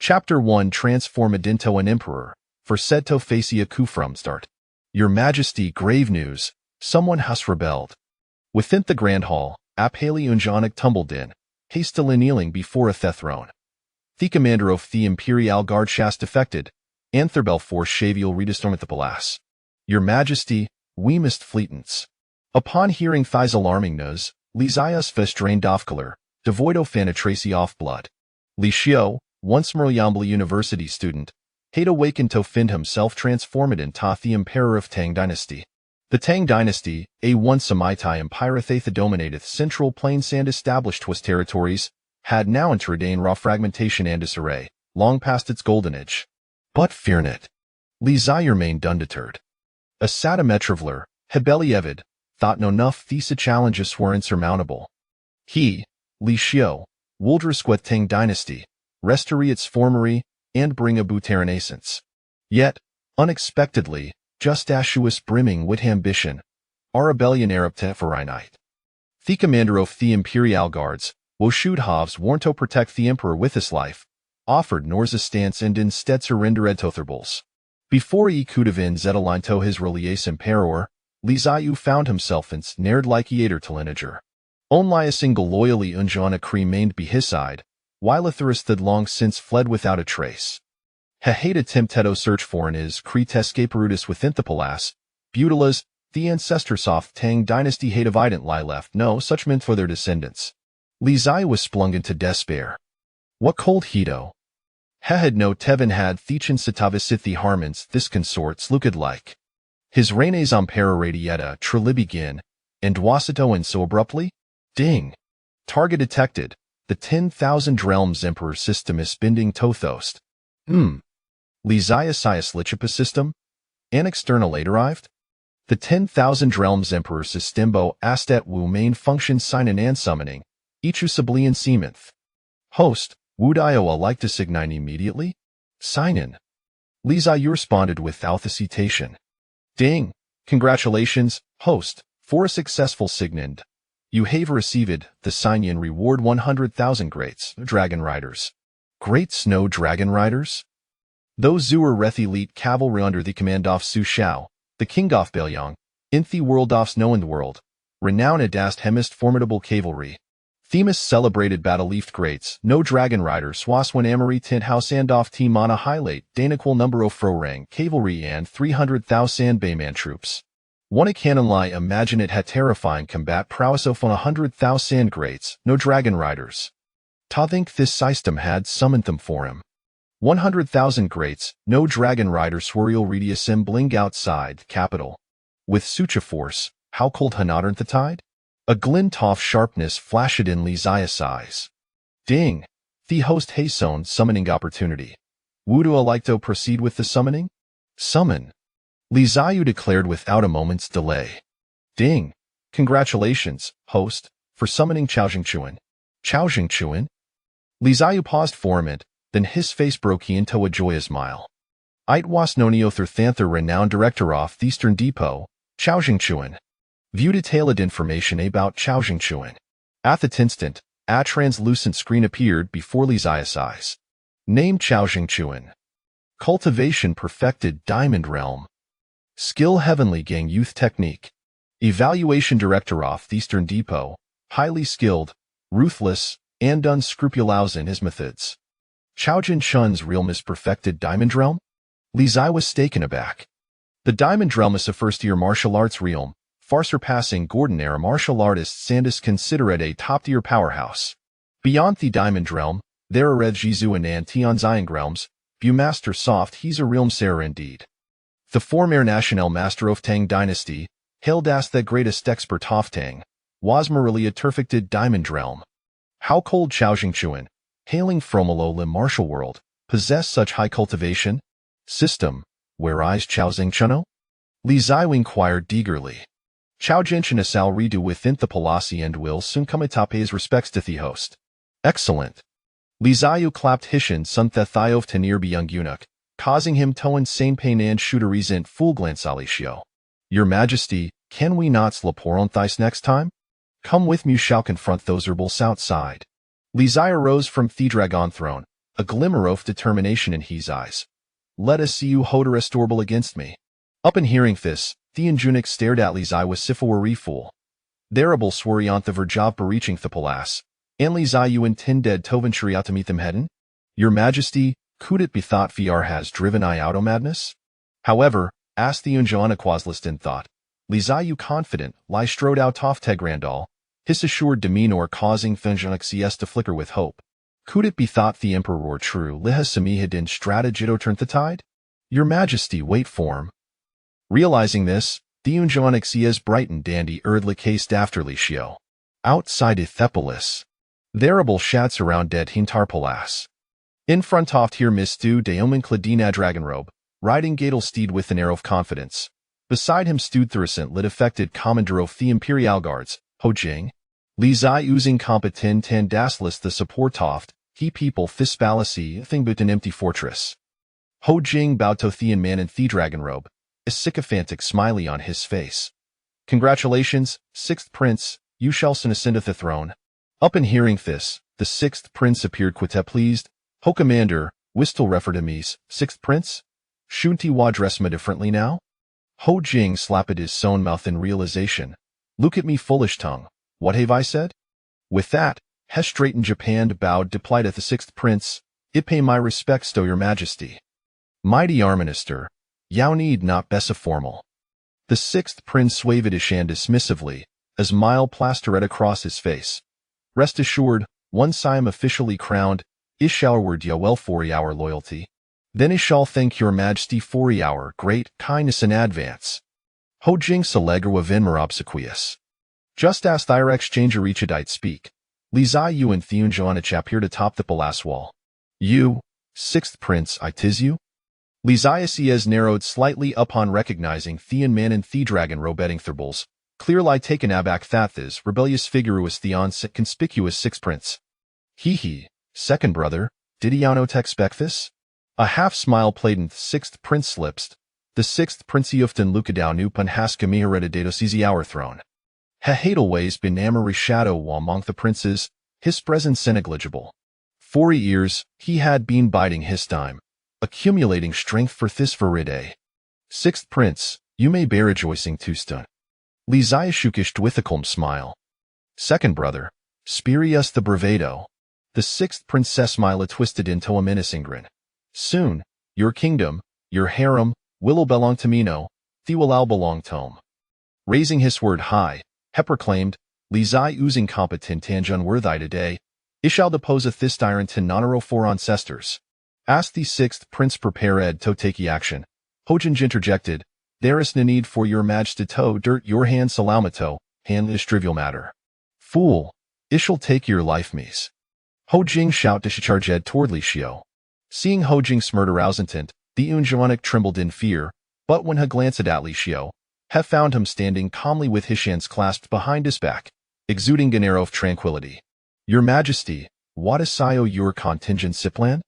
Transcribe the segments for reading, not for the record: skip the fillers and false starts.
Chapter 1 Transformed into an Emperor, for said to face a coup from start. Your Majesty, grave news, someone has rebelled. Within the grand hall, Aphali Unjanik tumbled in, hastily kneeling before a throne. The commander of the Imperial Guard has defected, and Therbel force Shavial redestormed the palace. Your Majesty, we must fleetens. Upon hearing Thai's alarming news, Lysias fist drained off color, devoid of tracy off blood. Li Xiao, once Murayambla University student, had awakened to find himself transformed into the Emperor of Tang Dynasty. The Tang Dynasty, a once Semitai empire that dominated central plains and established was territories, had now entered in raw fragmentation and disarray, long past its golden age. But fear not. Li Zai remained undeterred. A Sadametravler, Hebelievid, thought no enough these challenges were insurmountable. He, Li Xiao, would resquet Tang Dynasty, restore its formery, and bring about renaissance. Yet, unexpectedly, just as she was brimming with ambition, a rebellion erupted for a night. The commander of the Imperial Guards, Woshudhovs warned to protect the emperor with his life, offered no resistance and instead surrendered to Thurbles. Before he could have zetteline to his reliance emperor, Li Ziyu found himself ensnared like a to lineager. Only a single loyally Unjanik remained by his side, while Atheris had long since fled without a trace. He had attempted to search for in his Crete escaperudis within the palace, Butilas, the ancestors of Tang Dynasty had evidently left no such meant for their descendants. Li Zai was splung into despair. What cold hedo? He had no Tevin had Thechan Satavisithi Harmons this consorts looked like. His reines ampera radiata trili begin, and wasito and so abruptly? Ding! Target detected. The 10,000 realms emperor system is bending Tothost. Lysias Lichipus system? An external arrived? The 10,000 realms emperor systembo astat wu main function signin and summoning, each sublian seementh. Host, would Iowa like to signine immediately? Sign in. Lysi responded without hesitation. Ding! Congratulations, host, for a successful signand. You have received the sign-in reward 100,000 greats, dragon riders. Great snow dragon riders? Those Zuer Reth elite cavalry under the command of Su Shao, the king of Belyong, in the world of snow in the world, renowned as hemist formidable cavalry. Themis celebrated battle-leafed greats, no dragon riders swaswan amory tint house and off team on a highlight, daniqual number of frorang cavalry and 300,000 bayman troops. One can lie imagine it had terrifying combat prowess of 100,000 greats, no dragon riders. Ta think this system had summoned them for him. 100,000 greats, no dragon riders swirl reassembling outside capital. With such a force, how cold hanodern the tide? A glint of sharpness flashed in Lysias' eyes. Ding! The host hastened summoning opportunity. Would you like to proceed with the summoning? Summon. Li Ziyu declared without a moment's delay. Ding! Congratulations, host, for summoning Chao Jingchuan. Chao Jingchuan? Li Ziyu paused for a minute, then his face broke into a joyous smile. It was Noniothur Thanther renowned director of the Eastern Depot, Chao Jingchuan. View detailed information about Chao Jingchuan. At that instant, a translucent screen appeared before Li Ziya's eyes. Name Chao Jingchuan. Cultivation perfected Diamond Realm. Skill Heavenly Gang Youth Technique. Evaluation Director of the Eastern Depot, highly skilled, ruthless, and unscrupulous in his methods. Chao Jin-chun's realm is perfected Diamond Realm? Li Zai was taken aback. The Diamond Realm is a first-year martial arts realm, far surpassing Gordon-era martial artists and is considered a top-tier powerhouse. Beyond the Diamond Realm, there are Red Jizu and Tianziang realms, Viewmaster Soft he's a realm Sarah indeed. The former national master of Tang Dynasty, hailed as the greatest expert of Tang, was merely a perfected Diamond Realm. How cold Chao Jingchuan, hailing from a low-limb martial world, possess such high cultivation? System, where is Chao Jingchuno? Li Ziyu inquired eagerly. Chao Jingchun is al redo within the palace and will soon come atop his respects to the host. Excellent. Li Ziyu clapped Hishin sun the thiof tenir young eunuch, causing him to insane pain and shooteries in full glance alitio. Your Majesty, can we not slapor on thice next time? Come with me, shall confront those rebels outside. Li Ziyu rose from the dragon throne, a glimmer of determination in his eyes. Let us see you hold a restorable against me. Up in hearing this, the Injunik stared at Lizai with sifawari fool. Thereable swariant the verjob reaching the palace, and Lizai you intended toventury to meet them headin? Your Majesty, could it be thought VR has driven I out o' madness? However, asked the Unjoana Quaslist in thought, Lizai you confident, lie strode out off Tegrandal, his assured demeanor causing Thunjanik CS to flicker with hope. Could it be thought the Emperor true liha samihadin strategito turned the tide? Your Majesty wait form. Realizing this, the Unjoanic CS brightened dandy erdla cased after Licio. Outside Ithepolis. Thereable shats around dead Hintar Palace. In front oft here mistu Daomen Cladina Dragonrobe, riding Gatel steed with an air of confidence. Beside him stood Thuricent lit affected Commandor of the Imperial Guards, Ho Jing. Lizai oozing competent and dassless the support oft, he people Fispalacy thing but an empty fortress. Ho Jing bowed to Thean man in the Dragonrobe, a sycophantic smiley on his face. Congratulations, sixth prince, you shall soon ascend the throne. Up in hearing this, the sixth prince appeared quite pleased. Ho commander, Wistel referred to me's, sixth prince? Shouldn't wa dress me differently now? Ho Jing slapped his sewn mouth in realization. Look at me foolish tongue, what have I said? With that, he straightened Japan bowed deplied at the sixth prince, it pay my respects to your majesty. Mighty Arminister, yau need not bessa formal. The sixth prince swayed his hand dismissively, as mile plastered across his face. Rest assured, once I am officially crowned, I shall reward ya well for our loyalty. Then I shall thank your majesty for our great kindness in advance. Ho Jing Salegra Venmer obsequious. Just as their exchanger reachedite speak, Lizai you and Theunjoanich appeared atop the palace wall. You, sixth prince, I tis you? Lizaias narrowed slightly upon recognizing Thean man and the dragon robeting Thurbles, clear lie taken aback Thathis, rebellious figureus Theon conspicuous sixth prince. He, second brother, did Iano expect this? A half-smile played in the sixth prince slipst, the sixth prince Eufton Lucadau Nupan Haskami heredidatos easy our throne. Hehadelways been amary shadow among the princes, his presence negligible. 4 years, he had been biding his time, accumulating strength for this veride. Sixth prince, you may bear rejoicing to stun. Lizaiashukished with a calm smile. Second brother, Spirius the bravado. The sixth princess Mila twisted into a menacing grin. Soon, your kingdom, your harem, will belong to me no, the will all belong to him. Raising his word high, he proclaimed, Lizai oozing competent and unworthy today, I shall depose a this tyrant to nonero for ancestors. Asked the sixth prince prepared to take action. Hojinj interjected, there is no need for your majesty to dirt your hand salamato, hand this trivial matter. Fool, I shall take your life me's. Ho Jing shout discharged toward Licio. Seeing Ho Jing's murder intent, the Unjoanic trembled in fear, but when he glanced at Licio, he found him standing calmly with his hands clasped behind his back, exuding an air of tranquility. Your majesty, what is your contingency plan?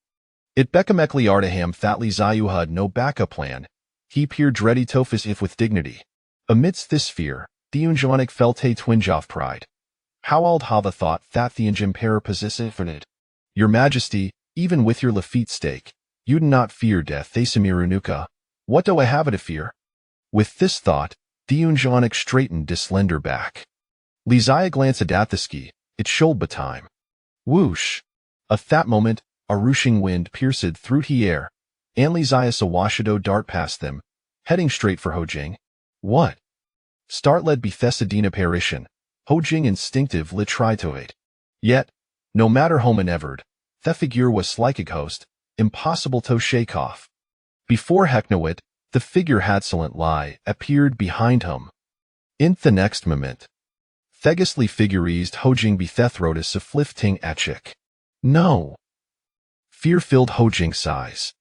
It Bekamekli Ardaham Thatli Zayu had no backup plan. He peered ready Tophis if with dignity. Amidst this fear, the Unjoanic felt a twinge of pride. How old Hava thought that the Impera possessed it. Your majesty, even with your Lafitte stake, you do not fear death Thesamirunuka. What do I have to fear? With this thought, the Unjoanic straightened his slender back. Lizaya glanced at the ski, it should be time. Whoosh! At that moment, a rushing wind pierced through the air, and Lizaya Sawashido dart past them, heading straight for Ho Jing. What? Start led Bethesdina Parishan, Ho Jing instinctive lit try to it. Yet, no matter how maneuvered, the figure was like a ghost, impossible to shake off. Before Heknowit, the figure Hadsolent lie appeared behind him. In the next moment, Thegisly figurized Ho Jing Bethethrodis of Flifting Achik. No. Fear-filled Ho Jing sighs.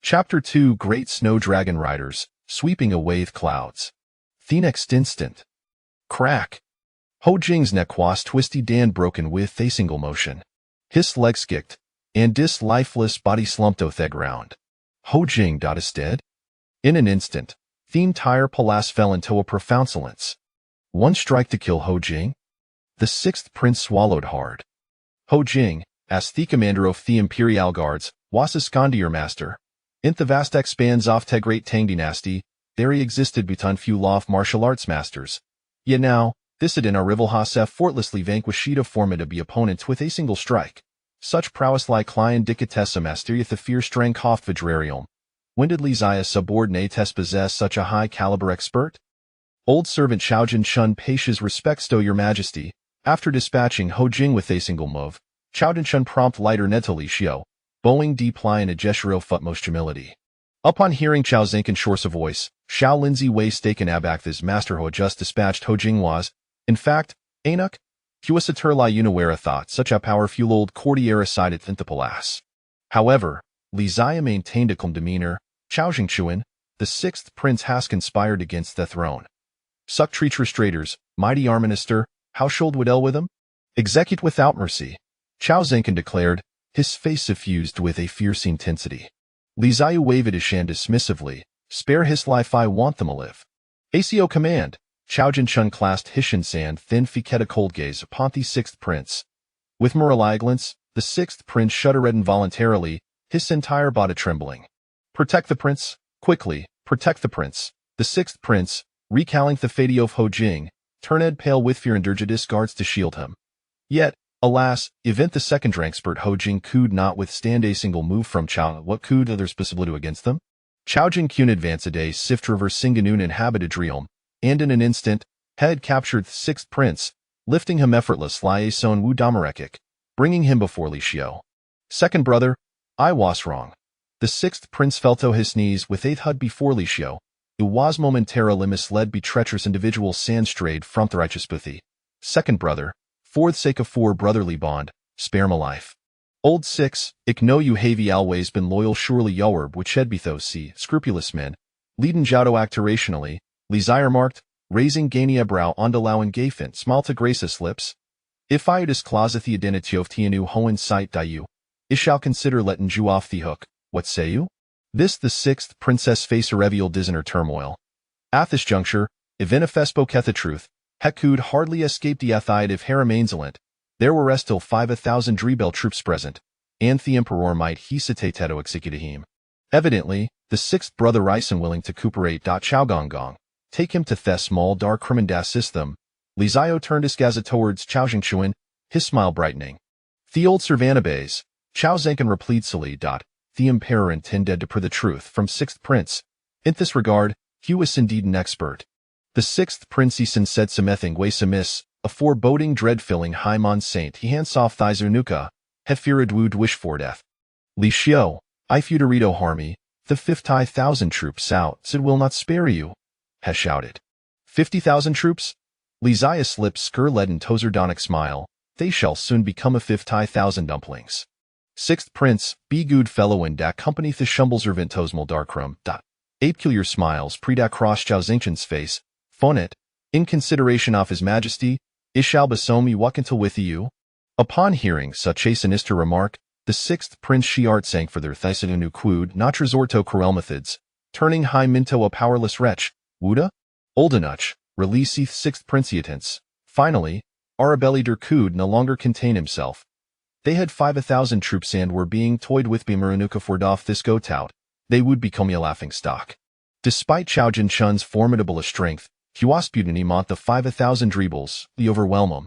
Chapter 2 Great Snow Dragon Riders, Sweeping Away the Clouds. The next instant. Crack. Ho Jing's neck was twisty dan broken with a single motion. His legs kicked, and his lifeless body slumped to the ground. Ho Jing is dead? In an instant, the entire palace fell into a profound silence. One strike to kill Ho Jing? The sixth prince swallowed hard. Ho Jing, as the commander of the Imperial Guards, was a Skandir master. In the vast expanse of the Great Tang dynasty, there existed between few law martial arts masters. Yet now, dissident our rival has effortlessly vanquished of formidable opponents with a single strike. Such prowess like Client Dicatessa Masteria the Fear Strength Hoft Vidrarium. When did Lizia's subordinates possess such a high caliber expert? Old servant Chaojin Chun pays respects to your majesty. After dispatching Ho Jing with a single move, Chaojin Chun prompt lighter Netali Xiao, bowing deep line a gesture of utmost humility. Upon hearing Chao Zinken's hoarse voice, Xiao Lindsay Wei staken aback this master who had just dispatched Ho Jing was, in fact, Anuk, Huasaturli Unawara thought such a powerful old courtier sided Thintapalas. However, Li Zia maintained a calm demeanor. Chao Jingchuan, the sixth prince has conspired against the throne. Suck treacherous traitors, mighty our minister, how should we deal with them? Execute without mercy. Chao Zinken declared, his face suffused with a fierce intensity. Li Zia waved his hand dismissively, spare his life I want them to live. ACO command. Chao Jin-chun clasped Hishin San thin Fiketa cold gaze upon the sixth prince. With malevolence, the sixth prince shuddered involuntarily, his entire body trembling. Protect the prince, quickly, protect the prince. The sixth prince, recalling the fate of Ho Jing, turned pale with fear and dirged guards to shield him. Yet, alas, event the second rank expert Ho Jing could not withstand a single move from Chao. What could others possibly do against them? Chao Jing Kun advanced a day sift traverse Singanun inhabited realm, and in an instant, had captured the sixth prince, lifting him effortless Lie Son Wu Damarekik, bringing him before Li Xiao. Second brother, I was wrong. The sixth prince fell to his knees with eighth hud before Li Xiao. It was momentarily misled by treacherous individuals sans strayed from the righteous Buthi. Second brother, for the sake of for brotherly bond, spare my life. Old six, ik know you have always been loyal surely yowerb which had bethos see, scrupulous men. Leadin Jado act rationally, Li Zia marked, raising Gania brow on Lawan Gafin, smile to gracious lips. If I disclose the identity of Tianu Hohen sight die you, I shall consider letting you off the hook. What say you? This the sixth princess face a revealed disner turmoil. At this juncture, Ivinifes spoke the truth. Hekkud hardly escaped the Athide of harem insolent. There were still 5,000 Drebel troops present, and the emperor might hesitate to execute him. Evidently, the sixth brother Rison willing to cooperate. Chaogong, take him to the small dark Krimendas system. Li Zio turned his gaze towards Chao Jingchuan, his smile brightening. The old Savannah bays, Chao Zenken replied silly. The emperor intended to pry the truth from sixth prince. In this regard, he was indeed an expert. The sixth prince Eason said something way amiss, a foreboding dread-filling Haimon saint he hands off Thizenuka, Hefirad would wish for death. Li Xiao, I Feudorito Harmy, the 50,000 troops out, it will not spare you, has shouted. 50,000 troops? Li Zia slipped skir-leaden tozardonic smile, they shall soon become a 50,000 dumplings. Sixth prince, be good fellow and da company the shumblesерvant tosmal darkrum. Eight peculiar smiles pre-da cross Chao Zingen's face, phonet, in consideration of his majesty, I shall besomi walk until with you. Upon hearing such a sinister remark, the sixth prince Shiart sank for their Thysidunu quood not resort to cruel methods, turning high minto a powerless wretch, Wuda? Oldenuch, releaseth sixth princiatants. Finally, Arabelli der Cood no longer contain himself. They had 5,000 troops and were being toyed with Bimuranuka for doff this go tout. They would become a laughing stock. Despite Chao Jin-chun's formidable strength, Huasputini mount the 5,000 Dreebles, the overwhelm him.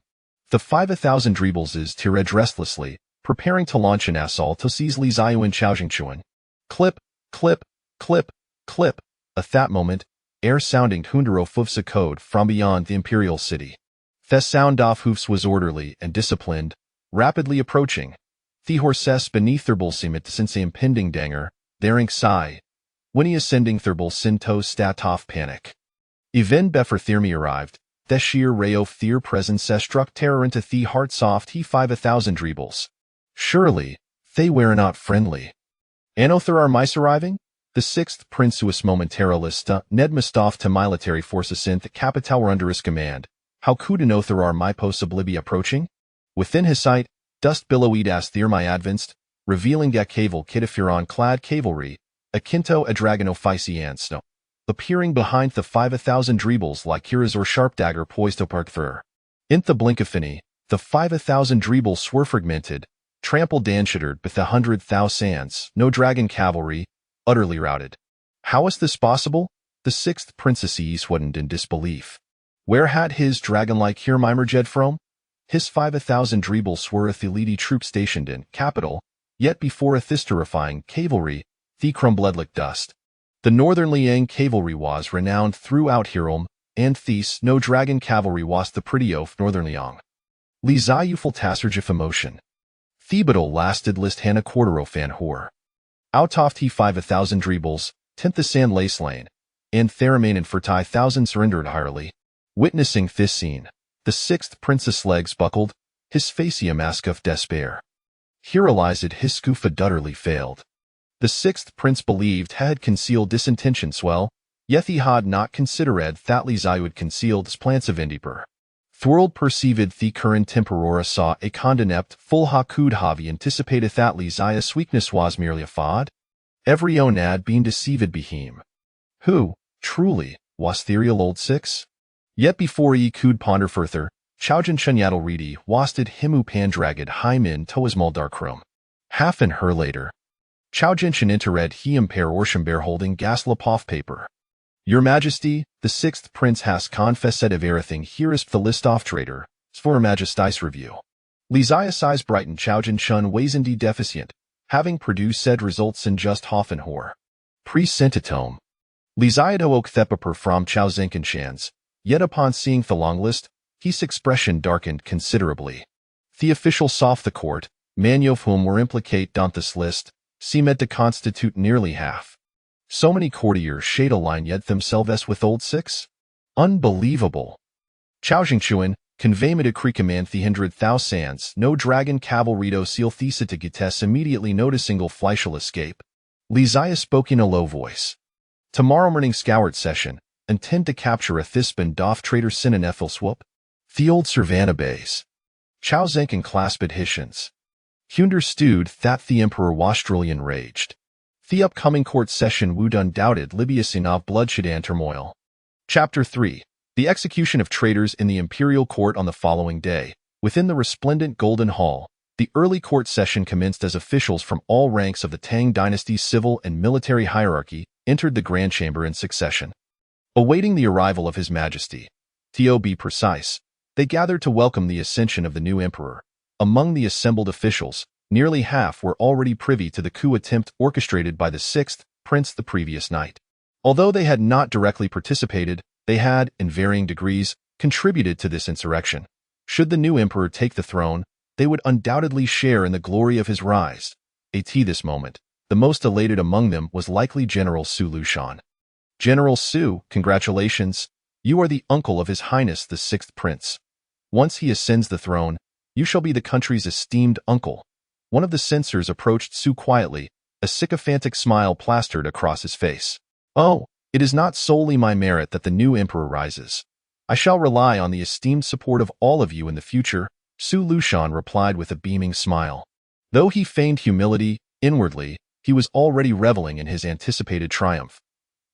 The 5,000 Dreebles is tirred restlessly, preparing to launch an assault to seize Li Ziyu and Chao Jingchuan. Clip, clip, clip, clip. At that moment, air sounding Hundero Fufsa code from beyond the imperial city. The sound of hoofs was orderly and disciplined, rapidly approaching. The horses beneath their bulsimit since a impending danger, daring sigh. When he ascending Thurbal Sinto Statoff panic. Even Befer Thermi arrived, the sheer ray of their presence struck terror into the heart soft he 5,000 Dreebles. Surely, they were not friendly. Anothar are mice arriving? The sixth prince was momentarily Ned Mustafa to military forces in the capital were under his command. How could Anothar are my possibly be approaching? Within his sight, dust billowed as there my advanced, revealing a caval Kitafuron-clad cavalry, a Kinto a dragon of Physian snow, appearing behind the 5,000 Dreebles like Kiras or sharp dagger poised to park through. In the blink of finny, the 5,000 Dreebles were fragmented, Trampled Danshittered with 100,000, no dragon cavalry, utterly routed. How is this possible? The sixth princess sweddened in disbelief. Where had his dragon-like Hirmimer jed from? His 5,000 dreebles were a Thelidi troop stationed in capital, yet before a thisterifying cavalry, the crumbledlick dust. The northern Liang cavalry was renowned throughout Hiram, and Thes no dragon cavalry was the pretty of northern Liang. Li Zayuful Tassergif emotion. Thebadal lasted list Hannah Quartero fan whore. Outtoft he 5,000 dreebles, 10th the sand lace lane, and Theramane and Fertai thousand surrendered hirely. Witnessing this scene, the sixth princess legs buckled, his facie a mask of despair. Herealized his scoofa dutterly failed. The sixth prince believed had concealed disintention swell, yet he had not considered that Li Zayud concealed plants of indiper. Thworld perceived the current temporora saw a condenept full hakud havi anticipated that Li Zayas weakness was merely a fad. Every onad been deceived behem. Who, truly, was ethereal old six? Yet before ye could ponder further, Chowjin Chunyadal Reedy wasted himu pandragid hymin toasmal darkroom. Half an her later. Chowjin Chun interred he impair Orsham holding gaslapov paper. Your Majesty, the sixth prince has confessed of everything here is the list off traitor, for Majesties review. Li Zayas eyes brighten Chowjin Chun ways indeed deficient, having produced said results in just Hoffenhor. Pre-Sentatome. Li Zayad awoke Thepaper from Chow Zenkenshans, yet upon seeing the long list, his expression darkened considerably. The official soft the court, many of whom were implicate on this list, seemed to constitute nearly half. So many courtiers shade a line yet themselves with old six? Unbelievable. Chao Jingchuan, conveyment a command the 100,000, no dragon cavalry seal thesa to gites immediately noticing Fleischel escape. Li Zaya spoke in a low voice. Tomorrow morning scout session, intend to capture a Thispan doff traitor sin and Ethel swoop. The old Servana bays. Chao Zenkin clasped Hishans. He understood that the emperor was truly enraged. The upcoming court session would undoubted Libius enough bloodshed and turmoil. Chapter 3. The execution of traitors in the imperial court on the following day. Within the resplendent Golden Hall, the early court session commenced as officials from all ranks of the Tang dynasty's civil and military hierarchy entered the grand chamber in succession. Awaiting the arrival of His Majesty, to be precise, they gathered to welcome the ascension of the new emperor. Among the assembled officials, nearly half were already privy to the coup attempt orchestrated by the sixth prince the previous night. Although they had not directly participated, they had, in varying degrees, contributed to this insurrection. Should the new emperor take the throne, they would undoubtedly share in the glory of his rise. At this moment, the most elated among them was likely General Su Lushan. General Su, congratulations. You are the uncle of His Highness the sixth prince. Once he ascends the throne, you shall be the country's esteemed uncle. One of the censors approached Su quietly, a sycophantic smile plastered across his face. Oh, it is not solely my merit that the new emperor rises. I shall rely on the esteemed support of all of you in the future, Su Lushan replied with a beaming smile. Though he feigned humility, inwardly, he was already reveling in his anticipated triumph.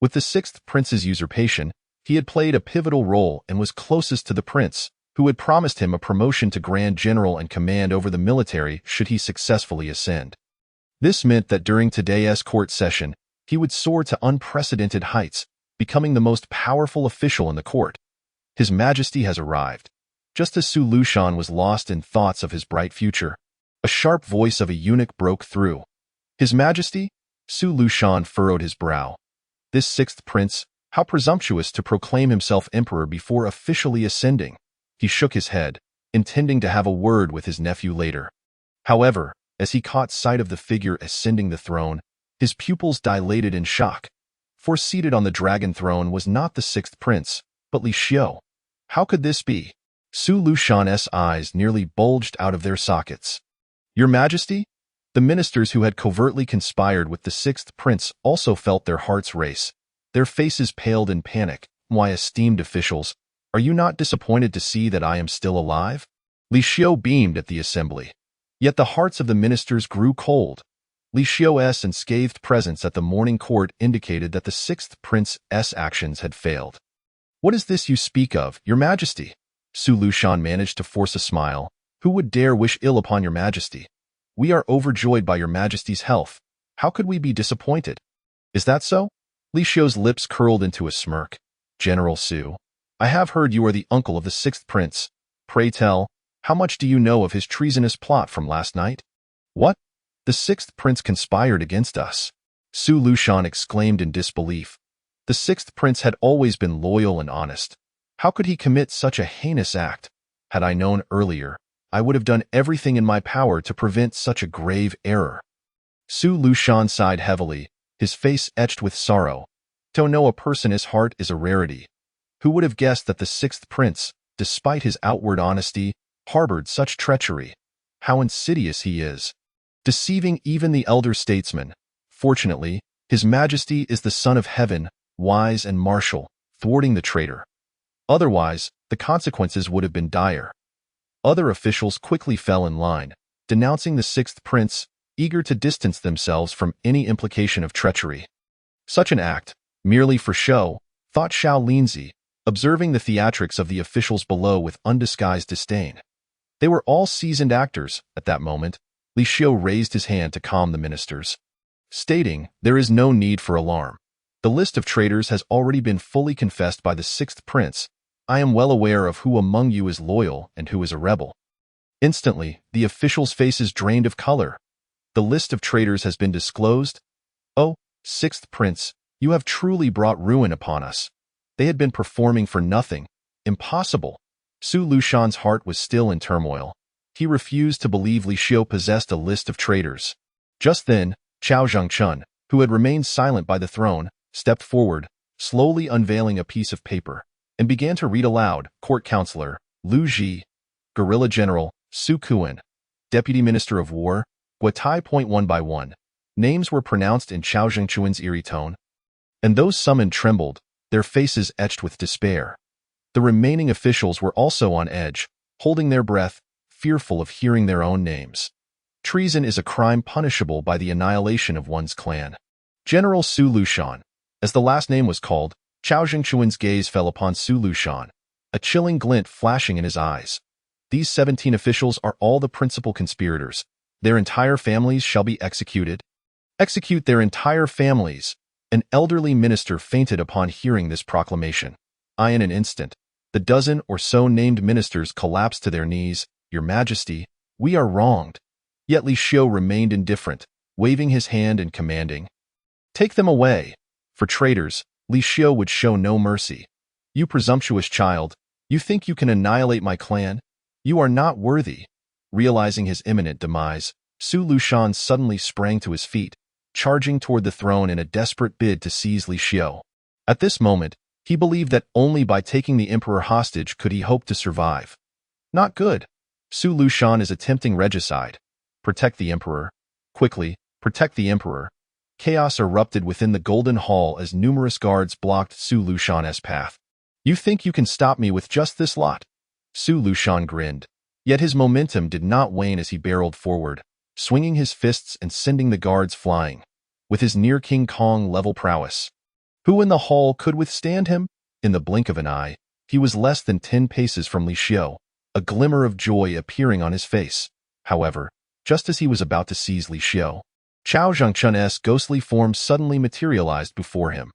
With the sixth prince's usurpation, he had played a pivotal role and was closest to the prince, who had promised him a promotion to Grand General and command over the military should he successfully ascend. This meant that during today's court session, he would soar to unprecedented heights, becoming the most powerful official in the court. His Majesty has arrived. Just as Su Lushan was lost in thoughts of his bright future, a sharp voice of a eunuch broke through. His Majesty? Su Lushan furrowed his brow. This sixth prince, how presumptuous to proclaim himself emperor before officially ascending. He shook his head, intending to have a word with his nephew later. However, as he caught sight of the figure ascending the throne, his pupils dilated in shock. For seated on the dragon throne was not the sixth prince, but Li Xiu. How could this be? Su Lushan's eyes nearly bulged out of their sockets. Your Majesty? The ministers who had covertly conspired with the sixth prince also felt their hearts race. Their faces paled in panic. My esteemed officials, are you not disappointed to see that I am still alive? Li Xiu beamed at the assembly. Yet the hearts of the ministers grew cold. Li Xiu's unscathed presence at the morning court indicated that the sixth prince's actions had failed. What is this you speak of, Your Majesty? Su Lushan managed to force a smile. Who would dare wish ill upon Your Majesty? We are overjoyed by your majesty's health. How could we be disappointed? Is that so? Li Xiu's lips curled into a smirk. General Su, I have heard you are the uncle of the sixth prince. Pray tell, how much do you know of his treasonous plot from last night? What? The sixth prince conspired against us. Su Lushan exclaimed in disbelief. The sixth prince had always been loyal and honest. How could he commit such a heinous act? Had I known earlier, I would have done everything in my power to prevent such a grave error. Su Lushan sighed heavily, his face etched with sorrow. To know a person's heart is a rarity. Who would have guessed that the sixth prince, despite his outward honesty, harbored such treachery? How insidious he is, deceiving even the elder statesman. Fortunately, His Majesty is the Son of Heaven, wise and martial, thwarting the traitor. Otherwise, the consequences would have been dire. Other officials quickly fell in line, denouncing the sixth prince, eager to distance themselves from any implication of treachery. Such an act, merely for show, thought Xiao Linzi, observing the theatrics of the officials below with undisguised disdain. They were all seasoned actors. At that moment, Li Xiu raised his hand to calm the ministers, stating, "There is no need for alarm. The list of traitors has already been fully confessed by the sixth prince. I am well aware of who among you is loyal and who is a rebel." Instantly, the officials' faces drained of color. The list of traitors has been disclosed? Oh, sixth prince, you have truly brought ruin upon us. They had been performing for nothing. Impossible. Su Lushan's heart was still in turmoil. He refused to believe Li Xiu possessed a list of traitors. Just then, Chao Zhengchun, who had remained silent by the throne, stepped forward, slowly unveiling a piece of paper, and began to read aloud. Court Counselor, Lu Ji, Guerrilla General, Su Kuan, Deputy Minister of War, Guatai. One by one. Names were pronounced in Chao Zhengchuan's eerie tone, and those summoned trembled, their faces etched with despair. The remaining officials were also on edge, holding their breath, fearful of hearing their own names. Treason is a crime punishable by the annihilation of one's clan. General Su Lushan. As the last name was called, Chao Zhengchuan's gaze fell upon Su Lushan, a chilling glint flashing in his eyes. These 17 officials are all the principal conspirators. Their entire families shall be executed. Execute their entire families. An elderly minister fainted upon hearing this proclamation. In an instant, the dozen or so named ministers collapsed to their knees. Your Majesty, we are wronged. Yet Li Xiu remained indifferent, waving his hand and commanding, "Take them away." For traitors, Li Xiu would show no mercy. You presumptuous child, you think you can annihilate my clan? You are not worthy. Realizing his imminent demise, Su Lushan suddenly sprang to his feet, charging toward the throne in a desperate bid to seize Li Xiu. At this moment, he believed that only by taking the emperor hostage could he hope to survive. Not good. Su Lushan is attempting regicide. Protect the emperor. Quickly, protect the emperor. Chaos erupted within the Golden Hall as numerous guards blocked Su Lushan's path. You think you can stop me with just this lot? Su Lushan grinned. Yet his momentum did not wane as he barreled forward, swinging his fists and sending the guards flying. With his near King Kong level prowess, who in the hall could withstand him? In the blink of an eye, he was less than 10 paces from Li Xiu, a glimmer of joy appearing on his face. However, just as he was about to seize Li Xiu, Chao Zhengchun's ghostly form suddenly materialized before him.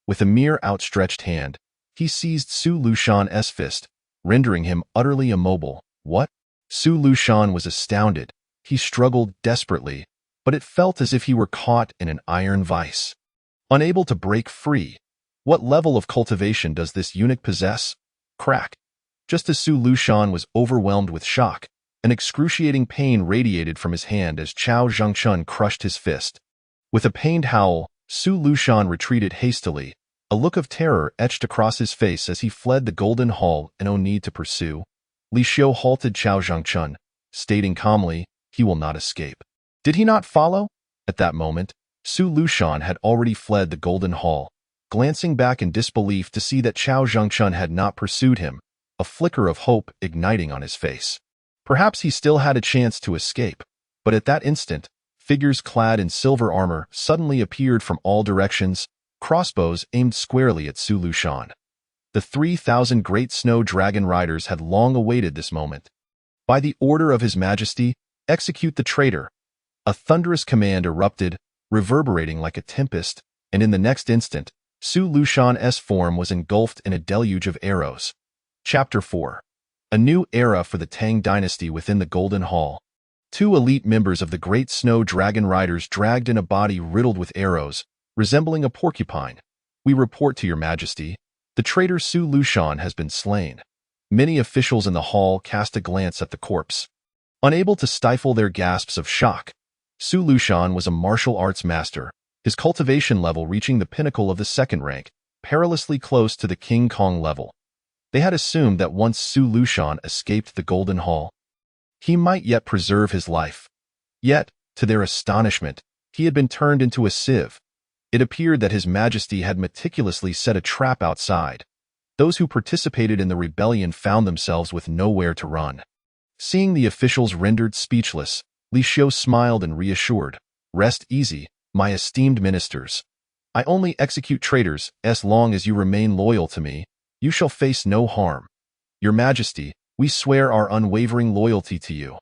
With a mere outstretched hand, he seized Su Lushan's fist, rendering him utterly immobile. What? Su Lushan was astounded. He struggled desperately, but it felt as if he were caught in an iron vice, unable to break free. What level of cultivation does this eunuch possess? Crack. Just as Su Lushan was overwhelmed with shock, an excruciating pain radiated from his hand as Chao Zhengchun crushed his fist. With a pained howl, Su Lushan retreated hastily, a look of terror etched across his face as he fled the Golden Hall. No need to pursue. Li Xiu halted Chao Zhengchun, stating calmly, "He will not escape." Did he not follow? At that moment, Su Lushan had already fled the Golden Hall, glancing back in disbelief to see that Chao Zhengchun had not pursued him, a flicker of hope igniting on his face. Perhaps he still had a chance to escape, but at that instant, figures clad in silver armor suddenly appeared from all directions, crossbows aimed squarely at Su Lushan. The 3,000 great snow dragon riders had long awaited this moment. By the order of His Majesty, execute the traitor. A thunderous command erupted, reverberating like a tempest, and in the next instant, Su Lushan's form was engulfed in a deluge of arrows. Chapter 4. A new era for the Tang dynasty within the Golden Hall. Two elite members of the Great Snow Dragon Riders dragged in a body riddled with arrows, resembling a porcupine. We report to your majesty, the traitor Su Lushan has been slain. Many officials in the hall cast a glance at the corpse. Unable to stifle their gasps of shock, Su Lushan was a martial arts master, his cultivation level reaching the pinnacle of the second rank, perilously close to the King Kong level. They had assumed that once Su Lushan escaped the Golden Hall, he might yet preserve his life. Yet, to their astonishment, he had been turned into a sieve. It appeared that His Majesty had meticulously set a trap outside. Those who participated in the rebellion found themselves with nowhere to run. Seeing the officials rendered speechless, Li Xiu smiled and reassured, "Rest easy, my esteemed ministers. I only execute traitors. As long as you remain loyal to me, you shall face no harm. Your Majesty, we swear our unwavering loyalty to you."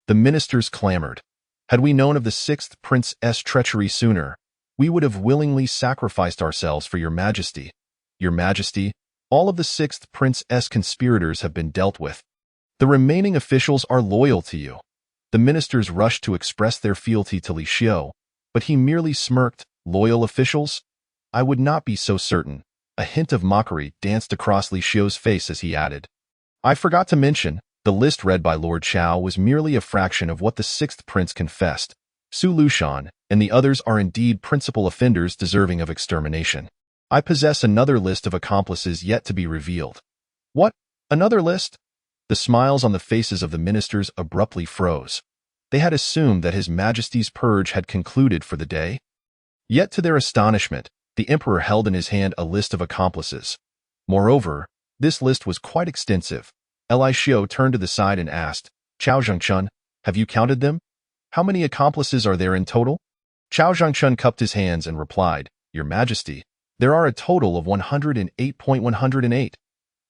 The ministers clamored. "Had we known of the sixth prince's treachery sooner, we would have willingly sacrificed ourselves for your Majesty. Your Majesty, all of the sixth prince's conspirators have been dealt with. The remaining officials are loyal to you." The ministers rushed to express their fealty to Li Xiu, but he merely smirked. "Loyal officials? I would not be so certain." A hint of mockery danced across Li Xiu's face as he added, "I forgot to mention, the list read by Lord Chao was merely a fraction of what the sixth prince confessed. Su Lushan and the others are indeed principal offenders deserving of extermination. I possess another list of accomplices yet to be revealed." "What? Another list?" The smiles on the faces of the ministers abruptly froze. They had assumed that His Majesty's purge had concluded for the day. Yet to their astonishment, the emperor held in his hand a list of accomplices. Moreover, this list was quite extensive. Li Xiu turned to the side and asked, "Chao Zhengchun, have you counted them? How many accomplices are there in total?" Chao Zhengchun cupped his hands and replied, "Your Majesty, there are a total of 108.108.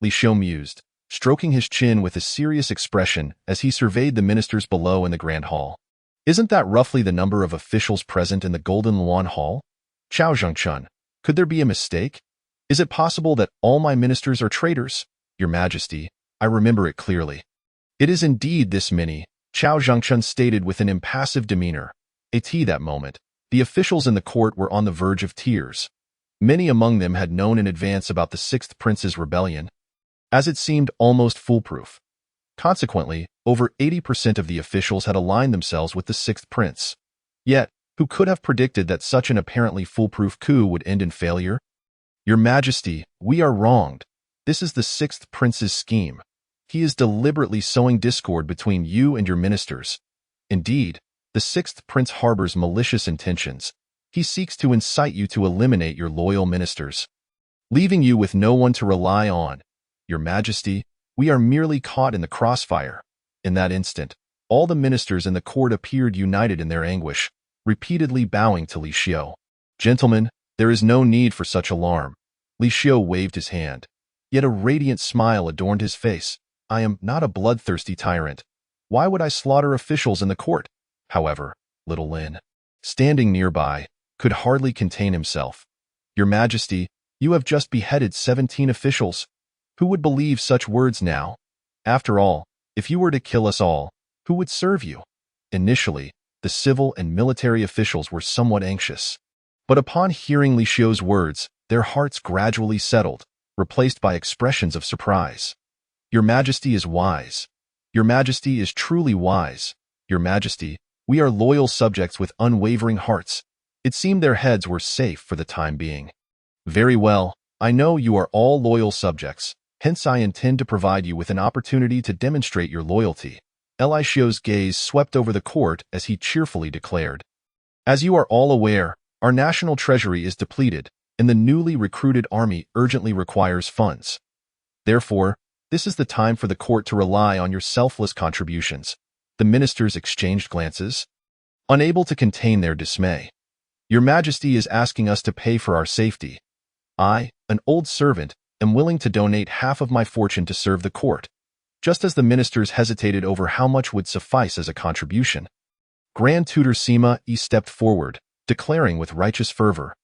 Li Xiu mused, stroking his chin with a serious expression as he surveyed the ministers below in the Grand Hall. "Isn't that roughly the number of officials present in the Golden Luan Hall? Chao Zhengchun, could there be a mistake? Is it possible that all my ministers are traitors? Your Majesty, I remember it clearly." "It is indeed this many," Chao Zhengchun stated with an impassive demeanor. At that moment, the officials in the court were on the verge of tears. Many among them had known in advance about the sixth prince's rebellion, as it seemed almost foolproof. Consequently, over 80% of the officials had aligned themselves with the sixth prince. Yet, who could have predicted that such an apparently foolproof coup would end in failure? "Your Majesty, we are wronged. This is the sixth prince's scheme. He is deliberately sowing discord between you and your ministers. Indeed, the sixth prince harbors malicious intentions. He seeks to incite you to eliminate your loyal ministers, leaving you with no one to rely on. Your Majesty, we are merely caught in the crossfire." In that instant, all the ministers in the court appeared united in their anguish, repeatedly bowing to Li Xiu. "Gentlemen, there is no need for such alarm." Li Xiu waved his hand. Yet a radiant smile adorned his face. "I am not a bloodthirsty tyrant. Why would I slaughter officials in the court?" However, little Lin, standing nearby, could hardly contain himself. "Your Majesty, you have just beheaded 17 officials. Who would believe such words now? After all, if you were to kill us all, who would serve you?" Initially, the civil and military officials were somewhat anxious. But upon hearing Li Xiu's words, their hearts gradually settled, replaced by expressions of surprise. "Your Majesty is wise. Your Majesty is truly wise. Your Majesty, we are loyal subjects with unwavering hearts." It seemed their heads were safe for the time being. "Very well, I know you are all loyal subjects. Hence I intend to provide you with an opportunity to demonstrate your loyalty." Li Xiu's gaze swept over the court as he cheerfully declared, "As you are all aware, our national treasury is depleted, and the newly recruited army urgently requires funds. Therefore, this is the time for the court to rely on your selfless contributions." The ministers exchanged glances, unable to contain their dismay. "Your Majesty is asking us to pay for our safety. I, an old servant, am willing to donate half of my fortune to serve the court." Just as the ministers hesitated over how much would suffice as a contribution, Grand Tutor Sima Yi stepped forward, declaring with righteous fervor.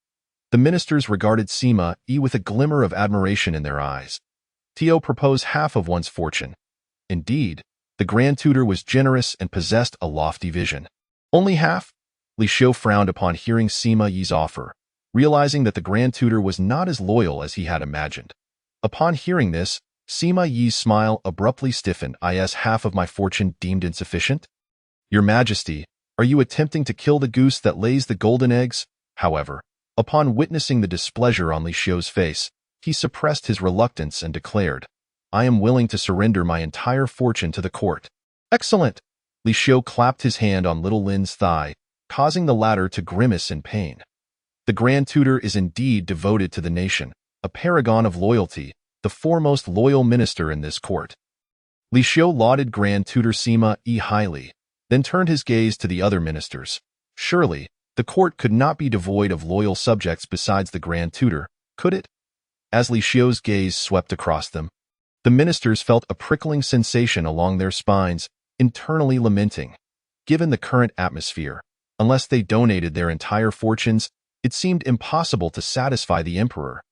The ministers regarded Sima Yi with a glimmer of admiration in their eyes. To propose half of one's fortune. Indeed, the Grand Tutor was generous and possessed a lofty vision. Only half? Li Xiu frowned upon hearing Sima Yi's offer, realizing that the Grand Tutor was not as loyal as he had imagined. Upon hearing this, Sima Yi's smile abruptly stiffened. Is half of my fortune deemed insufficient? Your Majesty, are you attempting to kill the goose that lays the golden eggs? However, upon witnessing the displeasure on Li Xiu's face, he suppressed his reluctance and declared, I am willing to surrender my entire fortune to the court. Excellent! Li Xiu clapped his hand on little Lin's thigh, causing the latter to grimace in pain. The Grand Tutor is indeed devoted to the nation, a paragon of loyalty, the foremost loyal minister in this court. Li Xiu lauded Grand Tutor Sima Yi highly, then turned his gaze to the other ministers. Surely, the court could not be devoid of loyal subjects besides the Grand Tutor, could it? As Li Xiu's gaze swept across them, the ministers felt a prickling sensation along their spines, internally lamenting. Given the current atmosphere, unless they donated their entire fortunes, it seemed impossible to satisfy the emperor.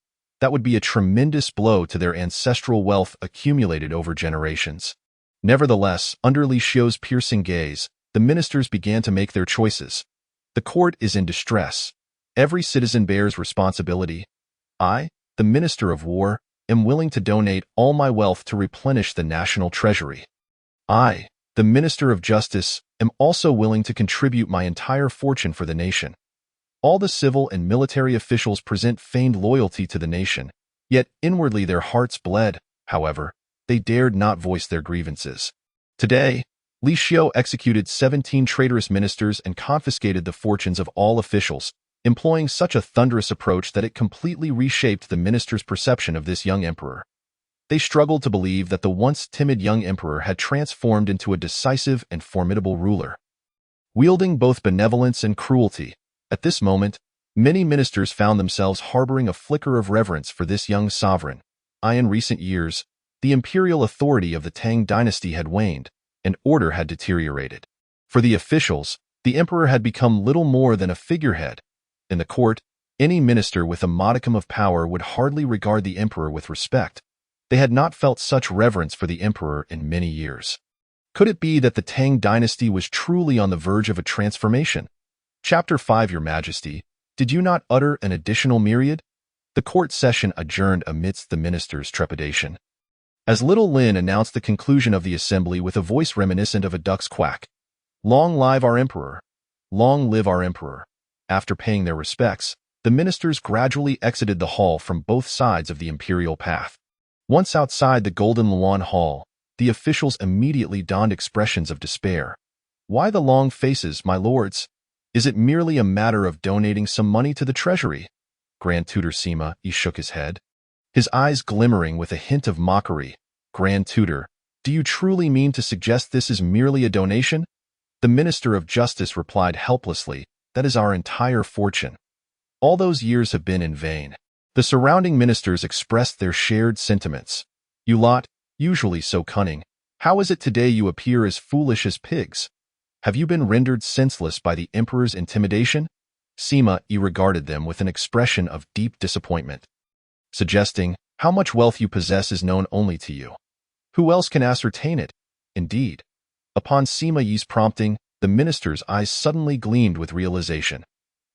That would be a tremendous blow to their ancestral wealth accumulated over generations. Nevertheless, under Li Xiu's piercing gaze, the ministers began to make their choices. The court is in distress. Every citizen bears responsibility. I, the Minister of War, am willing to donate all my wealth to replenish the national treasury. I, the Minister of Justice, am also willing to contribute my entire fortune for the nation. All the civil and military officials present feigned loyalty to the nation, yet inwardly their hearts bled. However, they dared not voice their grievances. Today, Li Xiu executed 17 traitorous ministers and confiscated the fortunes of all officials, employing such a thunderous approach that it completely reshaped the ministers' perception of this young emperor. They struggled to believe that the once timid young emperor had transformed into a decisive and formidable ruler. Wielding both benevolence and cruelty, at this moment, many ministers found themselves harboring a flicker of reverence for this young sovereign. In recent years, the imperial authority of the Tang dynasty had waned, and order had deteriorated. For the officials, the emperor had become little more than a figurehead. In the court, any minister with a modicum of power would hardly regard the emperor with respect. They had not felt such reverence for the emperor in many years. Could it be that the Tang dynasty was truly on the verge of a transformation? Chapter 5 Your Majesty, did you not utter an additional myriad? The court session adjourned amidst the ministers' trepidation. As little Lin announced the conclusion of the assembly with a voice reminiscent of a duck's quack. Long live our emperor! Long live our emperor! After paying their respects, the ministers gradually exited the hall from both sides of the imperial path. Once outside the Golden Luan Hall, the officials immediately donned expressions of despair. Why the long faces, my lords? Is it merely a matter of donating some money to the treasury? Grand Tutor Sima Yi shook his head, his eyes glimmering with a hint of mockery. Grand Tutor, do you truly mean to suggest this is merely a donation? The Minister of Justice replied helplessly, that is our entire fortune. All those years have been in vain. The surrounding ministers expressed their shared sentiments. You lot, usually so cunning, how is it today you appear as foolish as pigs? Have you been rendered senseless by the emperor's intimidation? Sima Yi regarded them with an expression of deep disappointment, suggesting, how much wealth you possess is known only to you. Who else can ascertain it? Indeed. Upon Sima Yi's prompting, the ministers' eyes suddenly gleamed with realization.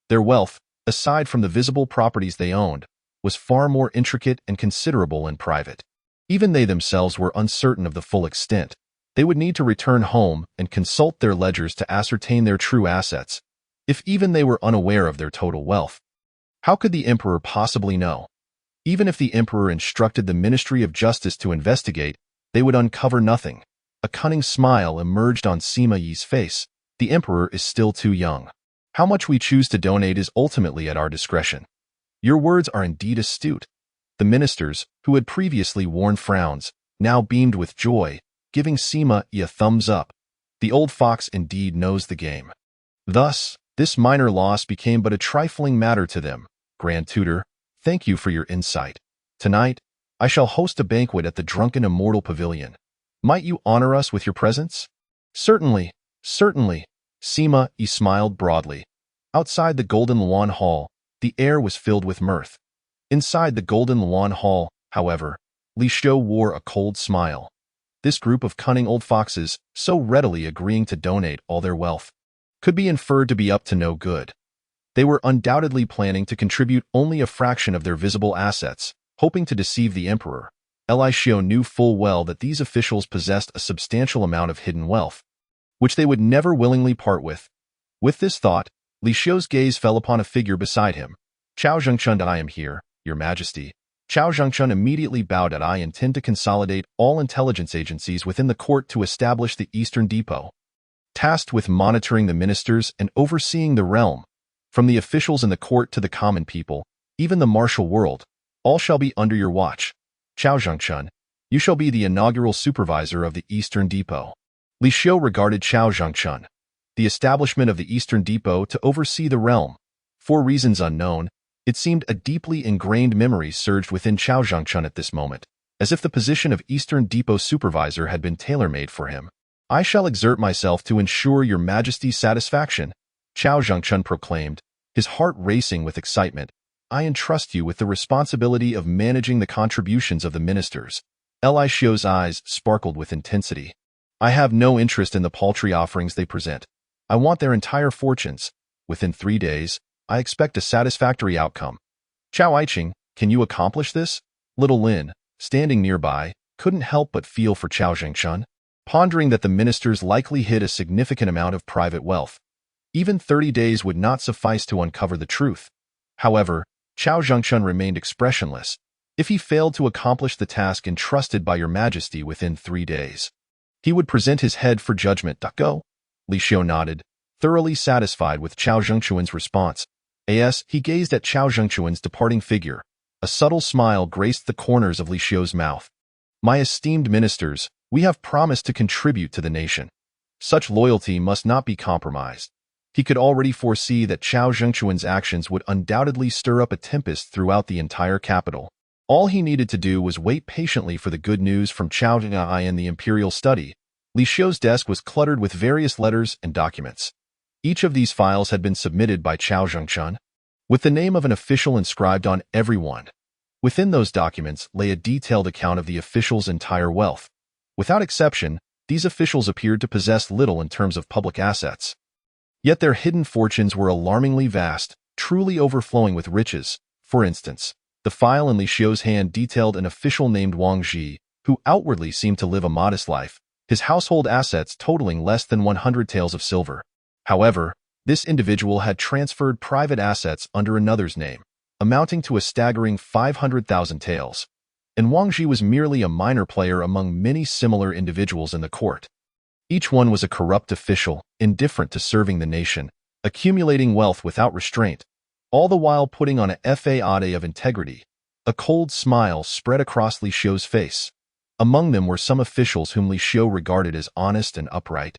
Their wealth, aside from the visible properties they owned, was far more intricate and considerable in private. Even they themselves were uncertain of the full extent. They would need to return home and consult their ledgers to ascertain their true assets, if even they were unaware of their total wealth. How could the emperor possibly know? Even if the emperor instructed the Ministry of Justice to investigate, they would uncover nothing. A cunning smile emerged on Sima Yi's face. The emperor is still too young. How much we choose to donate is ultimately at our discretion. Your words are indeed astute. The ministers, who had previously worn frowns, now beamed with joy, giving Sima Yi a thumbs up. The old fox indeed knows the game. Thus, this minor loss became but a trifling matter to them. Grand Tutor, thank you for your insight. Tonight, I shall host a banquet at the Drunken Immortal Pavilion. Might you honor us with your presence? Certainly, certainly. Sima Yi smiled broadly. Outside the Golden Luan Hall, the air was filled with mirth. Inside the Golden Luan Hall, however, Li Xiu wore a cold smile. This group of cunning old foxes, so readily agreeing to donate all their wealth, could be inferred to be up to no good. They were undoubtedly planning to contribute only a fraction of their visible assets, hoping to deceive the emperor. Li Xiu knew full well that these officials possessed a substantial amount of hidden wealth, which they would never willingly part with. With this thought, Li Xiu's gaze fell upon a figure beside him. Chao Zhengchun, I am here, Your Majesty. Chao Zhengchun immediately bowed. I intend to consolidate all intelligence agencies within the court to establish the Eastern Depot, tasked with monitoring the ministers and overseeing the realm. From the officials in the court to the common people, even the martial world, all shall be under your watch. Chao Zhengchun, you shall be the inaugural supervisor of the Eastern Depot. Li Xiu regarded Chao Zhengchun, the establishment of the Eastern Depot to oversee the realm. For reasons unknown, it seemed a deeply ingrained memory surged within Chao Zhengchun at this moment, as if the position of Eastern Depot supervisor had been tailor-made for him. I shall exert myself to ensure Your Majesty's satisfaction, Chao Zhengchun proclaimed, his heart racing with excitement. I entrust you with the responsibility of managing the contributions of the ministers. Li Xiu's eyes sparkled with intensity. I have no interest in the paltry offerings they present. I want their entire fortunes. Within 3 days, I expect a satisfactory outcome. Chao Aiqing, can you accomplish this? Little Lin, standing nearby, couldn't help but feel for Chao Zhengchun, pondering that the ministers likely hid a significant amount of private wealth. Even 30 days would not suffice to uncover the truth. However, Chao Zhengchun remained expressionless. If he failed to accomplish the task entrusted by Your Majesty within 3 days, he would present his head for judgment. Go. Li Xiu nodded, thoroughly satisfied with Chao Zhengchun's response. As he gazed at Chao Zhengchun's departing figure, a subtle smile graced the corners of Li Xiu's mouth. My esteemed ministers, we have promised to contribute to the nation. Such loyalty must not be compromised. He could already foresee that Chao Zhengchun's actions would undoubtedly stir up a tempest throughout the entire capital. All he needed to do was wait patiently for the good news from Chao Zhengchun in the imperial study. Li Xiu's desk was cluttered with various letters and documents. Each of these files had been submitted by Chao Zhengchun, with the name of an official inscribed on every one. Within those documents lay a detailed account of the officials' entire wealth. Without exception, these officials appeared to possess little in terms of public assets. Yet their hidden fortunes were alarmingly vast, truly overflowing with riches. For instance, the file in Li Xiu's hand detailed an official named Wang Ji, who outwardly seemed to live a modest life, his household assets totaling less than 100 taels of silver. However, this individual had transferred private assets under another's name, amounting to a staggering 500,000 taels. And Wang Ji was merely a minor player among many similar individuals in the court. Each one was a corrupt official, indifferent to serving the nation, accumulating wealth without restraint, all the while putting on a facade of integrity. A cold smile spread across Li Xiu's face. Among them were some officials whom Li Xiu regarded as honest and upright.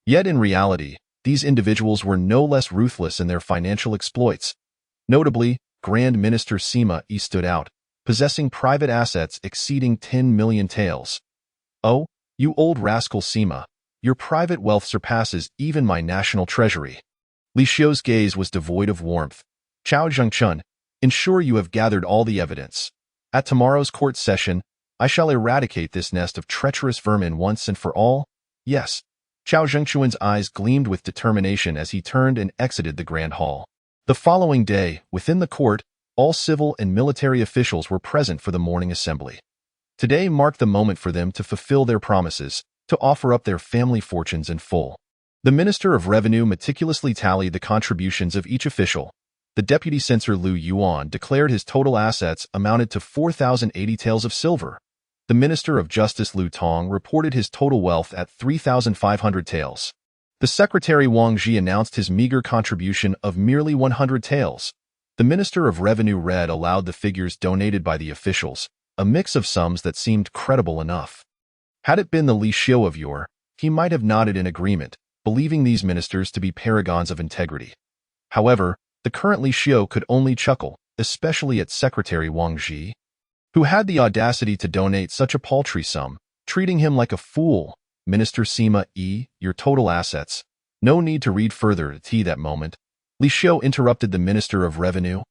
Yet in reality, these individuals were no less ruthless in their financial exploits. Notably, Grand Minister Sima Yi stood out, possessing private assets exceeding 10 million taels. Oh, you old rascal Sima, your private wealth surpasses even my national treasury. Li Xiu's gaze was devoid of warmth. Chao Zhengchun, ensure you have gathered all the evidence. At tomorrow's court session, I shall eradicate this nest of treacherous vermin once and for all. Yes. Chao Zhengchun's eyes gleamed with determination as he turned and exited the grand hall. The following day, within the court, all civil and military officials were present for the morning assembly. Today marked the moment for them to fulfill their promises, to offer up their family fortunes in full. The Minister of Revenue meticulously tallied the contributions of each official. The Deputy Censor Lu Yuan declared his total assets amounted to 4,080 taels of silver. The Minister of Justice Lu Tong reported his total wealth at 3,500 taels. The Secretary Wang Ji announced his meager contribution of merely 100 taels. The Minister of Revenue read aloud the figures donated by the officials, a mix of sums that seemed credible enough. Had it been the Li Xiu of yore, he might have nodded in agreement, believing these ministers to be paragons of integrity. However, the current Li Xiu could only chuckle, especially at Secretary Wang Ji, who had the audacity to donate such a paltry sum, treating him like a fool. Minister Sima Yi, your total assets. No need to read further to that moment. Li Xiu interrupted the Minister of Revenue,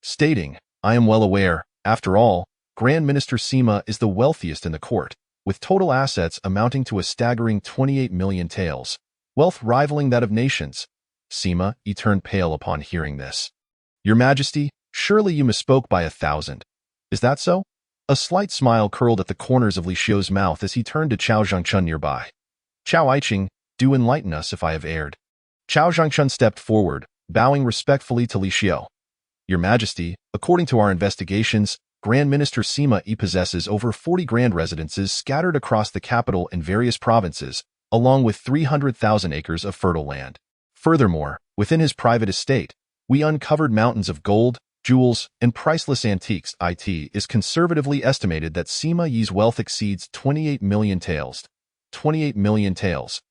stating, I am well aware, after all, Grand Minister Sima is the wealthiest in the court, with total assets amounting to a staggering 28 million taels, wealth rivaling that of nations. Sima, he turned pale upon hearing this. Your Majesty, surely you misspoke by 1,000. Is that so? A slight smile curled at the corners of Li Xiu's mouth as he turned to Chao Zhangchun nearby. Chao Aiqing, do enlighten us if I have erred. Chao Zhangchun stepped forward, bowing respectfully to Li Xiu. Your Majesty, according to our investigations, Grand Minister Sima possesses over 40 grand residences scattered across the capital and various provinces, along with 300,000 acres of fertile land. Furthermore, within his private estate, we uncovered mountains of gold, jewels, and priceless antiques. It is conservatively estimated that Sima Yi's wealth exceeds 28 million taels. 28 million taels.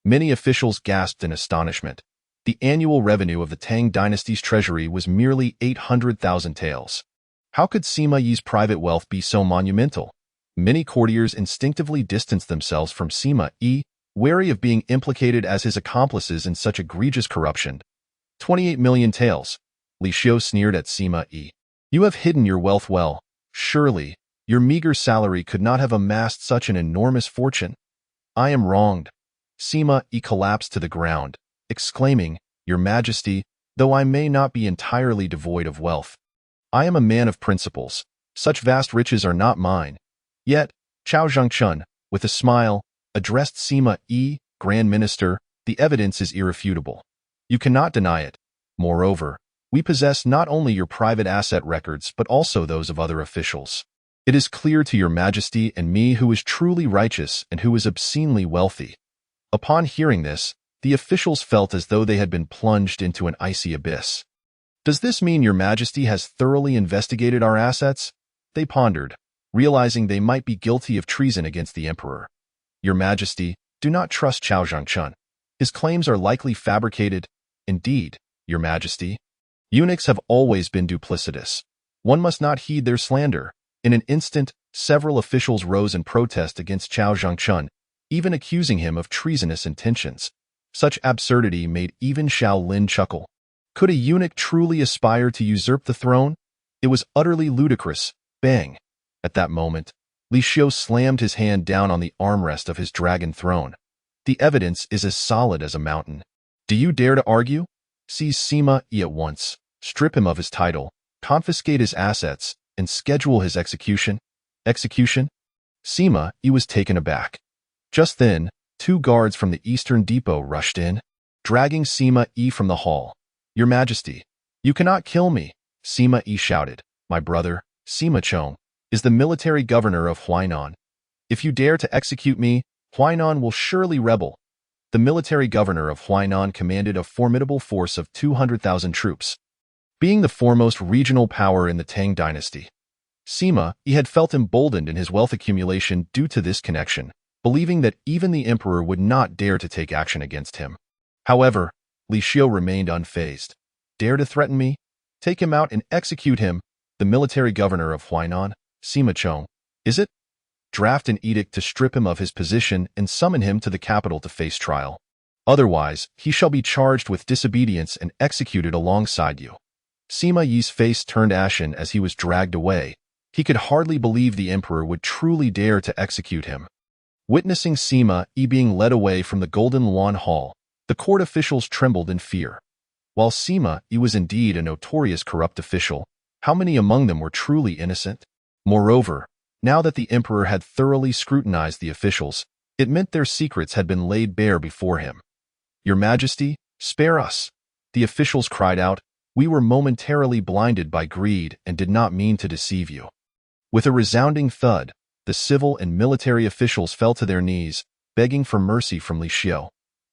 Many officials gasped in astonishment. The annual revenue of the Tang dynasty's treasury was merely 800,000 taels. How could Sima Yi's private wealth be so monumental? Many courtiers instinctively distanced themselves from Sima Yi, wary of being implicated as his accomplices in such egregious corruption. 28 million taels. Li Xiu sneered at Sima Yi. You have hidden your wealth well. Surely, your meager salary could not have amassed such an enormous fortune. I am wronged. Sima Yi collapsed to the ground, exclaiming, Your Majesty, though I may not be entirely devoid of wealth, I am a man of principles. Such vast riches are not mine. Yet, Chao Zhangchun, with a smile, addressed Sima Yi, Grand Minister, the evidence is irrefutable. You cannot deny it. Moreover, we possess not only your private asset records but also those of other officials. It is clear to your Majesty and me who is truly righteous and who is obscenely wealthy. Upon hearing this, the officials felt as though they had been plunged into an icy abyss. Does this mean your Majesty has thoroughly investigated our assets? They pondered, realizing they might be guilty of treason against the Emperor. Your Majesty, do not trust Chao Zhangchun. His claims are likely fabricated. Indeed, your Majesty. Eunuchs have always been duplicitous. One must not heed their slander. In an instant, several officials rose in protest against Chao Zhangchun, even accusing him of treasonous intentions. Such absurdity made even Xiao Lin chuckle. Could a eunuch truly aspire to usurp the throne? It was utterly ludicrous. Bang! At that moment, Li Xiu slammed his hand down on the armrest of his dragon throne. The evidence is as solid as a mountain. Do you dare to argue? Seize Sima Yi at once, strip him of his title, confiscate his assets, and schedule his execution. Execution? Sima Yi was taken aback. Just then, 2 guards from the Eastern Depot rushed in, dragging Sima Yi from the hall. Your Majesty, you cannot kill me, Sima Yi shouted. My brother, Sima Chong, is the military governor of Huainan. If you dare to execute me, Huainan will surely rebel. The military governor of Huainan commanded a formidable force of 200,000 troops. Being the foremost regional power in the Tang dynasty, Sima Yi had felt emboldened in his wealth accumulation due to this connection, believing that even the emperor would not dare to take action against him. However, Li Xiu remained unfazed. Dare to threaten me? Take him out and execute him. The military governor of Huainan, Sima Chong, is it? Draft an edict to strip him of his position and summon him to the capital to face trial. Otherwise, he shall be charged with disobedience and executed alongside you. Sima Yi's face turned ashen as he was dragged away. He could hardly believe the emperor would truly dare to execute him. Witnessing Sima Yi being led away from the Golden Luan Hall, the court officials trembled in fear. While Sima Yi was indeed a notorious corrupt official, how many among them were truly innocent? Moreover, now that the emperor had thoroughly scrutinized the officials, it meant their secrets had been laid bare before him. Your Majesty, spare us! The officials cried out. We were momentarily blinded by greed and did not mean to deceive you. With a resounding thud, the civil and military officials fell to their knees, begging for mercy from Li Xiu.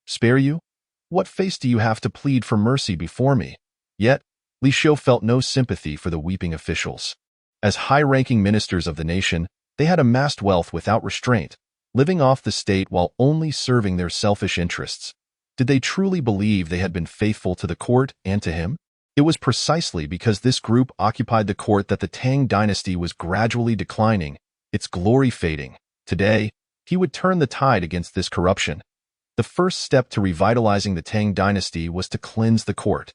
Spare you? What face do you have to plead for mercy before me? Yet, Li Xiu felt no sympathy for the weeping officials. As high-ranking ministers of the nation, they had amassed wealth without restraint, living off the state while only serving their selfish interests. Did they truly believe they had been faithful to the court and to him? It was precisely because this group occupied the court that the Tang dynasty was gradually declining, its glory fading. Today, he would turn the tide against this corruption. The first step to revitalizing the Tang dynasty was to cleanse the court.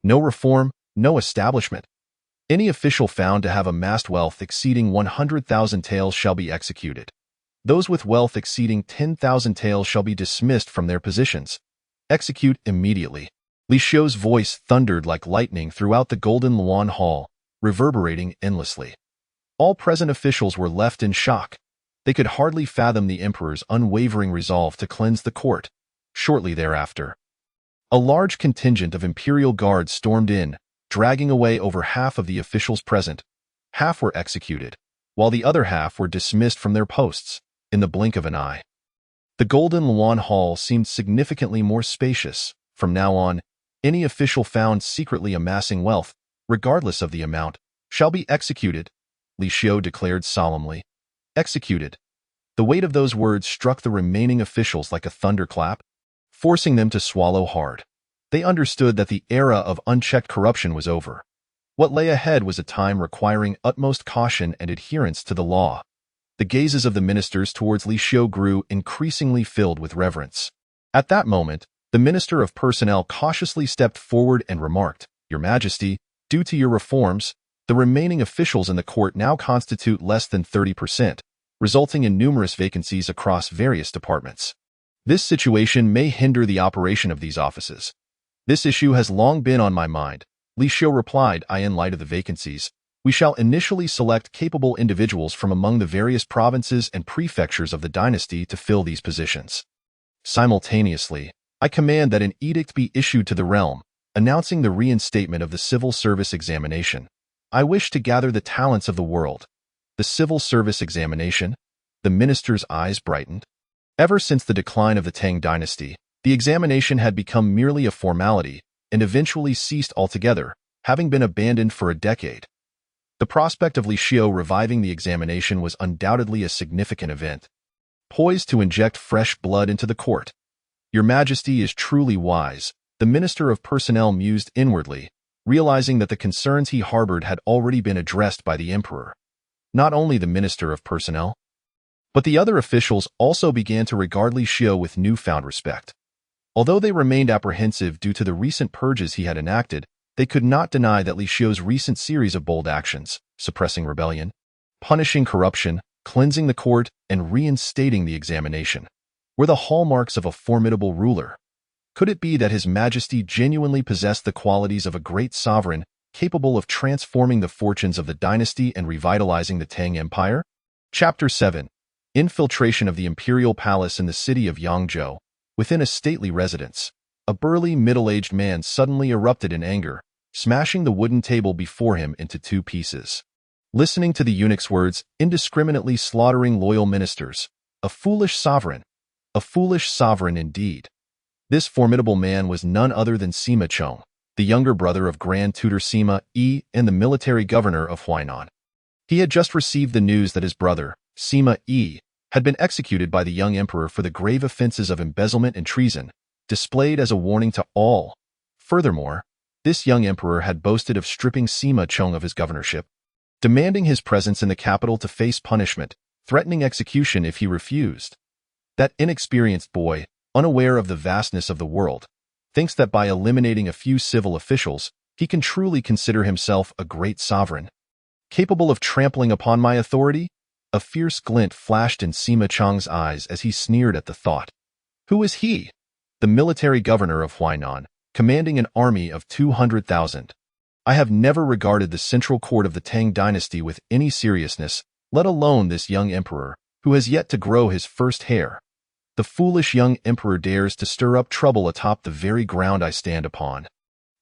No reform, no establishment. Any official found to have amassed wealth exceeding 100,000 taels shall be executed. Those with wealth exceeding 10,000 taels shall be dismissed from their positions. Execute immediately. Li Xiu's voice thundered like lightning throughout the Golden Luan Hall, reverberating endlessly. All present officials were left in shock. They could hardly fathom the emperor's unwavering resolve to cleanse the court. Shortly thereafter, a large contingent of imperial guards stormed in, dragging away over half of the officials present. Half were executed, while the other half were dismissed from their posts, in the blink of an eye. The Golden Luan Hall seemed significantly more spacious. From now on, any official found secretly amassing wealth, regardless of the amount, shall be executed, Li Xiu declared solemnly. Executed. The weight of those words struck the remaining officials like a thunderclap, forcing them to swallow hard. They understood that the era of unchecked corruption was over. What lay ahead was a time requiring utmost caution and adherence to the law. The gazes of the ministers towards Li Xiu grew increasingly filled with reverence. At that moment, the Minister of Personnel cautiously stepped forward and remarked, "Your Majesty, due to your reforms, the remaining officials in the court now constitute less than 30%, resulting in numerous vacancies across various departments. This situation may hinder the operation of these offices. This issue has long been on my mind," Li Xiu replied. "In light of the vacancies, we shall initially select capable individuals from among the various provinces and prefectures of the dynasty to fill these positions. Simultaneously, I command that an edict be issued to the realm, announcing the reinstatement of the civil service examination. I wish to gather the talents of the world." The civil service examination? The minister's eyes brightened. Ever since the decline of the Tang dynasty, the examination had become merely a formality and eventually ceased altogether, having been abandoned for a decade. The prospect of Li Xiu reviving the examination was undoubtedly a significant event, poised to inject fresh blood into the court. "Your Majesty is truly wise," the Minister of Personnel mused inwardly, realizing that the concerns he harbored had already been addressed by the emperor. Not only the Minister of Personnel, but the other officials also began to regard Li Xiu with newfound respect. Although they remained apprehensive due to the recent purges he had enacted, they could not deny that Li Xiu's recent series of bold actions, suppressing rebellion, punishing corruption, cleansing the court, and reinstating the examination, were the hallmarks of a formidable ruler. Could it be that His Majesty genuinely possessed the qualities of a great sovereign, capable of transforming the fortunes of the dynasty and revitalizing the Tang Empire? Chapter 7. Infiltration of the Imperial Palace in the city of Yangzhou. Within a stately residence, a burly middle-aged man suddenly erupted in anger, smashing the wooden table before him into two pieces. Listening to the eunuch's words, indiscriminately slaughtering loyal ministers. A foolish sovereign indeed. This formidable man was none other than Sima Chong, the younger brother of Grand Tutor Sima Yi and the military governor of Huainan. He had just received the news that his brother, Sima Yi, had been executed by the young emperor for the grave offenses of embezzlement and treason, displayed as a warning to all. Furthermore, this young emperor had boasted of stripping Sima Chong of his governorship, demanding his presence in the capital to face punishment, threatening execution if he refused. That inexperienced boy, unaware of the vastness of the world, thinks that by eliminating a few civil officials, he can truly consider himself a great sovereign, capable of trampling upon my authority? A fierce glint flashed in Sima Chong's eyes as he sneered at the thought. Who is he? The military governor of Huainan, commanding an army of 200,000. I have never regarded the central court of the Tang dynasty with any seriousness, let alone this young emperor, who has yet to grow his first hair. The foolish young emperor dares to stir up trouble atop the very ground I stand upon.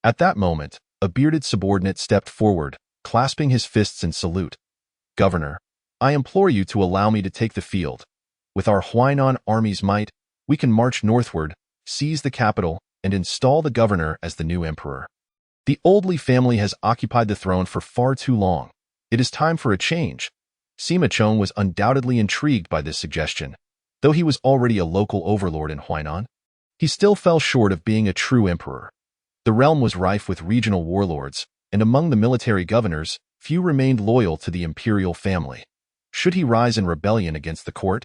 At that moment, a bearded subordinate stepped forward, clasping his fists in salute. Governor, I implore you to allow me to take the field. With our Huainan army's might, we can march northward, seize the capital, and install the governor as the new emperor. The old Li family has occupied the throne for far too long. It is time for a change. Sima Chong was undoubtedly intrigued by this suggestion. Though he was already a local overlord in Huainan, he still fell short of being a true emperor. The realm was rife with regional warlords, and among the military governors, few remained loyal to the imperial family. Should he rise in rebellion against the court,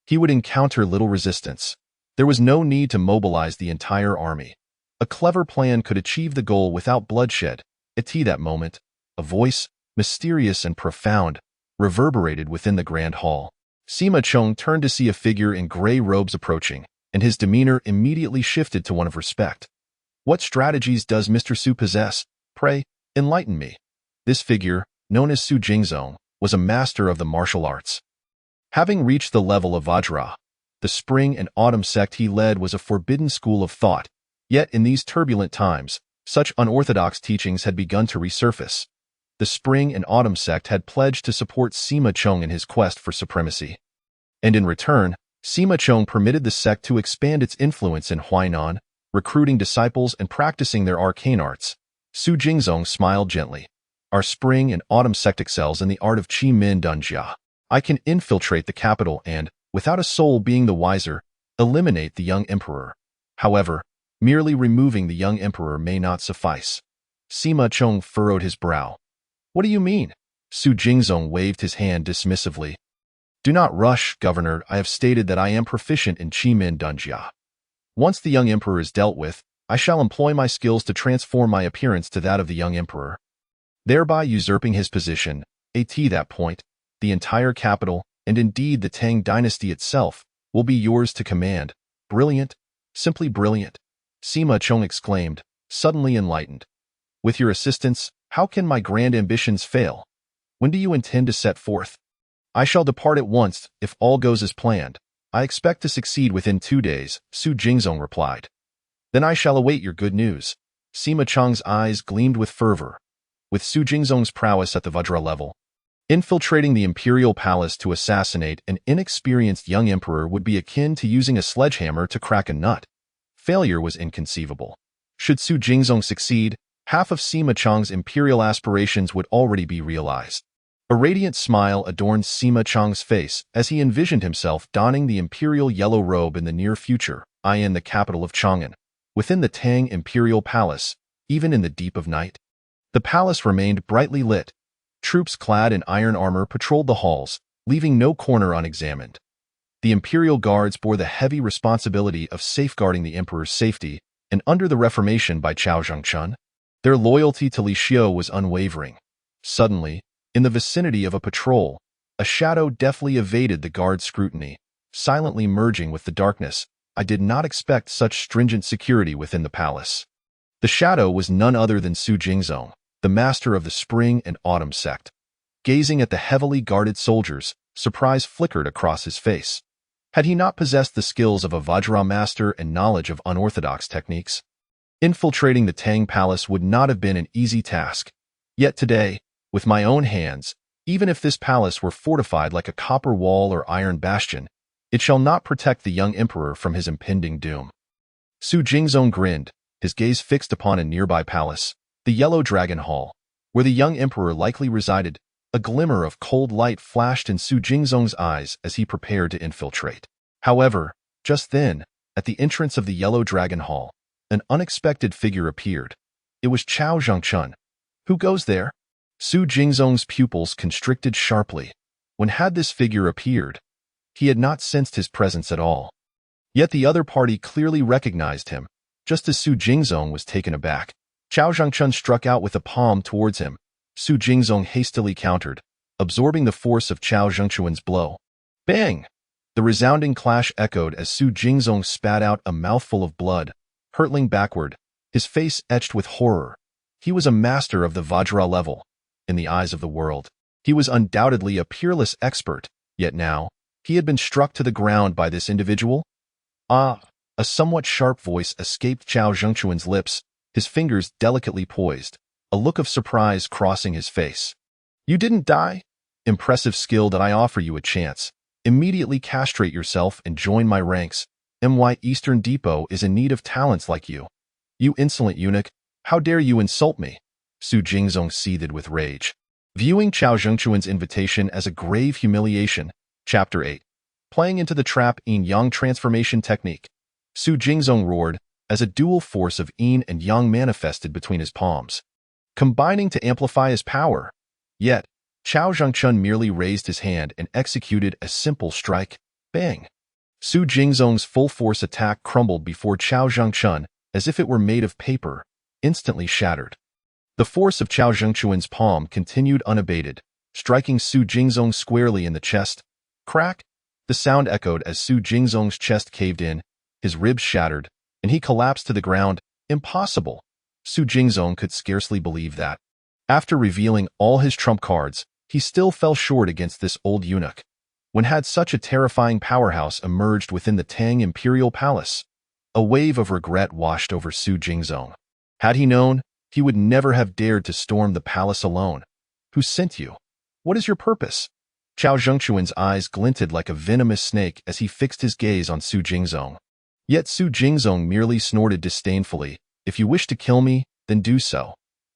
he would encounter little resistance. There was no need to mobilize the entire army. A clever plan could achieve the goal without bloodshed. At that moment, a voice, mysterious and profound, reverberated within the grand hall. Sima Chong turned to see a figure in gray robes approaching, and his demeanor immediately shifted to one of respect. What strategies does Mr. Su possess? Pray, enlighten me. This figure, known as Su Jingzong, was a master of the martial arts. Having reached the level of Vajra, the spring and autumn sect he led was a forbidden school of thought, yet in these turbulent times, such unorthodox teachings had begun to resurface. The spring and autumn sect had pledged to support Sima Chong in his quest for supremacy. And in return, Sima Chong permitted the sect to expand its influence in Huainan, recruiting disciples and practicing their arcane arts. Su Jingzong smiled gently. Our spring and autumn sect excels in the art of Qi Min Dunjia. I can infiltrate the capital and, without a soul being the wiser, eliminate the young emperor. However, merely removing the young emperor may not suffice. Sima Chong furrowed his brow. What do you mean? Su Jingzong waved his hand dismissively. Do not rush, Governor. I have stated that I am proficient in Qi Min Dunjia. Once the young emperor is dealt with, I shall employ my skills to transform my appearance to that of the young emperor, thereby usurping his position. At that point, the entire capital, and indeed the Tang dynasty itself, will be yours to command. Brilliant, simply brilliant, Sima Chong exclaimed, suddenly enlightened. With your assistance, how can my grand ambitions fail? When do you intend to set forth? I shall depart at once, if all goes as planned. I expect to succeed within 2 days, Su Jingzong replied. Then I shall await your good news. Sima Chong's eyes gleamed with fervor. With Su Jingzong's prowess at the Vajra level, infiltrating the imperial palace to assassinate an inexperienced young emperor would be akin to using a sledgehammer to crack a nut. Failure was inconceivable. Should Su Jingzong succeed, half of Sima Chong's imperial aspirations would already be realized. A radiant smile adorned Sima Chong's face as he envisioned himself donning the imperial yellow robe in the near future, in the capital of Chang'an. Within the Tang imperial palace, even in the deep of night, the palace remained brightly lit. Troops clad in iron armor patrolled the halls, leaving no corner unexamined. The imperial guards bore the heavy responsibility of safeguarding the emperor's safety, and under the reformation by Chao Zhengchun, their loyalty to Li Xiu was unwavering. Suddenly, in the vicinity of a patrol, a shadow deftly evaded the guard's scrutiny, silently merging with the darkness. I did not expect such stringent security within the palace. The shadow was none other than Su Jingzong, the master of the spring and autumn sect. Gazing at the heavily guarded soldiers, surprise flickered across his face. Had he not possessed the skills of a Vajra master and knowledge of unorthodox techniques? Infiltrating the Tang palace would not have been an easy task. Yet today, with my own hands, even if this palace were fortified like a copper wall or iron bastion, it shall not protect the young emperor from his impending doom. Su Jingzong grinned, his gaze fixed upon a nearby palace, the Yellow Dragon Hall, where the young emperor likely resided. A glimmer of cold light flashed in Su Jingzong's eyes as he prepared to infiltrate. However, just then, at the entrance of the Yellow Dragon Hall, an unexpected figure appeared. It was Chao Zhengchun. Who goes there? Su Jingzong's pupils constricted sharply. When had this figure appeared? He had not sensed his presence at all. Yet the other party clearly recognized him. Just as Su Jingzong was taken aback, Chao Zhengchun struck out with a palm towards him. Su Jingzong hastily countered, absorbing the force of Chao Zhengchun's blow. Bang! The resounding clash echoed as Su Jingzong spat out a mouthful of blood, hurtling backward, his face etched with horror. He was a master of the Vajra level. In the eyes of the world, he was undoubtedly a peerless expert, yet now, he had been struck to the ground by this individual. Ah! A somewhat sharp voice escaped Chao Zhengchun's lips, his fingers delicately poised, a look of surprise crossing his face. You didn't die? Impressive skill that I offer you a chance. Immediately castrate yourself and join my ranks. My Eastern Depot is in need of talents like you. You insolent eunuch, how dare you insult me? Su Jingzong seethed with rage. Viewing Chao Zhengchun's invitation as a grave humiliation, Chapter 8. Playing into the trap yin-yang transformation technique. Su Jingzong roared, as a dual force of yin and yang manifested between his palms, combining to amplify his power. Yet, Chao Zhengchun merely raised his hand and executed a simple strike. Bang! Su Jingzong's full-force attack crumbled before Chao Zhengchun as if it were made of paper, instantly shattered. The force of Chao Zhengchuan's palm continued unabated, striking Su Jingzong squarely in the chest. Crack! The sound echoed as Su Jingzong's chest caved in, his ribs shattered, and he collapsed to the ground. Impossible! Su Jingzong could scarcely believe that. After revealing all his trump cards, he still fell short against this old eunuch. When had such a terrifying powerhouse emerged within the Tang imperial palace? A wave of regret washed over Su Jingzong. Had he known, he would never have dared to storm the palace alone. Who sent you? What is your purpose? Chao Zhengchuan's eyes glinted like a venomous snake as he fixed his gaze on Su Jingzong. Yet Su Jingzong merely snorted disdainfully. If you wish to kill me, then do so.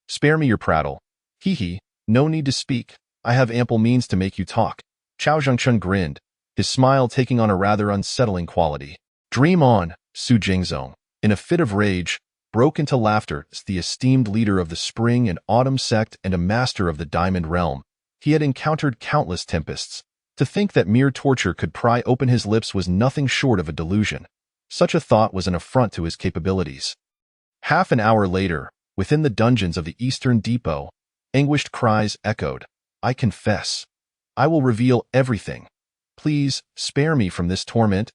Spare me your prattle. Hee, no need to speak. I have ample means to make you talk. Chao Zhengchun grinned, his smile taking on a rather unsettling quality. Dream on, Su Jingzong. In a fit of rage, broke into laughter as the esteemed leader of the Spring and Autumn sect and a master of the Diamond Realm. He had encountered countless tempests. To think that mere torture could pry open his lips was nothing short of a delusion. Such a thought was an affront to his capabilities. Half an hour later, within the dungeons of the Eastern Depot, anguished cries echoed. I confess. I will reveal everything. Please, spare me from this torment.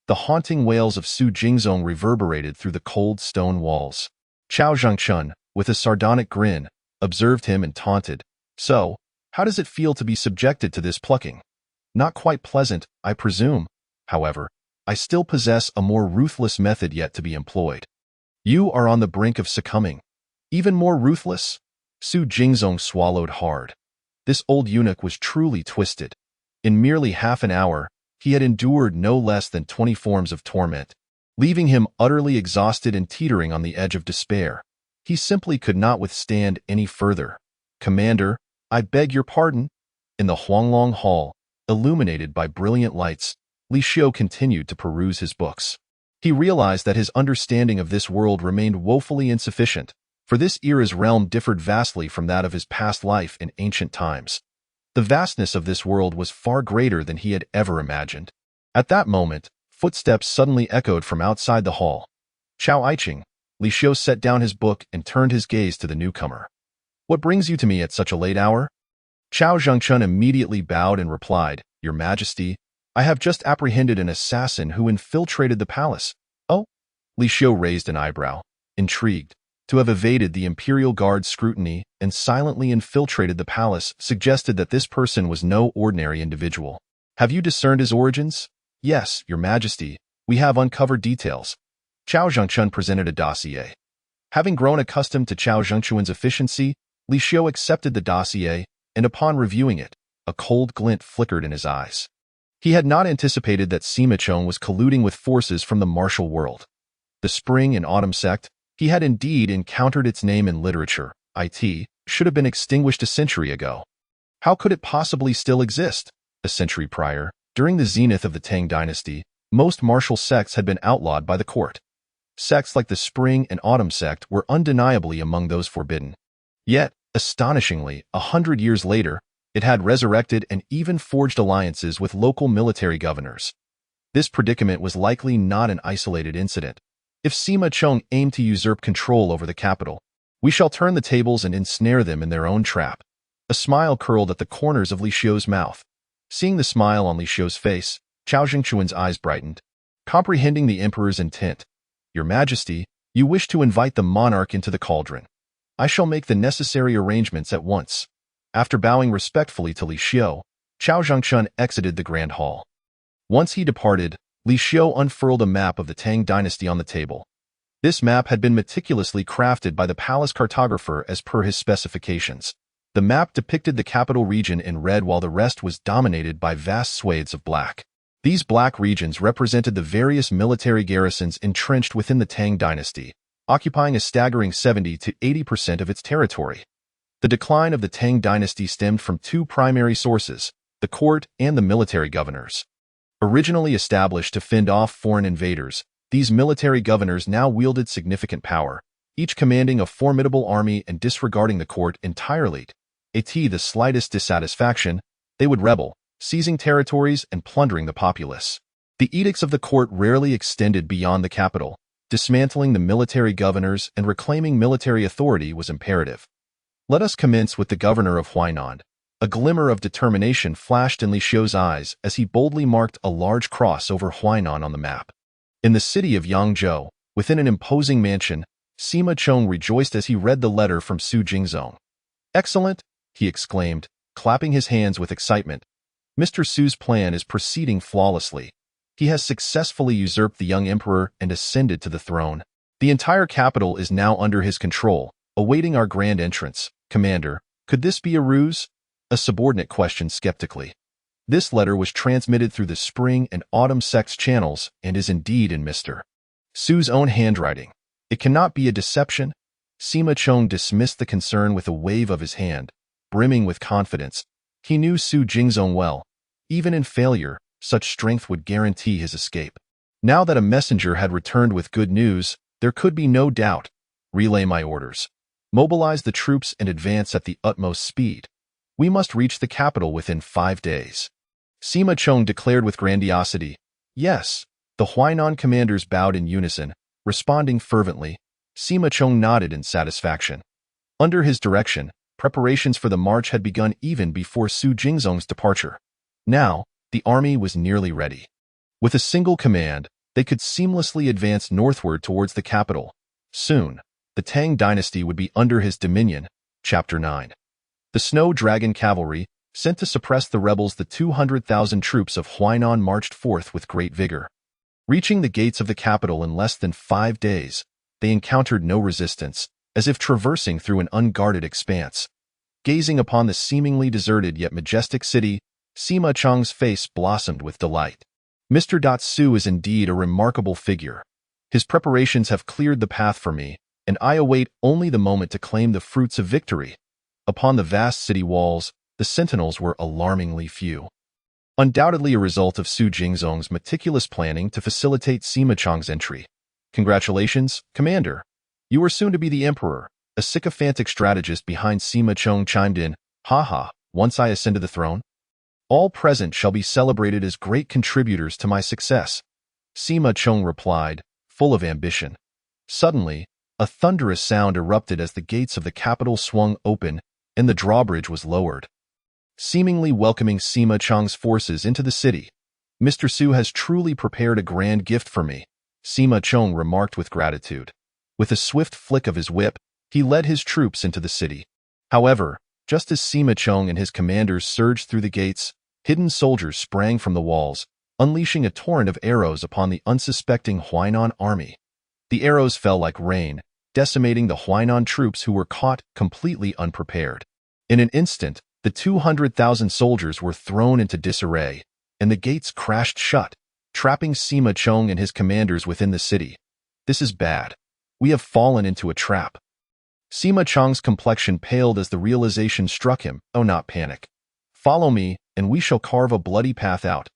The haunting wails of Su Jingzong reverberated through the cold stone walls. Chao Zhengchun, with a sardonic grin, observed him and taunted. So, how does it feel to be subjected to this plucking? Not quite pleasant, I presume. However, I still possess a more ruthless method yet to be employed. You are on the brink of succumbing. Even more ruthless? Su Jingzong swallowed hard. This old eunuch was truly twisted. In merely half an hour, he had endured no less than 20 forms of torment, leaving him utterly exhausted and teetering on the edge of despair. He simply could not withstand any further. Commander, I beg your pardon. In the Huanglong Hall, illuminated by brilliant lights, Li Xiu continued to peruse his books. He realized that his understanding of this world remained woefully insufficient, for this era's realm differed vastly from that of his past life in ancient times. The vastness of this world was far greater than he had ever imagined. At that moment, footsteps suddenly echoed from outside the hall. Chao Aiching, Li Xiu set down his book and turned his gaze to the newcomer. What brings you to me at such a late hour? Chao Zhengchun immediately bowed and replied, Your Majesty, I have just apprehended an assassin who infiltrated the palace. Oh? Li Xiu raised an eyebrow, intrigued. To have evaded the Imperial Guard's scrutiny and silently infiltrated the palace suggested that this person was no ordinary individual. Have you discerned his origins? Yes, Your Majesty, we have uncovered details. Chao Zhengchun presented a dossier. Having grown accustomed to Chao Zhengchuan's efficiency, Li Xiu accepted the dossier, and upon reviewing it, a cold glint flickered in his eyes. He had not anticipated that Sima Chong was colluding with forces from the martial world. The Spring and Autumn sect, he had indeed encountered its name in literature. It should have been extinguished a century ago. How could it possibly still exist? A century prior, during the zenith of the Tang dynasty, most martial sects had been outlawed by the court. Sects like the Spring and Autumn sect were undeniably among those forbidden. Yet, astonishingly, 100 years later, it had resurrected and even forged alliances with local military governors. This predicament was likely not an isolated incident. If Sima Chong aimed to usurp control over the capital, we shall turn the tables and ensnare them in their own trap. A smile curled at the corners of Li Xiu's mouth. Seeing the smile on Li Xiu's face, Chao Zhengchuan's eyes brightened. Comprehending the emperor's intent, Your Majesty, you wish to invite the monarch into the cauldron. I shall make the necessary arrangements at once. After bowing respectfully to Li Xiu, Chao Zhengchun exited the grand hall. Once he departed, Li Xiu unfurled a map of the Tang dynasty on the table. This map had been meticulously crafted by the palace cartographer as per his specifications. The map depicted the capital region in red while the rest was dominated by vast swathes of black. These black regions represented the various military garrisons entrenched within the Tang dynasty, occupying a staggering 70 to 80% of its territory. The decline of the Tang dynasty stemmed from two primary sources, the court and the military governors. Originally established to fend off foreign invaders, these military governors now wielded significant power, each commanding a formidable army and disregarding the court entirely. The slightest dissatisfaction, they would rebel, seizing territories and plundering the populace. The edicts of the court rarely extended beyond the capital. Dismantling the military governors and reclaiming military authority was imperative. Let us commence with the governor of Huainan. A glimmer of determination flashed in Li Xiu's eyes as he boldly marked a large cross over Huainan on the map. In the city of Yangzhou, within an imposing mansion, Sima Chong rejoiced as he read the letter from Su Jingzong. "Excellent," he exclaimed, clapping his hands with excitement. "Mr. Su's plan is proceeding flawlessly. He has successfully usurped the young emperor and ascended to the throne. The entire capital is now under his control, awaiting our grand entrance. Commander, could this be a ruse?" A subordinate questioned skeptically. "This letter was transmitted through the spring and autumn sex channels and is indeed in Mr. Su's own handwriting. It cannot be a deception." Sima Chong dismissed the concern with a wave of his hand, brimming with confidence. He knew Su Jingzong well. Even in failure, such strength would guarantee his escape. Now that a messenger had returned with good news, there could be no doubt. "Relay my orders. Mobilize the troops and advance at the utmost speed. We must reach the capital within 5 days." Sima Chong declared with grandiosity. "Yes." The Huainan commanders bowed in unison, responding fervently. Sima Chong nodded in satisfaction. Under his direction, preparations for the march had begun even before Su Jingzong's departure. Now, the army was nearly ready. With a single command, they could seamlessly advance northward towards the capital. Soon, the Tang dynasty would be under his dominion. Chapter 9. The Snow Dragon Cavalry, sent to suppress the rebels, the 200,000 troops of Huainan marched forth with great vigor. Reaching the gates of the capital in less than 5 days, they encountered no resistance, as if traversing through an unguarded expanse. Gazing upon the seemingly deserted yet majestic city, Sima Chong's face blossomed with delight. "Mr. Su is indeed a remarkable figure. His preparations have cleared the path for me, and I await only the moment to claim the fruits of victory." Upon the vast city walls, the sentinels were alarmingly few. Undoubtedly a result of Su Jingzong's meticulous planning to facilitate Sima Chong's entry. "Congratulations, Commander. You are soon to be the emperor." A sycophantic strategist behind Sima Chong chimed in. "Ha ha, once I ascend to the throne, all present shall be celebrated as great contributors to my success." Sima Chong replied, full of ambition. Suddenly, a thunderous sound erupted as the gates of the capital swung open and the drawbridge was lowered, seemingly welcoming Sima Chong's forces into the city. "Mr. Su has truly prepared a grand gift for me," Sima Chong remarked with gratitude. With a swift flick of his whip, he led his troops into the city. However, just as Sima Chong and his commanders surged through the gates, hidden soldiers sprang from the walls, unleashing a torrent of arrows upon the unsuspecting Huainan army. The arrows fell like rain, decimating the Huainan troops who were caught completely unprepared. In an instant, the 200,000 soldiers were thrown into disarray, and the gates crashed shut, trapping Sima Chong and his commanders within the city. "This is bad. We have fallen into a trap." Sima Chong's complexion paled as the realization struck him. "Oh, not panic. Follow me, and we shall carve a bloody path out."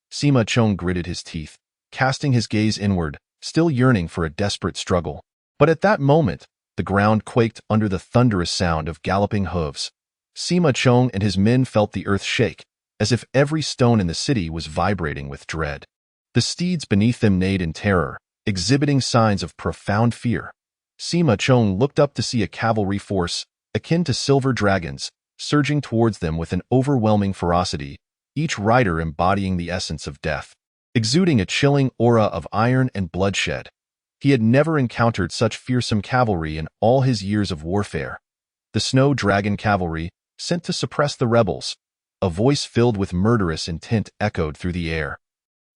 Sima Chong gritted his teeth, casting his gaze inward, still yearning for a desperate struggle. But at that moment, the ground quaked under the thunderous sound of galloping hooves. Sima Chong and his men felt the earth shake, as if every stone in the city was vibrating with dread. The steeds beneath them neighed in terror, exhibiting signs of profound fear. Sima Chong looked up to see a cavalry force, akin to silver dragons, surging towards them with an overwhelming ferocity, each rider embodying the essence of death, exuding a chilling aura of iron and bloodshed. He had never encountered such fearsome cavalry in all his years of warfare. The Snow Dragon Cavalry, sent to suppress the rebels. A voice filled with murderous intent echoed through the air.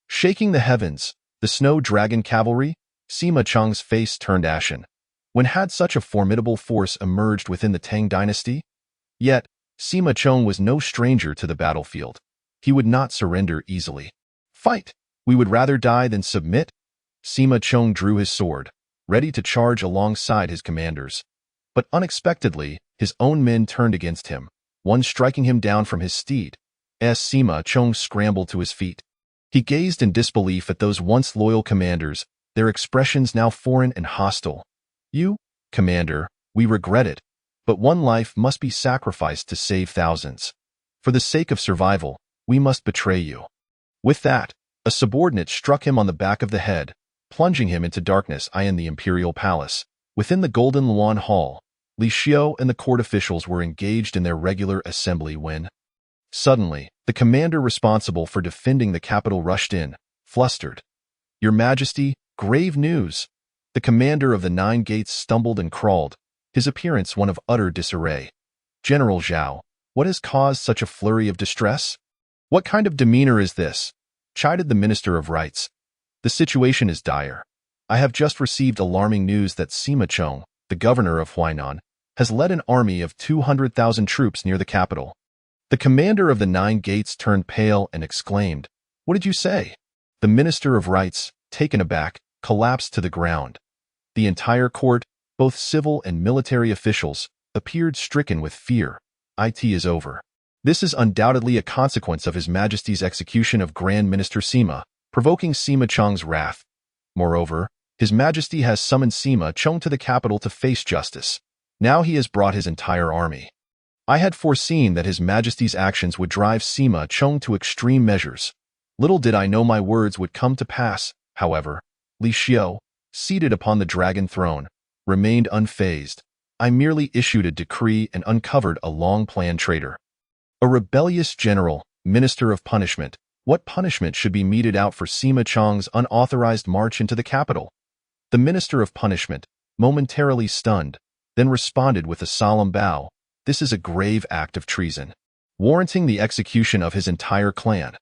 Shaking the heavens, the Snow Dragon Cavalry, Sima Chong's face turned ashen. When had such a formidable force emerged within the Tang dynasty? Yet, Sima Chong was no stranger to the battlefield. He would not surrender easily. "Fight! We would rather die than submit." Sima Chong drew his sword, ready to charge alongside his commanders. But unexpectedly, his own men turned against him, one striking him down from his steed. As Sima Chong scrambled to his feet, he gazed in disbelief at those once loyal commanders, their expressions now foreign and hostile. "You, Commander, we regret it, but one life must be sacrificed to save thousands. For the sake of survival, we must betray you." With that, A subordinate struck him on the back of the head, plunging him into darkness. In the imperial palace, within the Golden Luan Hall, Li Xiao and the court officials were engaged in their regular assembly when, suddenly, the commander responsible for defending the capital rushed in, flustered. "Your Majesty, grave news!" The commander of the 9 gates stumbled and crawled, his appearance one of utter disarray. "General Zhao, what has caused such a flurry of distress? What kind of demeanor is this?" chided the Minister of Rights. "The situation is dire. I have just received alarming news that Sima Chong, the governor of Huainan, has led an army of 200,000 troops near the capital." The commander of the 9 gates turned pale and exclaimed, "What did you say?" The Minister of Rights, taken aback, collapsed to the ground. The entire court, both civil and military officials, appeared stricken with fear. "It is over. This is undoubtedly a consequence of His Majesty's execution of Grand Minister Sima, provoking Sima Chong's wrath. Moreover, His Majesty has summoned Sima Chong to the capital to face justice. Now he has brought his entire army. I had foreseen that His Majesty's actions would drive Sima Chong to extreme measures. Little did I know my words would come to pass." However, Li Xiao, seated upon the dragon throne, remained unfazed. "I merely issued a decree and uncovered a long-planned traitor. A rebellious general, Minister of Punishment. What punishment should be meted out for Sima Chong's unauthorized march into the capital?" The Minister of Punishment, momentarily stunned, then responded with a solemn bow. "This is a grave act of treason, warranting the execution of his entire clan."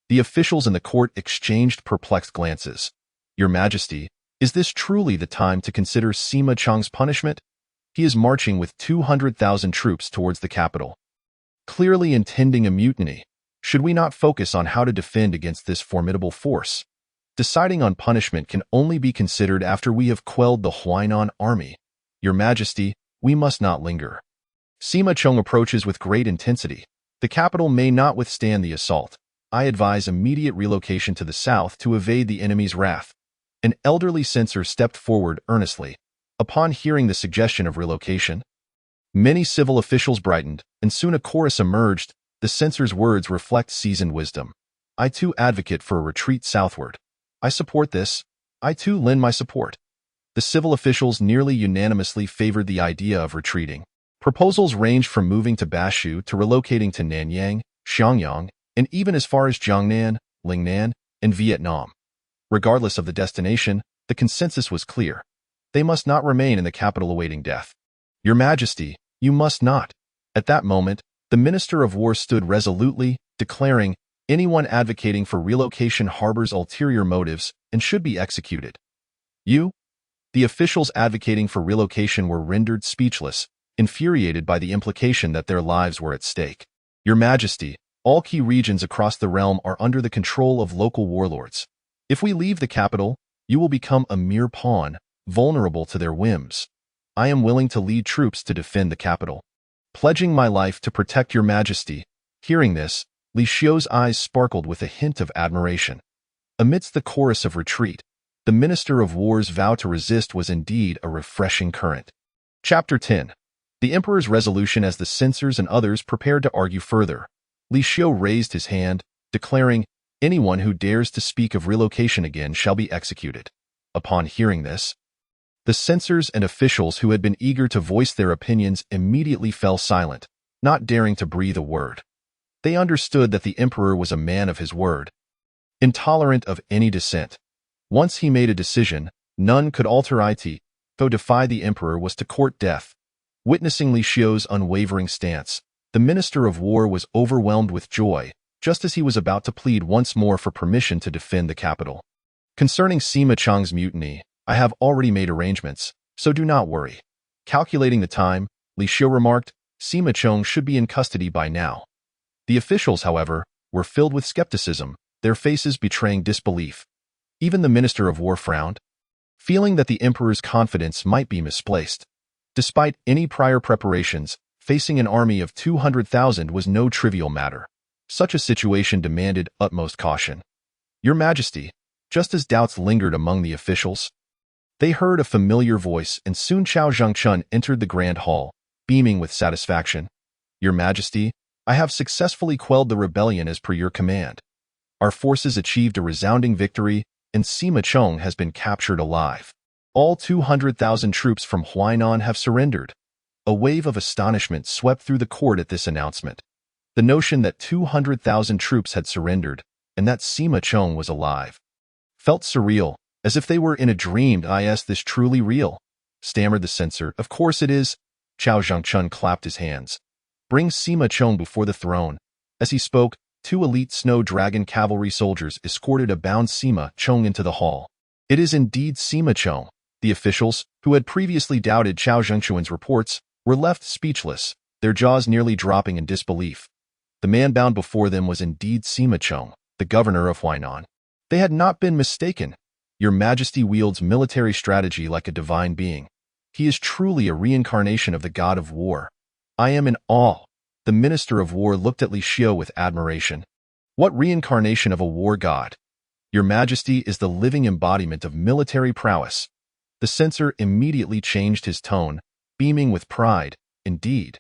The officials in the court exchanged perplexed glances. "Your Majesty, is this truly the time to consider Sima Chong's punishment? He is marching with 200,000 troops towards the capital, clearly intending a mutiny. Should we not focus on how to defend against this formidable force? Deciding on punishment can only be considered after we have quelled the Huainan army. Your Majesty, we must not linger. Sima Chong approaches with great intensity. The capital may not withstand the assault. I advise immediate relocation to the south to evade the enemy's wrath." An elderly censor stepped forward earnestly. Upon hearing the suggestion of relocation, many civil officials brightened, and soon a chorus emerged. The censor's words reflect seasoned wisdom. "I too advocate for a retreat southward. I support this. I too lend my support." The civil officials nearly unanimously favored the idea of retreating. Proposals ranged from moving to Bashu to relocating to Nanyang, Xiangyang, and even as far as Jiangnan, Lingnan, and Vietnam. Regardless of the destination, the consensus was clear. They must not remain in the capital awaiting death. "Your Majesty, you must not." At that moment, the Minister of War stood resolutely, declaring, "Anyone advocating for relocation harbors ulterior motives and should be executed." "You?" The officials advocating for relocation were rendered speechless, infuriated by the implication that their lives were at stake. "Your Majesty, all key regions across the realm are under the control of local warlords. If we leave the capital, you will become a mere pawn, vulnerable to their whims. I am willing to lead troops to defend the capital, pledging my life to protect your Majesty." Hearing this, Li Xiao's eyes sparkled with a hint of admiration. Amidst the chorus of retreat, the Minister of War's vow to resist was indeed a refreshing current. Chapter 10. The Emperor's resolution. As the censors and others prepared to argue further, Li Xiao raised his hand, declaring, "Anyone who dares to speak of relocation again shall be executed." Upon hearing this, the censors and officials who had been eager to voice their opinions immediately fell silent, not daring to breathe a word. They understood that the emperor was a man of his word, intolerant of any dissent. Once he made a decision, none could alter it. To defy the emperor was to court death. Witnessing Li Xiao's unwavering stance, the Minister of War was overwhelmed with joy, just as he was about to plead once more for permission to defend the capital. "Concerning Sima Chong's mutiny, I have already made arrangements, so do not worry." Calculating the time, Li Xiao remarked, "Sima Chong should be in custody by now." The officials, however, were filled with skepticism, their faces betraying disbelief. Even the Minister of War frowned, feeling that the emperor's confidence might be misplaced. Despite any prior preparations, facing an army of 200,000 was no trivial matter. Such a situation demanded utmost caution. "Your Majesty," just as doubts lingered among the officials, they heard a familiar voice, and soon Chao Zhangchun entered the grand hall, beaming with satisfaction. "Your Majesty, I have successfully quelled the rebellion as per your command." Our forces achieved a resounding victory, and Sima Chong has been captured alive. All 200,000 troops from Huainan have surrendered. A wave of astonishment swept through the court at this announcement. The notion that 200,000 troops had surrendered, and that Sima Chong was alive, felt surreal, as if they were in a dream. Is this truly real? Stammered the censor. Of course it is. Chao Zhangchun clapped his hands. Bring Sima Chong before the throne. As he spoke, 2 elite Snow Dragon cavalry soldiers escorted a bound Sima Chong into the hall. It is indeed Sima Chong. The officials, who had previously doubted Chao Zhangchun's reports, were left speechless, their jaws nearly dropping in disbelief. The man bound before them was indeed Sima Chong, the governor of Huainan. They had not been mistaken. Your Majesty wields military strategy like a divine being. He is truly a reincarnation of the god of war. I am in awe. The Minister of War looked at Li Xiu with admiration. What reincarnation of a war god? Your Majesty is the living embodiment of military prowess. The censor immediately changed his tone, beaming with pride. Indeed,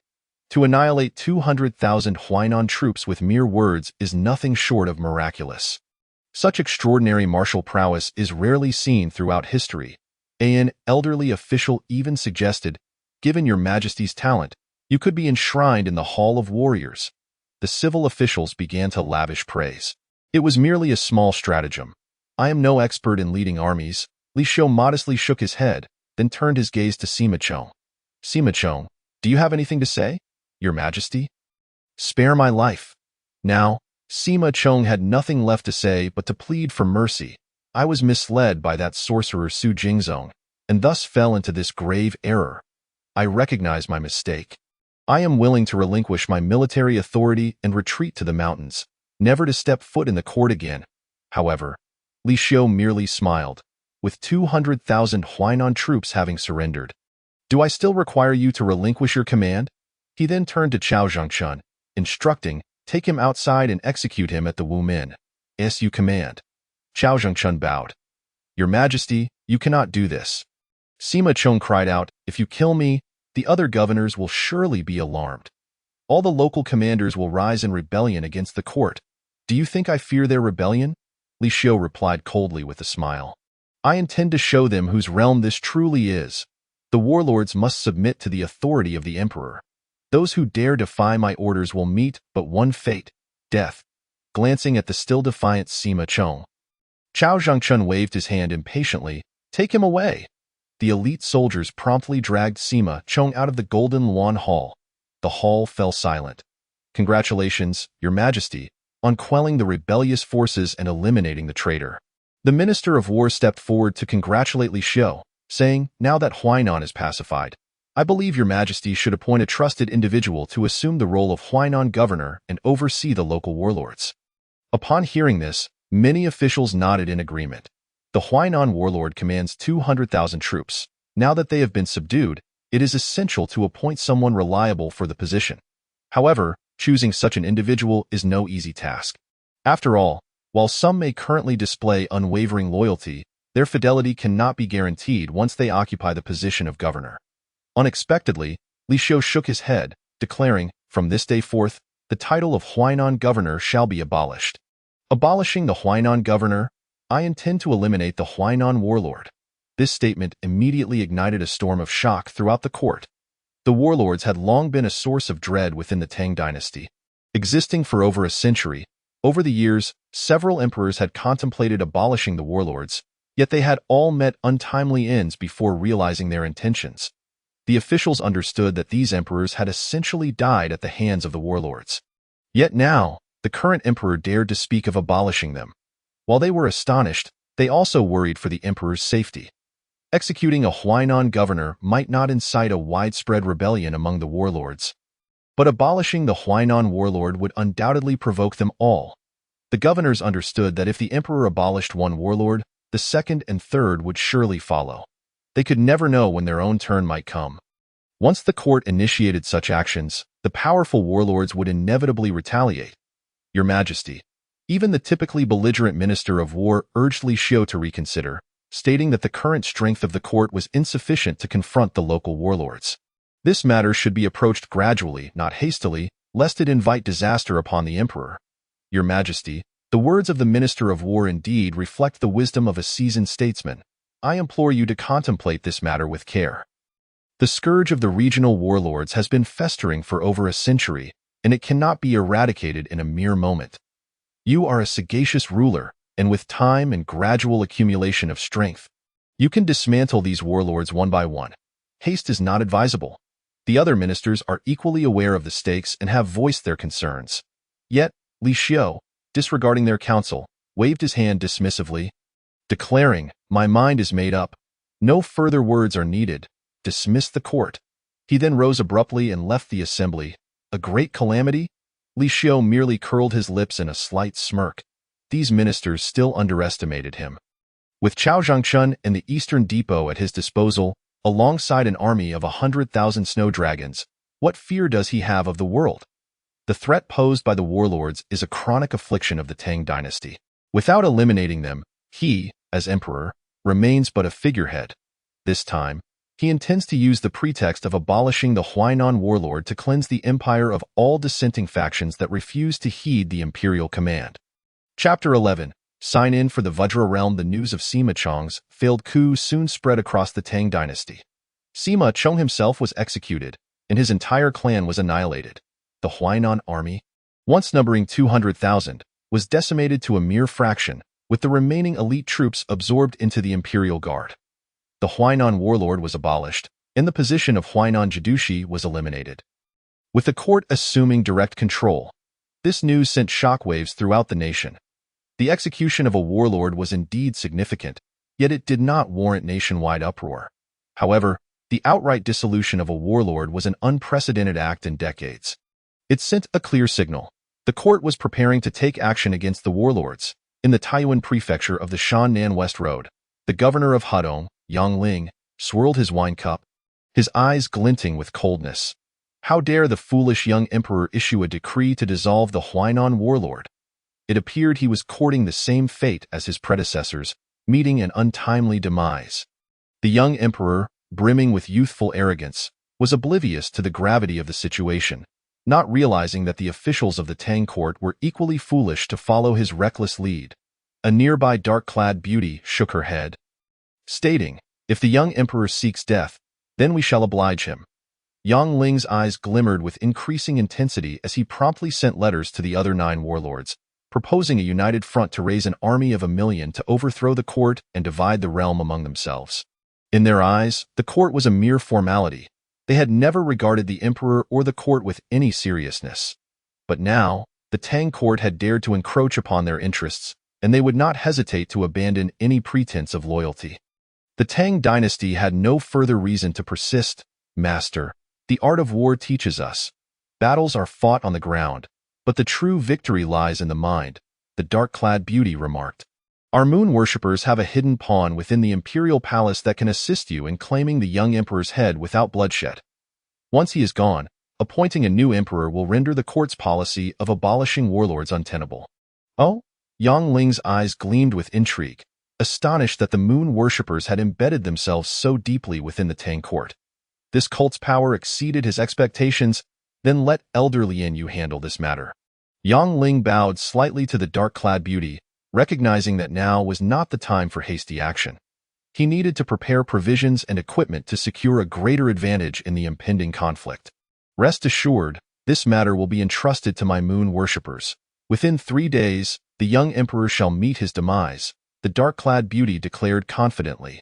to annihilate 200,000 Huainan troops with mere words is nothing short of miraculous. Such extraordinary martial prowess is rarely seen throughout history. An elderly official even suggested, given your Majesty's talent, you could be enshrined in the Hall of Warriors. The civil officials began to lavish praise. It was merely a small stratagem. I am no expert in leading armies. Li Xiu modestly shook his head, then turned his gaze to Sima Chong. Sima Chong, do you have anything to say, Your Majesty? Spare my life. Now, Sima Chong had nothing left to say but to plead for mercy. I was misled by that sorcerer Su Jingzong, and thus fell into this grave error. I recognize my mistake. I am willing to relinquish my military authority and retreat to the mountains, never to step foot in the court again. However, Li Xiu merely smiled, with 200,000 Huainan troops having surrendered. Do I still require you to relinquish your command? He then turned to Chao Zhangchun, instructing, take him outside and execute him at the Wumin. Yes, you command. Chao Zhangchun bowed. Your Majesty, you cannot do this. Sima Chong cried out, if you kill me, the other governors will surely be alarmed. All the local commanders will rise in rebellion against the court. Do you think I fear their rebellion? Li Xiu replied coldly with a smile. I intend to show them whose realm this truly is. The warlords must submit to the authority of the emperor. Those who dare defy my orders will meet but one fate, death. Glancing at the still defiant Sima Chong, Chao Zhangchun waved his hand impatiently. Take him away. The elite soldiers promptly dragged Sima Chong out of the Golden Luan Hall. The hall fell silent. Congratulations, Your Majesty, on quelling the rebellious forces and eliminating the traitor. The Minister of War stepped forward to congratulate Li Xiu, saying, now that Huainan is pacified, I believe Your Majesty should appoint a trusted individual to assume the role of Huainan governor and oversee the local warlords. Upon hearing this, many officials nodded in agreement. The Huainan warlord commands 200,000 troops. Now that they have been subdued, it is essential to appoint someone reliable for the position. However, choosing such an individual is no easy task. After all, while some may currently display unwavering loyalty, their fidelity cannot be guaranteed once they occupy the position of governor. Unexpectedly, Li Xiu shook his head, declaring, from this day forth, the title of Huainan governor shall be abolished. Abolishing the Huainan governor, I intend to eliminate the Huainan warlord. This statement immediately ignited a storm of shock throughout the court. The warlords had long been a source of dread within the Tang dynasty. Existing for over a century, over the years, several emperors had contemplated abolishing the warlords, yet they had all met untimely ends before realizing their intentions. The officials understood that these emperors had essentially died at the hands of the warlords. Yet now, the current emperor dared to speak of abolishing them. While they were astonished, they also worried for the emperor's safety. Executing a Huainan governor might not incite a widespread rebellion among the warlords, but abolishing the Huainan warlord would undoubtedly provoke them all. The governors understood that if the emperor abolished one warlord, the second and third would surely follow. They could never know when their own turn might come. Once the court initiated such actions, the powerful warlords would inevitably retaliate. Your Majesty, even the typically belligerent Minister of War urged Li Xiu to reconsider, stating that the current strength of the court was insufficient to confront the local warlords. This matter should be approached gradually, not hastily, lest it invite disaster upon the emperor. Your Majesty, The words of the Minister of War indeed reflect the wisdom of a seasoned statesman. I implore you to contemplate this matter with care. The scourge of the regional warlords has been festering for over a century, and it cannot be eradicated in a mere moment. You are a sagacious ruler, and with time and gradual accumulation of strength, you can dismantle these warlords one by one. Haste is not advisable. The other ministers are equally aware of the stakes and have voiced their concerns. Yet, Li Xiu, disregarding their counsel, waved his hand dismissively, declaring, "My mind is made up. No further words are needed. Dismiss the court." He then rose abruptly and left the assembly. A great calamity? Li Xiu merely curled his lips in a slight smirk. These ministers still underestimated him. With Chao Zhangchun and the Eastern Depot at his disposal, alongside an army of 100,000 snow dragons, what fear does he have of the world? The threat posed by the warlords is a chronic affliction of the Tang dynasty. Without eliminating them, he, as emperor, remains but a figurehead. This time, he intends to use the pretext of abolishing the Huainan warlord to cleanse the empire of all dissenting factions that refuse to heed the imperial command. Chapter 11. Sign in for the Vajra realm. The news of Sima Chong's failed coup soon spread across the Tang dynasty. Sima Chong himself was executed, and his entire clan was annihilated. The Huainan army, once numbering 200,000, was decimated to a mere fraction, with the remaining elite troops absorbed into the imperial guard. The Huainan warlord was abolished, and the position of Huainan Jidushi was eliminated. With the court assuming direct control, this news sent shockwaves throughout the nation. The execution of a warlord was indeed significant, yet it did not warrant nationwide uproar. However, the outright dissolution of a warlord was an unprecedented act in decades. It sent a clear signal. The court was preparing to take action against the warlords. In the Taiyuan prefecture of the Shannan West Road, the governor of Hedong, Yang Ling, swirled his wine cup, his eyes glinting with coldness. How dare the foolish young emperor issue a decree to dissolve the Huainan warlord? It appeared he was courting the same fate as his predecessors, meeting an untimely demise. The young emperor, brimming with youthful arrogance, was oblivious to the gravity of the situation, not realizing that the officials of the Tang court were equally foolish to follow his reckless lead. A nearby dark-clad beauty shook her head, stating, "If the young emperor seeks death, then we shall oblige him." Yang Ling's eyes glimmered with increasing intensity as he promptly sent letters to the other 9 warlords, proposing a united front to raise an army of 1,000,000 to overthrow the court and divide the realm among themselves. In their eyes, the court was a mere formality. They had never regarded the emperor or the court with any seriousness. But now, the Tang court had dared to encroach upon their interests, and they would not hesitate to abandon any pretense of loyalty. The Tang dynasty had no further reason to persist. "Master, the art of war teaches us. Battles are fought on the ground, but the true victory lies in the mind," the dark-clad beauty remarked. "Our moon worshippers have a hidden pawn within the imperial palace that can assist you in claiming the young emperor's head without bloodshed. Once he is gone, appointing a new emperor will render the court's policy of abolishing warlords untenable." "Oh?" Yang Ling's eyes gleamed with intrigue, astonished that the moon worshippers had embedded themselves so deeply within the Tang court. This cult's power exceeded his expectations. "Then let Elder Lian Yu handle this matter." Yang Ling bowed slightly to the dark-clad beauty, recognizing that now was not the time for hasty action. He needed to prepare provisions and equipment to secure a greater advantage in the impending conflict. "Rest assured, this matter will be entrusted to my moon worshippers. Within 3 days, the young emperor shall meet his demise," the dark-clad beauty declared confidently.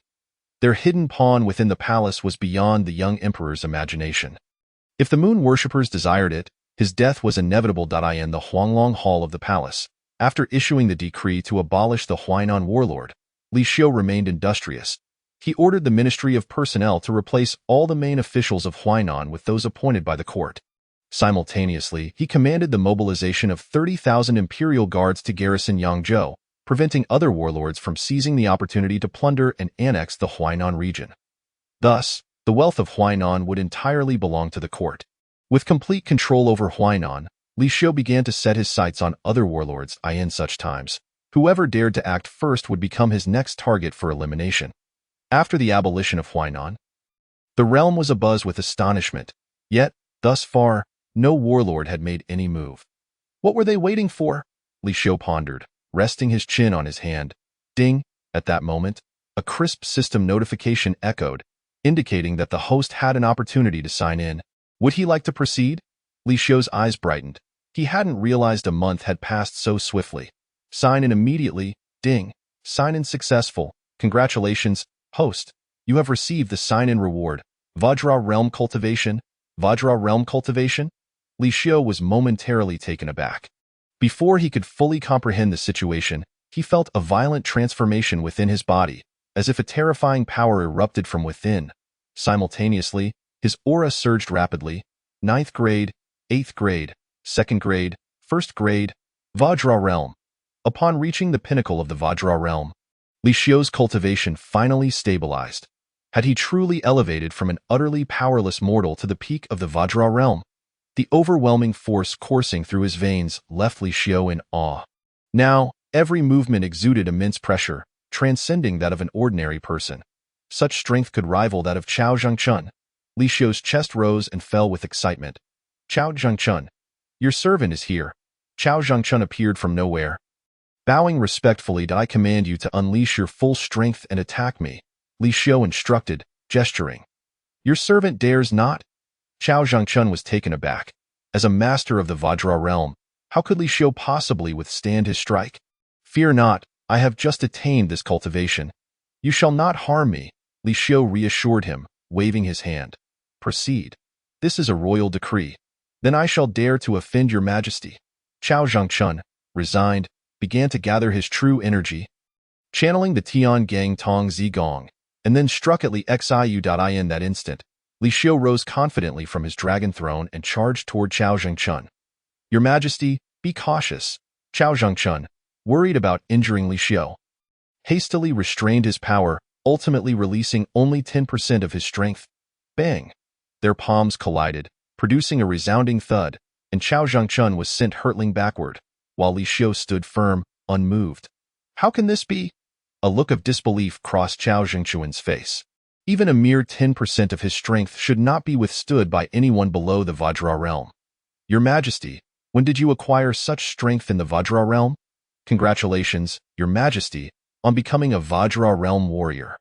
Their hidden pawn within the palace was beyond the young emperor's imagination. If the moon worshippers desired it, his death was inevitable. In the Huanglong Hall of the palace, after issuing the decree to abolish the Huainan warlord, Li Xiu remained industrious. He ordered the Ministry of Personnel to replace all the main officials of Huainan with those appointed by the court. Simultaneously, he commanded the mobilization of 30,000 imperial guards to garrison Yangzhou, preventing other warlords from seizing the opportunity to plunder and annex the Huainan region. Thus, the wealth of Huainan would entirely belong to the court. With complete control over Huainan, Li Xiu began to set his sights on other warlords. In such times, whoever dared to act first would become his next target for elimination. After the abolition of Huainan, the realm was abuzz with astonishment. Yet, thus far, no warlord had made any move. What were they waiting for? Li Xiu pondered. resting his chin on his hand. Ding! At that moment, a crisp system notification echoed, indicating that the host had an opportunity to sign in. Would he like to proceed? Li Xiu's eyes brightened. He hadn't realized a month had passed so swiftly. Sign in immediately. Ding! Sign in successful. Congratulations, host. You have received the sign-in reward. Vajra Realm Cultivation? Vajra Realm Cultivation? Li Xiu was momentarily taken aback. Before he could fully comprehend the situation, he felt a violent transformation within his body, as if a terrifying power erupted from within. Simultaneously, his aura surged rapidly. 9th grade, 8th grade, 2nd grade, 1st grade, Vajra Realm. Upon reaching the pinnacle of the Vajra Realm, Li Xiu's cultivation finally stabilized. Had he truly elevated from an utterly powerless mortal to the peak of the Vajra Realm? The overwhelming force coursing through his veins left Li Xiu in awe. Now, every movement exuded immense pressure, transcending that of an ordinary person. Such strength could rival that of Chao Zhengchun. Li Xiu's chest rose and fell with excitement. Chao Zhengchun, your servant is here. Chao Zhengchun appeared from nowhere. Bowing respectfully, I command you to unleash your full strength and attack me, Li Xiu instructed, gesturing. Your servant dares not? Chao Zhengchun was taken aback. As a master of the Vajra Realm, how could Li Xiu possibly withstand his strike? Fear not, I have just attained this cultivation. You shall not harm me, Li Xiu reassured him, waving his hand. Proceed. This is a royal decree. Then I shall dare to offend your majesty. Chao Zhengchun, resigned, began to gather his true energy, channeling the Tian Gang Tong Zi Gong, and then struck at Li Xiu.in that instant. Li Xiu rose confidently from his dragon throne and charged toward Chao Zhengchun. Your Majesty, be cautious. Chao Zhengchun, worried about injuring Li Xiu, hastily restrained his power, ultimately releasing only 10% of his strength. Bang! Their palms collided, producing a resounding thud, and Chao Zhengchun was sent hurtling backward, while Li Xiu stood firm, unmoved. How can this be? A look of disbelief crossed Chao Zhengchun's face. Even a mere 10% of his strength should not be withstood by anyone below the Vajra Realm. Your Majesty, when did you acquire such strength in the Vajra Realm? Congratulations, Your Majesty, on becoming a Vajra Realm warrior.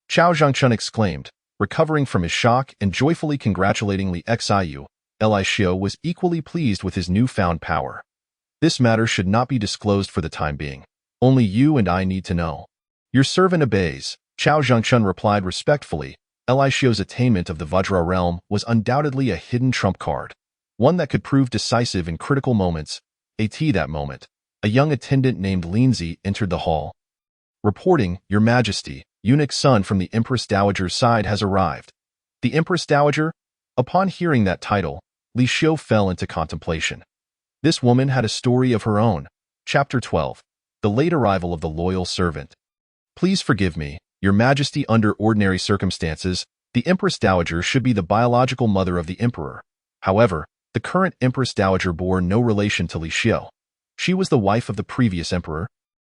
Chao Zhengchun exclaimed, recovering from his shock and joyfully congratulating Li Xiu. Li Xiu was equally pleased with his newfound power. This matter should not be disclosed for the time being. Only you and I need to know. Your servant obeys, Chao Zhengchun replied respectfully. Li Xiu's attainment of the Vajra Realm was undoubtedly a hidden trump card, one that could prove decisive in critical moments. At that moment, a young attendant named Linzi entered the hall. Reporting, Your Majesty, eunuch Sun from the Empress Dowager's side has arrived. The Empress Dowager? Upon hearing that title, Li Xiu fell into contemplation. This woman had a story of her own. Chapter 12. The Late Arrival of the Loyal Servant. Please forgive me, Your Majesty. Under ordinary circumstances, the Empress Dowager should be the biological mother of the Emperor. However, the current Empress Dowager bore no relation to Li Xiu. She was the wife of the previous emperor,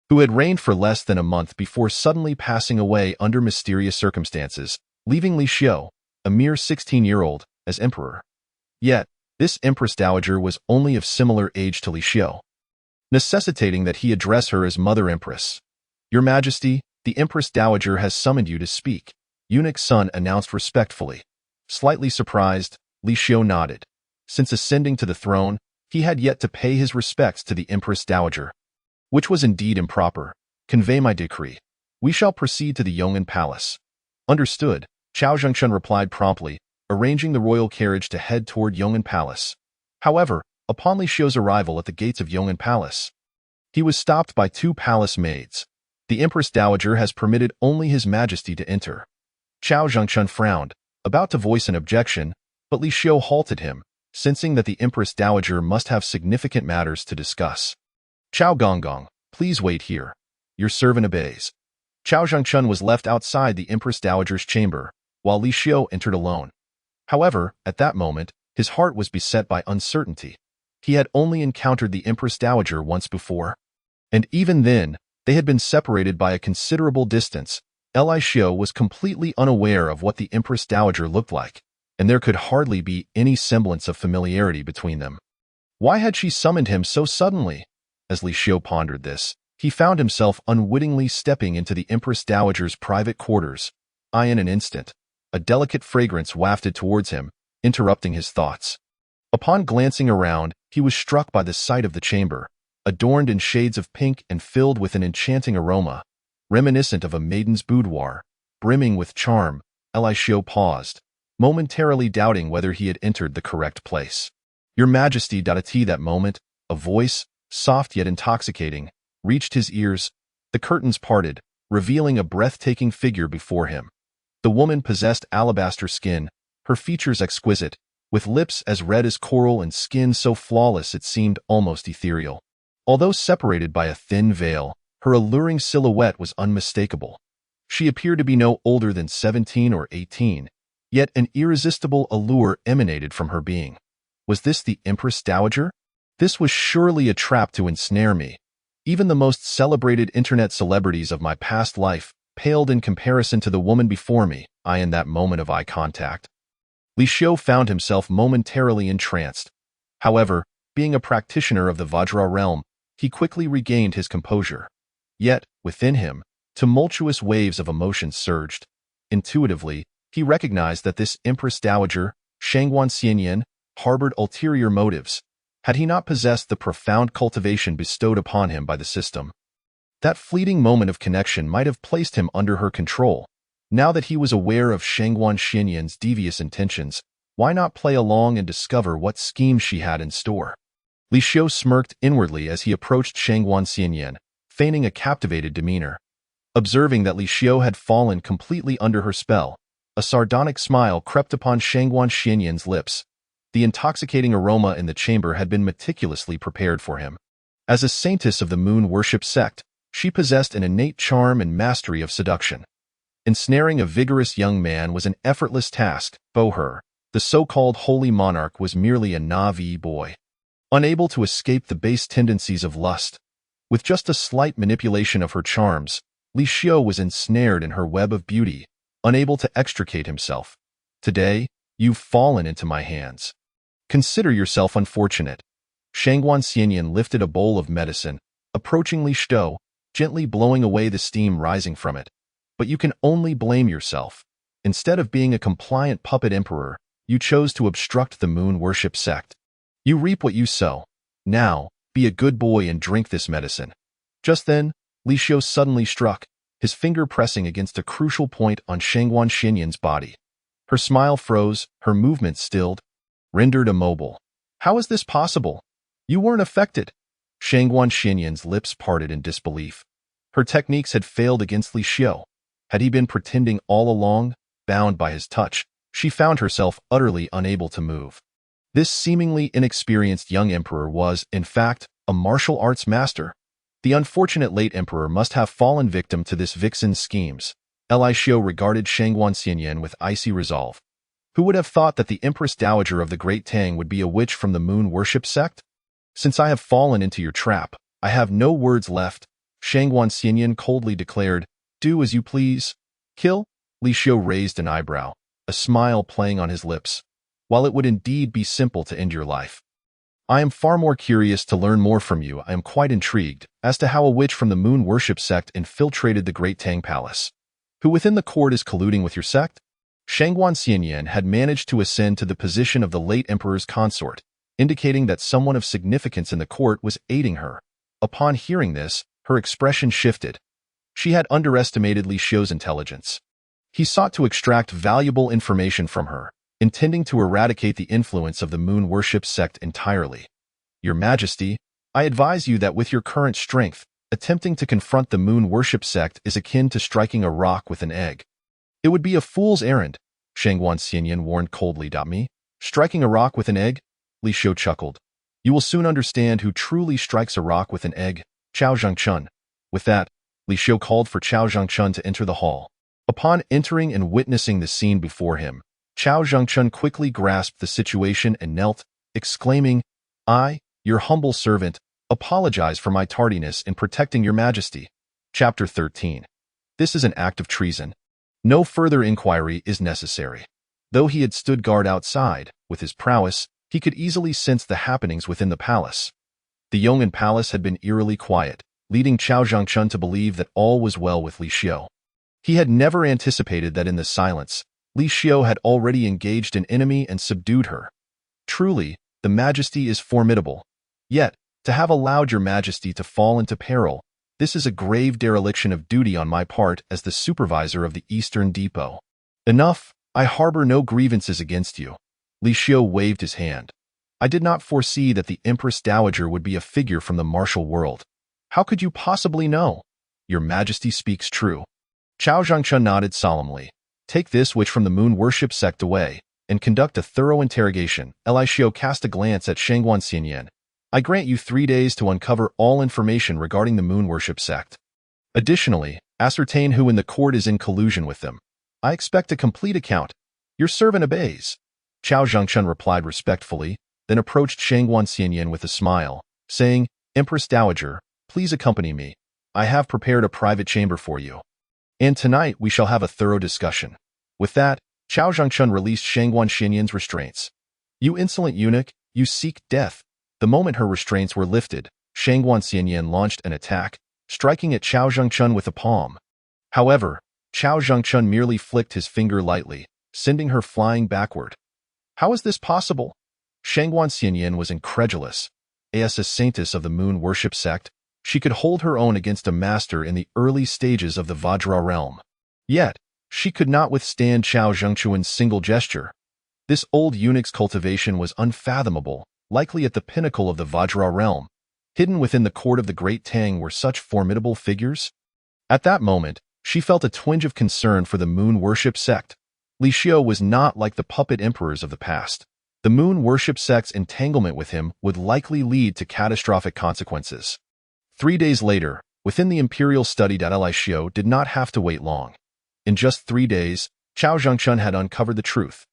who had reigned for less than a month before suddenly passing away under mysterious circumstances, leaving Li Xiu, a mere 16-year-old, as emperor. Yet, this Empress Dowager was only of similar age to Li Xiu, necessitating that he address her as Mother Empress. Your Majesty, the Empress Dowager has summoned you to speak, eunuch Sun announced respectfully. Slightly surprised, Li Xiu nodded. Since ascending to the throne, he had yet to pay his respects to the Empress Dowager, which was indeed improper. Convey my decree. We shall proceed to the Yong'an Palace. Understood, Chao Zhengchun replied promptly, arranging the royal carriage to head toward Yong'an Palace. However, upon Li Xiu's arrival at the gates of Yong'an Palace, he was stopped by two palace maids. The Empress Dowager has permitted only His Majesty to enter. Chao Zhengchun frowned, about to voice an objection, but Li Xiu halted him, sensing that the Empress Dowager must have significant matters to discuss. Chao Gonggong, please wait here. Your servant obeys. Chao Zhengchun was left outside the Empress Dowager's chamber, while Li Xiu entered alone. However, at that moment, his heart was beset by uncertainty. He had only encountered the Empress Dowager once before, and even then, they had been separated by a considerable distance. Li Xiu was completely unaware of what the Empress Dowager looked like, and there could hardly be any semblance of familiarity between them. Why had she summoned him so suddenly? As Li Xiu pondered this, he found himself unwittingly stepping into the Empress Dowager's private quarters. In an instant, a delicate fragrance wafted towards him, interrupting his thoughts. Upon glancing around, he was struck by the sight of the chamber, adorned in shades of pink and filled with an enchanting aroma, reminiscent of a maiden's boudoir, brimming with charm. Eliseo paused, momentarily doubting whether he had entered the correct place. "Your Majesty," at that moment, a voice, soft yet intoxicating, reached his ears. The curtains parted, revealing a breathtaking figure before him. The woman possessed alabaster skin, her features exquisite, with lips as red as coral and skin so flawless it seemed almost ethereal. Although separated by a thin veil, her alluring silhouette was unmistakable. She appeared to be no older than 17 or 18, yet an irresistible allure emanated from her being. Was this the Empress Dowager? This was surely a trap to ensnare me. Even the most celebrated internet celebrities of my past life paled in comparison to the woman before me. In that moment of eye contact, Eliseo found himself momentarily entranced. However, being a practitioner of the Vajra realm, he quickly regained his composure. Yet, within him, tumultuous waves of emotion surged. Intuitively, he recognized that this Empress Dowager, Shangguan Xianyan, harbored ulterior motives. Had he not possessed the profound cultivation bestowed upon him by the system? That fleeting moment of connection might have placed him under her control. Now that he was aware of Shangguan Xianyan's devious intentions, why not play along and discover what schemes she had in store? Eliseo smirked inwardly as he approached Shangguan Xianyan, feigning a captivated demeanor. Observing that Eliseo had fallen completely under her spell, a sardonic smile crept upon Shangguan Xianyan's lips. The intoxicating aroma in the chamber had been meticulously prepared for him. As a saintess of the moon worship sect, she possessed an innate charm and mastery of seduction. Ensnaring a vigorous young man was an effortless task. Boher, the so-called holy monarch, was merely a naive boy, unable to escape the base tendencies of lust. With just a slight manipulation of her charms, Eliseo was ensnared in her web of beauty, unable to extricate himself. "Today, you've fallen into my hands. Consider yourself unfortunate." Shangguan Xianyan lifted a bowl of medicine, approaching Eliseo, gently blowing away the steam rising from it. "But you can only blame yourself. Instead of being a compliant puppet emperor, you chose to obstruct the moon worship sect. You reap what you sow. Now, be a good boy and drink this medicine." Just then, Eliseo suddenly struck, his finger pressing against a crucial point on Shangguan Xianyan's body. Her smile froze, her movements stilled, rendered immobile. "How is this possible? You weren't affected." Shangguan Xianyan's lips parted in disbelief. Her techniques had failed against Eliseo. Had he been pretending all along? Bound by his touch, she found herself utterly unable to move. This seemingly inexperienced young emperor was, in fact, a martial arts master. The unfortunate late emperor must have fallen victim to this vixen's schemes. Eliseo regarded Shangguan Xianyan with icy resolve. Who would have thought that the Empress Dowager of the Great Tang would be a witch from the moon worship sect? "Since I have fallen into your trap, I have no words left," Shangguan Xianyan coldly declared. "Do as you please." "Kill?" Eliseo raised an eyebrow, a smile playing on his lips. "While it would indeed be simple to end your life, I am far more curious to learn more from you. I am quite intrigued as to how a witch from the moon worship sect infiltrated the Great Tang Palace. Who within the court is colluding with your sect?" Shangguan Xianyan had managed to ascend to the position of the late emperor's consort, indicating that someone of significance in the court was aiding her. Upon hearing this, her expression shifted. She had underestimated Elisheo's intelligence. He sought to extract valuable information from her, intending to eradicate the influence of the moon worship sect entirely. "Your Majesty, I advise you that with your current strength, attempting to confront the moon worship sect is akin to striking a rock with an egg." "It would be a fool's errand," Shangguan Xianyan warned coldly. "Me? Striking a rock with an egg?" Eliseo chuckled. "You will soon understand who truly strikes a rock with an egg, Chao Zhangchun." With that, Eliseo called for Chao Zhangchun to enter the hall. Upon entering and witnessing the scene before him, Chao Zhangchun quickly grasped the situation and knelt, exclaiming, "I, your humble servant, apologize for my tardiness in protecting your Majesty." Chapter 13. This is an act of treason. No further inquiry is necessary. Though he had stood guard outside, with his prowess, he could easily sense the happenings within the palace. The Yong'an Palace had been eerily quiet, leading Chao Zhangchun to believe that all was well with Li Xiu. He had never anticipated that in the silence, Li Xiu had already engaged an enemy and subdued her. Truly, the Majesty is formidable. Yet, to have allowed your Majesty to fall into peril, this is a grave dereliction of duty on my part as the supervisor of the Eastern Depot. Enough, I harbor no grievances against you. Li Xiu waved his hand. I did not foresee that the Empress Dowager would be a figure from the martial world. How could you possibly know? Your Majesty speaks true. Chao Zhangchun nodded solemnly. Take this witch from the moon worship sect away, and conduct a thorough interrogation. Li Xiu cast a glance at Shangguan Xianyan. I grant you 3 days to uncover all information regarding the moon worship sect. Additionally, ascertain who in the court is in collusion with them. I expect a complete account. Your servant obeys. Chao Zhangchun replied respectfully, then approached Shangguan Xianyan with a smile, saying, Empress Dowager, please accompany me. I have prepared a private chamber for you. And tonight we shall have a thorough discussion. With that, Chao Zhangchun released Shangguan Xianyan's restraints. You insolent eunuch, you seek death. The moment her restraints were lifted, Shangguan Xianyan launched an attack, striking at Chao Zhangchun with a palm. However, Chao Zhangchun merely flicked his finger lightly, sending her flying backward. How is this possible? Shangguan Xianyan was incredulous. As a saintess of the moon worship sect, she could hold her own against a master in the early stages of the Vajra realm. Yet, she could not withstand Chao Zhangchun's single gesture. This old eunuch's cultivation was unfathomable, likely at the pinnacle of the Vajra realm. Hidden within the court of the Great Tang were such formidable figures. At that moment, she felt a twinge of concern for the moon worship sect. Li Xiu was not like the puppet emperors of the past. The moon worship sect's entanglement with him would likely lead to catastrophic consequences. 3 days later, within the imperial study, Li Xiu did not have to wait long. In just 3 days, Chao Zhangchun had uncovered the truth.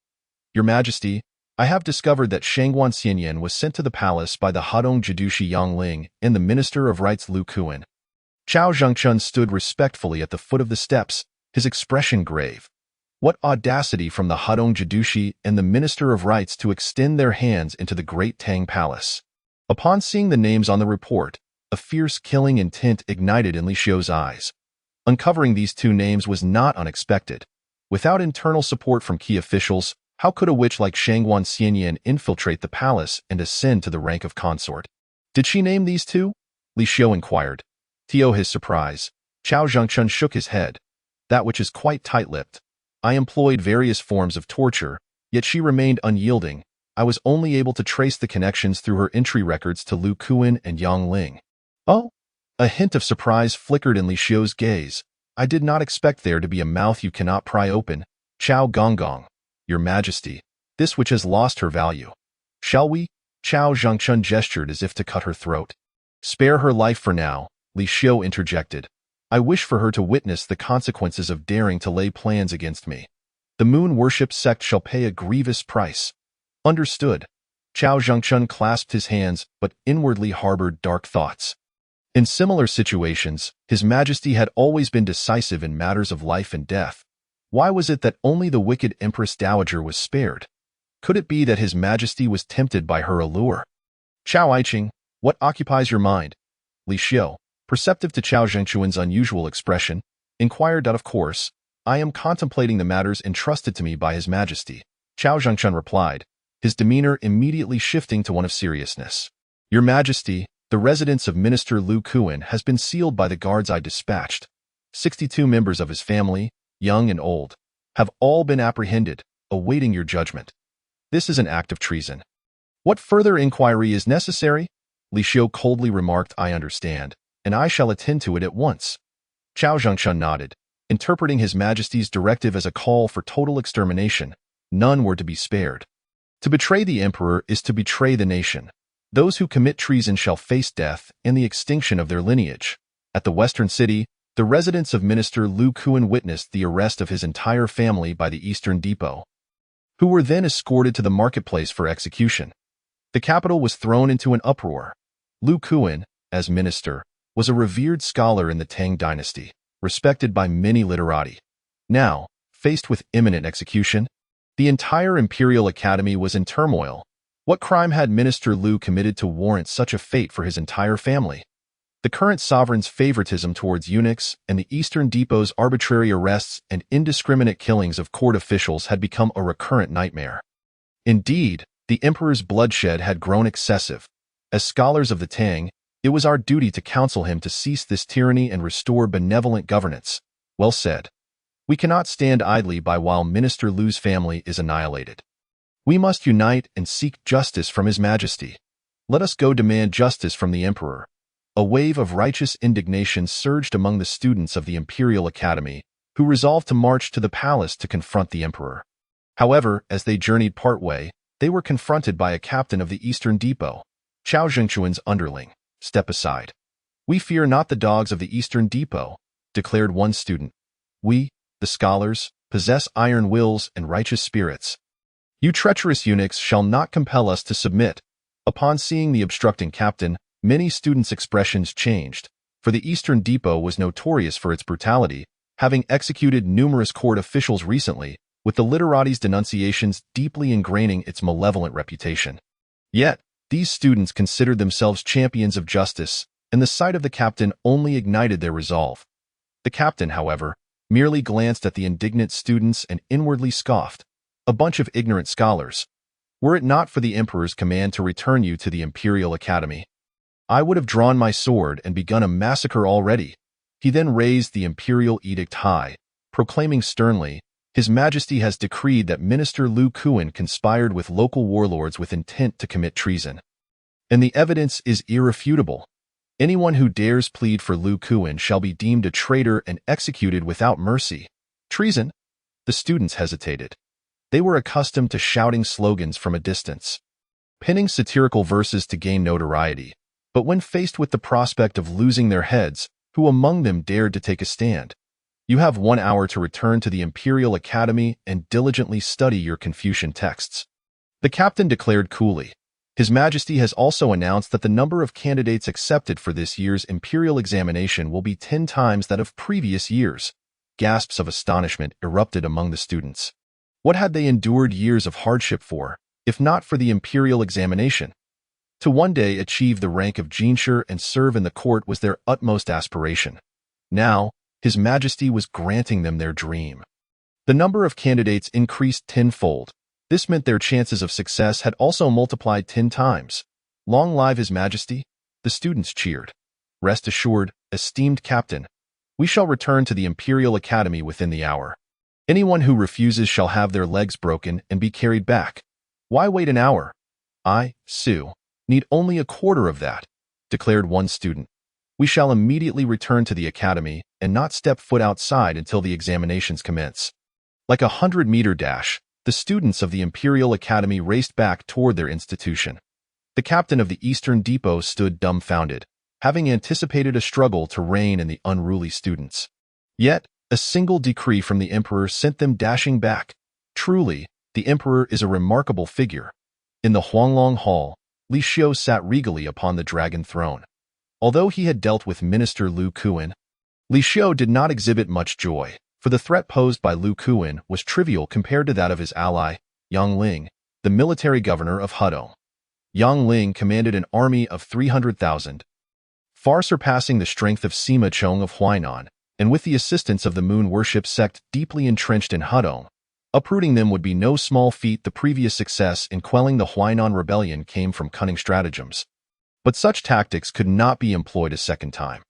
Your Majesty, I have discovered that Shangguan Xianyan was sent to the palace by the Hadong Jidushi Yang Ling and the Minister of Rites Lu Kuan. Chao Zhangchun stood respectfully at the foot of the steps, his expression grave. What audacity from the Hadong Jidushi and the Minister of Rites to extend their hands into the Great Tang Palace. Upon seeing the names on the report, a fierce killing intent ignited in Li Xiu's eyes. Uncovering these 2 names was not unexpected. Without internal support from key officials, how could a witch like Shangguan Xianyan infiltrate the palace and ascend to the rank of consort? Did she name these 2? Li Xiu inquired. To his surprise, Chao Zhangchun shook his head. That witch is quite tight-lipped. I employed various forms of torture, yet she remained unyielding. I was only able to trace the connections through her entry records to Lu Kuan and Yang Ling. Oh? A hint of surprise flickered in Li Xiu's gaze. I did not expect there to be a mouth you cannot pry open. Chao Gonggong. Your Majesty, this witch has lost her value. Shall we? Chao Zhangchun gestured as if to cut her throat. Spare her life for now, Li Xiu interjected. I wish for her to witness the consequences of daring to lay plans against me. The moon worship sect shall pay a grievous price. Understood. Chao Zhangchun clasped his hands but inwardly harbored dark thoughts. In similar situations, His Majesty had always been decisive in matters of life and death. Why was it that only the wicked Empress Dowager was spared? Could it be that His Majesty was tempted by her allure? Chao Aiqing, what occupies your mind? Li Xiu, perceptive to Chao Zhangchun's unusual expression, inquired. Of course, I am contemplating the matters entrusted to me by His Majesty, Chao Zhangchun replied, his demeanor immediately shifting to one of seriousness. Your Majesty, the residence of Minister Lu Kuan has been sealed by the guards I dispatched. 62 members of his family, young and old, have all been apprehended, awaiting your judgment. This is an act of treason. What further inquiry is necessary? Li Xiu coldly remarked. I understand, and I shall attend to it at once. Chao Zhangchun nodded, interpreting His Majesty's directive as a call for total extermination. None were to be spared. To betray the emperor is to betray the nation. Those who commit treason shall face death and the extinction of their lineage. At the Western City, the residence of Minister Lu Kuan witnessed the arrest of his entire family by the Eastern Depot, who were then escorted to the marketplace for execution. The capital was thrown into an uproar. Lu Kuan, as minister, was a revered scholar in the Tang dynasty, respected by many literati. Now, faced with imminent execution, the entire Imperial Academy was in turmoil. What crime had Minister Lu committed to warrant such a fate for his entire family? The current sovereign's favoritism towards eunuchs and the Eastern Depot's arbitrary arrests and indiscriminate killings of court officials had become a recurrent nightmare. Indeed, the emperor's bloodshed had grown excessive. As scholars of the Tang, it was our duty to counsel him to cease this tyranny and restore benevolent governance. Well said. We cannot stand idly by while Minister Lu's family is annihilated. We must unite and seek justice from His Majesty. Let us go demand justice from the emperor. A wave of righteous indignation surged among the students of the Imperial Academy, who resolved to march to the palace to confront the emperor. However, as they journeyed partway, they were confronted by a captain of the Eastern Depot, Chao Zhengquan's underling. Step aside. We fear not the dogs of the Eastern Depot, declared one student. We, the scholars, possess iron wills and righteous spirits. You treacherous eunuchs shall not compel us to submit. Upon seeing the obstructing captain, many students' expressions changed, for the Eastern Depot was notorious for its brutality, having executed numerous court officials recently, with the literati's denunciations deeply ingraining its malevolent reputation. Yet, these students considered themselves champions of justice, and the sight of the captain only ignited their resolve. The captain, however, merely glanced at the indignant students and inwardly scoffed. A bunch of ignorant scholars. Were it not for the emperor's command to return you to the Imperial Academy, I would have drawn my sword and begun a massacre already. He then raised the imperial edict high, proclaiming sternly, His Majesty has decreed that Minister Lu Kuan conspired with local warlords with intent to commit treason. And the evidence is irrefutable. Anyone who dares plead for Lu Kuan shall be deemed a traitor and executed without mercy. Treason? The students hesitated. They were accustomed to shouting slogans from a distance, penning satirical verses to gain notoriety. But when faced with the prospect of losing their heads, who among them dared to take a stand? You have 1 hour to return to the Imperial Academy and diligently study your Confucian texts. The captain declared coolly. His Majesty has also announced that the number of candidates accepted for this year's Imperial examination will be 10 times that of previous years. Gasps of astonishment erupted among the students. What had they endured years of hardship for, if not for the Imperial examination? To one day achieve the rank of Jinshi and serve in the court was their utmost aspiration. Now, His Majesty was granting them their dream. The number of candidates increased tenfold. This meant their chances of success had also multiplied 10 times. Long live His Majesty! The students cheered. Rest assured, esteemed captain, we shall return to the Imperial Academy within the hour. Anyone who refuses shall have their legs broken and be carried back. Why wait an hour? I, Su, need only a quarter of that, declared one student. We shall immediately return to the academy and not step foot outside until the examinations commence. Like a 100-meter dash, the students of the Imperial Academy raced back toward their institution. The captain of the Eastern Depot stood dumbfounded, having anticipated a struggle to rein in the unruly students. Yet, a single decree from the emperor sent them dashing back. Truly, the emperor is a remarkable figure. In the Huanglong Hall, Li Xiu sat regally upon the dragon throne. Although he had dealt with Minister Lu Kuan, Li Xiu did not exhibit much joy, for the threat posed by Lu Kuan was trivial compared to that of his ally, Yang Ling, the military governor of Hudong. Yang Ling commanded an army of 300,000, far surpassing the strength of Sima Chong of Huainan, and with the assistance of the moon worship sect deeply entrenched in Hudong, uprooting them would be no small feat. The previous success in quelling the Huainan rebellion came from cunning stratagems. But such tactics could not be employed a second time.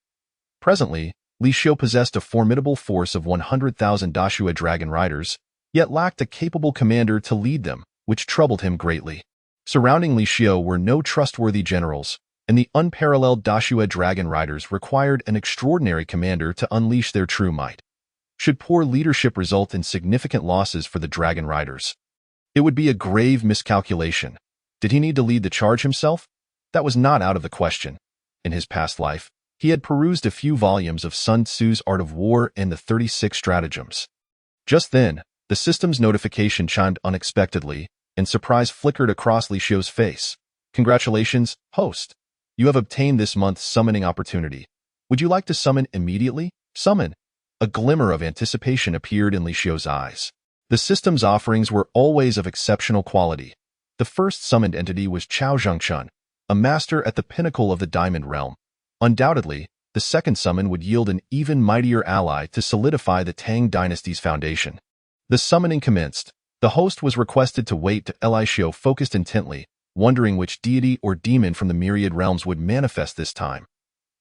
Presently, Li Xiu possessed a formidable force of 100,000 Dashua dragon riders, yet lacked a capable commander to lead them, which troubled him greatly. Surrounding Li Xiu were no trustworthy generals, and the unparalleled Dashua dragon riders required an extraordinary commander to unleash their true might. Should poor leadership result in significant losses for the dragon riders, it would be a grave miscalculation. Did he need to lead the charge himself? That was not out of the question. In his past life, he had perused a few volumes of Sun Tzu's Art of War and the 36 Stratagems. Just then, the system's notification chimed unexpectedly, and surprise flickered across Li Xiu's face. Congratulations, host! You have obtained this month's summoning opportunity. Would you like to summon immediately? Summon! A glimmer of anticipation appeared in Li Xiu's eyes. The system's offerings were always of exceptional quality. The first summoned entity was Chao Zhengchun, a master at the pinnacle of the Diamond Realm. Undoubtedly, the second summon would yield an even mightier ally to solidify the Tang dynasty's foundation. The summoning commenced. The host was requested to wait till Li Xiu focused intently, wondering which deity or demon from the myriad realms would manifest this time.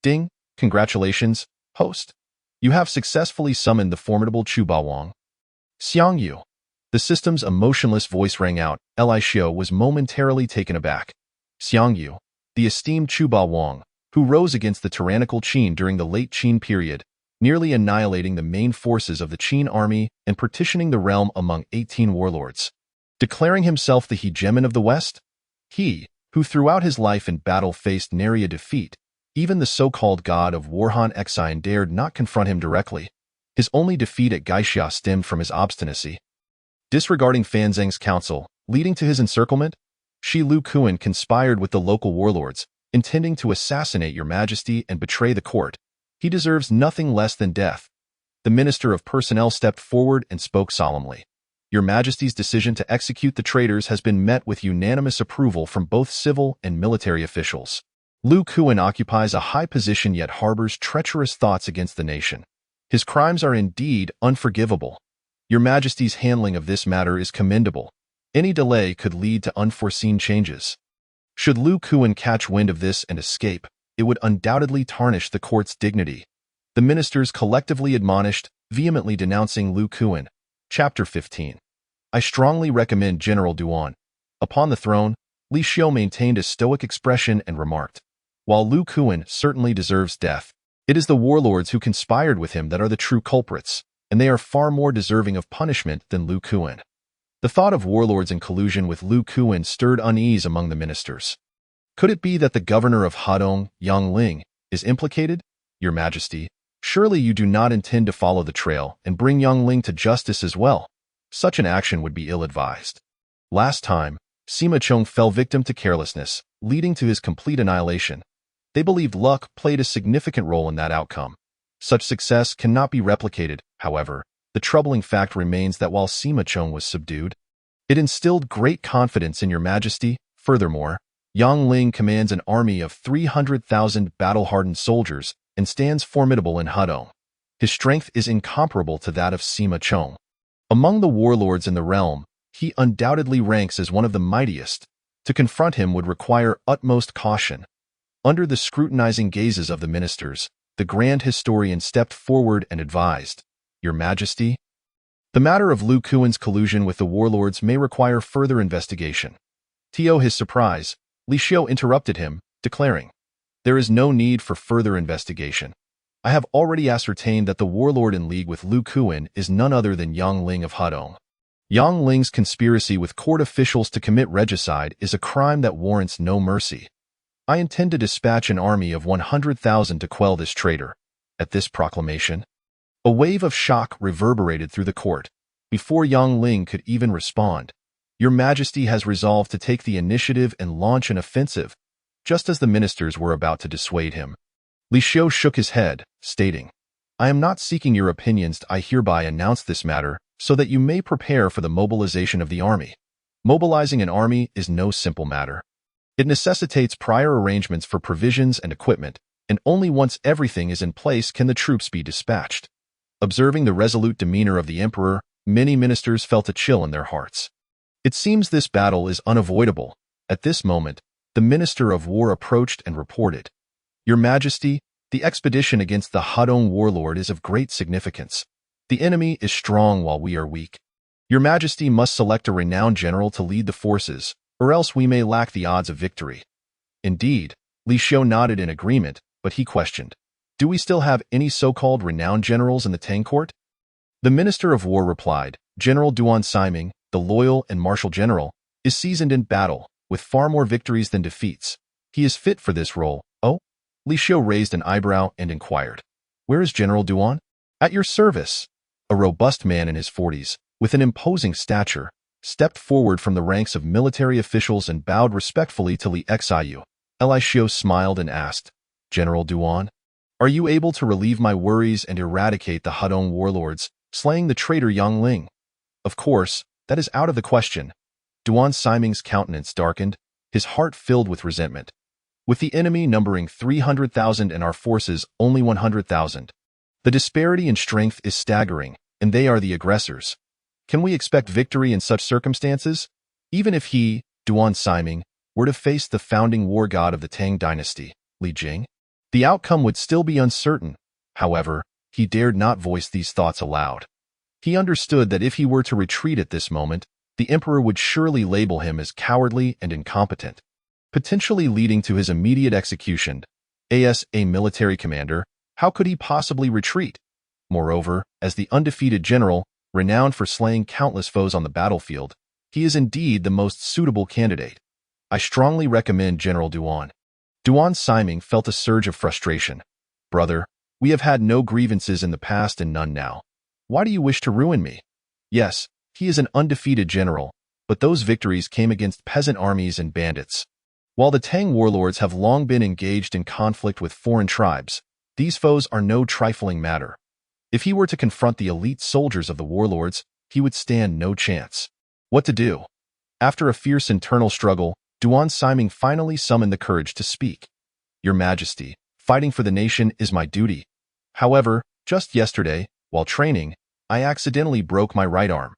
Ding! Congratulations, host. You have successfully summoned the formidable Chu Bawang. Xiang Yu. The system's emotionless voice rang out. Li Xiu was momentarily taken aback. Xiang Yu, the esteemed Chu Bawang, who rose against the tyrannical Qin during the late Qin period, nearly annihilating the main forces of the Qin army and partitioning the realm among 18 warlords. Declaring himself the hegemon of the West? He, who throughout his life in battle faced nary a defeat, even the so-called god of war Han Exine dared not confront him directly. His only defeat at Gaixia stemmed from his obstinacy. Disregarding Fan Zheng's counsel, leading to his encirclement, Shi Lu Kuan conspired with the local warlords, intending to assassinate your majesty and betray the court. He deserves nothing less than death. The Minister of Personnel stepped forward and spoke solemnly. Your Majesty's decision to execute the traitors has been met with unanimous approval from both civil and military officials. Lu Kuan occupies a high position yet harbors treacherous thoughts against the nation. His crimes are indeed unforgivable. Your Majesty's handling of this matter is commendable. Any delay could lead to unforeseen changes. Should Lu Kuan catch wind of this and escape, it would undoubtedly tarnish the court's dignity. The ministers collectively admonished, vehemently denouncing Lu Kuan. Chapter 15. I strongly recommend General Duan. Upon the throne, Li Xiu maintained a stoic expression and remarked, while Lu Kuan certainly deserves death, it is the warlords who conspired with him that are the true culprits, and they are far more deserving of punishment than Lu Kuan. The thought of warlords in collusion with Lu Kuan stirred unease among the ministers. Could it be that the governor of Hadong, Yang Ling, is implicated? Your Majesty, surely you do not intend to follow the trail and bring Yang Ling to justice as well. Such an action would be ill-advised. Last time, Sima Chong fell victim to carelessness, leading to his complete annihilation. They believed luck played a significant role in that outcome. Such success cannot be replicated, however. The troubling fact remains that while Sima Chong was subdued, it instilled great confidence in your Majesty. Furthermore, Yang Ling commands an army of 300,000 battle-hardened soldiers and stands formidable in Hadong. His strength is incomparable to that of Sima Chong. Among the warlords in the realm, he undoubtedly ranks as one of the mightiest. To confront him would require utmost caution. Under the scrutinizing gazes of the ministers, the grand historian stepped forward and advised, Your Majesty, the matter of Lu Kuan's collusion with the warlords may require further investigation. To his surprise, Li Xiu interrupted him, declaring, There is no need for further investigation. I have already ascertained that the warlord in league with Lu Kuan is none other than Yang Ling of Hadong. Yang Ling's conspiracy with court officials to commit regicide is a crime that warrants no mercy. I intend to dispatch an army of 100,000 to quell this traitor. At this proclamation, a wave of shock reverberated through the court. Before Yang Ling could even respond, Your Majesty has resolved to take the initiative and launch an offensive, just as the ministers were about to dissuade him. Li Xiu shook his head, stating, I am not seeking your opinions. I hereby announce this matter so that you may prepare for the mobilization of the army. Mobilizing an army is no simple matter. It necessitates prior arrangements for provisions and equipment, and only once everything is in place can the troops be dispatched. Observing the resolute demeanor of the emperor, many ministers felt a chill in their hearts. It seems this battle is unavoidable. At this moment, the Minister of War approached and reported, Your Majesty, the expedition against the Hadong warlord is of great significance. The enemy is strong while we are weak. Your Majesty must select a renowned general to lead the forces, or else we may lack the odds of victory. Indeed, Li Xiu nodded in agreement, but he questioned, Do we still have any so-called renowned generals in the Tang court? The Minister of War replied, General Duan Siming, the loyal and martial general, is seasoned in battle, with far more victories than defeats. He is fit for this role. Oh? Li Xiu raised an eyebrow and inquired, Where is General Duan? At your service. A robust man in his 40s, with an imposing stature, stepped forward from the ranks of military officials and bowed respectfully to Li Xiu. Li Xiu smiled and asked, General Duan, are you able to relieve my worries and eradicate the Hadong warlords, slaying the traitor Yang Ling? Of course, that is out of the question. Duan Siming's countenance darkened, his heart filled with resentment. with the enemy numbering 300,000 and our forces only 100,000. The disparity in strength is staggering, and they are the aggressors. Can we expect victory in such circumstances? Even if he, Duan Siming, were to face the founding war god of the Tang dynasty, Li Jing, the outcome would still be uncertain. However, he dared not voice these thoughts aloud. He understood that if he were to retreat at this moment, the emperor would surely label him as cowardly and incompetent, potentially leading to his immediate execution. As a military commander, how could he possibly retreat? Moreover, as the undefeated general, renowned for slaying countless foes on the battlefield, he is indeed the most suitable candidate. I strongly recommend General Duan. Duan Siming felt a surge of frustration. Brother, we have had no grievances in the past and none now. Why do you wish to ruin me? Yes, he is an undefeated general, but those victories came against peasant armies and bandits. While the Tang warlords have long been engaged in conflict with foreign tribes, these foes are no trifling matter. If he were to confront the elite soldiers of the warlords, he would stand no chance. What to do? After a fierce internal struggle, Duan Siming finally summoned the courage to speak. Your Majesty, fighting for the nation is my duty. However, just yesterday, while training, I accidentally broke my right arm.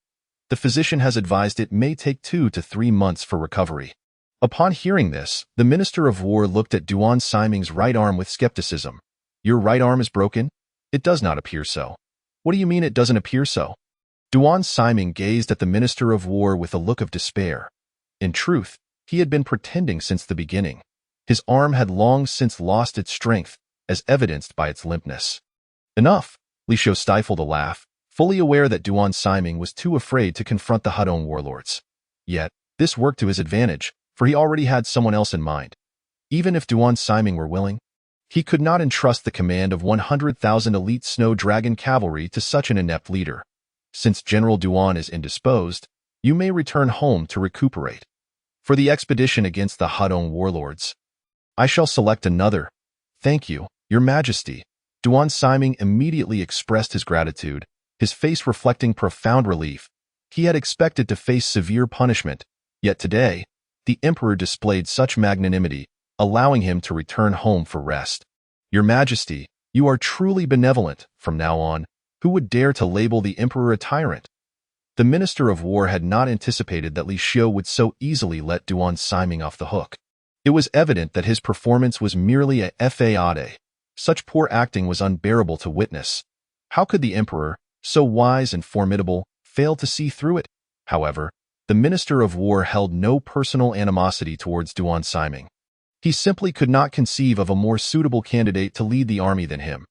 The physician has advised it may take 2 to 3 months for recovery. Upon hearing this, the Minister of War looked at Duan Siming's right arm with skepticism. Your right arm is broken? It does not appear so. What do you mean it doesn't appear so? Duan Siming gazed at the Minister of War with a look of despair. In truth, he had been pretending since the beginning. His arm had long since lost its strength, as evidenced by its limpness. Enough! Li Xiu stifled a laugh, fully aware that Duan Siming was too afraid to confront the Hudong warlords. Yet, this worked to his advantage, for he already had someone else in mind. Even if Duan Siming were willing, he could not entrust the command of 100,000 elite Snow Dragon cavalry to such an inept leader. Since General Duan is indisposed, you may return home to recuperate. For the expedition against the Hudong warlords, I shall select another. Thank you, Your Majesty. Duan Siming immediately expressed his gratitude, his face reflecting profound relief. He had expected to face severe punishment, yet today, the emperor displayed such magnanimity, allowing him to return home for rest. Your Majesty, you are truly benevolent. From now on, who would dare to label the emperor a tyrant? The Minister of War had not anticipated that Li Xiu would so easily let Duan Siming off the hook. It was evident that his performance was merely a faade. Such poor acting was unbearable to witness. How could the emperor, so wise and formidable, fail to see through it? However, the Minister of War held no personal animosity towards Duan Siming. He simply could not conceive of a more suitable candidate to lead the army than him.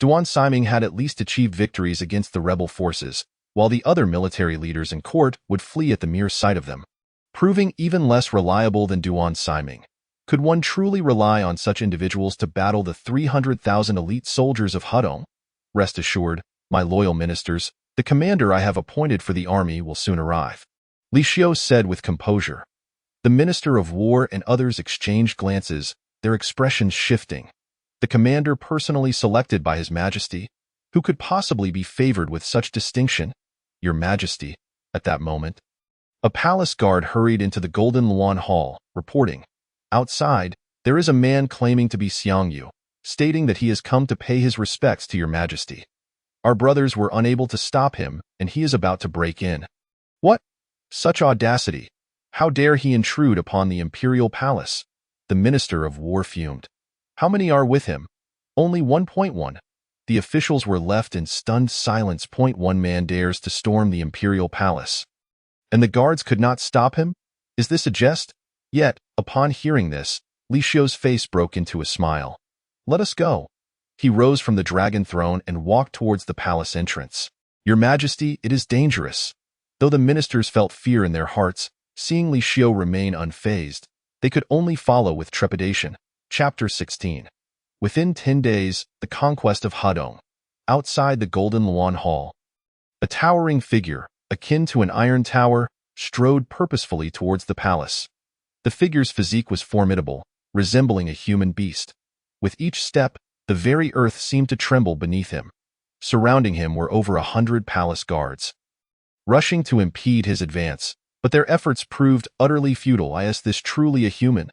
Duan Siming had at least achieved victories against the rebel forces, while the other military leaders in court would flee at the mere sight of them, proving even less reliable than Duan Siming. Could one truly rely on such individuals to battle the 300,000 elite soldiers of Hudong? Rest assured, my loyal ministers, the commander I have appointed for the army will soon arrive. Li Xiu said with composure. The Minister of War and others exchanged glances, their expressions shifting. The commander personally selected by His Majesty? Who could possibly be favored with such distinction? Your Majesty, at that moment, a palace guard hurried into the Golden Luan Hall, reporting, outside, there is a man claiming to be Xiang Yu, stating that he has come to pay his respects to Your Majesty. Our brothers were unable to stop him, and he is about to break in. What? Such audacity! How dare he intrude upon the imperial palace? The Minister of War fumed. How many are with him? Only 1.1. The officials were left in stunned silence. 1 man dares to storm the imperial palace. And the guards could not stop him? Is this a jest? Yet, upon hearing this, Li Xiu's face broke into a smile. Let us go. He rose from the dragon throne and walked towards the palace entrance. Your Majesty, it is dangerous. Though the ministers felt fear in their hearts, seeing Li Xiu remain unfazed, they could only follow with trepidation. Chapter 16. Within 10 days, the conquest of Hudong. Outside the Golden Luan Hall, a towering figure, akin to an iron tower, strode purposefully towards the palace. The figure's physique was formidable, resembling a human beast. With each step, the very earth seemed to tremble beneath him. Surrounding him were over 100 palace guards, rushing to impede his advance, but their efforts proved utterly futile. Is this truly a human?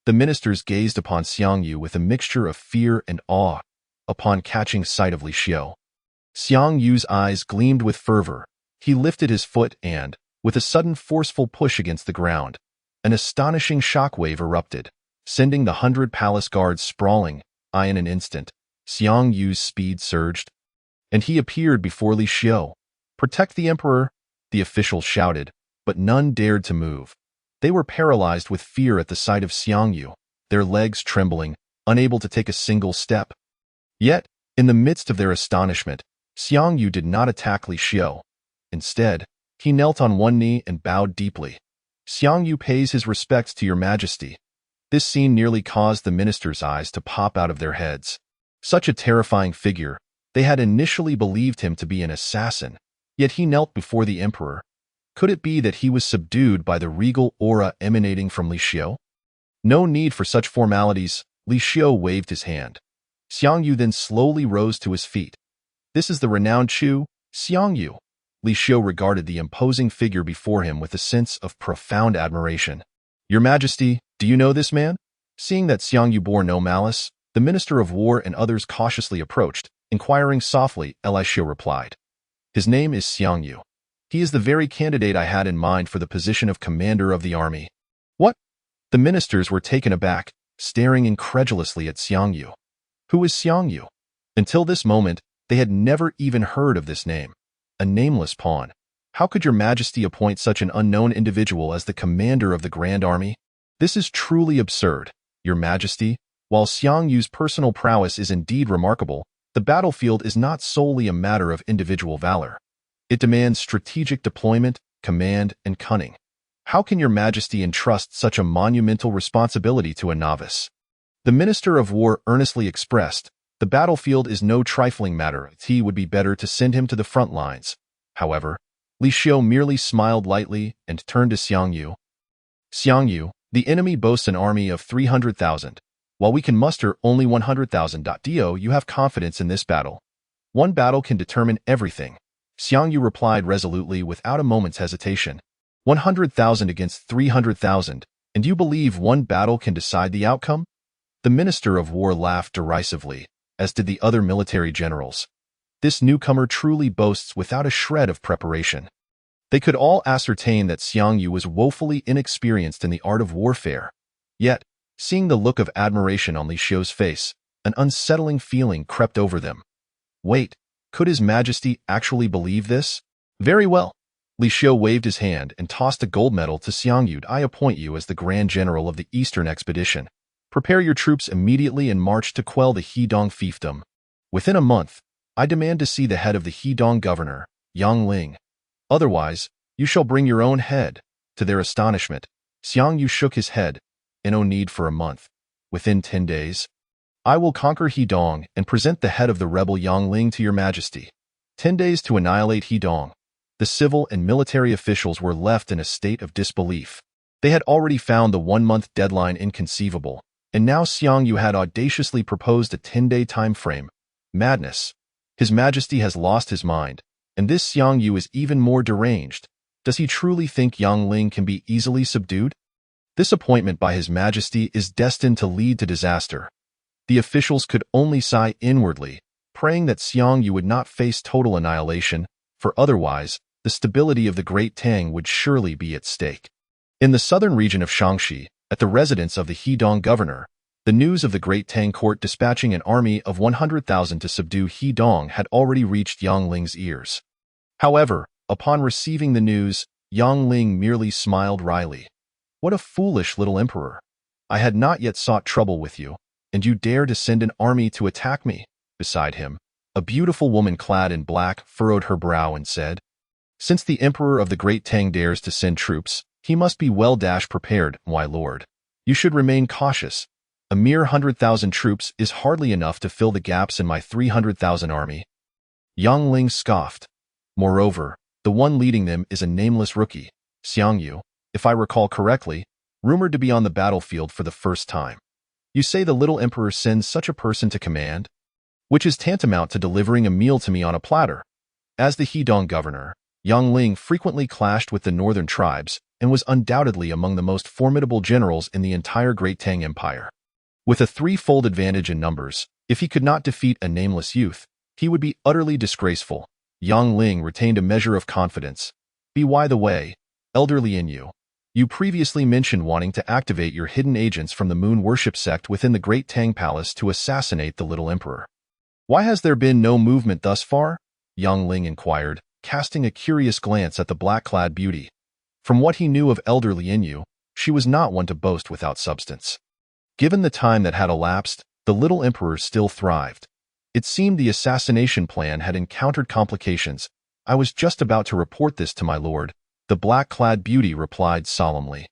The ministers gazed upon Xiang Yu with a mixture of fear and awe upon catching sight of Li Xiu. Xiang Yu's eyes gleamed with fervor. He lifted his foot and, with a sudden forceful push against the ground, an astonishing shockwave erupted, sending the 100 palace guards sprawling. In an instant, Xiang Yu's speed surged, and he appeared before Li Xiu. "Protect the emperor," the officials shouted, but none dared to move. They were paralyzed with fear at the sight of Xiang Yu, their legs trembling, unable to take a single step. Yet, in the midst of their astonishment, Xiang Yu did not attack Li Xiu. Instead, he knelt on one knee and bowed deeply. "Xiang Yu pays his respects to your majesty." This scene nearly caused the ministers' eyes to pop out of their heads. Such a terrifying figure, they had initially believed him to be an assassin, yet he knelt before the emperor. Could it be that he was subdued by the regal aura emanating from Li Xiu? No need for such formalities. Li Xiu waved his hand. Xiang Yu then slowly rose to his feet. "This is the renowned Chu, Xiang Yu." Li Xiu regarded the imposing figure before him with a sense of profound admiration. "Your Majesty, do you know this man?" Seeing that Xiang Yu bore no malice, the Minister of War and others cautiously approached, inquiring softly. Li Xiu replied, "His name is Xiang Yu. He is the very candidate I had in mind for the position of commander of the army." "What?" The ministers were taken aback, staring incredulously at Xiang Yu. Who is Xiang Yu? Until this moment, they had never even heard of this name. A nameless pawn. How could your Majesty appoint such an unknown individual as the commander of the Grand Army? This is truly absurd, your Majesty. While Xiang Yu's personal prowess is indeed remarkable, the battlefield is not solely a matter of individual valor. It demands strategic deployment, command, and cunning. How can your Majesty entrust such a monumental responsibility to a novice? The Minister of War earnestly expressed, "The battlefield is no trifling matter. It would be better to send him to the front lines." However, Li Xiu merely smiled lightly and turned to Xiang Yu. "Xiang Yu, the enemy boasts an army of 300,000. While we can muster only 100,000. You have confidence in this battle. One battle can determine everything." Xiang Yu replied resolutely without a moment's hesitation. 100,000 against 300,000, and you believe one battle can decide the outcome? The Minister of War laughed derisively, as did the other military generals. This newcomer truly boasts without a shred of preparation. They could all ascertain that Xiang Yu was woefully inexperienced in the art of warfare. Yet, seeing the look of admiration on Li Xiu's face, an unsettling feeling crept over them. Wait, could His Majesty actually believe this? Very well. Li Xiu waved his hand and tossed a gold medal to Xiang Yu. "I appoint you as the Grand General of the Eastern Expedition. Prepare your troops immediately and march to quell the Hedong fiefdom. Within a month, I demand to see the head of the Hedong governor, Yang Ling. Otherwise, you shall bring your own head." To their astonishment, Xiang Yu shook his head. "No need for a month. Within 10 days, I will conquer Hedong and present the head of the rebel Yang Ling to your Majesty." 10 days to annihilate Hedong. The civil and military officials were left in a state of disbelief. They had already found the 1-month deadline inconceivable, and now Xiang Yu had audaciously proposed a 10-day time frame. Madness. His Majesty has lost his mind, and this Xiang Yu is even more deranged. Does he truly think Yang Ling can be easily subdued? This appointment by His Majesty is destined to lead to disaster. The officials could only sigh inwardly, praying that Xiang Yu would not face total annihilation, for otherwise, the stability of the Great Tang would surely be at stake. In the southern region of Shaanxi, at the residence of the Hedong governor, the news of the Great Tang court dispatching an army of 100,000 to subdue Hedong had already reached Yang Ling's ears. However, upon receiving the news, Yang Ling merely smiled wryly. "What a foolish little emperor! I had not yet sought trouble with you, and you dare to send an army to attack me." Beside him, a beautiful woman clad in black furrowed her brow and said, "Since the emperor of the Great Tang dares to send troops, he must be well-prepared, my lord. You should remain cautious. A mere 100,000 troops is hardly enough to fill the gaps in my 300,000 army." Yang Ling scoffed. Moreover, the one leading them is a nameless rookie, Xiang Yu, if I recall correctly, rumored to be on the battlefield for the first time. You say the little emperor sends such a person to command? Which is tantamount to delivering a meal to me on a platter. As the Hedong governor, Yang Ling frequently clashed with the northern tribes, and was undoubtedly among the most formidable generals in the entire Great Tang Empire. With a threefold advantage in numbers, if he could not defeat a nameless youth, he would be utterly disgraceful. Yang Ling retained a measure of confidence. By the way, Elder Lin Yu, you previously mentioned wanting to activate your hidden agents from the Moon Worship sect within the Great Tang Palace to assassinate the little emperor. Why has there been no movement thus far? Yang Ling inquired, casting a curious glance at the black-clad beauty. From what he knew of Elder Lin Yu, she was not one to boast without substance. Given the time that had elapsed, the little emperor still thrived. It seemed the assassination plan had encountered complications. I was just about to report this to my lord, the black-clad beauty replied solemnly.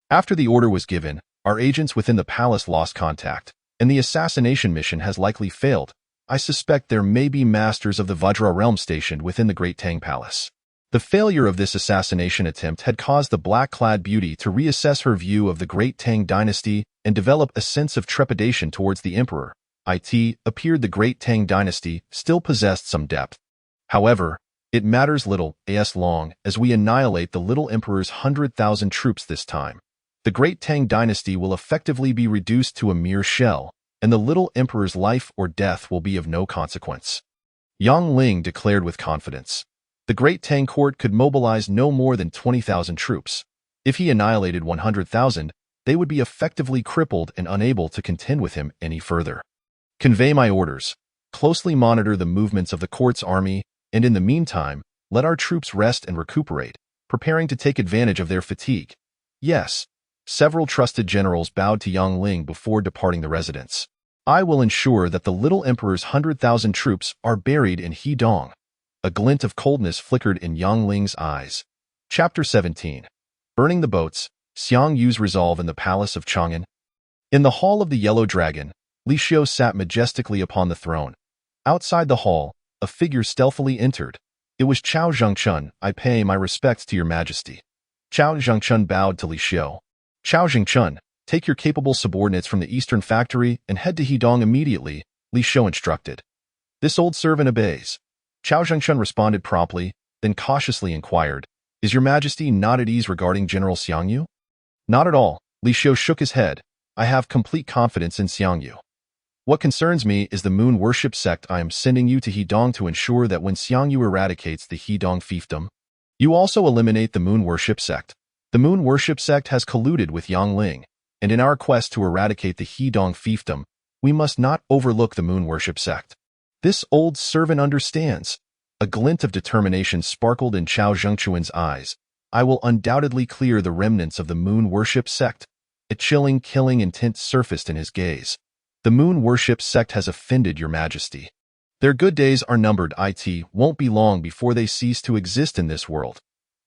After the order was given, our agents within the palace lost contact, and the assassination mission has likely failed. I suspect there may be masters of the Vajra realm stationed within the Great Tang Palace. The failure of this assassination attempt had caused the black-clad beauty to reassess her view of the Great Tang dynasty and develop a sense of trepidation towards the emperor. It appeared the Great Tang dynasty still possessed some depth. However, it matters little as long as we annihilate the little emperor's 100,000 troops this time. The Great Tang dynasty will effectively be reduced to a mere shell, and the little emperor's life or death will be of no consequence. Yang Ling declared with confidence. The Great Tang court could mobilize no more than 20,000 troops. If he annihilated 100,000, they would be effectively crippled and unable to contend with him any further. Convey my orders. Closely monitor the movements of the court's army, and in the meantime, let our troops rest and recuperate, preparing to take advantage of their fatigue. Yes. Several trusted generals bowed to Yang Ling before departing the residence. I will ensure that the little emperor's 100,000 troops are buried in Hedong. A glint of coldness flickered in Yang Ling's eyes. Chapter 17. Burning the boats, Xiang Yu's resolve in the palace of Chang'an. In the hall of the Yellow Dragon, Li Xiu sat majestically upon the throne. Outside the hall, a figure stealthily entered. It was Chao Zhengchun. I pay my respects to your majesty. Chao Zhengchun bowed to Li Xiu. Chao Zhengchun, take your capable subordinates from the eastern factory and head to Hedong immediately, Li Xiu instructed. This old servant obeys. Chao Zhengchun responded promptly, then cautiously inquired, Is your majesty not at ease regarding General Xiang Yu? Not at all, Li Xiu shook his head. I have complete confidence in Xiang Yu. What concerns me is the Moon Worship sect. I am sending you to Hedong to ensure that when Xiang Yu eradicates the Hedong fiefdom, you also eliminate the Moon Worship sect. The Moon Worship sect has colluded with Yang Ling, and in our quest to eradicate the Hedong fiefdom, we must not overlook the Moon Worship sect. This old servant understands. A glint of determination sparkled in Chao Zhengchun's eyes. I will undoubtedly clear the remnants of the Moon Worship sect. A chilling, killing intent surfaced in his gaze. The Moon Worship sect has offended your majesty. Their good days are numbered. It won't be long before they cease to exist in this world.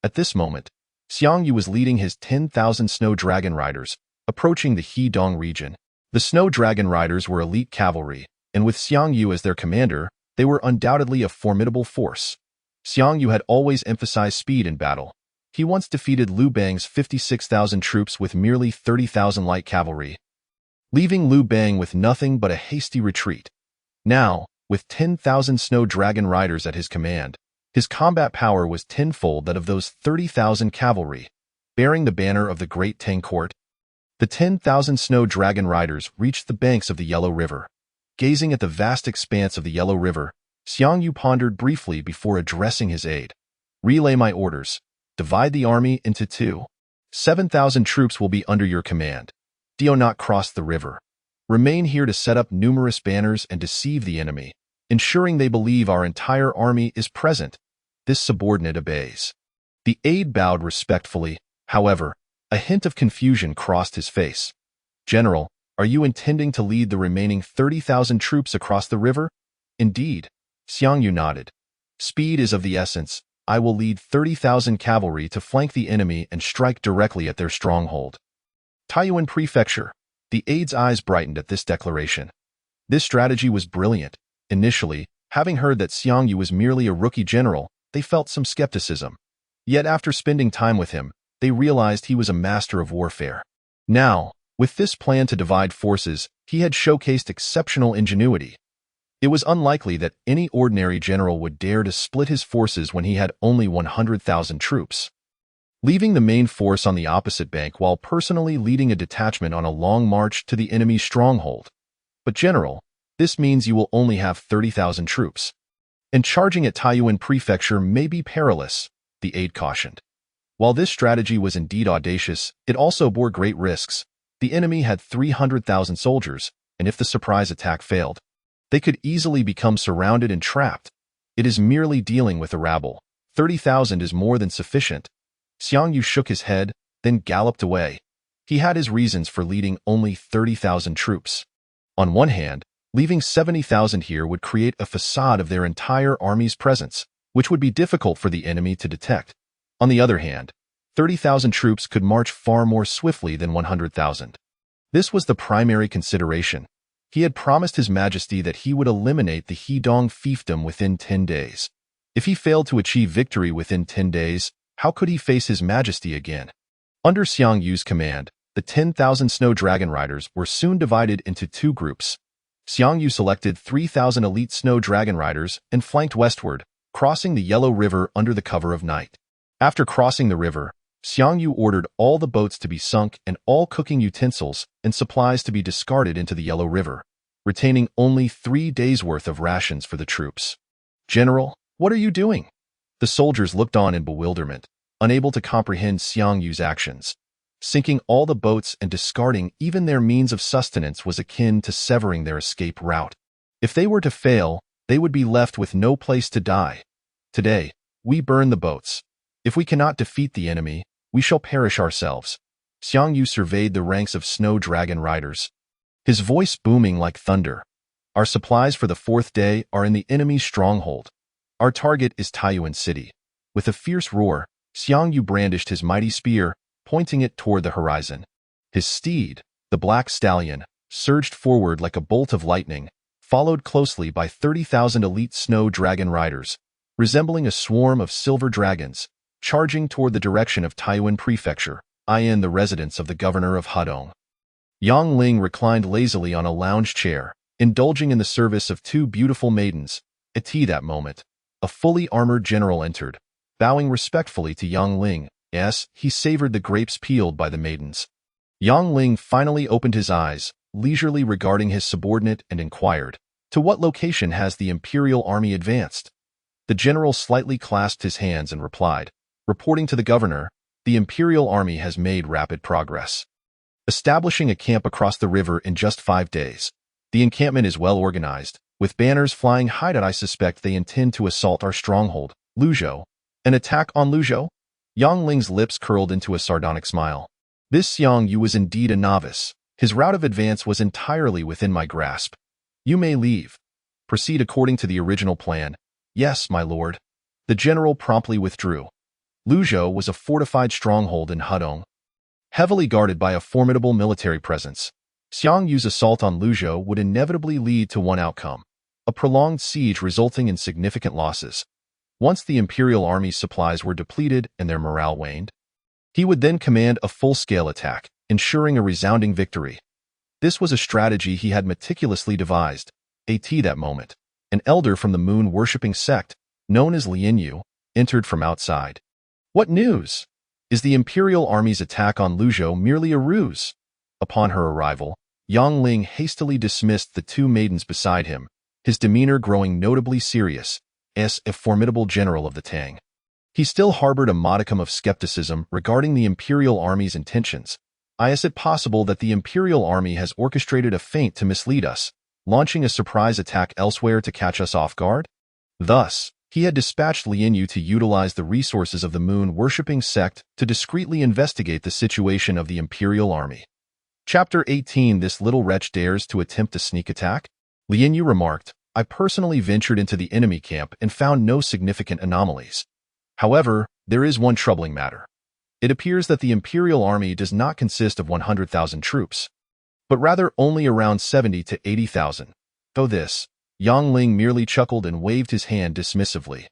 At this moment, Xiang Yu was leading his 10,000 Snow Dragon Riders, approaching the Hedong region. The Snow Dragon Riders were elite cavalry, and with Xiang Yu as their commander, they were undoubtedly a formidable force. Xiang Yu had always emphasized speed in battle. He once defeated Liu Bang's 56,000 troops with merely 30,000 light cavalry, leaving Liu Bang with nothing but a hasty retreat. Now, with 10,000 Snow Dragon Riders at his command, his combat power was tenfold that of those 30,000 cavalry. Bearing the banner of the Great Tang Court, the 10,000 Snow Dragon Riders reached the banks of the Yellow River. Gazing at the vast expanse of the Yellow River, Xiang Yu pondered briefly before addressing his aide. Relay my orders. Divide the army into two. 7,000 troops will be under your command. Do not cross the river. Remain here to set up numerous banners and deceive the enemy, ensuring they believe our entire army is present. This subordinate obeys. The aide bowed respectfully. However, a hint of confusion crossed his face. General, are you intending to lead the remaining 30,000 troops across the river? Indeed. Xiang Yu nodded. Speed is of the essence. I will lead 30,000 cavalry to flank the enemy and strike directly at their stronghold. Taiyuan Prefecture. The aide's eyes brightened at this declaration. This strategy was brilliant. Initially, having heard that Xiang Yu was merely a rookie general, they felt some skepticism. Yet after spending time with him, they realized he was a master of warfare. Now, with this plan to divide forces, he had showcased exceptional ingenuity. It was unlikely that any ordinary general would dare to split his forces when he had only 100,000 troops. leaving the main force on the opposite bank while personally leading a detachment on a long march to the enemy's stronghold. But General, this means you will only have 30,000 troops. And charging at Taiyuan Prefecture may be perilous, the aide cautioned. While this strategy was indeed audacious, it also bore great risks. The enemy had 300,000 soldiers, and if the surprise attack failed, they could easily become surrounded and trapped. It is merely dealing with a rabble. 30,000 is more than sufficient. Xiang Yu shook his head, then galloped away. He had his reasons for leading only 30,000 troops. On one hand, leaving 70,000 here would create a facade of their entire army's presence, which would be difficult for the enemy to detect. On the other hand, 30,000 troops could march far more swiftly than 100,000. This was the primary consideration. He had promised His Majesty that he would eliminate the Hedong fiefdom within 10 days. If he failed to achieve victory within 10 days, how could he face His Majesty again? Under Xiang Yu's command, the 10,000 Snow Dragon Riders were soon divided into two groups. Xiang Yu selected 3,000 elite Snow Dragon Riders and flanked westward, crossing the Yellow River under the cover of night. After crossing the river, Xiang Yu ordered all the boats to be sunk and all cooking utensils and supplies to be discarded into the Yellow River, retaining only 3 days' worth of rations for the troops. General, what are you doing? The soldiers looked on in bewilderment, unable to comprehend Xiang Yu's actions. Sinking all the boats and discarding even their means of sustenance was akin to severing their escape route. If they were to fail, they would be left with no place to die. Today, we burn the boats. If we cannot defeat the enemy, we shall perish ourselves. Xiang Yu surveyed the ranks of Snow Dragon Riders, his voice booming like thunder. Our supplies for the 4th day are in the enemy's stronghold. Our target is Taiyuan City. With a fierce roar, Xiang Yu brandished his mighty spear, pointing it toward the horizon. His steed, the Black Stallion, surged forward like a bolt of lightning, followed closely by 30,000 elite Snow Dragon Riders, resembling a swarm of silver dragons, charging toward the direction of Taiyuan Prefecture, i.e. the residence of the governor of Hedong. Yang Ling reclined lazily on a lounge chair, indulging in the service of 2 beautiful maidens. At that moment, a fully armored general entered, bowing respectfully to Yang Ling. Yes, he savored the grapes peeled by the maidens. Yang Ling finally opened his eyes, leisurely regarding his subordinate, and inquired, "To what location has the imperial army advanced?" The general slightly clasped his hands and replied, "Reporting to the governor, the imperial army has made rapid progress, establishing a camp across the river in just 5 days. The encampment is well organized, with banners flying high. I suspect they intend to assault our stronghold, Luzhou. An attack on Luzhou?" Yang Ling's lips curled into a sardonic smile. This Xiang Yu was indeed a novice. His route of advance was entirely within my grasp. "You may leave. Proceed according to the original plan." "Yes, my lord." The general promptly withdrew. Luzhou was a fortified stronghold in Hedong, heavily guarded by a formidable military presence. Xiang Yu's assault on Luzhou would inevitably lead to one outcome: a prolonged siege resulting in significant losses. Once the imperial army's supplies were depleted and their morale waned, he would then command a full-scale attack, ensuring a resounding victory. This was a strategy he had meticulously devised. At that moment, an elder from the moon-worshipping sect, known as Lin Yu, entered from outside. "What news? Is the imperial army's attack on Luzhou merely a ruse?" Upon her arrival, Yang Ling hastily dismissed the 2 maidens beside him, his demeanor growing notably serious, as a formidable general of the Tang. He still harbored a modicum of skepticism regarding the imperial army's intentions. Is it possible that the imperial army has orchestrated a feint to mislead us, launching a surprise attack elsewhere to catch us off guard? Thus, he had dispatched Lin Yu to utilize the resources of the moon-worshipping sect to discreetly investigate the situation of the imperial army. Chapter 18. This little wretch dares to attempt a sneak attack? Lin Yu remarked, "I personally ventured into the enemy camp and found no significant anomalies. However, there is one troubling matter. It appears that the imperial army does not consist of 100,000 troops, but rather only around 70 to 80,000. Though this, Yang Ling merely chuckled and waved his hand dismissively.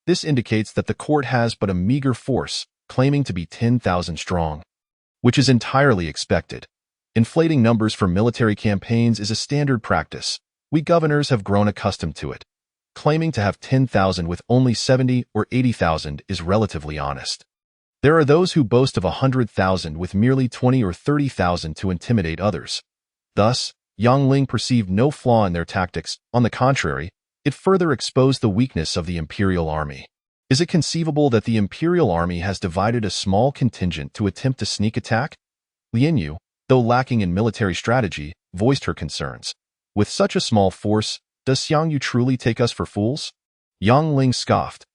This indicates that the court has but a meager force, claiming to be 10,000 strong, which is entirely expected. Inflating numbers for military campaigns is a standard practice. We governors have grown accustomed to it. Claiming to have 10,000 with only 70 or 80,000 is relatively honest." There are those who boast of 100,000 with merely 20 or 30,000 to intimidate others. Thus, Yang Ling perceived no flaw in their tactics. On the contrary, it further exposed the weakness of the imperial army. Is it conceivable that the imperial army has divided a small contingent to attempt a sneak attack? Lian Yu, though lacking in military strategy, voiced her concerns. With such a small force, does Xiang Yu truly take us for fools? Yang Ling scoffed.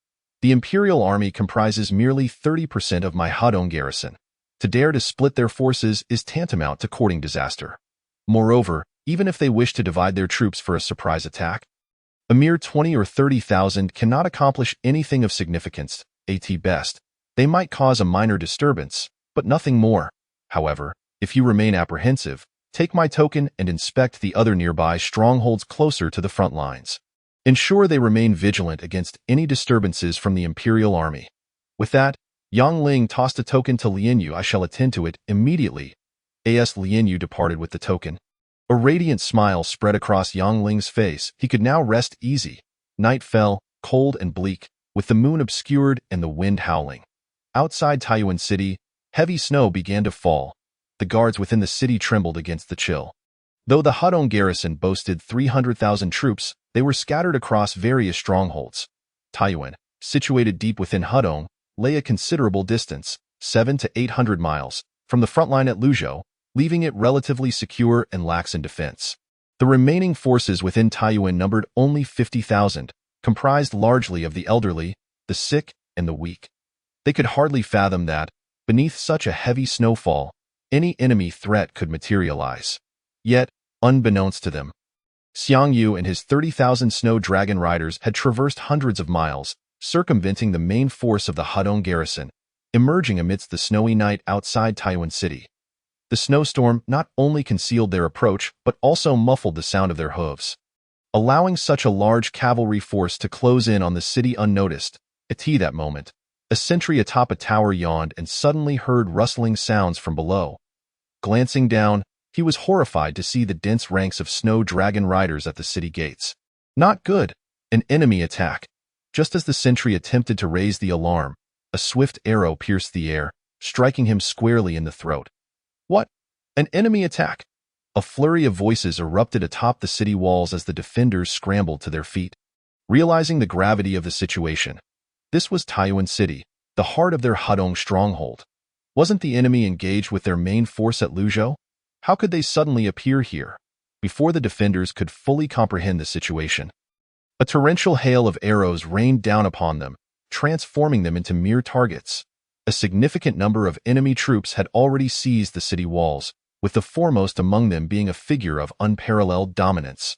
The imperial army comprises merely 30% of my Hadong garrison. To dare to split their forces is tantamount to courting disaster. Moreover, even if they wish to divide their troops for a surprise attack, a mere 20 or 30,000 cannot accomplish anything of significance. At best, they might cause a minor disturbance, but nothing more. However, if you remain apprehensive, take my token and inspect the other nearby strongholds closer to the front lines. Ensure they remain vigilant against any disturbances from the imperial army. With that, Yang Ling tossed a token to Lian Yu. I shall attend to it immediately. As Lian Yu departed with the token, a radiant smile spread across Yang Ling's face. He could now rest easy. Night fell, cold and bleak, with the moon obscured and the wind howling. Outside Taiyuan City, heavy snow began to fall. The guards within the city trembled against the chill. Though the Hadong garrison boasted 300,000 troops, they were scattered across various strongholds. Taiyuan, situated deep within Hadong, lay a considerable distance, 700 to 800 miles, from the front line at Luzhou, leaving it relatively secure and lax in defense. The remaining forces within Taiyuan numbered only 50,000, comprised largely of the elderly, the sick, and the weak. They could hardly fathom that, beneath such a heavy snowfall, any enemy threat could materialize. Yet, unbeknownst to them, Xiang Yu and his 30,000 snow dragon riders had traversed hundreds of miles, circumventing the main force of the Hadong garrison, emerging amidst the snowy night outside Taiyuan City. The snowstorm not only concealed their approach, but also muffled the sound of their hooves. Allowing such a large cavalry force to close in on the city unnoticed, at that moment, a sentry atop a tower yawned and suddenly heard rustling sounds from below. Glancing down, he was horrified to see the dense ranks of snow dragon riders at the city gates. Not good. An enemy attack. Just as the sentry attempted to raise the alarm, a swift arrow pierced the air, striking him squarely in the throat. What? An enemy attack! A flurry of voices erupted atop the city walls as the defenders scrambled to their feet. Realizing the gravity of the situation, this was Taiyuan City, the heart of their Hadong stronghold. Wasn't the enemy engaged with their main force at Luzhou? How could they suddenly appear here? Before the defenders could fully comprehend the situation, a torrential hail of arrows rained down upon them, transforming them into mere targets. A significant number of enemy troops had already seized the city walls, with the foremost among them being a figure of unparalleled dominance.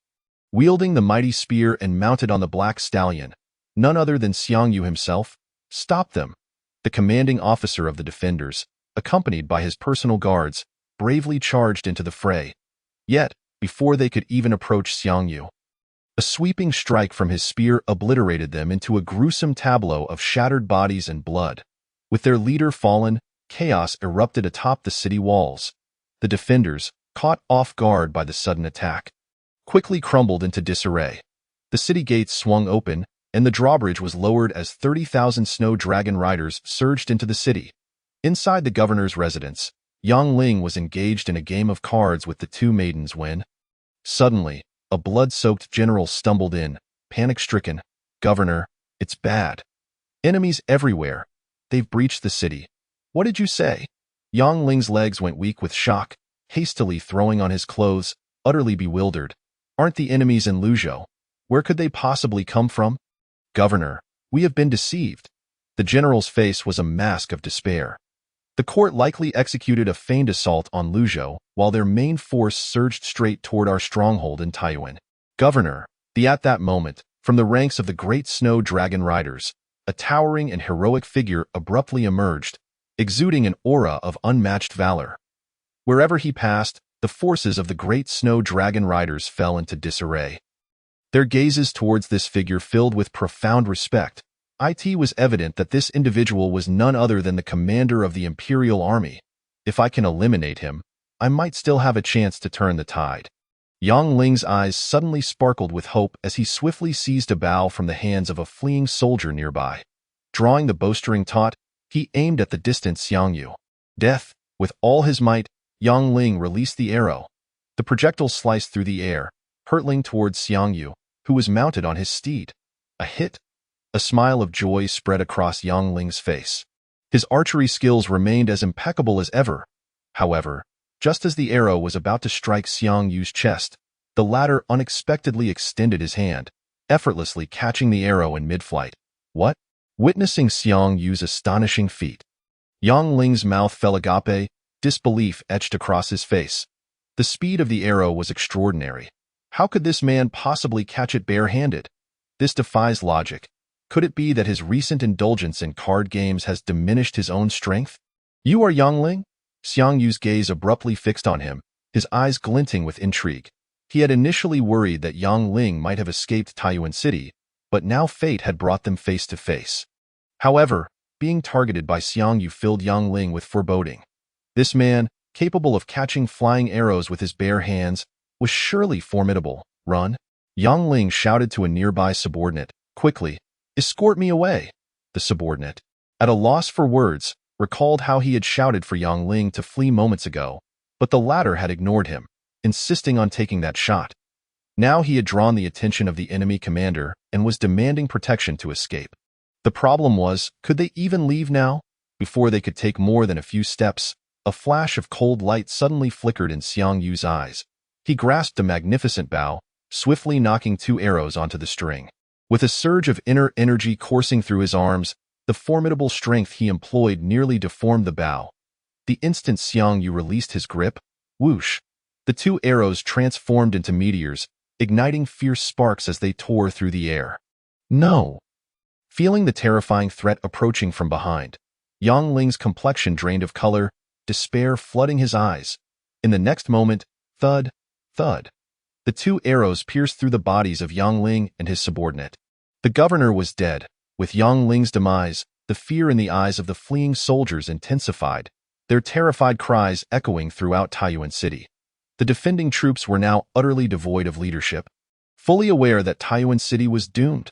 Wielding the mighty spear and mounted on the black stallion, none other than Xiang Yu himself, stopped them. The commanding officer of the defenders, accompanied by his personal guards, bravely charged into the fray. Yet, before they could even approach Xiang Yu, a sweeping strike from his spear obliterated them into a gruesome tableau of shattered bodies and blood. With their leader fallen, chaos erupted atop the city walls. The defenders, caught off guard by the sudden attack, quickly crumbled into disarray. The city gates swung open, and the drawbridge was lowered as 30,000 snow dragon riders surged into the city. Inside the governor's residence, Yang Ling was engaged in a game of cards with the two maidens when, suddenly, a blood-soaked general stumbled in, panic-stricken. "Governor, it's bad. Enemies everywhere. They've breached the city." "What did you say?" Yang Ling's legs went weak with shock, hastily throwing on his clothes, utterly bewildered. "Aren't the enemies in Luzhou? Where could they possibly come from?" "Governor, we have been deceived." The general's face was a mask of despair. The court likely executed a feigned assault on Luzhou, while their main force surged straight toward our stronghold in Taiyuan. "Governor," at that moment, from the ranks of the great snow dragon riders, a towering and heroic figure abruptly emerged, exuding an aura of unmatched valor. Wherever he passed, the forces of the great snow dragon riders fell into disarray. Their gazes towards this figure filled with profound respect. It was evident that this individual was none other than the commander of the imperial army. If I can eliminate him, I might still have a chance to turn the tide. Yang Ling's eyes suddenly sparkled with hope as he swiftly seized a bow from the hands of a fleeing soldier nearby. Drawing the bowstring taut, He aimed at the distant Xiangyu. Death! With all his might, Yang Ling released the arrow. The projectile sliced through the air, hurtling towards Xiangyu, who was mounted on his steed. A hit? A smile of joy spread across Yang Ling's face. His archery skills remained as impeccable as ever. However, just as the arrow was about to strike Xiangyu's chest, the latter unexpectedly extended his hand, effortlessly catching the arrow in mid-flight. What? Witnessing Xiangyu's astonishing feat, Yang Ling's mouth fell agape, disbelief etched across his face. The speed of the arrow was extraordinary. How could this man possibly catch it bare-handed? This defies logic. Could it be that his recent indulgence in card games has diminished his own strength? You are Yang Ling? Xiangyu's gaze abruptly fixed on him, his eyes glinting with intrigue. He had initially worried that Yang Ling might have escaped Taiyuan City, but now fate had brought them face to face. However, being targeted by Xiangyu filled Yang Ling with foreboding. This man, capable of catching flying arrows with his bare hands, was surely formidable. Run! Yang Ling shouted to a nearby subordinate. Quickly, escort me away! The subordinate, at a loss for words, recalled how he had shouted for Yang Ling to flee moments ago, but the latter had ignored him, insisting on taking that shot. Now he had drawn the attention of the enemy commander and was demanding protection to escape. The problem was, could they even leave now? Before they could take more than a few steps, a flash of cold light suddenly flickered in Xiangyu's eyes. He grasped a magnificent bow, swiftly knocking 2 arrows onto the string. With a surge of inner energy coursing through his arms, the formidable strength he employed nearly deformed the bow. The instant Xiangyu released his grip, whoosh! The 2 arrows transformed into meteors, igniting fierce sparks as they tore through the air. No! Feeling the terrifying threat approaching from behind, Yang Ling's complexion drained of color, despair flooding his eyes. In the next moment, thud, thud. The 2 arrows pierced through the bodies of Yang Ling and his subordinate. The governor was dead. With Yang Ling's demise, the fear in the eyes of the fleeing soldiers intensified, their terrified cries echoing throughout Taiyuan City. The defending troops were now utterly devoid of leadership. Fully aware that Taiyuan City was doomed,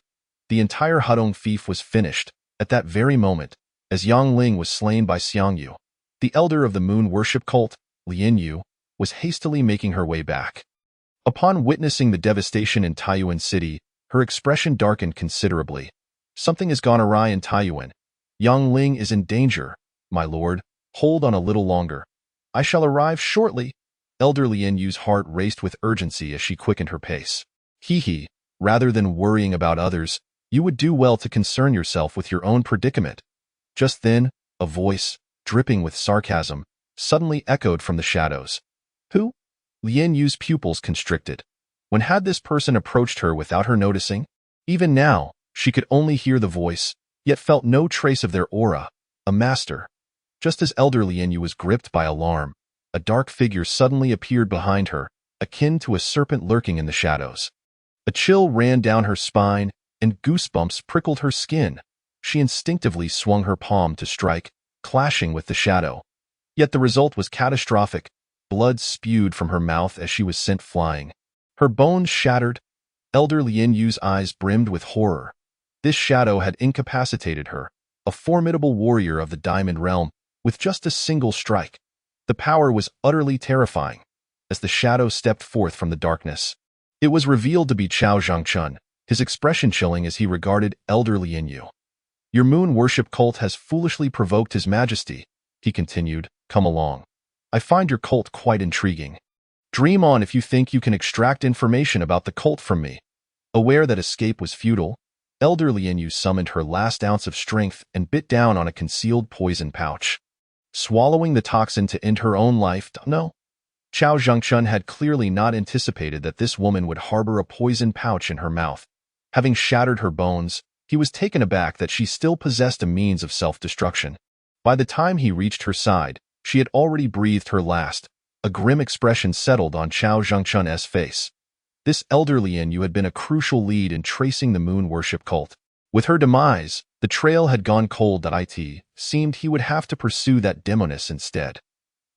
the entire Hudong fief was finished at that very moment, as Yang Ling was slain by Xiangyu. The elder of the moon worship cult, Lian Yu, was hastily making her way back. Upon witnessing the devastation in Taiyuan City, her expression darkened considerably. Something has gone awry in Taiyuan. Yang Ling is in danger, my lord. Hold on a little longer. I shall arrive shortly. Elder Lian Yu's heart raced with urgency as she quickened her pace. Hee, rather than worrying about others, you would do well to concern yourself with your own predicament. Just then, a voice, dripping with sarcasm, suddenly echoed from the shadows. Who? Lian Yu's pupils constricted. When had this person approached her without her noticing? Even now, she could only hear the voice, yet felt no trace of their aura. A master. Just as Elder Lian Yu was gripped by alarm, a dark figure suddenly appeared behind her, akin to a serpent lurking in the shadows. A chill ran down her spine, and goosebumps prickled her skin. She instinctively swung her palm to strike, clashing with the shadow. Yet the result was catastrophic. Blood spewed from her mouth as she was sent flying. Her bones shattered. Elder Lian Yu's eyes brimmed with horror. This shadow had incapacitated her, a formidable warrior of the Diamond Realm, with just a single strike. The power was utterly terrifying. As the shadow stepped forth from the darkness, it was revealed to be Chao Zhangchun, his expression chilling as he regarded Elder Lian Yu. Your moon worship cult has foolishly provoked his majesty, he continued. Come along. I find your cult quite intriguing. Dream on if you think you can extract information about the cult from me. Aware that escape was futile, Elder Lian Yu summoned her last ounce of strength and bit down on a concealed poison pouch. Swallowing the toxin to end her own life? No. Chao Zhangchun had clearly not anticipated that this woman would harbor a poison pouch in her mouth. Having shattered her bones, he was taken aback that she still possessed a means of self-destruction. By the time he reached her side, she had already breathed her last. A grim expression settled on Chao Zhangchun's face. This Elder Lian Yu had been a crucial lead in tracing the moon worship cult. With her demise, the trail had gone cold. It seemed he would have to pursue that demoness instead.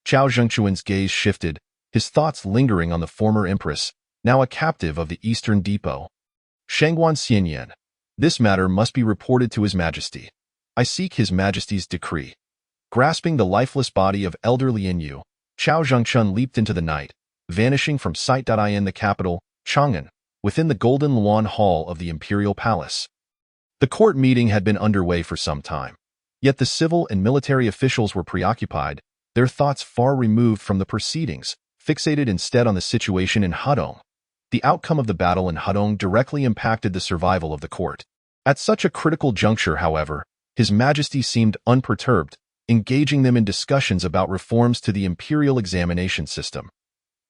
Chao Zhangchun's gaze shifted, his thoughts lingering on the former empress, now a captive of the Eastern Depot. Shangguan Xianyan. This matter must be reported to His Majesty. I seek His Majesty's decree. Grasping the lifeless body of elder Lin Yu, Chao Zhengchun leaped into the night, vanishing from sight. In the capital, Chang'an, within the Golden Luan Hall of the Imperial Palace. The court meeting had been underway for some time, yet the civil and military officials were preoccupied, their thoughts far removed from the proceedings, fixated instead on the situation in Hedong. The outcome of the battle in Hedong directly impacted the survival of the court. At such a critical juncture, however, His Majesty seemed unperturbed, engaging them in discussions about reforms to the imperial examination system.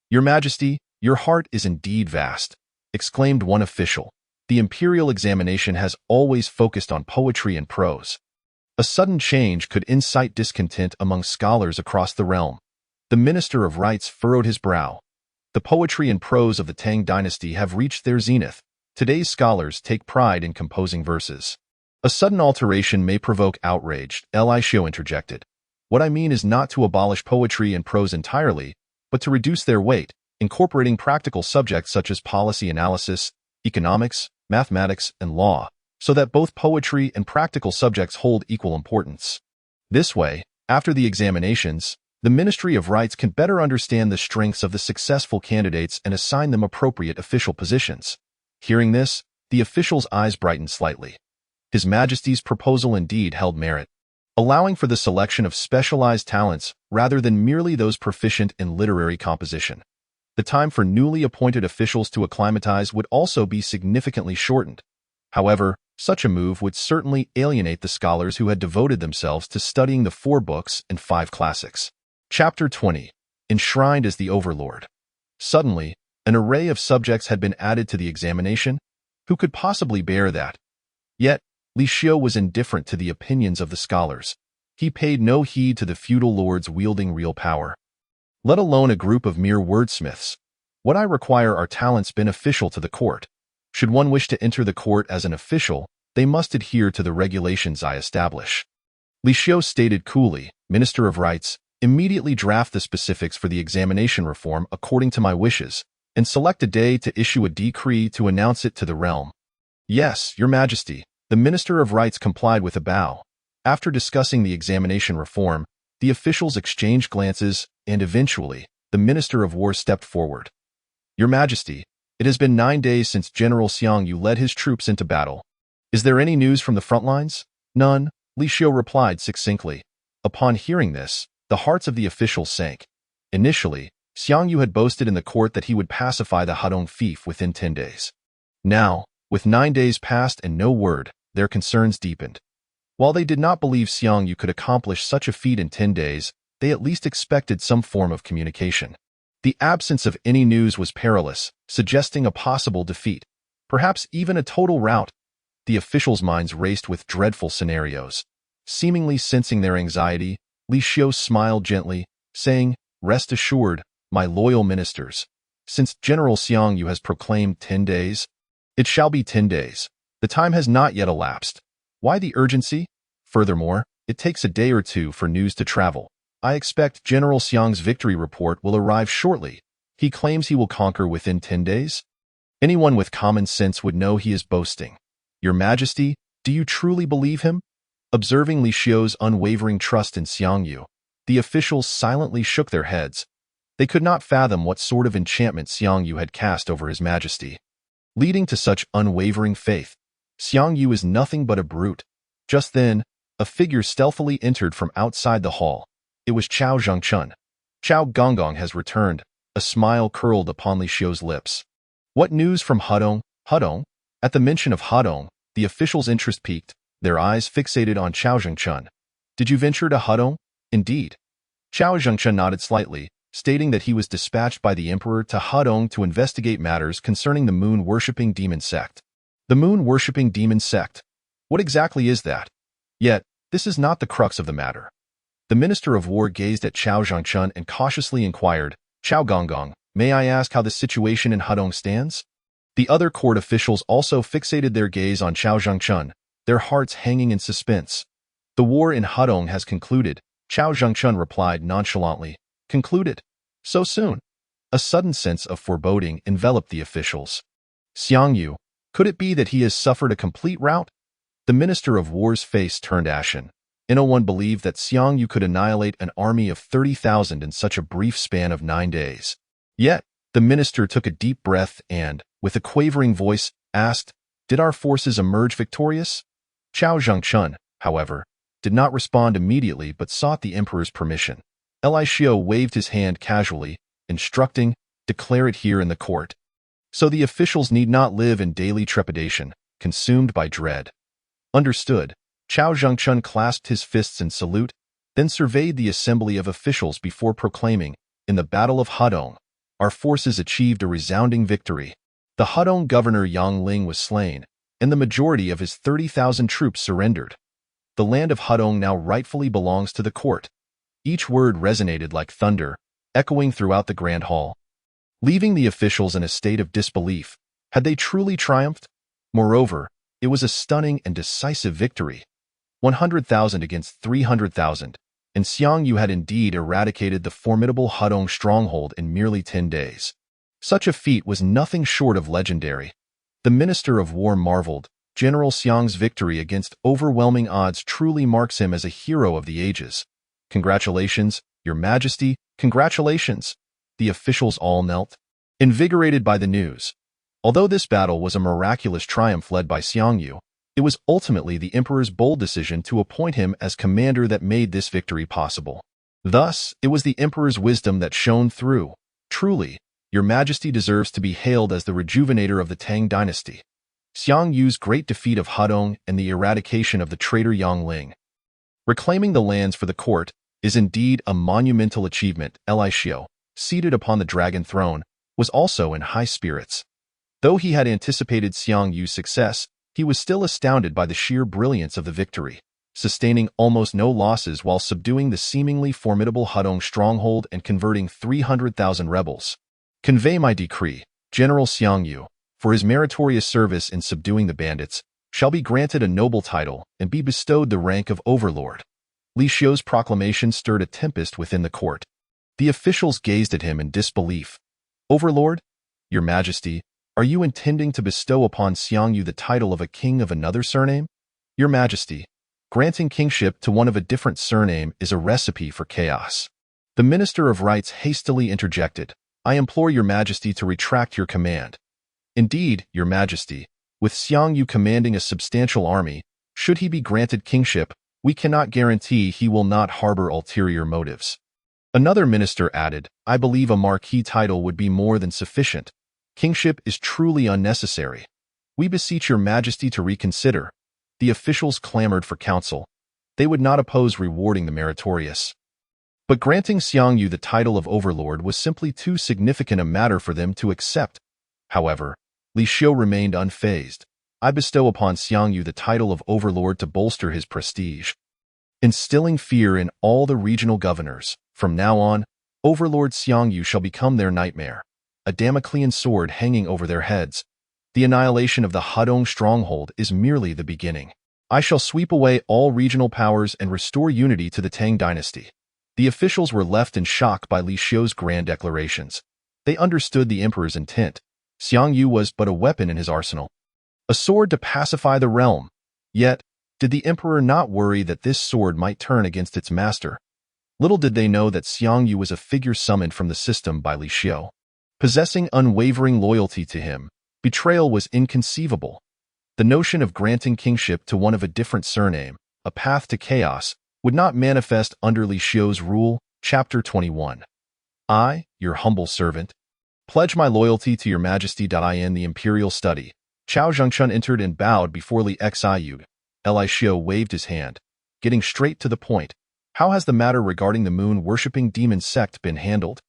"Your Majesty, your heart is indeed vast," exclaimed one official. "The imperial examination has always focused on poetry and prose. A sudden change could incite discontent among scholars across the realm." The Minister of Rites furrowed his brow. "The poetry and prose of the Tang dynasty have reached their zenith. Today's scholars take pride in composing verses. A sudden alteration may provoke outrage," Li Xiu interjected. "What I mean is not to abolish poetry and prose entirely, but to reduce their weight, incorporating practical subjects such as policy analysis, economics, mathematics, and law, so that both poetry and practical subjects hold equal importance. This way, after the examinations, the Ministry of Rites can better understand the strengths of the successful candidates and assign them appropriate official positions." Hearing this, the official's eyes brightened slightly. His Majesty's proposal indeed held merit, allowing for the selection of specialized talents rather than merely those proficient in literary composition. The time for newly appointed officials to acclimatize would also be significantly shortened. However, such a move would certainly alienate the scholars who had devoted themselves to studying the 4 books and 5 classics. Chapter 20. Enshrined as the Overlord. Suddenly, an array of subjects had been added to the examination. Who could possibly bear that? Yet, Li Xiu was indifferent to the opinions of the scholars. He paid no heed to the feudal lords wielding real power, let alone a group of mere wordsmiths. "What I require are talents beneficial to the court. Should one wish to enter the court as an official, they must adhere to the regulations I establish." Li Xiu stated coolly, "Minister of Rites, immediately draft the specifics for the examination reform according to my wishes, and select a day to issue a decree to announce it to the realm." "Yes, Your Majesty." The Minister of Rites complied with a bow. After discussing the examination reform, the officials exchanged glances, and eventually, the Minister of War stepped forward. "Your Majesty, it has been 9 days since General Xiang Yu led his troops into battle. Is there any news from the front lines?" "None," Li Xiu replied succinctly. Upon hearing this, the hearts of the officials sank. Initially, Xiang Yu had boasted in the court that he would pacify the Hedong fief within 10 days. Now, with 9 days past and no word, their concerns deepened. While they did not believe Xiang Yu could accomplish such a feat in 10 days, they at least expected some form of communication. The absence of any news was perilous, suggesting a possible defeat, perhaps even a total rout. The officials' minds raced with dreadful scenarios. Seemingly sensing their anxiety, Li Xiu smiled gently, saying, "Rest assured, my loyal ministers. Since General Xiang Yu has proclaimed 10 days, it shall be 10 days. The time has not yet elapsed. Why the urgency? Furthermore, it takes a day or 2 for news to travel. I expect General Xiang's victory report will arrive shortly. He claims he will conquer within 10 days? Anyone with common sense would know he is boasting. Your Majesty, do you truly believe him?" Observing Li Xiu's unwavering trust in Xiang Yu, the officials silently shook their heads. They could not fathom what sort of enchantment Xiang Yu had cast over His Majesty, leading to such unwavering faith. Xiang Yu is nothing but a brute. Just then, a figure stealthily entered from outside the hall. It was Chao Zhengchun. "Chao Gonggong has returned." A smile curled upon Li Xiu's lips. "What news from Hedong?" "Hedong?" At the mention of Hedong, the officials' interest peaked, their eyes fixated on Chao Zhengchun. "Did you venture to Hedong?" "Indeed." Chao Zhengchun nodded slightly, stating that he was dispatched by the emperor to Hedong to investigate matters concerning the moon-worshipping demon sect. The moon-worshipping demon sect? What exactly is that? Yet, this is not the crux of the matter. The Minister of War gazed at Chao Zhengchun and cautiously inquired, "Chao Gonggong, may I ask how the situation in Hedong stands?" The other court officials also fixated their gaze on Chao Zhengchun, their hearts hanging in suspense. "The war in Hedong has concluded," Chao Zhengchun replied nonchalantly. "Concluded? So soon?" A sudden sense of foreboding enveloped the officials. "Xiang Yu, could it be that he has suffered a complete rout?" The Minister of War's face turned ashen. No one believed that Xiangyu could annihilate an army of 30,000 in such a brief span of 9 days. Yet, the minister took a deep breath and, with a quavering voice, asked, "Did our forces emerge victorious?" Chao Zhengchun, however, did not respond immediately but sought the emperor's permission. Li Xiao waved his hand casually, instructing, "Declare it here in the court." So the officials need not live in daily trepidation, consumed by dread. Understood. Chao Zhengchun clasped his fists in salute, then surveyed the assembly of officials before proclaiming, "In the Battle of Hudong, our forces achieved a resounding victory. The Hudong governor Yang Ling was slain, and the majority of his 30,000 troops surrendered. The land of Hudong now rightfully belongs to the court." Each word resonated like thunder, echoing throughout the grand hall, leaving the officials in a state of disbelief. Had they truly triumphed? Moreover, it was a stunning and decisive victory. 100,000 against 300,000, and Xiangyu had indeed eradicated the formidable Hudong stronghold in merely 10 days. Such a feat was nothing short of legendary. The Minister of War marveled. General Xiang's victory against overwhelming odds truly marks him as a hero of the ages. "Congratulations, Your Majesty, congratulations!" The officials all knelt, invigorated by the news. Although this battle was a miraculous triumph led by Xiangyu, it was ultimately the emperor's bold decision to appoint him as commander that made this victory possible. Thus, it was the emperor's wisdom that shone through. Truly, Your Majesty deserves to be hailed as the rejuvenator of the Tang dynasty. Xiangyu's great defeat of Hudong and the eradication of the traitor Yang Ling, reclaiming the lands for the court, is indeed a monumental achievement. Li Xiao, seated upon the dragon throne, was also in high spirits. Though he had anticipated Xiangyu's success, he was still astounded by the sheer brilliance of the victory, sustaining almost no losses while subduing the seemingly formidable Hudong stronghold and converting 300,000 rebels. "Convey my decree, General Xiangyu, for his meritorious service in subduing the bandits, shall be granted a noble title and be bestowed the rank of overlord." Li Xiao's proclamation stirred a tempest within the court. The officials gazed at him in disbelief. "Overlord? Your Majesty, are you intending to bestow upon Xiangyu the title of a king of another surname? Your Majesty, granting kingship to one of a different surname is a recipe for chaos." The Minister of Rights hastily interjected, "I implore Your Majesty to retract your command. Indeed, Your Majesty, with Xiangyu commanding a substantial army, should he be granted kingship, we cannot guarantee he will not harbor ulterior motives." Another minister added, "I believe a marquis title would be more than sufficient. Kingship is truly unnecessary. We beseech Your Majesty to reconsider." The officials clamored for counsel. They would not oppose rewarding the meritorious. But granting Xiangyu the title of overlord was simply too significant a matter for them to accept. However, Li Xiao remained unfazed. "I bestow upon Xiangyu the title of overlord to bolster his prestige, instilling fear in all the regional governors. From now on, Overlord Xiangyu shall become their nightmare, a Damoclean sword hanging over their heads. The annihilation of the Hudong stronghold is merely the beginning. I shall sweep away all regional powers and restore unity to the Tang dynasty." The officials were left in shock by Li Xiao's grand declarations. They understood the emperor's intent. Xiangyu was but a weapon in his arsenal, a sword to pacify the realm. Yet, did the emperor not worry that this sword might turn against its master? Little did they know that Xiangyu was a figure summoned from the system by Li Xiao. Possessing unwavering loyalty to him, betrayal was inconceivable. The notion of granting kingship to one of a different surname, a path to chaos, would not manifest under Li Xiao's rule. Chapter 21. I, your humble servant, pledge my loyalty to Your Majesty. In the imperial study, Chao Zhengchun entered and bowed before Li Xiao. Li Xiao waved his hand, getting straight to the point. "How has the matter regarding the moon-worshipping demon sect been handled?"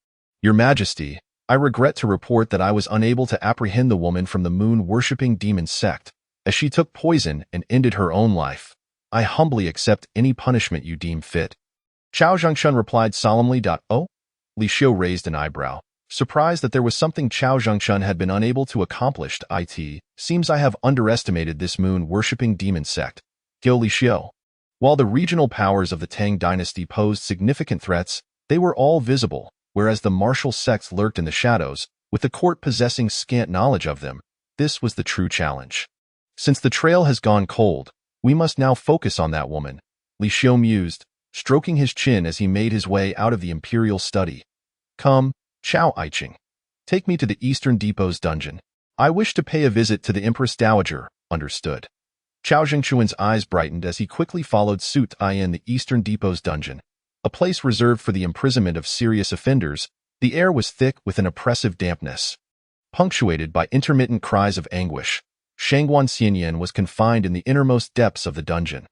"Your Majesty, I regret to report that I was unable to apprehend the woman from the moon-worshipping demon sect, as she took poison and ended her own life. I humbly accept any punishment you deem fit." Chao Zhengchun replied solemnly. "Oh?" Li Xiao raised an eyebrow, surprised that there was something Chao Zhengchun had been unable to accomplish. "It seems I have underestimated this moon-worshipping demon sect." Li Xiao. While the regional powers of the Tang dynasty posed significant threats, they were all visible, whereas the martial sects lurked in the shadows, with the court possessing scant knowledge of them. This was the true challenge. Since the trail has gone cold, We must now focus on that woman, Li Xiu mused, stroking his chin as he made his way out of the imperial study. Come, Chao Aiqing. Take me to the Eastern Depot's dungeon. I wish to pay a visit to the Empress Dowager. Understood. Chao Zhengchuan's eyes brightened as he quickly followed suit in the Eastern Depot's dungeon. A place reserved for the imprisonment of serious offenders, the air was thick with an oppressive dampness. Punctuated by intermittent cries of anguish, Shangguan Xianyan was confined in the innermost depths of the dungeon.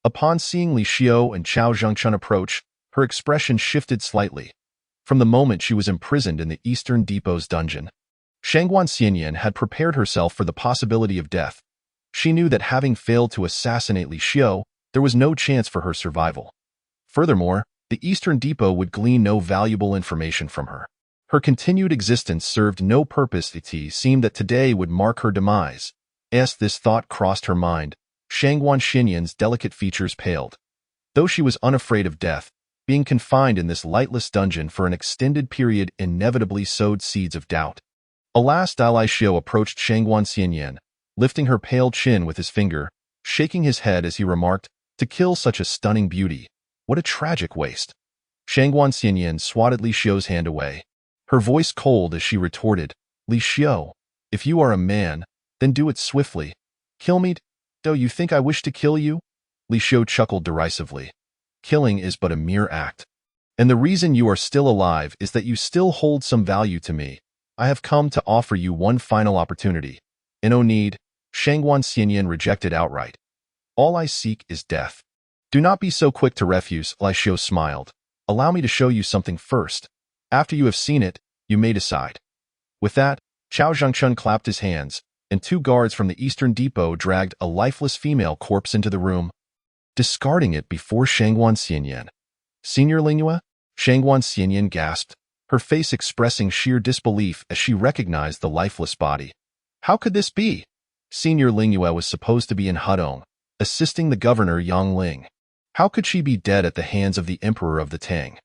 Upon seeing Li Xiu and Chao Zhengchun approach, her expression shifted slightly. From the moment she was imprisoned in the Eastern Depot's dungeon, Shangguan Xianyan had prepared herself for the possibility of death. She knew that having failed to assassinate Li Xiu, there was no chance for her survival. Furthermore, the Eastern Depot would glean no valuable information from her. Her continued existence served no purpose. It seemed that today would mark her demise. As this thought crossed her mind, Shangguan Xianyan's delicate features paled. Though she was unafraid of death, being confined in this lightless dungeon for an extended period inevitably sowed seeds of doubt. Alas, Li Xiu approached Shangguan Xianyan, lifting her pale chin with his finger, shaking his head as he remarked, "To kill such a stunning beauty, what a tragic waste." Shangguan Xianyan swatted Li Xiu's hand away, her voice cold as she retorted, "Li Xiu, if you are a man, then do it swiftly. Kill me. Do you think I wish to kill you?" Li Xiu chuckled derisively. "Killing is but a mere act. And the reason you are still alive is that you still hold some value to me. I have come to offer you one final opportunity." "No need," Shangguan Xianyan rejected outright. "All I seek is death." "Do not be so quick to refuse," Li Xiu smiled. "Allow me to show you something first. After you have seen it, you may decide." With that, Chao Zhengchun clapped his hands, and 2 guards from the Eastern Depot dragged a lifeless female corpse into the room, discarding it before Shangguan Xianyan. "Senior Lingyue?" Shangguan Xianyan gasped, her face expressing sheer disbelief as she recognized the lifeless body. How could this be? Senior Lingyue was supposed to be in Hudong, assisting the governor Yang Ling. How could she be dead at the hands of the emperor of the Tang?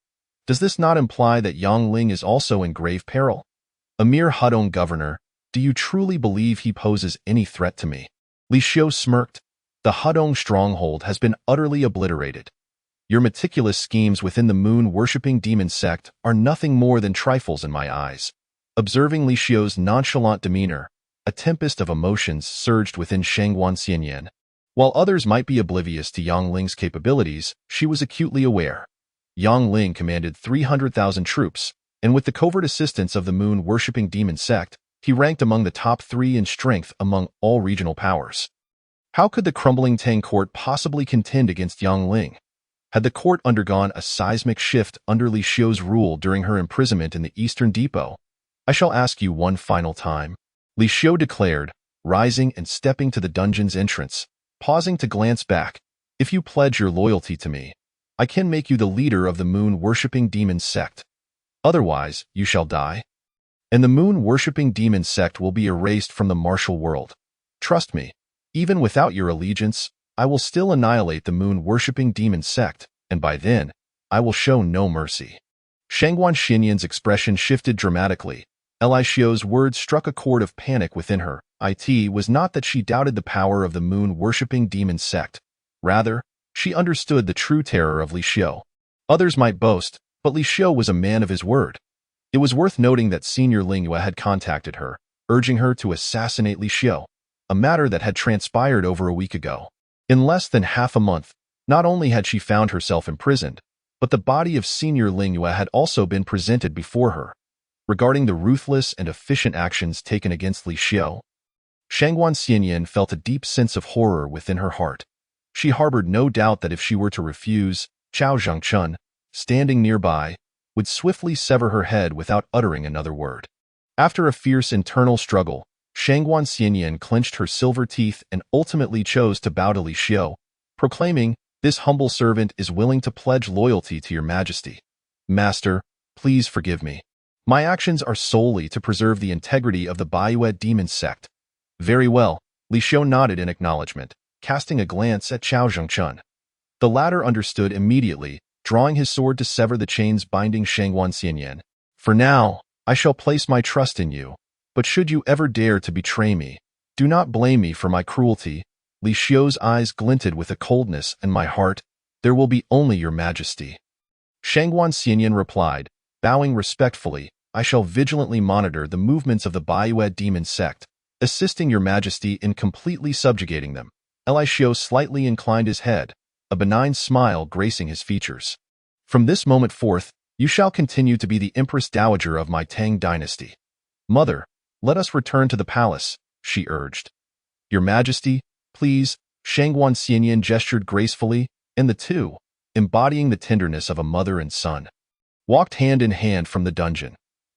Does this not imply that Yang Ling is also in grave peril? A mere Hudong governor, do you truly believe he poses any threat to me? Li Xiu smirked. The Hudong stronghold has been utterly obliterated. Your meticulous schemes within the moon-worshipping demon sect are nothing more than trifles in my eyes. Observing Li Xiu's nonchalant demeanor, a tempest of emotions surged within Shangguan Xianyan. While others might be oblivious to Yang Ling's capabilities, she was acutely aware. Yang Ling commanded 300,000 troops, and with the covert assistance of the moon-worshipping demon sect, he ranked among the top 3 in strength among all regional powers. How could the crumbling Tang court possibly contend against Yang Ling? Had the court undergone a seismic shift under Li Xiu's rule during her imprisonment in the Eastern Depot? I shall ask you one final time, Li Xiu declared, rising and stepping to the dungeon's entrance, pausing to glance back. If you pledge your loyalty to me, I can make you the leader of the moon-worshipping demon sect. Otherwise, you shall die. And the moon-worshipping demon sect will be erased from the martial world. Trust me, even without your allegiance, I will still annihilate the moon-worshipping demon sect, and by then, I will show no mercy. Shangguan Xianyan's expression shifted dramatically. Li Xiu's words struck a chord of panic within her. It was not that she doubted the power of the moon-worshipping demon sect. Rather, she understood the true terror of Li Xiu. Others might boast, but Li Xiu was a man of his word. It was worth noting that Senior Lingyue had contacted her, urging her to assassinate Li Xiu, a matter that had transpired over a week ago. In less than half a month, not only had she found herself imprisoned, but the body of Senior Lingyue had also been presented before her. Regarding the ruthless and efficient actions taken against Li Xiu, Shangguan Xianyan felt a deep sense of horror within her heart. She harbored no doubt that if she were to refuse, Chao Zhengchun, standing nearby, would swiftly sever her head without uttering another word. After a fierce internal struggle, Shangguan Xianyan clenched her silver teeth and ultimately chose to bow to Li Xiu, proclaiming, "This humble servant is willing to pledge loyalty to your majesty. Master, please forgive me. My actions are solely to preserve the integrity of the Baiyue demon sect." "Very well," Li Xiu nodded in acknowledgement, casting a glance at Chao Zhengchun. The latter understood immediately, drawing his sword to sever the chains binding Shangguan Xianyan. "For now, I shall place my trust in you, but should you ever dare to betray me, do not blame me for my cruelty. Li Xiu's eyes glinted with a coldness, "In my heart, there will be only your majesty." Shangguan Xianyan replied, bowing respectfully, "I shall vigilantly monitor the movements of the Baiyue demon sect, assisting your majesty in completely subjugating them." Li Xiu slightly inclined his head, a benign smile gracing his features. "From this moment forth, you shall continue to be the Empress Dowager of my Tang dynasty." "Mother, let us return to the palace," she urged. "Your majesty, please." Shangguan Xianyan gestured gracefully, and the two, embodying the tenderness of a mother and son, walked hand in hand from the dungeon.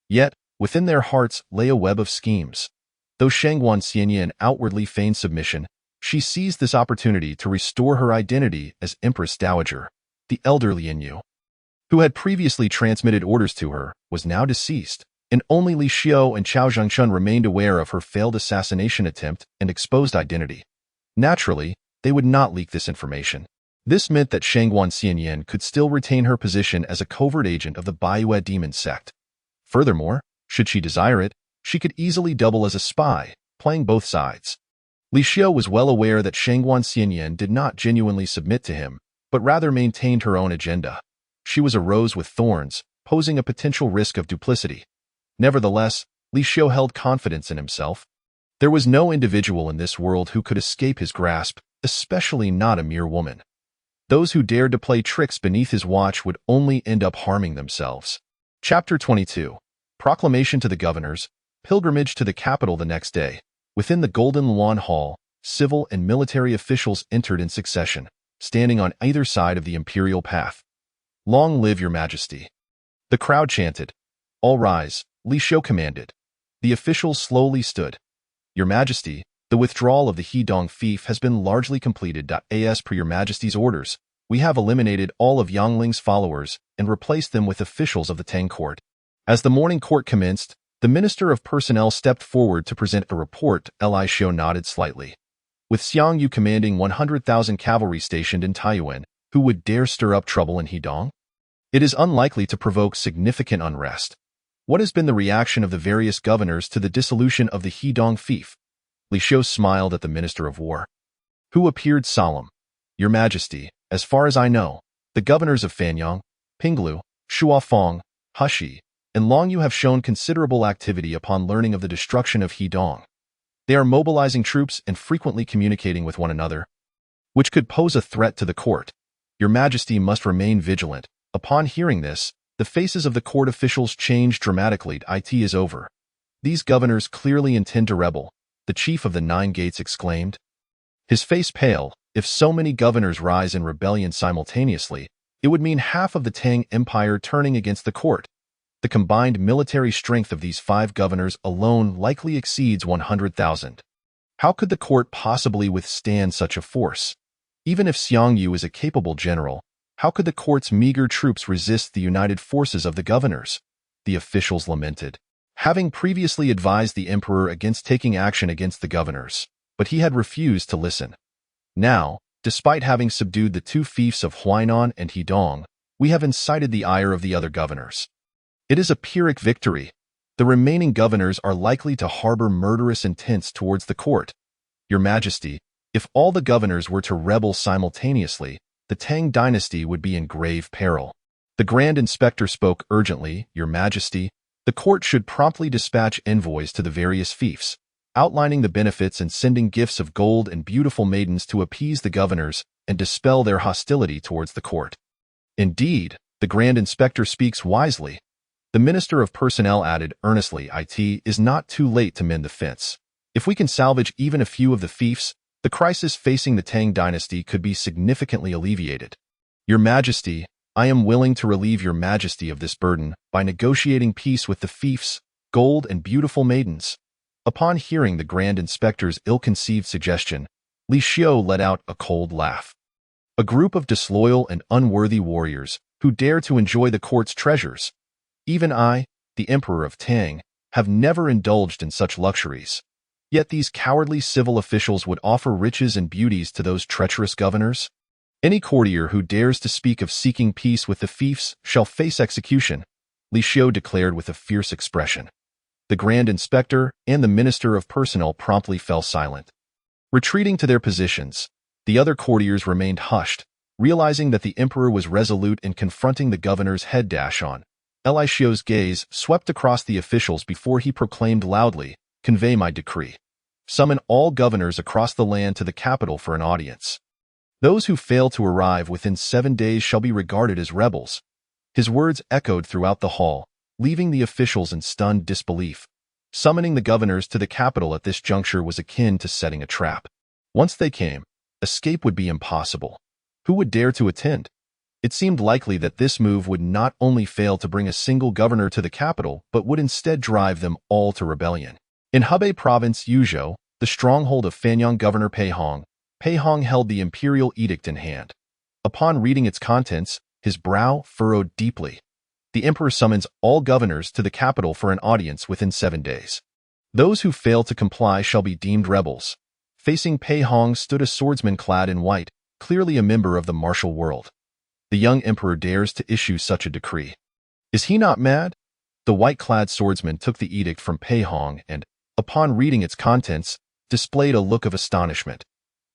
Yet, within their hearts lay a web of schemes. Though Shangguan Xianyan outwardly feigned submission, she seized this opportunity to restore her identity as Empress Dowager. The elder Lian Yu, who had previously transmitted orders to her, was now deceased, and only Li Xiu and Chao Zhengshun remained aware of her failed assassination attempt and exposed identity. Naturally, they would not leak this information. This meant that Shangguan Xianyan could still retain her position as a covert agent of the Baiyue demon sect. Furthermore, should she desire it, she could easily double as a spy, playing both sides. Li Xiu was well aware that Shangguan Xianyan did not genuinely submit to him, but rather maintained her own agenda. She was a rose with thorns, posing a potential risk of duplicity. Nevertheless, Li Xiu held confidence in himself. There was no individual in this world who could escape his grasp, especially not a mere woman. Those who dared to play tricks beneath his watch would only end up harming themselves. Chapter 22. Proclamation to the Governors. Pilgrimage to the capital the next day. Within the Golden Luan Hall, civil and military officials entered in succession, standing on either side of the imperial path. "Long live your majesty." The crowd chanted. "All rise," Li Xiu commanded. The officials slowly stood. "Your majesty, the withdrawal of the Hedong fief has been largely completed. As per your majesty's orders, we have eliminated all of Yang Ling's followers and replaced them with officials of the Tang court." As the morning court commenced, the Minister of Personnel stepped forward to present a report. Li Xiu nodded slightly. "With Xiang Yu commanding 100,000 cavalry stationed in Taiyuan, who would dare stir up trouble in Hedong? It is unlikely to provoke significant unrest. What has been the reaction of the various governors to the dissolution of the Hedong fief?" Li Xiu smiled at the Minister of War, who appeared solemn. "Your Majesty, as far as I know, the governors of Fanyang, Pinglu, Shuafeng, Hushi, and Longyu have shown considerable activity upon learning of the destruction of Hedong. They are mobilizing troops and frequently communicating with one another, which could pose a threat to the court. Your Majesty must remain vigilant." Upon hearing this, the faces of the court officials changed dramatically. "It is over. These governors clearly intend to rebel," the chief of the Nine Gates exclaimed. His face pale. If so many governors rise in rebellion simultaneously, it would mean half of the Tang Empire turning against the court. The combined military strength of these 5 governors alone likely exceeds 100,000. How could the court possibly withstand such a force? Even if Xiang Yu is a capable general, how could the court's meager troops resist the united forces of the governors? The officials lamented, having previously advised the emperor against taking action against the governors, but he had refused to listen. Now, despite having subdued the 2 fiefs of Huainan and Hedong, we have incited the ire of the other governors. It is a Pyrrhic victory. The remaining governors are likely to harbor murderous intents towards the court. Your Majesty, if all the governors were to rebel simultaneously, the Tang dynasty would be in grave peril. The Grand Inspector spoke urgently. Your Majesty, the court should promptly dispatch envoys to the various fiefs, outlining the benefits and sending gifts of gold and beautiful maidens to appease the governors and dispel their hostility towards the court. Indeed, the Grand Inspector speaks wisely. The Minister of Personnel added earnestly, "It is not too late to mend the fence. If we can salvage even a few of the fiefs, the crisis facing the Tang dynasty could be significantly alleviated. Your Majesty, I am willing to relieve your Majesty of this burden by negotiating peace with the fiefs, gold and beautiful maidens." Upon hearing the Grand Inspector's ill-conceived suggestion, Li Xiu let out a cold laugh. A group of disloyal and unworthy warriors who dare to enjoy the court's treasures. Even I, the Emperor of Tang, have never indulged in such luxuries. Yet these cowardly civil officials would offer riches and beauties to those treacherous governors? Any courtier who dares to speak of seeking peace with the fiefs shall face execution, Li Xiu declared with a fierce expression. The Grand Inspector and the Minister of Personnel promptly fell silent. Retreating to their positions, the other courtiers remained hushed, realizing that the emperor was resolute in confronting the governor's head. On Li Xiu's gaze swept across the officials before he proclaimed loudly, "Convey my decree. Summon all governors across the land to the capital for an audience. Those who fail to arrive within 7 days shall be regarded as rebels." His words echoed throughout the hall, leaving the officials in stunned disbelief. Summoning the governors to the capital at this juncture was akin to setting a trap. Once they came, escape would be impossible. Who would dare to attend? It seemed likely that this move would not only fail to bring a single governor to the capital, but would instead drive them all to rebellion. In Hebei Province, Yuzhou, the stronghold of Fanyang Governor Pei Hong held the imperial edict in hand. Upon reading its contents, his brow furrowed deeply. The emperor summons all governors to the capital for an audience within 7 days. Those who fail to comply shall be deemed rebels. Facing Pei Hong stood a swordsman clad in white, clearly a member of the martial world. The young emperor dares to issue such a decree. Is he not mad? The white-clad swordsman took the edict from Pei Hong and, upon reading its contents, displayed a look of astonishment.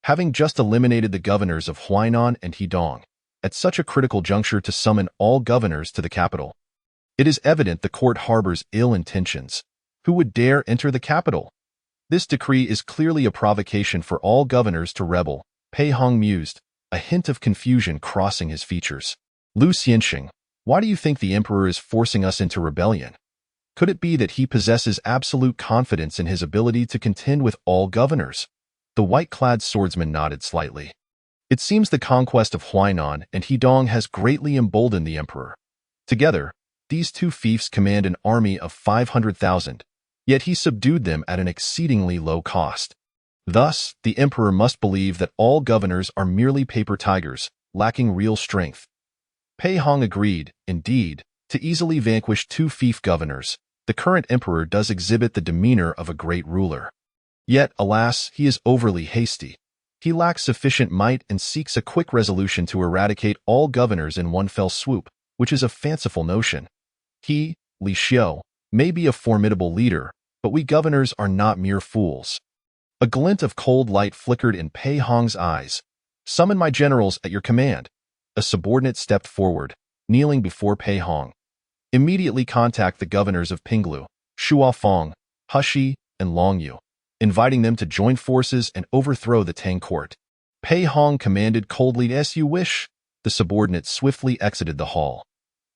Having just eliminated the governors of Huainan and Hedong, at such a critical juncture to summon all governors to the capital. It is evident the court harbors ill intentions. Who would dare enter the capital? This decree is clearly a provocation for all governors to rebel, Pei Hong mused, a hint of confusion crossing his features. Lu Xianxing, why do you think the emperor is forcing us into rebellion? Could it be that he possesses absolute confidence in his ability to contend with all governors? The white-clad swordsman nodded slightly. It seems the conquest of Huainan and Hedong has greatly emboldened the emperor. Together, these two fiefs command an army of 500,000, yet he subdued them at an exceedingly low cost. Thus, the emperor must believe that all governors are merely paper tigers, lacking real strength. Pei Hong agreed, indeed, to easily vanquish 2 fief governors. The current emperor does exhibit the demeanor of a great ruler. Yet, alas, he is overly hasty. He lacks sufficient might and seeks a quick resolution to eradicate all governors in one fell swoop, which is a fanciful notion. He, Li Xiu, may be a formidable leader, but we governors are not mere fools. A glint of cold light flickered in Pei Hong's eyes. "Summon my generals at your command." A subordinate stepped forward, kneeling before Pei Hong. "Immediately contact the governors of Pinglu, Shuafeng, Heshi, and Longyu, inviting them to join forces and overthrow the Tang court." Pei Hong commanded coldly, "As you wish." The subordinate swiftly exited the hall.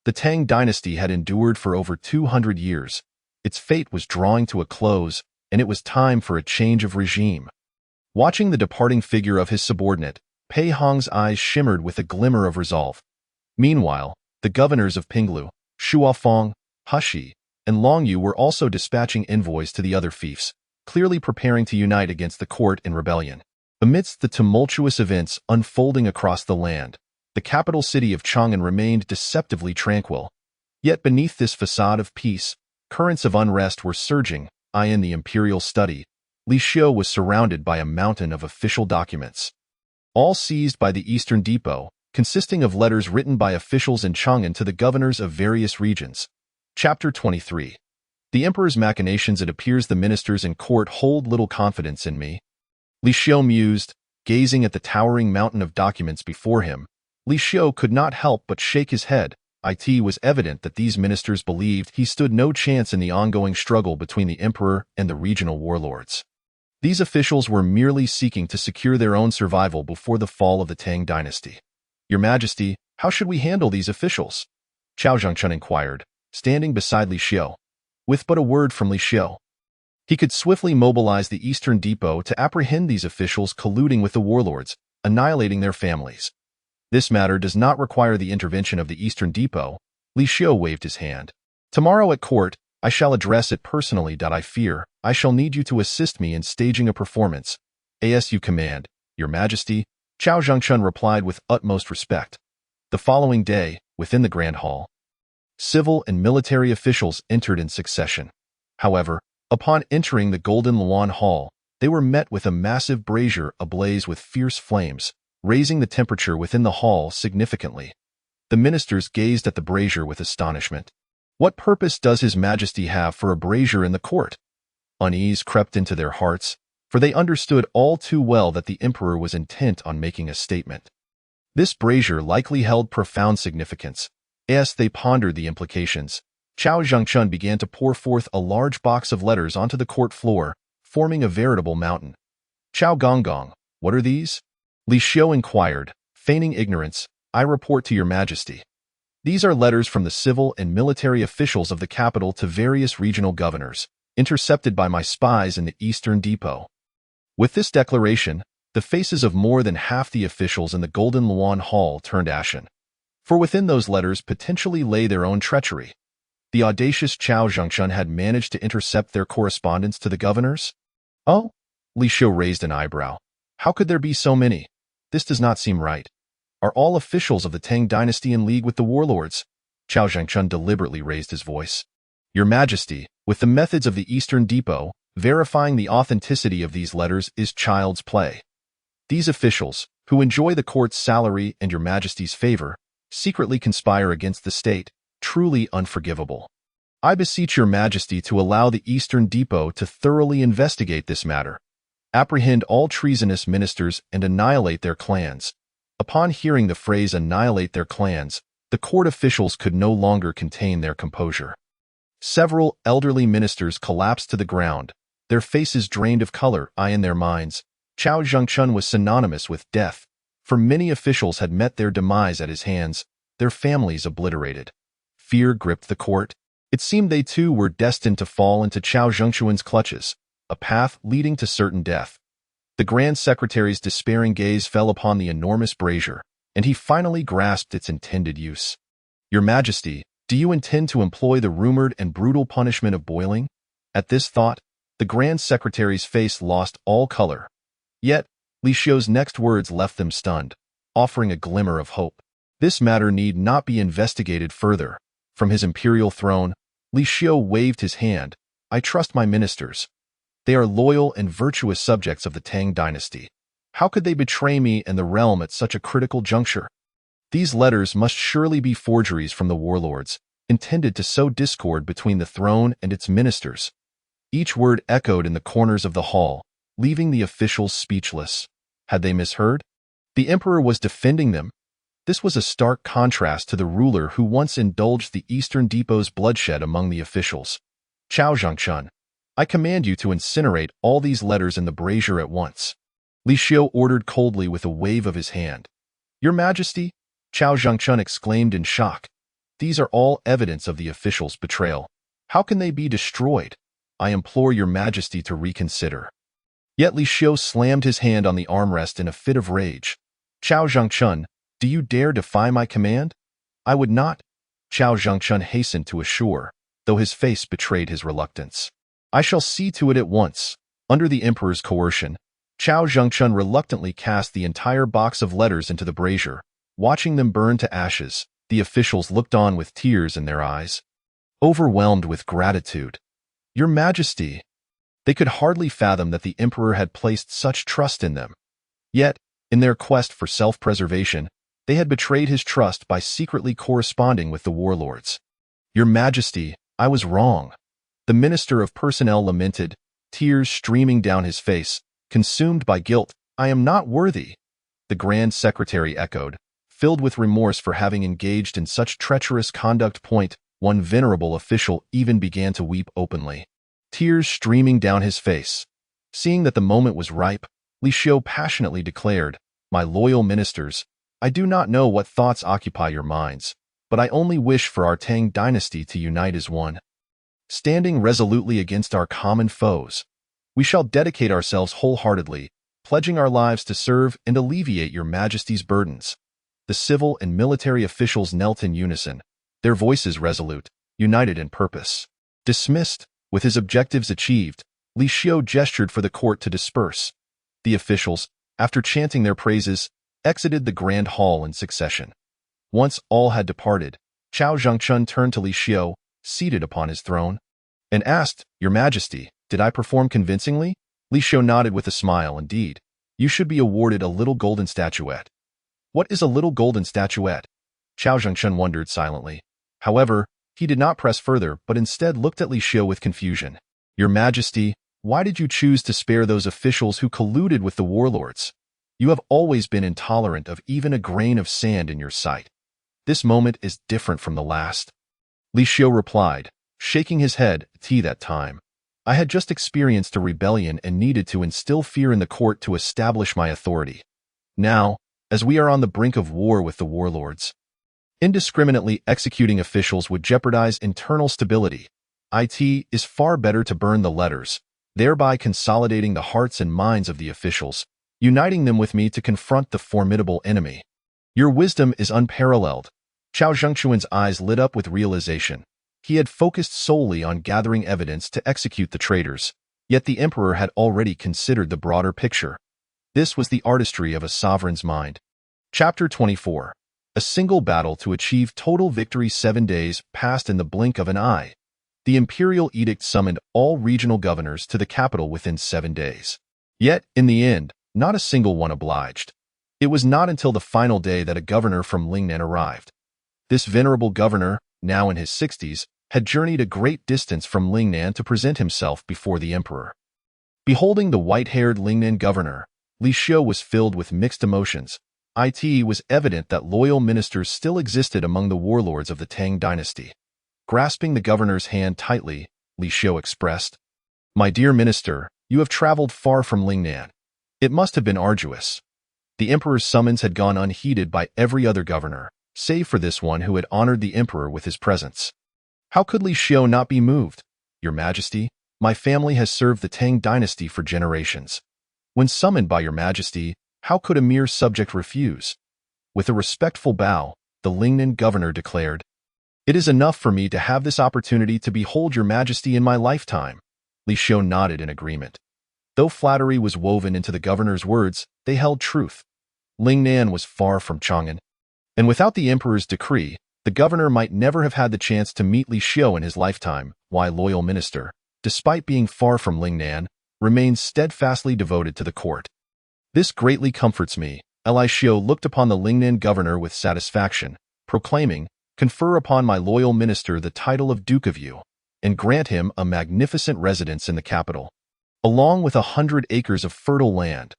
The Tang dynasty had endured for over 200 years. Its fate was drawing to a close, and it was time for a change of regime. Watching the departing figure of his subordinate, Pei Hong's eyes shimmered with a glimmer of resolve. Meanwhile, the governors of Pinglu, Shuafeng, Heshi, and Longyu were also dispatching envoys to the other fiefs, clearly preparing to unite against the court in rebellion. Amidst the tumultuous events unfolding across the land, the capital city of Chang'an remained deceptively tranquil. Yet beneath this facade of peace, currents of unrest were surging. In the imperial study, Li Xiu was surrounded by a mountain of official documents, all seized by the Eastern Depot, consisting of letters written by officials in Chang'an to the governors of various regions. Chapter 23. The emperor's machinations. It appears the ministers in court hold little confidence in me. Li Xiu mused, gazing at the towering mountain of documents before him. Li Xiu could not help but shake his head. It was evident that these ministers believed he stood no chance in the ongoing struggle between the emperor and the regional warlords. These officials were merely seeking to secure their own survival before the fall of the Tang dynasty. "Your Majesty, how should we handle these officials?" Chao Zhangchun inquired, standing beside Li Xiu. With but a word from Li Xiu, he could swiftly mobilize the Eastern Depot to apprehend these officials colluding with the warlords, annihilating their families. "This matter does not require the intervention of the Eastern Depot." Li Xiu waved his hand. "Tomorrow at court, I shall address it personally. I fear I shall need you to assist me in staging a performance." "As you command, Your Majesty," Chao Zhangchun replied with utmost respect. The following day, within the Grand Hall, civil and military officials entered in succession. However, upon entering the Golden Luan Hall, they were met with a massive brazier ablaze with fierce flames, raising the temperature within the hall significantly. The ministers gazed at the brazier with astonishment. What purpose does His Majesty have for a brazier in the court? Unease crept into their hearts. for they understood all too well that the emperor was intent on making a statement. This brazier likely held profound significance. As they pondered the implications, Chao Zhengchun began to pour forth a large box of letters onto the court floor, forming a veritable mountain. "Chao Gonggong, what are these?" Li Xiu inquired, feigning ignorance. "I report to your majesty. These are letters from the civil and military officials of the capital to various regional governors, intercepted by my spies in the Eastern Depot." With this declaration, the faces of more than half the officials in the Golden Luan Hall turned ashen. For within those letters potentially lay their own treachery. The audacious Chao Zhengchun had managed to intercept their correspondence to the governors? "Oh?" Li Xiu raised an eyebrow. "How could there be so many? This does not seem right. Are all officials of the Tang dynasty in league with the warlords?" Chao Zhengchun deliberately raised his voice. "Your Majesty, with the methods of the Eastern Depot, verifying the authenticity of these letters is child's play. These officials, who enjoy the court's salary and your Majesty's favor, secretly conspire against the state, truly unforgivable. I beseech your Majesty to allow the Eastern Depot to thoroughly investigate this matter, apprehend all treasonous ministers and annihilate their clans." Upon hearing the phrase "annihilate their clans," the court officials could no longer contain their composure. Several elderly ministers collapsed to the ground, their faces drained of color. In their minds, Chao Zhengchun was synonymous with death, for many officials had met their demise at his hands, their families obliterated. Fear gripped the court. It seemed they too were destined to fall into Chao Zhengchun's clutches, a path leading to certain death. The Grand Secretary's despairing gaze fell upon the enormous brazier, and he finally grasped its intended use. "Your Majesty, do you intend to employ the rumored and brutal punishment of boiling?" At this thought, the Grand Secretary's face lost all color. Yet, Li Xiu's next words left them stunned, offering a glimmer of hope. This matter need not be investigated further. From his imperial throne, Li Xiu waved his hand. "I trust my ministers. They are loyal and virtuous subjects of the Tang dynasty. How could they betray me and the realm at such a critical juncture? These letters must surely be forgeries from the warlords, intended to sow discord between the throne and its ministers." Each word echoed in the corners of the hall, leaving the officials speechless. Had they misheard? The emperor was defending them. This was a stark contrast to the ruler who once indulged the Eastern Depot's bloodshed among the officials. "Chao Zhengchun, I command you to incinerate all these letters in the brazier at once." Li Xiu ordered coldly with a wave of his hand. "Your Majesty," Chao Zhengchun exclaimed in shock, "these are all evidence of the officials' betrayal. How can they be destroyed? I implore your Majesty to reconsider." Yet Li Xiu slammed his hand on the armrest in a fit of rage. "Chao Zhengchun, do you dare defy my command?" "I would not," Chao Zhengchun hastened to assure, though his face betrayed his reluctance. "I shall see to it at once." Under the emperor's coercion, Chao Zhengchun reluctantly cast the entire box of letters into the brazier. Watching them burn to ashes, the officials looked on with tears in their eyes, overwhelmed with gratitude. "Your Majesty!" They could hardly fathom that the emperor had placed such trust in them. Yet, in their quest for self-preservation, they had betrayed his trust by secretly corresponding with the warlords. "Your Majesty, I was wrong." The Minister of Personnel lamented, tears streaming down his face, consumed by guilt. "I am not worthy." The Grand Secretary echoed, filled with remorse for having engaged in such treacherous conduct. One venerable official even began to weep openly, tears streaming down his face. Seeing that the moment was ripe, Li Xiu passionately declared, "My loyal ministers, I do not know what thoughts occupy your minds, but I only wish for our Tang dynasty to unite as one. Standing resolutely against our common foes, we shall dedicate ourselves wholeheartedly, pledging our lives to serve and alleviate your Majesty's burdens." The civil and military officials knelt in unison, their voices resolute, united in purpose. Dismissed, with his objectives achieved, Li Xiu gestured for the court to disperse. The officials, after chanting their praises, exited the grand hall in succession. Once all had departed, Chao Zhengchun turned to Li Xiu, seated upon his throne, and asked, "Your Majesty, did I perform convincingly?" Li Xiu nodded with a smile. "Indeed, you should be awarded a little golden statuette." "What is a little golden statuette?" Chao Zhengchun wondered silently. However, he did not press further but instead looked at Li Xiu with confusion. "Your Majesty, Why did you choose to spare those officials who colluded with the warlords? You have always been intolerant of even a grain of sand in your sight. This moment is different from the last. Li Xiu replied, shaking his head. That time, I had just experienced a rebellion and needed to instill fear in the court to establish my authority. Now, as we are on the brink of war with the warlords, indiscriminately executing officials would jeopardize internal stability. It is far better to burn the letters, thereby consolidating the hearts and minds of the officials, uniting them with me to confront the formidable enemy. Your wisdom is unparalleled. Chao Zhengquan's eyes lit up with realization. He had focused solely on gathering evidence to execute the traitors, yet the emperor had already considered the broader picture. This was the artistry of a sovereign's mind. Chapter 24. A single battle to achieve total victory. 7 days passed in the blink of an eye. The imperial edict summoned all regional governors to the capital within 7 days. Yet, in the end, not a single one obliged. It was not until the final day that a governor from Lingnan arrived. This venerable governor, now in his 60s, had journeyed a great distance from Lingnan to present himself before the emperor. Beholding the white-haired Lingnan governor, Li Xiu was filled with mixed emotions. It was evident that loyal ministers still existed among the warlords of the Tang dynasty. Grasping the governor's hand tightly, Li Xiu expressed, "My dear minister, you have traveled far from Lingnan. It must have been arduous." The emperor's summons had gone unheeded by every other governor, save for this one who had honored the emperor with his presence. How could Li Xiu not be moved? "Your Majesty, my family has served the Tang dynasty for generations. When summoned by your Majesty, how could a mere subject refuse?" With a respectful bow, the Lingnan governor declared, "It is enough for me to have this opportunity to behold your Majesty in my lifetime." Li Xiu nodded in agreement. Though flattery was woven into the governor's words, they held truth. Lingnan was far from Chang'an, and without the emperor's decree, the governor might never have had the chance to meet Li Xiu in his lifetime. Why loyal minister, despite being far from Lingnan, remains steadfastly devoted to the court. This greatly comforts me. Li Xiu looked upon the Lingnan governor with satisfaction, proclaiming, "Confer upon my loyal minister the title of Duke of Yu, and grant him a magnificent residence in the capital, along with 100 acres of fertile land."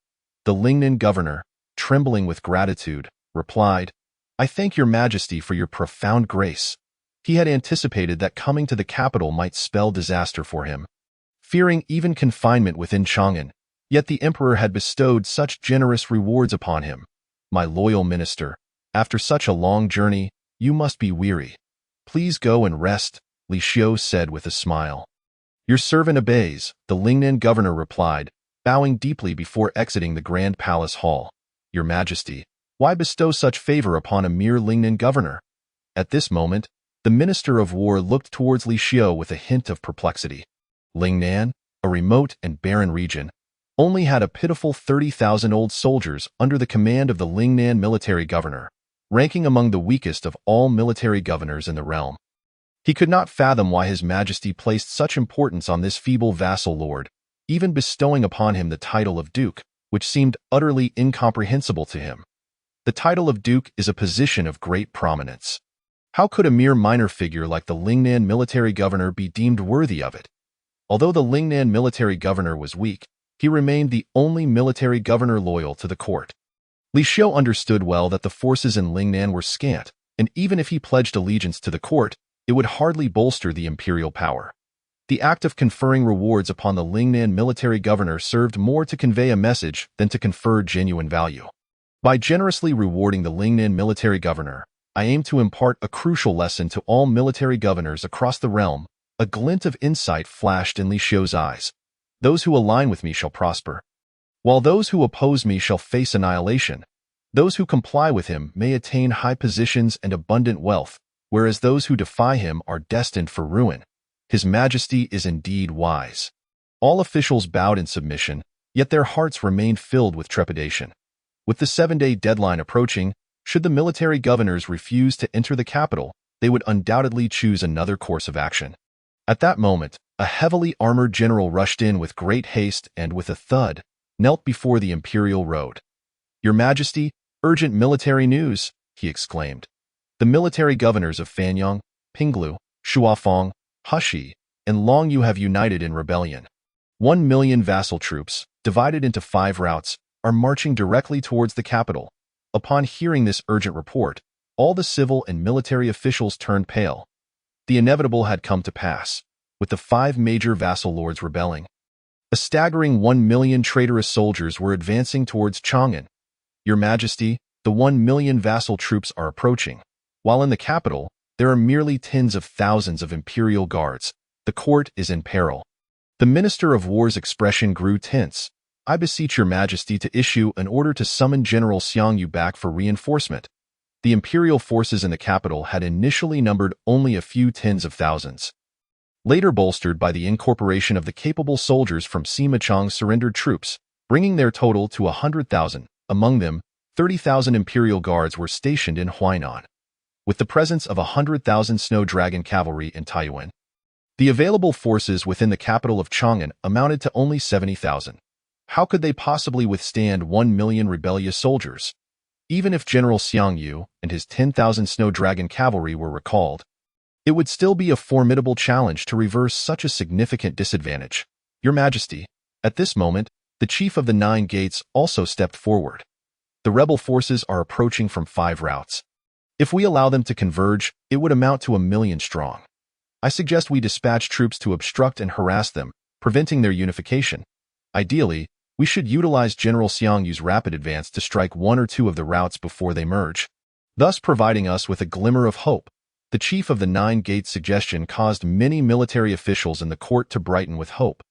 The Lingnan governor, trembling with gratitude, replied, "I thank your Majesty for your profound grace." He had anticipated that coming to the capital might spell disaster for him, fearing even confinement within Chang'an, yet the emperor had bestowed such generous rewards upon him. "My loyal minister, after such a long journey, you must be weary. Please go and rest," Li Xiu said with a smile. "Your servant obeys," the Lingnan governor replied, bowing deeply before exiting the grand palace hall. "Your Majesty, why bestow such favor upon a mere Lingnan governor?" At this moment, the Minister of War looked towards Li Xiu with a hint of perplexity. Lingnan, a remote and barren region, only had a pitiful 30,000 old soldiers under the command of the Lingnan military governor, ranking among the weakest of all military governors in the realm. He could not fathom why His Majesty placed such importance on this feeble vassal lord, even bestowing upon him the title of Duke, which seemed utterly incomprehensible to him. The title of Duke is a position of great prominence. How could a mere minor figure like the Lingnan military governor be deemed worthy of it? Although the Lingnan military governor was weak, he remained the only military governor loyal to the court. Li Xiu understood well that the forces in Lingnan were scant, and even if he pledged allegiance to the court, it would hardly bolster the imperial power. The act of conferring rewards upon the Lingnan military governor served more to convey a message than to confer genuine value. By generously rewarding the Lingnan military governor, I aim to impart a crucial lesson to all military governors across the realm. A glint of insight flashed in Li Xiu's eyes. "Those who align with me shall prosper, while those who oppose me shall face annihilation. Those who comply with him may attain high positions and abundant wealth, whereas those who defy him are destined for ruin. His Majesty is indeed wise." All officials bowed in submission, yet their hearts remained filled with trepidation. With the 7-day deadline approaching, should the military governors refuse to enter the capital, they would undoubtedly choose another course of action. At that moment, a heavily armored general rushed in with great haste and, with a thud, knelt before the imperial road. "Your Majesty, urgent military news," he exclaimed. "The military governors of Fanyang, Pinglu, Shuafang, Hushi, and Longyu have united in rebellion. 1 million vassal troops, divided into 5 routes, are marching directly towards the capital. Upon hearing this urgent report, all the civil and military officials turned pale. The inevitable had come to pass, with the 5 major vassal lords rebelling. A staggering 1 million traitorous soldiers were advancing towards Chang'an. Your Majesty, the 1 million vassal troops are approaching. While in the capital, there are merely tens of thousands of imperial guards. The court is in peril. The Minister of War's expression grew tense. I beseech your Majesty to issue an order to summon General Xiangyu back for reinforcement. The imperial forces in the capital had initially numbered only a few tens of thousands. Later bolstered by the incorporation of the capable soldiers from Sima Chang's surrendered troops, bringing their total to 100,000. Among them, 30,000 imperial guards were stationed in Huainan. With the presence of 100,000 Snow Dragon cavalry in Taiyuan, the available forces within the capital of Chang'an amounted to only 70,000. How could they possibly withstand 1 million rebellious soldiers? Even if General Xiangyu and his 10,000 Snow Dragon cavalry were recalled, it would still be a formidable challenge to reverse such a significant disadvantage. Your Majesty, at this moment, the chief of the 9 gates also stepped forward. The rebel forces are approaching from 5 routes. If we allow them to converge, it would amount to 1 million strong. I suggest we dispatch troops to obstruct and harass them, preventing their unification. Ideally, we should utilize General Xiangyu's rapid advance to strike 1 or 2 of the routes before they merge, thus providing us with a glimmer of hope. The chief of the 9 gates suggestion caused many military officials in the court to brighten with hope.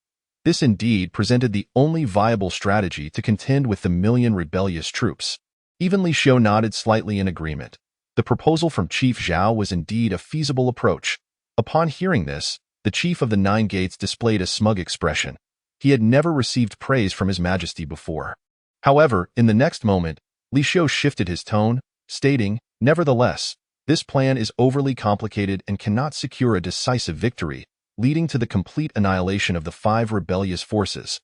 This indeed presented the only viable strategy to contend with the million rebellious troops. Even Li Xiu nodded slightly in agreement. The proposal from Chief Zhao was indeed a feasible approach. Upon hearing this, the chief of the 9 gates displayed a smug expression. He had never received praise from His Majesty before. However, in the next moment, Li Xiu shifted his tone, stating, "Nevertheless, this plan is overly complicated and cannot secure a decisive victory, leading to the complete annihilation of the 5 rebellious forces."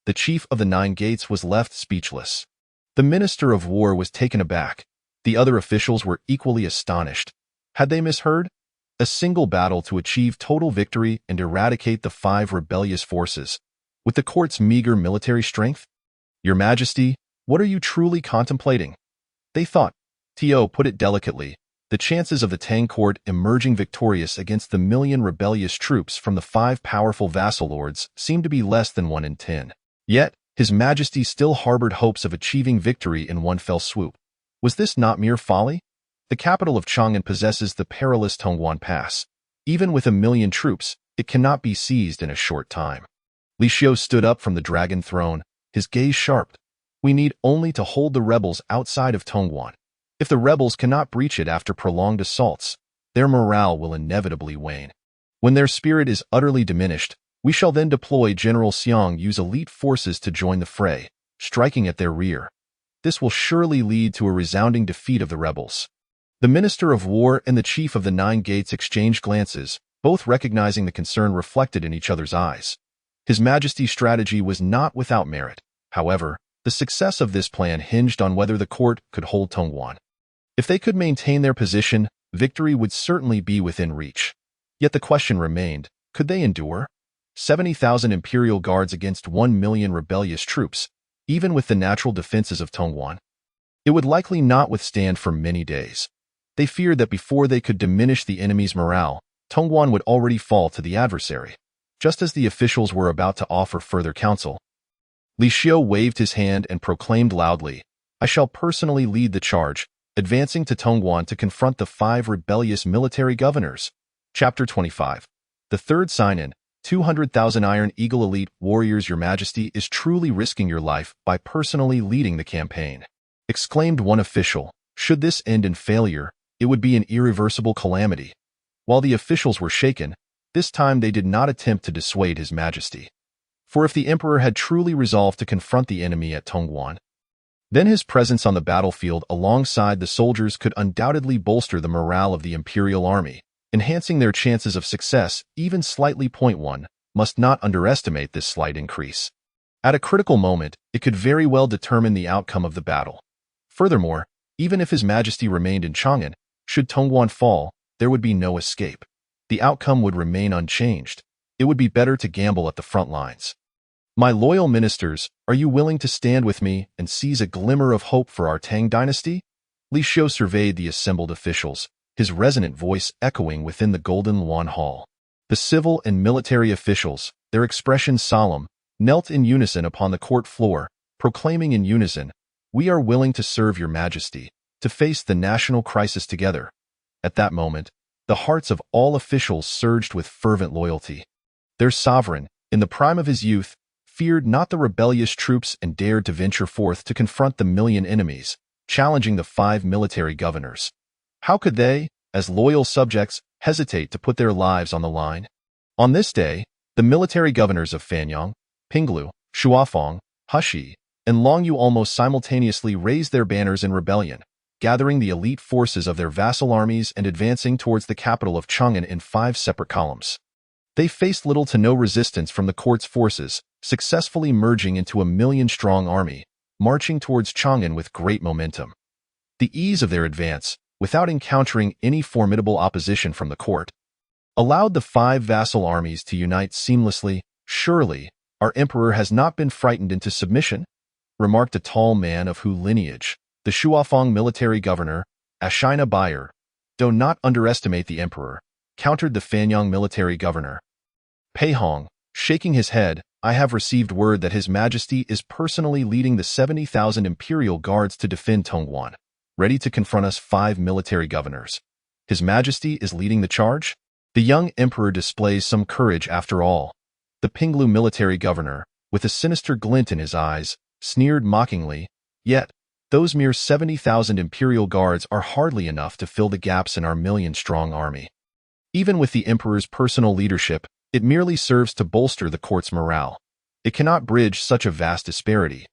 The chief of the 9 gates was left speechless. The Minister of War was taken aback. The other officials were equally astonished. Had they misheard? A single battle to achieve total victory and eradicate the 5 rebellious forces, with the court's meager military strength? Your Majesty, what are you truly contemplating? They thought. Tio put it delicately. The chances of the Tang court emerging victorious against the million rebellious troops from the 5 powerful vassal lords seemed to be less than 1 in 10. Yet, His Majesty still harbored hopes of achieving victory in one fell swoop. Was this not mere folly? The capital of Chang'an possesses the perilous Tongguan Pass. Even with 1 million troops, it cannot be seized in a short time. Li Xiu stood up from the dragon throne, his gaze sharp. We need only to hold the rebels outside of Tongguan. If the rebels cannot breach it after prolonged assaults, their morale will inevitably wane. When their spirit is utterly diminished, we shall then deploy General Xiangyu's elite forces to join the fray, striking at their rear. This will surely lead to a resounding defeat of the rebels. The Minister of War and the Chief of the 9 gates exchanged glances, both recognizing the concern reflected in each other's eyes. His Majesty's strategy was not without merit. However, the success of this plan hinged on whether the court could hold Tongguan. If they could maintain their position, victory would certainly be within reach. Yet the question remained, could they endure? 70,000 imperial guards against 1 million rebellious troops, even with the natural defenses of Tongguan. It would likely not withstand for many days. They feared that before they could diminish the enemy's morale, Tongguan would already fall to the adversary. Just as the officials were about to offer further counsel, Li Xiu waved his hand and proclaimed loudly, "I shall personally lead the charge, advancing to Tongguan to confront the 5 rebellious military governors." Chapter 25. The third sign-in, 200,000 Iron Eagle elite warriors. Your Majesty is truly risking your life by personally leading the campaign, exclaimed one official. Should this end in failure, it would be an irreversible calamity. While the officials were shaken, this time they did not attempt to dissuade His Majesty. For if the Emperor had truly resolved to confront the enemy at Tongguan, then his presence on the battlefield alongside the soldiers could undoubtedly bolster the morale of the imperial army, enhancing their chances of success even slightly. Point 1. Must not underestimate this slight increase. At a critical moment, it could very well determine the outcome of the battle. Furthermore, even if His Majesty remained in Chang'an, should Tongguan fall, there would be no escape. The outcome would remain unchanged. It would be better to gamble at the front lines. My loyal ministers, are you willing to stand with me and seize a glimmer of hope for our Tang dynasty? Li Xiu surveyed the assembled officials, his resonant voice echoing within the Golden Luan Hall. The civil and military officials, their expressions solemn, knelt in unison upon the court floor, proclaiming in unison, "We are willing to serve your majesty, to face the national crisis together." At that moment, the hearts of all officials surged with fervent loyalty. Their sovereign, in the prime of his youth, feared not the rebellious troops and dared to venture forth to confront the million enemies, challenging the 5 military governors. How could they, as loyal subjects, hesitate to put their lives on the line? On this day, the military governors of Fanyang, Pinglu, Shuafang, Hushi, and Longyu almost simultaneously raised their banners in rebellion, gathering the elite forces of their vassal armies and advancing towards the capital of Chang'an in 5 separate columns. They faced little to no resistance from the court's forces, successfully merging into a 1,000,000-strong army, marching towards Chang'an with great momentum. The ease of their advance, without encountering any formidable opposition from the court, allowed the 5 vassal armies to unite seamlessly. "Surely, our emperor has not been frightened into submission," remarked a tall man of Hu lineage, the Shuafang military governor, Ashina Bayer. "Do not underestimate the emperor," countered the Fanyang military governor. Pei Hong, shaking his head, "I have received word that His Majesty is personally leading the 70,000 imperial guards to defend Tongguan, ready to confront us 5 military governors. His Majesty is leading the charge?" The young emperor displays some courage after all. The Pinglu military governor, with a sinister glint in his eyes, sneered mockingly, "Yet, those mere 70,000 imperial guards are hardly enough to fill the gaps in our 1,000,000-strong army. Even with the emperor's personal leadership, it merely serves to bolster the court's morale. It cannot bridge such a vast disparity.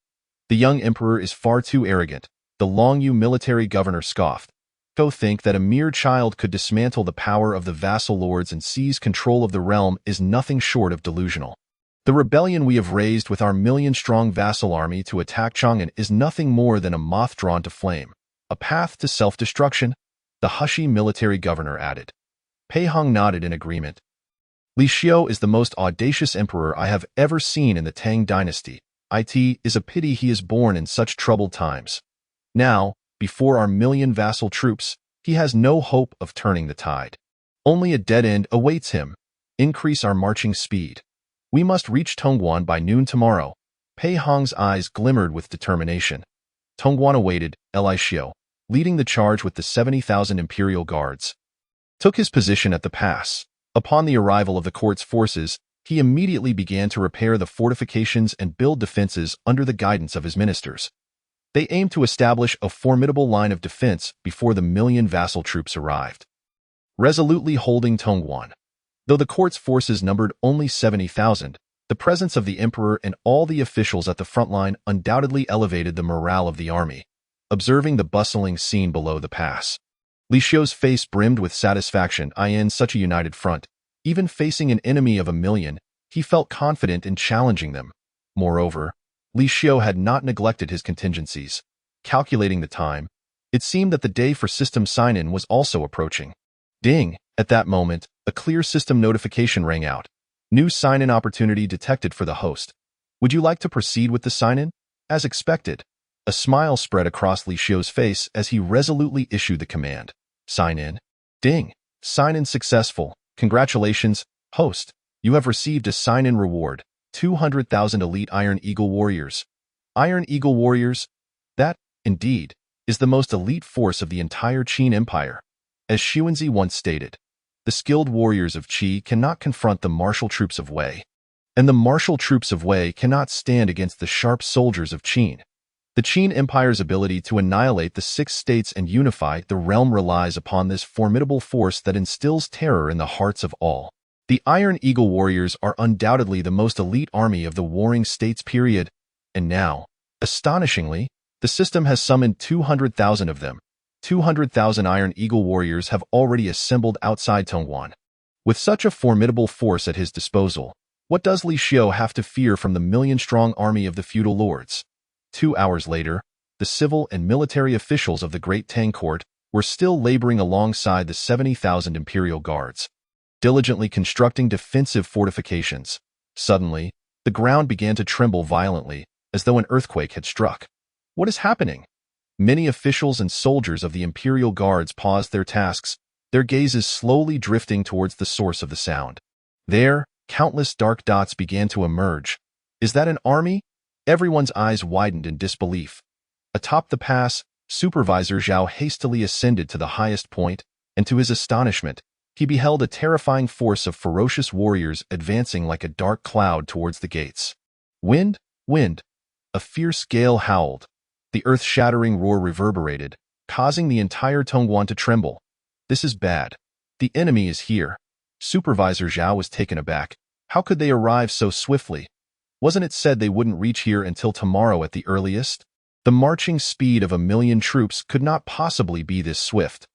The young emperor is far too arrogant," the Longyu military governor scoffed. "To think that a mere child could dismantle the power of the vassal lords and seize control of the realm is nothing short of delusional. The rebellion we have raised with our 1,000,000-strong vassal army to attack Chang'an is nothing more than a moth drawn to flame, a path to self-destruction," the Hushi military governor added. Pei Hong nodded in agreement. "Li Xiu is the most audacious emperor I have ever seen in the Tang dynasty. It is a pity he is born in such troubled times. Now, before our 1,000,000 vassal troops, he has no hope of turning the tide. Only a dead end awaits him. Increase our marching speed. We must reach Tongguan by noon tomorrow." Pei Hong's eyes glimmered with determination. Tongguan awaited. Li Xiu, leading the charge with the 70,000 imperial guards, took his position at the pass. Upon the arrival of the court's forces, he immediately began to repair the fortifications and build defenses under the guidance of his ministers. They aimed to establish a formidable line of defense before the 1,000,000 vassal troops arrived, resolutely holding Tongguan. Though the court's forces numbered only 70,000, the presence of the emperor and all the officials at the front line undoubtedly elevated the morale of the army. Observing the bustling scene below the pass, Li Xiu's face brimmed with satisfaction. In such a united front, even facing an enemy of 1,000,000, he felt confident in challenging them. Moreover, Li Xiu had not neglected his contingencies. Calculating the time, it seemed that the day for system sign-in was also approaching. Ding! At that moment, a clear system notification rang out. "New sign-in opportunity detected for the host. Would you like to proceed with the sign-in?" As expected, a smile spread across Li Xiu's face as he resolutely issued the command. "Sign in." Ding! Sign-in successful. Congratulations, host. You have received a sign-in reward. 200,000 elite Iron Eagle warriors. Iron Eagle warriors? That, indeed, is the most elite force of the entire Qin Empire. As Xuanzi once stated, the skilled warriors of Qi cannot confront the martial troops of Wei, and the martial troops of Wei cannot stand against the sharp soldiers of Qin. The Qin Empire's ability to annihilate the 6 states and unify the realm relies upon this formidable force that instills terror in the hearts of all. The Iron Eagle warriors are undoubtedly the most elite army of the Warring States period, and now, astonishingly, the system has summoned 200,000 of them. 200,000 Iron Eagle warriors have already assembled outside Tongguan. With such a formidable force at his disposal, what does Li Xiu have to fear from the 1,000,000-strong army of the feudal lords? 2 hours later, the civil and military officials of the Great Tang Court were still laboring alongside the 70,000 imperial guards, diligently constructing defensive fortifications. Suddenly, The ground began to tremble violently, as though an earthquake had struck. What is happening? Many officials and soldiers of the Imperial Guards paused their tasks, their gazes slowly drifting towards the source of the sound. There, countless dark dots began to emerge. Is that an army? Everyone's eyes widened in disbelief. Atop the pass, Supervisor Zhao hastily ascended to the highest point, and to his astonishment, he beheld a terrifying force of ferocious warriors advancing like a dark cloud towards the gates. Wind, wind! A fierce gale howled. The earth-shattering roar reverberated, causing the entire Tongguan to tremble. This is bad. The enemy is here. Supervisor Zhao was taken aback. How could they arrive so swiftly? Wasn't it said they wouldn't reach here until tomorrow at the earliest? The marching speed of 1,000,000 troops could not possibly be this swift,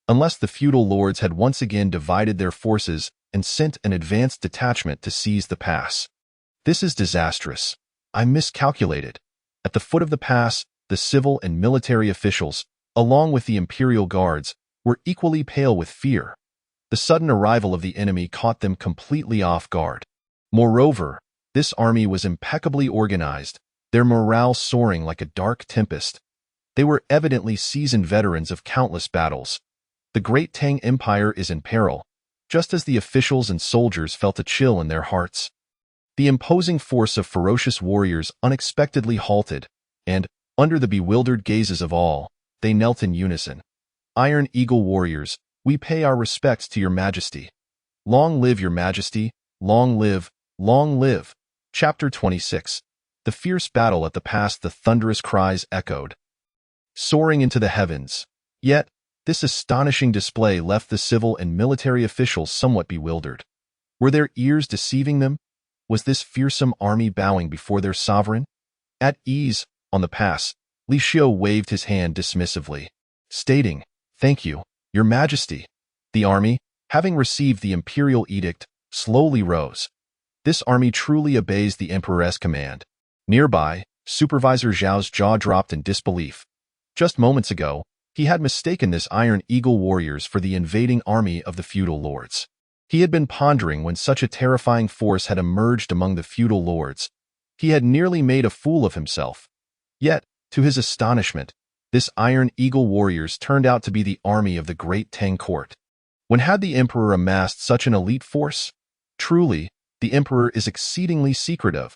unless the feudal lords had once again divided their forces and sent an advanced detachment to seize the pass. This is disastrous. I miscalculated. At the foot of the pass, the civil and military officials, along with the Imperial Guards, were equally pale with fear. The sudden arrival of the enemy caught them completely off guard. Moreover, this army was impeccably organized, their morale soaring like a dark tempest. They were evidently seasoned veterans of countless battles. The great Tang Empire is in peril, just as the officials and soldiers felt a chill in their hearts. The imposing force of ferocious warriors unexpectedly halted, and, under the bewildered gazes of all, they knelt in unison. Iron Eagle warriors, we pay our respects to your majesty. Long live your majesty, long live, long live. Chapter 26. The fierce battle at the pass, the thunderous cries echoed, soaring into the heavens. Yet, this astonishing display left the civil and military officials somewhat bewildered. Were their ears deceiving them? Was this fearsome army bowing before their sovereign? At ease, on the pass, Li Xiu waved his hand dismissively, stating, "Thank you, your majesty." The army, having received the imperial edict, slowly rose. This army truly obeys the emperor's command. Nearby, Supervisor Zhao's jaw dropped in disbelief. Just moments ago, he had mistaken this Iron Eagle warriors for the invading army of the feudal lords. He had been pondering when such a terrifying force had emerged among the feudal lords. He had nearly made a fool of himself. Yet, to his astonishment, this Iron Eagle warriors turned out to be the army of the great Tang court. When had the emperor amassed such an elite force? Truly, the emperor is exceedingly secretive.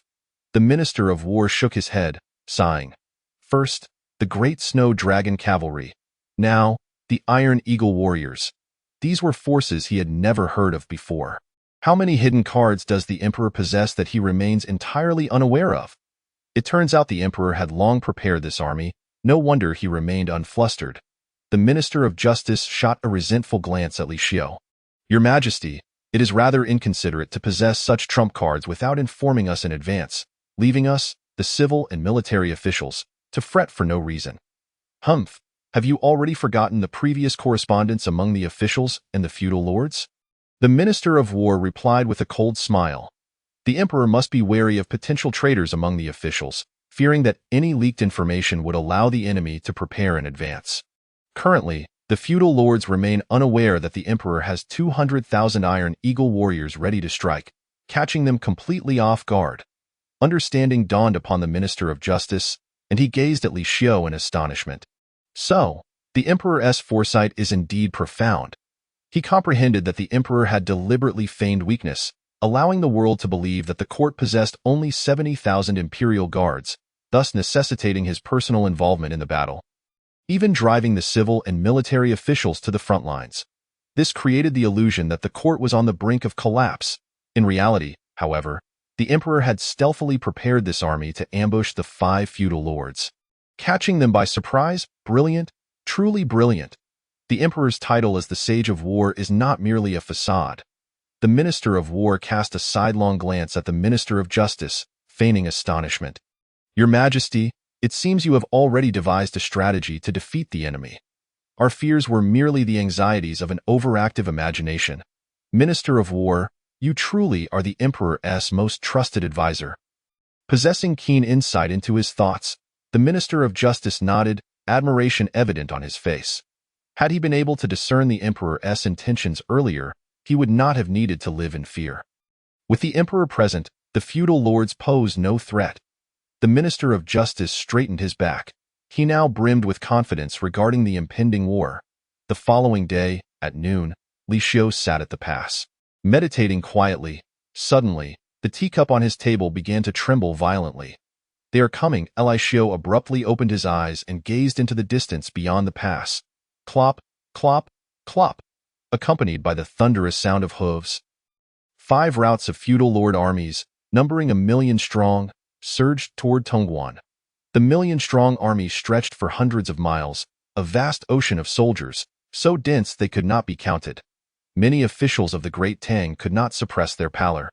The Minister of War shook his head, sighing. First, the great Snow Dragon cavalry. Now, the Iron Eagle warriors. These were forces he had never heard of before. How many hidden cards does the emperor possess that he remains entirely unaware of? It turns out the emperor had long prepared this army. No wonder he remained unflustered. The Minister of Justice shot a resentful glance at Li Xiu. Your Majesty, it is rather inconsiderate to possess such trump cards without informing us in advance, leaving us, the civil and military officials, to fret for no reason. Humph, have you already forgotten the previous correspondence among the officials and the feudal lords? The Minister of War replied with a cold smile. The emperor must be wary of potential traitors among the officials, fearing that any leaked information would allow the enemy to prepare in advance. Currently, the feudal lords remain unaware that the emperor has 200,000 Iron Eagle warriors ready to strike, catching them completely off guard. Understanding dawned upon the Minister of Justice, and he gazed at Li Xiu in astonishment. So, the emperor's foresight is indeed profound. He comprehended that the emperor had deliberately feigned weakness, allowing the world to believe that the court possessed only 70,000 imperial guards, thus necessitating his personal involvement in the battle, even driving the civil and military officials to the front lines. This created the illusion that the court was on the brink of collapse. In reality, however, the emperor had stealthily prepared this army to ambush the 5 feudal lords. Catching them by surprise, brilliant, truly brilliant. The emperor's title as the Sage of War is not merely a facade. The Minister of War cast a sidelong glance at the Minister of Justice, feigning astonishment. Your Majesty, it seems you have already devised a strategy to defeat the enemy. Our fears were merely the anxieties of an overactive imagination. Minister of War, you truly are the emperor's most trusted advisor. Possessing keen insight into his thoughts, the Minister of Justice nodded, admiration evident on his face. Had he been able to discern the emperor's intentions earlier, he would not have needed to live in fear. With the emperor present, The feudal lords posed no threat. The Minister of Justice straightened his back. He now brimmed with confidence regarding the impending war. The following day, at noon, Li Xiu sat at the pass, meditating quietly. Suddenly, the teacup on his table began to tremble violently. "They are coming." Li Xiu abruptly opened his eyes and gazed into the distance beyond the pass. Clop, clop, clop, accompanied by the thunderous sound of hooves. 5 routes of feudal lord armies, numbering 1,000,000 strong, surged toward Tongguan. The 1,000,000-strong army stretched for hundreds of miles, a vast ocean of soldiers, so dense they could not be counted. Many officials of the Great Tang could not suppress their pallor.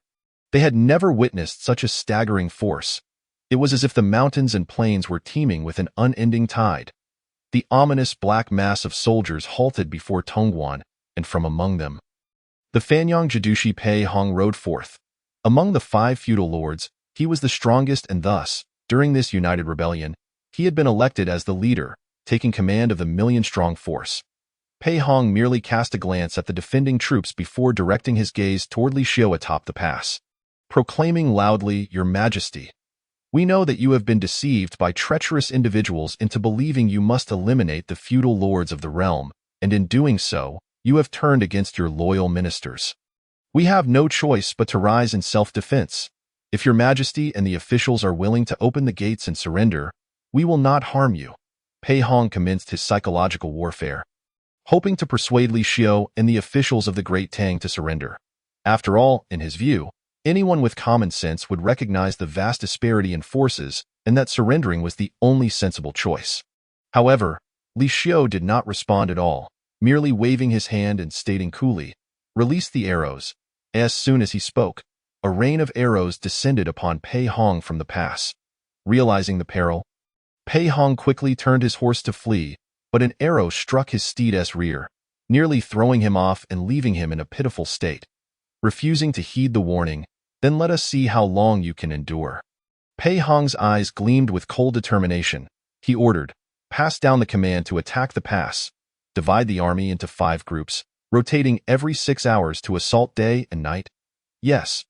They had never witnessed such a staggering force. It was as if the mountains and plains were teeming with an unending tide. The ominous black mass of soldiers halted before Tongguan, and from among them, the Fanyang Jidushi Pei Hong rode forth. Among the 5 feudal lords, he was the strongest, and thus, during this united rebellion, he had been elected as the leader, taking command of the 1,000,000-strong force. Pei Hong merely cast a glance at the defending troops before directing his gaze toward Li Xiu atop the pass, proclaiming loudly, "Your Majesty, we know that you have been deceived by treacherous individuals into believing you must eliminate the feudal lords of the realm, and in doing so, you have turned against your loyal ministers. We have no choice but to rise in self-defense. If your Majesty and the officials are willing to open the gates and surrender, we will not harm you." Pei Hong commenced his psychological warfare, hoping to persuade Li Xiu and the officials of the Great Tang to surrender. After all, in his view, anyone with common sense would recognize the vast disparity in forces and that surrendering was the only sensible choice. However, Li Xiu did not respond at all, merely waving his hand and stating coolly, "Release the arrows." As soon as he spoke, a rain of arrows descended upon Pei Hong from the pass. Realizing the peril, Pei Hong quickly turned his horse to flee, but an arrow struck his steed's rear, nearly throwing him off and leaving him in a pitiful state. Refusing to heed the warning, "Then let us see how long you can endure." Pei Hong's eyes gleamed with cold determination. He ordered, "Pass down the command to attack the pass. Divide the army into 5 groups, rotating every 6 hours to assault day and night." "Yes."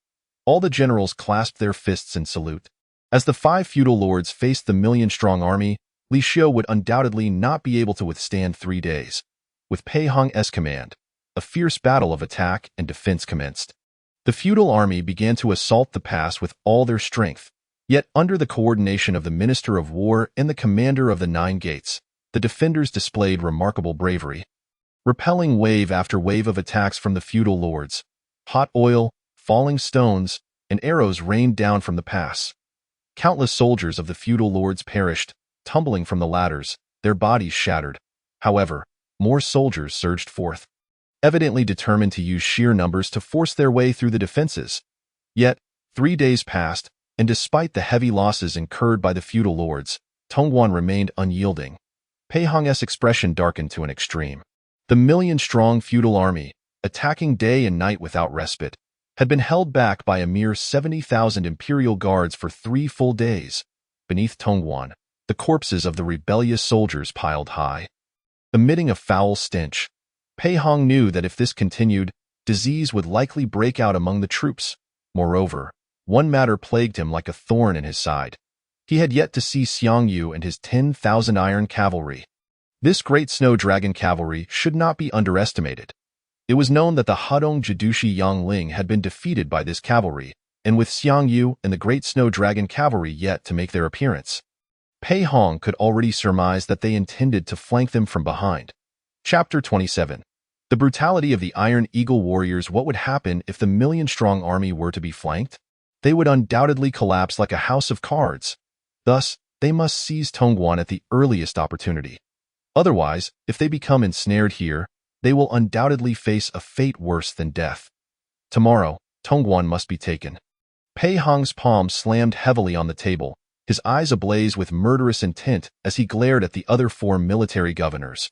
All the generals clasped their fists in salute. As the 5 feudal lords faced the 1,000,000-strong army, Li Xiu would undoubtedly not be able to withstand 3 days. With Pei Hong's command, a fierce battle of attack and defense commenced. The feudal army began to assault the pass with all their strength, yet under the coordination of the Minister of War and the commander of the 9 gates, the defenders displayed remarkable bravery. Repelling wave after wave of attacks from the feudal lords, hot oil, falling stones, and arrows rained down from the pass. Countless soldiers of the feudal lords perished, tumbling from the ladders, their bodies shattered. However, more soldiers surged forth, evidently determined to use sheer numbers to force their way through the defenses. Yet, 3 days passed, and despite the heavy losses incurred by the feudal lords, Tongguan remained unyielding. Pei Hong's expression darkened to an extreme. The 1,000,000-strong feudal army, attacking day and night without respite, had been held back by a mere 70,000 imperial guards for 3 full days. Beneath Tongguan, the corpses of the rebellious soldiers piled high, emitting a foul stench. Pei Hong knew that if this continued, disease would likely break out among the troops. Moreover, one matter plagued him like a thorn in his side. He had yet to see Xiang Yu and his 10,000 iron cavalry. This great snow dragon cavalry should not be underestimated. It was known that the Hadong Jidushi Yangling had been defeated by this cavalry, and with Xiang Yu and the great snow dragon cavalry yet to make their appearance, Pei Hong could already surmise that they intended to flank them from behind. Chapter 27. The brutality of the Iron Eagle warriors. What would happen if the 1,000,000-strong army were to be flanked? They would undoubtedly collapse like a house of cards. Thus, they must seize Tongguan at the earliest opportunity. Otherwise, if they become ensnared here, they will undoubtedly face a fate worse than death. Tomorrow, Tongguan must be taken. Pei Hong's palm slammed heavily on the table, his eyes ablaze with murderous intent as he glared at the other 4 military governors.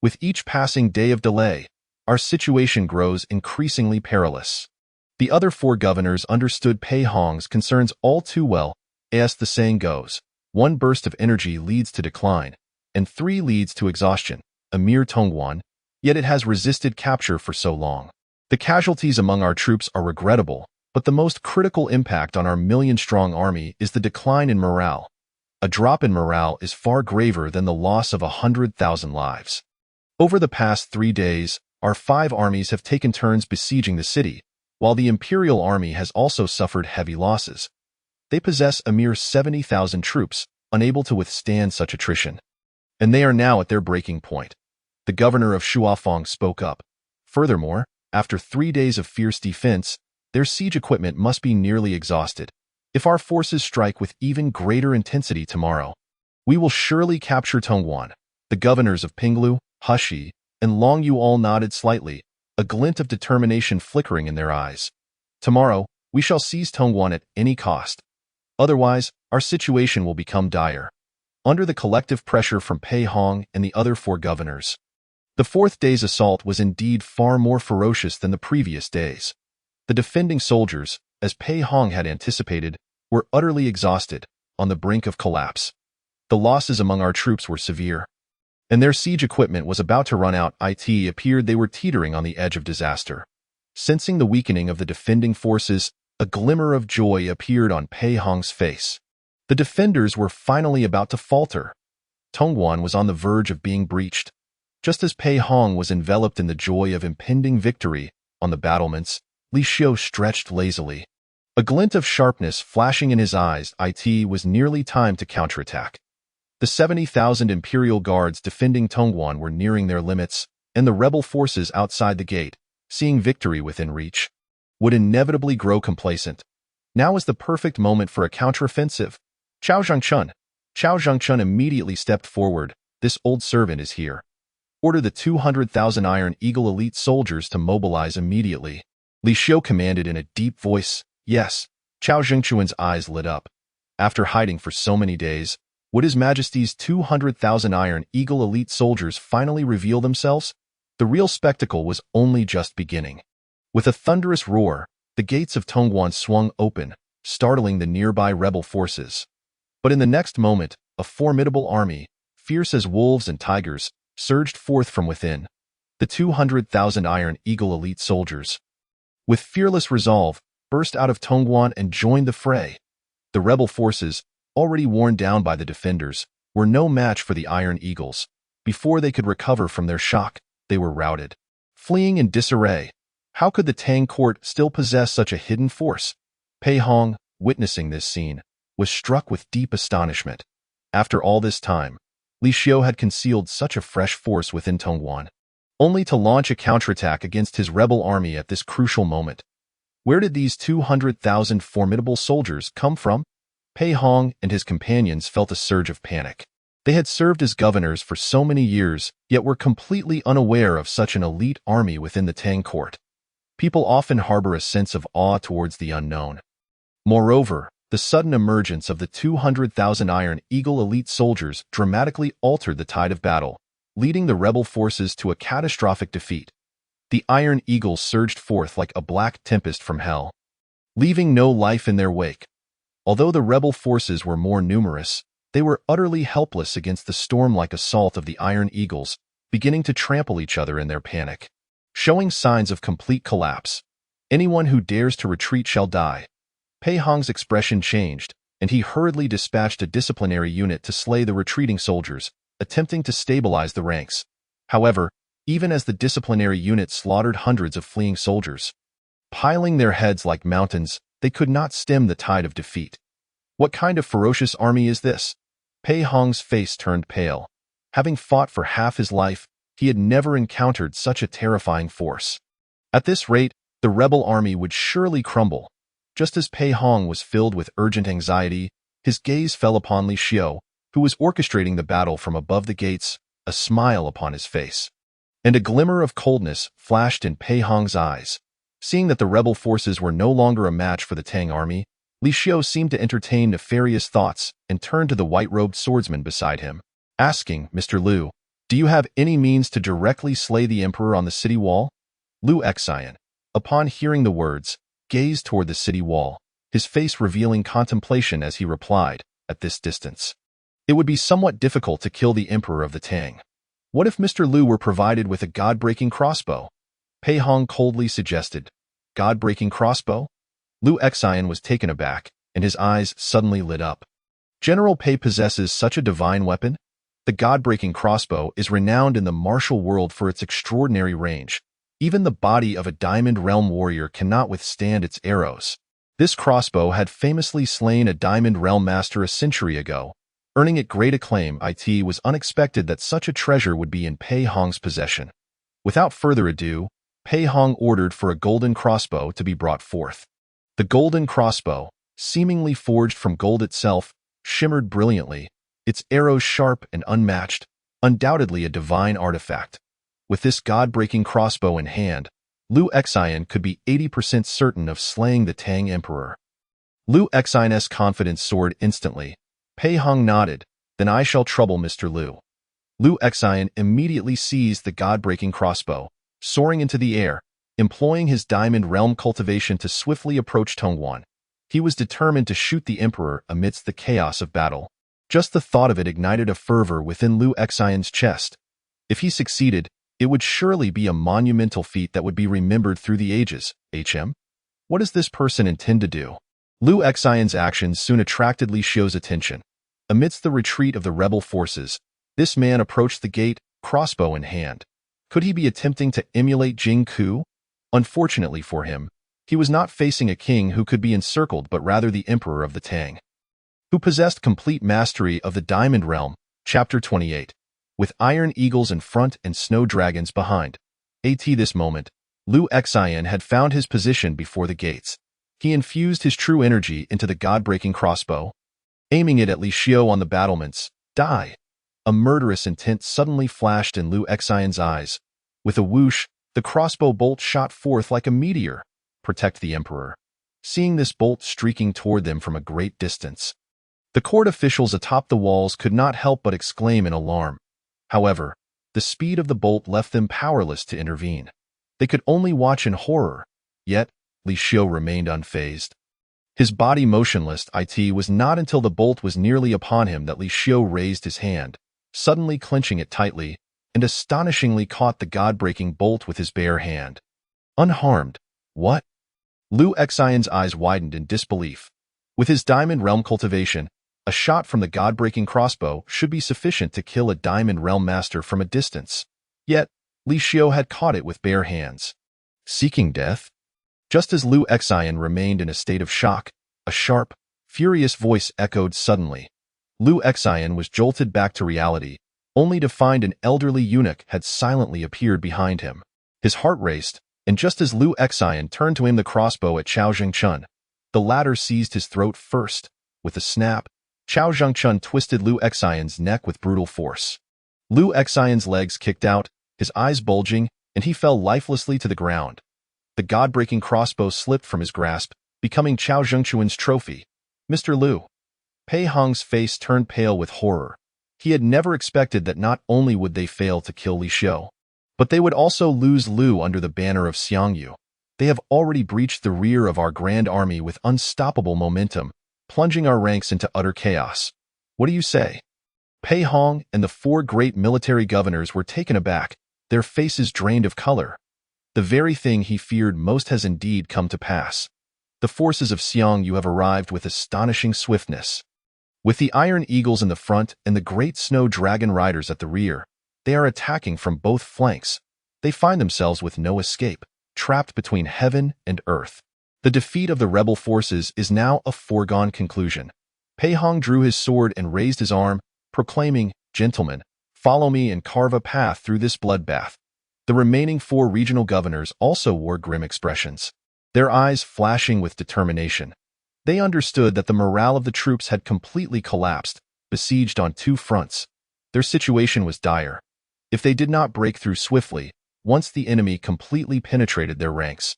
With each passing day of delay, our situation grows increasingly perilous. The other 4 governors understood Pei Hong's concerns all too well. As the saying goes, 1 burst of energy leads to decline, and 3 leads to exhaustion. A mere Tongguan, yet it has resisted capture for so long. The casualties among our troops are regrettable, But the most critical impact on our million-strong army is the decline in morale. A drop in morale is far graver than the loss of 100,000 lives. Over the past 3 days, our 5 armies have taken turns besieging the city, while the Imperial Army has also suffered heavy losses. They possess a mere 70,000 troops, unable to withstand such attrition. And they are now at their breaking point. The governor of Shuafeng spoke up. Furthermore, after 3 days of fierce defense, their siege equipment must be nearly exhausted. If our forces strike with even greater intensity tomorrow, we will surely capture Tongguan. The governors of Pinglu, Hushi, and Longyu all nodded slightly, a glint of determination flickering in their eyes. Tomorrow, we shall seize Tongguan at any cost. Otherwise, our situation will become dire. Under the collective pressure from Pei Hong and the other 4 governors, the 4th day's assault was indeed far more ferocious than the previous days. The defending soldiers, as Pei Hong had anticipated, were utterly exhausted, on the brink of collapse. The losses among our troops were severe, and their siege equipment was about to run out. It appeared they were teetering on the edge of disaster. Sensing the weakening of the defending forces, a glimmer of joy appeared on Pei Hong's face. The defenders were finally about to falter. Tongguan was on the verge of being breached. Just as Pei Hong was enveloped in the joy of impending victory, on the battlements, Li Xiu stretched lazily. A glint of sharpness flashing in his eyes, it was nearly time to counterattack. The 70,000 Imperial Guards defending Tongguan were nearing their limits, and the rebel forces outside the gate, seeing victory within reach, would inevitably grow complacent. Now was the perfect moment for a counteroffensive. Chao Zhangchun immediately stepped forward. This old servant is here. Order the 200,000 Iron Eagle elite soldiers to mobilize immediately. Li Xiu commanded in a deep voice. Yes. Chao Zhangchun's eyes lit up. After hiding for so many days, would His Majesty's 200,000 Iron Eagle elite soldiers finally reveal themselves? The real spectacle was only just beginning. With a thunderous roar, the gates of Tongguan swung open, startling the nearby rebel forces. But in the next moment, a formidable army, fierce as wolves and tigers, surged forth from within. The 200,000 Iron Eagle elite soldiers, with fearless resolve, burst out of Tongguan and joined the fray. The rebel forces, already worn down by the defenders, were no match for the Iron Eagles. Before they could recover from their shock, they were routed. Fleeing in disarray, how could the Tang court still possess such a hidden force? Pei Hong, witnessing this scene, was struck with deep astonishment. After all this time, Li Xiu had concealed such a fresh force within Tongguan, only to launch a counterattack against his rebel army at this crucial moment. Where did these 200,000 formidable soldiers come from? Pei Hong and his companions felt a surge of panic. They had served as governors for so many years, yet were completely unaware of such an elite army within the Tang court. People often harbor a sense of awe towards the unknown. Moreover, the sudden emergence of the 200,000 Iron Eagle elite soldiers dramatically altered the tide of battle, leading the rebel forces to a catastrophic defeat. The Iron Eagles surged forth like a black tempest from hell, leaving no life in their wake. Although the rebel forces were more numerous, they were utterly helpless against the storm-like assault of the Iron Eagles, beginning to trample each other in their panic, showing signs of complete collapse. Anyone who dares to retreat shall die. Pei Hong's expression changed, and he hurriedly dispatched a disciplinary unit to slay the retreating soldiers, attempting to stabilize the ranks. However, even as the disciplinary unit slaughtered hundreds of fleeing soldiers, piling their heads like mountains, they could not stem the tide of defeat. What kind of ferocious army is this? Pei Hong's face turned pale. Having fought for half his life, he had never encountered such a terrifying force. At this rate, the rebel army would surely crumble. Just as Pei Hong was filled with urgent anxiety, his gaze fell upon Li Xiu, who was orchestrating the battle from above the gates, a smile upon his face. And a glimmer of coldness flashed in Pei Hong's eyes. Seeing that the rebel forces were no longer a match for the Tang army, Li Xiu seemed to entertain nefarious thoughts and turned to the white-robed swordsman beside him, asking, "Mr. Liu, do you have any means to directly slay the emperor on the city wall?" Liu Xian, upon hearing the words, gazed toward the city wall, his face revealing contemplation as he replied, "At this distance, it would be somewhat difficult to kill the emperor of the Tang. What if Mr. Liu were provided with a god-breaking crossbow?" Pei Hong coldly suggested. God-breaking crossbow? Liu Xian was taken aback, and his eyes suddenly lit up. General Pei possesses such a divine weapon? The God-breaking crossbow is renowned in the martial world for its extraordinary range. Even the body of a Diamond Realm warrior cannot withstand its arrows. This crossbow had famously slain a Diamond Realm master a century ago, earning it great acclaim. It was unexpected that such a treasure would be in Pei Hong's possession. Without further ado, Pei Hong ordered for a golden crossbow to be brought forth. The golden crossbow, seemingly forged from gold itself, shimmered brilliantly, its arrows sharp and unmatched, undoubtedly a divine artifact. With this God-breaking crossbow in hand, Liu Xian could be 80% certain of slaying the Tang Emperor. Liu Xian's confidence soared instantly. Pei Hong nodded, "Then I shall trouble Mr. Liu." Liu Xian immediately seized the God-breaking crossbow, soaring into the air, employing his Diamond Realm cultivation to swiftly approach Tongguan. He was determined to shoot the Emperor amidst the chaos of battle. Just the thought of it ignited a fervor within Liu Xian's chest. If he succeeded, it would surely be a monumental feat that would be remembered through the ages. What does this person intend to do? Liu Xian's actions soon attracted Li Xiu's attention. Amidst the retreat of the rebel forces, this man approached the gate, crossbow in hand. Could he be attempting to emulate Jing Ku? Unfortunately for him, he was not facing a king who could be encircled but rather the Emperor of the Tang, who possessed complete mastery of the Diamond Realm. Chapter 28. With iron eagles in front and snow dragons behind. This moment, Liu Xian had found his position before the gates. He infused his true energy into the God-breaking crossbow, aiming it at Li Xiu on the battlements. Die! A murderous intent suddenly flashed in Liu Xian's eyes. With a whoosh, the crossbow bolt shot forth like a meteor. Protect the Emperor. Seeing this bolt streaking toward them from a great distance, the court officials atop the walls could not help but exclaim in alarm. However, the speed of the bolt left them powerless to intervene. They could only watch in horror. Yet, Li Xiu remained unfazed. His body motionless. It was not until the bolt was nearly upon him that Li Xiu raised his hand, suddenly clenching it tightly, and astonishingly caught the God-breaking bolt with his bare hand. Unharmed. What? Liu Xian's eyes widened in disbelief. With his Diamond Realm cultivation, a shot from the God-breaking crossbow should be sufficient to kill a Diamond Realm master from a distance. Yet, Li Xiu had caught it with bare hands. Seeking death? Just as Liu Xian remained in a state of shock, a sharp, furious voice echoed suddenly. Liu Xian was jolted back to reality, only to find an elderly eunuch had silently appeared behind him. His heart raced, and just as Liu Xian turned to aim the crossbow at Chao Zhengchun, the latter seized his throat first. With a snap, Chao Zhengchun twisted Liu Xian's neck with brutal force. Liu Xian's legs kicked out, his eyes bulging, and he fell lifelessly to the ground. The God-breaking crossbow slipped from his grasp, becoming Chao Zhengchun's trophy. Mr. Liu. Pei Hong's face turned pale with horror. He had never expected that not only would they fail to kill Li Xiu, but they would also lose Liu under the banner of Xiangyu. They have already breached the rear of our grand army with unstoppable momentum, plunging our ranks into utter chaos. What do you say? Pei Hong and the 4 great military governors were taken aback, their faces drained of color. The very thing he feared most has indeed come to pass. The forces of Xiangyu have arrived with astonishing swiftness. With the Iron Eagles in the front and the great Snow Dragon Riders at the rear, they are attacking from both flanks. They find themselves with no escape, trapped between heaven and earth. The defeat of the rebel forces is now a foregone conclusion. Pei Hong drew his sword and raised his arm, proclaiming, "Gentlemen, follow me and carve a path through this bloodbath." The remaining 4 regional governors also wore grim expressions, their eyes flashing with determination. They understood that the morale of the troops had completely collapsed, besieged on 2 fronts. Their situation was dire. If they did not break through swiftly, once the enemy completely penetrated their ranks,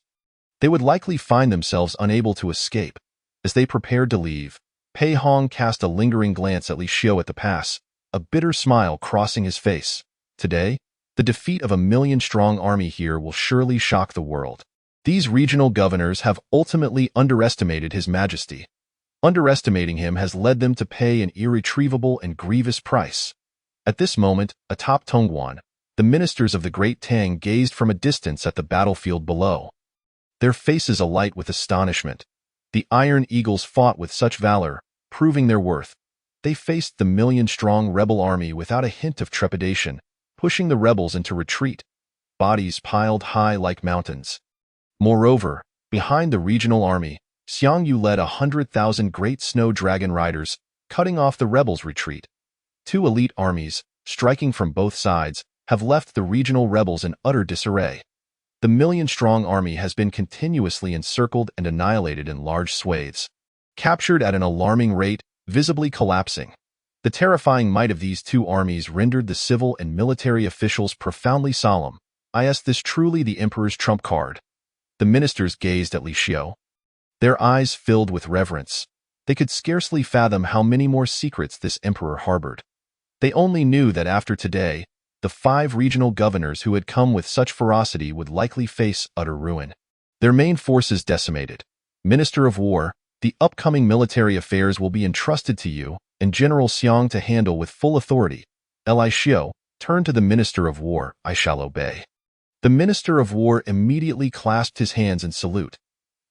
they would likely find themselves unable to escape. As they prepared to leave, Pei Hong cast a lingering glance at Li Xiu at the pass, a bitter smile crossing his face. Today, the defeat of a 1,000,000-strong army here will surely shock the world. These regional governors have ultimately underestimated His Majesty. Underestimating him has led them to pay an irretrievable and grievous price. At this moment, atop Tongguan, the ministers of the Great Tang gazed from a distance at the battlefield below, their faces alight with astonishment. The Iron Eagles fought with such valor, proving their worth. They faced the million-strong rebel army without a hint of trepidation, pushing the rebels into retreat, bodies piled high like mountains. Moreover, behind the regional army, Xiangyu led 100,000 great snow dragon riders, cutting off the rebels' retreat. Two elite armies, striking from both sides, have left the regional rebels in utter disarray. The million-strong army has been continuously encircled and annihilated in large swathes, captured at an alarming rate, visibly collapsing. The terrifying might of these two armies rendered the civil and military officials profoundly solemn. Is this truly the emperor's trump card? The ministers gazed at Li Xiu. Their eyes filled with reverence. They could scarcely fathom how many more secrets this emperor harbored. They only knew that after today, the 5 regional governors who had come with such ferocity would likely face utter ruin. Their main forces decimated. Minister of War, the upcoming military affairs will be entrusted to you and General Xiang to handle with full authority. Li Xiu turned to the Minister of War. I shall obey. The Minister of War immediately clasped his hands in salute.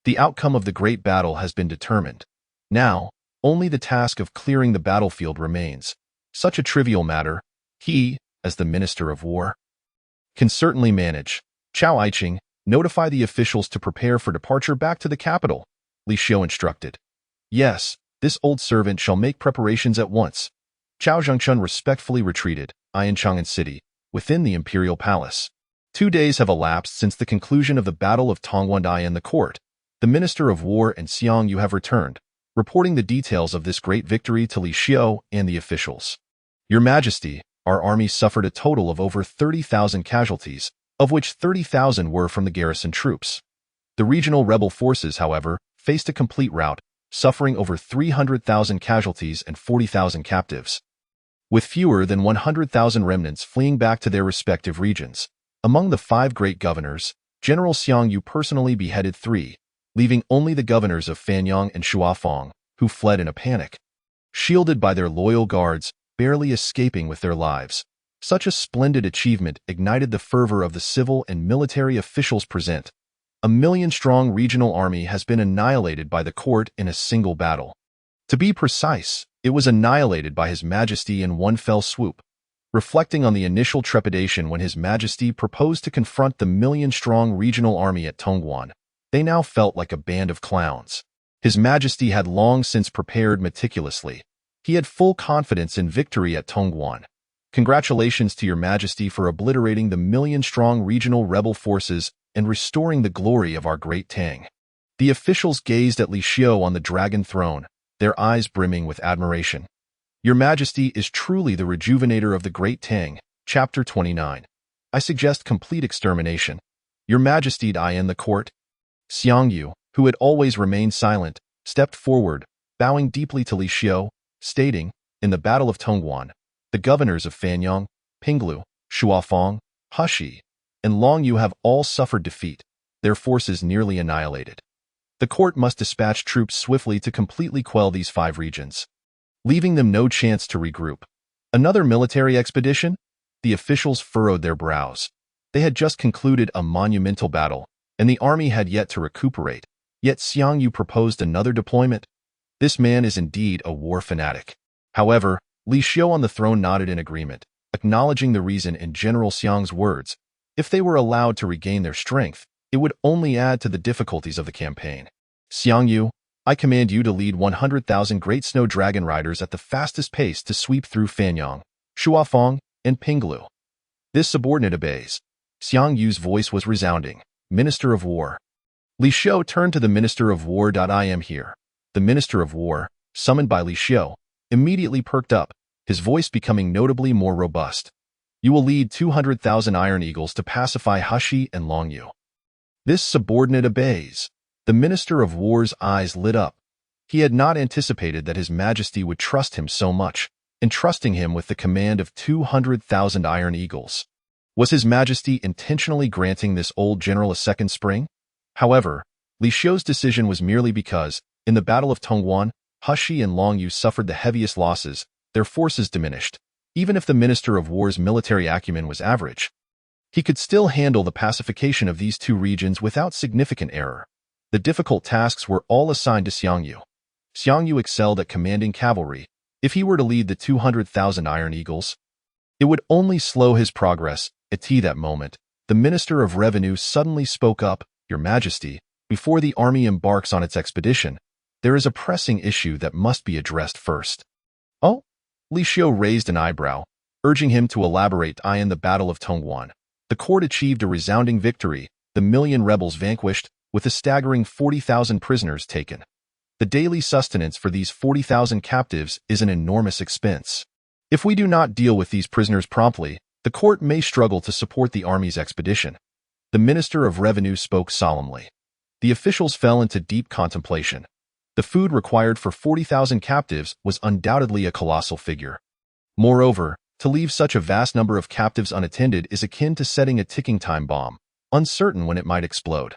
The outcome of the great battle has been determined. Now, only the task of clearing the battlefield remains. Such a trivial matter, he, as the Minister of War, can certainly manage. Chao Aiqing, notify the officials to prepare for departure back to the capital, Li Xiu instructed. Yes, this old servant shall make preparations at once. Chao Zhengchun respectfully retreated, Yanchang'an City, within the imperial palace. 2 days have elapsed since the conclusion of the Battle of Tongguandai in the court. The Minister of War and Xiangyu have returned, reporting the details of this great victory to Li Xiu and the officials. Your Majesty, our army suffered a total of over 30,000 casualties, of which 30,000 were from the garrison troops. The regional rebel forces, however, faced a complete rout, suffering over 300,000 casualties and 40,000 captives, with fewer than 100,000 remnants fleeing back to their respective regions. Among the 5 great governors, General Xiangyu personally beheaded 3, leaving only the governors of Fanyang and Shuafang, who fled in a panic, shielded by their loyal guards, barely escaping with their lives. Such a splendid achievement ignited the fervor of the civil and military officials present. A million-strong regional army has been annihilated by the court in a single battle. To be precise, it was annihilated by His Majesty in one fell swoop. Reflecting on the initial trepidation when His Majesty proposed to confront the million-strong regional army at Tongguan, they now felt like a band of clowns. His Majesty had long since prepared meticulously. He had full confidence in victory at Tongguan. Congratulations to Your Majesty for obliterating the million-strong regional rebel forces and restoring the glory of our great Tang. The officials gazed at Li Xiu on the dragon throne, their eyes brimming with admiration. Your Majesty is truly the rejuvenator of the great Tang. Chapter 29. I suggest complete extermination. Your Majesty, I in the court. Xiangyu, who had always remained silent, stepped forward, bowing deeply to Li Xiu, stating, in the Battle of Tongguan, the governors of Fanyang, Pinglu, Shuafang, Hushi, and Longyu have all suffered defeat, their forces nearly annihilated. The court must dispatch troops swiftly to completely quell these 5 regions, leaving them no chance to regroup. Another military expedition? The officials furrowed their brows. They had just concluded a monumental battle, and the army had yet to recuperate. Yet Xiangyu proposed another deployment. This man is indeed a war fanatic. However, Li Xiu on the throne nodded in agreement, acknowledging the reason in General Xiang's words. If they were allowed to regain their strength, it would only add to the difficulties of the campaign. Xiangyu, I command you to lead 100,000 great snow dragon riders at the fastest pace to sweep through Fanyang, Shuafang, and Pinglu. This subordinate obeys. Xiangyu's voice was resounding. Minister of War. Li Xiu turned to the Minister of War. I am here. The Minister of War, summoned by Li Xiu, immediately perked up, his voice becoming notably more robust. You will lead 200,000 Iron Eagles to pacify Hushi and Longyu. This subordinate obeys. The Minister of War's eyes lit up. He had not anticipated that His Majesty would trust him so much, entrusting him with the command of 200,000 Iron Eagles. Was His Majesty intentionally granting this old general a second spring? However, Li Xiu's decision was merely because, in the Battle of Tongguan, Hushi and Longyu suffered the heaviest losses, their forces diminished. Even if the Minister of War's military acumen was average, he could still handle the pacification of these 2 regions without significant error. The difficult tasks were all assigned to Xiang Yu. Xiang Yu excelled at commanding cavalry. If he were to lead the 200,000 Iron Eagles, it would only slow his progress. At that moment, the Minister of Revenue suddenly spoke up, "Your Majesty, before the army embarks on its expedition, there is a pressing issue that must be addressed first." "Oh?" Li Xiu raised an eyebrow, urging him to elaborate. In the Battle of Tongguan, the court achieved a resounding victory, the million rebels vanquished, with a staggering 40,000 prisoners taken. The daily sustenance for these 40,000 captives is an enormous expense. If we do not deal with these prisoners promptly, the court may struggle to support the army's expedition. The Minister of Revenue spoke solemnly. The officials fell into deep contemplation. The food required for 40,000 captives was undoubtedly a colossal figure. Moreover, to leave such a vast number of captives unattended is akin to setting a ticking time bomb, uncertain when it might explode.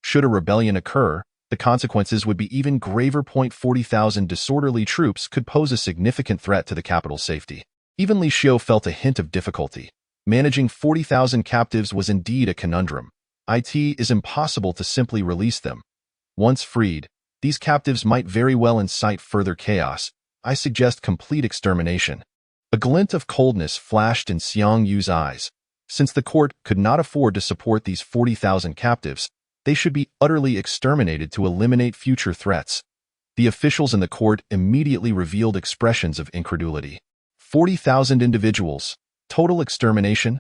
Should a rebellion occur, the consequences would be even graver. 40,000 disorderly troops could pose a significant threat to the capital's safety. Even Li Xiu felt a hint of difficulty. Managing 40,000 captives was indeed a conundrum. It is impossible to simply release them. Once freed, these captives might very well incite further chaos. I suggest complete extermination. A glint of coldness flashed in Xiang Yu's eyes. Since the court could not afford to support these 40,000 captives, they should be utterly exterminated to eliminate future threats. The officials in the court immediately revealed expressions of incredulity. 40,000 individuals. Total extermination?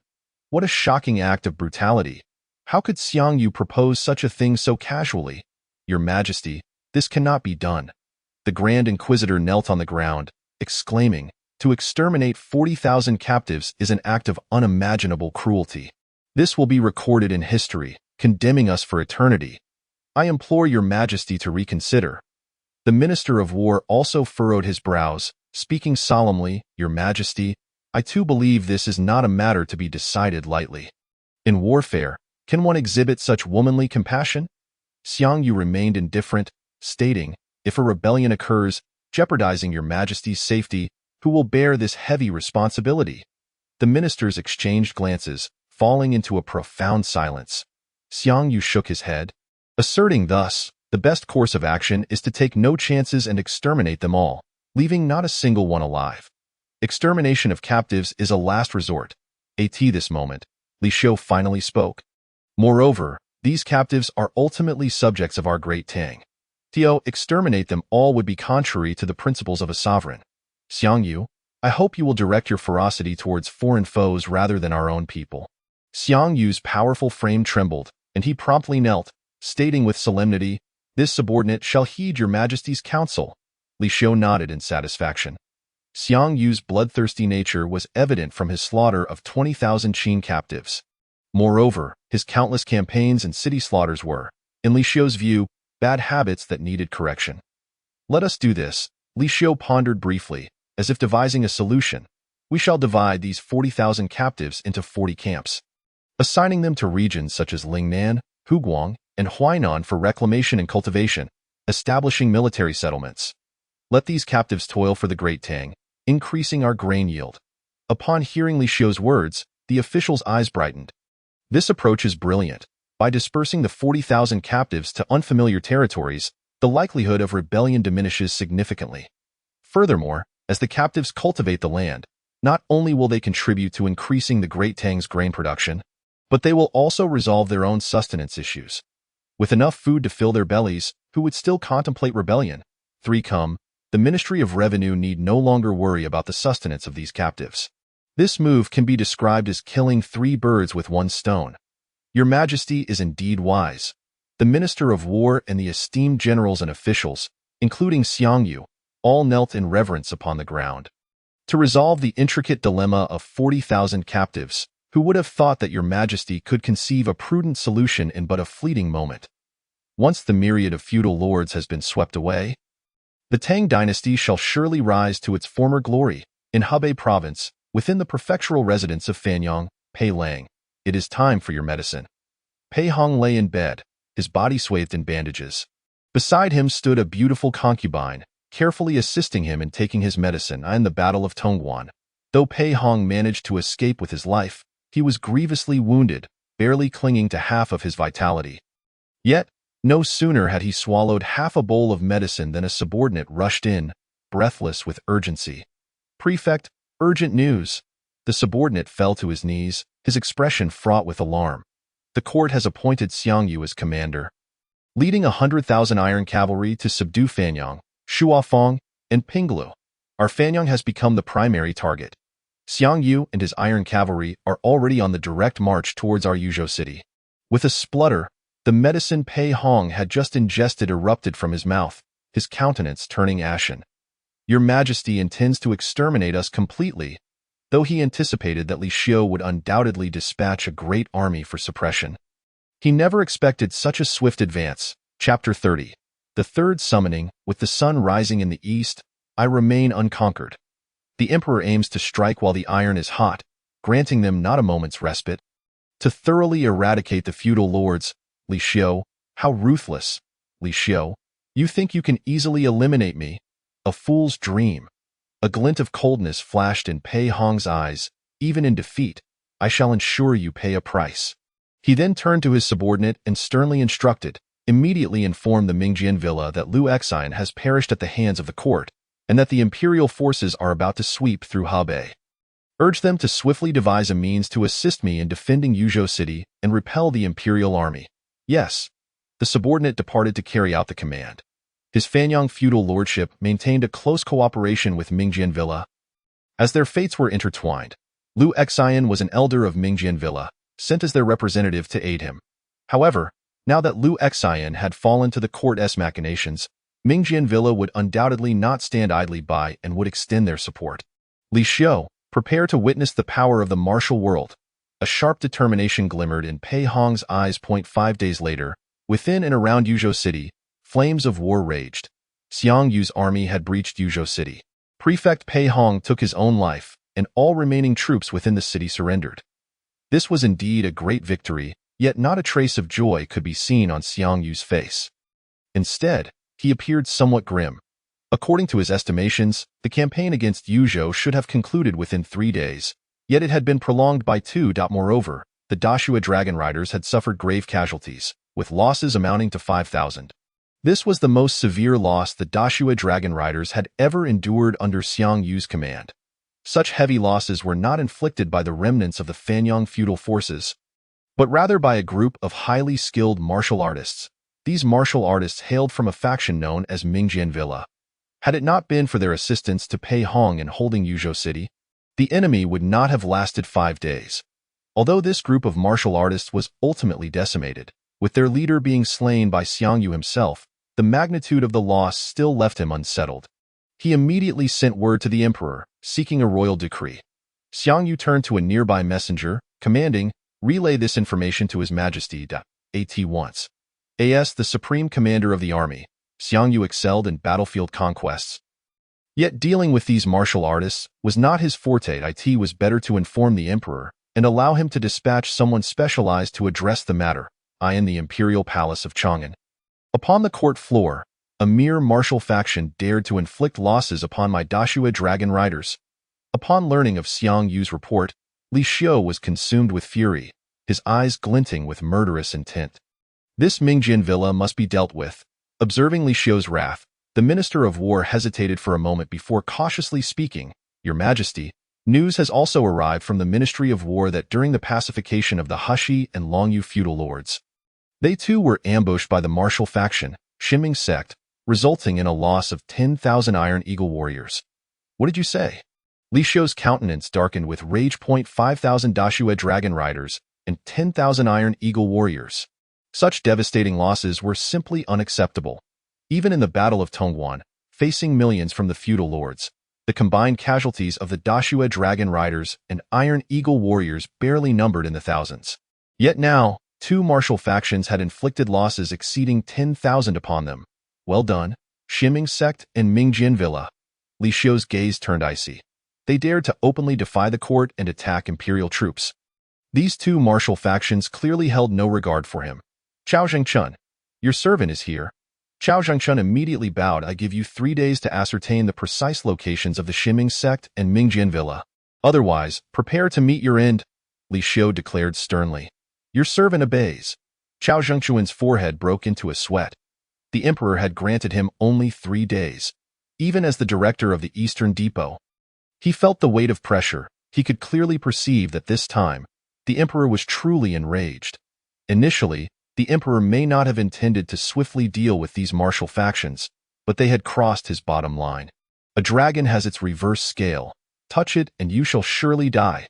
What a shocking act of brutality. How could Xiang Yu propose such a thing so casually? Your Majesty, this cannot be done. The Grand Inquisitor knelt on the ground, exclaiming, "To exterminate 40,000 captives is an act of unimaginable cruelty. This will be recorded in history, condemning us for eternity. I implore your Majesty to reconsider." The Minister of War also furrowed his brows, speaking solemnly, "Your Majesty, I too believe this is not a matter to be decided lightly. In warfare, can one exhibit such womanly compassion?" Xiang Yu remained indifferent, stating, "If a rebellion occurs, jeopardizing your Majesty's safety, who will bear this heavy responsibility?" The ministers exchanged glances, falling into a profound silence. Xiang Yu shook his head, asserting thus, "The best course of action is to take no chances and exterminate them all, leaving not a single one alive. Extermination of captives is a last resort." At this moment, Li Xiu finally spoke. "Moreover, these captives are ultimately subjects of our great Tang. To exterminate them all would be contrary to the principles of a sovereign. Xiang Yu, I hope you will direct your ferocity towards foreign foes rather than our own people." Xiang Yu's powerful frame trembled, and he promptly knelt, stating with solemnity, "This subordinate shall heed your Majesty's counsel." Li Xiu nodded in satisfaction. Xiang Yu's bloodthirsty nature was evident from his slaughter of 20,000 Qin captives. Moreover, his countless campaigns and city slaughters were, in Li Xiu's view, bad habits that needed correction. "Let us do this," Li Xiu pondered briefly, as if devising a solution. "We shall divide these 40,000 captives into 40 camps, assigning them to regions such as Lingnan, Huguang, and Huainan for reclamation and cultivation, establishing military settlements. Let these captives toil for the Great Tang, increasing our grain yield." Upon hearing Li Xiu's words, the officials' eyes brightened. This approach is brilliant. By dispersing the 40,000 captives to unfamiliar territories, the likelihood of rebellion diminishes significantly. Furthermore, as the captives cultivate the land, not only will they contribute to increasing the Great Tang's grain production, but they will also resolve their own sustenance issues. With enough food to fill their bellies, who would still contemplate rebellion? 3. The Ministry of Revenue need no longer worry about the sustenance of these captives. This move can be described as killing 3 birds with 1 stone. Your Majesty is indeed wise. The Minister of War and the esteemed generals and officials, including Xiang Yu, all knelt in reverence upon the ground. To resolve the intricate dilemma of 40,000 captives, who would have thought that your Majesty could conceive a prudent solution in but a fleeting moment? Once the myriad of feudal lords has been swept away, the Tang dynasty shall surely rise to its former glory. In Hebei province, within the prefectural residence of Fanyang, Pei Lang, it is time for your medicine. Pei Hong lay in bed, his body swathed in bandages. Beside him stood a beautiful concubine, carefully assisting him in taking his medicine. In the Battle of Tongguan, though Pei Hong managed to escape with his life, he was grievously wounded, barely clinging to half of his vitality. Yet, No sooner had he swallowed half a bowl of medicine than a subordinate rushed in, breathless with urgency. "Prefect, urgent news." The subordinate fell to his knees, his expression fraught with alarm. "The court has appointed Xiang Yu as commander, leading 100,000 iron cavalry to subdue Fanyang, Shuafeng, and Pinglu. Our Fanyang has become the primary target. Xiang Yu and his iron cavalry are already on the direct march towards our Yuzhou city." With a splutter, the medicine Pei Hong had just ingested erupted from his mouth, his countenance turning ashen. "Your Majesty intends to exterminate us completely," though he anticipated that Li Xiu would undoubtedly dispatch a great army for suppression. He never expected such a swift advance. Chapter 30. The third summoning, with the sun rising in the east, I remain unconquered. The Emperor aims to strike while the iron is hot, granting them not a moment's respite. To thoroughly eradicate the feudal lords, Li Xiu, how ruthless. Li Xiu, you think you can easily eliminate me? A fool's dream. A glint of coldness flashed in Pei Hong's eyes. Even in defeat, I shall ensure you pay a price. He then turned to his subordinate and sternly instructed, "Immediately inform the Mingjian villa that Lu Exine has perished at the hands of the court, and that the imperial forces are about to sweep through Hebei. Urge them to swiftly devise a means to assist me in defending Yuzhou city and repel the imperial army." Yes. The subordinate departed to carry out the command. His Fanyang feudal lordship maintained a close cooperation with Mingjian villa. As their fates were intertwined, Lu Exine was an elder of Mingjian villa, sent as their representative to aid him. However, now that Lu Exine had fallen to the court's machinations, Mingjian villa would undoubtedly not stand idly by and would extend their support. Li Xiu, prepare to witness the power of the martial world. A sharp determination glimmered in Pei Hong's eyes. 5 days later, within and around Yuzhou city, flames of war raged. Xiang Yu's army had breached Yuzhou city. Prefect Pei Hong took his own life, and all remaining troops within the city surrendered. This was indeed a great victory, yet not a trace of joy could be seen on Xiang Yu's face. Instead, he appeared somewhat grim. According to his estimations, the campaign against Yuzhou should have concluded within 3 days, yet it had been prolonged by 2. Moreover, the Dashua dragon riders had suffered grave casualties, with losses amounting to 5,000. This was the most severe loss the Dashua dragon riders had ever endured under Xiang Yu's command. Such heavy losses were not inflicted by the remnants of the Fanyang feudal forces, but rather by a group of highly skilled martial artists. These martial artists hailed from a faction known as Mingjian villa. Had it not been for their assistance to Pei Hong in holding Yuzhou city, the enemy would not have lasted 5 days. Although this group of martial artists was ultimately decimated, with their leader being slain by Xiang Yu himself, the magnitude of the loss still left him unsettled. He immediately sent word to the emperor, seeking a royal decree. Xiang Yu turned to a nearby messenger, commanding, "Relay this information to His Majesty at once." As the supreme commander of the army, Xiang Yu excelled in battlefield conquests. Yet dealing with these martial artists was not his forte. It was better to inform the emperor and allow him to dispatch someone specialized to address the matter, in the imperial palace of Chang'an. Upon the court floor, a mere martial faction dared to inflict losses upon my Dashua dragon riders. Upon learning of Xiang Yu's report, Li Xiu was consumed with fury, his eyes glinting with murderous intent. This Mingjian villa must be dealt with. Observing Li Xiu's wrath, the Minister of War hesitated for a moment before cautiously speaking, "Your Majesty, news has also arrived from the Ministry of War that during the pacification of the Hushi and Longyu feudal lords, they too were ambushed by the martial faction, Xinming sect, resulting in a loss of 10,000 Iron Eagle warriors." "What did you say?" Li Xiu's countenance darkened with rage. 5,000 Dashua dragon riders and 10,000 Iron Eagle warriors. Such devastating losses were simply unacceptable. Even in the Battle of Tongguan, facing millions from the feudal lords, the combined casualties of the Dashua dragon riders and Iron Eagle warriors barely numbered in the thousands. Yet now, 2 martial factions had inflicted losses exceeding 10,000 upon them. Well done, Xinming sect and Mingjian villa. Li Xiu's gaze turned icy. They dared to openly defy the court and attack imperial troops. These 2 martial factions clearly held no regard for him. "Chao Zhengchun, your servant is here." Chao Zhengchun immediately bowed. "I give you 3 days to ascertain the precise locations of the Xinming sect and Mingjian villa. Otherwise, prepare to meet your end," Li Xiu declared sternly. "Your servant obeys." Chao Zhengquan's forehead broke into a sweat. The emperor had granted him only 3 days. Even as the director of the Eastern Depot, he felt the weight of pressure. He could clearly perceive that this time, the emperor was truly enraged. Initially, the emperor may not have intended to swiftly deal with these martial factions, but they had crossed his bottom line. A dragon has its reverse scale. Touch it and you shall surely die.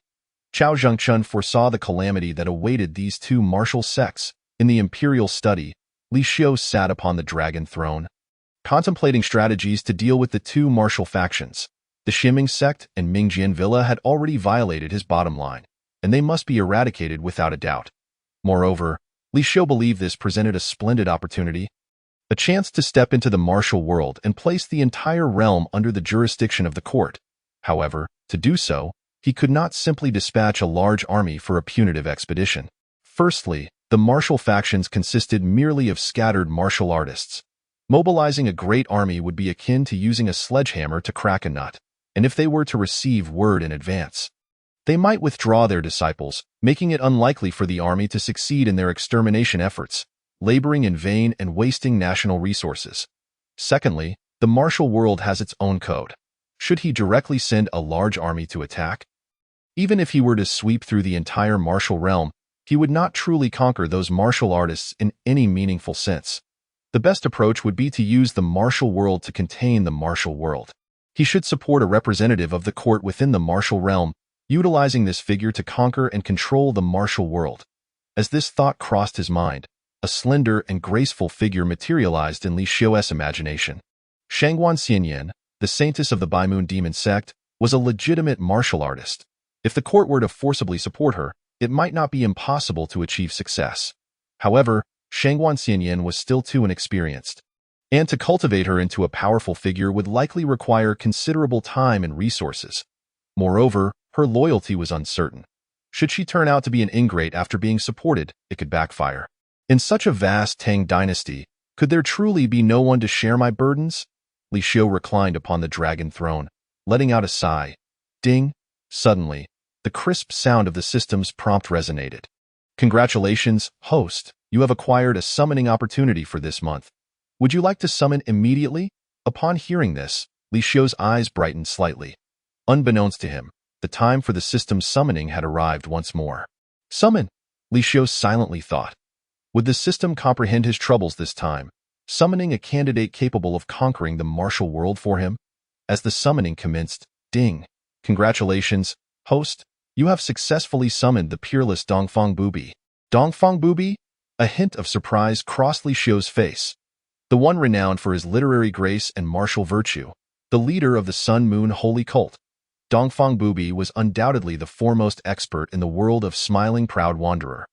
Chao Zhengquan foresaw the calamity that awaited these two martial sects. In the imperial study, Li Xiu sat upon the dragon throne, contemplating strategies to deal with the two martial factions. The Ximing sect and Mingjian Villa had already violated his bottom line, and they must be eradicated without a doubt. Moreover, Li Xiu believed this presented a splendid opportunity, a chance to step into the martial world and place the entire realm under the jurisdiction of the court. However, to do so, he could not simply dispatch a large army for a punitive expedition. Firstly, the martial factions consisted merely of scattered martial artists. Mobilizing a great army would be akin to using a sledgehammer to crack a nut, and if they were to receive word in advance, they might withdraw their disciples, making it unlikely for the army to succeed in their extermination efforts, laboring in vain and wasting national resources. Secondly, the martial world has its own code. Should he directly send a large army to attack? Even if he were to sweep through the entire martial realm, he would not truly conquer those martial artists in any meaningful sense. The best approach would be to use the martial world to contain the martial world. He should support a representative of the court within the martial realm, utilizing this figure to conquer and control the martial world. As this thought crossed his mind, a slender and graceful figure materialized in Li Xiu's imagination. Shangguan Xianyan, the saintess of the Baimoon demon sect, was a legitimate martial artist. If the court were to forcibly support her, it might not be impossible to achieve success. However, Shangguan Xianyan was still too inexperienced, and to cultivate her into a powerful figure would likely require considerable time and resources. Moreover, her loyalty was uncertain. Should she turn out to be an ingrate after being supported, it could backfire. In such a vast Tang dynasty, could there truly be no one to share my burdens? Li Xiu reclined upon the dragon throne, letting out a sigh. Ding! Suddenly, the crisp sound of the system's prompt resonated. Congratulations, host. You have acquired a summoning opportunity for this month. Would you like to summon immediately? Upon hearing this, Li Xiu's eyes brightened slightly. Unbeknownst to him, the time for the system's summoning had arrived once more. Summon! Li Xiu silently thought. Would the system comprehend his troubles this time, summoning a candidate capable of conquering the martial world for him? As the summoning commenced, ding! Congratulations, host. You have successfully summoned the peerless Dongfang Bubi. Dongfang Bubi? A hint of surprise crossed Li Xiu's face. The one renowned for his literary grace and martial virtue, the leader of the Sun Moon Holy Cult. Dongfang Bubi was undoubtedly the foremost expert in the world of smiling proud wanderer.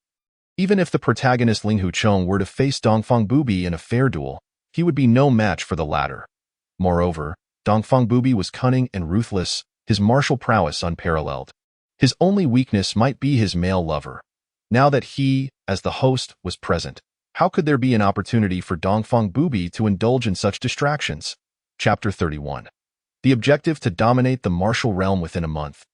Even if the protagonist Ling Huchong were to face Dongfang Bubi in a fair duel, he would be no match for the latter. Moreover, Dongfang Bubi was cunning and ruthless, his martial prowess unparalleled. His only weakness might be his male lover. Now that he, as the host, was present, how could there be an opportunity for Dongfang Bubi to indulge in such distractions? Chapter 31. The objective to dominate the martial realm within a month.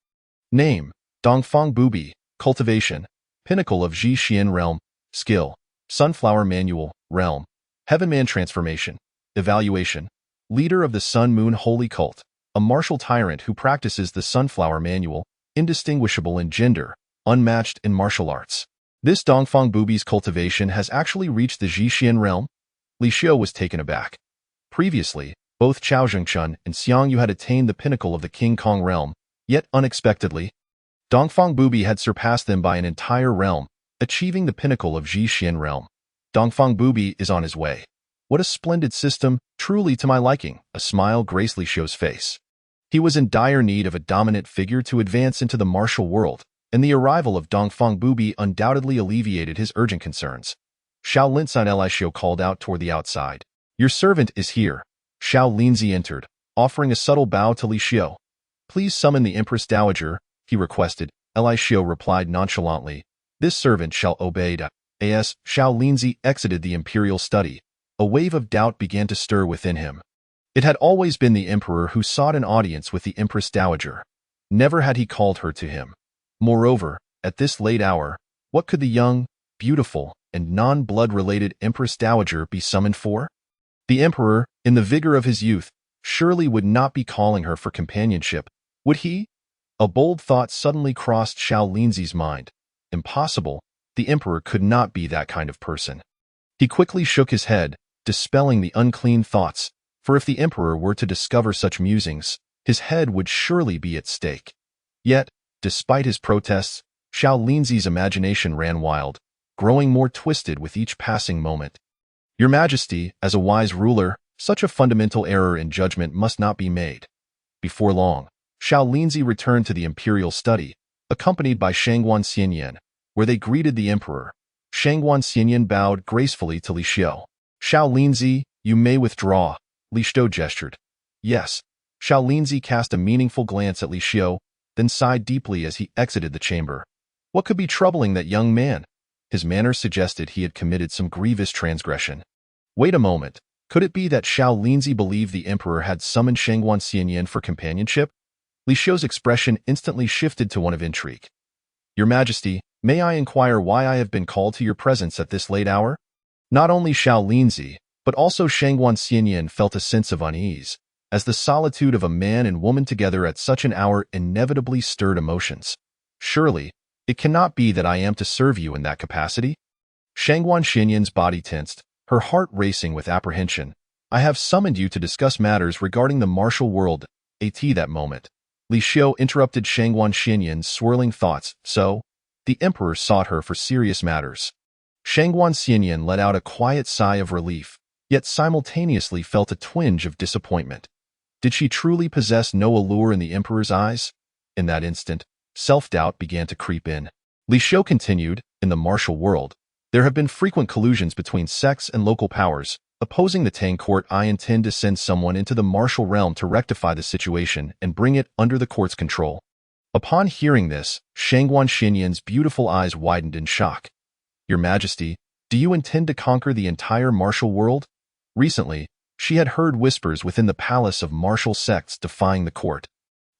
Name: Dongfang Bubi. Cultivation: Pinnacle of Ji Xian Realm. Skill: Sunflower Manual. Realm: Heavenman Transformation. Evaluation: Leader of the Sun Moon Holy Cult, a martial tyrant who practices the Sunflower Manual, indistinguishable in gender, unmatched in martial arts. This Dongfang Bubi's cultivation has actually reached the Ji Xian realm? Li Xiu was taken aback. Previously, both Chao Zhengquan and Xiang Yu had attained the pinnacle of the King Kong realm, yet unexpectedly, Dongfang Bubi had surpassed them by an entire realm, achieving the pinnacle of Ji Xian realm. Dongfang Bubi is on his way. What a splendid system, truly to my liking. A smile graced Li Xiu's face. He was in dire need of a dominant figure to advance into the martial world, and the arrival of Dongfang Bubi undoubtedly alleviated his urgent concerns. Xiao Linzan Li Xiu called out toward the outside. Your servant is here. Xiao Linzi entered, offering a subtle bow to Li Xiu. Please summon the Empress Dowager, he requested. Li Xiu replied nonchalantly. This servant shall obey. As Xiao Linzi exited the imperial study, a wave of doubt began to stir within him. It had always been the emperor who sought an audience with the Empress Dowager. Never had he called her to him. Moreover, at this late hour, what could the young, beautiful, and non-blood-related Empress Dowager be summoned for? The Emperor, in the vigor of his youth, surely would not be calling her for companionship, would he? A bold thought suddenly crossed Xiao Linzi's mind. Impossible. The Emperor could not be that kind of person. He quickly shook his head, dispelling the unclean thoughts, for if the Emperor were to discover such musings, his head would surely be at stake. Yet, despite his protests, Xiao Linzi's imagination ran wild, growing more twisted with each passing moment. Your Majesty, as a wise ruler, such a fundamental error in judgment must not be made. Before long, Xiao Linzi returned to the imperial study, accompanied by Shangguan Xianyan, where they greeted the Emperor. Shangguan Xianyan bowed gracefully to Li Xiu. Xiao Linzi, you may withdraw, Li Xiu gestured. Yes. Xiao Linzi cast a meaningful glance at Li Xiu, then sighed deeply as he exited the chamber. What could be troubling that young man? His manner suggested he had committed some grievous transgression. Wait a moment. Could it be that Xiao Linzi believed the Emperor had summoned Shangguan Xianyan for companionship? Li Xiu's expression instantly shifted to one of intrigue. Your Majesty, may I inquire why I have been called to your presence at this late hour? Not only Xiao Linzi, but also Shangguan Xianyan felt a sense of unease, as the solitude of a man and woman together at such an hour inevitably stirred emotions. Surely, it cannot be that I am to serve you in that capacity? Shangguan Xianyan's body tensed, her heart racing with apprehension. I have summoned you to discuss matters regarding the martial world. At that moment, Li Xiu interrupted Shangguan Xianyan's swirling thoughts. So, the Emperor sought her for serious matters. Shangguan Xianyan let out a quiet sigh of relief, yet simultaneously felt a twinge of disappointment. Did she truly possess no allure in the Emperor's eyes? In that instant, self-doubt began to creep in. Li Xiu continued, in the martial world, there have been frequent collusions between sects and local powers. Opposing the Tang court, I intend to send someone into the martial realm to rectify the situation and bring it under the court's control. Upon hearing this, Shangguan Xianyan's beautiful eyes widened in shock. Your Majesty, do you intend to conquer the entire martial world? Recently, she had heard whispers within the palace of martial sects defying the court,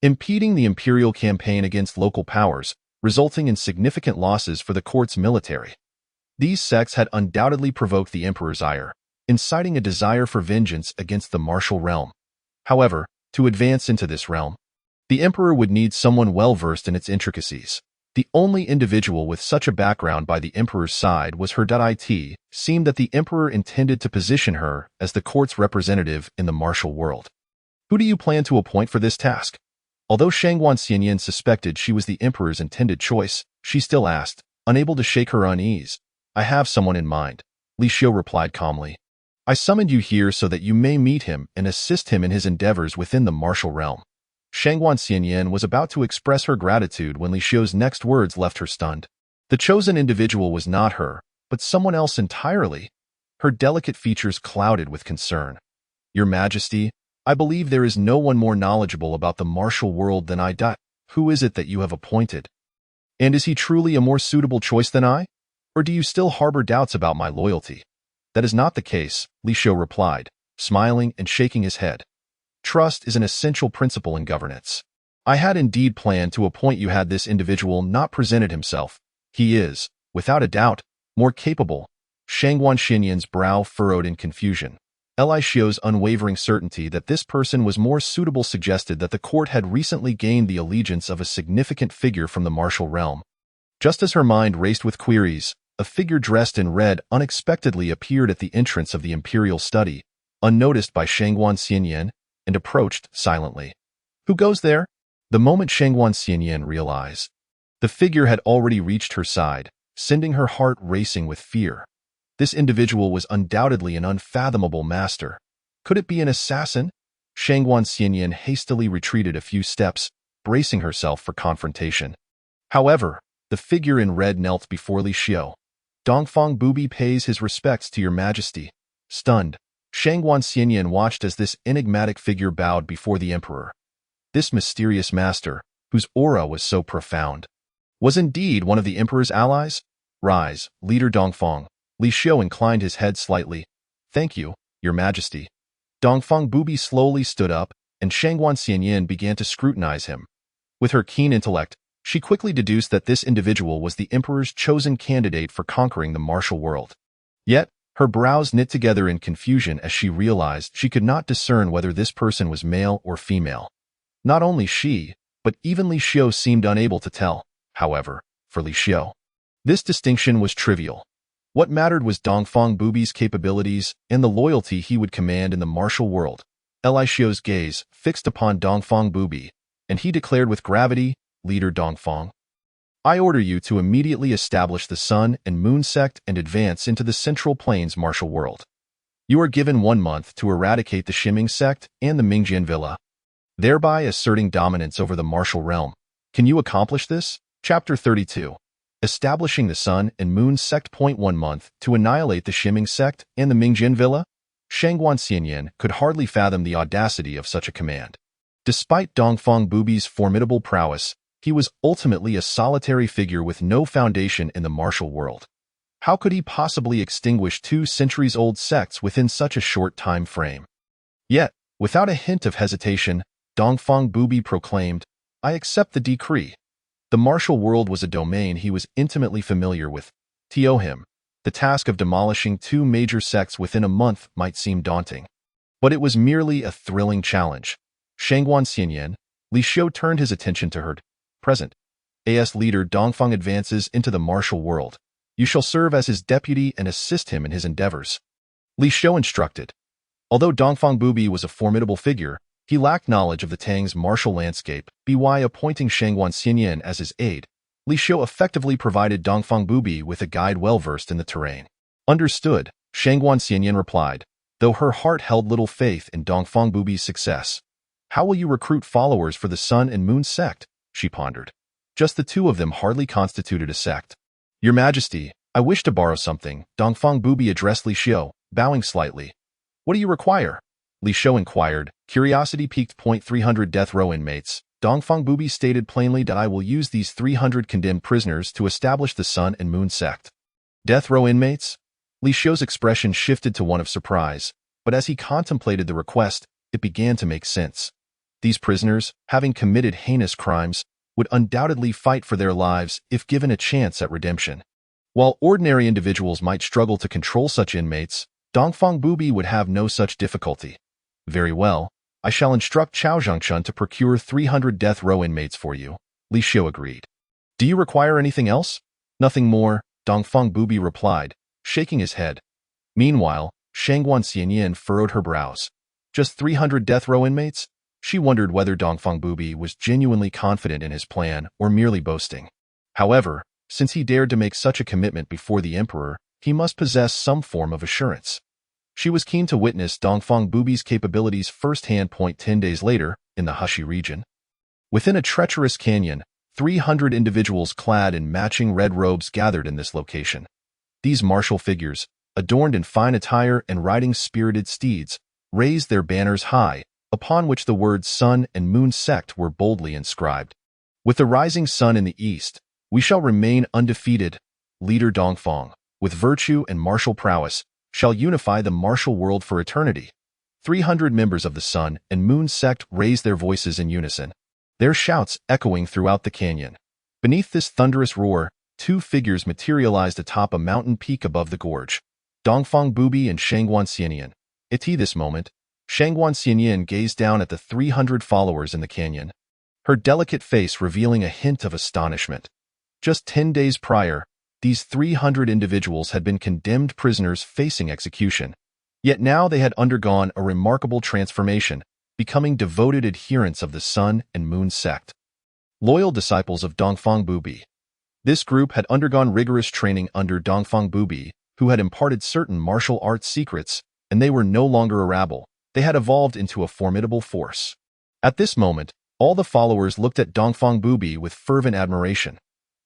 impeding the imperial campaign against local powers, resulting in significant losses for the court's military. These sects had undoubtedly provoked the Emperor's ire, inciting a desire for vengeance against the martial realm. However, to advance into this realm, the Emperor would need someone well-versed in its intricacies. The only individual with such a background by the Emperor's side was her. It seemed that the Emperor intended to position her as the court's representative in the martial world. Who do you plan to appoint for this task? Although Shangguan Xianyan suspected she was the Emperor's intended choice, she still asked, unable to shake her unease. I have someone in mind, Li Xiu replied calmly. I summoned you here so that you may meet him and assist him in his endeavors within the martial realm. Shangguan Xianyan was about to express her gratitude when Li Xiu's next words left her stunned. The chosen individual was not her, but someone else entirely. Her delicate features clouded with concern. Your Majesty, I believe there is no one more knowledgeable about the martial world than I. Who is it that you have appointed? And is he truly a more suitable choice than I? Or do you still harbor doubts about my loyalty? That is not the case, Li Xiu replied, smiling and shaking his head. Trust is an essential principle in governance. I had indeed planned to appoint you had this individual not presented himself. He is, without a doubt, more capable. Shangguan Xianyan's brow furrowed in confusion. Li Xiu's unwavering certainty that this person was more suitable suggested that the court had recently gained the allegiance of a significant figure from the martial realm. Just as her mind raced with queries, a figure dressed in red unexpectedly appeared at the entrance of the imperial study, unnoticed by Shangguan Xianyan, and approached silently. Who goes there? The moment Shangguan Xianyan realized, the figure had already reached her side, sending her heart racing with fear. This individual was undoubtedly an unfathomable master. Could it be an assassin? Shangguan Xianyan hastily retreated a few steps, bracing herself for confrontation. However, the figure in red knelt before Li Xiu. Dongfang Bubi pays his respects to your Majesty. Stunned, Shangguan Xianyan watched as this enigmatic figure bowed before the Emperor. This mysterious master, whose aura was so profound, was indeed one of the Emperor's allies? Rise, leader Dongfang. Li Xiu inclined his head slightly. Thank you, your Majesty. Dongfang Bubi slowly stood up, and Shangguan Xianyan began to scrutinize him. With her keen intellect, She quickly deduced that this individual was the emperor's chosen candidate for conquering the martial world. Yet, her brows knit together in confusion as she realized she could not discern whether this person was male or female. Not only she, but even Li Xiu seemed unable to tell. However, for Li Xiu, this distinction was trivial. What mattered was Dongfang Bubi's capabilities and the loyalty he would command in the martial world. Li Xiu's gaze fixed upon Dongfang Bubi, and he declared with gravity, "Leader Dongfang, I order you to immediately establish the Sun and Moon sect and advance into the Central Plains martial world. You are given 1 month to eradicate the Shiming sect and the Mingjian Villa, thereby asserting dominance over the martial realm. Can you accomplish this?" Chapter 32. Establishing the Sun and Moon sect. 1 month to annihilate the Shiming sect and the Mingjian Villa? Shangguan Xianyan could hardly fathom the audacity of such a command. Despite Dongfang Bubi's formidable prowess, he was ultimately a solitary figure with no foundation in the martial world. How could he possibly extinguish 2 centuries-old sects within such a short time frame? Yet, without a hint of hesitation, Dongfang Bubi proclaimed, "I accept the decree." The martial world was a domain he was intimately familiar with. To him, the task of demolishing 2 major sects within a month might seem daunting. But it was merely a thrilling challenge. Shangguan Xianyan, Li Xiu turned his attention to her. "Present. As leader Dongfang advances into the martial world. You shall serve as his deputy and assist him in his endeavors." Li Xiu instructed. Although Dongfang Bubi was a formidable figure, he lacked knowledge of the Tang's martial landscape. By appointing Shangguan Xianyan as his aide, Li Xiu effectively provided Dongfang Bubi with a guide well-versed in the terrain. "Understood," Shangguan Xianyan replied, though her heart held little faith in Dongfang Bubi's success. "How will you recruit followers for the Sun and Moon sect?" she pondered. Just the 2 of them hardly constituted a sect. "Your Majesty, I wish to borrow something," Dongfang Bubi addressed Li Xiu, bowing slightly. "What do you require?" Li Xiu inquired, curiosity piqued. 300 death row inmates. Dongfang Bubi stated plainly that I will use these 300 condemned prisoners to establish the Sun and Moon sect. Death row inmates? Li Xiu's expression shifted to one of surprise, but as he contemplated the request, it began to make sense. These prisoners, having committed heinous crimes, would undoubtedly fight for their lives if given a chance at redemption. While ordinary individuals might struggle to control such inmates, Dongfang Bubi would have no such difficulty. "Very well, I shall instruct Chao Zhengchun to procure 300 death row inmates for you," Li Xiu agreed. "Do you require anything else?" "Nothing more," Dongfang Bubi replied, shaking his head. Meanwhile, Shangguan Xianyan furrowed her brows. Just 300 death row inmates? She wondered whether Dongfang Bubi was genuinely confident in his plan or merely boasting. However, since he dared to make such a commitment before the emperor, he must possess some form of assurance. She was keen to witness Dongfang Bubi's capabilities firsthand. 10 days later, in the Hushi region. Within a treacherous canyon, 300 individuals clad in matching red robes gathered in this location. These martial figures, adorned in fine attire and riding spirited steeds, raised their banners high, upon which the words Sun and Moon sect were boldly inscribed. "With the rising sun in the east, we shall remain undefeated. Leader Dongfang, with virtue and martial prowess, shall unify the martial world for eternity." 300 members of the Sun and Moon sect raised their voices in unison, their shouts echoing throughout the canyon. Beneath this thunderous roar, 2 figures materialized atop a mountain peak above the gorge. Dongfang Bubi and Shangguan Xianyan. At this moment, Shangguan Xianyan gazed down at the 300 followers in the canyon, her delicate face revealing a hint of astonishment. Just 10 days prior, these 300 individuals had been condemned prisoners facing execution. Yet now they had undergone a remarkable transformation, becoming devoted adherents of the Sun and Moon sect. Loyal disciples of Dongfang Bubi. This group had undergone rigorous training under Dongfang Bubi, who had imparted certain martial arts secrets, and they were no longer a rabble. They had evolved into a formidable force. At this moment, all the followers looked at Dongfang Bubi with fervent admiration.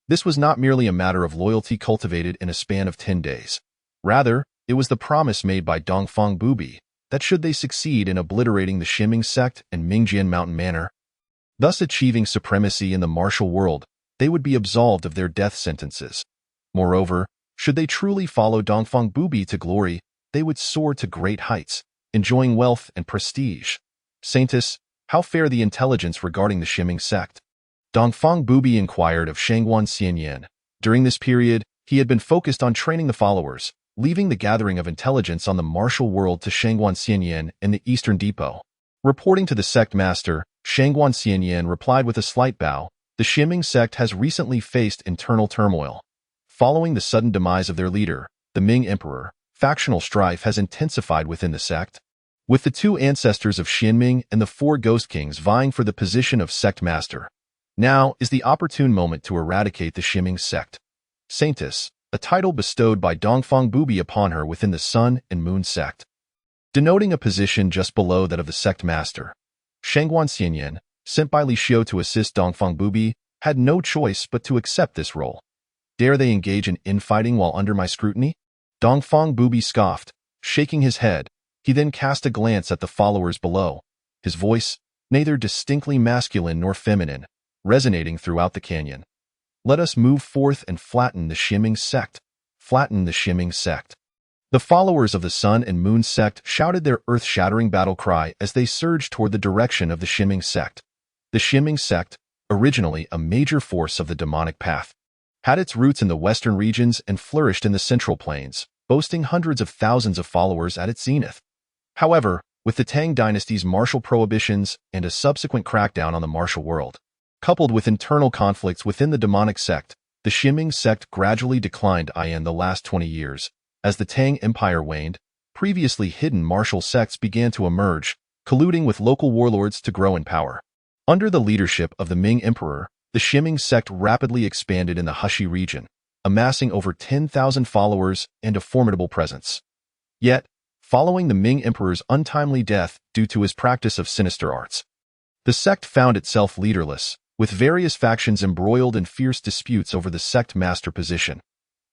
This was not merely a matter of loyalty cultivated in a span of 10 days. Rather, it was the promise made by Dongfang Bubi that should they succeed in obliterating the Shiming sect and Mingjian Mountain Manor, thus achieving supremacy in the martial world, they would be absolved of their death sentences. Moreover, should they truly follow Dongfang Bubi to glory, they would soar to great heights, enjoying wealth and prestige. Saintess, how fare the intelligence regarding the Shiming sect? Dongfang Bubi inquired of Shangguan Xianyan. During this period, he had been focused on training the followers, leaving the gathering of intelligence on the martial world to Shangguan Xianyan in the Eastern Depot. Reporting to the sect master, Shangguan Xianyan replied with a slight bow, "The Ximing sect has recently faced internal turmoil. Following the sudden demise of their leader, the Ming Emperor, factional strife has intensified within the sect, with the two ancestors of Xinming and the four ghost kings vying for the position of sect master. Now is the opportune moment to eradicate the Ximing sect." Saintess, a title bestowed by Dongfang Bubi upon her within the Sun and Moon sect, denoting a position just below that of the sect master. Shangguan Xianyan, sent by Li Xiu to assist Dongfang Bubi, had no choice but to accept this role. Dare they engage in infighting while under my scrutiny? Dongfang Bubi scoffed, shaking his head. He then cast a glance at the followers below, his voice, neither distinctly masculine nor feminine, resonating throughout the canyon. "Let us move forth and flatten the Ximing sect. Flatten the Ximing sect." The followers of the Sun and Moon sect shouted their earth-shattering battle cry as they surged toward the direction of the Ximing sect. The Ximing sect, originally a major force of the demonic path, had its roots in the western regions and flourished in the central plains, boasting hundreds of thousands of followers at its zenith. However, with the Tang dynasty's martial prohibitions and a subsequent crackdown on the martial world, coupled with internal conflicts within the demonic sect, the Ximing sect gradually declined in the last 20 years. As the Tang Empire waned, previously hidden martial sects began to emerge, colluding with local warlords to grow in power. Under the leadership of the Ming Emperor, the Ximing sect rapidly expanded in the Hushi region, amassing over 10,000 followers and a formidable presence. Yet, following the Ming Emperor's untimely death due to his practice of sinister arts, the sect found itself leaderless, with various factions embroiled in fierce disputes over the sect master position.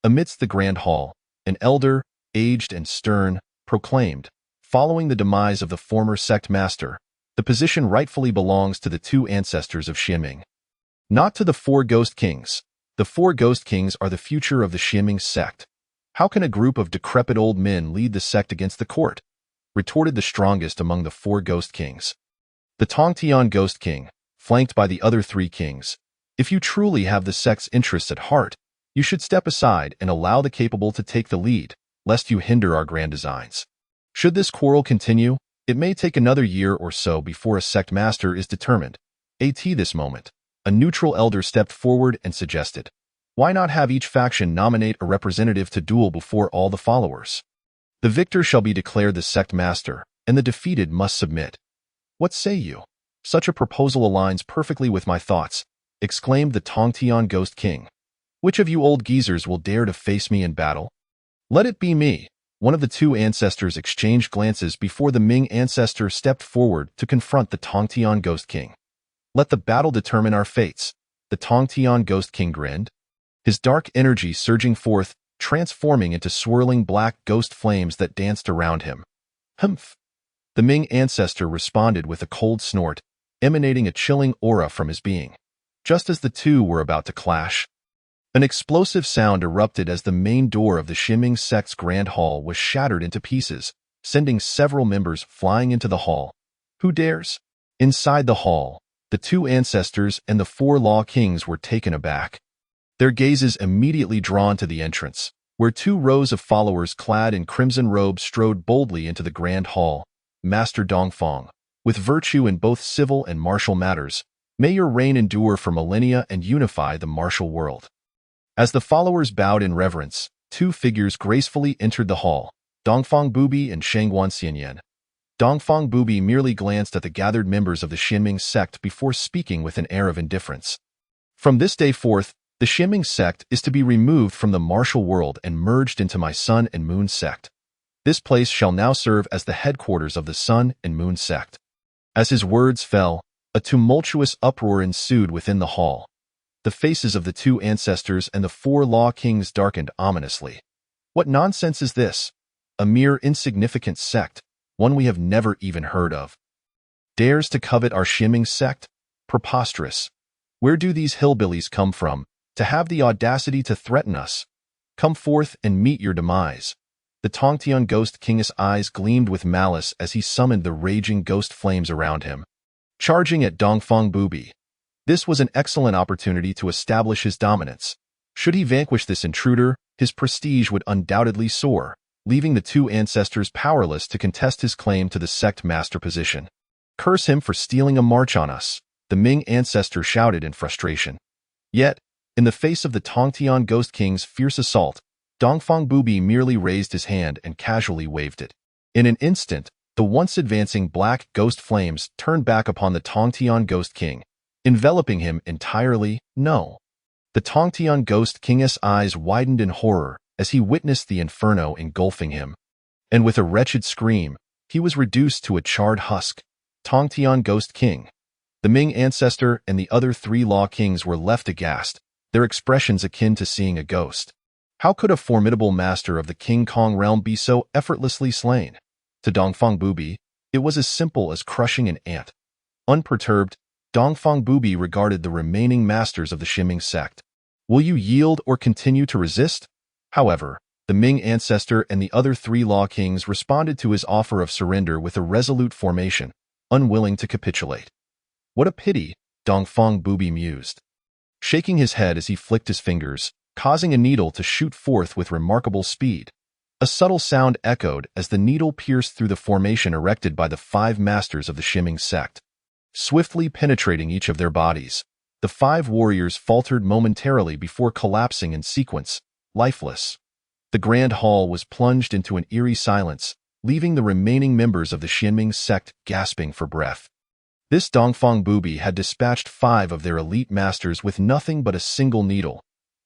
Amidst the Grand Hall, an elder, aged and stern, proclaimed, "Following the demise of the former sect master, the position rightfully belongs to the two ancestors of Ximing, not to the four ghost kings. The four ghost kings are the future of the Ximing sect. How can a group of decrepit old men lead the sect against the court?" retorted the strongest among the four ghost kings, the Tongtian Ghost King, flanked by the other three kings. "If you truly have the sect's interests at heart, you should step aside and allow the capable to take the lead, lest you hinder our grand designs. Should this quarrel continue, it may take another year or so before a sect master is determined." At this moment, a neutral elder stepped forward and suggested, "Why not have each faction nominate a representative to duel before all the followers? The victor shall be declared the sect master, and the defeated must submit. What say you?" "Such a proposal aligns perfectly with my thoughts," exclaimed the Tongtian Ghost King. "Which of you old geezers will dare to face me in battle?" "Let it be me." One of the two ancestors exchanged glances before the Ming ancestor stepped forward to confront the Tongtian Ghost King. "Let the battle determine our fates," the Tongtian Ghost King grinned, his dark energy surging forth, transforming into swirling black ghost flames that danced around him. "Humph!" The Ming ancestor responded with a cold snort, emanating a chilling aura from his being. Just as the two were about to clash, an explosive sound erupted as the main door of the Ximing sect's grand hall was shattered into pieces, sending several members flying into the hall. "Who dares?" Inside the hall, the two ancestors and the four law kings were taken aback, their gazes immediately drawn to the entrance, where two rows of followers clad in crimson robes strode boldly into the grand hall. "Master Dongfang, with virtue in both civil and martial matters, may your reign endure for millennia and unify the martial world." As the followers bowed in reverence, two figures gracefully entered the hall, Dongfang Bubi and Shangguan Xianyan. Dongfang Bubi merely glanced at the gathered members of the Ximing sect before speaking with an air of indifference. "From this day forth, the Ximing sect is to be removed from the martial world and merged into my Sun and Moon sect. This place shall now serve as the headquarters of the Sun and Moon sect." As his words fell, a tumultuous uproar ensued within the hall. The faces of the two ancestors and the four law kings darkened ominously. "What nonsense is this? A mere insignificant sect, one we have never even heard of. Dares to covet our Ximing sect? Preposterous. Where do these hillbillies come from, to have the audacity to threaten us? Come forth and meet your demise." The Tongtian Ghost King's eyes gleamed with malice as he summoned the raging ghost flames around him. Charging at Dongfang Bubi, This was an excellent opportunity to establish his dominance. Should he vanquish this intruder, his prestige would undoubtedly soar, leaving the two ancestors powerless to contest his claim to the sect master position. "Curse him for stealing a march on us," the Ming ancestor shouted in frustration. Yet, in the face of the Tongtian Ghost King's fierce assault, Dongfang Bubi merely raised his hand and casually waved it. In an instant, the once advancing black ghost flames turned back upon the Tongtian Ghost King, enveloping him entirely. No. The Tongtian Ghost King's eyes widened in horror as he witnessed the inferno engulfing him. And with a wretched scream, he was reduced to a charred husk. Tongtian Ghost King. The Ming ancestor and the other three Law Kings were left aghast, their expressions akin to seeing a ghost. How could a formidable master of the King Kong realm be so effortlessly slain? To Dongfang Bubi, it was as simple as crushing an ant. Unperturbed, Dongfang Bubi regarded the remaining masters of the Shiming sect. "Will you yield or continue to resist?" However, the Ming ancestor and the other three Law Kings responded to his offer of surrender with a resolute formation, unwilling to capitulate. "What a pity," Dongfang Bubi mused, shaking his head as he flicked his fingers, causing a needle to shoot forth with remarkable speed. A subtle sound echoed as the needle pierced through the formation erected by the five masters of the Shiming sect. Swiftly penetrating each of their bodies, the five warriors faltered momentarily before collapsing in sequence, lifeless. The grand hall was plunged into an eerie silence, leaving the remaining members of the Shiming sect gasping for breath. This Dongfang Bubi had dispatched 5 of their elite masters with nothing but a single needle.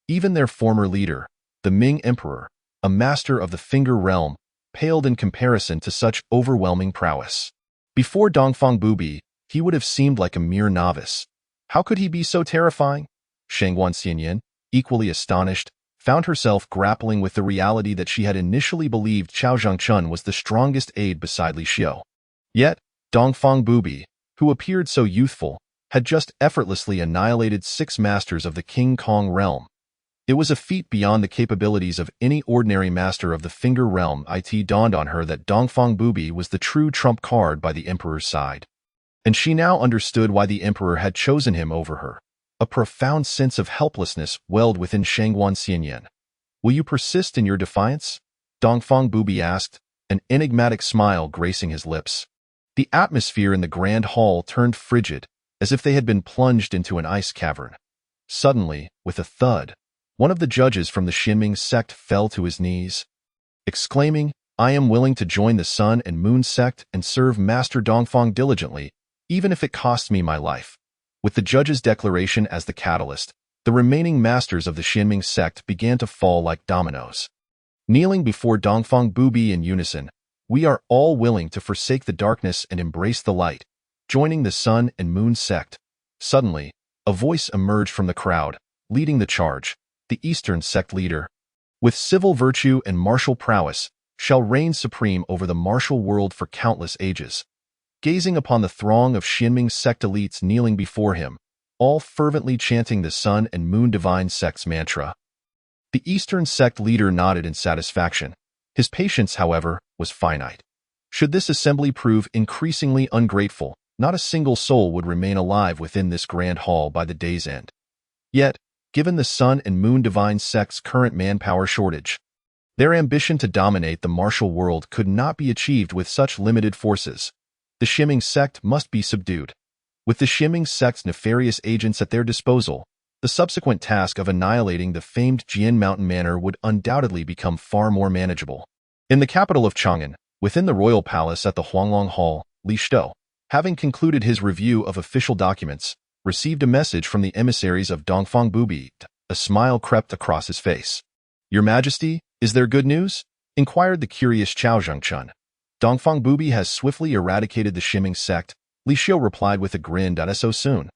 Even their former leader, the Ming Emperor, a master of the Finger Realm, paled in comparison to such overwhelming prowess. Before Dongfang Bubi, he would have seemed like a mere novice. How could he be so terrifying? Shangguan Xianyan, equally astonished, found herself grappling with the reality that she had initially believed Chao Zhangchun was the strongest aide beside Li Xiu. Yet, Dongfang Bubi, who appeared so youthful, had just effortlessly annihilated 6 masters of the King Kong realm. It was a feat beyond the capabilities of any ordinary master of the Finger Realm. It dawned on her that Dongfang Bubi was the true trump card by the Emperor's side. And she now understood why the Emperor had chosen him over her. A profound sense of helplessness welled within Shangguan Xianyan. "Will you persist in your defiance?" Dongfang Bubi asked, an enigmatic smile gracing his lips. The atmosphere in the grand hall turned frigid, as if they had been plunged into an ice cavern. Suddenly, with a thud, one of the judges from the Shiming sect fell to his knees, exclaiming, "I am willing to join the Sun and Moon sect and serve Master Dongfang diligently, even if it costs me my life." With the judge's declaration as the catalyst, the remaining masters of the Shiming sect began to fall like dominoes. Kneeling before Dongfang Bubi in unison, "We are all willing to forsake the darkness and embrace the light, joining the Sun and Moon sect." Suddenly, a voice emerged from the crowd, leading the charge. The Eastern sect leader, with civil virtue and martial prowess, shall reign supreme over the martial world for countless ages. Gazing upon the throng of Xinming sect elites kneeling before him, all fervently chanting the Sun and Moon Divine sect's mantra. The Eastern sect leader nodded in satisfaction. His patience, however, was finite. Should this assembly prove increasingly ungrateful, not a single soul would remain alive within this grand hall by the day's end. Yet, given the Sun and Moon Divine sect's current manpower shortage, their ambition to dominate the martial world could not be achieved with such limited forces. The Shiming sect must be subdued. With the Shiming sect's nefarious agents at their disposal, the subsequent task of annihilating the famed Jian Mountain Manor would undoubtedly become far more manageable. In the capital of Chang'an, within the royal palace at the Huanglong Hall, Li Xiu, having concluded his review of official documents, received a message from the emissaries of Dongfang Bubi. A smile crept across his face. "Your Majesty, is there good news?" inquired the curious Chao Zhangchun. "Dongfang Bubi has swiftly eradicated the Shiming sect," Li Xiu replied with a grin. "So soon?"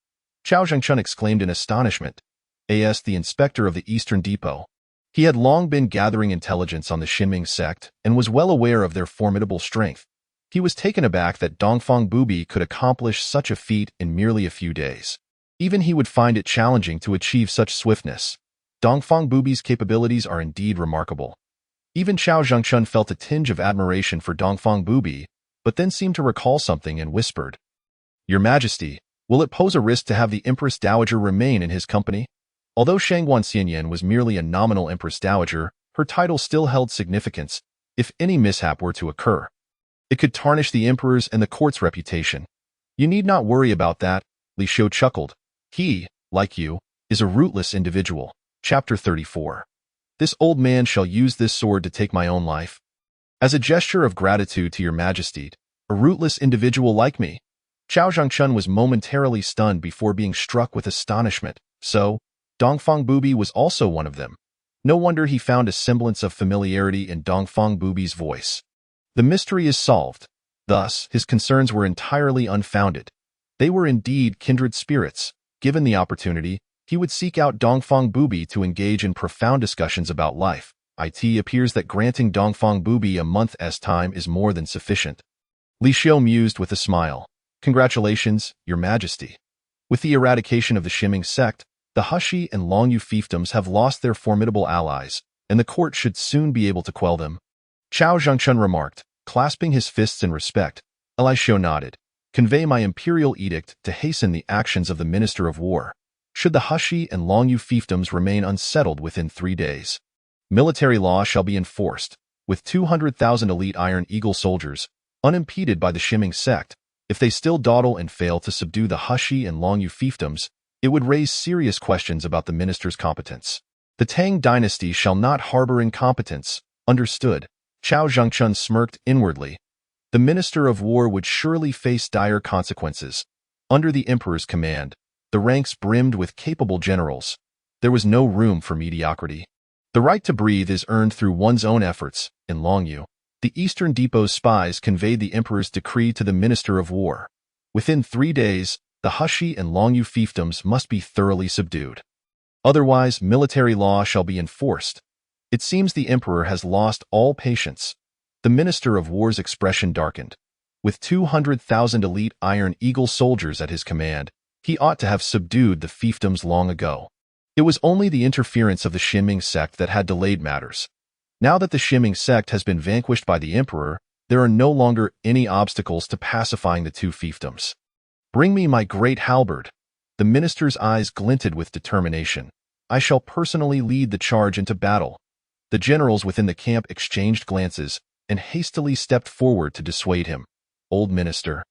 Chao Zhangchun exclaimed in astonishment. As the inspector of the Eastern Depot, he had long been gathering intelligence on the Shiming sect and was well aware of their formidable strength. He was taken aback that Dongfang Bubi could accomplish such a feat in merely a few days. Even he would find it challenging to achieve such swiftness. Dongfang Bubi's capabilities are indeed remarkable. Even Chao Zhangchun felt a tinge of admiration for Dongfang Bubi, but then seemed to recall something and whispered, "Your Majesty, Will it pose a risk to have the Empress Dowager remain in his company? Although Shangguan Xianyan was merely a nominal Empress Dowager, her title still held significance. If any mishap were to occur, it could tarnish the emperor's and the court's reputation. You need not worry about that, Li Shou chuckled. He, like you, is a rootless individual. Chapter 34. This old man shall use this sword to take my own life. As a gesture of gratitude to your majesty, a rootless individual like me. Chao Zhangchun was momentarily stunned before being struck with astonishment. So, Dongfang Bubi was also one of them. No wonder he found a semblance of familiarity in Dongfang Bubi's voice. The mystery is solved. Thus, his concerns were entirely unfounded. They were indeed kindred spirits. Given the opportunity, he would seek out Dongfang Bubi to engage in profound discussions about life. It appears that granting Dongfang Bubi a month's time is more than sufficient. Li Shou mused with a smile. Congratulations, Your Majesty. With the eradication of the Shiming sect, the Hushi and Longyu fiefdoms have lost their formidable allies, and the court should soon be able to quell them. Chao Zhangchun remarked, clasping his fists in respect. Li Shou nodded. Convey my imperial edict to hasten the actions of the Minister of War. Should the Hushi and Longyu fiefdoms remain unsettled within 3 days, military law shall be enforced, with 200,000 elite Iron Eagle soldiers, unimpeded by the Shiming sect. If they still dawdle and fail to subdue the Hushi and Longyu fiefdoms, it would raise serious questions about the minister's competence. The Tang dynasty shall not harbor incompetence. Understood. Chao Zhangchun smirked inwardly. The Minister of War would surely face dire consequences. Under the emperor's command, the ranks brimmed with capable generals. There was no room for mediocrity. The right to breathe is earned through one's own efforts. In Longyu, the Eastern Depot's spies conveyed the emperor's decree to the Minister of War. Within 3 days, the Hushi and Longyu fiefdoms must be thoroughly subdued. Otherwise, military law shall be enforced. It seems the emperor has lost all patience. The Minister of War's expression darkened. With 200,000 elite Iron Eagle soldiers at his command, he ought to have subdued the fiefdoms long ago. It was only the interference of the Shiming sect that had delayed matters. Now that the Shiming sect has been vanquished by the emperor, there are no longer any obstacles to pacifying the two fiefdoms. Bring me my great halberd. The minister's eyes glinted with determination. I shall personally lead the charge into battle. The generals within the camp exchanged glances and hastily stepped forward to dissuade him. Old minister,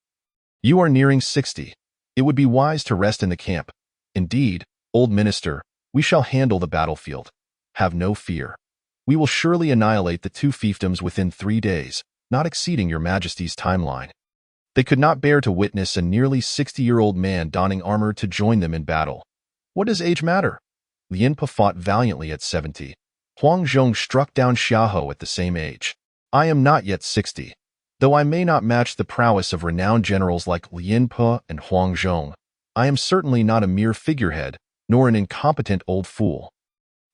you are nearing 60. It would be wise to rest in the camp. Indeed, old minister, we shall handle the battlefield. Have no fear. We will surely annihilate the two fiefdoms within 3 days, not exceeding your majesty's timeline. They could not bear to witness a nearly 60-year-old man donning armor to join them in battle. What does age matter? Lianpe fought valiantly at 70. Huang Zhong struck down Xiaohou at the same age. I am not yet 60. Though I may not match the prowess of renowned generals like Lianpe and Huang Zhong, I am certainly not a mere figurehead, nor an incompetent old fool.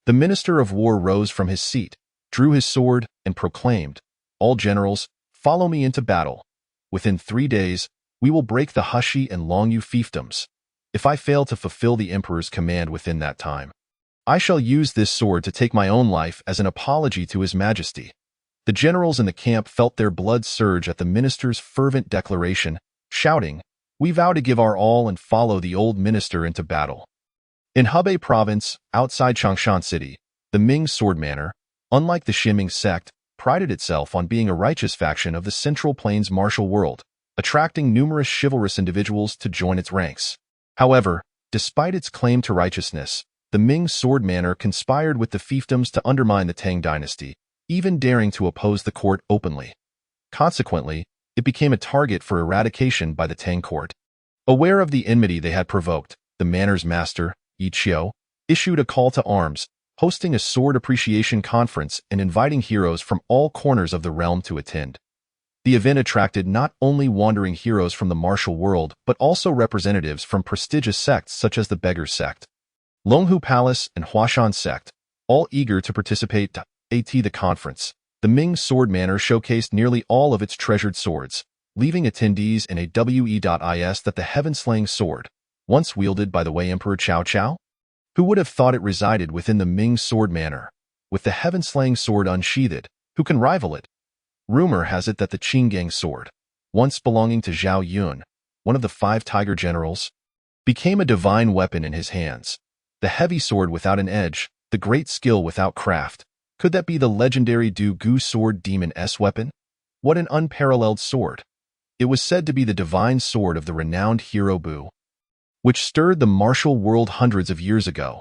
The Minister of War rose from his seat, drew his sword, and proclaimed, All generals, follow me into battle. Within 3 days, we will break the Hushi and Longyu fiefdoms. If I fail to fulfill the emperor's command within that time, I shall use this sword to take my own life as an apology to his majesty. The generals in the camp felt their blood surge at the minister's fervent declaration, shouting, We vow to give our all and follow the old minister into battle. In Hebei province, outside Changshan city, the Ming sword manor, unlike the Shiming sect, prided itself on being a righteous faction of the Central Plains martial world, attracting numerous chivalrous individuals to join its ranks. However, despite its claim to righteousness, the Ming sword manor conspired with the fiefdoms to undermine the Tang dynasty, even daring to oppose the court openly. Consequently, it became a target for eradication by the Tang court. Aware of the enmity they had provoked, the manor's master, Yi Qiu, issued a call to arms, hosting a sword appreciation conference and inviting heroes from all corners of the realm to attend. The event attracted not only wandering heroes from the martial world but also representatives from prestigious sects such as the Beggar sect, Longhu Palace, and Huashan sect, all eager to participate at the conference. The Ming sword manor showcased nearly all of its treasured swords, leaving attendees in a we.is that the heaven-slaying sword, once wielded by the Wei Emperor Cao Cao? Who would have thought it resided within the Ming sword manor? With the heaven-slaying sword unsheathed, who can rival it? Rumor has it that the Qinggang sword, once belonging to Zhao Yun, one of the 5 tiger generals, became a divine weapon in his hands. The heavy sword without an edge, the great skill without craft. Could that be the legendary Du sword demon's weapon? What an unparalleled sword! It was said to be the divine sword of the renowned hero Bu, which stirred the martial world hundreds of years ago.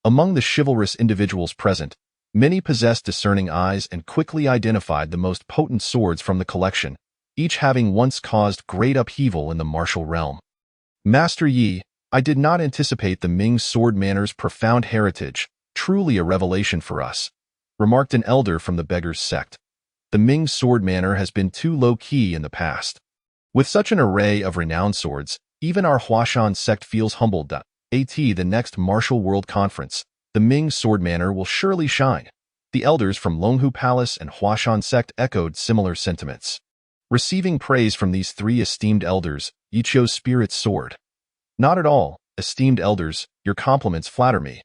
Among the chivalrous individuals present, many possessed discerning eyes and quickly identified the most potent swords from the collection, each having once caused great upheaval in the martial realm. Master Yi, I did not anticipate the Ming sword manor's profound heritage, truly a revelation for us, remarked an elder from the Beggar's sect. The Ming sword manor has been too low-key in the past. With such an array of renowned swords, even our Huashan sect feels humbled that, at the next Martial World Conference, the Ming sword manor will surely shine. The elders from Longhu Palace and Huashan sect echoed similar sentiments. Receiving praise from these three esteemed elders, Yichio's spirit's soared. Not at all, esteemed elders, your compliments flatter me.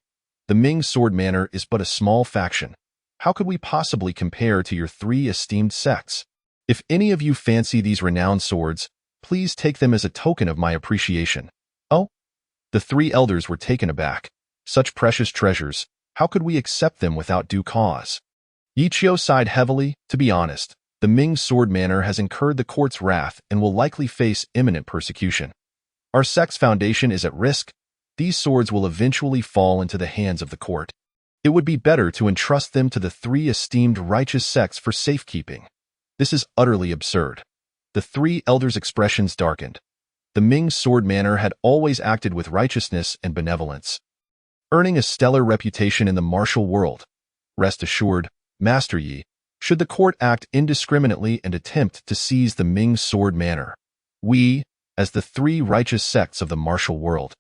The Ming sword manor is but a small faction. How could we possibly compare to your three esteemed sects? If any of you fancy these renowned swords, please take them as a token of my appreciation. Oh? The three elders were taken aback. Such precious treasures, how could we accept them without due cause? Yichio sighed heavily. To be honest, the Ming sword manor has incurred the court's wrath and will likely face imminent persecution. Our sect's foundation is at risk. These swords will eventually fall into the hands of the court. It would be better to entrust them to the three esteemed righteous sects for safekeeping. This is utterly absurd. The three elders' expressions darkened. The Ming sword manor had always acted with righteousness and benevolence, earning a stellar reputation in the martial world. Rest assured, Master Yi, should the court act indiscriminately and attempt to seize the Ming sword manor, we, as the three righteous sects of the martial world,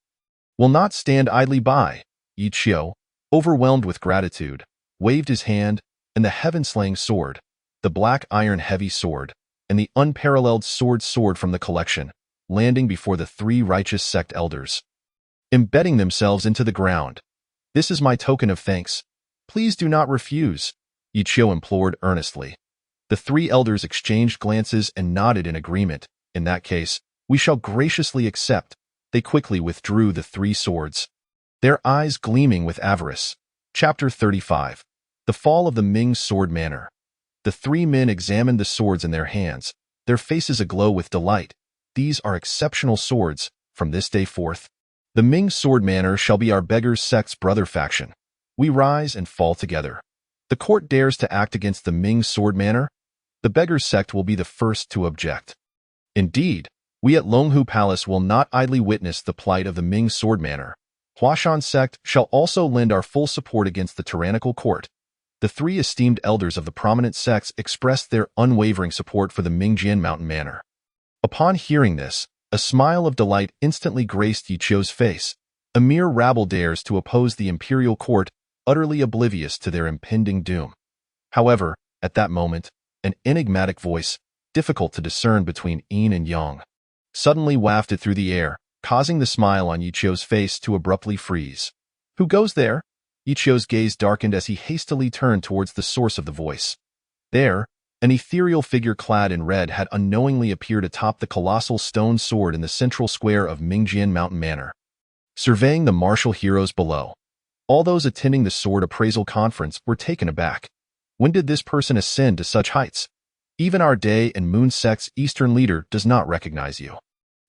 will not stand idly by. Yichio, overwhelmed with gratitude, waved his hand, and the heaven-slaying sword, the black iron heavy sword, and the unparalleled sword from the collection, landing before the three righteous sect elders, embedding themselves into the ground. This is my token of thanks. Please do not refuse, Yichio implored earnestly. The three elders exchanged glances and nodded in agreement. In that case, we shall graciously accept. They quickly withdrew the three swords, their eyes gleaming with avarice. Chapter 35. The Fall of the Ming Sword Manor. The three men examined the swords in their hands, their faces aglow with delight. These are exceptional swords. From this day forth, the Ming Sword Manor shall be our Beggar's sect's brother faction. We rise and fall together. The court dares to act against the Ming Sword Manor? The Beggar's sect will be the first to object. Indeed, we at Longhu Palace will not idly witness the plight of the Ming Sword Manor. Huashan sect shall also lend our full support against the tyrannical court. The three esteemed elders of the prominent sects expressed their unwavering support for the Mingjian Mountain Manor. Upon hearing this, a smile of delight instantly graced Yichio's face. A mere rabble dares to oppose the imperial court, utterly oblivious to their impending doom. However, at that moment, an enigmatic voice, difficult to discern between yin and yang, suddenly wafted through the air, causing the smile on Yichio's face to abruptly freeze. Who goes there? Yichio's gaze darkened as he hastily turned towards the source of the voice. There, an ethereal figure clad in red had unknowingly appeared atop the colossal stone sword in the central square of Mingjian Mountain Manor, surveying the martial heroes below. All those attending the sword appraisal conference were taken aback. When did this person ascend to such heights? Even our Day and Moon sect's Eastern leader does not recognize you.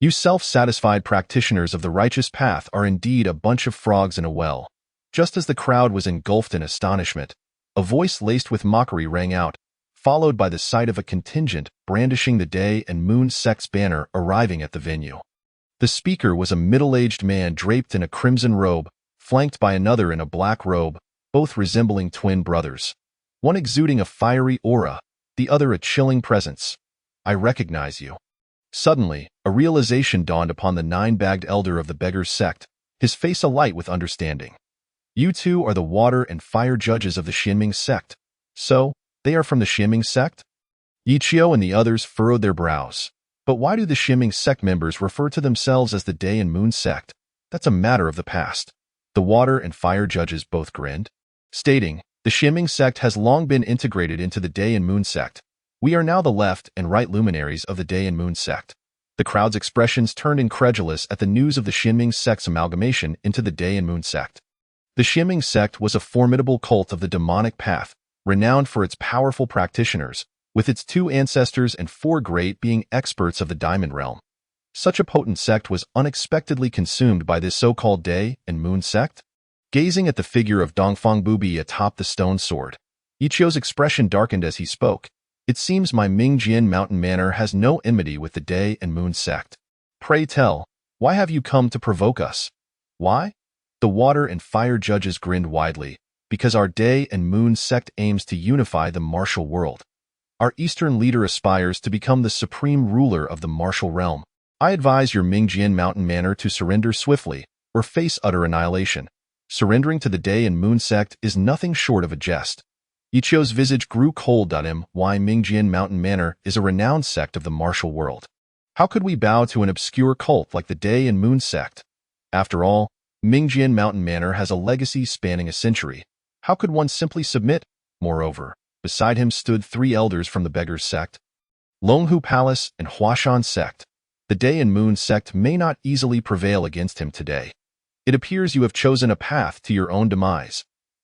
You self-satisfied practitioners of the righteous path are indeed a bunch of frogs in a well. Just as the crowd was engulfed in astonishment, a voice laced with mockery rang out, followed by the sight of a contingent brandishing the Day and Moon sect's banner arriving at the venue. The speaker was a middle-aged man draped in a crimson robe, flanked by another in a black robe, both resembling twin brothers. One exuding a fiery aura, the other a chilling presence. I recognize you. Suddenly, a realization dawned upon the nine-bagged elder of the Beggar's sect, his face alight with understanding. You two are the water and fire judges of the Xianming sect. So, they are from the Xianming sect? Yichio and the others furrowed their brows. But why do the Xianming sect members refer to themselves as the Day and Moon sect? That's a matter of the past. The water and fire judges both grinned, stating, the Xianming sect has long been integrated into the Day and Moon sect. We are now the left and right luminaries of the Day and Moon sect. The crowd's expressions turned incredulous at the news of the Xinming sect's amalgamation into the Day and Moon sect. The Xinming sect was a formidable cult of the demonic path, renowned for its powerful practitioners, with its 2 ancestors and 4 great being experts of the Diamond Realm. Such a potent sect was unexpectedly consumed by this so-called Day and Moon sect. Gazing at the figure of Dongfang Bubi atop the stone sword, Yichio's expression darkened as he spoke. It seems my Mingjian Mountain Manor has no enmity with the Day and Moon sect. Pray tell, why have you come to provoke us? Why? The water and fire judges grinned widely, because our Day and Moon sect aims to unify the martial world. Our Eastern leader aspires to become the supreme ruler of the martial realm. I advise your Mingjian Mountain Manor to surrender swiftly, or face utter annihilation. Surrendering to the Day and Moon sect is nothing short of a jest. Yichio's visage grew cold at him. Why Mingjian Mountain Manor is a renowned sect of the martial world. How could we bow to an obscure cult like the Day and Moon sect? After all, Mingjian Mountain Manor has a legacy spanning a century. How could one simply submit? Moreover, beside him stood 3 elders from the Beggars sect, Longhu Palace and Huashan sect. The Day and Moon sect may not easily prevail against him today. It appears you have chosen a path to your own demise.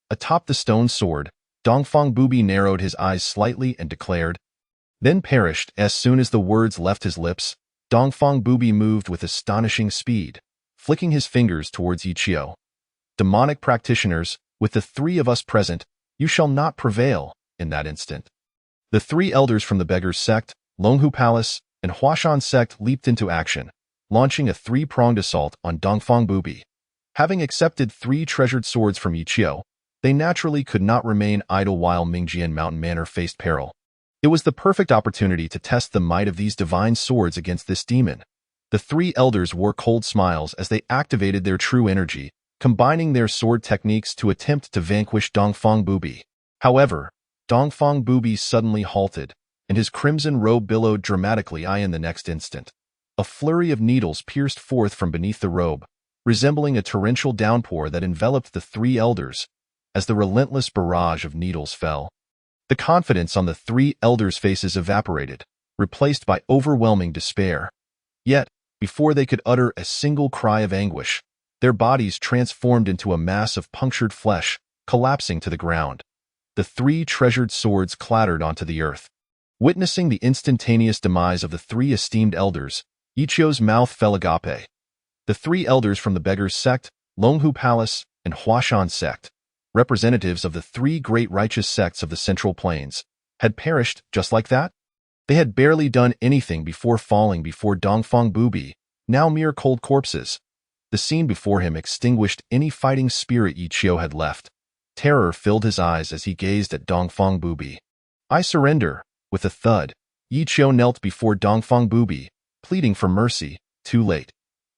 Atop the stone sword, Dongfang Bubi narrowed his eyes slightly and declared, then perished. As soon as the words left his lips, Dongfang Bubi moved with astonishing speed, flicking his fingers towards Yichio. Demonic practitioners, with the 3 of us present, you shall not prevail. In that instant, the 3 elders from the Beggars sect, Longhu Palace, and Huashan sect leaped into action, launching a 3-pronged assault on Dongfang Bubi. Having accepted 3 treasured swords from Yichio, they naturally could not remain idle while Mingjian Mountain Manor faced peril. It was the perfect opportunity to test the might of these divine swords against this demon. The 3 elders wore cold smiles as they activated their true energy, combining their sword techniques to attempt to vanquish Dongfang Bubi. However, Dongfang Bubi suddenly halted, and his crimson robe billowed dramatically. In the next instant, a flurry of needles pierced forth from beneath the robe, resembling a torrential downpour that enveloped the 3 elders. As the relentless barrage of needles fell, the confidence on the 3 elders' faces evaporated, replaced by overwhelming despair. Yet, before they could utter a single cry of anguish, their bodies transformed into a mass of punctured flesh, collapsing to the ground. The 3 treasured swords clattered onto the earth. Witnessing the instantaneous demise of the 3 esteemed elders, Yichio's mouth fell agape. The 3 elders from the Beggars sect, Longhu Palace, and Huashan sect, representatives of the 3 great righteous sects of the Central Plains, had perished just like that? They had barely done anything before falling before Dongfang Bubi, now mere cold corpses. The scene before him extinguished any fighting spirit Yichio had left. Terror filled his eyes as he gazed at Dongfang Bubi. I surrender. With a thud, Yichio knelt before Dongfang Bubi, pleading for mercy. Too late.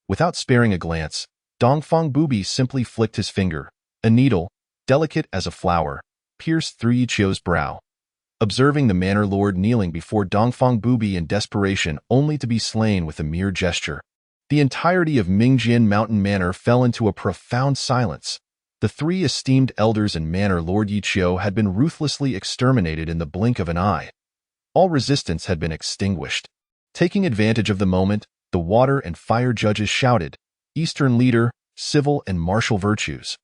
Without sparing a glance, Dongfang Bubi simply flicked his finger. A needle, delicate as a flower, pierced through Yichio's brow. Observing the manor lord kneeling before Dongfang Bubi in desperation only to be slain with a mere gesture, the entirety of Mingjian Mountain Manor fell into a profound silence. The 3 esteemed elders and manor lord Yichio had been ruthlessly exterminated in the blink of an eye. All resistance had been extinguished. Taking advantage of the moment, the water and fire judges shouted, Eastern leader, civil and martial virtues.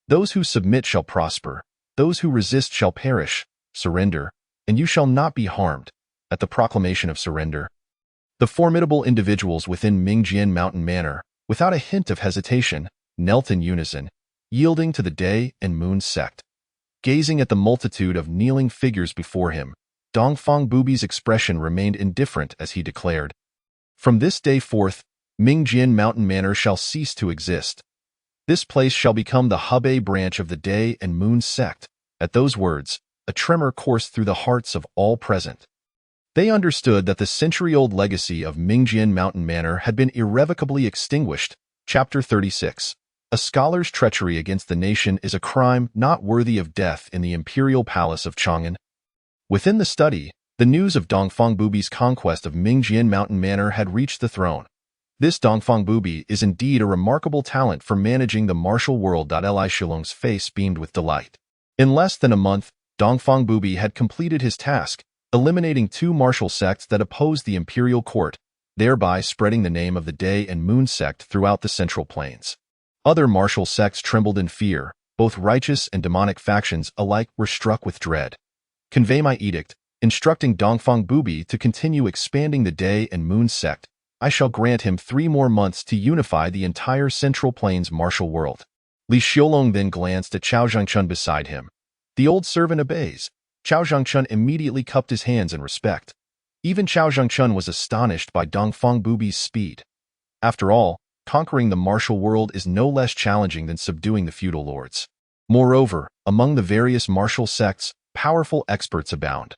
Those who submit shall prosper, those who resist shall perish. Surrender, and you shall not be harmed. At the proclamation of surrender, the formidable individuals within Mingjian Mountain Manor, without a hint of hesitation, knelt in unison, yielding to the Day and Moon sect. Gazing at the multitude of kneeling figures before him, Dongfang Bubi's expression remained indifferent as he declared, from this day forth, Mingjian Mountain Manor shall cease to exist. This place shall become the Hebei branch of the Day and Moon sect. At those words, a tremor coursed through the hearts of all present. They understood that the century-old legacy of Mingjian Mountain Manor had been irrevocably extinguished. Chapter 36. A scholar's treachery against the nation is a crime not worthy of death in the imperial palace of Chang'an. Within the study, the news of Dongfang Bubi's conquest of Mingjian Mountain Manor had reached the throne. This Dongfang Bubi is indeed a remarkable talent for managing the martial world. Li Shilong's face beamed with delight. In less than a month, Dongfang Bubi had completed his task, eliminating 2 martial sects that opposed the imperial court, thereby spreading the name of the Day and Moon sect throughout the Central Plains. Other martial sects trembled in fear. Both righteous and demonic factions alike were struck with dread. Convey my edict, instructing Dongfang Bubi to continue expanding the Day and Moon sect. I shall grant him 3 more months to unify the entire Central Plains martial world. Li Xiaolong then glanced at Chao Zhangchun beside him. The old servant obeys. Chao Zhangchun immediately cupped his hands in respect. Even Chao Zhangchun was astonished by Dongfang Bubi's speed. After all, conquering the martial world is no less challenging than subduing the feudal lords. Moreover, among the various martial sects, powerful experts abound.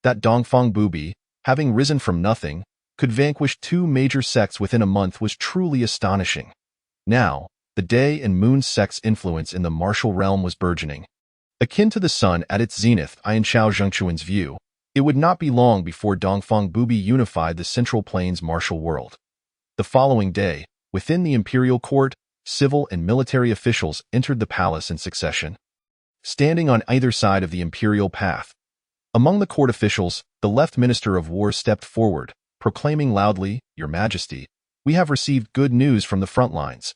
That Dongfang Bubi, having risen from nothing, could vanquish 2 major sects within a month was truly astonishing. Now, the Day and Moon sect's influence in the martial realm was burgeoning. Akin to the sun at its zenith, in Chao Zhangchun's view, it would not be long before Dongfang Bubi unified the Central Plains martial world. The following day, within the imperial court, civil and military officials entered the palace in succession, standing on either side of the imperial path. Among the court officials, the left minister of war stepped forward, proclaiming loudly, "Your Majesty, we have received good news from the front lines.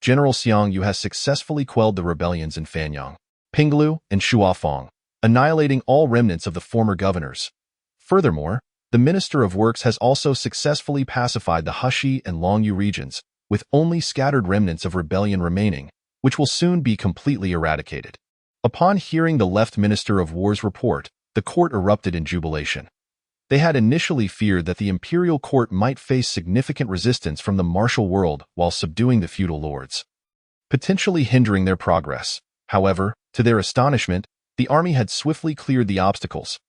General Xiang Yu has successfully quelled the rebellions in Fanyang, Pinglu, and Shuafang, annihilating all remnants of the former governors. Furthermore, the Minister of Works has also successfully pacified the Heshi and Longyu regions, with only scattered remnants of rebellion remaining, which will soon be completely eradicated." Upon hearing the left Minister of War's report, the court erupted in jubilation. They had initially feared that the imperial court might face significant resistance from the martial world while subduing the feudal lords, potentially hindering their progress. However, to their astonishment, the army had swiftly cleared the obstacles.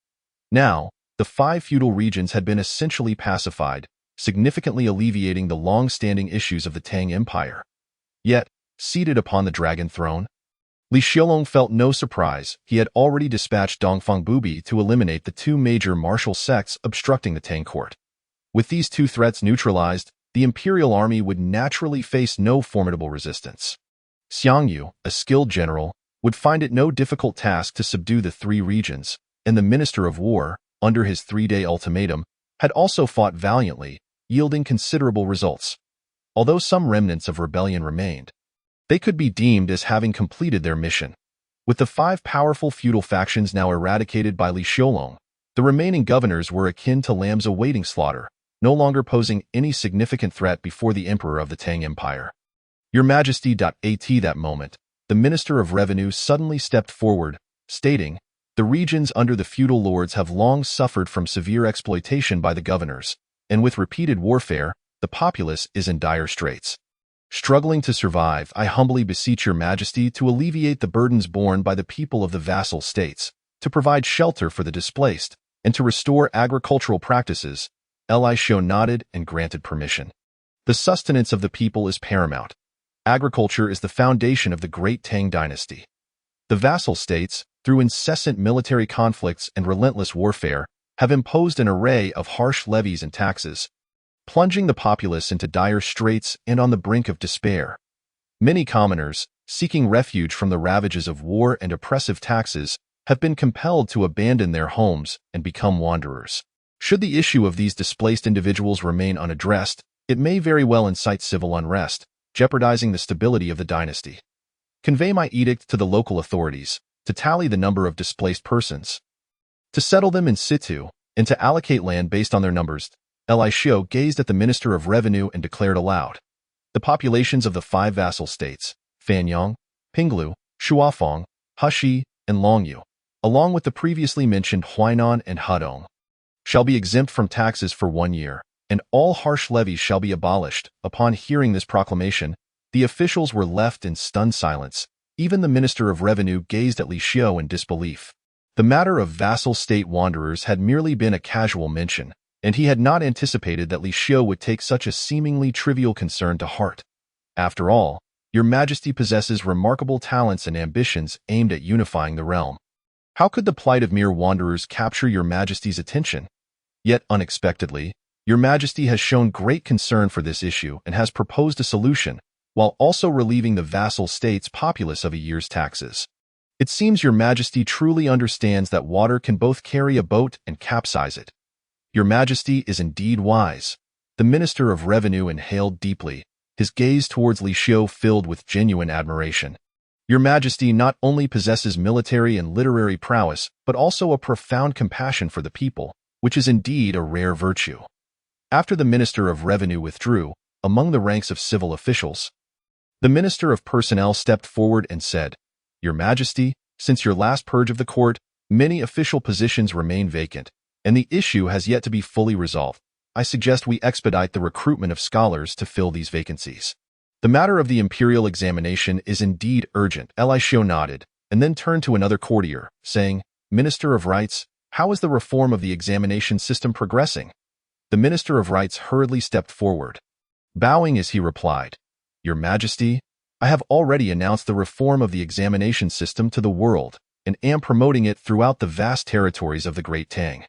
Now, the 5 feudal regions had been essentially pacified, significantly alleviating the long-standing issues of the Tang Empire. Yet, seated upon the dragon throne, Li Xiaolong felt no surprise. He had already dispatched Dongfang Bubi to eliminate the 2 major martial sects obstructing the Tang court. With these 2 threats neutralized, the imperial army would naturally face no formidable resistance. Xiang Yu, a skilled general, would find it no difficult task to subdue the 3 regions, and the Minister of War, under his 3-day ultimatum, had also fought valiantly, yielding considerable results. Although some remnants of rebellion remained, they could be deemed as having completed their mission. With the 5 powerful feudal factions now eradicated by Li Xiaolong, the remaining governors were akin to lambs awaiting slaughter, no longer posing any significant threat before the emperor of the Tang Empire. "Your Majesty." At that moment, the Minister of Revenue suddenly stepped forward, stating, "The regions under the feudal lords have long suffered from severe exploitation by the governors, and with repeated warfare, the populace is in dire straits. Struggling to survive, I humbly beseech your Majesty to alleviate the burdens borne by the people of the vassal states, to provide shelter for the displaced, and to restore agricultural practices." Li Xiao nodded and granted permission. The sustenance of the people is paramount. Agriculture is the foundation of the great Tang dynasty. The vassal states, through incessant military conflicts and relentless warfare, have imposed an array of harsh levies and taxes, plunging the populace into dire straits and on the brink of despair. Many commoners, seeking refuge from the ravages of war and oppressive taxes, have been compelled to abandon their homes and become wanderers. Should the issue of these displaced individuals remain unaddressed, it may very well incite civil unrest, jeopardizing the stability of the dynasty. Convey my edict to the local authorities, to tally the number of displaced persons, to settle them in situ, and to allocate land based on their numbers. Li Xiao gazed at the Minister of Revenue and declared aloud, "The populations of the 5 vassal states, Fanyang, Pinglu, Shuafang, Heshi, and Longyu, along with the previously mentioned Huainan and Hedong, shall be exempt from taxes for 1 year, and all harsh levies shall be abolished." Upon hearing this proclamation, the officials were left in stunned silence. Even the Minister of Revenue gazed at Li Xiao in disbelief. The matter of vassal state wanderers had merely been a casual mention, and he had not anticipated that Li Xiao would take such a seemingly trivial concern to heart. "After all, your Majesty possesses remarkable talents and ambitions aimed at unifying the realm. How could the plight of mere wanderers capture your Majesty's attention? Yet, unexpectedly, your Majesty has shown great concern for this issue and has proposed a solution, while also relieving the vassal state's populace of a year's taxes. It seems your Majesty truly understands that water can both carry a boat and capsize it. Your Majesty is indeed wise." The Minister of Revenue inhaled deeply, his gaze towards Li Xiu filled with genuine admiration. Your Majesty not only possesses military and literary prowess, but also a profound compassion for the people, which is indeed a rare virtue. After the Minister of Revenue withdrew, among the ranks of civil officials, the Minister of Personnel stepped forward and said, Your Majesty, since your last purge of the court, many official positions remain vacant, and the issue has yet to be fully resolved. I suggest we expedite the recruitment of scholars to fill these vacancies. The matter of the imperial examination is indeed urgent. Li Xiu nodded, and then turned to another courtier, saying, Minister of Rights, how is the reform of the examination system progressing? The Minister of Rights hurriedly stepped forward. Bowing as he replied, Your Majesty, I have already announced the reform of the examination system to the world, and am promoting it throughout the vast territories of the Great Tang.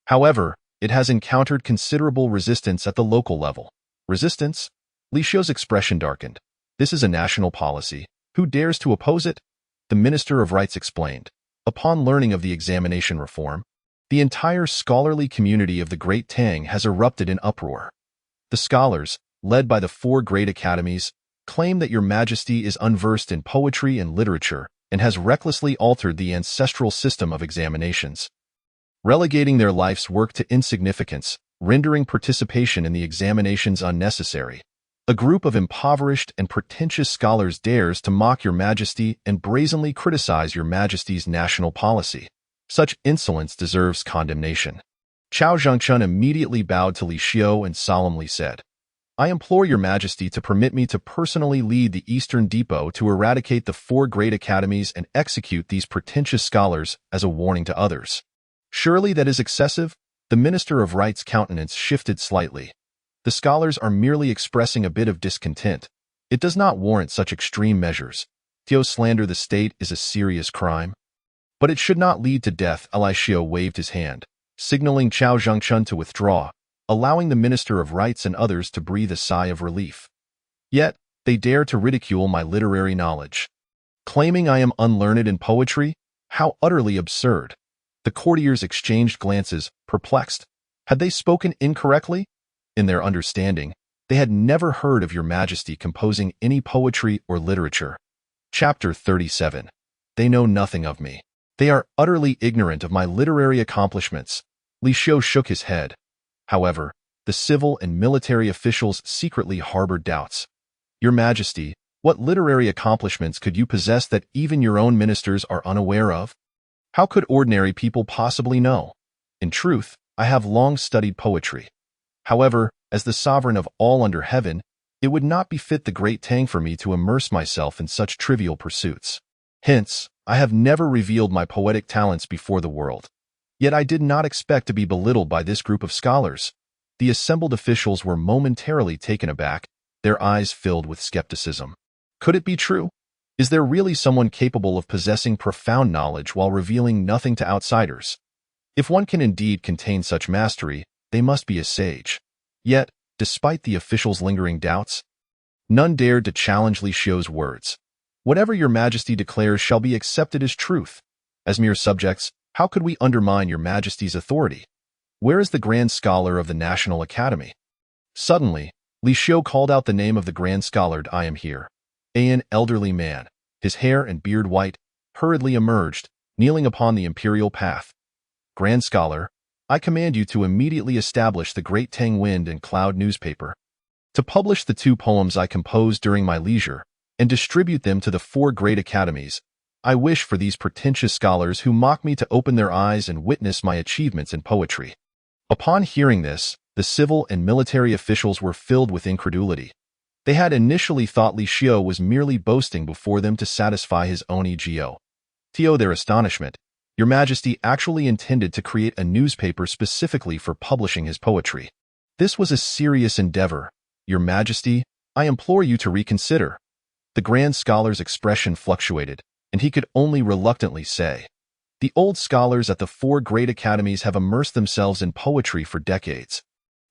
However, it has encountered considerable resistance at the local level. Resistance? Li Xiu's expression darkened. This is a national policy. Who dares to oppose it? The Minister of Rights explained. Upon learning of the examination reform, the entire scholarly community of the Great Tang has erupted in uproar. The scholars, led by the 4 great academies, claim that Your Majesty is unversed in poetry and literature and has recklessly altered the ancestral system of examinations, relegating their life's work to insignificance, rendering participation in the examinations unnecessary. A group of impoverished and pretentious scholars dares to mock Your Majesty and brazenly criticize Your Majesty's national policy. Such insolence deserves condemnation. Chao Zhengchun immediately bowed to Li Xiu and solemnly said, I implore Your Majesty to permit me to personally lead the Eastern Depot to eradicate the 4 great academies and execute these pretentious scholars as a warning to others. Surely that is excessive? The Minister of Rights' countenance shifted slightly. The scholars are merely expressing a bit of discontent. It does not warrant such extreme measures. To slander the state is a serious crime. But it should not lead to death. Li Xiu waved his hand, signaling Chao Zhengchun to withdraw, allowing the Minister of Rights and others to breathe a sigh of relief. Yet, they dare to ridicule my literary knowledge, claiming I am unlearned in poetry? How utterly absurd! The courtiers exchanged glances, perplexed. Had they spoken incorrectly? In their understanding, they had never heard of Your Majesty composing any poetry or literature. Chapter 37. They know nothing of me. They are utterly ignorant of my literary accomplishments. Li Xiu shook his head. However, the civil and military officials secretly harbored doubts. Your Majesty, what literary accomplishments could you possess that even your own ministers are unaware of? How could ordinary people possibly know? In truth, I have long studied poetry. However, as the sovereign of all under heaven, it would not befit the Great Tang for me to immerse myself in such trivial pursuits. Hence, I have never revealed my poetic talents before the world. Yet I did not expect to be belittled by this group of scholars. The assembled officials were momentarily taken aback, their eyes filled with skepticism. Could it be true? Is there really someone capable of possessing profound knowledge while revealing nothing to outsiders? If one can indeed contain such mastery, they must be a sage. Yet, despite the officials' lingering doubts, none dared to challenge Li Xiu's words. Whatever Your Majesty declares shall be accepted as truth. As mere subjects, how could we undermine Your Majesty's authority? Where is the Grand Scholar of the National Academy? Suddenly, Li Xiu called out the name of the Grand Scholar. I am here. An elderly man, his hair and beard white, hurriedly emerged, kneeling upon the imperial path. Grand Scholar, I command you to immediately establish the Great Tang Wind and Cloud newspaper, to publish the 2 poems I composed during my leisure, and distribute them to the 4 great academies. I wish for these pretentious scholars who mock me to open their eyes and witness my achievements in poetry. Upon hearing this, the civil and military officials were filled with incredulity. They had initially thought Li Xiu was merely boasting before them to satisfy his own ego. To their astonishment, Your Majesty actually intended to create a newspaper specifically for publishing his poetry. This was a serious endeavor. Your Majesty, I implore you to reconsider. The Grand Scholar's expression fluctuated, and he could only reluctantly say, The old scholars at the 4 great academies have immersed themselves in poetry for decades.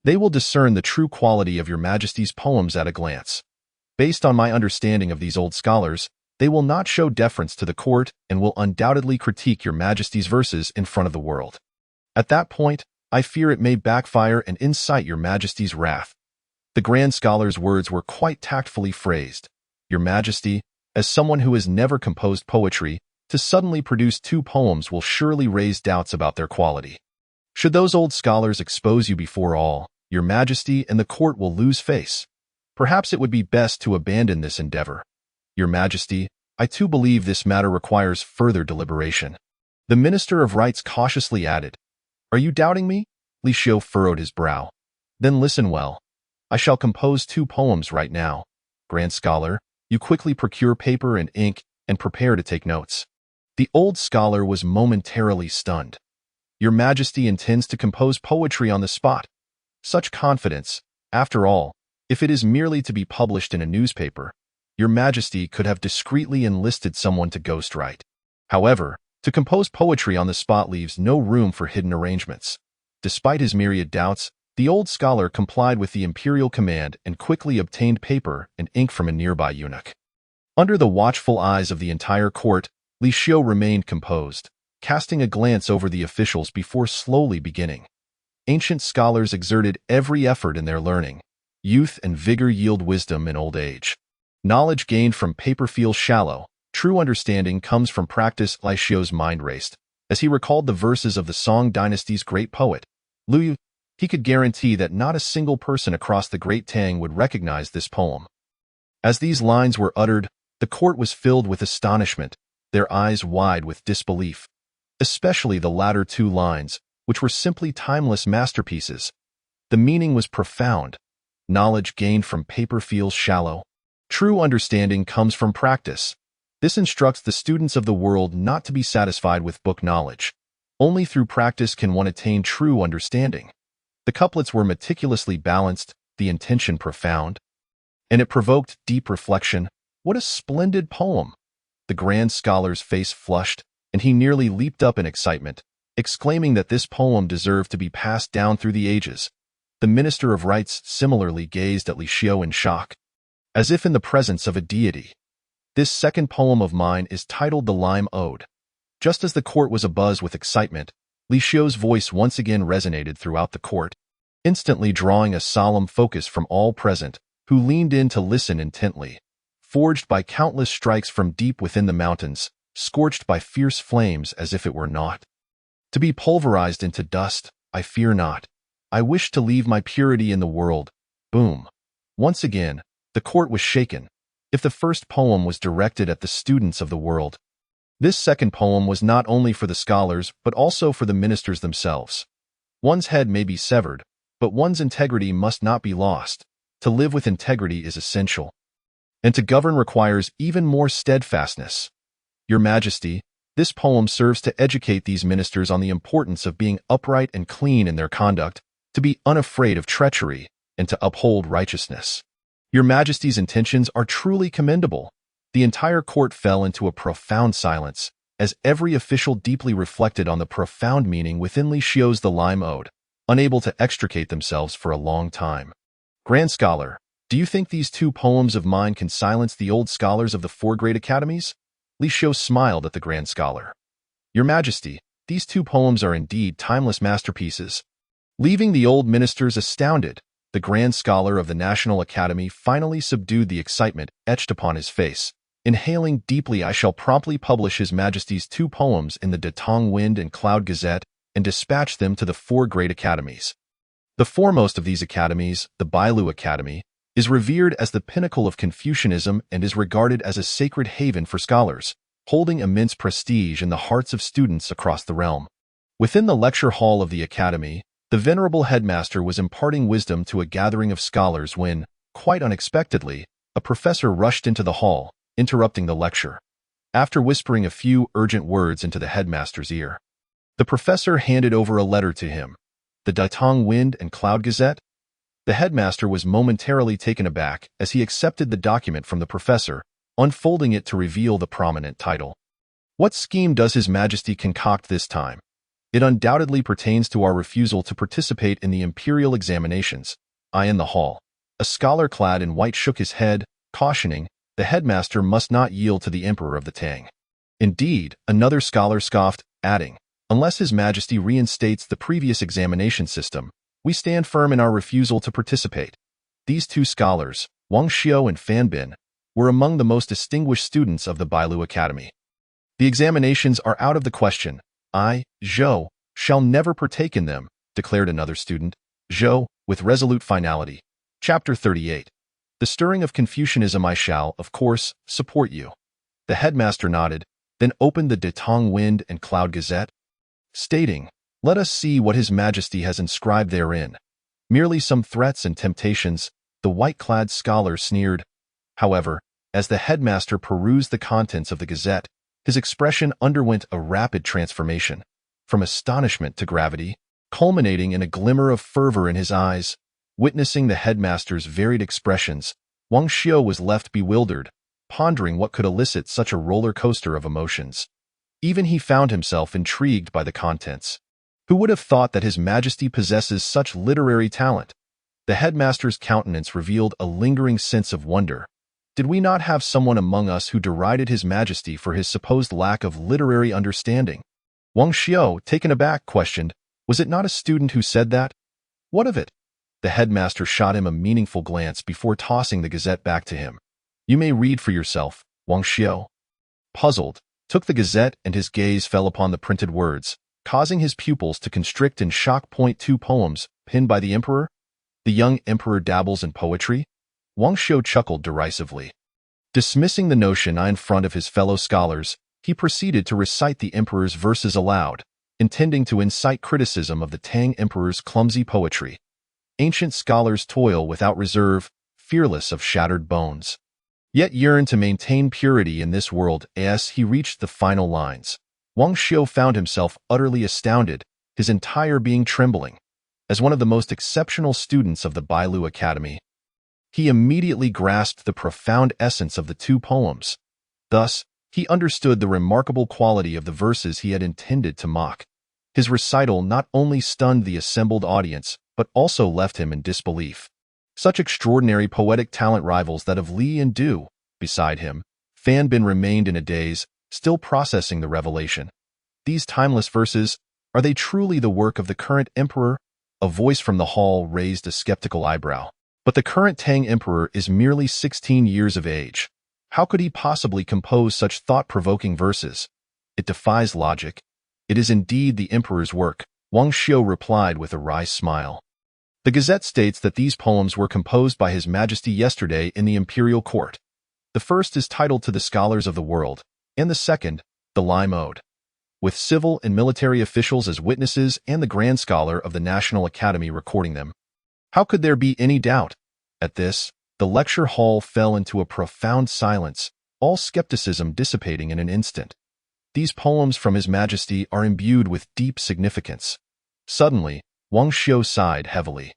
They will discern the true quality of Your Majesty's poems at a glance. Based on my understanding of these old scholars, they will not show deference to the court and will undoubtedly critique Your Majesty's verses in front of the world. At that point, I fear it may backfire and incite your Majesty's wrath. The Grand Scholar's words were quite tactfully phrased. Your Majesty, as someone who has never composed poetry, to suddenly produce 2 poems will surely raise doubts about their quality. Should those old scholars expose you before all, your Majesty and the court will lose face. Perhaps it would be best to abandon this endeavor. Your Majesty, I too believe this matter requires further deliberation. The Minister of Rights cautiously added. Are you doubting me? Li Xiu furrowed his brow. Then listen well. I shall compose 2 poems right now. Grand Scholar, you quickly procure paper and ink and prepare to take notes. The old scholar was momentarily stunned. Your Majesty intends to compose poetry on the spot. Such confidence, after all, if it is merely to be published in a newspaper, your Majesty could have discreetly enlisted someone to ghostwrite. However, to compose poetry on the spot leaves no room for hidden arrangements. Despite his myriad doubts, the old scholar complied with the imperial command and quickly obtained paper and ink from a nearby eunuch. Under the watchful eyes of the entire court, Li Xiu remained composed, casting a glance over the officials before slowly beginning. Ancient scholars exerted every effort in their learning. Youth and vigor yield wisdom in old age. Knowledge gained from paper feels shallow. True understanding comes from practice. Li Xiu's mind raced, as he recalled the verses of the Song Dynasty's great poet, Lu Yu. He could guarantee that not a single person across the Great Tang would recognize this poem. As these lines were uttered, the court was filled with astonishment, their eyes wide with disbelief. Especially the latter 2 lines, which were simply timeless masterpieces. The meaning was profound. Knowledge gained from paper feels shallow. True understanding comes from practice. This instructs the students of the world not to be satisfied with book knowledge. Only through practice can one attain true understanding. The couplets were meticulously balanced, the intention profound, and it provoked deep reflection. What a splendid poem! The Grand Scholar's face flushed, and he nearly leaped up in excitement, exclaiming that this poem deserved to be passed down through the ages. The Minister of Rights similarly gazed at Li Xiu in shock, as if in the presence of a deity. This second poem of mine is titled The Lime Ode. Just as the court was abuzz with excitement, Li Xiu's voice once again resonated throughout the court, instantly drawing a solemn focus from all present, who leaned in to listen intently. Forged by countless strikes from deep within the mountains, scorched by fierce flames as if it were naught. To be pulverized into dust, I fear not. I wish to leave my purity in the world. Boom. Once again, the court was shaken. If the first poem was directed at the students of the world, this second poem was not only for the scholars but also for the ministers themselves. One's head may be severed, but one's integrity must not be lost. To live with integrity is essential, and to govern requires even more steadfastness. Your Majesty, this poem serves to educate these ministers on the importance of being upright and clean in their conduct, to be unafraid of treachery, and to uphold righteousness. Your Majesty's intentions are truly commendable. The entire court fell into a profound silence, as every official deeply reflected on the profound meaning within Li Xiu's The Lime Ode, unable to extricate themselves for a long time. Grand Scholar, do you think these 2 poems of mine can silence the old scholars of the 4 great academies? Li Xiu smiled at the Grand Scholar. Your Majesty, these 2 poems are indeed timeless masterpieces. Leaving the old ministers astounded, the Grand Scholar of the National Academy finally subdued the excitement etched upon his face. Inhaling deeply, I shall promptly publish His Majesty's 2 poems in the Datong Wind and Cloud Gazette and dispatch them to the 4 great academies. The foremost of these academies, the Bailu Academy, is revered as the pinnacle of Confucianism and is regarded as a sacred haven for scholars, holding immense prestige in the hearts of students across the realm. Within the lecture hall of the academy, the venerable headmaster was imparting wisdom to a gathering of scholars when, quite unexpectedly, a professor rushed into the hall, interrupting the lecture. After whispering a few urgent words into the headmaster's ear, the professor handed over a letter to him. The Datong Wind and Cloud Gazette? The headmaster was momentarily taken aback as he accepted the document from the professor, unfolding it to reveal the prominent title. What scheme does His Majesty concoct this time? It undoubtedly pertains to our refusal to participate in the imperial examinations. I in the hall. A scholar clad in white shook his head, cautioning, the headmaster must not yield to the emperor of the Tang. Indeed, another scholar scoffed, adding, Unless His Majesty reinstates the previous examination system, we stand firm in our refusal to participate. These two scholars, Wang Xiu and Fan Bin, were among the most distinguished students of the Bailu Academy. The examinations are out of the question. I, Zhou, shall never partake in them, declared another student, Zhou, with resolute finality. Chapter 38. The stirring of Confucianism. I shall, of course, support you. The headmaster nodded, then opened the Datong Wind and Cloud Gazette, stating, "Let us see what His Majesty has inscribed therein." Merely some threats and temptations, the white-clad scholar sneered. However, as the headmaster perused the contents of the Gazette, his expression underwent a rapid transformation, from astonishment to gravity, culminating in a glimmer of fervor in his eyes. Witnessing the headmaster's varied expressions, Wang Xiu was left bewildered, pondering what could elicit such a roller coaster of emotions. Even he found himself intrigued by the contents. Who would have thought that His Majesty possesses such literary talent? The headmaster's countenance revealed a lingering sense of wonder. Did we not have someone among us who derided His Majesty for his supposed lack of literary understanding? Wang Xiu, taken aback, questioned, "Was it not a student who said that?" "What of it?" The headmaster shot him a meaningful glance before tossing the Gazette back to him. "You may read for yourself." Wang Xiu, puzzled, took the Gazette and his gaze fell upon the printed words, causing his pupils to constrict in shock. Two poems, pinned by the emperor? The young emperor dabbles in poetry? Wang Xiu chuckled derisively. Dismissing the notion in front of his fellow scholars, he proceeded to recite the emperor's verses aloud, intending to incite criticism of the Tang emperor's clumsy poetry. Ancient scholars toil without reserve, fearless of shattered bones, yet yearn to maintain purity in this world. As he reached the final lines, Wang Xiu found himself utterly astounded, his entire being trembling. As one of the most exceptional students of the Bailu Academy, he immediately grasped the profound essence of the two poems. Thus, he understood the remarkable quality of the verses he had intended to mock. His recital not only stunned the assembled audience, but also left him in disbelief. Such extraordinary poetic talent rivals that of Li and Du. Beside him, Fan Bin remained in a daze, still processing the revelation. These timeless verses, are they truly the work of the current emperor? A voice from the hall raised a skeptical eyebrow. But the current Tang emperor is merely 16 years of age. How could he possibly compose such thought-provoking verses? It defies logic. It is indeed the emperor's work, Wang Xiu replied with a wry smile. The Gazette states that these poems were composed by His Majesty yesterday in the imperial court. The first is titled To the Scholars of the World, and the second, The Lime Ode, with civil and military officials as witnesses and the Grand Scholar of the National Academy recording them. How could there be any doubt? At this, the lecture hall fell into a profound silence, all skepticism dissipating in an instant. These poems from His Majesty are imbued with deep significance. Suddenly, Wang Xiu sighed heavily.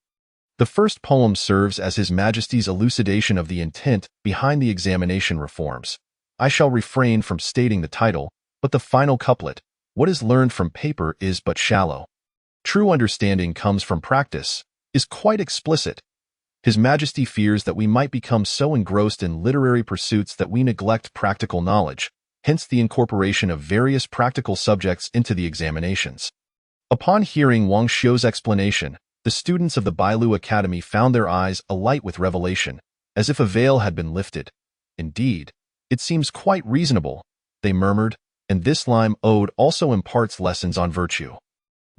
The first poem serves as His Majesty's elucidation of the intent behind the examination reforms. I shall refrain from stating the title, but the final couplet, "What is learned from paper is but shallow. True understanding comes from practice," is quite explicit. His Majesty fears that we might become so engrossed in literary pursuits that we neglect practical knowledge, hence the incorporation of various practical subjects into the examinations. Upon hearing Wang Xiu's explanation, the students of the Bailu Academy found their eyes alight with revelation, as if a veil had been lifted. "Indeed, it seems quite reasonable," they murmured, "and this Lime Ode also imparts lessons on virtue."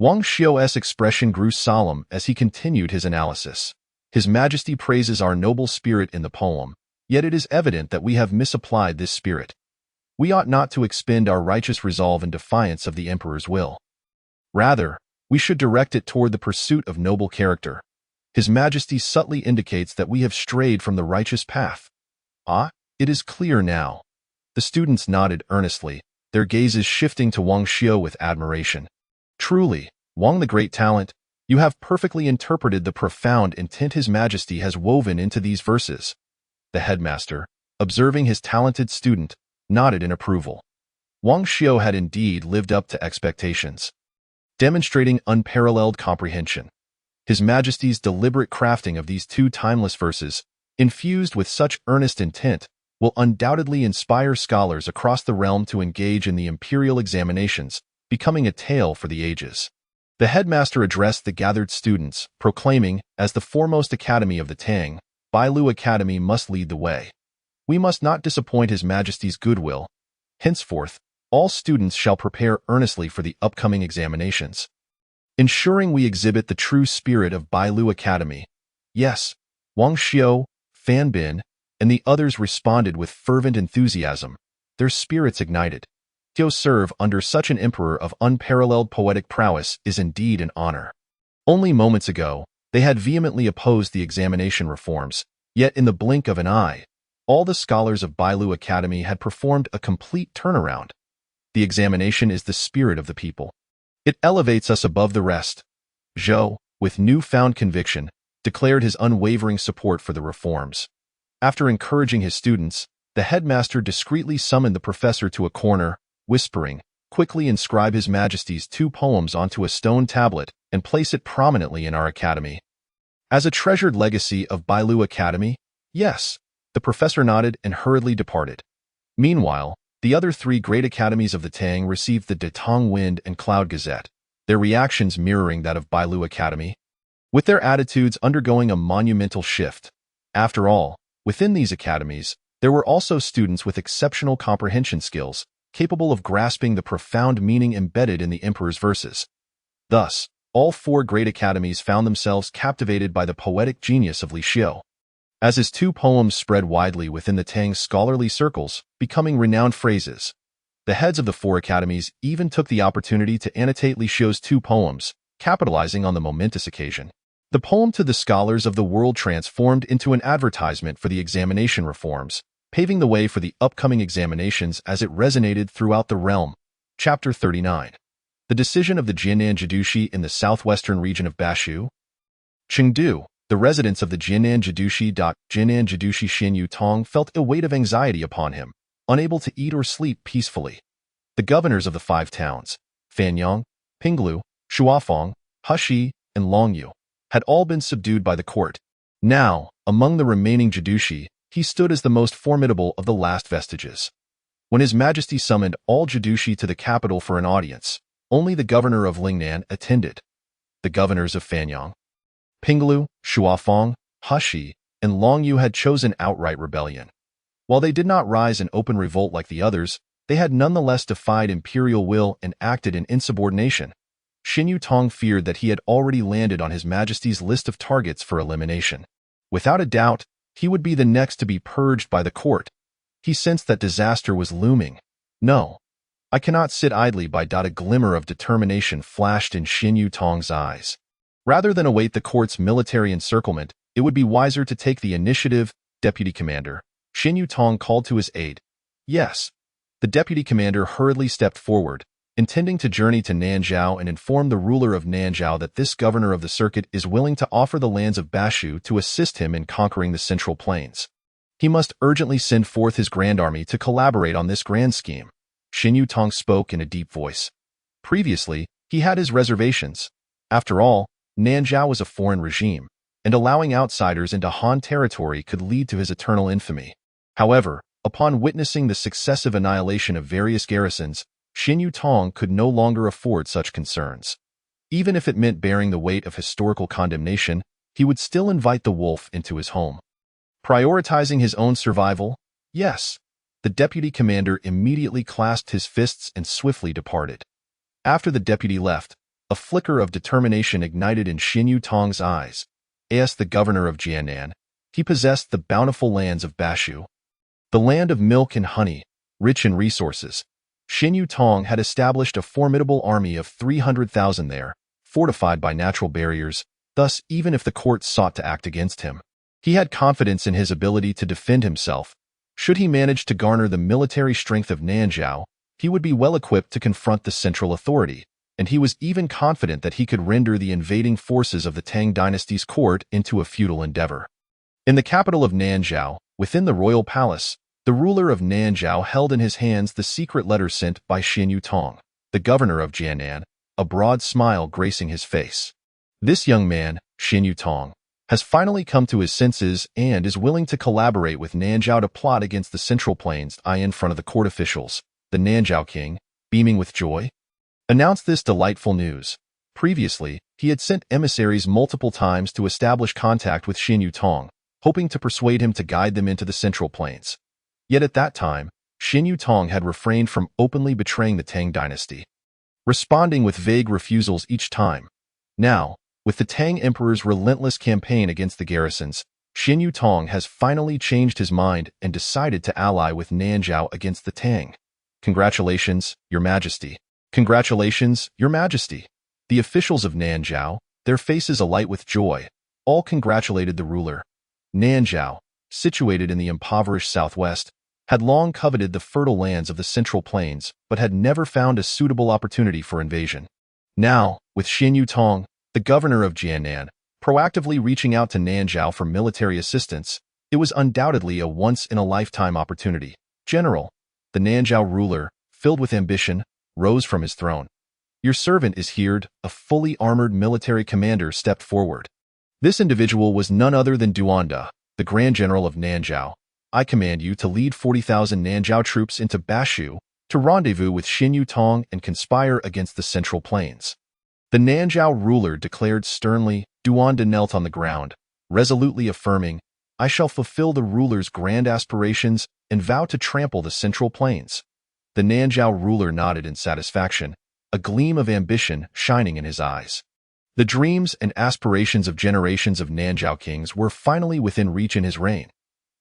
Wang Xiu's expression grew solemn as he continued his analysis. His Majesty praises our noble spirit in the poem, yet it is evident that we have misapplied this spirit. We ought not to expend our righteous resolve in defiance of the emperor's will. Rather, we should direct it toward the pursuit of noble character. His Majesty subtly indicates that we have strayed from the righteous path. Ah, it is clear now. The students nodded earnestly, their gazes shifting to Wang Xiu with admiration. Truly, Wang the great talent, you have perfectly interpreted the profound intent His Majesty has woven into these verses. The headmaster, observing his talented student, nodded in approval. Wang Xiu had indeed lived up to expectations, demonstrating unparalleled comprehension. His Majesty's deliberate crafting of these two timeless verses, infused with such earnest intent, will undoubtedly inspire scholars across the realm to engage in the imperial examinations, becoming a tale for the ages. The headmaster addressed the gathered students, proclaiming, as the foremost academy of the Tang, Bailu Academy must lead the way. We must not disappoint His Majesty's goodwill. Henceforth, all students shall prepare earnestly for the upcoming examinations, ensuring we exhibit the true spirit of Bailu Academy. Yes, Wang Xiao, Fan Bin, and the others responded with fervent enthusiasm, their spirits ignited. To serve under such an emperor of unparalleled poetic prowess is indeed an honor. Only moments ago, they had vehemently opposed the examination reforms, yet in the blink of an eye, all the scholars of Bailu Academy had performed a complete turnaround. The examination is the spirit of the people. It elevates us above the rest. Zhou, with newfound conviction, declared his unwavering support for the reforms. After encouraging his students, the headmaster discreetly summoned the professor to a corner, whispering, "Quickly inscribe His Majesty's 2 poems onto a stone tablet and place it prominently in our academy." As a treasured legacy of Bailu Academy? Yes. The professor nodded and hurriedly departed. Meanwhile, the other 3 great academies of the Tang received the Datong Wind and Cloud Gazette, their reactions mirroring that of Bailu Academy, with their attitudes undergoing a monumental shift. After all, within these academies, there were also students with exceptional comprehension skills, capable of grasping the profound meaning embedded in the emperor's verses. Thus, all 4 great academies found themselves captivated by the poetic genius of Li Xiu. As his 2 poems spread widely within the Tang scholarly circles, becoming renowned phrases, the heads of the 4 academies even took the opportunity to annotate Li Xiu's 2 poems, capitalizing on the momentous occasion. The poem to the scholars of the world transformed into an advertisement for the examination reforms, paving the way for the upcoming examinations as it resonated throughout the realm. Chapter 39. The decision of the Jiannan Jidushi in the southwestern region of Bashu. Chengdu, the residents of the Jiannan Jidushi. Jiannan Jidushi Xinyu Tong felt a weight of anxiety upon him, unable to eat or sleep peacefully. The governors of the 5 towns, Fanyang, Pinglu, Shuafang, Heshi, and Longyu, had all been subdued by the court. Now, among the remaining Jidushi, he stood as the most formidable of the last vestiges. When His Majesty summoned all Jidushi to the capital for an audience, only the governor of Lingnan attended. The governors of Fanyang, Pinglu, Shuafang, Heshi, and Longyu had chosen outright rebellion. While they did not rise in open revolt like the others, they had nonetheless defied imperial will and acted in insubordination. Xinyu Tong feared that he had already landed on His Majesty's list of targets for elimination. Without a doubt, he would be the next to be purged by the court. He sensed that disaster was looming. "No, I cannot sit idly by." A glimmer of determination flashed in Xinyu Tong's eyes. Rather than await the court's military encirclement, it would be wiser to take the initiative. Deputy Commander, Xinyu Tong called to his aid. Yes. The deputy commander hurriedly stepped forward, intending to journey to Nanzhao and inform the ruler of Nanzhao that this governor of the circuit is willing to offer the lands of Bashu to assist him in conquering the Central Plains. He must urgently send forth his grand army to collaborate on this grand scheme. Xinyu Tong spoke in a deep voice. Previously, he had his reservations. After all, Nanzhao was a foreign regime, and allowing outsiders into Han territory could lead to his eternal infamy. However, upon witnessing the successive annihilation of various garrisons, Xinyu Tong could no longer afford such concerns. Even if it meant bearing the weight of historical condemnation, he would still invite the wolf into his home. Prioritizing his own survival? Yes. The deputy commander immediately clasped his fists and swiftly departed. After the deputy left, a flicker of determination ignited in Xinyu Tong's eyes. As the governor of Jiannan, he possessed the bountiful lands of Bashu, the land of milk and honey, rich in resources. Xinyu Tong had established a formidable army of 300,000 there, fortified by natural barriers. Thus, even if the court sought to act against him, he had confidence in his ability to defend himself. Should he manage to garner the military strength of Nanzhao, he would be well equipped to confront the central authority, and he was even confident that he could render the invading forces of the Tang dynasty's court into a futile endeavor. In the capital of Nanzhao, within the royal palace, the ruler of Nanzhao held in his hands the secret letter sent by Xinyu Tong, the governor of Jiannan, a broad smile gracing his face. This young man, Xinyu Tong, has finally come to his senses and is willing to collaborate with Nanzhao to plot against the Central Plains. In front of the court officials, the Nanzhao king, beaming with joy, announced this delightful news. Previously, he had sent emissaries multiple times to establish contact with Xin Yutong, hoping to persuade him to guide them into the Central Plains. Yet at that time, Xin Yutong had refrained from openly betraying the Tang dynasty, responding with vague refusals each time. Now, with the Tang Emperor's relentless campaign against the garrisons, Xin Yutong has finally changed his mind and decided to ally with Nanzhao against the Tang. Congratulations, Your Majesty. Congratulations, Your Majesty. The officials of Nanzhao, their faces alight with joy, all congratulated the ruler. Nanzhao, situated in the impoverished southwest, had long coveted the fertile lands of the Central Plains but had never found a suitable opportunity for invasion. Now, with Xin Yutong, the governor of Jiannan, proactively reaching out to Nanzhao for military assistance, it was undoubtedly a once-in-a-lifetime opportunity. General, the Nanzhao ruler, filled with ambition, rose from his throne. Your servant is here. A fully armored military commander stepped forward. This individual was none other than Duanda, the Grand General of Nanzhao. I command you to lead 40,000 Nanzhao troops into Bashu to rendezvous with Xin Yutong and conspire against the Central Plains. The Nanzhao ruler declared sternly. Duanda knelt on the ground, resolutely affirming, I shall fulfill the ruler's grand aspirations and vow to trample the Central Plains. The Nanzhao ruler nodded in satisfaction, a gleam of ambition shining in his eyes. The dreams and aspirations of generations of Nanzhao kings were finally within reach in his reign.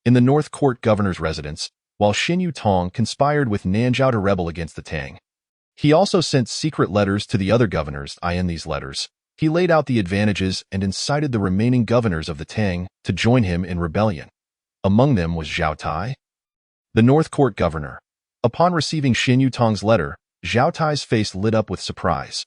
In the North Court governor's residence, while Xin Yutong conspired with Nanzhao to rebel against the Tang, he also sent secret letters to the other governors. In these letters, he laid out the advantages and incited the remaining governors of the Tang to join him in rebellion. Among them was Zhao Tai, the North Court governor. Upon receiving Xin Yutong's letter, Zhao Tai's face lit up with surprise.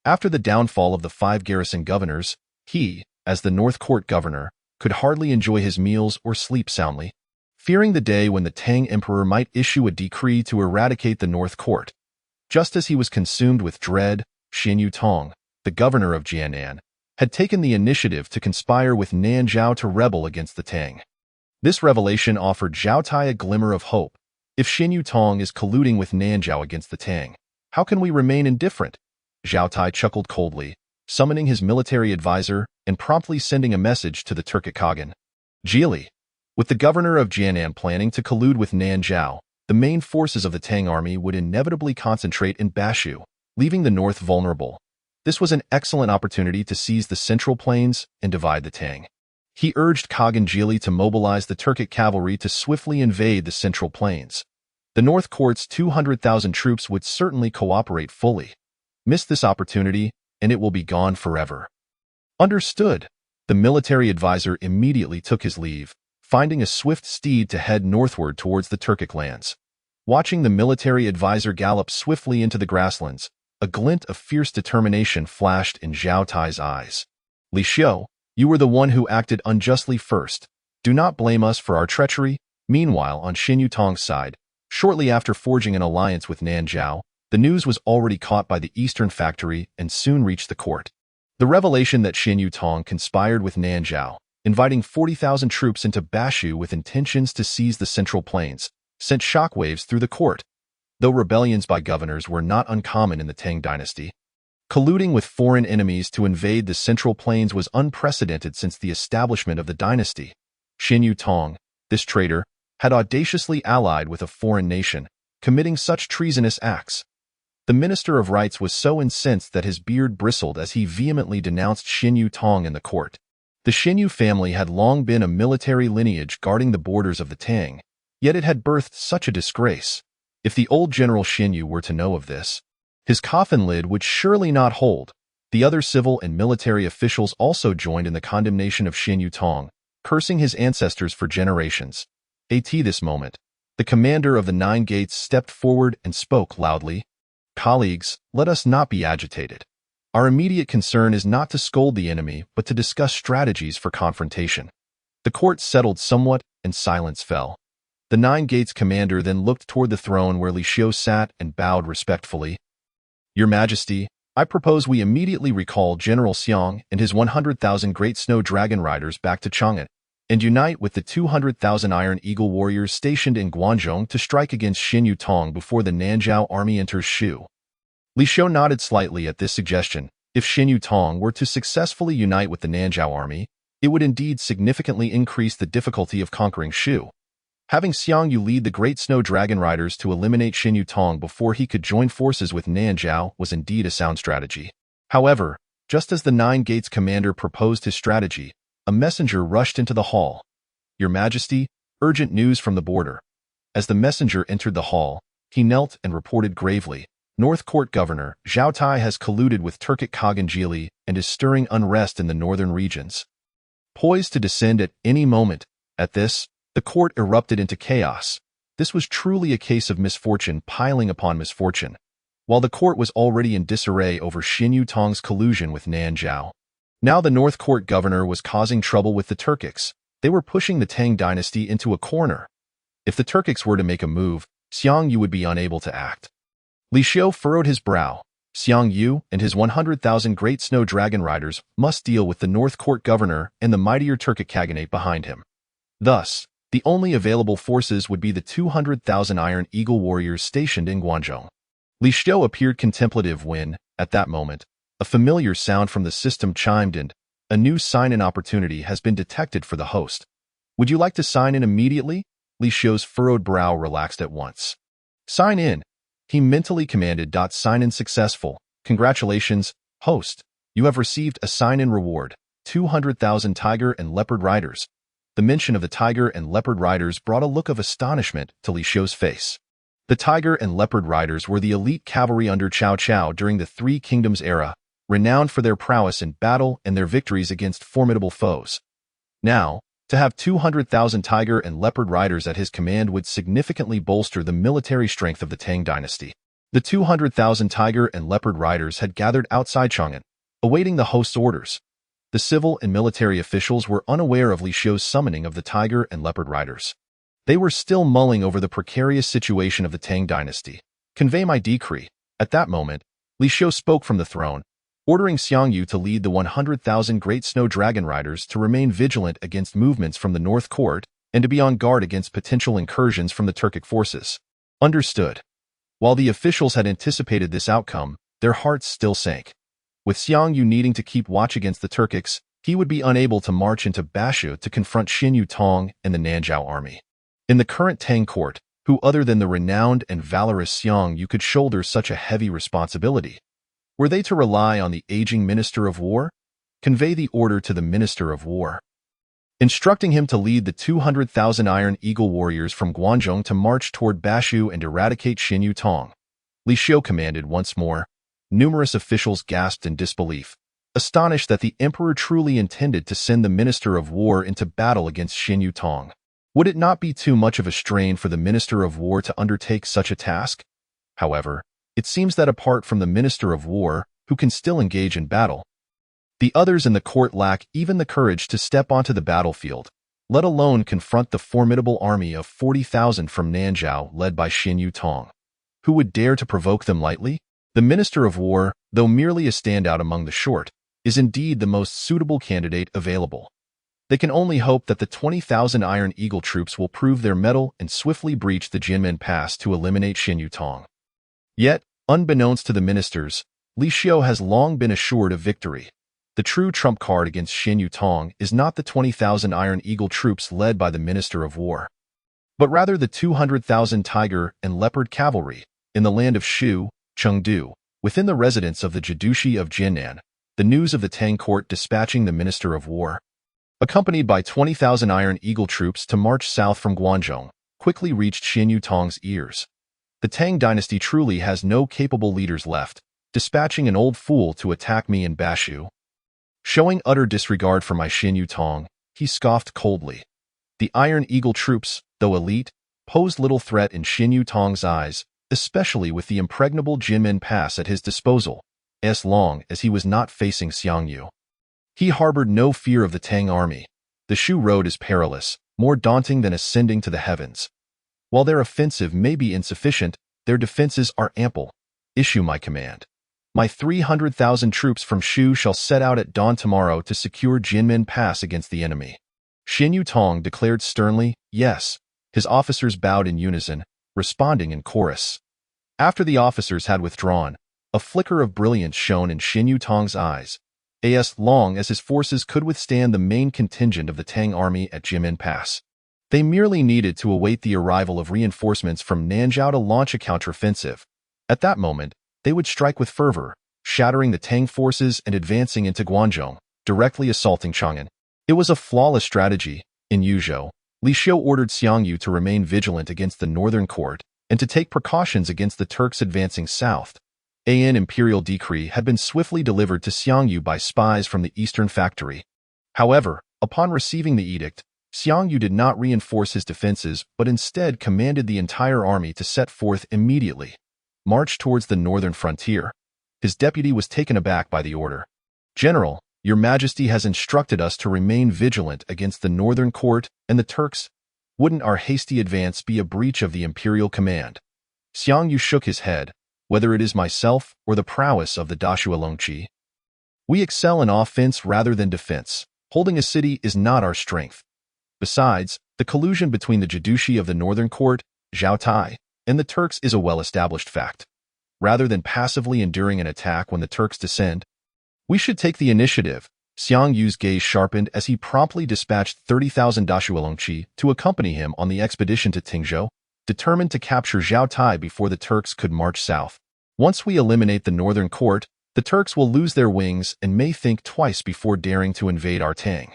After the downfall of the 5 garrison governors, he, as the North Court governor, could hardly enjoy his meals or sleep soundly, fearing the day when the Tang Emperor might issue a decree to eradicate the North Court. Just as he was consumed with dread, Xin Yutong, the governor of Jiannan, had taken the initiative to conspire with Nanzhao to rebel against the Tang. This revelation offered Zhao Tai a glimmer of hope. If Xin Yutong is colluding with Nanzhao against the Tang, how can we remain indifferent? Zhao Tai chuckled coldly, summoning his military advisor and promptly sending a message to the Turkic Khagan. Jili, with the governor of Jiannan planning to collude with Nanzhao, the main forces of the Tang army would inevitably concentrate in Bashu, leaving the north vulnerable. This was an excellent opportunity to seize the Central Plains and divide the Tang. He urged Khagan Jili to mobilize the Turkic cavalry to swiftly invade the Central Plains. The North Court's 200,000 troops would certainly cooperate fully. Miss this opportunity, and it will be gone forever. Understood. The military advisor immediately took his leave, finding a swift steed to head northward towards the Turkic lands. Watching the military advisor gallop swiftly into the grasslands, a glint of fierce determination flashed in Zhao Tai's eyes. Li Xiu, you were the one who acted unjustly first. Do not blame us for our treachery. Meanwhile, on Xin Yutong's side, shortly after forging an alliance with Nanzhao, the news was already caught by the Eastern Factory and soon reached the court. The revelation that Xin Yutong conspired with Nanzhao, inviting 40,000 troops into Bashu with intentions to seize the Central Plains, sent shockwaves through the court. Though rebellions by governors were not uncommon in the Tang dynasty, colluding with foreign enemies to invade the Central Plains was unprecedented since the establishment of the dynasty. Xin Yutong, this traitor, had audaciously allied with a foreign nation, committing such treasonous acts. The Minister of Rights was so incensed that his beard bristled as he vehemently denounced Xin Yutong in the court. The Xinyu family had long been a military lineage guarding the borders of the Tang, yet it had birthed such a disgrace. If the old General Xinyu were to know of this, his coffin lid would surely not hold. The other civil and military officials also joined in the condemnation of Xin Yutong, cursing his ancestors for generations. At this moment, the commander of the 9 gates stepped forward and spoke loudly. Colleagues, let us not be agitated. Our immediate concern is not to scold the enemy, but to discuss strategies for confrontation. The court settled somewhat, and silence fell. The 9 gates commander then looked toward the throne where Li Xiu sat and bowed respectfully. Your Majesty, I propose we immediately recall General Xiang and his 100,000 Great Snow Dragon Riders back to Chang'an, and unite with the 200,000 Iron Eagle warriors stationed in Guangzhou to strike against Xin Yutong before the Nanzhao army enters Shu. Li Xiu nodded slightly at this suggestion. If Xin Yutong were to successfully unite with the Nanzhao army, it would indeed significantly increase the difficulty of conquering Shu. Having Xiang Yu lead the Great Snow Dragon Riders to eliminate Xin Yutong before he could join forces with Nanzhao was indeed a sound strategy. However, just as the Nine Gates commander proposed his strategy, a messenger rushed into the hall. "Your Majesty, urgent news from the border." As the messenger entered the hall, he knelt and reported gravely, "North Court Governor Zhao Tai has colluded with Turkic Khagan Jili and is stirring unrest in the northern regions." Poised to descend at any moment, at this, the court erupted into chaos. This was truly a case of misfortune piling upon misfortune. While the court was already in disarray over Xin Yutong's collusion with Nanzhao, now the North Court governor was causing trouble with the Turkics. They were pushing the Tang dynasty into a corner. If the Turkics were to make a move, Xiang Yu would be unable to act. Li Xiu furrowed his brow. Xiang Yu and his 100,000 Great Snow Dragon Riders must deal with the North Court governor and the mightier Turkic Khaganate behind him. Thus, the only available forces would be the 200,000 Iron Eagle warriors stationed in Guangzhou. Li Xiu appeared contemplative when, at that moment, a familiar sound from the system chimed in. "A new sign-in opportunity has been detected for the host. Would you like to sign in immediately?" Li Xiu's furrowed brow relaxed at once. "Sign in," he mentally commanded. "Sign in successful. Congratulations, host. You have received a sign-in reward, 200,000 Tiger and Leopard Riders." The mention of the Tiger and Leopard Riders brought a look of astonishment to Li Xiu's face. The Tiger and Leopard Riders were the elite cavalry under Cao Cao during the Three Kingdoms era, renowned for their prowess in battle and their victories against formidable foes. Now, to have 200,000 Tiger and Leopard Riders at his command would significantly bolster the military strength of the Tang dynasty. The 200,000 Tiger and Leopard Riders had gathered outside Chang'an, awaiting the host's orders. The civil and military officials were unaware of Li Xiu's summoning of the Tiger and Leopard Riders. They were still mulling over the precarious situation of the Tang dynasty. "Convey my decree." At that moment, Li Xiu spoke from the throne, ordering Xiang Yu to lead the 100,000 Great Snow Dragon Riders to remain vigilant against movements from the North Court and to be on guard against potential incursions from the Turkic forces. Understood. While the officials had anticipated this outcome, their hearts still sank. With Xiang Yu needing to keep watch against the Turkics, he would be unable to march into Bashu to confront Xin Yutong and the Nanzhao army. In the current Tang court, who other than the renowned and valorous Xiang Yu could shoulder such a heavy responsibility? Were they to rely on the aging Minister of War? Convey the order to the Minister of War, instructing him to lead the 200,000 Iron Eagle warriors from Guangzhou to march toward Bashu and eradicate Xin Yutong. Li Xiu commanded once more. Numerous officials gasped in disbelief, astonished that the emperor truly intended to send the Minister of War into battle against Xin Yutong. Would it not be too much of a strain for the Minister of War to undertake such a task? However, it seems that apart from the Minister of War, who can still engage in battle, the others in the court lack even the courage to step onto the battlefield, let alone confront the formidable army of 40,000 from Nanzhao led by Xin Yutong. Who would dare to provoke them lightly? The Minister of War, though merely a standout among the short, is indeed the most suitable candidate available. They can only hope that the 20,000 Iron Eagle troops will prove their mettle and swiftly breach the Jinmen Pass to eliminate Xin Yutong. Yet, unbeknownst to the ministers, Li Xiu has long been assured of victory. The true trump card against Xin Yutong is not the 20,000 Iron Eagle troops led by the Minister of War, but rather the 200,000 Tiger and Leopard cavalry in the land of Shu, Chengdu, within the residence of the Jidushi of Jinnan. The news of the Tang court dispatching the Minister of War, accompanied by 20,000 Iron Eagle troops to march south from Guangzhou, quickly reached Xin Yutong's ears. The Tang dynasty truly has no capable leaders left, dispatching an old fool to attack me in Bashu. Showing utter disregard for my Xin Yutong, he scoffed coldly. The Iron Eagle troops, though elite, posed little threat in Xin Yutong's eyes, especially with the impregnable Jinmen Pass at his disposal, as long as he was not facing Xiang Yu. He harbored no fear of the Tang army. The Shu road is perilous, more daunting than ascending to the heavens. While their offensive may be insufficient, their defenses are ample. Issue my command. My 300,000 troops from Shu shall set out at dawn tomorrow to secure Jinmen Pass against the enemy. Xin Yutong declared sternly, yes. His officers bowed in unison, responding in chorus. After the officers had withdrawn, A flicker of brilliance shone in Xin Yutong's eyes. As long as his forces could withstand the main contingent of the Tang army at Jimin Pass. They merely needed to await the arrival of reinforcements from Nanzhao to launch a counteroffensive. At that moment, they would strike with fervor, shattering the Tang forces and advancing into Guangzhou, directly assaulting Chang'an. It was a flawless strategy. In Yuzhou, Li Xiu ordered Xiangyu to remain vigilant against the northern court and to take precautions against the Turks advancing south. An imperial decree had been swiftly delivered to Xiangyu by spies from the eastern factory. However, upon receiving the edict, Xiangyu did not reinforce his defenses but instead commanded the entire army to set forth immediately, march towards the northern frontier. His deputy was taken aback by the order. "General, Your Majesty has instructed us to remain vigilant against the northern court and the Turks. Wouldn't our hasty advance be a breach of the imperial command?" Xiangyu shook his head. "Whether it is myself or the prowess of the Dashua Longqi, we excel in offense rather than defense. Holding a city is not our strength. Besides, the collusion between the Jidushi of the northern court, Zhao Tai, and the Turks is a well-established fact. Rather than passively enduring an attack when the Turks descend, we should take the initiative." Xiangyu's gaze sharpened as he promptly dispatched 30,000 Dashua Longqi to accompany him on the expedition to Tingzhou, determined to capture Zhao Tai before the Turks could march south. "Once we eliminate the northern court, the Turks will lose their wings and may think twice before daring to invade our Tang.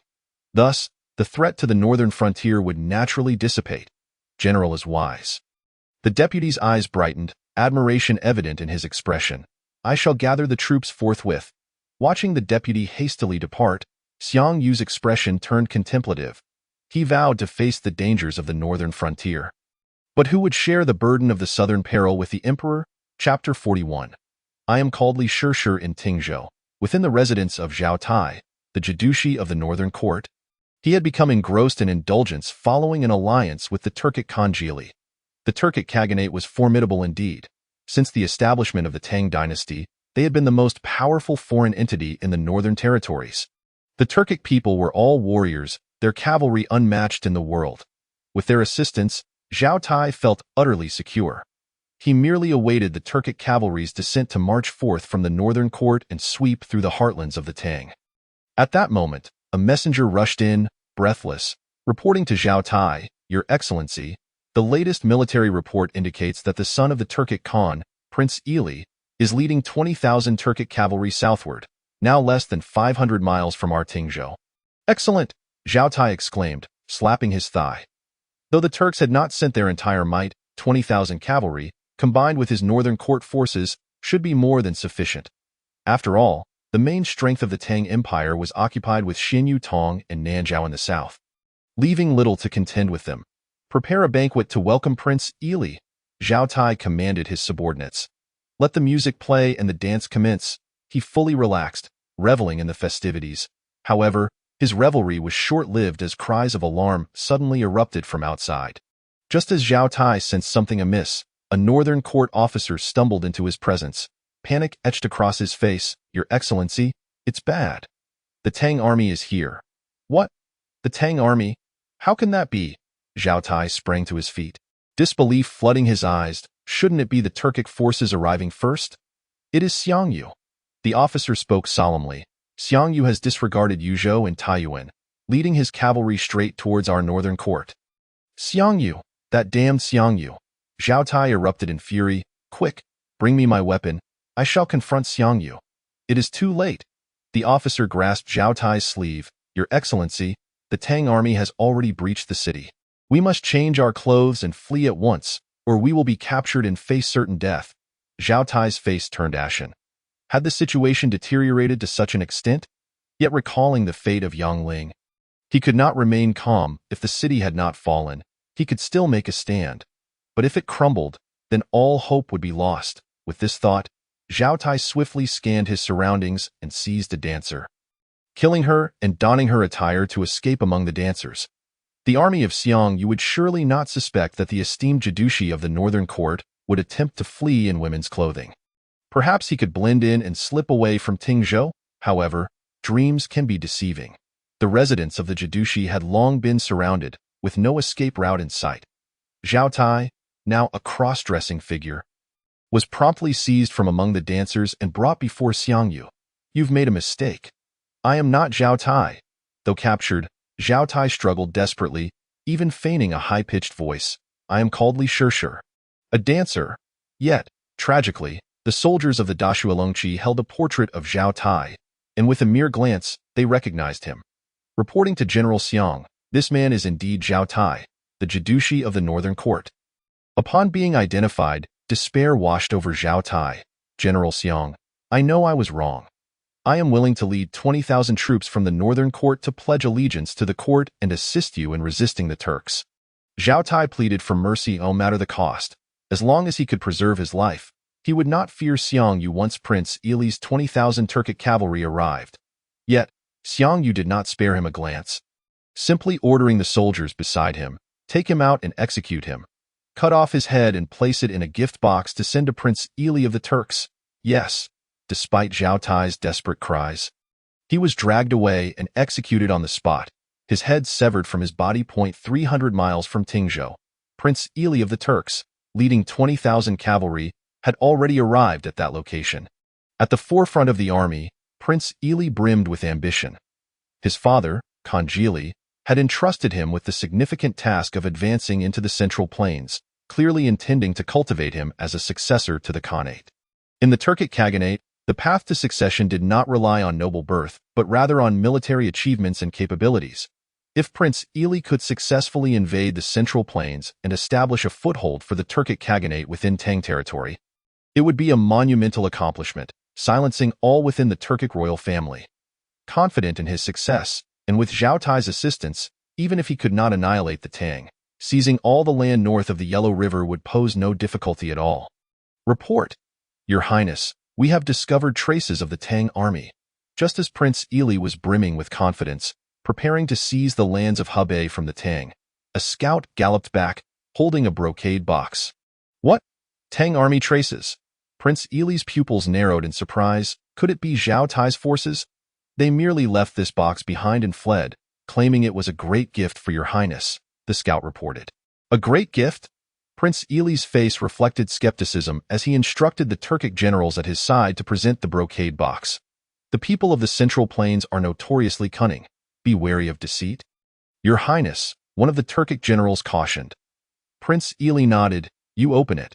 Thus, the threat to the northern frontier would naturally dissipate. General is wise." The deputy's eyes brightened, admiration evident in his expression. "I shall gather the troops forthwith." Watching the deputy hastily depart, Xiangyu's expression turned contemplative. He vowed to face the dangers of the northern frontier. But who would share the burden of the southern peril with the emperor? Chapter 41. I am called Li Shishir in Tingzhou, within the residence of Zhao Tai, the Jidushi of the northern court. He had become engrossed in indulgence following an alliance with the Turkic Khan Jili. The Turkic Khaganate was formidable indeed. Since the establishment of the Tang dynasty, they had been the most powerful foreign entity in the northern territories. The Turkic people were all warriors, their cavalry unmatched in the world. With their assistance, Zhao Tai felt utterly secure. He merely awaited the Turkic cavalry's descent to march forth from the northern court and sweep through the heartlands of the Tang. At that moment, a messenger rushed in, breathless, reporting to Zhao Tai, "Your Excellency, the latest military report indicates that the son of the Turkic Khan, Prince Ili, is leading 20,000 Turkic cavalry southward, now less than 500 miles from our Tingzhou." "Excellent!" Zhao Tai exclaimed, slapping his thigh. Though the Turks had not sent their entire might, 20,000 cavalry, combined with his northern court forces, should be more than sufficient. After all, the main strength of the Tang Empire was occupied with Xin Yutong and Nanzhao in the south. Leaving little to contend with them, "Prepare a banquet to welcome Prince Ili," Zhao Tai commanded his subordinates. "Let the music play and the dance commence." He fully relaxed, reveling in the festivities. However, his revelry was short-lived as cries of alarm suddenly erupted from outside. Just as Zhao Tai sensed something amiss, a northern court officer stumbled into his presence. Panic etched across his face. "Your Excellency, it's bad. The Tang army is here." "What? The Tang army? How can that be?" Zhao Tai sprang to his feet, disbelief flooding his eyes. "Shouldn't it be the Turkic forces arriving first?" "It is Xiangyu." The officer spoke solemnly. "Xiangyu has disregarded Yuzhou and Taiyuan, leading his cavalry straight towards our northern court." "Xiangyu! That damned Xiangyu!" Zhao Tai erupted in fury. "Quick, bring me my weapon. I shall confront Xiangyu." "It is too late." The officer grasped Zhao Tai's sleeve. "Your Excellency, the Tang army has already breached the city. We must change our clothes and flee at once, or we will be captured and face certain death." Zhao Tai's face turned ashen. Had the situation deteriorated to such an extent? Yet recalling the fate of Yang Ling, he could not remain calm. If the city had not fallen, he could still make a stand. But if it crumbled, then all hope would be lost. With this thought, Zhao Tai swiftly scanned his surroundings and seized a dancer, killing her and donning her attire to escape among the dancers. The army of Xiang you would surely not suspect that the esteemed Jidushi of the northern court would attempt to flee in women's clothing. Perhaps he could blend in and slip away from Tingzhou. However, dreams can be deceiving. The residents of the Jidushi had long been surrounded, with no escape route in sight. Zhao Tai, now a cross-dressing figure, was promptly seized from among the dancers and brought before Xiangyu. You've made a mistake. I am not Zhao Tai. Though captured, Zhao Tai struggled desperately, even feigning a high-pitched voice. I am called Li Shishir, a dancer. Yet, tragically, the soldiers of the Dashuelongqi held a portrait of Zhao Tai, and with a mere glance, they recognized him. Reporting to General Xiang, this man is indeed Zhao Tai, the Jidushi of the Northern Court. Upon being identified, despair washed over Zhao Tai. General Xiang, I know I was wrong. I am willing to lead 20,000 troops from the Northern Court to pledge allegiance to the court and assist you in resisting the Turks. Zhao Tai pleaded for mercy no matter the cost. As long as he could preserve his life, he would not fear Xiangyu once Prince Ili's 20,000 Turkic cavalry arrived. Yet, Xiangyu did not spare him a glance. Simply ordering the soldiers beside him, take him out and execute him. Cut off his head and place it in a gift box to send to Prince Ili of the Turks. Yes, despite Zhao Tai's desperate cries. He was dragged away and executed on the spot, his head severed from his body. 300 miles from Tingzhou, Prince Ili of the Turks, leading 20,000 cavalry, had already arrived at that location. At the forefront of the army, Prince Ili brimmed with ambition. His father, Khan Jili, had entrusted him with the significant task of advancing into the Central Plains, clearly intending to cultivate him as a successor to the Khanate. In the Turkic Khaganate, the path to succession did not rely on noble birth, but rather on military achievements and capabilities. If Prince Ili could successfully invade the Central Plains and establish a foothold for the Turkic Khaganate within Tang territory, it would be a monumental accomplishment, silencing all within the Turkic royal family. Confident in his success, and with Zhao Tai's assistance, even if he could not annihilate the Tang, seizing all the land north of the Yellow River would pose no difficulty at all. Report, Your Highness, we have discovered traces of the Tang army. Just as Prince Ili was brimming with confidence, preparing to seize the lands of Hebei from the Tang, a scout galloped back, holding a brocade box. What? Tang army traces? Prince Ili's pupils narrowed in surprise. Could it be Zhao Tai's forces? They merely left this box behind and fled, claiming it was a great gift for your highness, the scout reported. A great gift? Prince Ili's face reflected skepticism as he instructed the Turkic generals at his side to present the brocade box. The people of the Central Plains are notoriously cunning. Be wary of deceit. Your highness, one of the Turkic generals cautioned. Prince Ili nodded. You open it.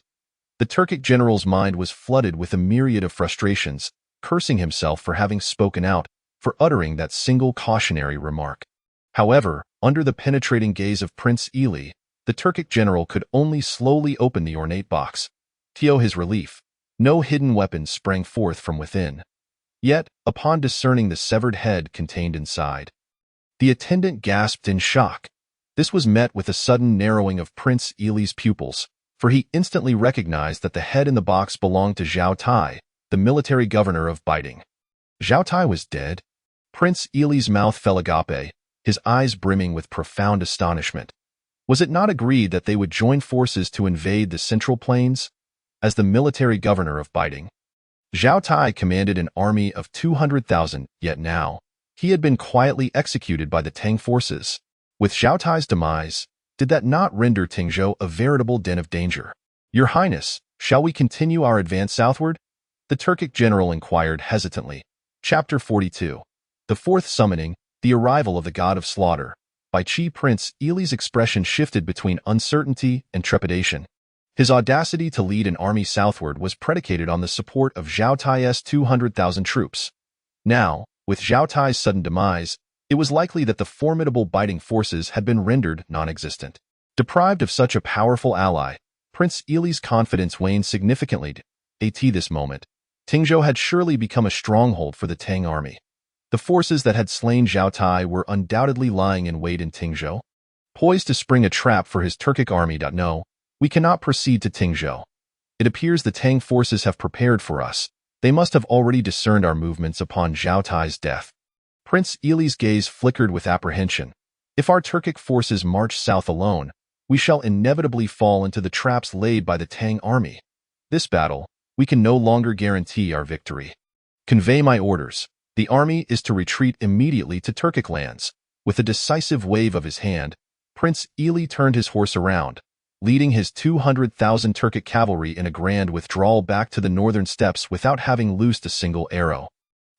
The Turkic general's mind was flooded with a myriad of frustrations, cursing himself for having spoken out, for uttering that single cautionary remark. However, under the penetrating gaze of Prince Ili, the Turkic general could only slowly open the ornate box. To his relief, no hidden weapons sprang forth from within. Yet, upon discerning the severed head contained inside, the attendant gasped in shock. This was met with a sudden narrowing of Prince Ili's pupils, for he instantly recognized that the head in the box belonged to Zhao Tai, the military governor of Baiting. Zhao Tai was dead. Prince Ili's mouth fell agape, his eyes brimming with profound astonishment. Was it not agreed that they would join forces to invade the Central Plains? As the military governor of Baiting, Zhao Tai commanded an army of 200,000, yet now, he had been quietly executed by the Tang forces. With Zhao Tai's demise, did that not render Tingzhou a veritable den of danger? Your Highness, shall we continue our advance southward? The Turkic general inquired hesitantly. Chapter 42. The Fourth Summoning, The Arrival of the God of Slaughter. By Qi. Prince Ili's expression shifted between uncertainty and trepidation. His audacity to lead an army southward was predicated on the support of Zhao Tai's 200,000 troops. Now, with Zhao Tai's sudden demise, it was likely that the formidable Baiting forces had been rendered non-existent. Deprived of such a powerful ally, Prince Ili's confidence waned significantly. At this moment, Tingzhou had surely become a stronghold for the Tang army. The forces that had slain Zhao Tai were undoubtedly lying in wait in Tingzhou, poised to spring a trap for his Turkic army. No, we cannot proceed to Tingzhou. It appears the Tang forces have prepared for us. They must have already discerned our movements upon Zhao Tai's death. Prince Ili's gaze flickered with apprehension. If our Turkic forces march south alone, we shall inevitably fall into the traps laid by the Tang army. This battle, we can no longer guarantee our victory. Convey my orders. The army is to retreat immediately to Turkic lands. With a decisive wave of his hand, Prince Ili turned his horse around. leading his 200,000 Turkic cavalry in a grand withdrawal back to the northern steppes without having loosed a single arrow.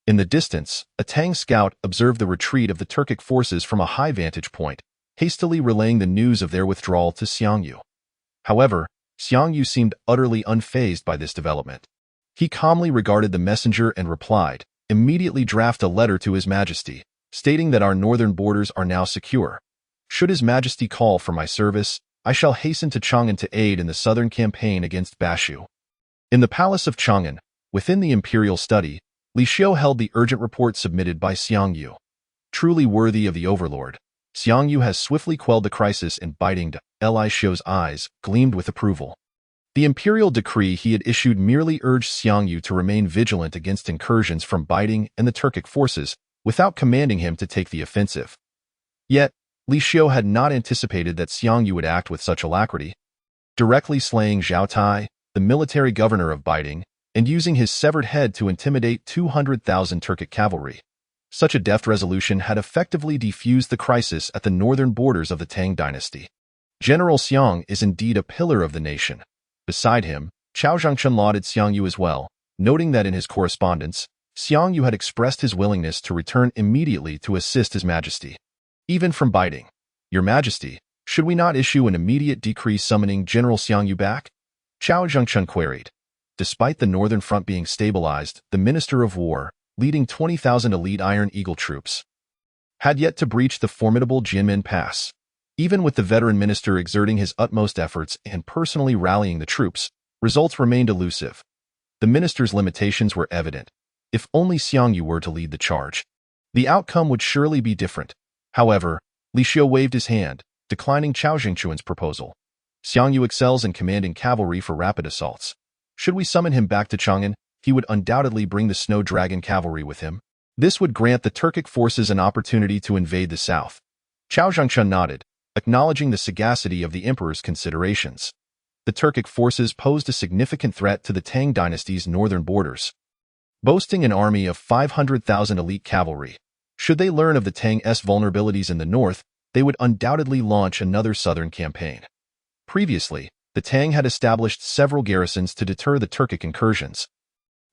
In the distance, a Tang scout observed the retreat of the Turkic forces from a high vantage point, hastily relaying the news of their withdrawal to Xiongyu. However, Xiongyu seemed utterly unfazed by this development. He calmly regarded the messenger and replied, "Immediately draft a letter to His Majesty, stating that our northern borders are now secure. Should His Majesty call for my service, I shall hasten to Chang'an to aid in the southern campaign against Bashu." In the palace of Chang'an, within the imperial study, Li Xiu held the urgent report submitted by Xiongyu. Truly worthy of the overlord, Xiongyu has swiftly quelled the crisis in Baiting. Li Xiu's eyes gleamed with approval. The imperial decree he had issued merely urged Xiongyu to remain vigilant against incursions from Baiting and the Turkic forces, without commanding him to take the offensive. Yet, Li Xiu had not anticipated that Xiongyu would act with such alacrity. Directly slaying Zhao Tai, the military governor of Baiting, and using his severed head to intimidate 200,000 Turkic cavalry. Such a deft resolution had effectively defused the crisis at the northern borders of the Tang dynasty. General Xiong is indeed a pillar of the nation. Beside him, Chao Zhengchun lauded Xiongyu as well, noting that in his correspondence, Xiongyu had expressed his willingness to return immediately to assist His Majesty. Even from Baiting, "Your Majesty, should we not issue an immediate decree summoning General Xiongyu back?" Chao Zhengchun queried. Despite the northern front being stabilized, the Minister of War, leading 20,000 elite Iron Eagle troops, had yet to breach the formidable Jinmen Pass. Even with the veteran minister exerting his utmost efforts and personally rallying the troops, results remained elusive. The minister's limitations were evident. If only Xiongyu were to lead the charge, the outcome would surely be different. However, Li Xiu waved his hand, declining Chao Zhengchun's proposal. Xiongyu excels in commanding cavalry for rapid assaults. Should we summon him back to Chang'an, he would undoubtedly bring the Snow Dragon cavalry with him. This would grant the Turkic forces an opportunity to invade the south. Chao Zhengchun nodded, acknowledging the sagacity of the emperor's considerations. The Turkic forces posed a significant threat to the Tang dynasty's northern borders. Boasting an army of 500,000 elite cavalry, should they learn of the Tang's vulnerabilities in the north, they would undoubtedly launch another southern campaign. Previously, the Tang had established several garrisons to deter the Turkic incursions.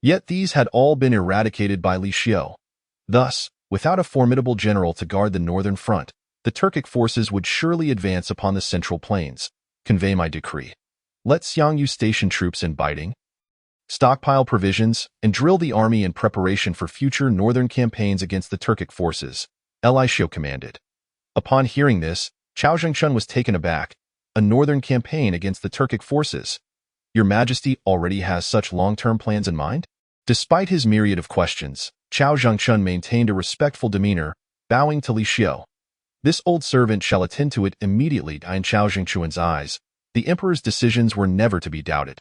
Yet these had all been eradicated by Li Xiu. Thus, without a formidable general to guard the northern front, the Turkic forces would surely advance upon the central plains. Convey my decree. Let Xiongyu station troops in Baiting, stockpile provisions, and drill the army in preparation for future northern campaigns against the Turkic forces, Li Xiu commanded. Upon hearing this, Chao Zhengchun was taken aback. A northern campaign against the Turkic forces? Your Majesty already has such long-term plans in mind? Despite his myriad of questions, Chao Zhengchun maintained a respectful demeanor, bowing to Li Xiu. This old servant shall attend to it immediately. In Chao Zhengchun's eyes, the emperor's decisions were never to be doubted.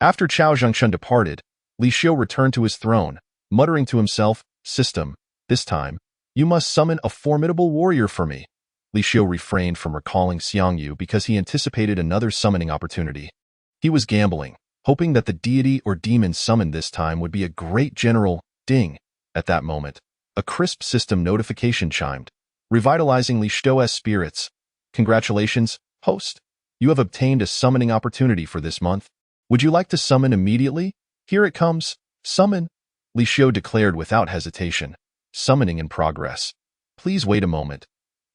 After Chao Zhengchun departed, Li Xiu returned to his throne, muttering to himself, "System, this time, you must summon a formidable warrior for me." Li Xiu refrained from recalling Xiongyu because he anticipated another summoning opportunity. He was gambling, hoping that the deity or demon summoned this time would be a great general. Ding! At that moment, a crisp system notification chimed, revitalizing Li Xiu's spirits. "Congratulations, host! You have obtained a summoning opportunity for this month. Would you like to summon immediately? Here it comes. Summon!" Li Xiu declared without hesitation. "Summoning in progress. Please wait a moment.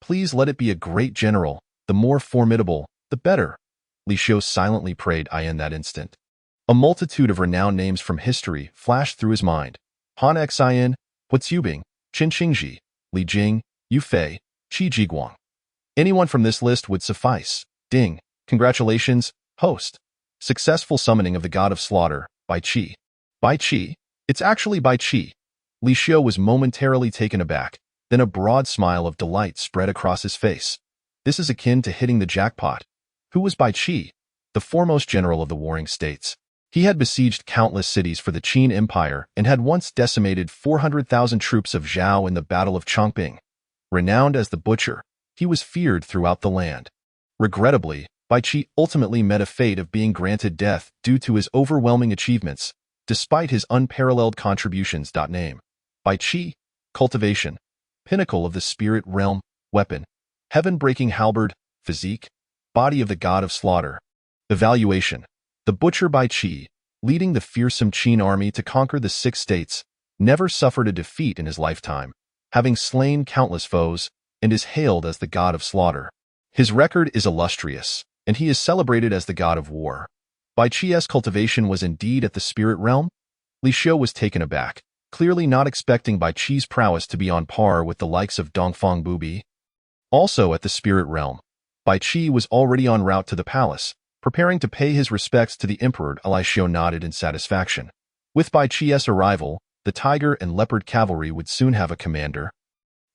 Please let it be a great general. The more formidable, the better." Li Xiu silently prayed in that instant. A multitude of renowned names from history flashed through his mind. Han Xian, Hu Yubing, Qin Qingji, Li Jing, Yu Fei, Qi Jiguang. Anyone from this list would suffice. Ding! Congratulations, host. Successful summoning of the god of slaughter, by Qi. By Qi? It's actually by Qi. Li Xiu was momentarily taken aback, then a broad smile of delight spread across his face. This is akin to hitting the jackpot. Who was Bai Qi? The foremost general of the warring states. He had besieged countless cities for the Qin Empire and had once decimated 400,000 troops of Zhao in the Battle of Chongqing. Renowned as the Butcher, he was feared throughout the land. Regrettably, Bai Qi ultimately met a fate of being granted death due to his overwhelming achievements, despite his unparalleled contributions. Name: Bai Qi, cultivation, pinnacle of the spirit realm, weapon, heaven-breaking halberd, physique, body of the god of slaughter, Evaluation. The butcher Bai Qi, leading the fearsome Qin army to conquer the 6 states, never suffered a defeat in his lifetime, having slain countless foes, and is hailed as the god of slaughter. His record is illustrious, and he is celebrated as the god of war. Bai Qi's cultivation was indeed at the spirit realm. Li Xiu was taken aback, clearly not expecting Bai Qi's prowess to be on par with the likes of Dongfang Bubi. Also at the spirit realm, Bai Qi was already en route to the palace, preparing to pay his respects to the emperor. Li Xiu nodded in satisfaction. With Bai Qi's arrival, the tiger and leopard cavalry would soon have a commander,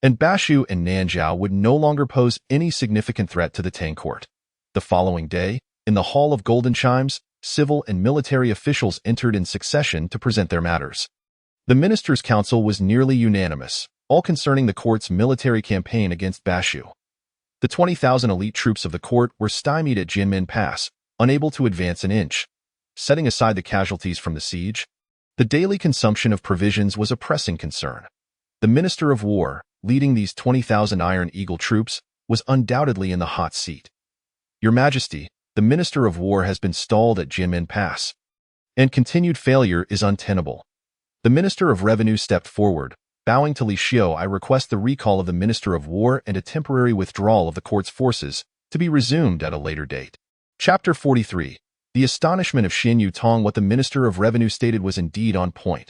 and Bashu and Nanjiao would no longer pose any significant threat to the Tang court. The following day, in the Hall of Golden Chimes, civil and military officials entered in succession to present their matters. The ministers' council was nearly unanimous, all concerning the court's military campaign against Bashu. The 20,000 elite troops of the court were stymied at Jinmen Pass, unable to advance an inch. Setting aside the casualties from the siege, the daily consumption of provisions was a pressing concern. The Minister of War, leading these 20,000 Iron Eagle troops, was undoubtedly in the hot seat. Your Majesty, the Minister of War has been stalled at Jinmen Pass, and continued failure is untenable. The Minister of Revenue stepped forward, bowing to Li Xiu. I request the recall of the Minister of War and a temporary withdrawal of the court's forces to be resumed at a later date. Chapter 43. The astonishment of Xin Yutong. What the Minister of Revenue stated was indeed on point.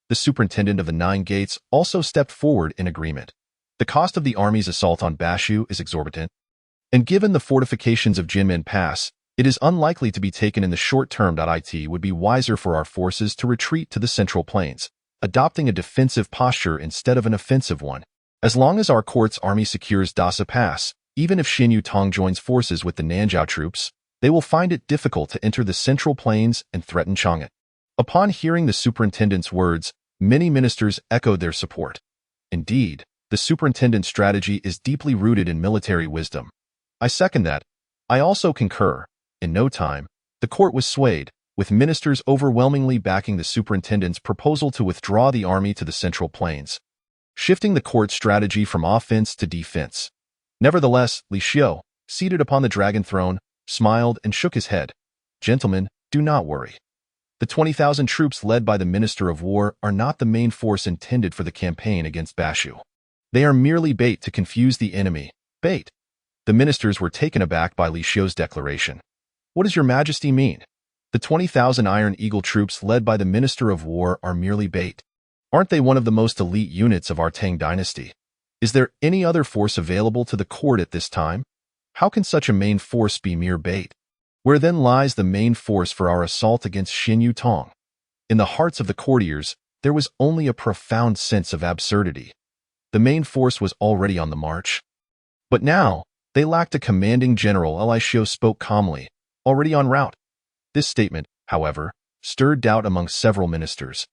The Superintendent of the 9 Gates also stepped forward in agreement. The cost of the army's assault on Bashu is exorbitant, and given the fortifications of Jinmen Pass, it is unlikely to be taken in the short term. It would be wiser for our forces to retreat to the Central Plains, adopting a defensive posture instead of an offensive one. As long as our court's army secures Dasa Pass, even if Xin Yutong joins forces with the Nanjiao troops, they will find it difficult to enter the Central Plains and threaten Chang'an. Upon hearing the superintendent's words, many ministers echoed their support. Indeed, the superintendent's strategy is deeply rooted in military wisdom. I second that. I also concur. In no time, the court was swayed, with ministers overwhelmingly backing the superintendent's proposal to withdraw the army to the Central Plains, shifting the court's strategy from offense to defense. Nevertheless, Li Xiu, seated upon the dragon throne, smiled and shook his head. Gentlemen, do not worry. The 20,000 troops led by the Minister of War are not the main force intended for the campaign against Bashu. They are merely bait to confuse the enemy. Bait. The ministers were taken aback by Li Xiu's declaration. What does Your Majesty mean? The 20,000 Iron Eagle troops led by the Minister of War are merely bait. Aren't they one of the most elite units of our Tang dynasty? Is there any other force available to the court at this time? How can such a main force be mere bait? Where then lies the main force for our assault against Xin Yutong? In the hearts of the courtiers, there was only a profound sense of absurdity. The main force was already on the march. But now, they lacked a commanding general. Li Xiu spoke calmly, already en route. This statement, however, stirred doubt among several ministers.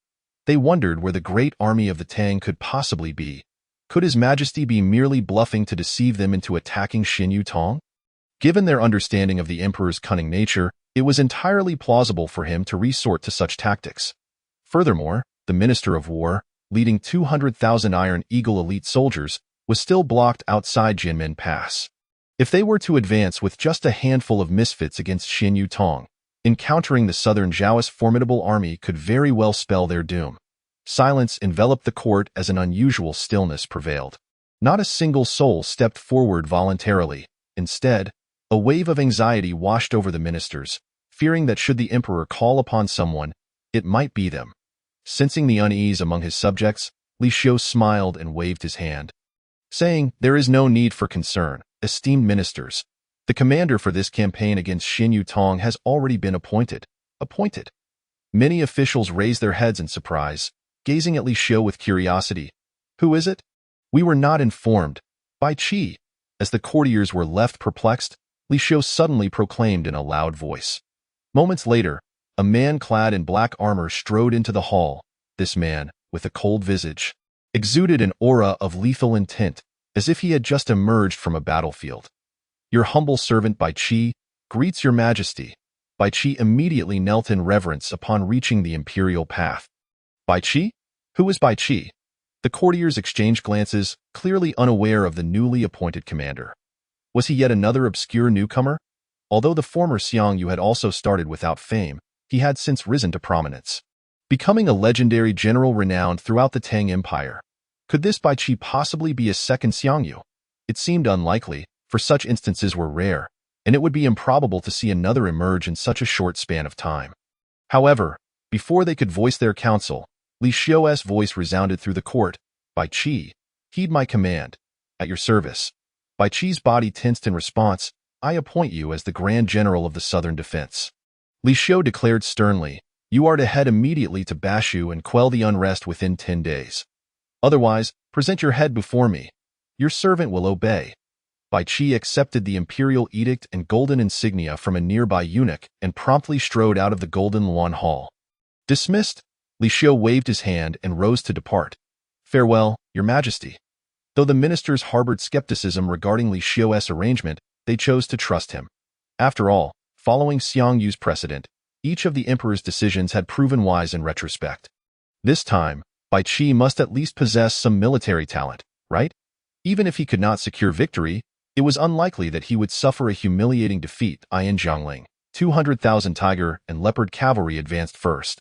They wondered where the great army of the Tang could possibly be. Could His Majesty be merely bluffing to deceive them into attacking Xin Yutong? Given their understanding of the emperor's cunning nature, it was entirely plausible for him to resort to such tactics. Furthermore, the Minister of War, leading 200,000 Iron Eagle elite soldiers, was still blocked outside Jinmen Pass. If they were to advance with just a handful of misfits against Xin Yutong, encountering the southern Zhao's formidable army could very well spell their doom. Silence enveloped the court as an unusual stillness prevailed. Not a single soul stepped forward voluntarily. Instead, a wave of anxiety washed over the ministers, fearing that should the emperor call upon someone, it might be them. Sensing the unease among his subjects, Li Xiu smiled and waved his hand, saying, "There is no need for concern, esteemed ministers. The commander for this campaign against Xin Yutong has already been appointed. Many officials raised their heads in surprise, gazing at Li Xiu with curiosity. Who is it? We were not informed. Bai Qi. As the courtiers were left perplexed, Li Xiu suddenly proclaimed in a loud voice. Moments later, a man clad in black armor strode into the hall. This man, with a cold visage, exuded an aura of lethal intent, as if he had just emerged from a battlefield. Your humble servant Bai Qi greets Your Majesty. Bai Qi immediately knelt in reverence upon reaching the imperial path. Bai Qi? Who is Bai Qi? The courtiers exchanged glances, clearly unaware of the newly appointed commander. Was he yet another obscure newcomer? Although the former Xiongyu had also started without fame, he had since risen to prominence, becoming a legendary general renowned throughout the Tang Empire. Could this Bai Qi possibly be a second Xiongyu? It seemed unlikely, for such instances were rare, and it would be improbable to see another emerge in such a short span of time. However, before they could voice their counsel, Li Xiu's voice resounded through the court. Bai Qi, heed my command. At your service. Bai Qi's body tensed in response. I appoint you as the Grand General of the Southern Defense. Li Xiu declared sternly, you are to head immediately to Bashu and quell the unrest within 10 days. Otherwise, present your head before me. Your servant will obey. Bai Qi accepted the imperial edict and golden insignia from a nearby eunuch and promptly strode out of the Golden Luan Hall. Dismissed, Li Xiu waved his hand and rose to depart. Farewell, Your Majesty. Though the ministers harbored skepticism regarding Li Xiu's arrangement, they chose to trust him. After all, following Xiangyu's precedent, each of the emperor's decisions had proven wise in retrospect. This time, Bai Qi must at least possess some military talent, right? Even if he could not secure victory, it was unlikely that he would suffer a humiliating defeat. In Jiangling, 200,000 tiger and leopard cavalry advanced first.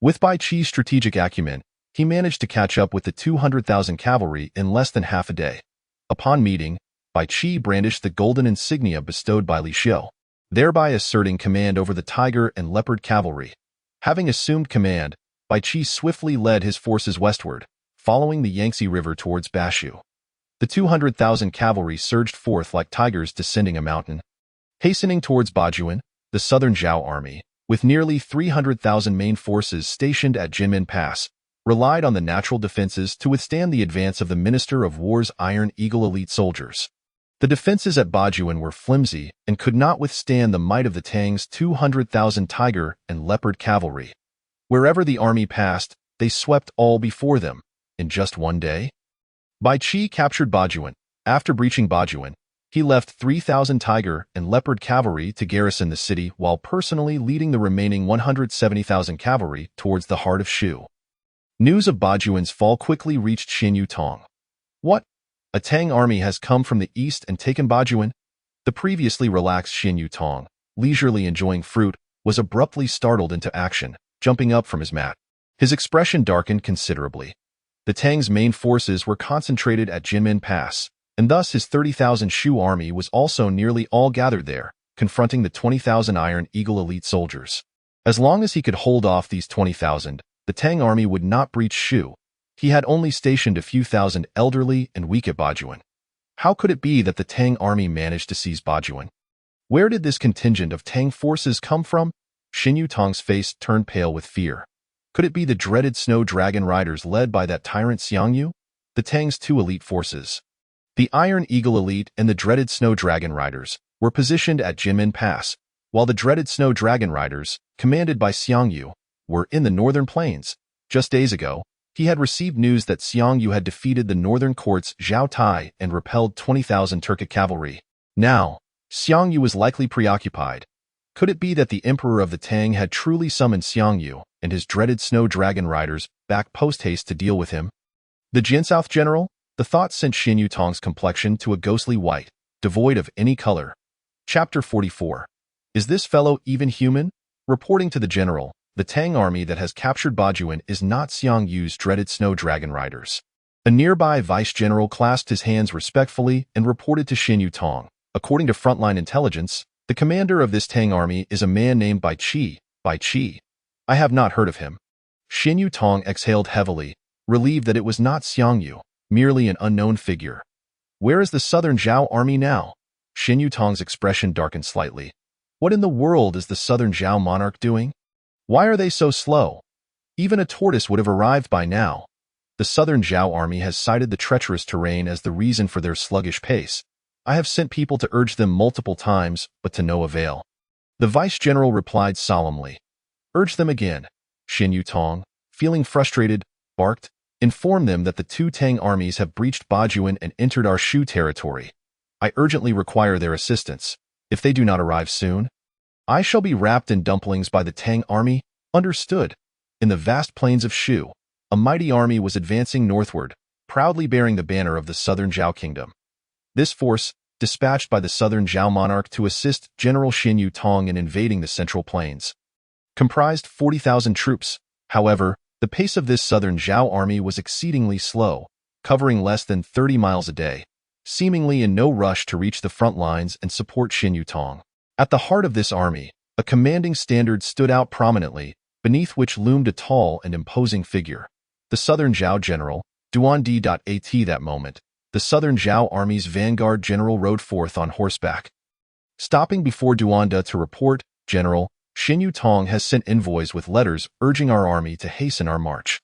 With Bai Qi's strategic acumen, he managed to catch up with the 200,000 cavalry in less than half a day. Upon meeting, Bai Qi brandished the golden insignia bestowed by Li Xiu, thereby asserting command over the tiger and leopard cavalry. Having assumed command, Bai Qi swiftly led his forces westward, following the Yangtze River towards Bashu. The 200,000 cavalry surged forth like tigers descending a mountain. Hastening towards Bajuan, the southern Zhao army, with nearly 300,000 main forces stationed at Jinmen Pass, relied on the natural defenses to withstand the advance of the Minister of War's Iron Eagle elite soldiers. The defenses at Bajuan were flimsy and could not withstand the might of the Tang's 200,000 tiger and leopard cavalry. Wherever the army passed, they swept all before them. In just one day, Bai Qi captured Bajuan. After breaching Bajuan, he left 3,000 tiger and leopard cavalry to garrison the city while personally leading the remaining 170,000 cavalry towards the heart of Shu. News of Bajuan's fall quickly reached Xinyu Tong. What? A Tang army has come from the east and taken Bajuan? The previously relaxed Xinyu Tong, leisurely enjoying fruit, was abruptly startled into action, jumping up from his mat. His expression darkened considerably. The Tang's main forces were concentrated at Jinmen Pass, and thus his 30,000 Shu army was also nearly all gathered there, confronting the 20,000 Iron Eagle elite soldiers. As long as he could hold off these 20,000, the Tang army would not breach Shu. He had only stationed a few thousand elderly and weak at Bajuan. How could it be that the Tang army managed to seize Bajuan? Where did this contingent of Tang forces come from? Xinyu Tong's face turned pale with fear. Could it be the dreaded Snow Dragon Riders led by that tyrant Xiangyu? The Tang's two elite forces, the Iron Eagle elite and the dreaded Snow Dragon Riders, were positioned at Jinmen Pass, while the dreaded Snow Dragon Riders, commanded by Xiangyu, were in the northern plains. Just days ago, he had received news that Xiangyu had defeated the northern court's Zhao Tai and repelled 20,000 Turkic cavalry. Now, Xiangyu was likely preoccupied. Could it be that the emperor of the Tang had truly summoned Xiangyu and his dreaded Snow Dragon Riders back post-haste to deal with him? The Jinsouth general? The thought sent Xinyu Tong's complexion to a ghostly white, devoid of any color. Chapter 44. Is this fellow even human? Reporting to the general, the Tang army that has captured Bajuan is not Xiangyu's dreaded Snow Dragon Riders. A nearby vice-general clasped his hands respectfully and reported to Xinyu Tong. According to frontline intelligence, the commander of this Tang army is a man named Bai Qi. Bai Qi? I have not heard of him. Xinyu Tong exhaled heavily, relieved that it was not Xiangyu, merely an unknown figure. Where is the southern Zhao army now? Xinyu Tong's expression darkened slightly. What in the world is the southern Zhao monarch doing? Why are they so slow? Even a tortoise would have arrived by now. The southern Zhao army has cited the treacherous terrain as the reason for their sluggish pace. I have sent people to urge them multiple times, but to no avail. The vice-general replied solemnly. Urge them again. Xinyu Tong, feeling frustrated, barked. Inform them that the two Tang armies have breached Bajuan and entered our Shu territory. I urgently require their assistance. If they do not arrive soon, I shall be wrapped in dumplings by the Tang army. Understood. In the vast plains of Shu, a mighty army was advancing northward, proudly bearing the banner of the southern Zhao kingdom. This force, dispatched by the southern Zhao monarch to assist General Xin Yutong in invading the Central Plains. Comprised 40,000 troops. However, the pace of this southern Zhao army was exceedingly slow, covering less than 30 miles a day, seemingly in no rush to reach the front lines and support Xin Yutong. At the heart of this army, a commanding standard stood out prominently, beneath which loomed a tall and imposing figure. The southern Zhao general, Duan D.At. That moment, the southern Zhao army's vanguard general rode forth on horseback. Stopping before Duanda to report, General, Xin Yutong has sent envoys with letters urging our army to hasten our march.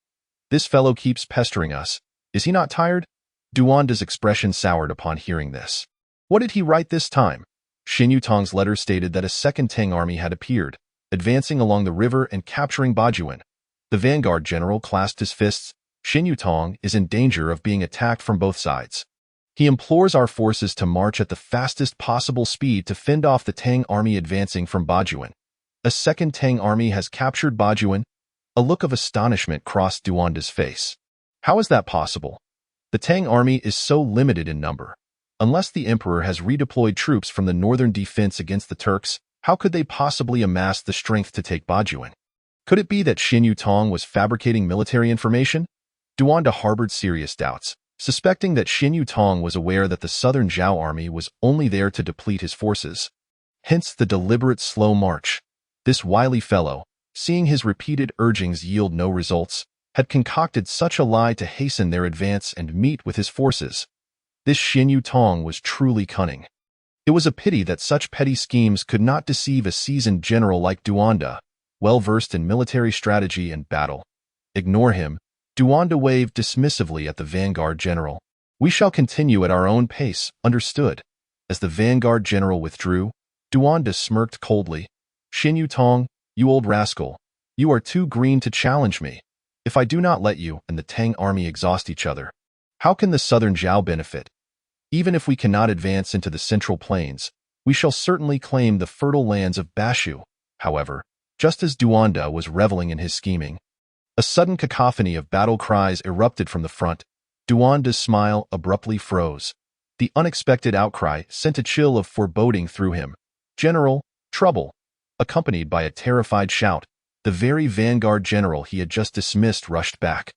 This fellow keeps pestering us. Is he not tired? Duanda's expression soured upon hearing this. What did he write this time? Xin Yutong's letter stated that a second Tang army had appeared, advancing along the river and capturing Bajuan. The vanguard general clasped his fists. Xin Yutong is in danger of being attacked from both sides. He implores our forces to march at the fastest possible speed to fend off the Tang army advancing from Bajuan. A second Tang army has captured Bajuan. A look of astonishment crossed Duanda's face. How is that possible? The Tang army is so limited in number. Unless the emperor has redeployed troops from the northern defense against the Turks, how could they possibly amass the strength to take Bajuan? Could it be that Xin Yutong was fabricating military information? Duanda harbored serious doubts, suspecting that Xin Yutong was aware that the southern Zhao army was only there to deplete his forces. Hence the deliberate slow march. This wily fellow, seeing his repeated urgings yield no results, had concocted such a lie to hasten their advance and meet with his forces. This Xin Yutong was truly cunning. It was a pity that such petty schemes could not deceive a seasoned general like Duanda, well-versed in military strategy and battle. Ignore him. Duanda waved dismissively at the vanguard general. We shall continue at our own pace, understood. As the vanguard general withdrew, Duanda smirked coldly. Xin Yutong, you old rascal, you are too green to challenge me. If I do not let you and the Tang army exhaust each other, how can the southern Zhao benefit? Even if we cannot advance into the Central Plains, we shall certainly claim the fertile lands of Bashu. However, just as Duanda was reveling in his scheming, a sudden cacophony of battle cries erupted from the front. Duanda's smile abruptly froze. The unexpected outcry sent a chill of foreboding through him. General, trouble! Accompanied by a terrified shout, the very vanguard general he had just dismissed rushed back.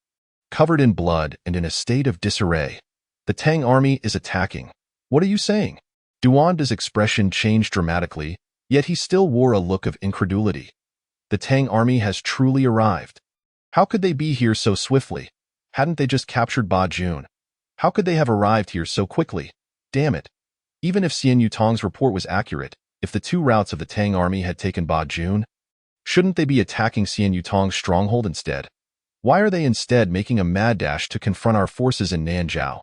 Covered in blood and in a state of disarray. The Tang army is attacking. What are you saying? Duanda's expression changed dramatically, yet he still wore a look of incredulity. The Tang army has truly arrived. How could they be here so swiftly? Hadn't they just captured Bajuan? How could they have arrived here so quickly? Damn it. Even if Xin Yutong's report was accurate, if the two routes of the Tang army had taken Bajuan, shouldn't they be attacking Xin Yutong's stronghold instead? Why are they instead making a mad dash to confront our forces in Nanzhao?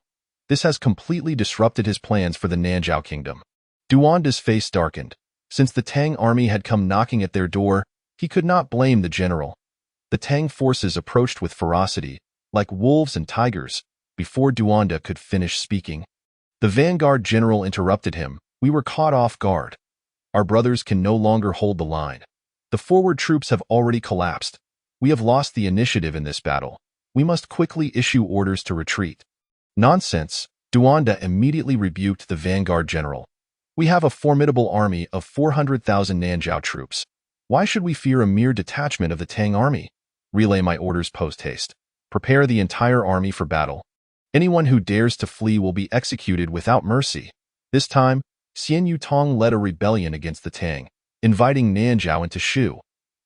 This has completely disrupted his plans for the Nanzhao kingdom. Duanda's face darkened. Since the Tang army had come knocking at their door, he could not blame the general. The Tang forces approached with ferocity, like wolves and tigers. Before Duanda could finish speaking, the vanguard general interrupted him. We were caught off guard. Our brothers can no longer hold the line. The forward troops have already collapsed. We have lost the initiative in this battle. We must quickly issue orders to retreat. Nonsense, Duanda immediately rebuked the vanguard general. We have a formidable army of 400,000 Nanzhao troops. Why should we fear a mere detachment of the Tang army? Relay my orders post-haste. Prepare the entire army for battle. Anyone who dares to flee will be executed without mercy. This time, Xin Yutong led a rebellion against the Tang, inviting Nanzhao into Shu.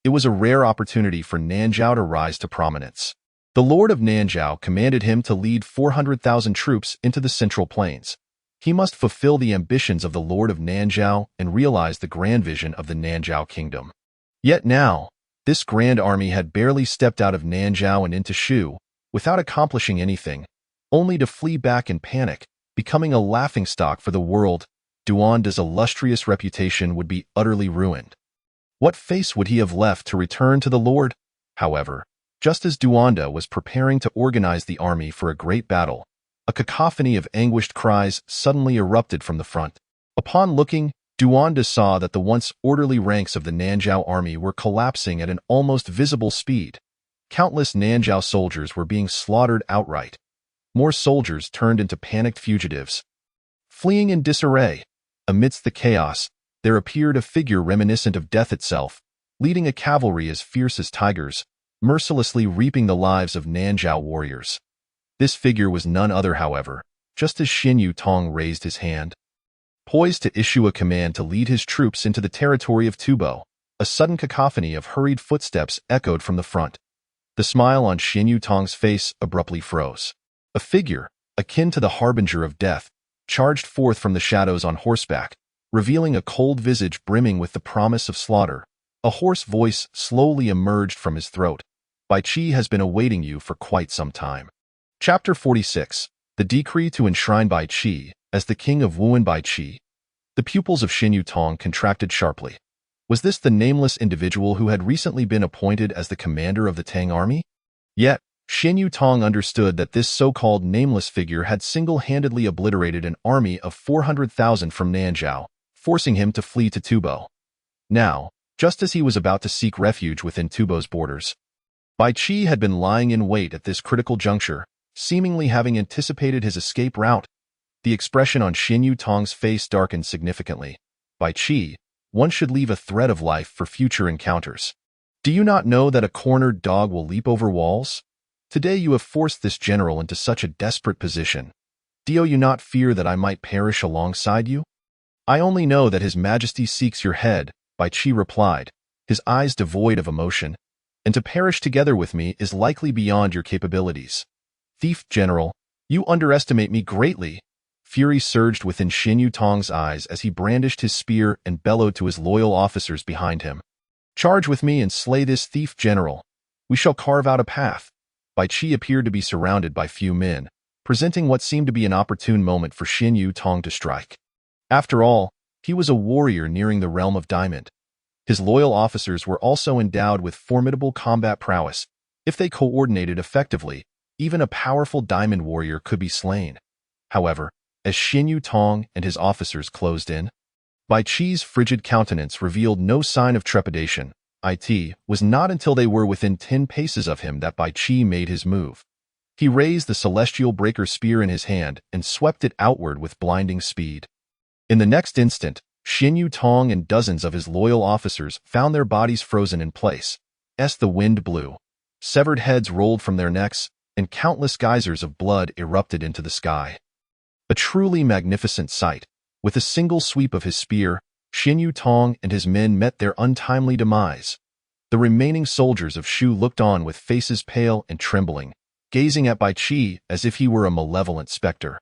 It was a rare opportunity for Nanzhao to rise to prominence. The Lord of Nanzhao commanded him to lead 400,000 troops into the Central Plains. He must fulfill the ambitions of the Lord of Nanzhao and realize the grand vision of the Nanzhao kingdom. Yet now, this grand army had barely stepped out of Nanzhao and into Shu, without accomplishing anything, only to flee back in panic, becoming a laughingstock for the world. Duanda's illustrious reputation would be utterly ruined. What face would he have left to return to the Lord? However, just as Duanda was preparing to organize the army for a great battle, a cacophony of anguished cries suddenly erupted from the front. Upon looking, Duanda saw that the once orderly ranks of the Nanzhao army were collapsing at an almost visible speed. Countless Nanzhao soldiers were being slaughtered outright. More soldiers turned into panicked fugitives. fleeing in disarray. Amidst the chaos, there appeared a figure reminiscent of death itself, leading a cavalry as fierce as tigers, mercilessly reaping the lives of Nanzhao warriors. This figure was none other, however, just as Xin Yutong raised his hand, poised to issue a command to lead his troops into the territory of Tubo. A sudden cacophony of hurried footsteps echoed from the front. The smile on Xin Yutong's face abruptly froze. A figure, akin to the harbinger of death, charged forth from the shadows on horseback, revealing a cold visage brimming with the promise of slaughter. A hoarse voice slowly emerged from his throat. Bai Qi has been awaiting you for quite some time. Chapter 46. The Decree to Enshrine Bai Qi as the King of Wuan. Bai Qi. The pupils of Xin Yutong contracted sharply. Was this the nameless individual who had recently been appointed as the commander of the Tang army? Yet, Xin Yutong understood that this so-called nameless figure had single-handedly obliterated an army of 400,000 from Nanzhao, forcing him to flee to Tubo. Now, just as he was about to seek refuge within Tubo's borders, Bai Qi had been lying in wait at this critical juncture, seemingly having anticipated his escape route. The expression on Xin Yutong's face darkened significantly. Bai Qi, one should leave a thread of life for future encounters. Do you not know that a cornered dog will leap over walls? Today you have forced this general into such a desperate position. Do you not fear that I might perish alongside you? I only know that His Majesty seeks your head, Bai Qi replied, his eyes devoid of emotion, and to perish together with me is likely beyond your capabilities. Thief General, you underestimate me greatly. Fury surged within Xin Yutong's eyes as he brandished his spear and bellowed to his loyal officers behind him. Charge with me and slay this thief general. We shall carve out a path. Bai Qi appeared to be surrounded by few men, presenting what seemed to be an opportune moment for Xin Yutong to strike. After all, he was a warrior nearing the realm of Diamond. His loyal officers were also endowed with formidable combat prowess. If they coordinated effectively, even a powerful diamond warrior could be slain. However, as Xin Yutong and his officers closed in, Bai Qi's frigid countenance revealed no sign of trepidation. It was not until they were within 10 paces of him that Bai Qi made his move. He raised the celestial breaker spear in his hand and swept it outward with blinding speed. In the next instant, Xin Yutong and dozens of his loyal officers found their bodies frozen in place. As the wind blew, severed heads rolled from their necks, and countless geysers of blood erupted into the sky. A truly magnificent sight. With a single sweep of his spear, Xin Yutong and his men met their untimely demise. The remaining soldiers of Shu looked on with faces pale and trembling, gazing at Bai Qi as if he were a malevolent specter.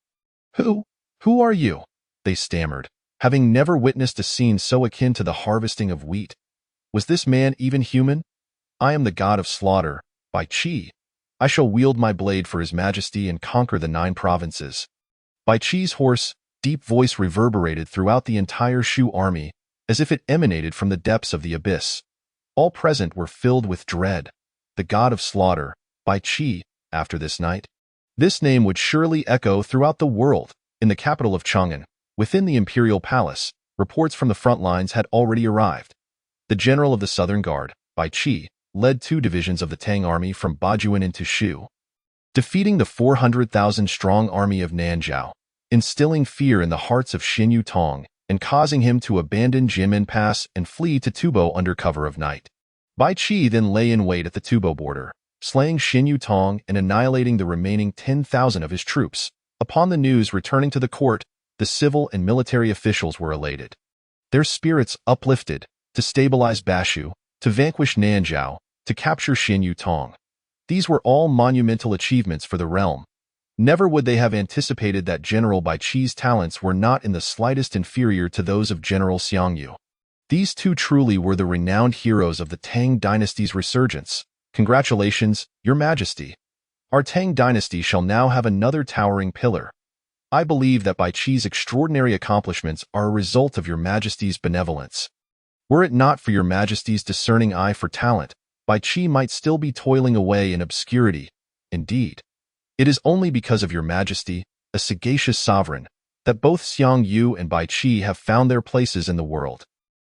Who are you? They stammered, having never witnessed a scene so akin to the harvesting of wheat. Was this man even human? I am the god of slaughter, Bai Qi. I shall wield my blade for His Majesty and conquer the 9 provinces. Bai Qi's hoarse, deep voice reverberated throughout the entire Shu army, as if it emanated from the depths of the abyss. All present were filled with dread. The god of slaughter, Bai Qi, after this night. This name would surely echo throughout the world. In the capital of Chang'an, within the imperial palace, reports from the front lines had already arrived. The general of the Southern Guard, Bai Qi, led 2 divisions of the Tang army from Bajuan into Shu, defeating the 400,000-strong army of Nanzhao, instilling fear in the hearts of Xin Yutong, and causing him to abandon Jinmen Pass and flee to Tubo under cover of night. Bai Qi then lay in wait at the Tubo border, slaying Xin Yutong and annihilating the remaining 10,000 of his troops. Upon the news returning to the court, the civil and military officials were elated. Their spirits uplifted, to stabilize Bashu, to vanquish Nanzhao, to capture Xin Yutong. These were all monumental achievements for the realm. Never would they have anticipated that General Bai Qi's talents were not in the slightest inferior to those of General Xiangyu. These 2 truly were the renowned heroes of the Tang dynasty's resurgence. Congratulations, Your Majesty. Our Tang dynasty shall now have another towering pillar. I believe that Bai Qi's extraordinary accomplishments are a result of Your Majesty's benevolence. Were it not for Your Majesty's discerning eye for talent, Bai Qi might still be toiling away in obscurity. Indeed, it is only because of Your Majesty, a sagacious sovereign, that both Xiangyu and Bai Qi have found their places in the world.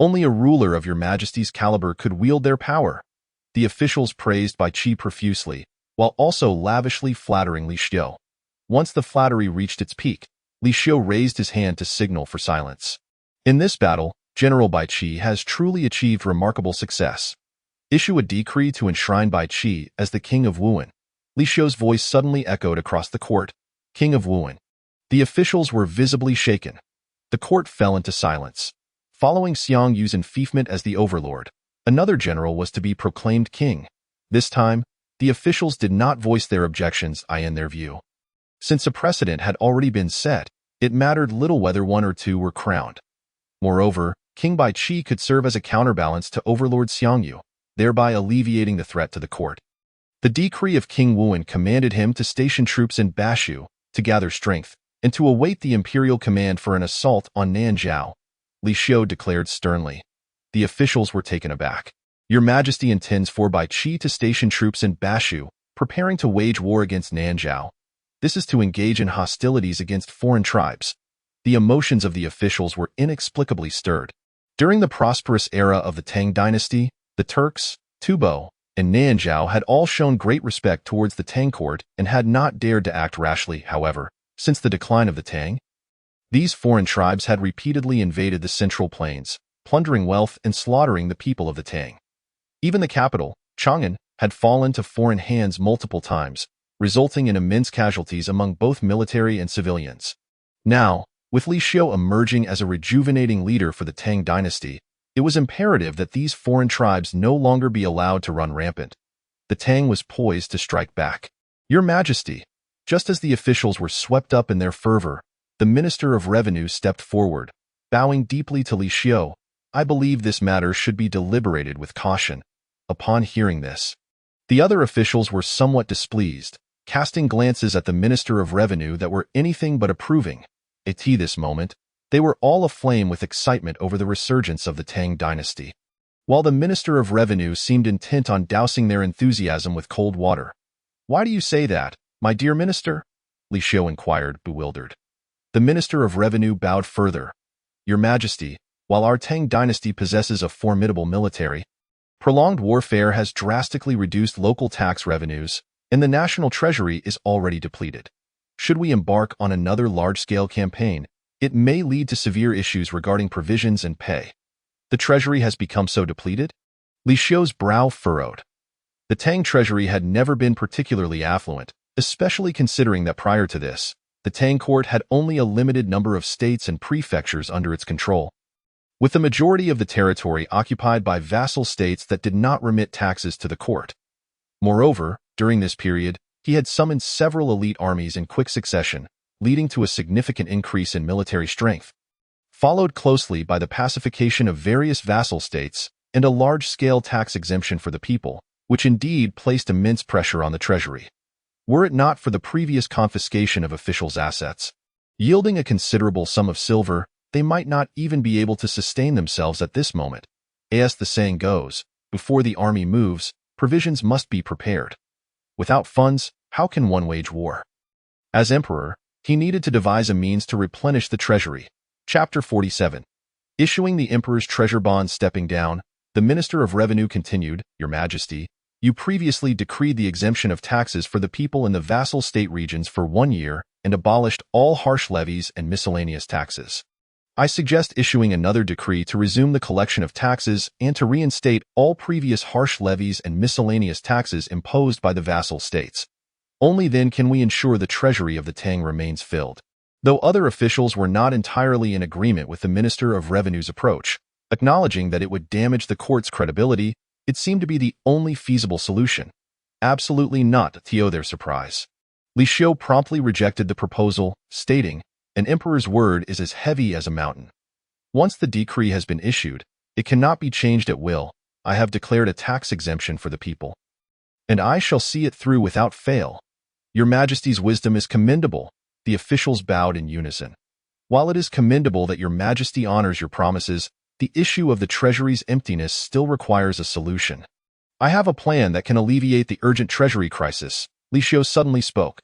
Only a ruler of Your Majesty's caliber could wield their power. The officials praised Bai Qi profusely, while also lavishly flattering Li Xiu. Once the flattery reached its peak, Li Xiu raised his hand to signal for silence. In this battle, General Bai Qi has truly achieved remarkable success. Issue a decree to enshrine Bai Qi as the King of Wuhan. Li Xiu's voice suddenly echoed across the court. King of Wuhan. The officials were visibly shaken. The court fell into silence. Following Xiang Yu's enfeoffment as the overlord, another general was to be proclaimed king. This time, the officials did not voice their objections in their view. Since a precedent had already been set, it mattered little whether one or two were crowned. Moreover, King Bai Qi could serve as a counterbalance to overlord Xiang Yu, thereby alleviating the threat to the court. The decree of King Wuhan commanded him to station troops in Bashu, to gather strength, and to await the imperial command for an assault on Nanzhao. Li Xiu declared sternly. The officials were taken aback. Your Majesty intends for Bai Qi to station troops in Bashu, preparing to wage war against Nanzhao. This is to engage in hostilities against foreign tribes. The emotions of the officials were inexplicably stirred. During the prosperous era of the Tang dynasty, the Turks, Tubo, and Nanzhao had all shown great respect towards the Tang court and had not dared to act rashly. However, since the decline of the Tang, these foreign tribes had repeatedly invaded the Central Plains, plundering wealth and slaughtering the people of the Tang. Even the capital, Chang'an, had fallen to foreign hands multiple times, resulting in immense casualties among both military and civilians. Now, with Li Xiu emerging as a rejuvenating leader for the Tang dynasty, it was imperative that these foreign tribes no longer be allowed to run rampant. The Tang was poised to strike back. Your Majesty, just as the officials were swept up in their fervor, the Minister of Revenue stepped forward, bowing deeply to Li Xiu. I believe this matter should be deliberated with caution. Upon hearing this, the other officials were somewhat displeased, casting glances at the Minister of Revenue that were anything but approving. At this moment, they were all aflame with excitement over the resurgence of the Tang dynasty, while the Minister of Revenue seemed intent on dousing their enthusiasm with cold water. Why do you say that, my dear Minister? Li Xiu inquired, bewildered. The Minister of Revenue bowed further. Your Majesty, while our Tang dynasty possesses a formidable military, prolonged warfare has drastically reduced local tax revenues, and the national treasury is already depleted. Should we embark on another large-scale campaign, it may lead to severe issues regarding provisions and pay. The treasury has become so depleted? Li Xiu's brow furrowed. The Tang treasury had never been particularly affluent, especially considering that prior to this, the Tang court had only a limited number of states and prefectures under its control, with the majority of the territory occupied by vassal states that did not remit taxes to the court. Moreover, during this period, he had summoned several elite armies in quick succession, leading to a significant increase in military strength, followed closely by the pacification of various vassal states and a large-scale tax exemption for the people, which indeed placed immense pressure on the treasury. Were it not for the previous confiscation of officials' assets, yielding a considerable sum of silver, they might not even be able to sustain themselves at this moment. As the saying goes, before the army moves, provisions must be prepared. Without funds, how can one wage war? As emperor, he needed to devise a means to replenish the treasury. Chapter 47. Issuing the emperor's treasure bonds. Stepping down, the Minister of Revenue continued, Your Majesty, you previously decreed the exemption of taxes for the people in the vassal state regions for 1 year and abolished all harsh levies and miscellaneous taxes. I suggest issuing another decree to resume the collection of taxes and to reinstate all previous harsh levies and miscellaneous taxes imposed by the vassal states. Only then can we ensure the treasury of the Tang remains filled. Though other officials were not entirely in agreement with the Minister of Revenue's approach, acknowledging that it would damage the court's credibility, it seemed to be the only feasible solution. Absolutely not, to their surprise. Li Xiu promptly rejected the proposal, stating, An emperor's word is as heavy as a mountain. Once the decree has been issued, it cannot be changed at will. I have declared a tax exemption for the people, and I shall see it through without fail. Your Majesty's wisdom is commendable. The officials bowed in unison. While it is commendable that Your Majesty honors your promises, the issue of the treasury's emptiness still requires a solution. I have a plan that can alleviate the urgent treasury crisis. Li Xiu suddenly spoke.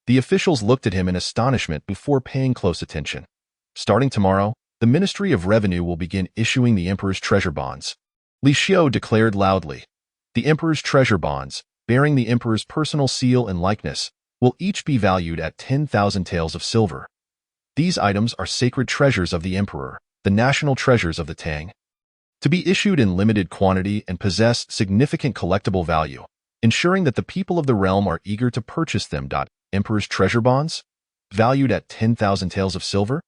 The officials looked at him in astonishment before paying close attention. Starting tomorrow, the Ministry of Revenue will begin issuing the Emperor's treasure bonds. Li Xiu declared loudly. The Emperor's treasure bonds, bearing the Emperor's personal seal and likeness, will each be valued at 10,000 taels of silver. These items are sacred treasures of the emperor, the national treasures of the Tang. To be issued in limited quantity and possess significant collectible value, ensuring that the people of the realm are eager to purchase them. Emperor's treasure bonds? Valued at 10,000 taels of silver?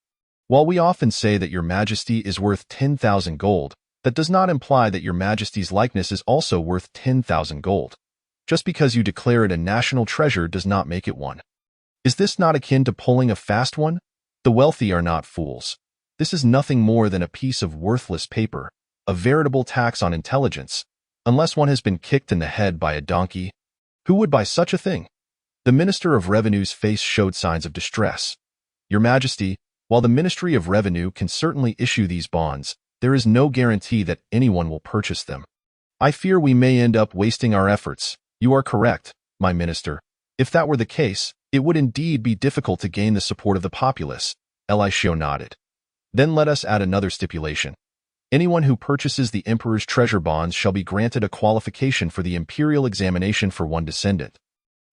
While we often say that your majesty is worth 10,000 gold, that does not imply that your majesty's likeness is also worth 10,000 gold. Just because you declare it a national treasure does not make it one. Is this not akin to pulling a fast one? The wealthy are not fools. This is nothing more than a piece of worthless paper, a veritable tax on intelligence, unless one has been kicked in the head by a donkey. Who would buy such a thing? The Minister of Revenue's face showed signs of distress. Your Majesty, while the Ministry of Revenue can certainly issue these bonds, there is no guarantee that anyone will purchase them. I fear we may end up wasting our efforts. You are correct, my minister. If that were the case, it would indeed be difficult to gain the support of the populace. Eliseo nodded. Then let us add another stipulation. Anyone who purchases the emperor's treasure bonds shall be granted a qualification for the imperial examination for one descendant.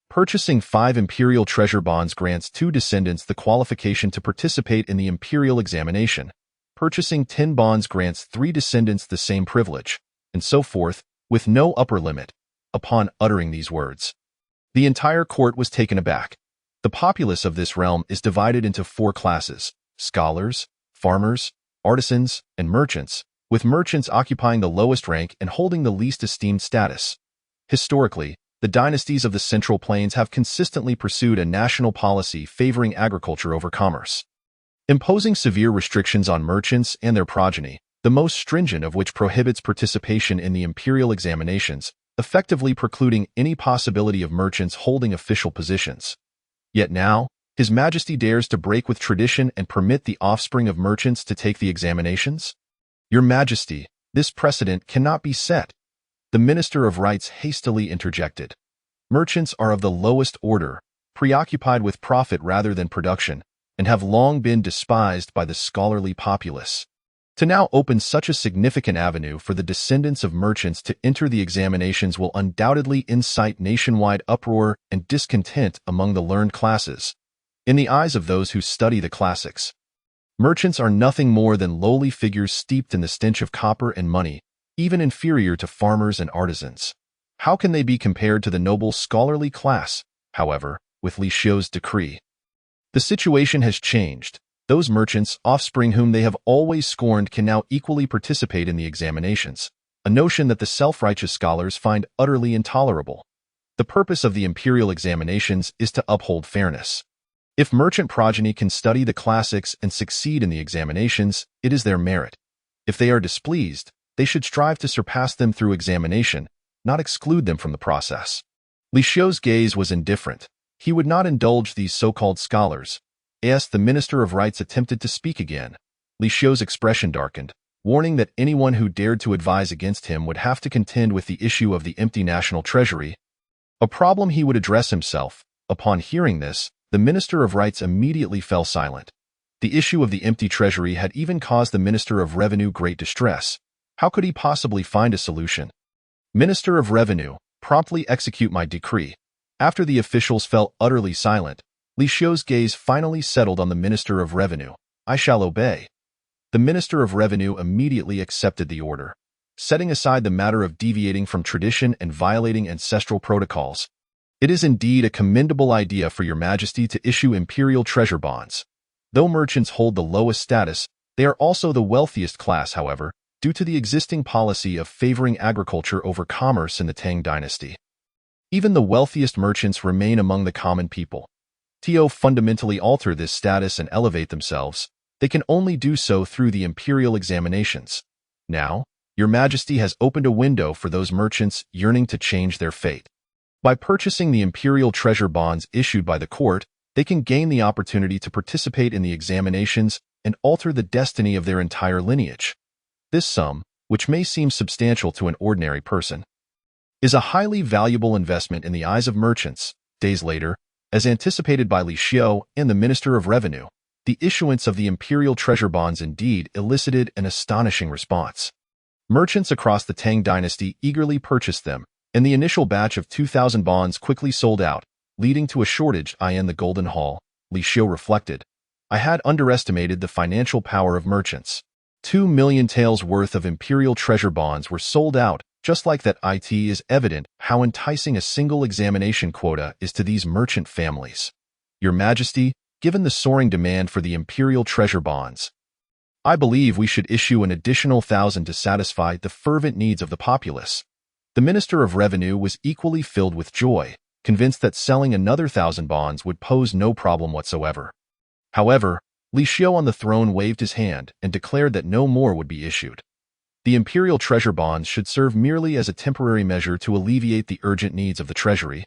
Purchasing 5 imperial treasure bonds grants 2 descendants the qualification to participate in the imperial examination. Purchasing 10 bonds grants 3 descendants the same privilege, and so forth, with no upper limit. Upon uttering these words, the entire court was taken aback. The populace of this realm is divided into 4 classes: scholars, farmers, artisans, and merchants, with merchants occupying the lowest rank and holding the least esteemed status. Historically, the dynasties of the Central Plains have consistently pursued a national policy favoring agriculture over commerce, imposing severe restrictions on merchants and their progeny, the most stringent of which prohibits participation in the imperial examinations, effectively precluding any possibility of merchants holding official positions. Yet now, His Majesty dares to break with tradition and permit the offspring of merchants to take the examinations? Your Majesty, this precedent cannot be set. The Minister of Rights hastily interjected. Merchants are of the lowest order, preoccupied with profit rather than production, and have long been despised by the scholarly populace. To now open such a significant avenue for the descendants of merchants to enter the examinations will undoubtedly incite nationwide uproar and discontent among the learned classes. In the eyes of those who study the classics, merchants are nothing more than lowly figures steeped in the stench of copper and money, even inferior to farmers and artisans. How can they be compared to the noble scholarly class, however, with Lixiu's decree? The situation has changed. Those merchants, offspring whom they have always scorned, can now equally participate in the examinations, a notion that the self-righteous scholars find utterly intolerable. The purpose of the imperial examinations is to uphold fairness. If merchant progeny can study the classics and succeed in the examinations, it is their merit. If they are displeased, they should strive to surpass them through examination, not exclude them from the process. Lixiu's gaze was indifferent. He would not indulge these so-called scholars. As the Minister of Rights attempted to speak again, Lixiu's expression darkened, warning that anyone who dared to advise against him would have to contend with the issue of the empty national treasury, a problem he would address himself. Upon hearing this, the Minister of Rights immediately fell silent. The issue of the empty treasury had even caused the Minister of Revenue great distress. How could he possibly find a solution? Minister of Revenue, promptly execute my decree. After the officials fell utterly silent, Lixiu's gaze finally settled on the Minister of Revenue. I shall obey. The Minister of Revenue immediately accepted the order. Setting aside the matter of deviating from tradition and violating ancestral protocols, it is indeed a commendable idea for your Majesty to issue imperial treasure bonds. Though merchants hold the lowest status, they are also the wealthiest class, however, due to the existing policy of favoring agriculture over commerce in the Tang dynasty. Even the wealthiest merchants remain among the common people. To fundamentally alter this status and elevate themselves, they can only do so through the imperial examinations. Now, your Majesty has opened a window for those merchants yearning to change their fate. By purchasing the imperial treasure bonds issued by the court, they can gain the opportunity to participate in the examinations and alter the destiny of their entire lineage. This sum, which may seem substantial to an ordinary person, is a highly valuable investment in the eyes of merchants. Days later, as anticipated by Lixiu and the Minister of Revenue, the issuance of the imperial treasure bonds indeed elicited an astonishing response. Merchants across the Tang dynasty eagerly purchased them, and the initial batch of 2,000 bonds quickly sold out, leading to a shortage in the Golden Hall. Lixiu reflected. I had underestimated the financial power of merchants. 2 million taels worth of imperial treasure bonds were sold out. Just like that, it is evident how enticing a single examination quota is to these merchant families. Your Majesty, given the soaring demand for the imperial treasure bonds, I believe we should issue an additional 1,000 to satisfy the fervent needs of the populace. The Minister of Revenue was equally filled with joy, convinced that selling another 1,000 bonds would pose no problem whatsoever. However, Li Xiu on the throne waved his hand and declared that no more would be issued. The imperial treasure bonds should serve merely as a temporary measure to alleviate the urgent needs of the treasury,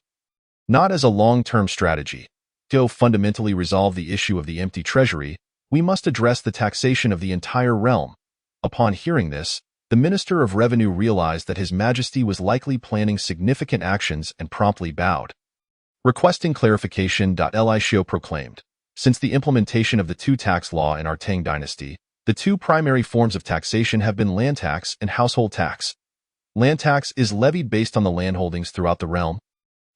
not as a long-term strategy. To fundamentally resolve the issue of the empty treasury, we must address the taxation of the entire realm. Upon hearing this, the Minister of Revenue realized that His Majesty was likely planning significant actions and promptly bowed. Requesting clarification. Li Xiu proclaimed, since the implementation of the two tax law in our Tang dynasty, the two primary forms of taxation have been land tax and household tax. Land tax is levied based on the landholdings throughout the realm,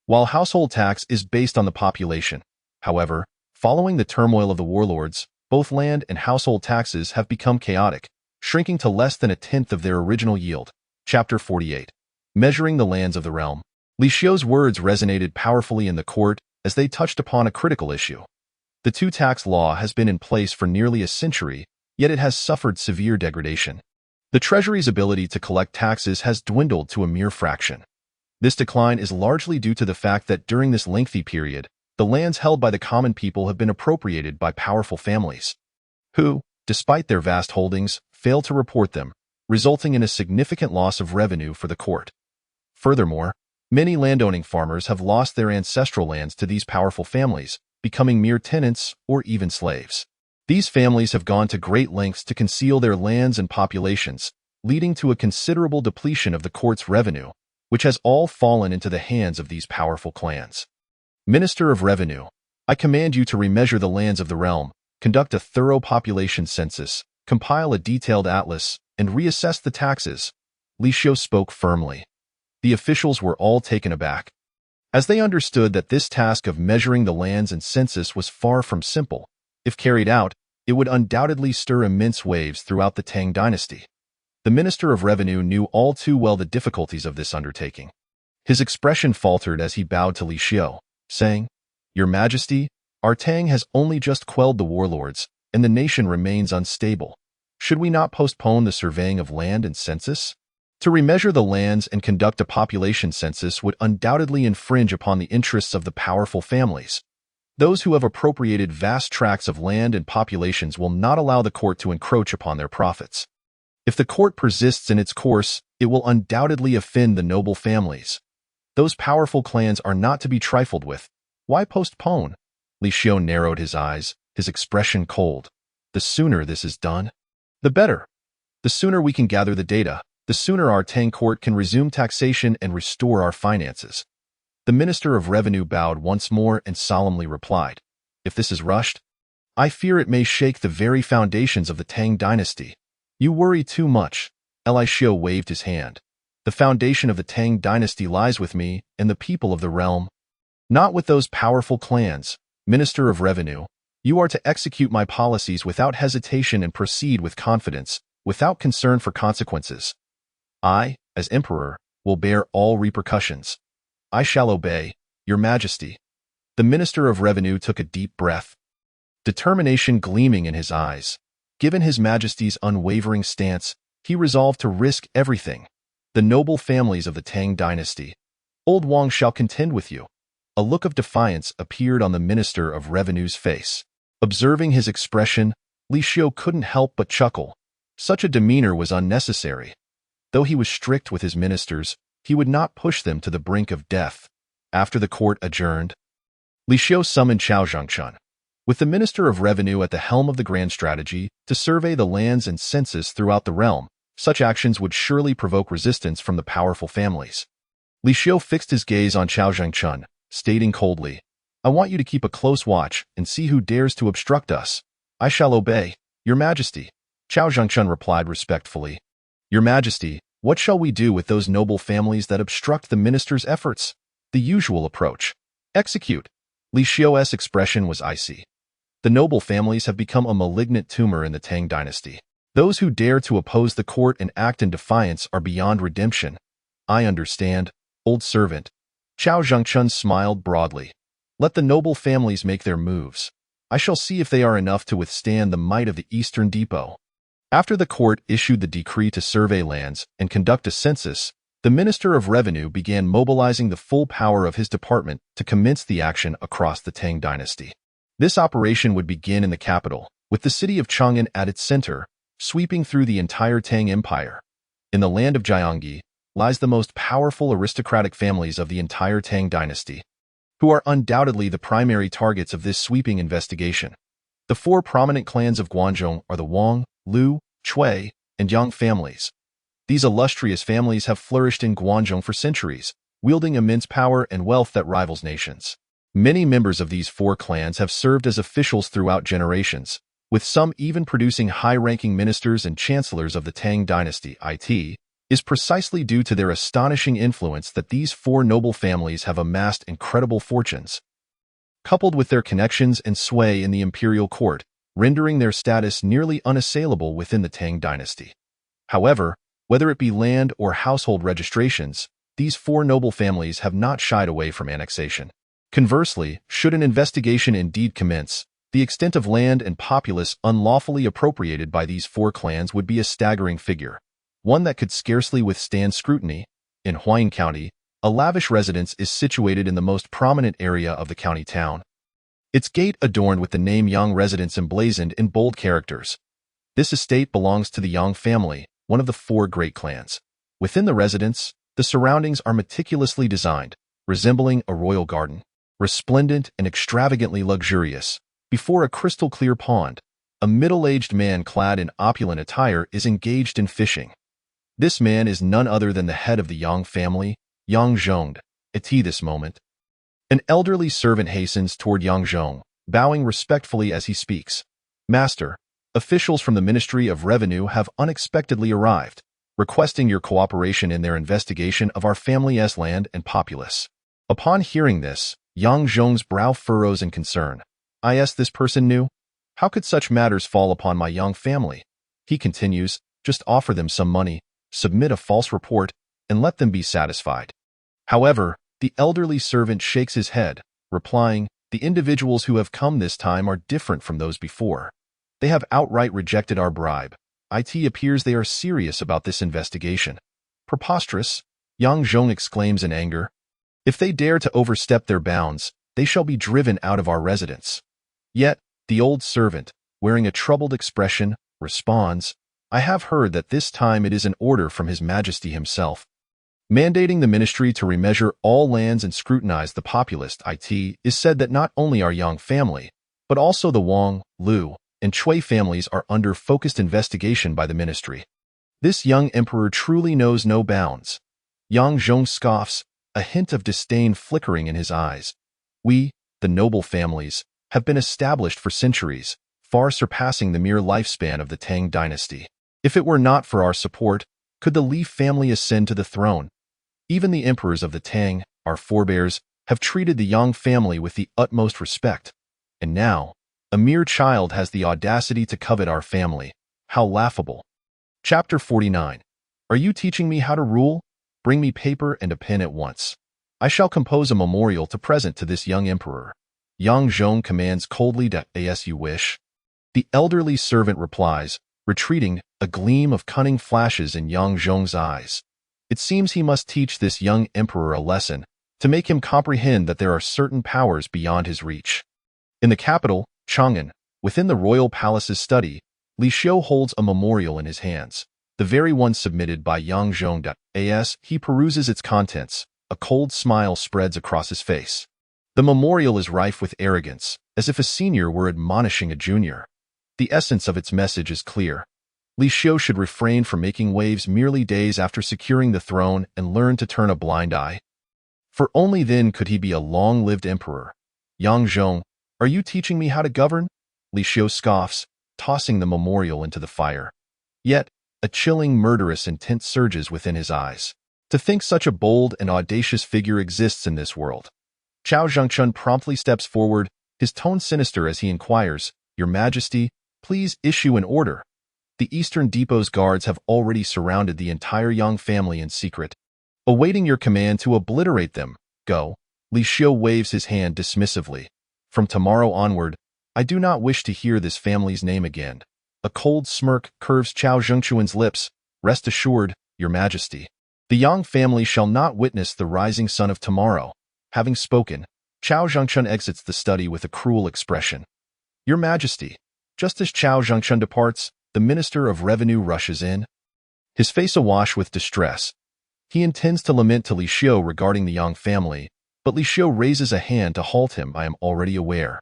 while household tax is based on the population. However, following the turmoil of the warlords, both land and household taxes have become chaotic, shrinking to less than a tenth of their original yield. Chapter 48. Measuring the lands of the realm. Li Xiu's words resonated powerfully in the court as they touched upon a critical issue. The two-tax law has been in place for nearly a century, yet it has suffered severe degradation. The Treasury's ability to collect taxes has dwindled to a mere fraction. This decline is largely due to the fact that during this lengthy period, the lands held by the common people have been appropriated by powerful families, who, despite their vast holdings, fail to report them, resulting in a significant loss of revenue for the court. Furthermore, many landowning farmers have lost their ancestral lands to these powerful families, becoming mere tenants or even slaves. These families have gone to great lengths to conceal their lands and populations, leading to a considerable depletion of the court's revenue, which has all fallen into the hands of these powerful clans. Minister of Revenue, I command you to remeasure the lands of the realm, conduct a thorough population census, compile a detailed atlas, and reassess the taxes. Li Xiu spoke firmly. The officials were all taken aback, as they understood that this task of measuring the lands and census was far from simple. If carried out, it would undoubtedly stir immense waves throughout the Tang dynasty. The Minister of Revenue knew all too well the difficulties of this undertaking. His expression faltered as he bowed to Li Xiu, saying, Your Majesty, our Tang has only just quelled the warlords, and the nation remains unstable. Should we not postpone the surveying of land and census? To remeasure the lands and conduct a population census would undoubtedly infringe upon the interests of the powerful families. Those who have appropriated vast tracts of land and populations will not allow the court to encroach upon their profits. If the court persists in its course, it will undoubtedly offend the noble families. Those powerful clans are not to be trifled with. Why postpone? Li Xiu narrowed his eyes, his expression cold. The sooner this is done, the better. The sooner we can gather the data, the sooner our Tang court can resume taxation and restore our finances. The Minister of Revenue bowed once more and solemnly replied, If this is rushed, I fear it may shake the very foundations of the Tang dynasty. You worry too much. Li Xiu waved his hand. The foundation of the Tang dynasty lies with me and the people of the realm, not with those powerful clans. Minister of Revenue, you are to execute my policies without hesitation and proceed with confidence, without concern for consequences. I, as Emperor, will bear all repercussions. I shall obey, Your Majesty. The Minister of Revenue took a deep breath, determination gleaming in his eyes. Given His Majesty's unwavering stance, he resolved to risk everything. The noble families of the Tang dynasty, Old Wang shall contend with you. A look of defiance appeared on the Minister of Revenue's face. Observing his expression, Li Xiu couldn't help but chuckle. Such a demeanor was unnecessary. Though he was strict with his ministers, he would not push them to the brink of death. After the court adjourned, Li Xiu summoned Chao Zhengchun, with the Minister of Revenue at the helm of the grand strategy, to survey the lands and census throughout the realm. Such actions would surely provoke resistance from the powerful families. Li Xiu fixed his gaze on Chao Zhengchun, stating coldly, I want you to keep a close watch and see who dares to obstruct us. I shall obey, Your Majesty. Chao Zhengchun replied respectfully, Your Majesty, what shall we do with those noble families that obstruct the minister's efforts? The usual approach. Execute. Li Xiu's expression was icy. The noble families have become a malignant tumor in the Tang dynasty. Those who dare to oppose the court and act in defiance are beyond redemption. I understand, old servant. Chao Zhengchun smiled broadly. Let the noble families make their moves. I shall see if they are enough to withstand the might of the Eastern Depot. After the court issued the decree to survey lands and conduct a census, the Minister of Revenue began mobilizing the full power of his department to commence the action across the Tang dynasty. This operation would begin in the capital, with the city of Chang'an at its center, sweeping through the entire Tang Empire. In the land of Jiangyi lies the most powerful aristocratic families of the entire Tang dynasty, who are undoubtedly the primary targets of this sweeping investigation. The four prominent clans of Guanzhong are the Wang, Liu, Cui, and Yang families. These illustrious families have flourished in Guanzhong for centuries, wielding immense power and wealth that rivals nations. Many members of these four clans have served as officials throughout generations, with some even producing high-ranking ministers and chancellors of the Tang dynasty. It is precisely due to their astonishing influence that these four noble families have amassed incredible fortunes, coupled with their connections and sway in the imperial court, rendering their status nearly unassailable within the Tang dynasty. However, whether it be land or household registrations, these four noble families have not shied away from annexation. Conversely, should an investigation indeed commence, the extent of land and populace unlawfully appropriated by these four clans would be a staggering figure, one that could scarcely withstand scrutiny. In Huayin County, a lavish residence is situated in the most prominent area of the county town. Its gate adorned with the name Yang Residence emblazoned in bold characters. This estate belongs to the Yang family, one of the four great clans. Within the residence, the surroundings are meticulously designed, resembling a royal garden. Resplendent and extravagantly luxurious, before a crystal-clear pond, a middle-aged man clad in opulent attire is engaged in fishing. This man is none other than the head of the Yang family, Yang Zhong. At this moment, an elderly servant hastens toward Yang Zhong, bowing respectfully as he speaks. Master, officials from the Ministry of Revenue have unexpectedly arrived, requesting your cooperation in their investigation of our family's land and populace. Upon hearing this, Yang Zhong's brow furrows in concern. This person knew? How could such matters fall upon my Yang family? He continues, just offer them some money, submit a false report, and let them be satisfied. However, the elderly servant shakes his head, replying, the individuals who have come this time are different from those before. They have outright rejected our bribe. It appears they are serious about this investigation. Preposterous, Yang Zhong exclaims in anger. If they dare to overstep their bounds, they shall be driven out of our residence. Yet, the old servant, wearing a troubled expression, responds, I have heard that this time it is an order from His Majesty himself, mandating the ministry to remeasure all lands and scrutinize the populace. It is said that not only our Yang family, but also the Wang, Liu, and Cui families are under focused investigation by the ministry. This young emperor truly knows no bounds. Yang Zhong scoffs, a hint of disdain flickering in his eyes. We, the noble families, have been established for centuries, far surpassing the mere lifespan of the Tang dynasty. If it were not for our support, could the Li family ascend to the throne? Even the emperors of the Tang, our forebears, have treated the Yang family with the utmost respect. And now, a mere child has the audacity to covet our family. How laughable. Chapter 49. Are you teaching me how to rule? Bring me paper and a pen at once. I shall compose a memorial to present to this young emperor. Yang Zhong commands coldly. As you wish. The elderly servant replies, retreating. A gleam of cunning flashes in Yang Zhong's eyes. It seems he must teach this young emperor a lesson, to make him comprehend that there are certain powers beyond his reach. In the capital, Chang'an, within the royal palace's study, Li Xiu holds a memorial in his hands, the very one submitted by Yang Zhong. As he peruses its contents, a cold smile spreads across his face. The memorial is rife with arrogance, as if a senior were admonishing a junior. The essence of its message is clear. Li Xiu should refrain from making waves merely days after securing the throne and learn to turn a blind eye. For only then could he be a long-lived emperor. Yang Zhong, are you teaching me how to govern? Li Xiu scoffs, tossing the memorial into the fire. Yet, a chilling, murderous intent surges within his eyes. To think such a bold and audacious figure exists in this world. Chao Zhengchun promptly steps forward, his tone sinister as he inquires, "Your Majesty, please issue an order." The Eastern Depot's guards have already surrounded the entire Yang family in secret, awaiting your command to obliterate them. Go. Li Xiu waves his hand dismissively. From tomorrow onward, I do not wish to hear this family's name again. A cold smirk curves Chao Zhengquan's lips. Rest assured, Your Majesty. The Yang family shall not witness the rising sun of tomorrow. Having spoken, Chao Zhengquan exits the study with a cruel expression. Your Majesty. Just as Chao Zhengquan departs, the Minister of Revenue rushes in, his face awash with distress. He intends to lament to Li Xiu regarding the Yang family, but Li Xiu raises a hand to halt him. I am already aware.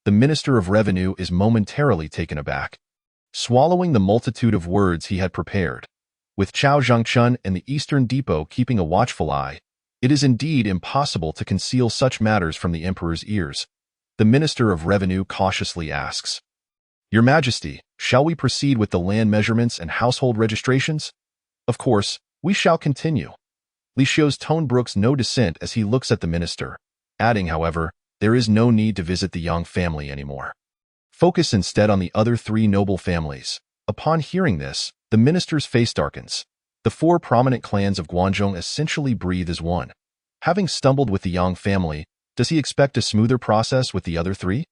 The Minister of Revenue is momentarily taken aback, swallowing the multitude of words he had prepared. With Chao Zhengquan and the Eastern Depot keeping a watchful eye, it is indeed impossible to conceal such matters from the Emperor's ears. The Minister of Revenue cautiously asks, Your Majesty, shall we proceed with the land measurements and household registrations? Of course, we shall continue. Li Xiu's tone brooks no dissent as he looks at the minister, adding, however, there is no need to visit the Yang family anymore. Focus instead on the other three noble families. Upon hearing this, the minister's face darkens. The four prominent clans of Guangzhou essentially breathe as one. Having stumbled with the Yang family, does he expect a smoother process with the other three?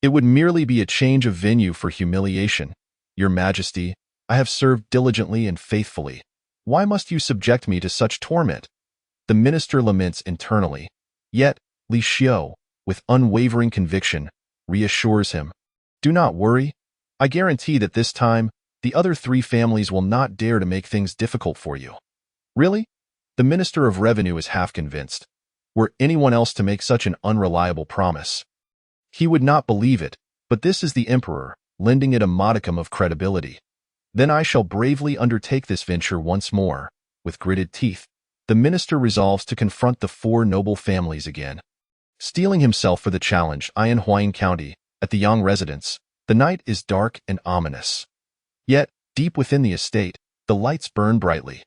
It would merely be a change of venue for humiliation. Your Majesty, I have served diligently and faithfully. Why must you subject me to such torment? The minister laments internally. Yet, Li Xiu, with unwavering conviction, reassures him. Do not worry. I guarantee that this time, the other three families will not dare to make things difficult for you. Really? The Minister of Revenue is half convinced. Were anyone else to make such an unreliable promise, he would not believe it, but this is the Emperor, lending it a modicum of credibility. Then I shall bravely undertake this venture once more. With gritted teeth, the minister resolves to confront the four noble families again. Steeling himself for the challenge, in Huayin County, at the Yang residence, the night is dark and ominous. Yet, deep within the estate, the lights burn brightly.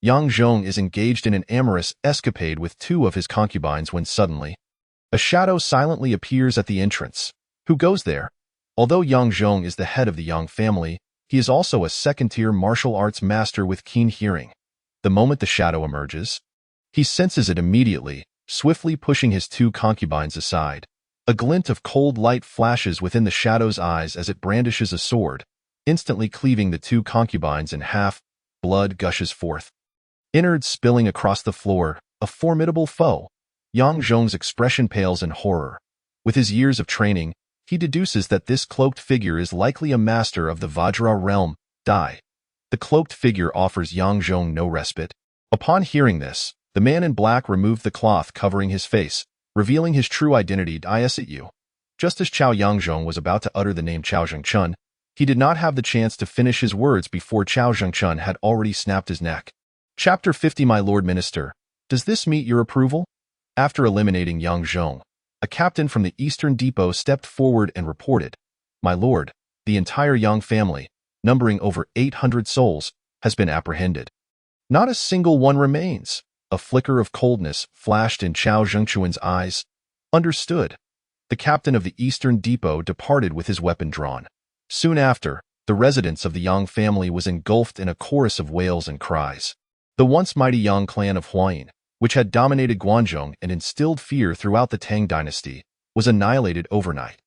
Yang Zhong is engaged in an amorous escapade with two of his concubines when suddenly, a shadow silently appears at the entrance. Who goes there? Although Yang Zhong is the head of the Yang family, he is also a second-tier martial arts master with keen hearing. The moment the shadow emerges, he senses it immediately, swiftly pushing his two concubines aside. A glint of cold light flashes within the shadow's eyes as it brandishes a sword, instantly cleaving the two concubines in half. Blood gushes forth, innards spilling across the floor. A formidable foe. Yang Zhong's expression pales in horror. With his years of training, he deduces that this cloaked figure is likely a master of the Vajra realm. Die. The cloaked figure offers Yang Zhong no respite. Upon hearing this, the man in black removed the cloth covering his face, revealing his true identity. You. Just as Chao Yangzhong was about to utter the name Chao Zhengchun, he did not have the chance to finish his words before Chao Zhengchun had already snapped his neck. Chapter 50. My Lord Minister, does this meet your approval? After eliminating Yang Zhong, a captain from the Eastern Depot stepped forward and reported, My lord, the entire Yang family, numbering over 800 souls, has been apprehended. Not a single one remains. A flicker of coldness flashed in Chao Zhengquan's eyes. Understood. The captain of the Eastern Depot departed with his weapon drawn. Soon after, the residence of the Yang family was engulfed in a chorus of wails and cries. The once mighty Yang clan of Huayin, which had dominated Guangzhou and instilled fear throughout the Tang dynasty, was annihilated overnight.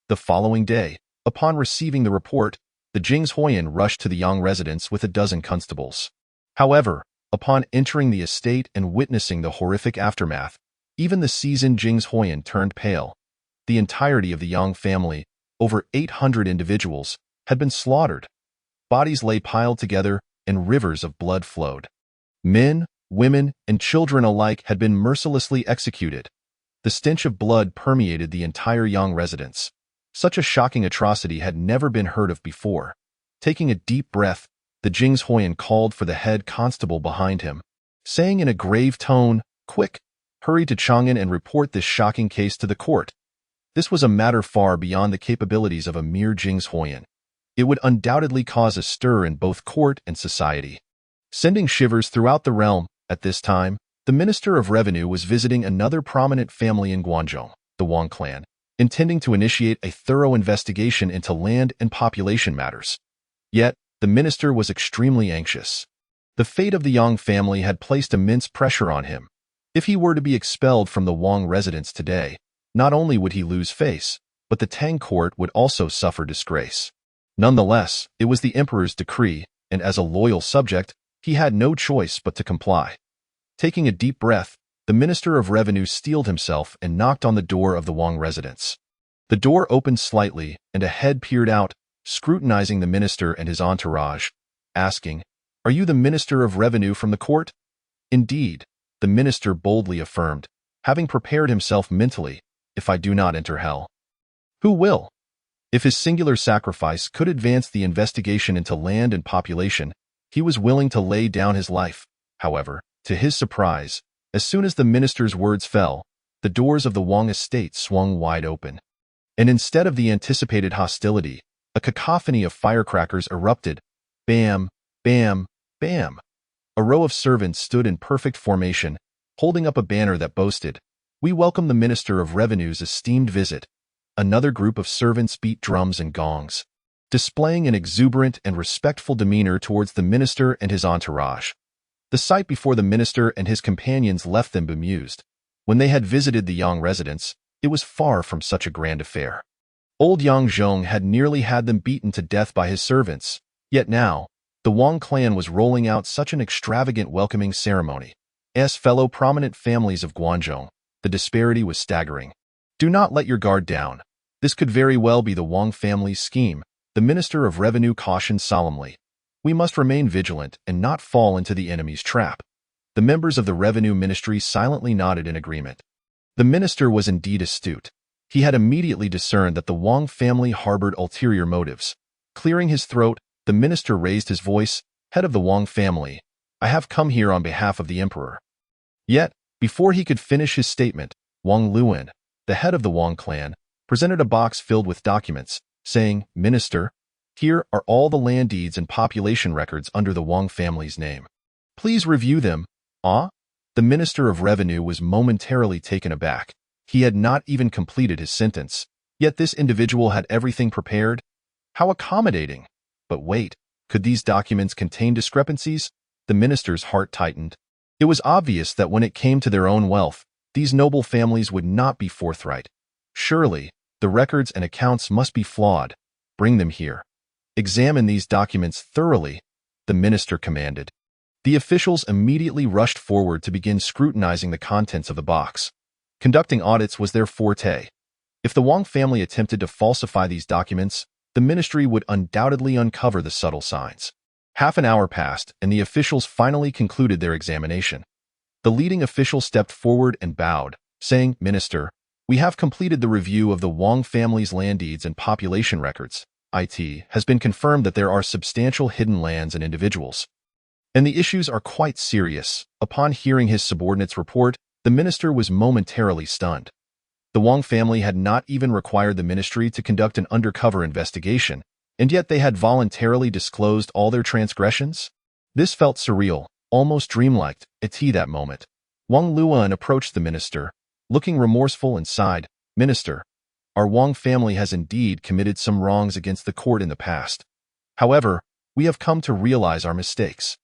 The following day, upon receiving the report, the Jing's Huayin rushed to the Yang residence with a dozen constables. However, upon entering the estate and witnessing the horrific aftermath, even the seasoned Jing's Huayin turned pale. The entirety of the Yang family, over 800 individuals, had been slaughtered. Bodies lay piled together, and rivers of blood flowed. Men, women, and children alike had been mercilessly executed. The stench of blood permeated the entire Yang residence. Such a shocking atrocity had never been heard of before. Taking a deep breath, the Jing's Huayin called for the head constable behind him, saying in a grave tone, Quick, hurry to Chang'an and report this shocking case to the court. This was a matter far beyond the capabilities of a mere Jing's Huayin. It would undoubtedly cause a stir in both court and society, sending shivers throughout the realm. At this time, the Minister of Revenue was visiting another prominent family in Guangzhou, the Wang clan. intending to initiate a thorough investigation into land and population matters. Yet, the minister was extremely anxious. The fate of the Yang family had placed immense pressure on him. If he were to be expelled from the Wang residence today, not only would he lose face, but the Tang court would also suffer disgrace. Nonetheless, it was the emperor's decree, and as a loyal subject, he had no choice but to comply. Taking a deep breath, the Minister of Revenue steeled himself and knocked on the door of the Wang residence. The door opened slightly, and a head peered out, scrutinizing the minister and his entourage, asking, "Are you the Minister of Revenue from the court?" "Indeed," the minister boldly affirmed, having prepared himself mentally, "if I do not enter hell, who will?" If his singular sacrifice could advance the investigation into land and population, he was willing to lay down his life. However, to his surprise, as soon as the minister's words fell, the doors of the Wang estate swung wide open. And instead of the anticipated hostility, a cacophony of firecrackers erupted. Bam, bam, bam. A row of servants stood in perfect formation, holding up a banner that boasted, "We welcome the Minister of Revenue's esteemed visit." Another group of servants beat drums and gongs, displaying an exuberant and respectful demeanor towards the minister and his entourage. The sight before the minister and his companions left them bemused. When they had visited the Yang residence, it was far from such a grand affair. Old Yang Zhong had nearly had them beaten to death by his servants, yet now, the Wang clan was rolling out such an extravagant welcoming ceremony. As fellow prominent families of Guangzhou, the disparity was staggering. "Do not let your guard down. This could very well be the Wang family's scheme," the Minister of Revenue cautioned solemnly. "We must remain vigilant and not fall into the enemy's trap." The members of the Revenue Ministry silently nodded in agreement. The minister was indeed astute. He had immediately discerned that the Wang family harbored ulterior motives. Clearing his throat, the minister raised his voice, "Head of the Wang family, I have come here on behalf of the emperor." Yet, before he could finish his statement, Wang Luan, the head of the Wang clan, presented a box filled with documents, saying, "Minister, here are all the land deeds and population records under the Wang family's name. Please review them." "Ah?" The Minister of Revenue was momentarily taken aback. He had not even completed his sentence, yet this individual had everything prepared. How accommodating! But wait, could these documents contain discrepancies? The minister's heart tightened. It was obvious that when it came to their own wealth, these noble families would not be forthright. Surely, the records and accounts must be flawed. "Bring them here. Examine these documents thoroughly," the minister commanded. The officials immediately rushed forward to begin scrutinizing the contents of the box. Conducting audits was their forte. If the Wang family attempted to falsify these documents, the ministry would undoubtedly uncover the subtle signs. Half an hour passed, and the officials finally concluded their examination. The leading official stepped forward and bowed, saying, "Minister, we have completed the review of the Wang family's land deeds and population records. It has been confirmed that there are substantial hidden lands and individuals, and the issues are quite serious." Upon hearing his subordinate's report, the minister was momentarily stunned. The Wang family had not even required the ministry to conduct an undercover investigation, and yet they had voluntarily disclosed all their transgressions? This felt surreal, almost dreamlike, at that moment. Wang Luan approached the minister, looking remorseful, and sighed, "Minister, our Wang family has indeed committed some wrongs against the court in the past. However, we have come to realize our mistakes."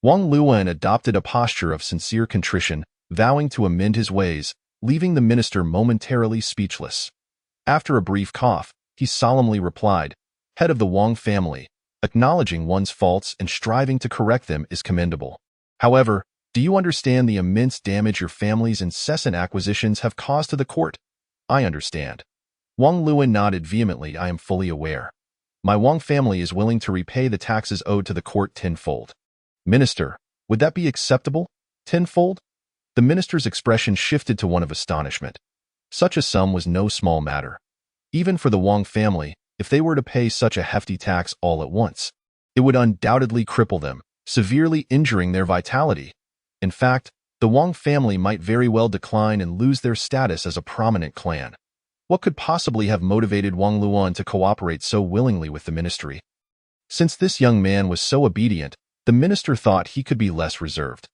Wang Luan adopted a posture of sincere contrition, vowing to amend his ways, leaving the minister momentarily speechless. After a brief cough, he solemnly replied, "Head of the Wang family, acknowledging one's faults and striving to correct them is commendable. However, do you understand the immense damage your family's incessant acquisitions have caused to the court?" "I understand." Wang Luan nodded vehemently. "I am fully aware. My Wang family is willing to repay the taxes owed to the court tenfold." "Minister, would that be acceptable? Tenfold?" The minister's expression shifted to one of astonishment. Such a sum was no small matter. Even for the Wang family, if they were to pay such a hefty tax all at once, it would undoubtedly cripple them, severely injuring their vitality. In fact, the Wang family might very well decline and lose their status as a prominent clan. What could possibly have motivated Wang Luan to cooperate so willingly with the ministry? Since this young man was so obedient, the minister thought he could be less reserved.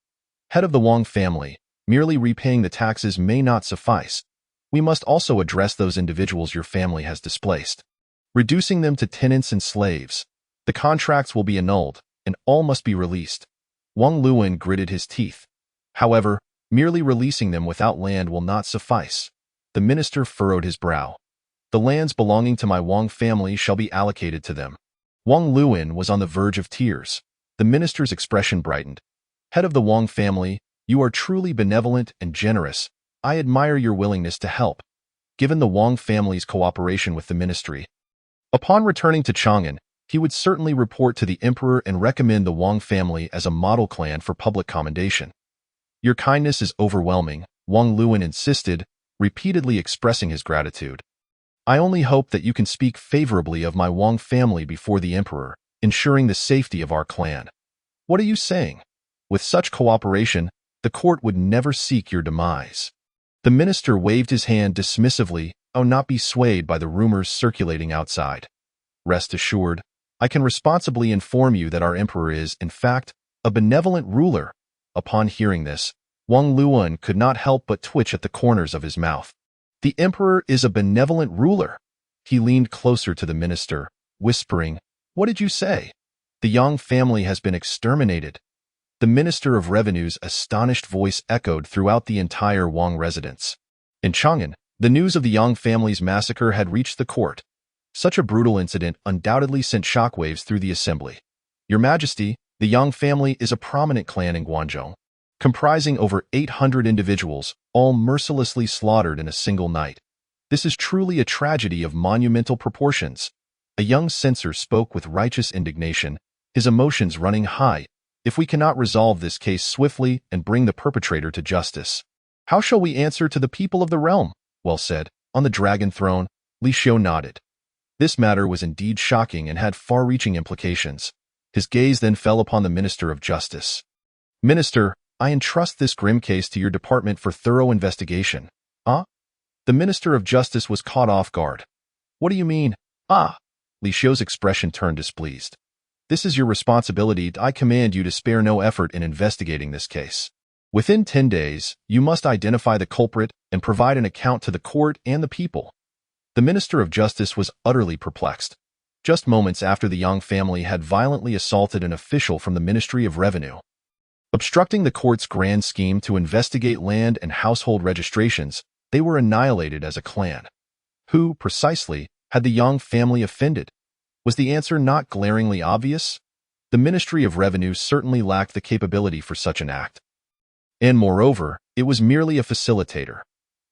Head of the Wang family, merely repaying the taxes may not suffice. We must also address those individuals your family has displaced, reducing them to tenants and slaves. The contracts will be annulled, and all must be released. Wang Luan gritted his teeth. However, merely releasing them without land will not suffice. The minister furrowed his brow. The lands belonging to my Wang family shall be allocated to them. Wang Luan was on the verge of tears. The minister's expression brightened. Head of the Wang family, you are truly benevolent and generous. I admire your willingness to help. Given the Wang family's cooperation with the ministry, upon returning to Chang'an, he would certainly report to the emperor and recommend the Wang family as a model clan for public commendation. Your kindness is overwhelming, Wang Luan insisted, repeatedly expressing his gratitude. I only hope that you can speak favorably of my Wang family before the emperor, ensuring the safety of our clan. What are you saying? With such cooperation, the court would never seek your demise. The minister waved his hand dismissively, "Oh, not be swayed by the rumors circulating outside. Rest assured, I can responsibly inform you that our emperor is, in fact, a benevolent ruler." Upon hearing this, Wang Luan could not help but twitch at the corners of his mouth. The emperor is a benevolent ruler. He leaned closer to the minister, whispering, "What did you say? The Yang family has been exterminated." The Minister of Revenue's astonished voice echoed throughout the entire Wang residence. In Chang'an, the news of the Yang family's massacre had reached the court. Such a brutal incident undoubtedly sent shockwaves through the assembly. Your Majesty, the Yang family is a prominent clan in Guangzhou, comprising over 800 individuals, all mercilessly slaughtered in a single night. This is truly a tragedy of monumental proportions. A young censor spoke with righteous indignation, his emotions running high. If we cannot resolve this case swiftly and bring the perpetrator to justice, how shall we answer to the people of the realm? Well said. On the dragon throne, Li Xiu nodded. This matter was indeed shocking and had far-reaching implications. His gaze then fell upon the Minister of Justice. Minister, I entrust this grim case to your department for thorough investigation. Ah? The Minister of Justice was caught off guard. What do you mean? Ah? Li Xiu's expression turned displeased. This is your responsibility. I command you to spare no effort in investigating this case. Within 10 days, you must identify the culprit and provide an account to the court and the people. The Minister of Justice was utterly perplexed. Just moments after the Yang family had violently assaulted an official from the Ministry of Revenue, obstructing the court's grand scheme to investigate land and household registrations, they were annihilated as a clan. Who, precisely, had the Yang family offended? Was the answer not glaringly obvious? The Ministry of Revenue certainly lacked the capability for such an act. And moreover, it was merely a facilitator.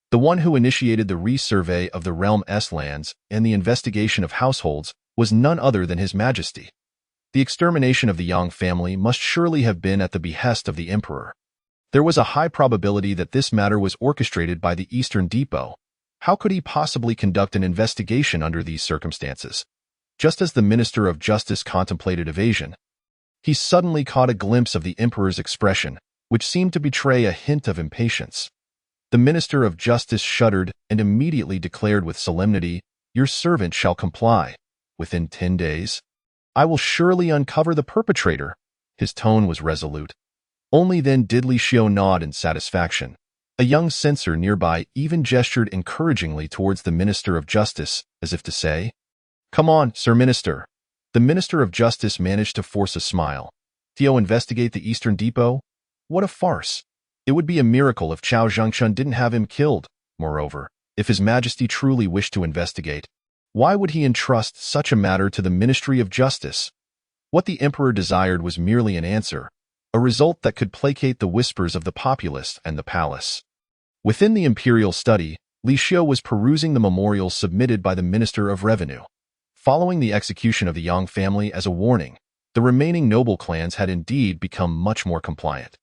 The one who initiated the resurvey of the realm's lands and the investigation of households was none other than His Majesty. The extermination of the Yang family must surely have been at the behest of the emperor. There was a high probability that this matter was orchestrated by the Eastern Depot. How could he possibly conduct an investigation under these circumstances? Just as the Minister of Justice contemplated evasion, he suddenly caught a glimpse of the emperor's expression, which seemed to betray a hint of impatience. The Minister of Justice shuddered and immediately declared with solemnity, "Your servant shall comply. Within 10 days, I will surely uncover the perpetrator." His tone was resolute. Only then did Li Xiu nod in satisfaction. A young censor nearby even gestured encouragingly towards the Minister of Justice, as if to say, "Come on, Sir Minister." The Minister of Justice managed to force a smile. "Tio, investigate the Eastern Depot? What a farce. It would be a miracle if Chao Zhengshun didn't have him killed. Moreover, if His Majesty truly wished to investigate, why would he entrust such a matter to the Ministry of Justice? What the emperor desired was merely an answer, a result that could placate the whispers of the populace and the palace. Within the imperial study, Li Xiu was perusing the memorials submitted by the Minister of Revenue. Following the execution of the Yang family as a warning, the remaining noble clans had indeed become much more compliant.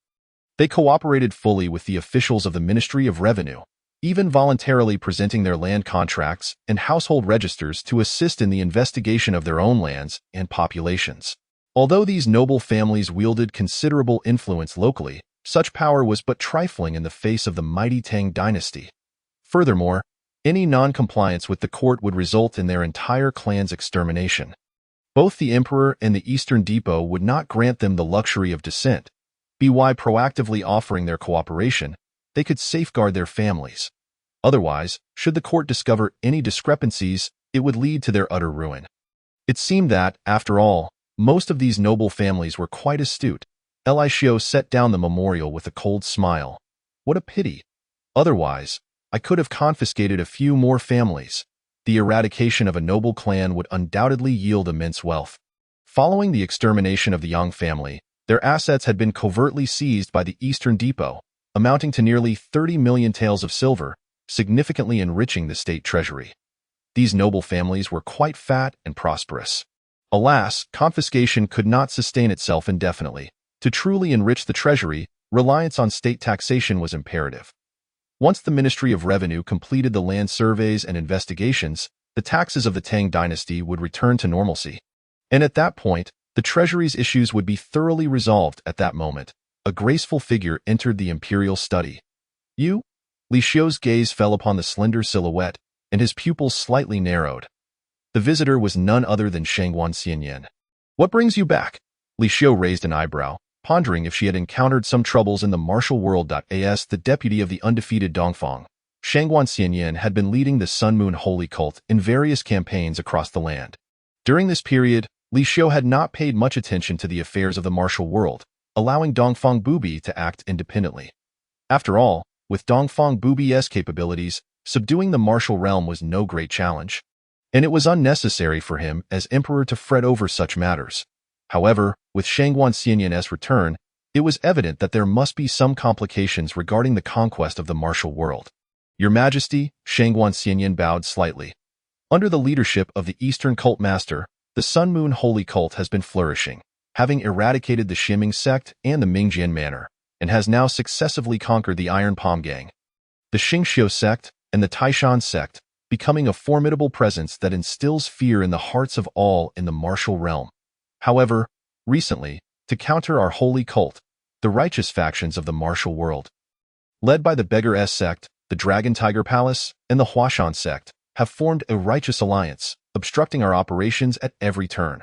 They cooperated fully with the officials of the Ministry of Revenue, even voluntarily presenting their land contracts and household registers to assist in the investigation of their own lands and populations. Although these noble families wielded considerable influence locally, such power was but trifling in the face of the mighty Tang dynasty. Furthermore, any non-compliance with the court would result in their entire clan's extermination. Both the emperor and the Eastern Depot would not grant them the luxury of dissent. By proactively offering their cooperation, they could safeguard their families. Otherwise, should the court discover any discrepancies, it would lead to their utter ruin. It seemed that, after all, most of these noble families were quite astute. Li Xiu set down the memorial with a cold smile. What a pity. Otherwise, I could have confiscated a few more families. The eradication of a noble clan would undoubtedly yield immense wealth. Following the extermination of the Yang family, their assets had been covertly seized by the Eastern Depot, amounting to nearly 30 million taels of silver, significantly enriching the state treasury. These noble families were quite fat and prosperous. Alas, confiscation could not sustain itself indefinitely. To truly enrich the treasury, reliance on state taxation was imperative. Once the Ministry of Revenue completed the land surveys and investigations, the taxes of the Tang dynasty would return to normalcy. And at that point, the treasury's issues would be thoroughly resolved. At that moment, a graceful figure entered the imperial study. You? Li Xiu's gaze fell upon the slender silhouette, and his pupils slightly narrowed. The visitor was none other than Shangguan Xianyan. What brings you back? Li Xiu raised an eyebrow, pondering if she had encountered some troubles in the martial world. As the deputy of the undefeated Dongfang, Shangguan Xianyan had been leading the Sun Moon Holy Cult in various campaigns across the land. During this period, Li Xiu had not paid much attention to the affairs of the martial world, allowing Dongfang Bubi to act independently. After all, with Dongfang Bubi's capabilities, subduing the martial realm was no great challenge, and it was unnecessary for him as emperor to fret over such matters. However, with Shangguan Xianyan's return, it was evident that there must be some complications regarding the conquest of the martial world. Your Majesty, Shangguan Xianyan bowed slightly. Under the leadership of the Eastern Cult Master, the Sun Moon Holy Cult has been flourishing, having eradicated the Ximing sect and the Mingjian Manor, and has now successively conquered the Iron Palm Gang, the Xingxiu sect, and the Taishan sect, becoming a formidable presence that instills fear in the hearts of all in the martial realm. However, recently, to counter our holy cult, the righteous factions of the martial world, led by the Beggar S sect, the Dragon Tiger Palace, and the Huashan sect, have formed a righteous alliance, obstructing our operations at every turn.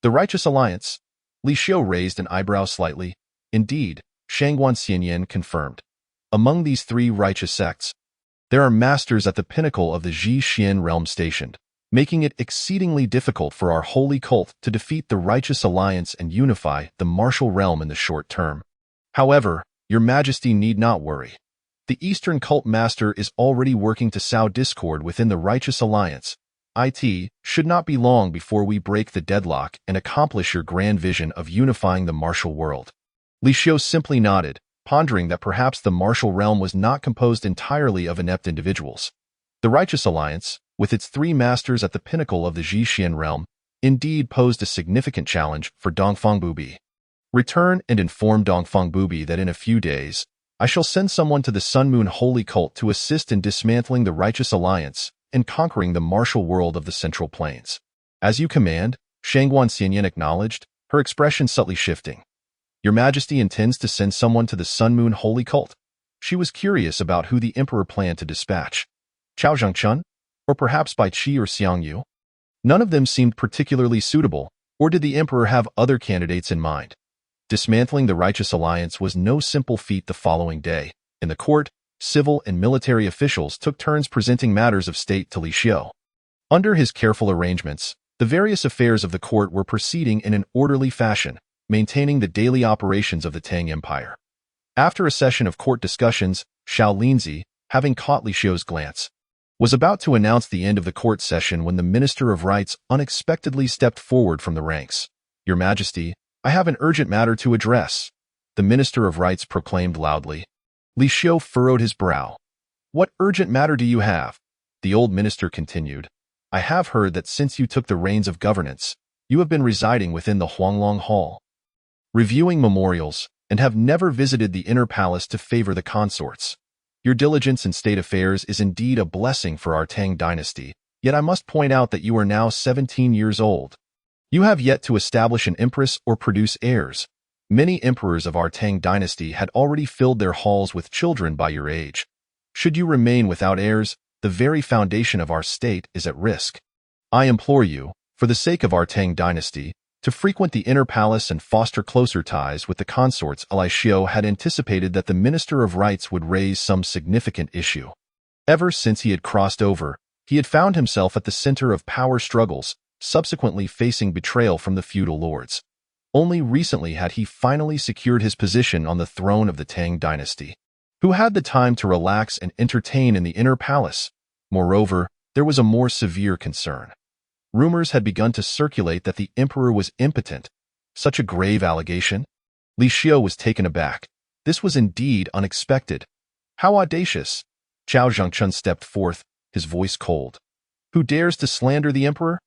The righteous alliance? Li Xiu raised an eyebrow slightly. Indeed, Shangguan Xianyan confirmed. Among these three righteous sects, there are masters at the pinnacle of the Ji-Xian realm stationed, making it exceedingly difficult for our holy cult to defeat the righteous alliance and unify the martial realm in the short term. However, Your Majesty need not worry. The Eastern Cult Master is already working to sow discord within the righteous alliance. It should not be long before we break the deadlock and accomplish your grand vision of unifying the martial world. Li Xiu simply nodded, pondering that perhaps the martial realm was not composed entirely of inept individuals. The Righteous Alliance, with its three masters at the pinnacle of the Ji-Xian realm, indeed posed a significant challenge for Dongfang Bubi. Return and inform Dongfang Bubi that in a few days, I shall send someone to the Sun Moon Holy Cult to assist in dismantling the Righteous Alliance and conquering the martial world of the Central Plains. As you command, Shangguan Xianyan acknowledged, her expression subtly shifting. Your Majesty intends to send someone to the Sun Moon Holy Cult. She was curious about who the Emperor planned to dispatch. Chao Zhangchun? Or perhaps Bai Qi or Xiang Yu? None of them seemed particularly suitable, or did the Emperor have other candidates in mind? Dismantling the Righteous Alliance was no simple feat. The following day, in the court, civil and military officials took turns presenting matters of state to Li Xiu. Under his careful arrangements, the various affairs of the court were proceeding in an orderly fashion, maintaining the daily operations of the Tang Empire. After a session of court discussions, Xiao Linzi, having caught Li Xiu's glance, was about to announce the end of the court session when the Minister of Rights unexpectedly stepped forward from the ranks. Your Majesty, I have an urgent matter to address, the Minister of Rights proclaimed loudly. Li Xiu furrowed his brow. What urgent matter do you have? The old minister continued. I have heard that since you took the reins of governance, you have been residing within the Huanglong Hall, reviewing memorials, and have never visited the inner palace to favor the consorts. Your diligence in state affairs is indeed a blessing for our Tang dynasty, yet I must point out that you are now 17 years old. You have yet to establish an empress or produce heirs. Many emperors of our Tang dynasty had already filled their halls with children by your age. Should you remain without heirs, the very foundation of our state is at risk. I implore you, for the sake of our Tang dynasty, to frequent the inner palace and foster closer ties with the consorts. Li Xiu had anticipated that the Minister of Rights would raise some significant issue. Ever since he had crossed over, he had found himself at the center of power struggles, subsequently facing betrayal from the feudal lords. Only recently had he finally secured his position on the throne of the Tang dynasty. Who had the time to relax and entertain in the inner palace? Moreover, there was a more severe concern. Rumors had begun to circulate that the emperor was impotent. Such a grave allegation? Li Xiu was taken aback. This was indeed unexpected. How audacious! Zhao Zhengchun stepped forth, his voice cold. Who dares to slander the emperor?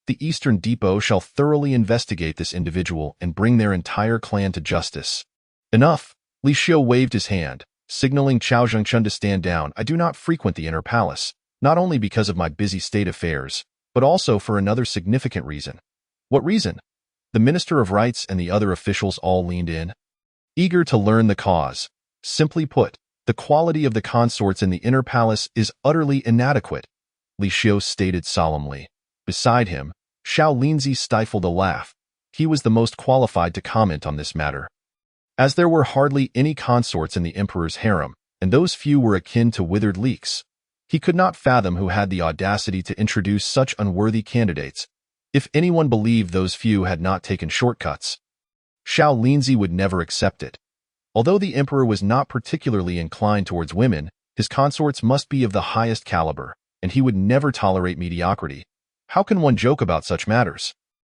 The Eastern Depot shall thoroughly investigate this individual and bring their entire clan to justice. Enough! Li Xiu waved his hand, signaling Zhao Zhengchun to stand down. I do not frequent the inner palace, not only because of my busy state affairs, but also for another significant reason. What reason? The Minister of Rites and the other officials all leaned in, eager to learn the cause. Simply put, the quality of the consorts in the inner palace is utterly inadequate, Li Xiu stated solemnly. Beside him, Xiao Linzi stifled a laugh. He was the most qualified to comment on this matter. As there were hardly any consorts in the emperor's harem, and those few were akin to withered leeks, he could not fathom who had the audacity to introduce such unworthy candidates. If anyone believed those few had not taken shortcuts, Xiao Linzi would never accept it. Although the emperor was not particularly inclined towards women, his consorts must be of the highest caliber, and he would never tolerate mediocrity. How can one joke about such matters?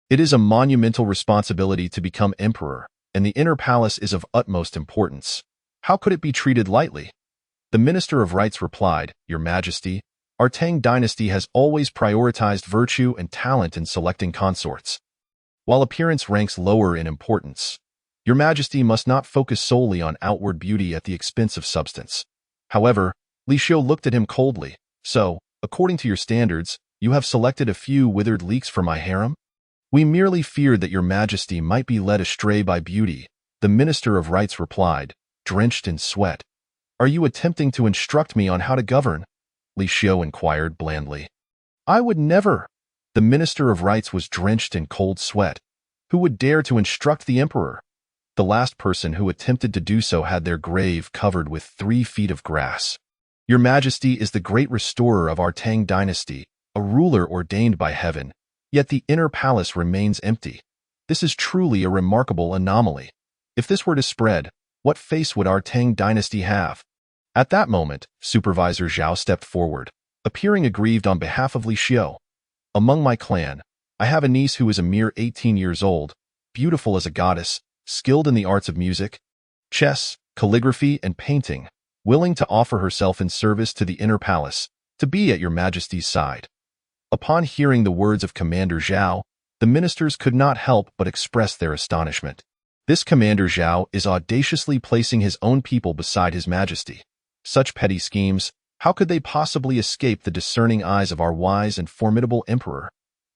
It is a monumental responsibility to become emperor, and the inner palace is of utmost importance. How could it be treated lightly? The Minister of Rites replied, Your Majesty, our Tang dynasty has always prioritized virtue and talent in selecting consorts. While appearance ranks lower in importance, Your Majesty must not focus solely on outward beauty at the expense of substance. However, Li Xiu looked at him coldly. So, according to your standards, you have selected a few withered leeks for my harem? We merely feared that Your Majesty might be led astray by beauty, the Minister of Rites replied, drenched in sweat. Are you attempting to instruct me on how to govern? Li Xiu inquired blandly. I would never. The Minister of Rites was drenched in cold sweat. Who would dare to instruct the emperor? The last person who attempted to do so had their grave covered with 3 feet of grass. Your Majesty is the great restorer of our Tang dynasty, a ruler ordained by heaven, yet the inner palace remains empty. This is truly a remarkable anomaly. If this were to spread, what face would our Tang dynasty have? At that moment, Supervisor Zhao stepped forward, appearing aggrieved on behalf of Li Xiu. Among my clan, I have a niece who is a mere 18 years old, beautiful as a goddess, skilled in the arts of music, chess, calligraphy, and painting, willing to offer herself in service to the inner palace, to be at Your Majesty's side. Upon hearing the words of Commander Zhao, the ministers could not help but express their astonishment. This Commander Zhao is audaciously placing his own people beside His Majesty. Such petty schemes, how could they possibly escape the discerning eyes of our wise and formidable emperor?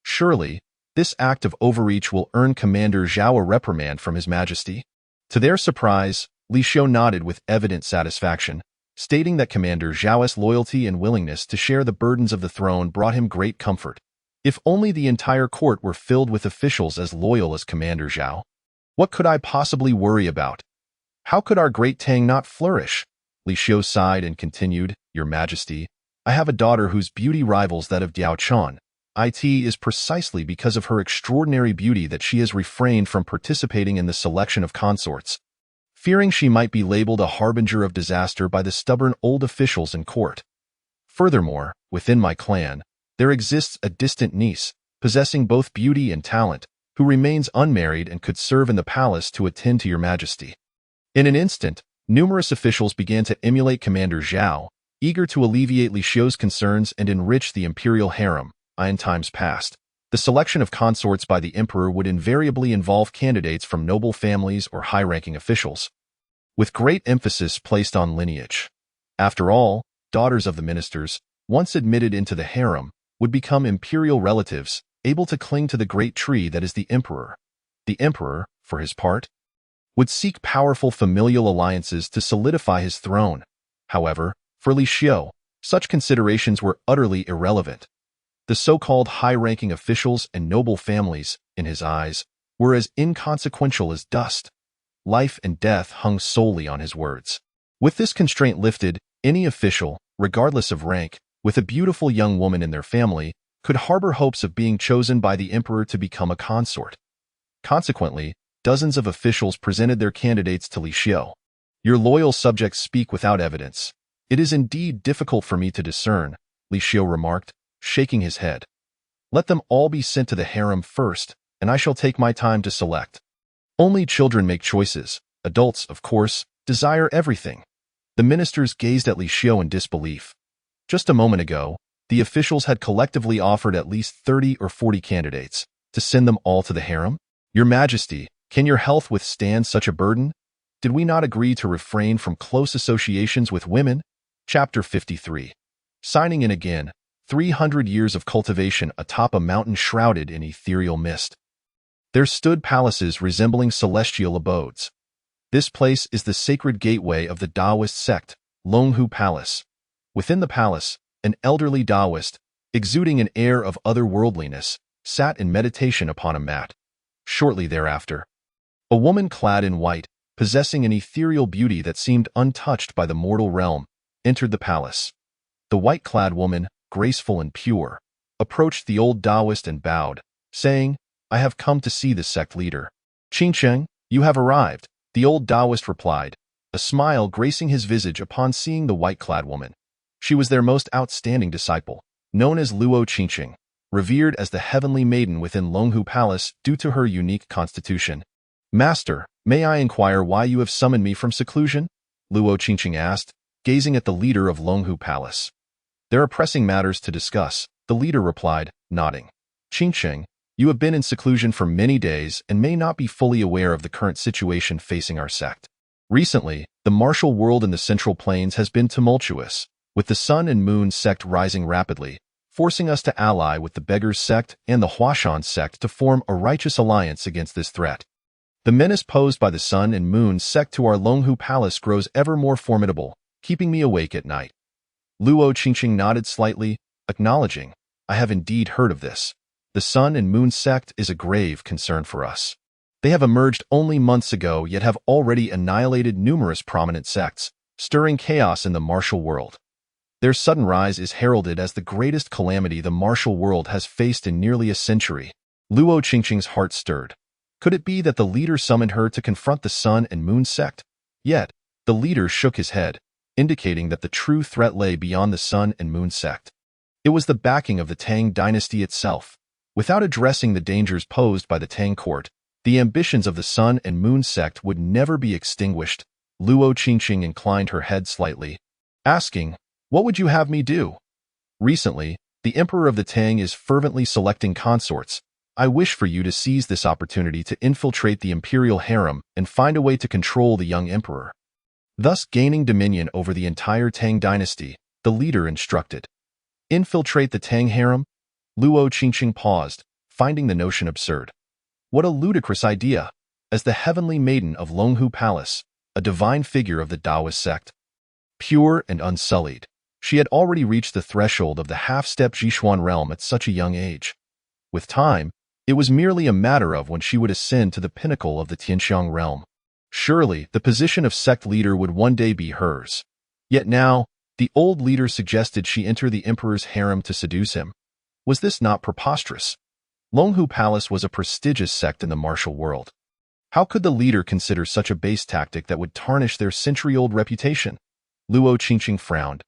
Surely, this act of overreach will earn Commander Zhao a reprimand from His Majesty. To their surprise, Li Xiu nodded with evident satisfaction, stating that Commander Zhao's loyalty and willingness to share the burdens of the throne brought him great comfort. If only the entire court were filled with officials as loyal as Commander Zhao. What could I possibly worry about? How could our great Tang not flourish? Li Xiu sighed and continued, Your Majesty, I have a daughter whose beauty rivals that of Diao Chan. It is precisely because of her extraordinary beauty that she has refrained from participating in the selection of consorts, fearing she might be labeled a harbinger of disaster by the stubborn old officials in court. Furthermore, within my clan, there exists a distant niece, possessing both beauty and talent, who remains unmarried and could serve in the palace to attend to Your Majesty. In an instant, numerous officials began to emulate Commander Zhao, eager to alleviate Li Xiu's concerns and enrich the imperial harem. In times past, the selection of consorts by the emperor would invariably involve candidates from noble families or high-ranking officials, with great emphasis placed on lineage. After all, daughters of the ministers, once admitted into the harem, would become imperial relatives, able to cling to the great tree that is the emperor. The emperor, for his part, would seek powerful familial alliances to solidify his throne. However, for Li Xiu, such considerations were utterly irrelevant. The so-called high-ranking officials and noble families, in his eyes, were as inconsequential as dust. Life and death hung solely on his words. With this constraint lifted, any official, regardless of rank, with a beautiful young woman in their family, could harbor hopes of being chosen by the emperor to become a consort. Consequently, dozens of officials presented their candidates to Li Xiu. Your loyal subjects speak without evidence. It is indeed difficult for me to discern, Li Xiu remarked, shaking his head. Let them all be sent to the harem first, and I shall take my time to select. Only children make choices. Adults, of course, desire everything. The ministers gazed at Li Xiu in disbelief. Just a moment ago, the officials had collectively offered at least 30 or 40 candidates. To send them all to the harem? Your Majesty, can your health withstand such a burden? Did we not agree to refrain from close associations with women? Chapter 53. Signing in again, 300 years of cultivation atop a mountain shrouded in ethereal mist. There stood palaces resembling celestial abodes. This place is the sacred gateway of the Taoist sect, Longhu Palace. Within the palace, an elderly Taoist, exuding an air of otherworldliness, sat in meditation upon a mat. Shortly thereafter, a woman clad in white, possessing an ethereal beauty that seemed untouched by the mortal realm, entered the palace. The white-clad woman, graceful and pure, approached the old Taoist and bowed, saying, I have come to see the sect leader. Qingcheng, you have arrived, the old Taoist replied, a smile gracing his visage upon seeing the white-clad woman. She was their most outstanding disciple, known as Luo Qingcheng, revered as the heavenly maiden within Longhu Palace due to her unique constitution. Master, may I inquire why you have summoned me from seclusion? Luo Qingcheng asked, gazing at the leader of Longhu Palace. There are pressing matters to discuss, the leader replied, nodding. Qingcheng, you have been in seclusion for many days and may not be fully aware of the current situation facing our sect. Recently, the martial world in the Central Plains has been tumultuous, with the Sun and Moon sect rising rapidly, forcing us to ally with the Beggars sect and the Huashan sect to form a righteous alliance against this threat. The menace posed by the Sun and Moon sect to our Longhu Palace grows ever more formidable, keeping me awake at night. Luo Qingcheng nodded slightly, acknowledging, I have indeed heard of this. The Sun and Moon sect is a grave concern for us. They have emerged only months ago yet have already annihilated numerous prominent sects, stirring chaos in the martial world. Their sudden rise is heralded as the greatest calamity the martial world has faced in nearly a century. Luo Qingcheng's heart stirred. Could it be that the leader summoned her to confront the Sun and Moon sect? Yet, the leader shook his head, indicating that the true threat lay beyond the Sun and Moon sect. It was the backing of the Tang dynasty itself. Without addressing the dangers posed by the Tang court, the ambitions of the Sun and Moon sect would never be extinguished. Luo Qingcheng inclined her head slightly, asking, what would you have me do? Recently, the Emperor of the Tang is fervently selecting consorts. I wish for you to seize this opportunity to infiltrate the imperial harem and find a way to control the young emperor, thus gaining dominion over the entire Tang dynasty, the leader instructed. Infiltrate the Tang harem? Luo Qingcheng paused, finding the notion absurd. What a ludicrous idea! As the heavenly maiden of Longhu Palace, a divine figure of the Taoist sect, pure and unsullied, she had already reached the threshold of the half-step Jishuan realm at such a young age. With time, it was merely a matter of when she would ascend to the pinnacle of the Tianxiang realm. Surely, the position of sect leader would one day be hers. Yet now, the old leader suggested she enter the emperor's harem to seduce him. Was this not preposterous? Longhu Palace was a prestigious sect in the martial world. How could the leader consider such a base tactic that would tarnish their century-old reputation? Luo Qingcheng frowned.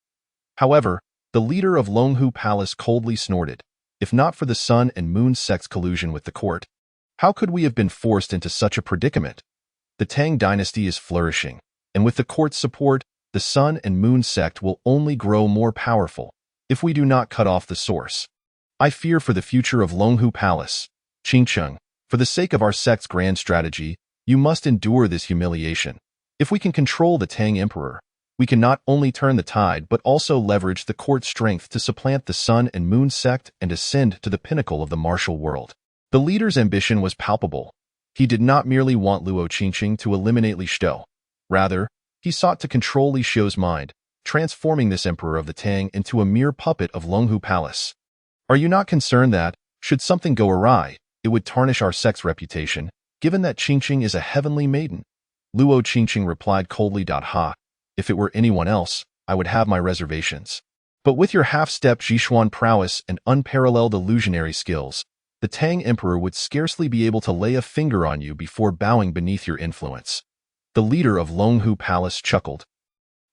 However, the leader of Longhu Palace coldly snorted. If not for the Sun and Moon sect's collusion with the court, how could we have been forced into such a predicament? The Tang dynasty is flourishing, and with the court's support, the Sun and Moon sect will only grow more powerful if we do not cut off the source. I fear for the future of Longhu Palace. Qingcheng, for the sake of our sect's grand strategy, you must endure this humiliation. If we can control the Tang emperor, we can not only turn the tide but also leverage the court's strength to supplant the Sun and Moon sect and ascend to the pinnacle of the martial world. The leader's ambition was palpable. He did not merely want Luo Qingcheng to eliminate Li Xiu. Rather, he sought to control Li Xiu's mind, transforming this emperor of the Tang into a mere puppet of Longhu Palace. Are you not concerned that, should something go awry, it would tarnish our sect's reputation, given that Qingcheng is a heavenly maiden? Luo Qingcheng replied coldly. Ha! If it were anyone else, I would have my reservations. But with your half-step Jishuan prowess and unparalleled illusionary skills, the Tang Emperor would scarcely be able to lay a finger on you before bowing beneath your influence. The leader of Longhu Palace chuckled.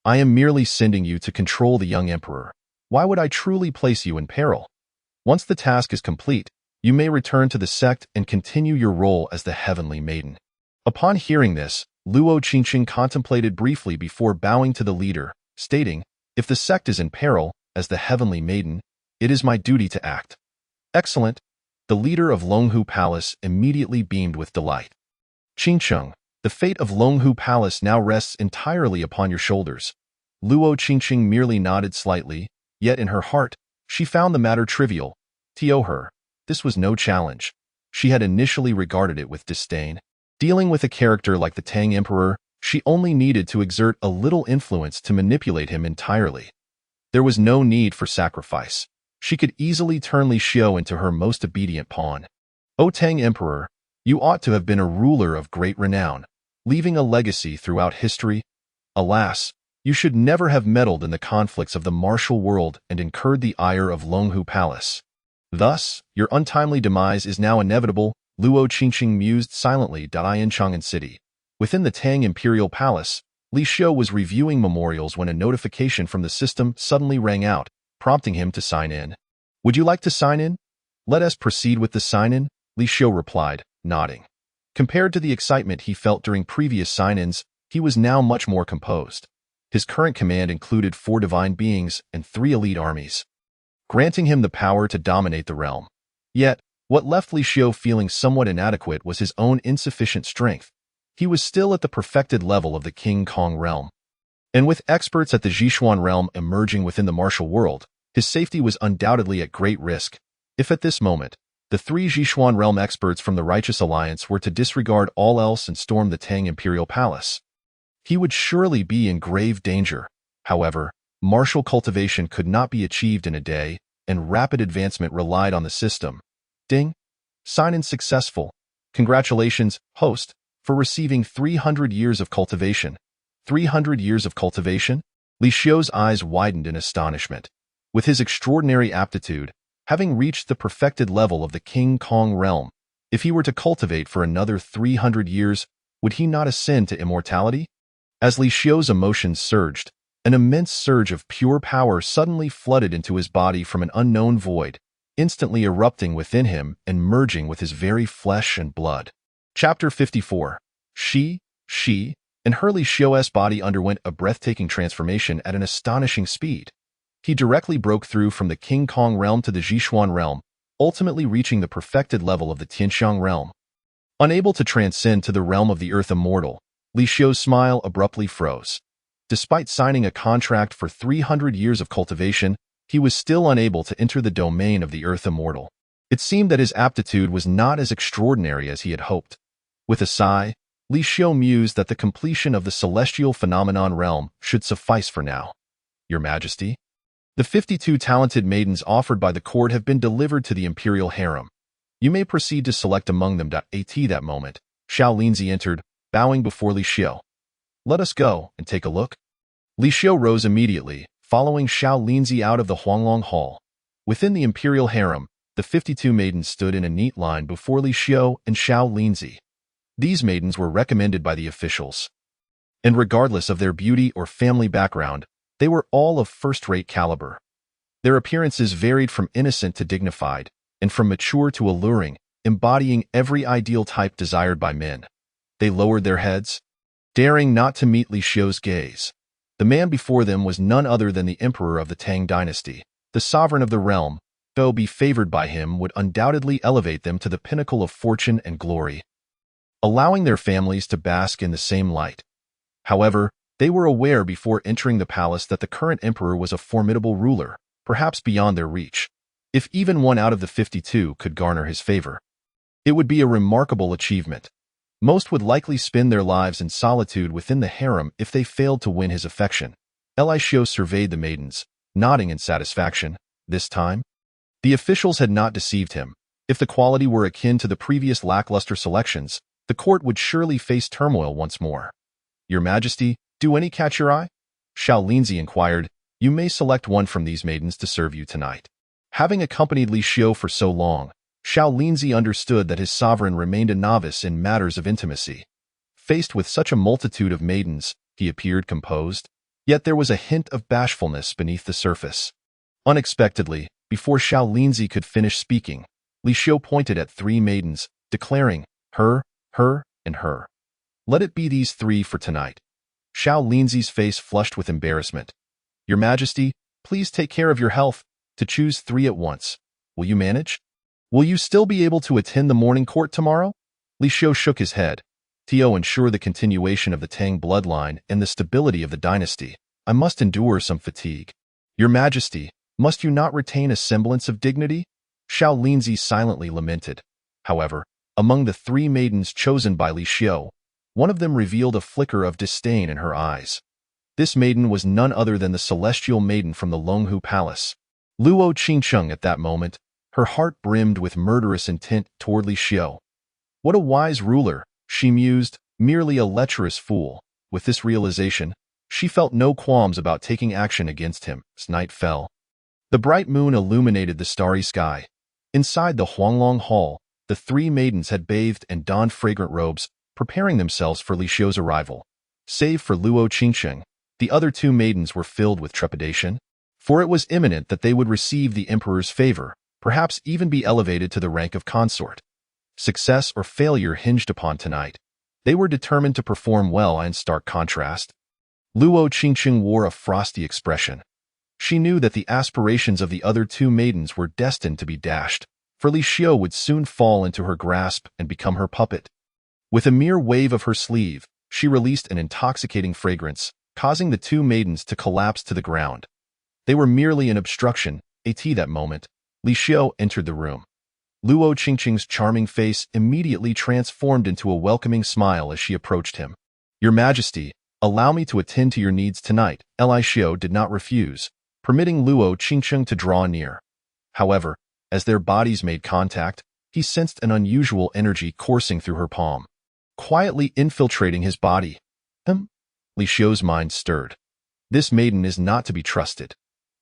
I am merely sending you to control the young emperor. Why would I truly place you in peril? Once the task is complete, you may return to the sect and continue your role as the Heavenly Maiden. Upon hearing this, Luo Qingqing contemplated briefly before bowing to the leader, stating, if the sect is in peril, as the Heavenly Maiden, it is my duty to act. Excellent. The leader of Longhu Palace immediately beamed with delight. Qingqing, the fate of Longhu Palace now rests entirely upon your shoulders. Luo Qingqing merely nodded slightly, yet in her heart, she found the matter trivial. To her, this was no challenge. She had initially regarded it with disdain. Dealing with a character like the Tang Emperor, she only needed to exert a little influence to manipulate him entirely. There was no need for sacrifice. She could easily turn Li Xiu into her most obedient pawn. O Tang Emperor, you ought to have been a ruler of great renown, leaving a legacy throughout history. Alas, you should never have meddled in the conflicts of the martial world and incurred the ire of Longhu Palace. Thus, your untimely demise is now inevitable. Luo Qingqing mused silently. In Chang'an City, within the Tang Imperial Palace, Li Xiu was reviewing memorials when a notification from the system suddenly rang out, prompting him to sign in. Would you like to sign in? Let us proceed with the sign-in, Li Xiu replied, nodding. Compared to the excitement he felt during previous sign-ins, he was now much more composed. His current command included 4 divine beings and 3 elite armies, granting him the power to dominate the realm. Yet, what left Li Xiu feeling somewhat inadequate was his own insufficient strength. He was still at the perfected level of the King Kong realm. And with experts at the Jishuan realm emerging within the martial world, his safety was undoubtedly at great risk. If at this moment, the 3 Jishuan realm experts from the Righteous Alliance were to disregard all else and storm the Tang Imperial Palace, he would surely be in grave danger. However, martial cultivation could not be achieved in a day, and rapid advancement relied on the system. Ding! Sign-in successful. Congratulations, host, for receiving 300 years of cultivation. 300 years of cultivation? Li Xiu's eyes widened in astonishment. With his extraordinary aptitude, having reached the perfected level of the King Kong realm, if he were to cultivate for another 300 years, would he not ascend to immortality? As Li Xiu's emotions surged, an immense surge of pure power suddenly flooded into his body from an unknown void, instantly erupting within him and merging with his very flesh and blood. Chapter 54. She, and Li Xiu's body underwent a breathtaking transformation at an astonishing speed. He directly broke through from the King Kong realm to the Jishuan realm, ultimately reaching the perfected level of the Tianxiang realm. Unable to transcend to the realm of the earth immortal, Li Xiu's smile abruptly froze. Despite signing a contract for 300 years of cultivation, he was still unable to enter the domain of the earth immortal. It seemed that his aptitude was not as extraordinary as he had hoped. With a sigh, Li Xiu mused that the completion of the celestial phenomenon realm should suffice for now. Your Majesty, the 52 talented maidens offered by the court have been delivered to the imperial harem. You may proceed to select among them. At that moment, Xiao Linzi entered, bowing before Li Xiu. Let us go and take a look. Li Xiu rose immediately, following Xiao Linzi out of the Huanglong Hall. Within the imperial harem, the 52 maidens stood in a neat line before Li Xiu and Xiao Linzi. These maidens were recommended by the officials, and regardless of their beauty or family background, they were all of first-rate caliber. Their appearances varied from innocent to dignified, and from mature to alluring, embodying every ideal type desired by men. They lowered their heads, daring not to meet Li Xiu's gaze. The man before them was none other than the emperor of the Tang dynasty. The sovereign of the realm, though be favored by him, would undoubtedly elevate them to the pinnacle of fortune and glory, allowing their families to bask in the same light. However, they were aware before entering the palace that the current emperor was a formidable ruler, perhaps beyond their reach. If even one out of the 52 could garner his favor, it would be a remarkable achievement. Most would likely spend their lives in solitude within the harem if they failed to win his affection. Li Xiu surveyed the maidens, nodding in satisfaction. This time, the officials had not deceived him. If the quality were akin to the previous lackluster selections, the court would surely face turmoil once more. Your Majesty, do any catch your eye? Xiao Linzi inquired. You may select one from these maidens to serve you tonight. Having accompanied Li Xiu for so long, Xiao Linzi understood that his sovereign remained a novice in matters of intimacy. Faced with such a multitude of maidens, he appeared composed, yet there was a hint of bashfulness beneath the surface. Unexpectedly, before Xiao Linzi could finish speaking, Li Xiu pointed at 3 maidens, declaring, her, and her. Let it be these 3 for tonight. Xiao Linzi's face flushed with embarrassment. Your Majesty, please take care of your health. To choose 3 at once. Will you manage? Will you still be able to attend the morning court tomorrow? Li Xiu shook his head. To ensure the continuation of the Tang bloodline and the stability of the dynasty, I must endure some fatigue. Your Majesty, must you not retain a semblance of dignity? Xiao Linzi silently lamented. However, among the 3 maidens chosen by Li Xiu, one of them revealed a flicker of disdain in her eyes. This maiden was none other than the celestial maiden from the Longhu Palace. Luo Qingcheng at that moment, her heart brimmed with murderous intent toward Li Xiu. What a wise ruler, she mused, merely a lecherous fool. With this realization, she felt no qualms about taking action against him as night fell. The bright moon illuminated the starry sky. Inside the Huanglong Hall, the 3 maidens had bathed and donned fragrant robes, preparing themselves for Li Xiu's arrival. Save for Luo Qingcheng, the other 2 maidens were filled with trepidation, for it was imminent that they would receive the emperor's favor, perhaps even be elevated to the rank of consort. Success or failure hinged upon tonight. They were determined to perform well. In stark contrast, Luo Qingcheng wore a frosty expression. She knew that the aspirations of the other 2 maidens were destined to be dashed, for Li Xiu would soon fall into her grasp and become her puppet. With a mere wave of her sleeve, she released an intoxicating fragrance, causing the 2 maidens to collapse to the ground. They were merely an obstruction. At that moment, Li Xiu entered the room. Luo Qingcheng's charming face immediately transformed into a welcoming smile as she approached him. Your Majesty, allow me to attend to your needs tonight. Li Xiu did not refuse, permitting Luo Qingcheng to draw near. However, as their bodies made contact, he sensed an unusual energy coursing through her palm, quietly infiltrating his body. Li Xiu's mind stirred. This maiden is not to be trusted.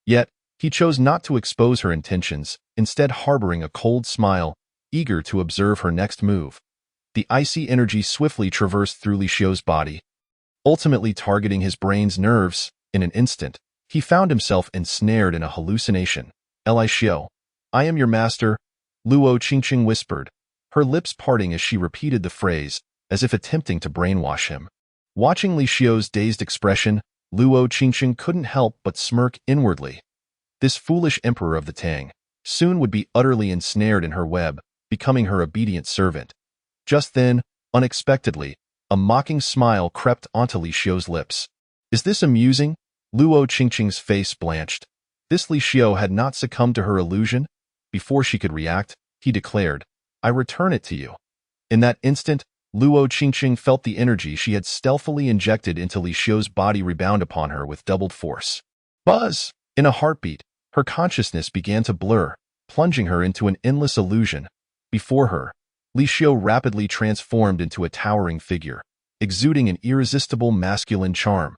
Yet, he chose not to expose her intentions, instead harboring a cold smile, eager to observe her next move. The icy energy swiftly traversed through Li Xiu's body, ultimately targeting his brain's nerves. In an instant, he found himself ensnared in a hallucination. Li Xiu, I am your master, Luo Qingcheng whispered, her lips parting as she repeated the phrase, as if attempting to brainwash him. Watching Li Xiu's dazed expression, Luo Qingcheng couldn't help but smirk inwardly. This foolish emperor of the Tang soon would be utterly ensnared in her web, becoming her obedient servant. Just then, unexpectedly, a mocking smile crept onto Li Xiu's lips. Is this amusing? Luo Qingcheng's face blanched. This Li Xiu had not succumbed to her illusion. Before she could react, he declared, I return it to you. In that instant, Luo Qingcheng felt the energy she had stealthily injected into Li Xiu's body rebound upon her with doubled force. Buzz! In a heartbeat, her consciousness began to blur, plunging her into an endless illusion. Before her, Li Xiu rapidly transformed into a towering figure, exuding an irresistible masculine charm.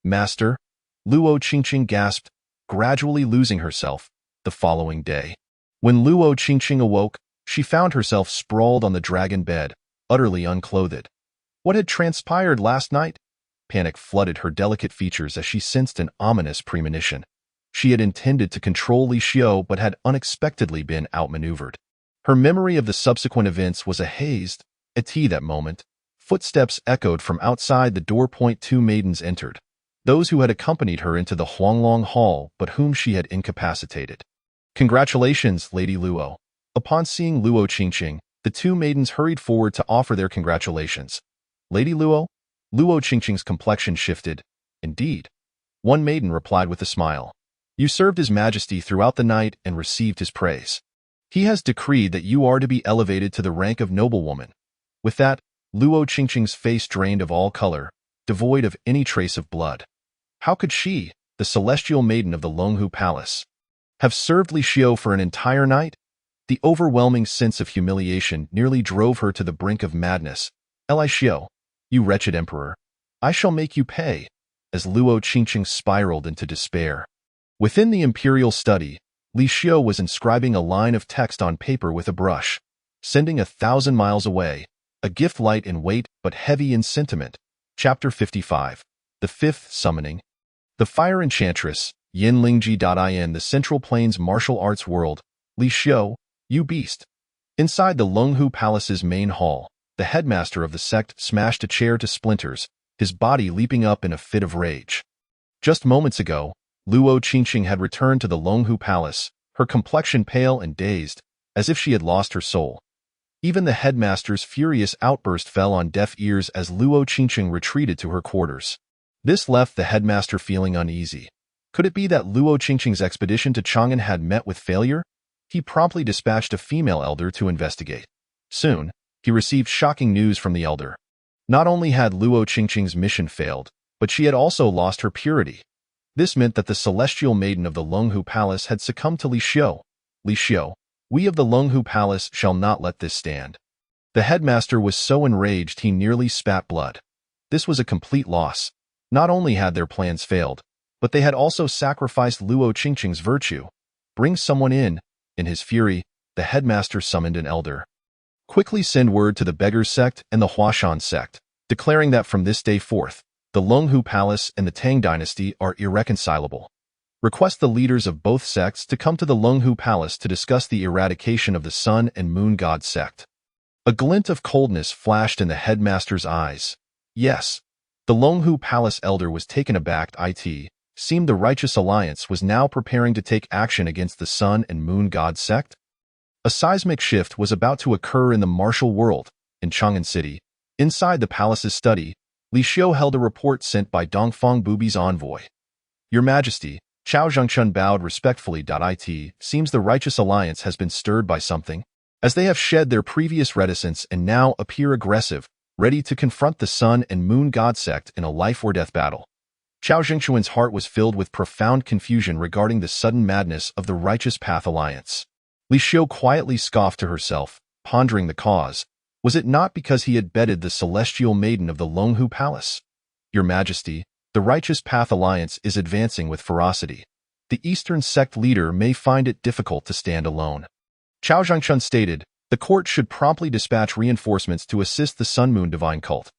Master, Luo Qingcheng gasped, gradually losing herself. The following day, when Luo Qingcheng awoke, she found herself sprawled on the dragon bed, utterly unclothed. What had transpired last night? Panic flooded her delicate features as she sensed an ominous premonition. She had intended to control Li Xiu but had unexpectedly been outmaneuvered. Her memory of the subsequent events was a hazed. At that moment, footsteps echoed from outside the door. 2 maidens entered, those who had accompanied her into the Huanglong Hall but whom she had incapacitated. Congratulations, Lady Luo. Upon seeing Luo Qingcheng, the 2 maidens hurried forward to offer their congratulations. Lady Luo? Luo Qingcheng's complexion shifted. Indeed. One maiden replied with a smile. You served His Majesty throughout the night and received his praise. He has decreed that you are to be elevated to the rank of noblewoman. With that, Luo Qingcheng's face drained of all color, devoid of any trace of blood. How could she, the celestial maiden of the Longhu Palace, have served Li Xiu for an entire night? The overwhelming sense of humiliation nearly drove her to the brink of madness. Li Xiu, you wretched emperor, I shall make you pay. as Luo Qingqing spiraled into despair. Within the imperial study, Li Xiu was inscribing a line of text on paper with a brush, sending 1,000 miles away, a gift light in weight but heavy in sentiment. Chapter 55. The Fifth Summoning. The Fire Enchantress, Yinlingji.in. The Central Plains Martial Arts World. Li Xiu, you beast. Inside the Longhu Palace's main hall, the headmaster of the sect smashed a chair to splinters, his body leaping up in a fit of rage. Just moments ago, Luo Qingqing had returned to the Longhu Palace, her complexion pale and dazed, as if she had lost her soul. Even the headmaster's furious outburst fell on deaf ears as Luo Qingqing retreated to her quarters. This left the headmaster feeling uneasy. Could it be that Luo Qingqing's expedition to Chang'an had met with failure? He promptly dispatched a female elder to investigate. Soon, he received shocking news from the elder. Not only had Luo Qingqing's mission failed, but she had also lost her purity. This meant that the celestial maiden of the Longhu Palace had succumbed to Li Xiu. Li Xiu, we of the Longhu Palace shall not let this stand. The headmaster was so enraged he nearly spat blood. This was a complete loss. Not only had their plans failed, but they had also sacrificed Luo Qingqing's virtue. Bring someone in. In his fury, the headmaster summoned an elder. Quickly send word to the Beggars sect and the Huashan sect, declaring that from this day forth, the Longhu Palace and the Tang dynasty are irreconcilable. Request the leaders of both sects to come to the Longhu Palace to discuss the eradication of the Sun and Moon God sect. A glint of coldness flashed in the headmaster's eyes. Yes, the Longhu Palace elder was taken aback. It seemed the Righteous Alliance was now preparing to take action against the Sun and Moon God sect. A seismic shift was about to occur in the martial world. In Chang'an City, inside the palace's study, Li Xiu held a report sent by Dongfang Bubi's envoy. Your Majesty, Chao Zhengchun bowed respectfully. It seems the Righteous Alliance has been stirred by something, as they have shed their previous reticence and now appear aggressive, ready to confront the Sun and Moon God sect in a life-or-death battle. Chao Zhengchun's heart was filled with profound confusion regarding the sudden madness of the Righteous Path Alliance. Li Xiu quietly scoffed to herself, pondering the cause. Was it not because he had bedded the celestial maiden of the Longhu Palace? Your Majesty, the Righteous Path Alliance is advancing with ferocity. The Eastern sect leader may find it difficult to stand alone. Chao Zhengchun stated, the court should promptly dispatch reinforcements to assist the Sun-Moon Divine Cult.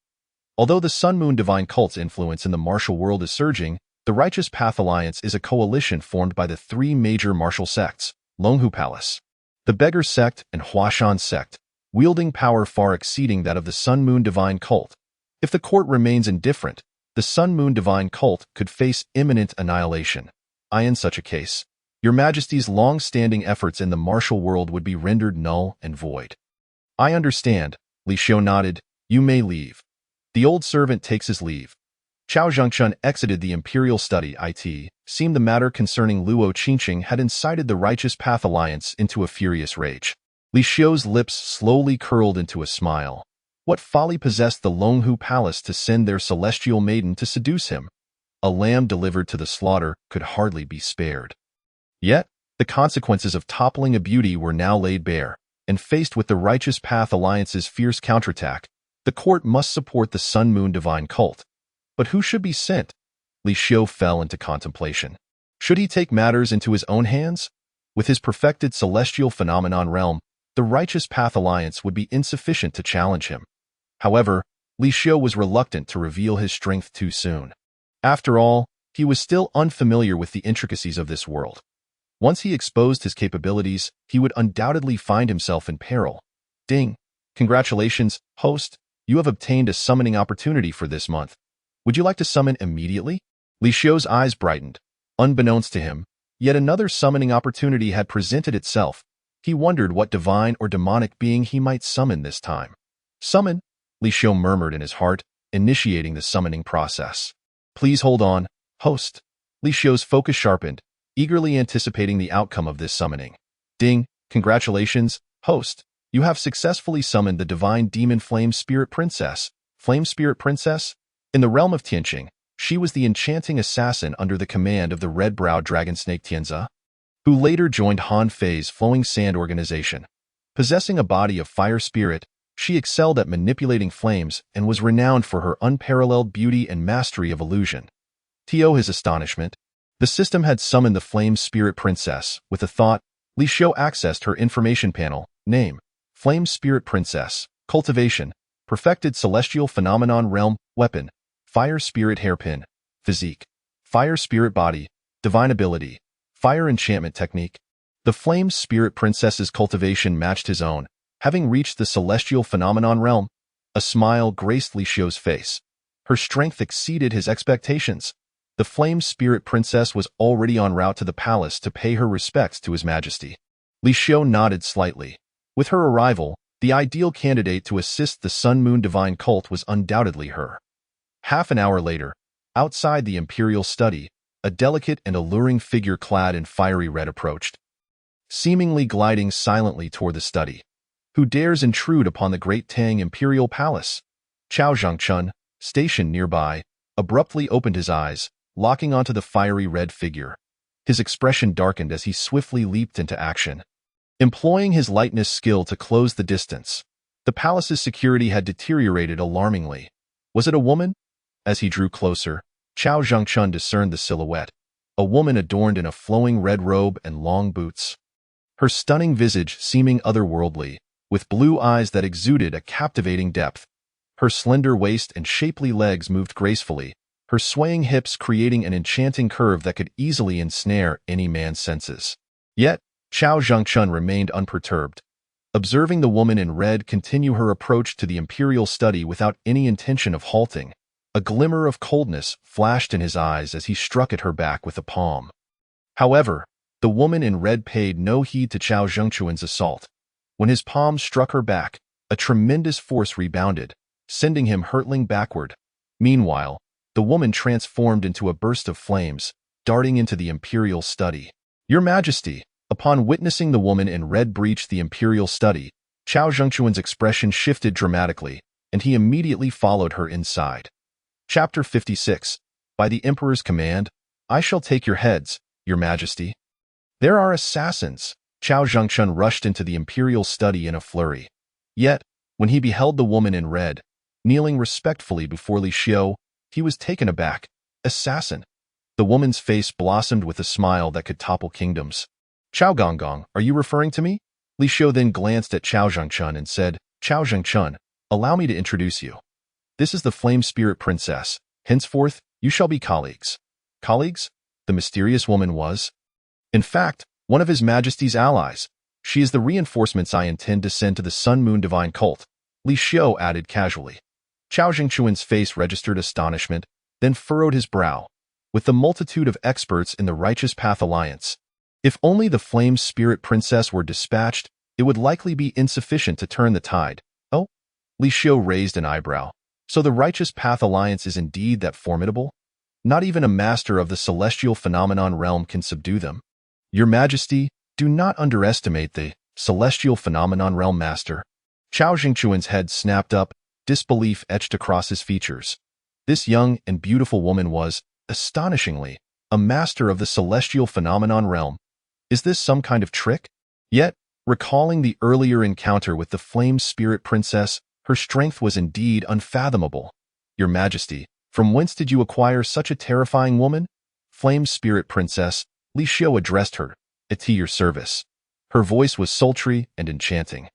Although the Sun-Moon Divine Cult's influence in the martial world is surging, the Righteous Path Alliance is a coalition formed by the three major martial sects, Longhu Palace, the Beggar sect, and Huashan sect, wielding power far exceeding that of the Sun-Moon Divine Cult. If the court remains indifferent, the Sun-Moon Divine Cult could face imminent annihilation. In such a case, Your Majesty's long-standing efforts in the martial world would be rendered null and void. I understand, Li Xiu nodded. You may leave. The old servant takes his leave. Chao Zhengchun exited the imperial study. It seemed the matter concerning Luo Qingqing had incited the Righteous Path Alliance into a furious rage. Li Xiu's lips slowly curled into a smile. What folly possessed the Longhu Palace to send their celestial maiden to seduce him? A lamb delivered to the slaughter could hardly be spared. Yet, the consequences of toppling a beauty were now laid bare, and faced with the Righteous Path Alliance's fierce counterattack, the court must support the Sun-Moon Divine Cult. But who should be sent? Li Xiu fell into contemplation. Should he take matters into his own hands? With his perfected celestial phenomenon realm, the Righteous Path Alliance would be insufficient to challenge him. However, Li Xiu was reluctant to reveal his strength too soon. After all, he was still unfamiliar with the intricacies of this world. Once he exposed his capabilities, he would undoubtedly find himself in peril. Ding! Congratulations, host. You have obtained a summoning opportunity for this month. Would you like to summon immediately? Li Xiu's eyes brightened. Unbeknownst to him, yet another summoning opportunity had presented itself. He wondered what divine or demonic being he might summon this time. Summon? Li Xiu murmured in his heart, initiating the summoning process. Please hold on, host. Li Xiu's focus sharpened, eagerly anticipating the outcome of this summoning. Ding! Congratulations, host. You have successfully summoned the divine demon Flame Spirit Princess. Flame Spirit Princess? In the realm of Tianqing, she was the enchanting assassin under the command of the red-browed dragon snake Tianzi, who later joined Han Fei's Flowing Sand organization. Possessing a body of fire spirit, she excelled at manipulating flames and was renowned for her unparalleled beauty and mastery of illusion. To his astonishment, the system had summoned the Flame Spirit Princess. With a thought, Li Xiu accessed her information panel. Name: Flame Spirit Princess. Cultivation: Perfected Celestial Phenomenon Realm. Weapon: Fire Spirit Hairpin. Physique: Fire Spirit Body. Divine Ability: Fire Enchantment Technique. The Flame Spirit Princess's cultivation matched his own, having reached the Celestial Phenomenon Realm. A smile graced Li Xiu's face. Her strength exceeded his expectations. The Flame Spirit Princess was already en route to the palace to pay her respects to His Majesty. Li Xiu nodded slightly. With her arrival, the ideal candidate to assist the Sun Moon Divine Cult was undoubtedly her. Half an hour later, outside the Imperial Study, a delicate and alluring figure clad in fiery red approached, seemingly gliding silently toward the study. Who dares intrude upon the Great Tang Imperial Palace? Chao Zhangchun, stationed nearby, abruptly opened his eyes, locking onto the fiery red figure. His expression darkened as he swiftly leaped into action. Employing his lightness skill to close the distance, the palace's security had deteriorated alarmingly. Was it a woman? As he drew closer, Chao Zhangchun discerned the silhouette, a woman adorned in a flowing red robe and long boots. Her stunning visage seeming otherworldly, with blue eyes that exuded a captivating depth. Her slender waist and shapely legs moved gracefully, her swaying hips creating an enchanting curve that could easily ensnare any man's senses. Yet, Chao Zhangchun remained unperturbed, observing the woman in red continue her approach to the imperial study without any intention of halting. A glimmer of coldness flashed in his eyes as he struck at her back with a palm. However, the woman in red paid no heed to Chao Zhangchun's assault. When his palm struck her back, a tremendous force rebounded, sending him hurtling backward. Meanwhile, the woman transformed into a burst of flames, darting into the imperial study. "Your Majesty!" Upon witnessing the woman in red breach the imperial study, Chao Zhangchun's expression shifted dramatically, and he immediately followed her inside. Chapter 56. By the Emperor's command, I shall take your heads, Your Majesty. There are assassins. Chao Zhangchun rushed into the imperial study in a flurry. Yet, when he beheld the woman in red, kneeling respectfully before Li Xiu, he was taken aback. Assassin. The woman's face blossomed with a smile that could topple kingdoms. Chao Gonggong, are you referring to me? Li Xiu then glanced at Chao Zhangchun and said, Chao Zhangchun, allow me to introduce you. This is the Flame Spirit Princess. Henceforth, you shall be colleagues. Colleagues? The mysterious woman was, in fact, one of His Majesty's allies. She is the reinforcements I intend to send to the Sun Moon Divine Cult, Li Xiu added casually. Chao Zhangchun's face registered astonishment, then furrowed his brow. With the multitude of experts in the Righteous Path Alliance, if only the Flame Spirit Princess were dispatched, it would likely be insufficient to turn the tide. Oh? Li Xiu raised an eyebrow. So the Righteous Path Alliance is indeed that formidable? Not even a master of the Celestial Phenomenon Realm can subdue them. Your Majesty, do not underestimate the Celestial Phenomenon Realm Master. Chao Zhangchun's head snapped up, disbelief etched across his features. This young and beautiful woman was, astonishingly, a master of the Celestial Phenomenon Realm. Is this some kind of trick? Yet, recalling the earlier encounter with the Flame Spirit Princess, her strength was indeed unfathomable. Your Majesty, from whence did you acquire such a terrifying woman? Flame Spirit Princess, Li Xiu addressed her, at your service. Her voice was sultry and enchanting.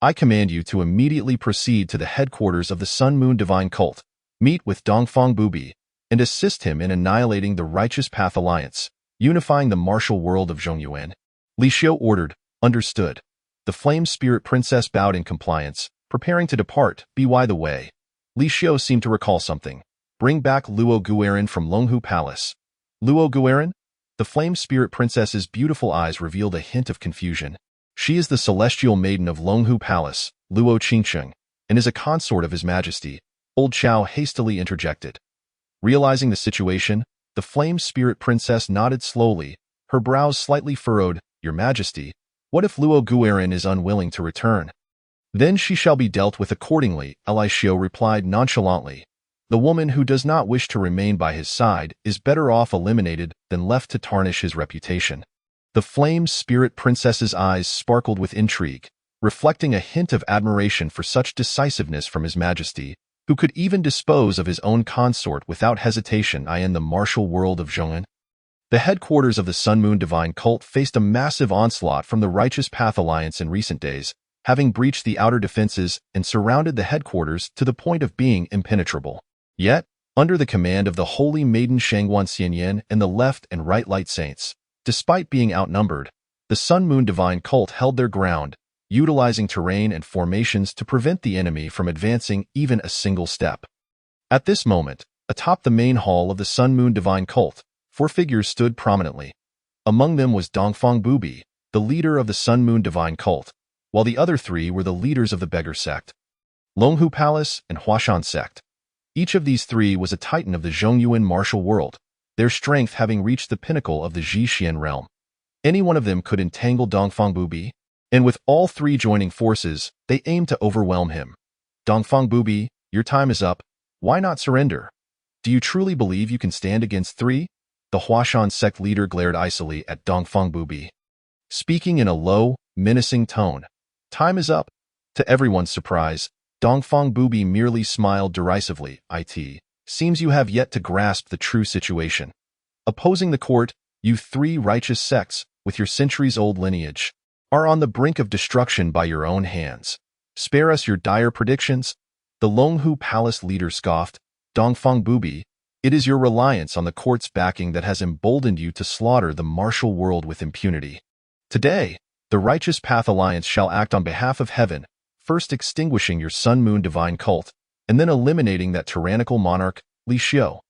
I command you to immediately proceed to the headquarters of the Sun Moon Divine Cult, meet with Dongfang Bubi, and assist him in annihilating the Righteous Path Alliance, unifying the martial world of Zhongyuan. Li Xiu ordered, understood. The Flame Spirit Princess bowed in compliance, preparing to depart. By the way, Li Xiu seemed to recall something. Bring back Luo Guerin from Longhu Palace. Luo Guerin? The Flame Spirit Princess's beautiful eyes revealed a hint of confusion. She is the celestial maiden of Longhu Palace, Luo Qingsheng, and is a consort of His Majesty. Old Chao hastily interjected. Realizing the situation, the Flame Spirit Princess nodded slowly, her brows slightly furrowed. Your Majesty, what if Luo Guerin is unwilling to return? Then she shall be dealt with accordingly, Li Xiu replied nonchalantly. The woman who does not wish to remain by his side is better off eliminated than left to tarnish his reputation. The Flame Spirit Princess's eyes sparkled with intrigue, reflecting a hint of admiration for such decisiveness from His Majesty. who could even dispose of his own consort without hesitation in the martial world of Zhong'an. The headquarters of the Sun Moon Divine Cult faced a massive onslaught from the Righteous Path Alliance in recent days, having breached the outer defenses and surrounded the headquarters to the point of being impenetrable. Yet, under the command of the Holy Maiden Shangguan Xianyan and the Left and Right Light Saints, despite being outnumbered, the Sun Moon Divine Cult held their ground, utilizing terrain and formations to prevent the enemy from advancing even a single step. At this moment, atop the main hall of the Sun Moon Divine Cult, 4 figures stood prominently. Among them was Dongfang Bubi, the leader of the Sun Moon Divine Cult, while the other 3 were the leaders of the Beggar Sect, Longhu Palace and Huashan Sect. Each of these 3 was a titan of the Zhongyuan martial world, their strength having reached the pinnacle of the Zhixian realm. Any one of them could entangle Dongfang Bubi, and with all 3 joining forces, they aimed to overwhelm him. Dongfang Bubi, your time is up. Why not surrender? Do you truly believe you can stand against 3? The Huashan sect leader glared icily at Dongfang Bubi, speaking in a low, menacing tone. Time is up. To everyone's surprise, Dongfang Bubi merely smiled derisively. It seems you have yet to grasp the true situation. Opposing the court, you 3 righteous sects, with your centuries-old lineage, are on the brink of destruction by your own hands. Spare us your dire predictions. The Longhu Palace leader scoffed. Dongfang Bubi, it is your reliance on the court's backing that has emboldened you to slaughter the martial world with impunity. Today, the Righteous Path Alliance shall act on behalf of heaven, first extinguishing your Sun Moon Divine Cult, and then eliminating that tyrannical monarch, Li Xiu.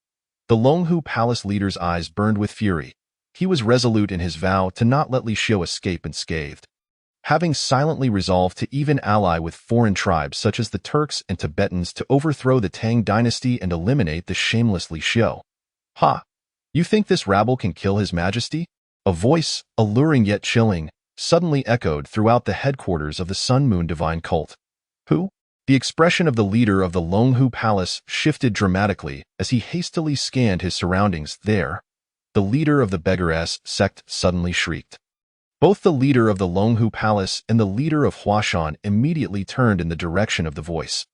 The Longhu Palace leader's eyes burned with fury. He was resolute in his vow to not let Li Xiu escape unscathed. Having silently resolved to even ally with foreign tribes such as the Turks and Tibetans to overthrow the Tang dynasty and eliminate the shameless Li Xiu. Ha! You think this rabble can kill His Majesty? A voice, alluring yet chilling, suddenly echoed throughout the headquarters of the Sun Moon Divine Cult. Who? The expression of the leader of the Longhu Palace shifted dramatically as he hastily scanned his surroundings. There, the leader of the Beggar sect suddenly shrieked. Both the leader of the Longhu Palace and the leader of Huashan immediately turned in the direction of the voice.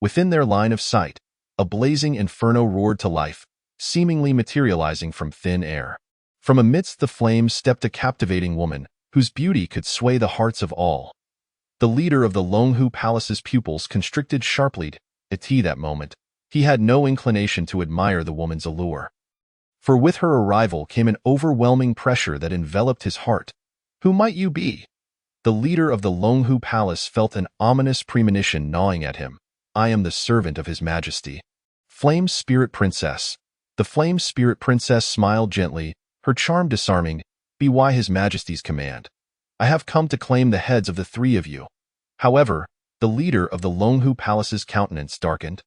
Within their line of sight, a blazing inferno roared to life, seemingly materializing from thin air. From amidst the flames stepped a captivating woman, whose beauty could sway the hearts of all. The leader of the Longhu Palace's pupils constricted sharply. At that moment, he had no inclination to admire the woman's allure. For with her arrival came an overwhelming pressure that enveloped his heart. Who might you be? The leader of the Longhu Palace felt an ominous premonition gnawing at him. I am the servant of His Majesty. Flame Spirit Princess. The Flame Spirit Princess smiled gently, her charm disarming. Be why His Majesty's command. I have come to claim the heads of the 3 of you. However, the leader of the Longhu Palace's countenance darkened.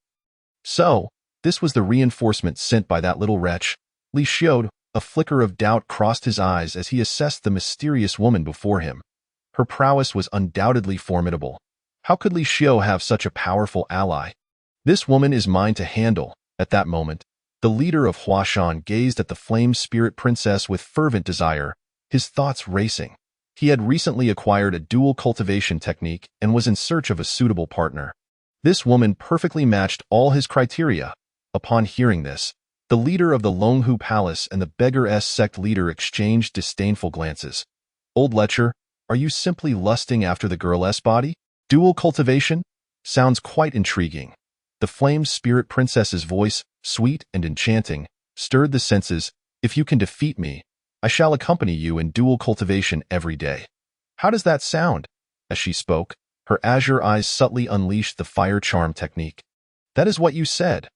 So, this was the reinforcement sent by that little wretch. Li Xiu. A flicker of doubt crossed his eyes as he assessed the mysterious woman before him. Her prowess was undoubtedly formidable. How could Li Xiu have such a powerful ally? This woman is mine to handle. At that moment, the leader of Huashan gazed at the Flame Spirit Princess with fervent desire, his thoughts racing. He had recently acquired a dual cultivation technique and was in search of a suitable partner. This woman perfectly matched all his criteria. Upon hearing this, the leader of the Longhu Palace and the Beggar sect leader exchanged disdainful glances. Old lecher, are you simply lusting after the girl's body? Dual cultivation? Sounds quite intriguing. The Flame Spirit Princess's voice, sweet and enchanting, stirred the senses. If you can defeat me, I shall accompany you in dual cultivation every day. How does that sound? As she spoke, her azure eyes subtly unleashed the fire charm technique. That is what you said.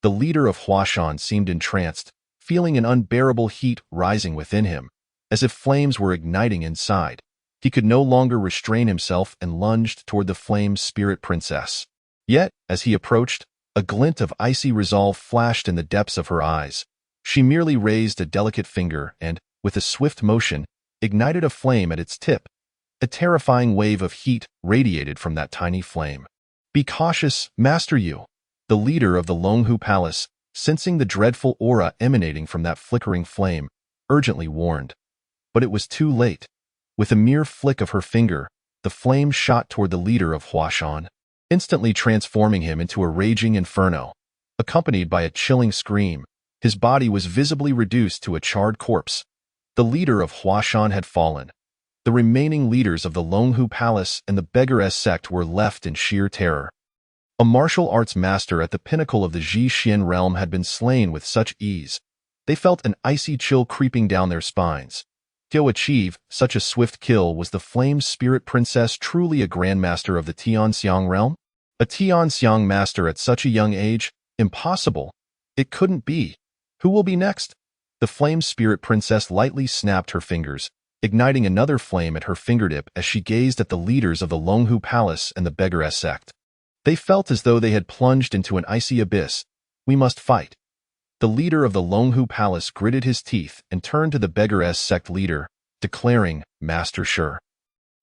The leader of Huashan seemed entranced, feeling an unbearable heat rising within him, as if flames were igniting inside. He could no longer restrain himself and lunged toward the Flame Spirit Princess. Yet, as he approached, a glint of icy resolve flashed in the depths of her eyes. She merely raised a delicate finger and, with a swift motion, ignited a flame at its tip. A terrifying wave of heat radiated from that tiny flame. Be cautious, Master Yu. The leader of the Longhu Palace, sensing the dreadful aura emanating from that flickering flame, urgently warned. But it was too late. With a mere flick of her finger, the flame shot toward the leader of Huashan. instantly transforming him into a raging inferno. Accompanied by a chilling scream, his body was visibly reduced to a charred corpse. The leader of Huashan had fallen. The remaining leaders of the Longhu Palace and the Beggaress sect were left in sheer terror. A martial arts master at the pinnacle of the Zhixian realm had been slain with such ease. They felt an icy chill creeping down their spines. To achieve such a swift kill, was the Flame Spirit Princess truly a grandmaster of the Tianxiang realm? A Tianxiang master at such a young age? Impossible. It couldn't be. Who will be next? The Flame Spirit Princess lightly snapped her fingers, igniting another flame at her fingertip as she gazed at the leaders of the Longhu Palace and the Beggaress sect. They felt as though they had plunged into an icy abyss. We must fight. The leader of the Longhu Palace gritted his teeth and turned to the Beggaress sect leader, declaring, Master Sure.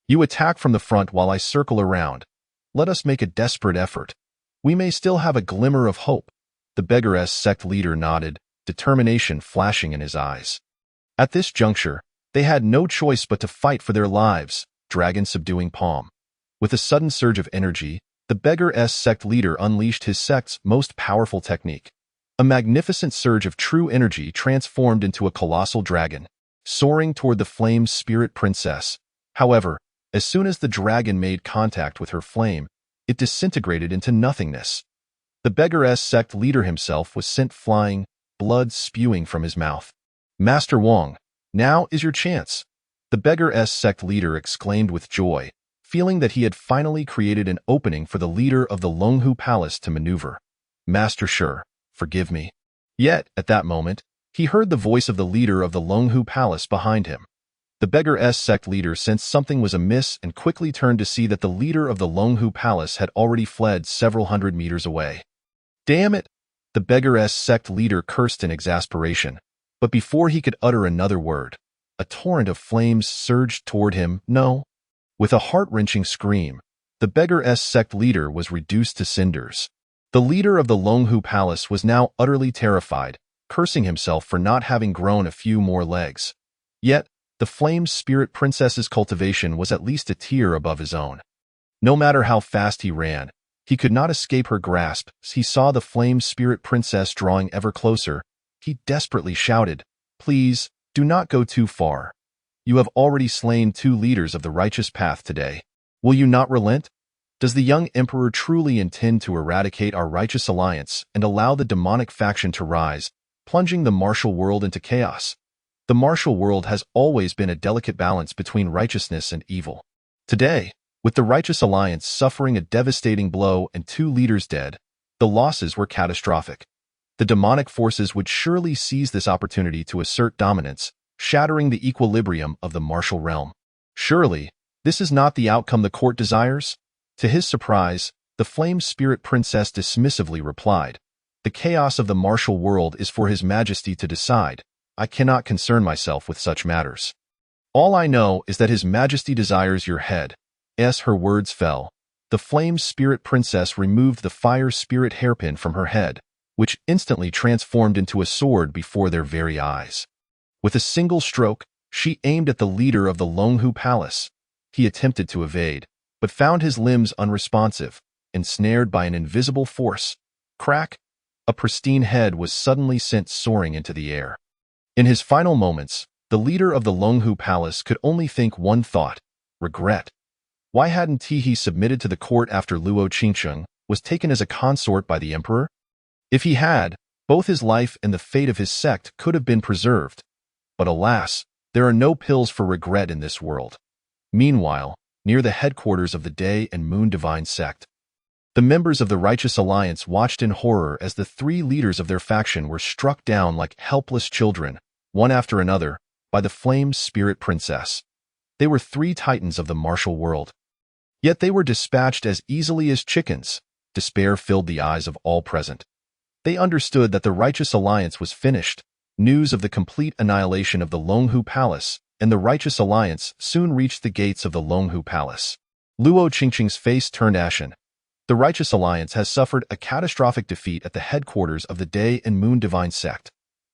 You attack from the front while I circle around. Let us make a desperate effort. We may still have a glimmer of hope. The Beggaress sect leader nodded, determination flashing in his eyes. At this juncture, they had no choice but to fight for their lives, dragon subduing palm. With a sudden surge of energy, the Beggaress sect leader unleashed his sect's most powerful technique. A magnificent surge of true energy transformed into a colossal dragon, soaring toward the Flame Spirit Princess. However, as soon as the dragon made contact with her flame, it disintegrated into nothingness. The Beggaress sect leader himself was sent flying, blood spewing from his mouth. Master Wang, now is your chance. The Beggaress sect leader exclaimed with joy, feeling that he had finally created an opening for the leader of the Longhu Palace to maneuver. Master Sure, forgive me. Yet, at that moment, he heard the voice of the leader of the Longhu Palace behind him. The Beggaress sect leader sensed something was amiss and quickly turned to see that the leader of the Longhu Palace had already fled several hundred meters away. Damn it! The Beggaress sect leader cursed in exasperation, but before he could utter another word, a torrent of flames surged toward him. No! With a heart-wrenching scream, the Beggaress sect leader was reduced to cinders. The leader of the Longhu Palace was now utterly terrified, cursing himself for not having grown a few more legs. Yet, the Flame Spirit Princess's cultivation was at least a tier above his own. No matter how fast he ran, he could not escape her grasp. As he saw the Flame Spirit Princess drawing ever closer, he desperately shouted, Please, do not go too far. You have already slain 2 leaders of the righteous path today. Will you not relent? Does the young emperor truly intend to eradicate our righteous alliance and allow the demonic faction to rise, plunging the martial world into chaos? The martial world has always been a delicate balance between righteousness and evil. Today, with the righteous alliance suffering a devastating blow and 2 leaders dead, the losses were catastrophic. The demonic forces would surely seize this opportunity to assert dominance, shattering the equilibrium of the martial realm. Surely, this is not the outcome the court desires? To his surprise, the Flame Spirit Princess dismissively replied, The chaos of the martial world is for His Majesty to decide. I cannot concern myself with such matters. All I know is that His Majesty desires your head. As her words fell, the Flame Spirit Princess removed the Fire Spirit hairpin from her head, which instantly transformed into a sword before their very eyes. With a single stroke, she aimed at the leader of the Longhu Palace. He attempted to evade, but found his limbs unresponsive, ensnared by an invisible force. Crack! A pristine head was suddenly sent soaring into the air. In his final moments, the leader of the Longhu Palace could only think one thought: regret. Why hadn't he submitted to the court after Luo Qingsheng was taken as a consort by the emperor? If he had, both his life and the fate of his sect could have been preserved. But alas, there are no pills for regret in this world. Meanwhile, near the headquarters of the Day and Moon Divine sect, the members of the Righteous Alliance watched in horror as the 3 leaders of their faction were struck down like helpless children, one after another, by the Flame Spirit Princess. They were 3 titans of the martial world. Yet they were dispatched as easily as chickens. Despair filled the eyes of all present. They understood that the Righteous Alliance was finished. News of the complete annihilation of the Longhu Palace and the Righteous Alliance soon reached the gates of the Longhu Palace. Luo Qingsheng's face turned ashen. The Righteous Alliance has suffered a catastrophic defeat at the headquarters of the Day and Moon Divine sect.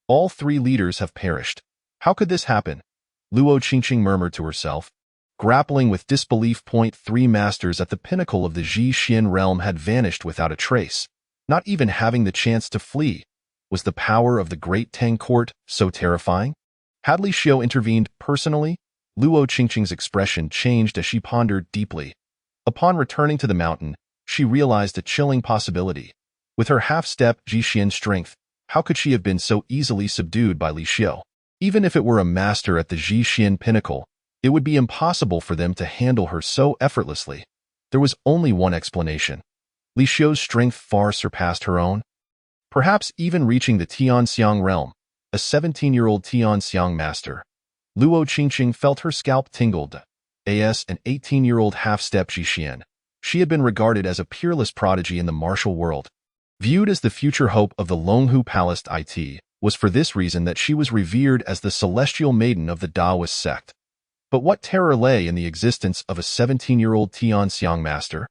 All 3 leaders have perished. How could this happen? Luo Qingsheng murmured to herself. Grappling with disbelief. Three masters at the pinnacle of the Ji-Xian realm had vanished without a trace, not even having the chance to flee. Was the power of the Great Tang Court so terrifying? Had Li Xiu intervened personally? Luo Qingqing's expression changed as she pondered deeply. Upon returning to the mountain, she realized a chilling possibility. With her half-step Ji-Xian strength, how could she have been so easily subdued by Li Xiu? Even if it were a master at the Ji-Xian pinnacle, it would be impossible for them to handle her so effortlessly. There was only one explanation. Li Xiu's strength far surpassed her own. Perhaps even reaching the Tianxiang realm, a 17-year-old Tianxiang master. Luo Qingqing felt her scalp tingled. As an 18-year-old half-step Ji-Xian, she had been regarded as a peerless prodigy in the martial world. Viewed as the future hope of the Longhu Palace, it was for this reason that she was revered as the celestial maiden of the Taoist sect. But what terror lay in the existence of a 17-year-old Tianxiang master?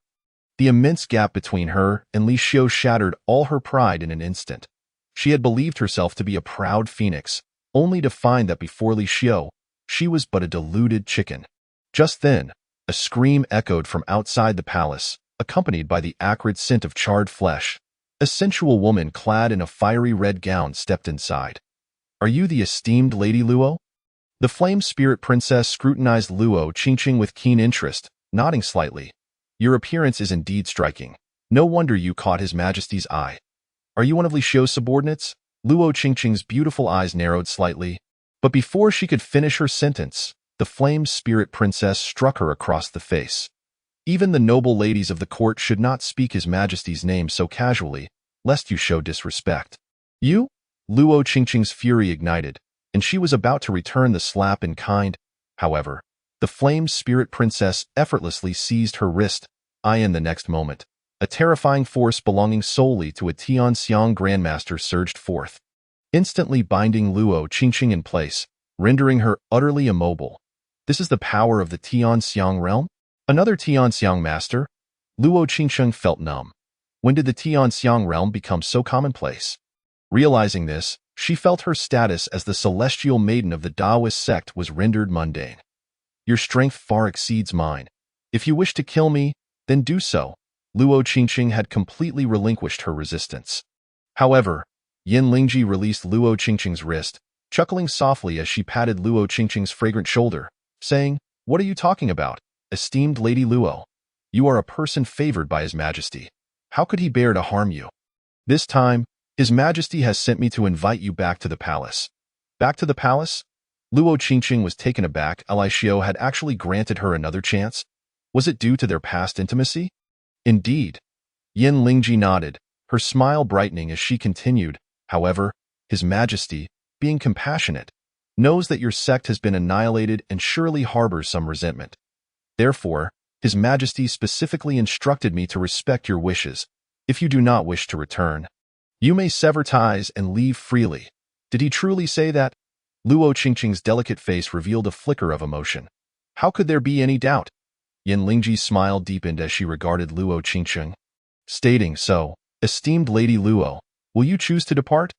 The immense gap between her and Li Xiu shattered all her pride in an instant. She had believed herself to be a proud phoenix, only to find that before Li Xiu, she was but a deluded chicken. Just then, a scream echoed from outside the palace, accompanied by the acrid scent of charred flesh. A sensual woman clad in a fiery red gown stepped inside. "Are you the esteemed Lady Luo?" The flame spirit princess scrutinized Luo Qingqing with keen interest, nodding slightly. "Your appearance is indeed striking. No wonder you caught His Majesty's eye. Are you one of Li Xiu's subordinates?" Luo Qingqing's beautiful eyes narrowed slightly, but before she could finish her sentence, the flame spirit princess struck her across the face. Even the noble ladies of the court should not speak His Majesty's name so casually, lest you show disrespect. "You?" Luo Qingqing's fury ignited, and she was about to return the slap in kind. However, the flame spirit princess effortlessly seized her wrist. In the next moment, a terrifying force belonging solely to a Tianxiang grandmaster surged forth, instantly binding Luo Qingqing in place, rendering her utterly immobile. This is the power of the Tianxiang realm? Another Tianxiang master? Luo Qingqing felt numb. When did the Tianxiang realm become so commonplace? Realizing this, she felt her status as the celestial maiden of the Taoist sect was rendered mundane. "Your strength far exceeds mine. If you wish to kill me, then do so." Luo Qingqing had completely relinquished her resistance. However, Yin Lingji released Luo Qingqing's wrist, chuckling softly as she patted Luo Qingqing's fragrant shoulder, saying, "What are you talking about, esteemed Lady Luo? You are a person favored by His Majesty. How could he bear to harm you? This time, His Majesty has sent me to invite you back to the palace." Back to the palace? Luo Qingqing was taken aback. Li Xiu had actually granted her another chance. Was it due to their past intimacy? Indeed. Yin Lingji nodded, her smile brightening as she continued. "However, His Majesty, being compassionate, knows that your sect has been annihilated and surely harbors some resentment. Therefore, His Majesty specifically instructed me to respect your wishes. If you do not wish to return, you may sever ties and leave freely." Did he truly say that? Luo Qingqing's delicate face revealed a flicker of emotion. How could there be any doubt? Yin Lingji's smile deepened as she regarded Luo Qingqing, stating, "So, esteemed Lady Luo, will you choose to depart?"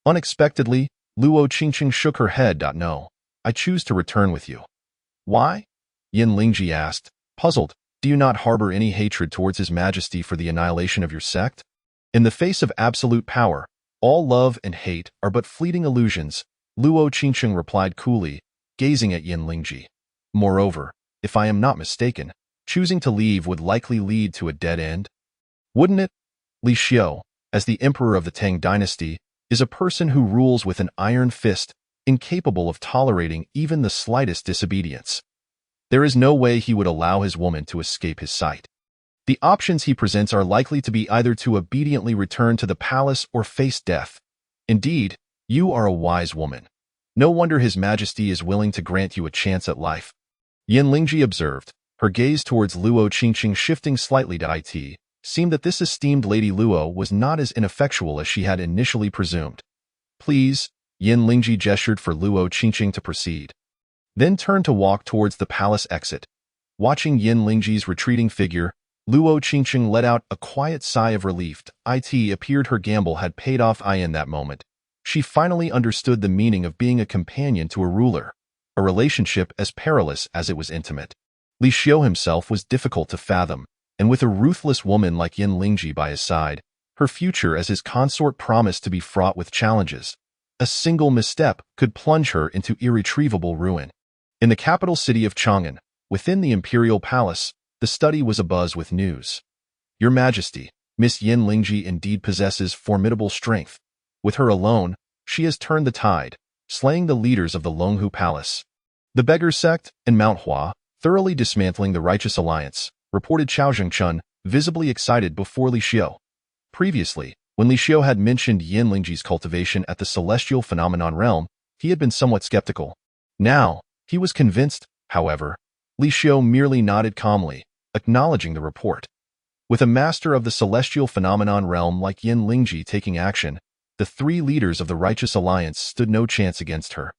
Unexpectedly, Luo Qingqing shook her head. "No, I choose to return with you." "Why?" Yin Lingji asked, puzzled. "Do you not harbor any hatred towards His Majesty for the annihilation of your sect? In the face of absolute power, all love and hate are but fleeting illusions," Luo Qingqing replied coolly, gazing at Yin Lingji. "Moreover, if I am not mistaken, choosing to leave would likely lead to a dead end. Wouldn't it? Li Xiu, as the emperor of the Tang dynasty, is a person who rules with an iron fist, incapable of tolerating even the slightest disobedience. There is no way he would allow his woman to escape his sight. The options he presents are likely to be either to obediently return to the palace or face death. Indeed, you are a wise woman. No wonder His Majesty is willing to grant you a chance at life." Yin Lingji observed, her gaze towards Luo Qingqing shifting slightly to it. Seemed that this esteemed Lady Luo was not as ineffectual as she had initially presumed. "Please," Yin Lingji gestured for Luo Qingqing to proceed, then turned to walk towards the palace exit. Watching Yin Lingji's retreating figure, Luo Qingqing let out a quiet sigh of relief. It appeared her gamble had paid off. In that moment, she finally understood the meaning of being a companion to a ruler, a relationship as perilous as it was intimate. Li Xiu himself was difficult to fathom, and with a ruthless woman like Yin Lingji by his side, her future as his consort promised to be fraught with challenges. A single misstep could plunge her into irretrievable ruin. In the capital city of Chang'an, within the imperial palace, the study was abuzz with news. Your Majesty, Miss Yin Lingji indeed possesses formidable strength. With her alone, she has turned the tide, slaying the leaders of the Longhu Palace. The Beggar Sect and Mount Hua, thoroughly dismantling the Righteous Alliance, reported Chao Zhengchun, visibly excited before Li Xiu. Previously, when Li Xiu had mentioned Yin Lingji's cultivation at the Celestial Phenomenon Realm, he had been somewhat skeptical. Now, he was convinced, however. Li Xiu merely nodded calmly, acknowledging the report. With a master of the Celestial Phenomenon Realm like Yin Lingji taking action, the three leaders of the Righteous Alliance stood no chance against her.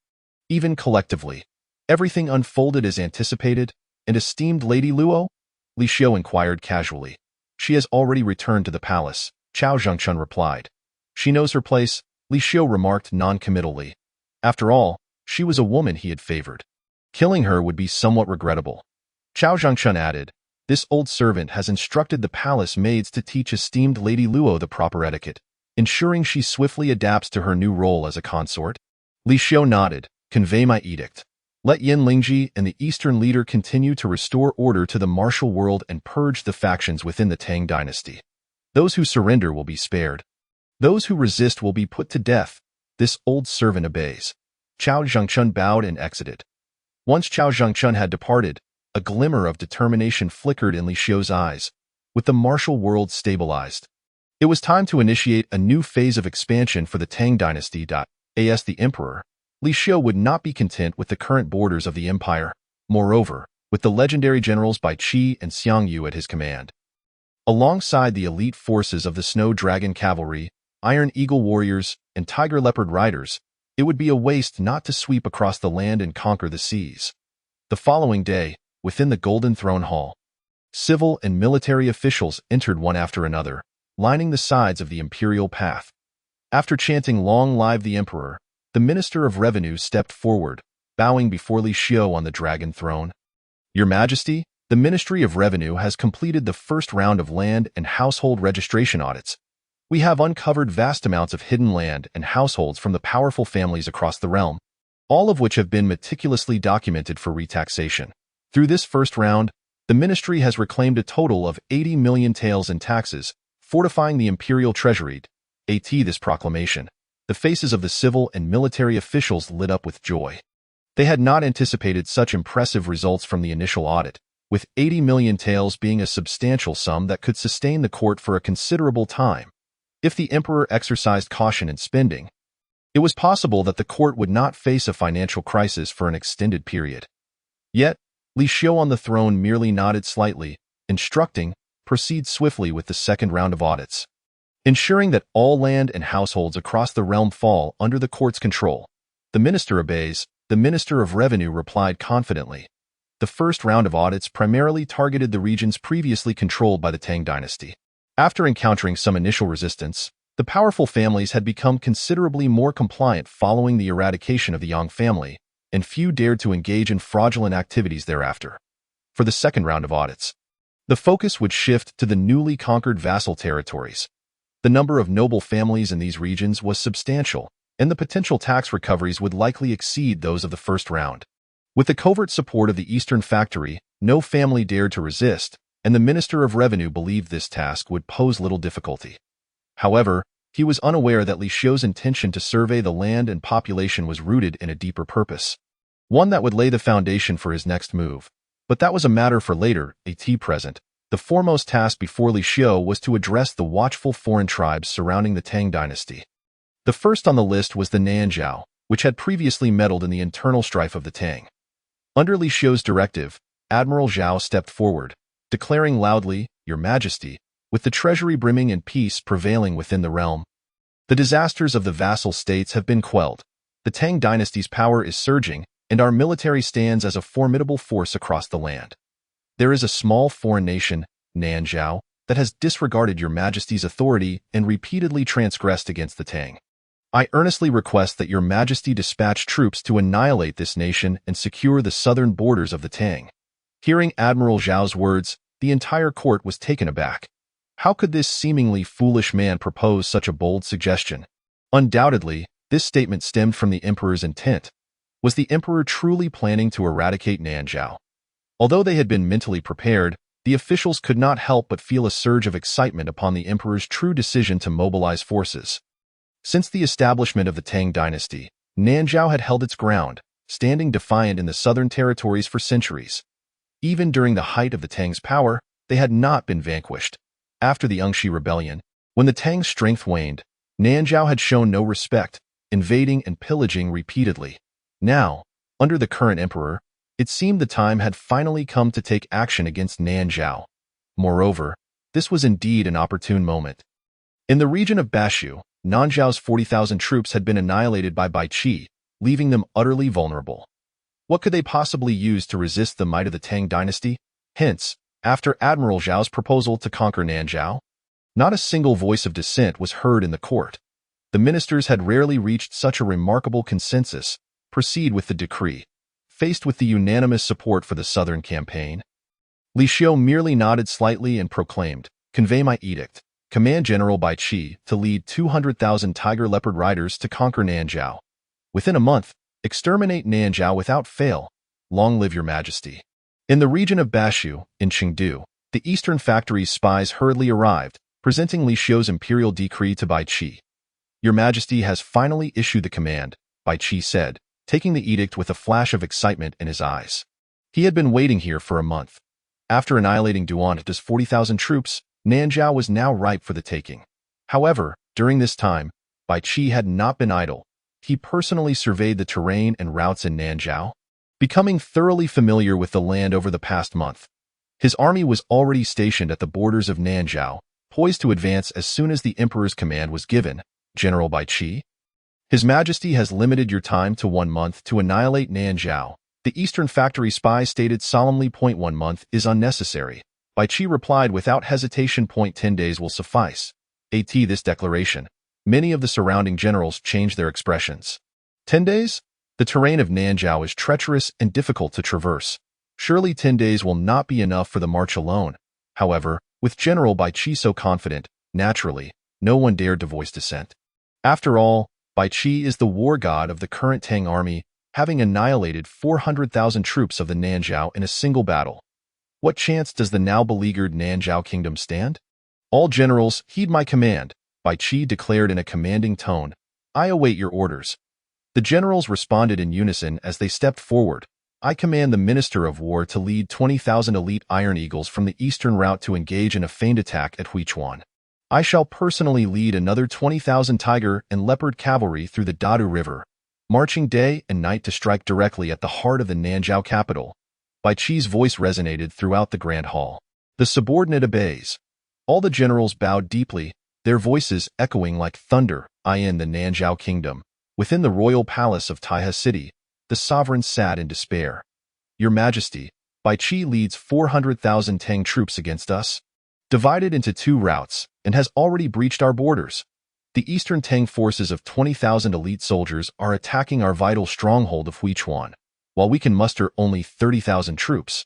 Even collectively, everything unfolded as anticipated, and esteemed Lady Luo? Li Xiu inquired casually. She has already returned to the palace, Chao Zhengchun replied. She knows her place, Li Xiu remarked non-committally. After all, she was a woman he had favored. Killing her would be somewhat regrettable. Chao Zhengchun added, this old servant has instructed the palace maids to teach esteemed Lady Luo the proper etiquette, ensuring she swiftly adapts to her new role as a consort. Li Xiu nodded, convey my edict. Let Yin Lingji and the Eastern leader continue to restore order to the martial world and purge the factions within the Tang dynasty. Those who surrender will be spared. Those who resist will be put to death. This old servant obeys. Chao Zhengchun bowed and exited. Once Chao Zhengchun had departed, a glimmer of determination flickered in Li Xiu's eyes, with the martial world stabilized. It was time to initiate a new phase of expansion for the Tang dynasty. As the emperor, Li Xiu would not be content with the current borders of the empire, moreover, with the legendary generals Bai Qi and Xiang Yu at his command. Alongside the elite forces of the Snow Dragon Cavalry, Iron Eagle Warriors, and Tiger Leopard Riders, it would be a waste not to sweep across the land and conquer the seas. The following day, within the Golden Throne Hall, civil and military officials entered one after another, lining the sides of the imperial path. After chanting "Long live the Emperor," the Minister of Revenue stepped forward, bowing before Li Xiu on the dragon throne. Your Majesty, the Ministry of Revenue has completed the first round of land and household registration audits. We have uncovered vast amounts of hidden land and households from the powerful families across the realm, all of which have been meticulously documented for retaxation. Through this first round, the ministry has reclaimed a total of 80 million taels in taxes, fortifying the imperial treasury. At this proclamation, the faces of the civil and military officials lit up with joy. They had not anticipated such impressive results from the initial audit, with 80 million taels being a substantial sum that could sustain the court for a considerable time. If the emperor exercised caution in spending, it was possible that the court would not face a financial crisis for an extended period. Yet, Li Xiu on the throne merely nodded slightly, instructing, proceed swiftly with the second round of audits. Ensuring that all land and households across the realm fall under the court's control. The minister obeys, the Minister of Revenue replied confidently. The first round of audits primarily targeted the regions previously controlled by the Tang dynasty. After encountering some initial resistance, the powerful families had become considerably more compliant following the eradication of the Yang family, and few dared to engage in fraudulent activities thereafter. For the second round of audits, the focus would shift to the newly conquered vassal territories. The number of noble families in these regions was substantial, and the potential tax recoveries would likely exceed those of the first round. With the covert support of the Eastern Factory, no family dared to resist, and the Minister of Revenue believed this task would pose little difficulty. However, he was unaware that Li Xiu's intention to survey the land and population was rooted in a deeper purpose, one that would lay the foundation for his next move. But that was a matter for later. At present, the foremost task before Li Xiu was to address the watchful foreign tribes surrounding the Tang dynasty. The first on the list was the Nanzhao, which had previously meddled in the internal strife of the Tang. Under Li Xiu's directive, Admiral Zhao stepped forward, declaring loudly, "Your Majesty," with the treasury brimming and peace prevailing within the realm. The disasters of the vassal states have been quelled. The Tang dynasty's power is surging, and our military stands as a formidable force across the land. There is a small foreign nation, Nanzhao, that has disregarded Your Majesty's authority and repeatedly transgressed against the Tang. I earnestly request that Your Majesty dispatch troops to annihilate this nation and secure the southern borders of the Tang. Hearing Admiral Zhao's words, the entire court was taken aback. How could this seemingly foolish man propose such a bold suggestion? Undoubtedly, this statement stemmed from the emperor's intent. Was the emperor truly planning to eradicate Nanzhao? Although they had been mentally prepared, the officials could not help but feel a surge of excitement upon the emperor's true decision to mobilize forces. Since the establishment of the Tang dynasty, Nanzhao had held its ground, standing defiant in the southern territories for centuries. Even during the height of the Tang's power, they had not been vanquished. After the Ungshi rebellion, when the Tang's strength waned, Nanzhao had shown no respect, invading and pillaging repeatedly. Now, under the current emperor, it seemed the time had finally come to take action against Nanzhao. Moreover, this was indeed an opportune moment. In the region of Bashu, Nanzhao's 40,000 troops had been annihilated by Bai Qi, leaving them utterly vulnerable. What could they possibly use to resist the might of the Tang dynasty? Hence, after Admiral Zhao's proposal to conquer Nanzhao, not a single voice of dissent was heard in the court. The ministers had rarely reached such a remarkable consensus. Proceed with the decree. Faced with the unanimous support for the southern campaign, Li Xiu merely nodded slightly and proclaimed, "Convey my edict. Command General Bai Qi to lead 200,000 tiger leopard riders to conquer Nanzhao. Within a month, exterminate Nanzhao without fail. Long live your majesty." In the region of Bashu, in Chengdu, the Eastern Factory's spies hurriedly arrived, presenting Li Xiu's imperial decree to Bai Qi. "Your majesty has finally issued the command," Bai Qi said, taking the edict with a flash of excitement in his eyes. He had been waiting here for a month. After annihilating Duan's 40,000 troops, Nanzhao was now ripe for the taking. However, during this time, Bai Qi had not been idle. He personally surveyed the terrain and routes in Nanzhao, becoming thoroughly familiar with the land over the past month. His army was already stationed at the borders of Nanzhao, poised to advance as soon as the emperor's command was given. "General Bai Qi, His Majesty has limited your time to 1 month to annihilate Nanzhao," the Eastern Factory spy stated solemnly. 1 month is unnecessary. Bai Qi replied without hesitation. 10 days will suffice. At this declaration, many of the surrounding generals changed their expressions. 10 days? The terrain of Nanzhao is treacherous and difficult to traverse. Surely 10 days will not be enough for the march alone. However, with General Bai Qi so confident, naturally, no one dared to voice dissent. After all, Bai Qi is the war god of the current Tang army, having annihilated 400,000 troops of the Nanzhao in a single battle. What chance does the now beleaguered Nanzhao kingdom stand? "All generals, heed my command," Bai Qi declared in a commanding tone. "I await your orders." The generals responded in unison as they stepped forward. "I command the Minister of War to lead 20,000 elite Iron Eagles from the eastern route to engage in a feigned attack at Huichuan. I shall personally lead another 20,000 tiger and leopard cavalry through the Dadu River, marching day and night to strike directly at the heart of the Nanzhao capital." Bai Qi's voice resonated throughout the grand hall. The subordinate obeys. All the generals bowed deeply, their voices echoing like thunder. In the Nanzhao kingdom, within the royal palace of Taihe City, the sovereign sat in despair. "Your Majesty, Bai Qi leads 400,000 Tang troops against us, divided into 2 routes, and has already breached our borders. The Eastern Tang forces of 20,000 elite soldiers are attacking our vital stronghold of Huichuan, while we can muster only 30,000 troops.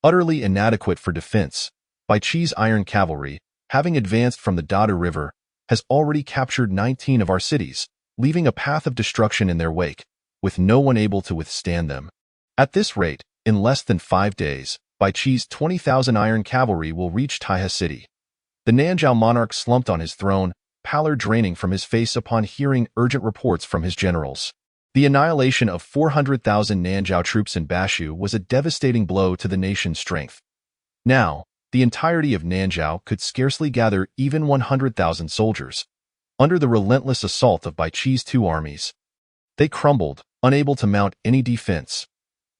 Utterly inadequate for defense, Bai Qi's iron cavalry, having advanced from the Dada River, has already captured 19 of our cities, leaving a path of destruction in their wake, with no one able to withstand them. At this rate, in less than 5 days, Bai Qi's 20,000 iron cavalry will reach Taihe City." The Nanzhao monarch slumped on his throne, pallor draining from his face upon hearing urgent reports from his generals. The annihilation of 400,000 Nanzhao troops in Bashu was a devastating blow to the nation's strength. Now, the entirety of Nanzhao could scarcely gather even 100,000 soldiers. Under the relentless assault of Bai Qi's 2 armies, they crumbled, unable to mount any defense.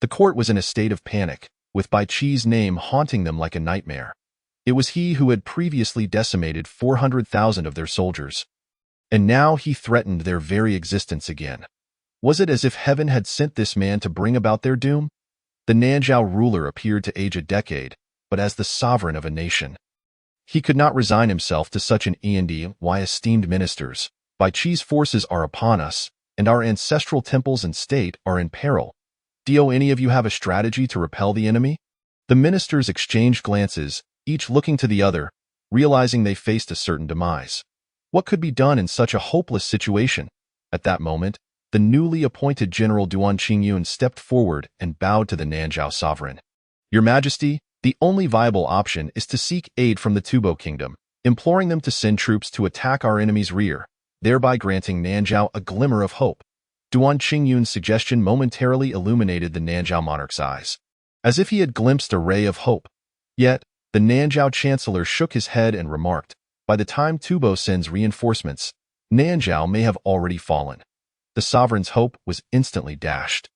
The court was in a state of panic, with Bai Qi's name haunting them like a nightmare. It was he who had previously decimated 400,000 of their soldiers, and now he threatened their very existence again. Was it as if heaven had sent this man to bring about their doom? The Nanzhao ruler appeared to age a decade, but as the sovereign of a nation, he could not resign himself to such an end. "Why, esteemed ministers, Bai Qi's forces are upon us, and our ancestral temples and state are in peril. Do any of you have a strategy to repel the enemy?" The ministers exchanged glances, each looking to the other, realizing they faced a certain demise. What could be done in such a hopeless situation? At that moment, the newly appointed General Duan Qingyun stepped forward and bowed to the Nanzhao sovereign. Your Majesty, the only viable option is to seek aid from the Tubo Kingdom, imploring them to send troops to attack our enemy's rear, thereby granting Nanzhao a glimmer of hope. Duan Qingyun's suggestion momentarily illuminated the Nanzhao monarch's eyes, as if he had glimpsed a ray of hope. Yet, the Nanzhao chancellor shook his head and remarked, by the time Tubo sends reinforcements, Nanzhao may have already fallen. The sovereign's hope was instantly dashed.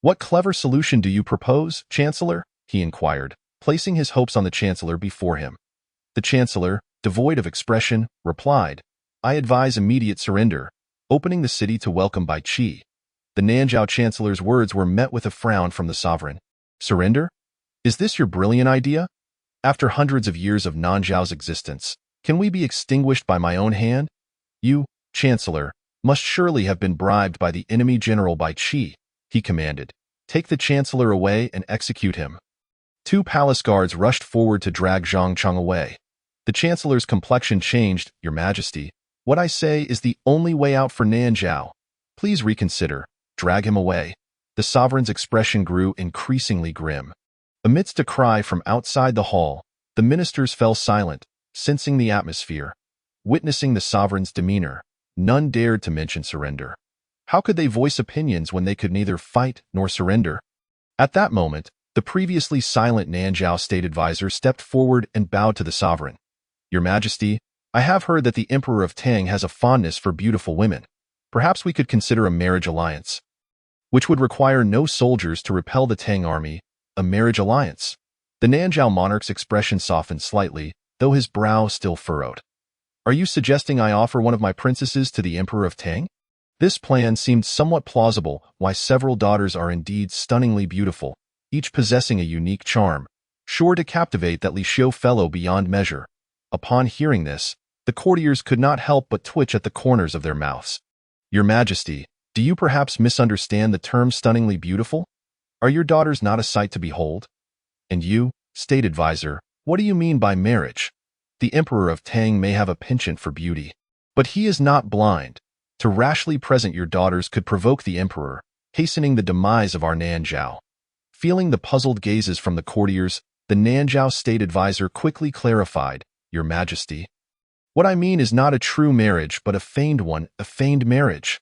What clever solution do you propose, Chancellor? He inquired, placing his hopes on the Chancellor before him. The Chancellor, devoid of expression, replied, I advise immediate surrender, opening the city to welcome Bai Qi. The Nanzhao Chancellor's words were met with a frown from the sovereign. Surrender? Is this your brilliant idea? After hundreds of years of Nanzhao's existence, can we be extinguished by my own hand? You, Chancellor, must surely have been bribed by the enemy General Bai Qi, he commanded. Take the Chancellor away and execute him. 2 palace guards rushed forward to drag Zhang Cheng away. The Chancellor's complexion changed, Your Majesty. What I say is the only way out for Nanzhao. Please reconsider. Drag him away. The sovereign's expression grew increasingly grim. Amidst a cry from outside the hall, the ministers fell silent, sensing the atmosphere. Witnessing the sovereign's demeanor, none dared to mention surrender. How could they voice opinions when they could neither fight nor surrender? At that moment, the previously silent Nanzhao state advisor stepped forward and bowed to the sovereign. Your Majesty, I have heard that the Emperor of Tang has a fondness for beautiful women. Perhaps we could consider a marriage alliance, which would require no soldiers to repel the Tang army. A marriage alliance. The Nanzhao monarch's expression softened slightly, though his brow still furrowed. Are you suggesting I offer one of my princesses to the Emperor of Tang? This plan seemed somewhat plausible. Why, several daughters are indeed stunningly beautiful, each possessing a unique charm, sure to captivate that Li Xiu fellow beyond measure. Upon hearing this, the courtiers could not help but twitch at the corners of their mouths. Your Majesty, do you perhaps misunderstand the term stunningly beautiful? Are your daughters not a sight to behold? And you, state advisor, what do you mean by marriage? The Emperor of Tang may have a penchant for beauty, but he is not blind. To rashly present your daughters could provoke the Emperor, hastening the demise of our Nanzhao. Feeling the puzzled gazes from the courtiers, the Nanzhao state advisor quickly clarified, Your Majesty. What I mean is not a true marriage but a feigned one, a feigned marriage.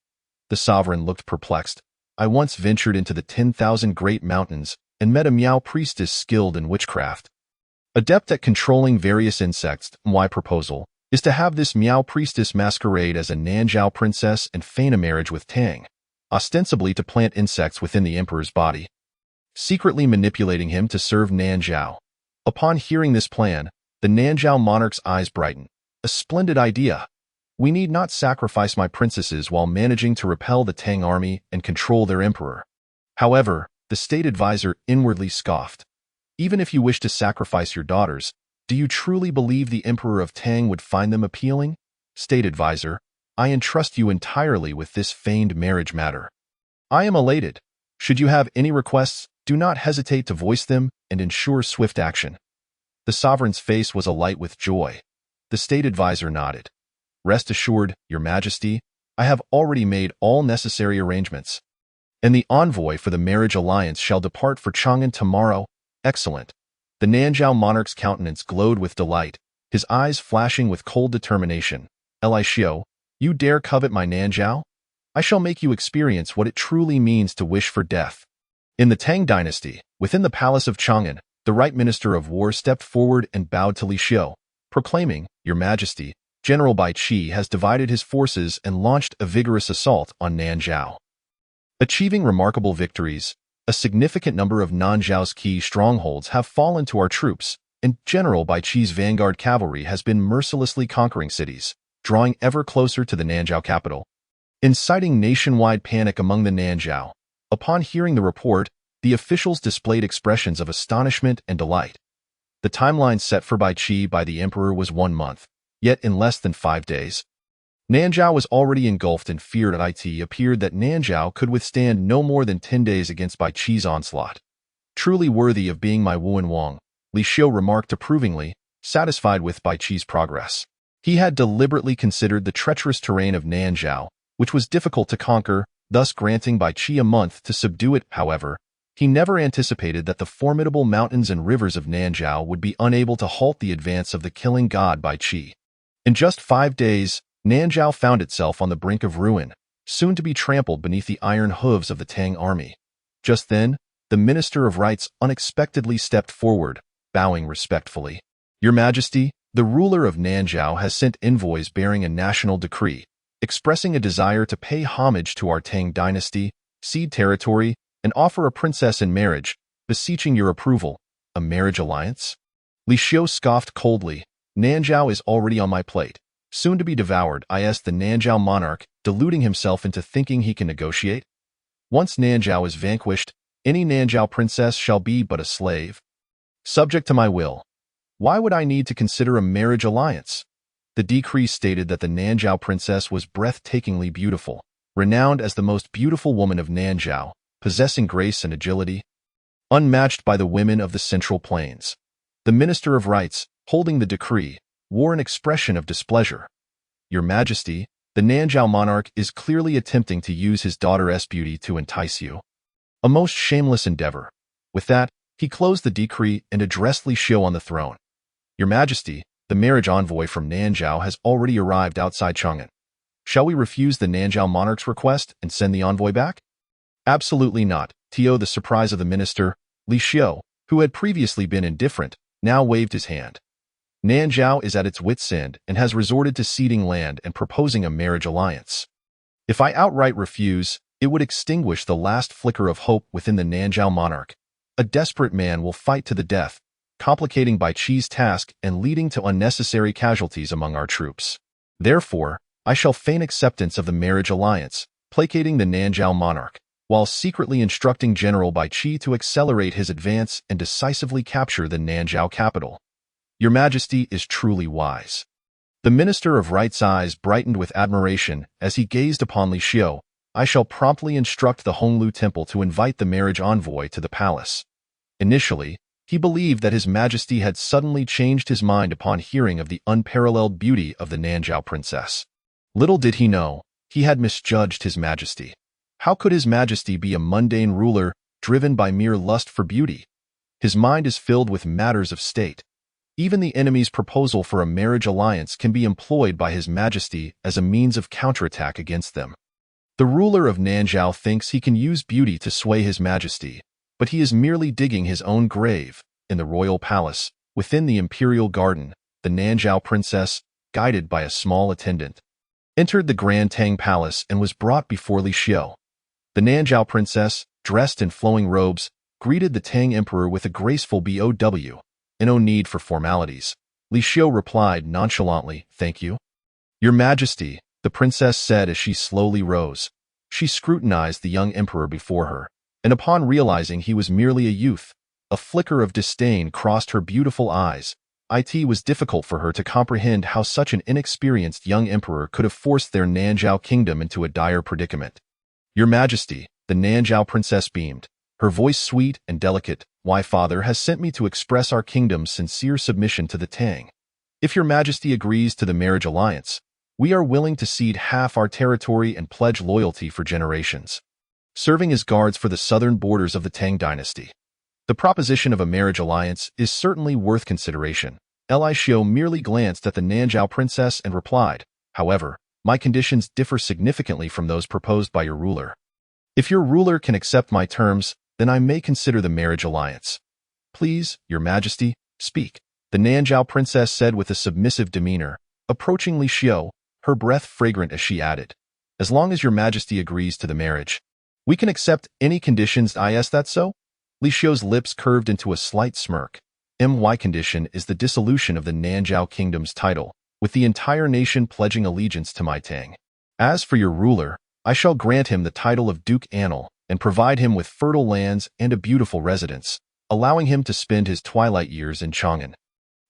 The sovereign looked perplexed. I once ventured into the 10,000 Great Mountains and met a Miao priestess skilled in witchcraft. Adept at controlling various insects, my proposal is to have this Miao priestess masquerade as a Nanzhao princess and feign a marriage with Tang, ostensibly to plant insects within the emperor's body, secretly manipulating him to serve Nanzhao. Upon hearing this plan, the Nanzhao monarch's eyes brightened. A splendid idea. We need not sacrifice my princesses while managing to repel the Tang army and control their emperor. However, the state advisor inwardly scoffed. Even if you wish to sacrifice your daughters, do you truly believe the Emperor of Tang would find them appealing? State advisor, I entrust you entirely with this feigned marriage matter. I am elated. Should you have any requests, do not hesitate to voice them and ensure swift action. The sovereign's face was alight with joy. The state advisor nodded. Rest assured, Your Majesty, I have already made all necessary arrangements. And the envoy for the marriage alliance shall depart for Chang'an tomorrow. Excellent. The Nanzhao monarch's countenance glowed with delight, his eyes flashing with cold determination. Li Xiu, you dare covet my Nanzhao? I shall make you experience what it truly means to wish for death. In the Tang dynasty, within the palace of Chang'an, the right minister of war stepped forward and bowed to Li Xiu, proclaiming, Your Majesty, General Bai Qi has divided his forces and launched a vigorous assault on Nanzhao. Achieving remarkable victories, a significant number of Nanzhao's key strongholds have fallen to our troops, and General Bai Qi's vanguard cavalry has been mercilessly conquering cities, drawing ever closer to the Nanzhao capital, inciting nationwide panic among the Nanzhao. Upon hearing the report, the officials displayed expressions of astonishment and delight. The timeline set for Bai Qi by the emperor was 1 month, yet in less than 5 days, Nanzhao was already engulfed in fear. It appeared that Nanzhao could withstand no more than 10 days against Bai Qi's onslaught. Truly worthy of being my Wuan Wang, Li Xiu remarked approvingly, satisfied with Bai Qi's progress. He had deliberately considered the treacherous terrain of Nanzhao, which was difficult to conquer, thus granting Bai Qi a month to subdue it. However, he never anticipated that the formidable mountains and rivers of Nanzhao would be unable to halt the advance of the killing god Bai Qi. In just 5 days, Nanzhao found itself on the brink of ruin, soon to be trampled beneath the iron hooves of the Tang army. Just then, the Minister of Rites unexpectedly stepped forward, bowing respectfully. Your Majesty, the ruler of Nanzhao has sent envoys bearing a national decree, expressing a desire to pay homage to our Tang dynasty, cede territory, and offer a princess in marriage, beseeching your approval. A marriage alliance? Li Xiu scoffed coldly. Nanzhao is already on my plate, soon to be devoured. The Nanzhao monarch, deluding himself into thinking he can negotiate. Once Nanzhao is vanquished, any Nanzhao princess shall be but a slave, subject to my will. Why would I need to consider a marriage alliance? The decree stated that the Nanzhao princess was breathtakingly beautiful, renowned as the most beautiful woman of Nanzhao, possessing grace and agility, unmatched by the women of the Central Plains. The Minister of Rites, holding the decree, wore an expression of displeasure. Your Majesty, the Nanzhao monarch is clearly attempting to use his daughter's beauty to entice you. A most shameless endeavor. With that, he closed the decree and addressed Li Xiu on the throne. Your Majesty, the marriage envoy from Nanzhao has already arrived outside Chang'an. Shall we refuse the Nanzhao monarch's request and send the envoy back? Absolutely not. To the surprise of the minister, Li Xiu, who had previously been indifferent, now waved his hand. Nanzhao is at its wit's end and has resorted to ceding land and proposing a marriage alliance. If I outright refuse, it would extinguish the last flicker of hope within the Nanzhao monarch. A desperate man will fight to the death, complicating Bai Qi's task and leading to unnecessary casualties among our troops. Therefore, I shall feign acceptance of the marriage alliance, placating the Nanzhao monarch, while secretly instructing General Bai Qi to accelerate his advance and decisively capture the Nanzhao capital. Your Majesty is truly wise. The Minister of Rites' eyes brightened with admiration as he gazed upon Li Xiu. I shall promptly instruct the Honglu Temple to invite the marriage envoy to the palace. Initially, he believed that His Majesty had suddenly changed his mind upon hearing of the unparalleled beauty of the Nanzhao princess. Little did he know, he had misjudged His Majesty. How could His Majesty be a mundane ruler, driven by mere lust for beauty? His mind is filled with matters of state. Even the enemy's proposal for a marriage alliance can be employed by His Majesty as a means of counterattack against them. The ruler of Nanzhao thinks he can use beauty to sway His Majesty, but he is merely digging his own grave. In the royal palace, within the imperial garden, the Nanzhao princess, guided by a small attendant, entered the Grand Tang Palace and was brought before Li Xiu. The Nanzhao princess, dressed in flowing robes, greeted the Tang emperor with a graceful bow. No need for formalities. Li Xiu replied nonchalantly, thank you. Your Majesty, the princess said as she slowly rose. She scrutinized the young emperor before her, and upon realizing he was merely a youth, a flicker of disdain crossed her beautiful eyes. It was difficult for her to comprehend how such an inexperienced young emperor could have forced their Nanzhao kingdom into a dire predicament. Your Majesty, the Nanzhao princess beamed, her voice sweet and delicate. My father has sent me to express our kingdom's sincere submission to the Tang. If Your Majesty agrees to the marriage alliance, we are willing to cede half our territory and pledge loyalty for generations, serving as guards for the southern borders of the Tang dynasty. The proposition of a marriage alliance is certainly worth consideration. Li Xiu merely glanced at the Nanzhao princess and replied, however, my conditions differ significantly from those proposed by your ruler. If your ruler can accept my terms, then I may consider the marriage alliance. Please, Your Majesty, speak, the Nanzhao princess said with a submissive demeanor, approaching Li Xiu, her breath fragrant as she added, as long as Your Majesty agrees to the marriage, we can accept any conditions. Is that so? Li Xiu's lips curved into a slight smirk. My condition is the dissolution of the Nanzhao kingdom's title, with the entire nation pledging allegiance to my Tang. As for your ruler, I shall grant him the title of Duke Anil and provide him with fertile lands and a beautiful residence, allowing him to spend his twilight years in Chang'an.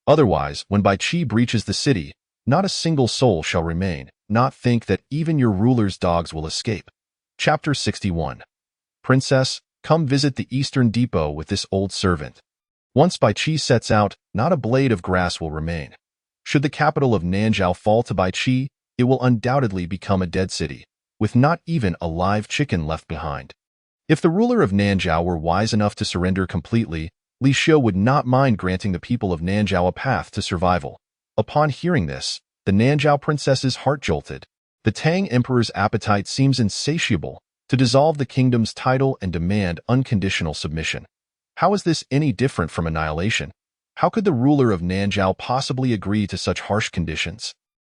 Otherwise, when Bai Qi breaches the city, not a single soul shall remain. Not think that even your ruler's dogs will escape. Chapter 61. Princess, Come visit the Eastern Depot with this old servant. Once Bai Qi sets out, not a blade of grass will remain. Should the capital of Nanzhao fall to Bai Qi, it will undoubtedly become a dead city, with not even a live chicken left behind. If the ruler of Nanzhao were wise enough to surrender completely, Li Xiu would not mind granting the people of Nanzhao a path to survival. Upon hearing this, the Nanzhao princess's heart jolted. The Tang Emperor's appetite seems insatiable to dissolve the kingdom's title and demand unconditional submission. How is this any different from annihilation? How could the ruler of Nanzhao possibly agree to such harsh conditions?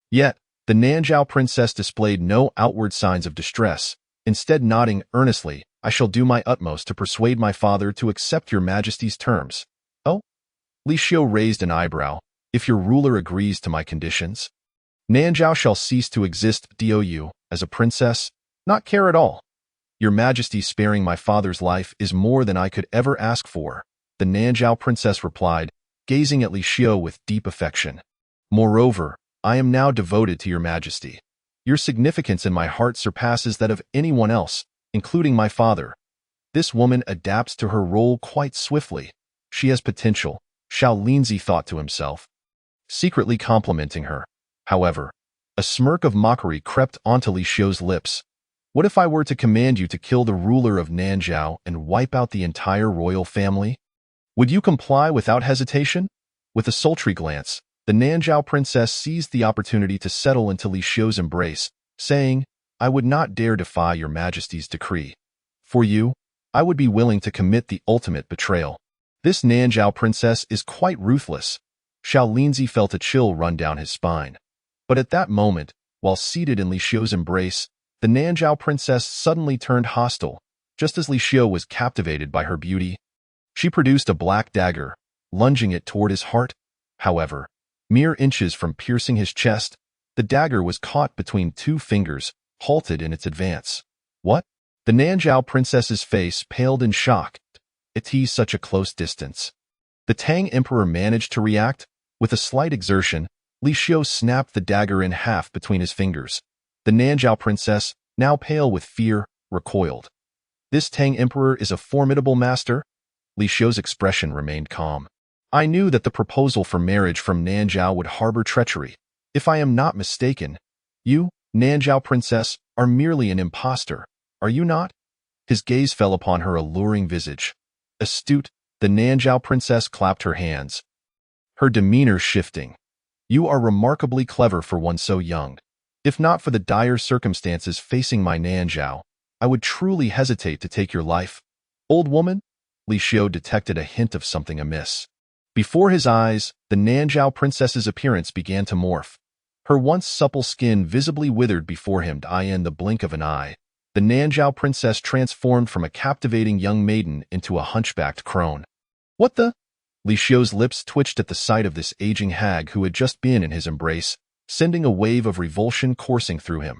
Yet, the Nanzhao princess displayed no outward signs of distress, instead nodding earnestly, "I shall do my utmost to persuade my father to accept your majesty's terms." "Oh?" Li Xiu raised an eyebrow. "If your ruler agrees to my conditions, Nanzhao shall cease to exist. Dou, as a princess, not care at all. Your majesty sparing my father's life is more than I could ever ask for," the Nanzhao princess replied, gazing at Li Xiu with deep affection. "Moreover, I am now devoted to your majesty. Your significance in my heart surpasses that of anyone else, including my father." This woman adapts to her role quite swiftly. She has potential, Xiao Linzi thought to himself, secretly complimenting her. However, a smirk of mockery crept onto Li Xiu's lips. "What if I were to command you to kill the ruler of Nanzhao and wipe out the entire royal family? Would you comply without hesitation?" With a sultry glance, the Nanzhao princess seized the opportunity to settle into Li Xiu's embrace, saying, "I would not dare defy your majesty's decree. For you, I would be willing to commit the ultimate betrayal." This Nanzhao princess is quite ruthless. Xiao Linzi felt a chill run down his spine. But at that moment, while seated in Li Xiu's embrace, the Nanzhao princess suddenly turned hostile, just as Li Xiu was captivated by her beauty. She produced a black dagger, lunging it toward his heart. However, mere inches from piercing his chest, the dagger was caught between two fingers, halted in its advance. "What?" The Nanzhao princess's face paled in shock. "It is such a close distance." The Tang Emperor managed to react. With a slight exertion, Li Xiu snapped the dagger in half between his fingers. The Nanzhao princess, now pale with fear, recoiled. "This Tang Emperor is a formidable master?" Li Xiu's expression remained calm. "I knew that the proposal for marriage from Nanzhao would harbor treachery. If I am not mistaken, you, Nanzhao princess, are merely an impostor, are you not?" His gaze fell upon her alluring visage. Astute, the Nanzhao princess clapped her hands, her demeanor shifting. "You are remarkably clever for one so young. If not for the dire circumstances facing my Nanzhao, I would truly hesitate to take your life." "Old woman?" Li Xiu detected a hint of something amiss. Before his eyes, the Nanzhao princess's appearance began to morph. Her once supple skin visibly withered before him in the blink of an eye. The Nanzhao princess transformed from a captivating young maiden into a hunchbacked crone. "What the?" Li Xiu's lips twitched at the sight of this aging hag who had just been in his embrace, sending a wave of revulsion coursing through him.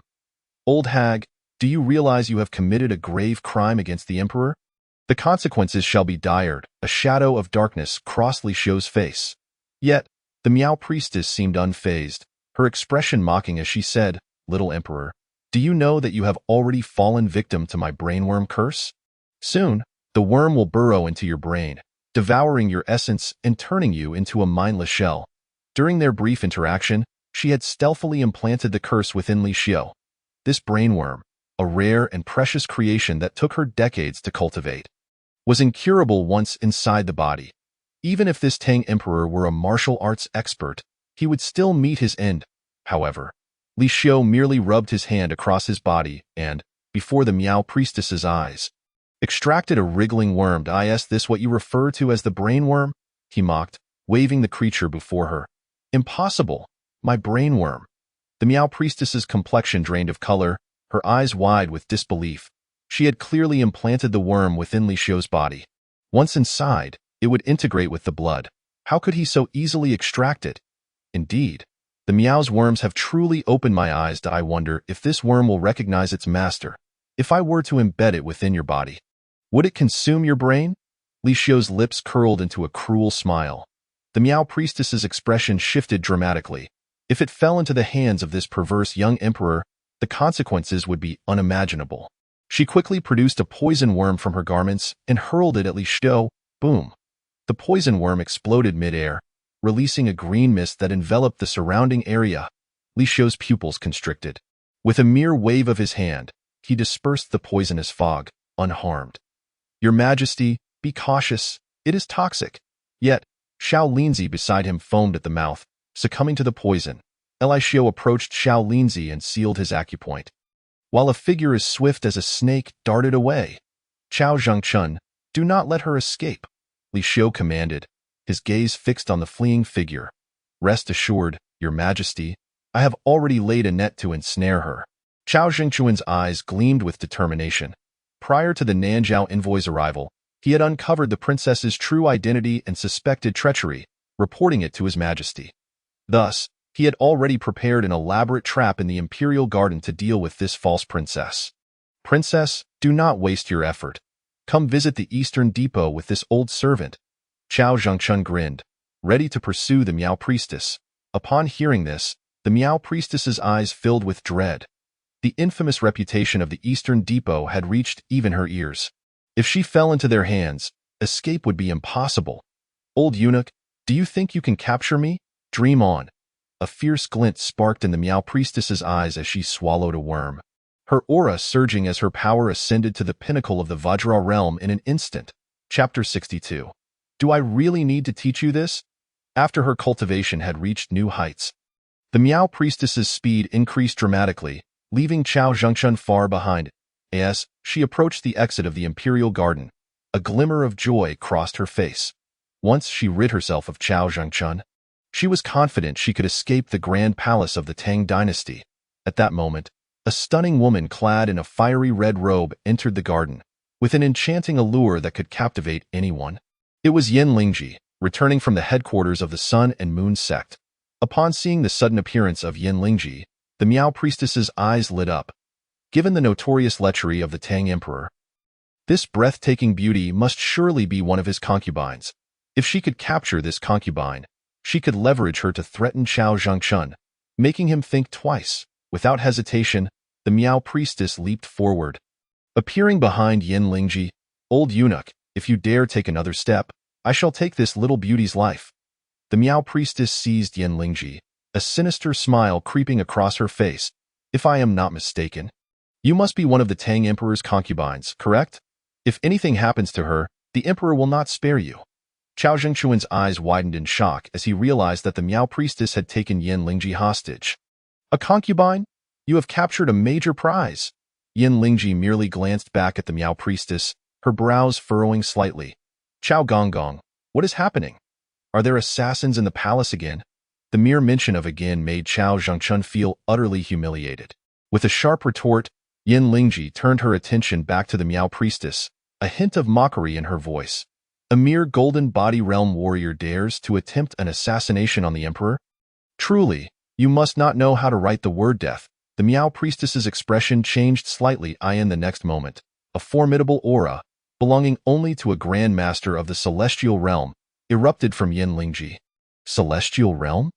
"Old hag, do you realize you have committed a grave crime against the emperor? The consequences shall be dire." A shadow of darkness crossed Li Xiu's face. Yet, the Miao priestess seemed unfazed, her expression mocking as she said, "Little emperor, do you know that you have already fallen victim to my brainworm curse? Soon, the worm will burrow into your brain, devouring your essence and turning you into a mindless shell." During their brief interaction, she had stealthily implanted the curse within Li Xiu. This brainworm, a rare and precious creation that took her decades to cultivate, was incurable once inside the body. Even if this Tang Emperor were a martial arts expert, he would still meet his end. However, Li Xiu merely rubbed his hand across his body and, before the Miao priestess's eyes, extracted a wriggling worm. "Is this what you refer to as the brainworm?" he mocked, waving the creature before her. "Impossible! My brainworm." The Miao priestess's complexion drained of color, her eyes wide with disbelief. She had clearly implanted the worm within Li Xiu's body. Once inside, it would integrate with the blood. How could he so easily extract it? Indeed, the Miao's worms have truly opened my eyes. I wonder if this worm will recognize its master. If I were to embed it within your body, would it consume your brain? Li Xiu's lips curled into a cruel smile. The Miao priestess's expression shifted dramatically. If it fell into the hands of this perverse young emperor, the consequences would be unimaginable. She quickly produced a poison worm from her garments and hurled it at Li Xiu. Boom! The poison worm exploded mid-air, releasing a green mist that enveloped the surrounding area. Li Xiu's pupils constricted. With a mere wave of his hand, he dispersed the poisonous fog, unharmed. Your Majesty, be cautious, it is toxic. Yet, Xiao Linzi beside him foamed at the mouth, succumbing to the poison. Li Xiu approached Xiao Linzi and sealed his acupoint. While a figure as swift as a snake darted away. Chao Zhengchun, do not let her escape, Li Xiu commanded, his gaze fixed on the fleeing figure. Rest assured, Your Majesty, I have already laid a net to ensnare her. Chao Zhengchuan's eyes gleamed with determination. Prior to the Nanjiao envoy's arrival, he had uncovered the princess's true identity and suspected treachery, reporting it to His Majesty. Thus, he had already prepared an elaborate trap in the imperial garden to deal with this false princess. Princess, do not waste your effort. Come visit the Eastern Depot with this old servant. Chao Zhengchun grinned, ready to pursue the Miao priestess. Upon hearing this, the Miao priestess's eyes filled with dread. The infamous reputation of the Eastern Depot had reached even her ears. If she fell into their hands, escape would be impossible. Old eunuch, do you think you can capture me? Dream on. A fierce glint sparked in the Miao priestess's eyes as she swallowed a worm. Her aura surging as her power ascended to the pinnacle of the Vajra realm in an instant. Chapter 62. Do I really need to teach you this? After her cultivation had reached new heights, the Miao priestess's speed increased dramatically, leaving Chao Zhengchun far behind. As she approached the exit of the imperial garden, a glimmer of joy crossed her face. Once she rid herself of Chao Zhengchun, she was confident she could escape the grand palace of the Tang dynasty. At that moment, a stunning woman clad in a fiery red robe entered the garden, with an enchanting allure that could captivate anyone. It was Yin Lingji, returning from the headquarters of the Sun and Moon sect. Upon seeing the sudden appearance of Yin Lingji, the Miao priestess's eyes lit up. Given the notorious lechery of the Tang emperor, this breathtaking beauty must surely be one of his concubines. If she could capture this concubine, she could leverage her to threaten Chao Zhengchun, making him think twice. Without hesitation, the Miao priestess leaped forward. Appearing behind Yin Lingji, old eunuch, if you dare take another step, I shall take this little beauty's life. The Miao priestess seized Yin Lingji, a sinister smile creeping across her face. If I am not mistaken, you must be one of the Tang Emperor's concubines, correct? If anything happens to her, the Emperor will not spare you. Chao Zhengchuan's eyes widened in shock as he realized that the Miao priestess had taken Yin Lingji hostage. A concubine? You have captured a major prize. Yin Lingji merely glanced back at the Miao priestess, her brows furrowing slightly. Chao Gonggong, what is happening? Are there assassins in the palace again? The mere mention of again made Chao Zhengchun feel utterly humiliated. With a sharp retort, Yin Lingji turned her attention back to the Miao priestess, a hint of mockery in her voice. A mere golden body realm warrior dares to attempt an assassination on the emperor? Truly, you must not know how to write the word death. The Miao priestess's expression changed slightly in the next moment. A formidable aura, belonging only to a grand master of the celestial realm, erupted from Yin Lingji. Celestial realm?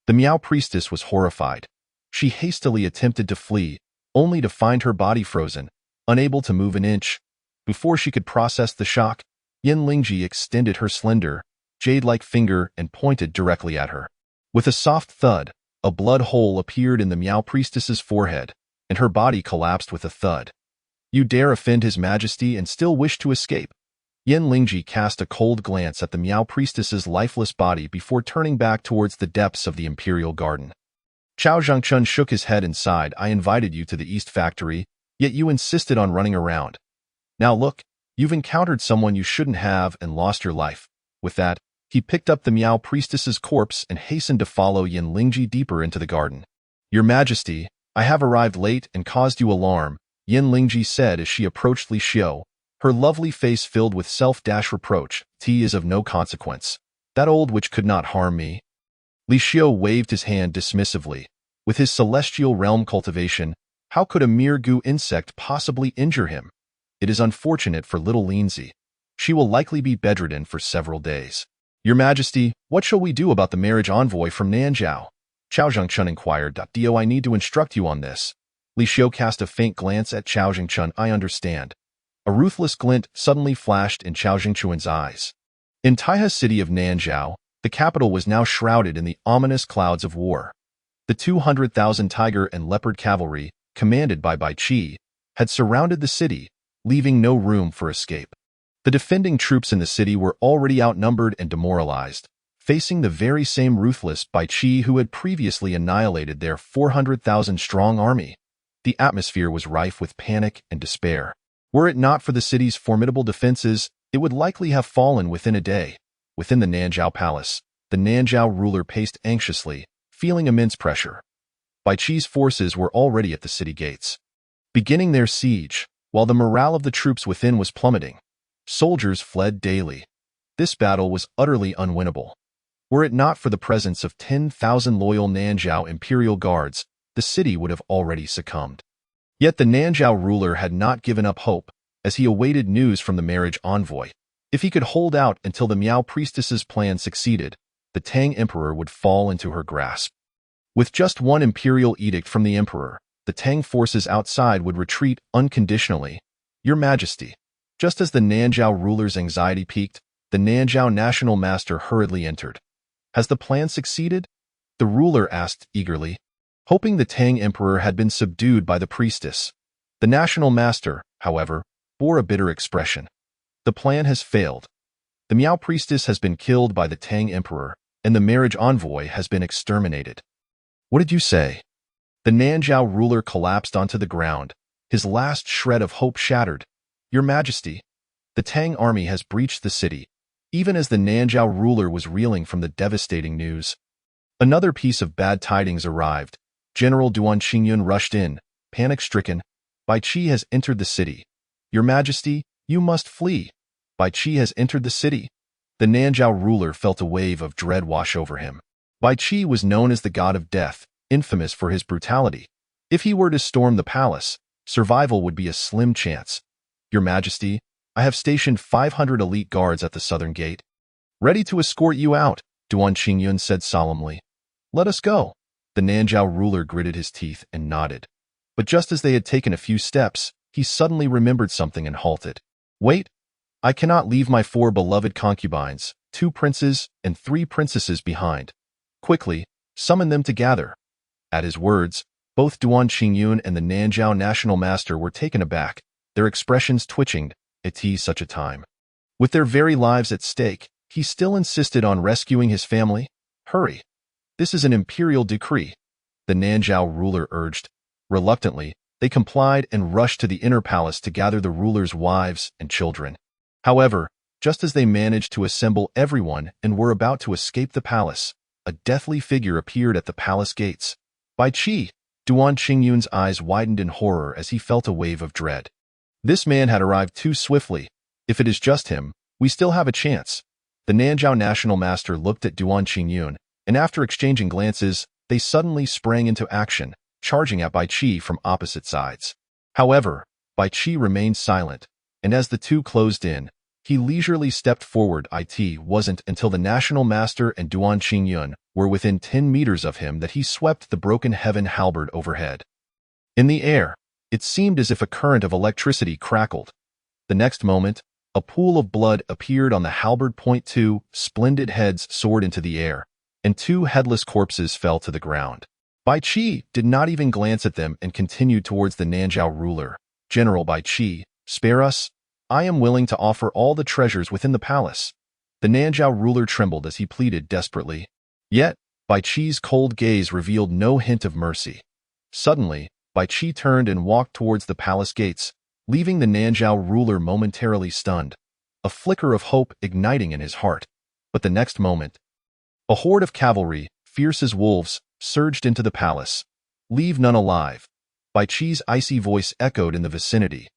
The Miao priestess was horrified. She hastily attempted to flee, only to find her body frozen, unable to move an inch. Before she could process the shock, Yin Lingji extended her slender, jade-like finger and pointed directly at her. With a soft thud, a blood hole appeared in the Miao priestess's forehead, and her body collapsed with a thud. You dare offend His Majesty and still wish to escape? Yin Lingji cast a cold glance at the Miao priestess's lifeless body before turning back towards the depths of the imperial garden. Chao Zhengchun shook his head and sighed. I invited you to the East Factory, yet you insisted on running around. Now look, you've encountered someone you shouldn't have and lost your life. With that, he picked up the Miao priestess's corpse and hastened to follow Yin Lingji deeper into the garden. Your Majesty, I have arrived late and caused you alarm, Yin Lingji said as she approached Li Xiu, her lovely face filled with self-reproach. Tea is of no consequence. That old witch could not harm me. Li Xiu waved his hand dismissively. With his celestial realm cultivation, how could a mere goo insect possibly injure him? It is unfortunate for little Linzi. She will likely be bedridden for several days. Your Majesty, what shall we do about the marriage envoy from Nanjiao? Chao Zhengchun inquired. Do I need to instruct you on this? Li Xiu cast a faint glance at Chao Jingchun. I understand. A ruthless glint suddenly flashed in Chao Jingchun's eyes. In Taiha's city of Nanzhao, the capital was now shrouded in the ominous clouds of war. The 200,000 tiger and leopard cavalry, commanded by Bai Qi, had surrounded the city, leaving no room for escape. The defending troops in the city were already outnumbered and demoralized, facing the very same ruthless Bai Qi who had previously annihilated their 400,000-strong army. The atmosphere was rife with panic and despair. Were it not for the city's formidable defenses, it would likely have fallen within a day. Within the Nanzhao palace, the Nanzhao ruler paced anxiously, feeling immense pressure. Bai Qi's forces were already at the city gates, beginning their siege, while the morale of the troops within was plummeting. Soldiers fled daily. This battle was utterly unwinnable. Were it not for the presence of 10,000 loyal Nanzhao imperial guards, the city would have already succumbed. Yet the Nanzhao ruler had not given up hope, as he awaited news from the marriage envoy. If he could hold out until the Miao priestess's plan succeeded, the Tang emperor would fall into her grasp. With just one imperial edict from the emperor, the Tang forces outside would retreat unconditionally. Your Majesty. Just as the Nanzhao ruler's anxiety peaked, the Nanzhao national master hurriedly entered. Has the plan succeeded? The ruler asked eagerly, hoping the Tang emperor had been subdued by the priestess. The national master, however, bore a bitter expression. The plan has failed. The Miao priestess has been killed by the Tang emperor, and the marriage envoy has been exterminated. What did you say? The Nanzhao ruler collapsed onto the ground, his last shred of hope shattered. Your Majesty, the Tang army has breached the city. Even as the Nanzhao ruler was reeling from the devastating news, another piece of bad tidings arrived. General Duan Qingyun rushed in, panic-stricken. Bai Qi has entered the city. Your Majesty, you must flee. Bai Qi has entered the city. The Nanzhao ruler felt a wave of dread wash over him. Bai Qi was known as the god of death, infamous for his brutality. If he were to storm the palace, survival would be a slim chance. Your Majesty, I have stationed 500 elite guards at the southern gate, ready to escort you out, Duan Qingyun said solemnly. Let us go. The Nanzhao ruler gritted his teeth and nodded. But just as they had taken a few steps, he suddenly remembered something and halted. Wait, I cannot leave my 4 beloved concubines, 2 princes and 3 princesses behind. Quickly, summon them to gather. At his words, both Duan Qingyun and the Nanzhao national master were taken aback, their expressions twitching. At such a time, with their very lives at stake, he still insisted on rescuing his family. Hurry. This is an imperial decree, the Nanzhao ruler urged. Reluctantly, they complied and rushed to the inner palace to gather the ruler's wives and children. However, just as they managed to assemble everyone and were about to escape the palace, a deathly figure appeared at the palace gates. Bai Qi, Duan Qingyun's eyes widened in horror as he felt a wave of dread. This man had arrived too swiftly. If it is just him, we still have a chance. The Nanzhao national master looked at Duan Qingyun, and after exchanging glances, they suddenly sprang into action, charging at Bai Qi from opposite sides. However, Bai Qi remained silent, and as the two closed in, he leisurely stepped forward. It wasn't until the national master and Duan Qingyun were within 10 meters of him that he swept the broken heaven halberd overhead. In the air, it seemed as if a current of electricity crackled. The next moment, a pool of blood appeared on the halberd point. 2 splendid heads soared into the air, and 2 headless corpses fell to the ground. Bai Qi did not even glance at them and continued towards the Nanzhao ruler. General Bai Qi, spare us. I am willing to offer all the treasures within the palace. The Nanzhao ruler trembled as he pleaded desperately. Yet, Bai Qi's cold gaze revealed no hint of mercy. Suddenly, Bai Qi turned and walked towards the palace gates, leaving the Nanzhao ruler momentarily stunned, a flicker of hope igniting in his heart. But the next moment, a horde of cavalry, fierce as wolves, surged into the palace. Leave none alive. Bai Qi's icy voice echoed in the vicinity.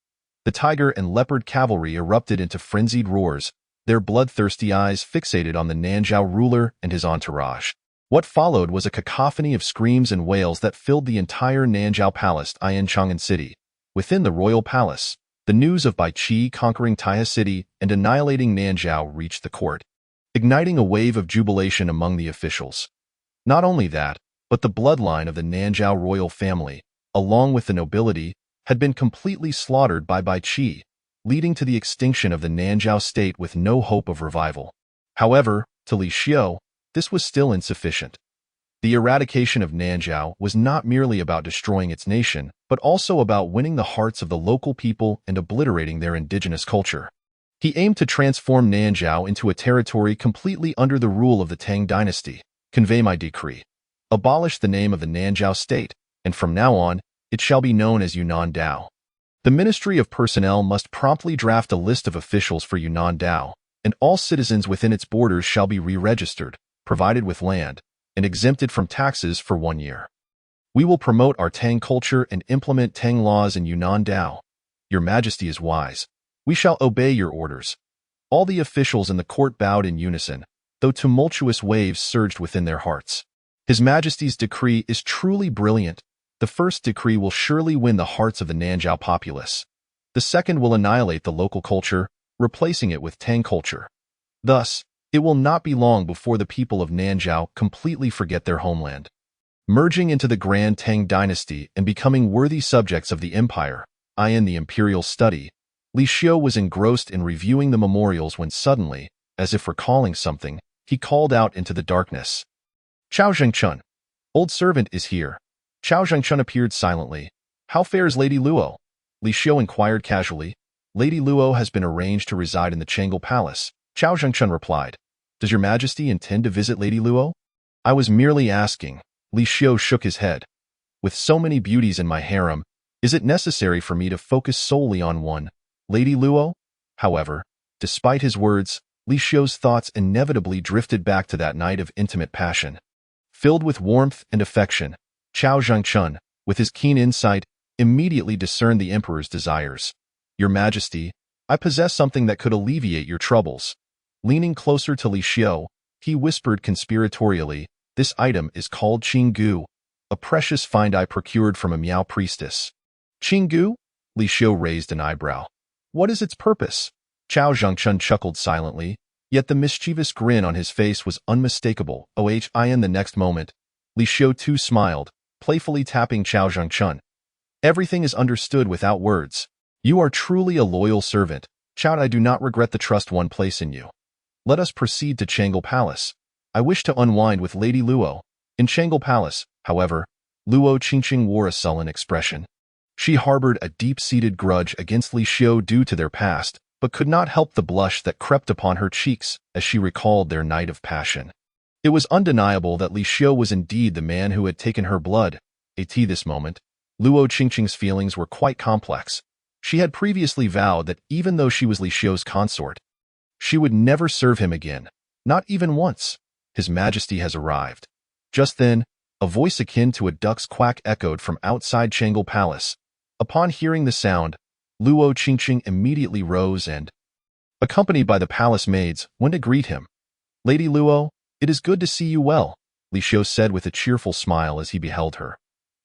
The tiger and leopard cavalry erupted into frenzied roars, their bloodthirsty eyes fixated on the Nanzhao ruler and his entourage. What followed was a cacophony of screams and wails that filled the entire Nanzhao palace in Chang'an City. Within the royal palace, the news of Bai Qi conquering Taiha City and annihilating Nanzhao reached the court, igniting a wave of jubilation among the officials. Not only that, but the bloodline of the Nanzhao royal family, along with the nobility, had been completely slaughtered by Bai Qi, leading to the extinction of the Nanzhao state with no hope of revival. However, to Li Xiu, this was still insufficient. The eradication of Nanzhao was not merely about destroying its nation, but also about winning the hearts of the local people and obliterating their indigenous culture. He aimed to transform Nanzhao into a territory completely under the rule of the Tang dynasty. Convey my decree. Abolish the name of the Nanzhao state, and from now on, it shall be known as Yunnan Dao. The Ministry of Personnel must promptly draft a list of officials for Yunnan Dao, and all citizens within its borders shall be re-registered, provided with land, and exempted from taxes for 1 year. We will promote our Tang culture and implement Tang laws in Yunnan Dao. Your Majesty is wise. We shall obey your orders. All the officials in the court bowed in unison, though tumultuous waves surged within their hearts. His Majesty's decree is truly brilliant. The first decree will surely win the hearts of the Nanzhao populace. The second will annihilate the local culture, replacing it with Tang culture. Thus, it will not be long before the people of Nanzhao completely forget their homeland. Merging into the Grand Tang dynasty and becoming worthy subjects of the empire, in the imperial study, Li Xiu was engrossed in reviewing the memorials when suddenly, as if recalling something, he called out into the darkness. Chao Zhengchun, old servant is here. Chao Zhengchun appeared silently. How fares Lady Luo? Li Xiu inquired casually. Lady Luo has been arranged to reside in the Changel Palace. Chao Zhengchun replied. Does your Majesty intend to visit Lady Luo? I was merely asking. Li Xiu shook his head. With so many beauties in my harem, is it necessary for me to focus solely on one, Lady Luo? However, despite his words, Li Xiu's thoughts inevitably drifted back to that night of intimate passion. Filled with warmth and affection, Chao Zhengchun, with his keen insight, immediately discerned the emperor's desires. Your Majesty, I possess something that could alleviate your troubles. Leaning closer to Li Xiu, he whispered conspiratorially, this item is called Qinggu, a precious find I procured from a Miao priestess. Qinggu? Li Xiu raised an eyebrow. What is its purpose? Chao Zhengchun chuckled silently, yet the mischievous grin on his face was unmistakable. In the next moment, Li Xiu too smiled, playfully tapping Chao Zhengchun. Everything is understood without words. You are truly a loyal servant. Chao, I do not regret the trust one place in you. Let us proceed to Changel Palace. I wish to unwind with Lady Luo. In Changel Palace, however, Luo Qingqing wore a sullen expression. She harbored a deep-seated grudge against Li Xiu due to their past, but could not help the blush that crept upon her cheeks as she recalled their night of passion. It was undeniable that Li Xiu was indeed the man who had taken her blood. At this moment, Luo Qingqing's feelings were quite complex. She had previously vowed that even though she was Li Xiu's consort, she would never serve him again, not even once. His Majesty has arrived. Just then, a voice akin to a duck's quack echoed from outside Changel Palace. Upon hearing the sound, Luo Qingqing immediately rose and, accompanied by the palace maids, went to greet him. Lady Luo, it is good to see you well, Li Xiu said with a cheerful smile as he beheld her.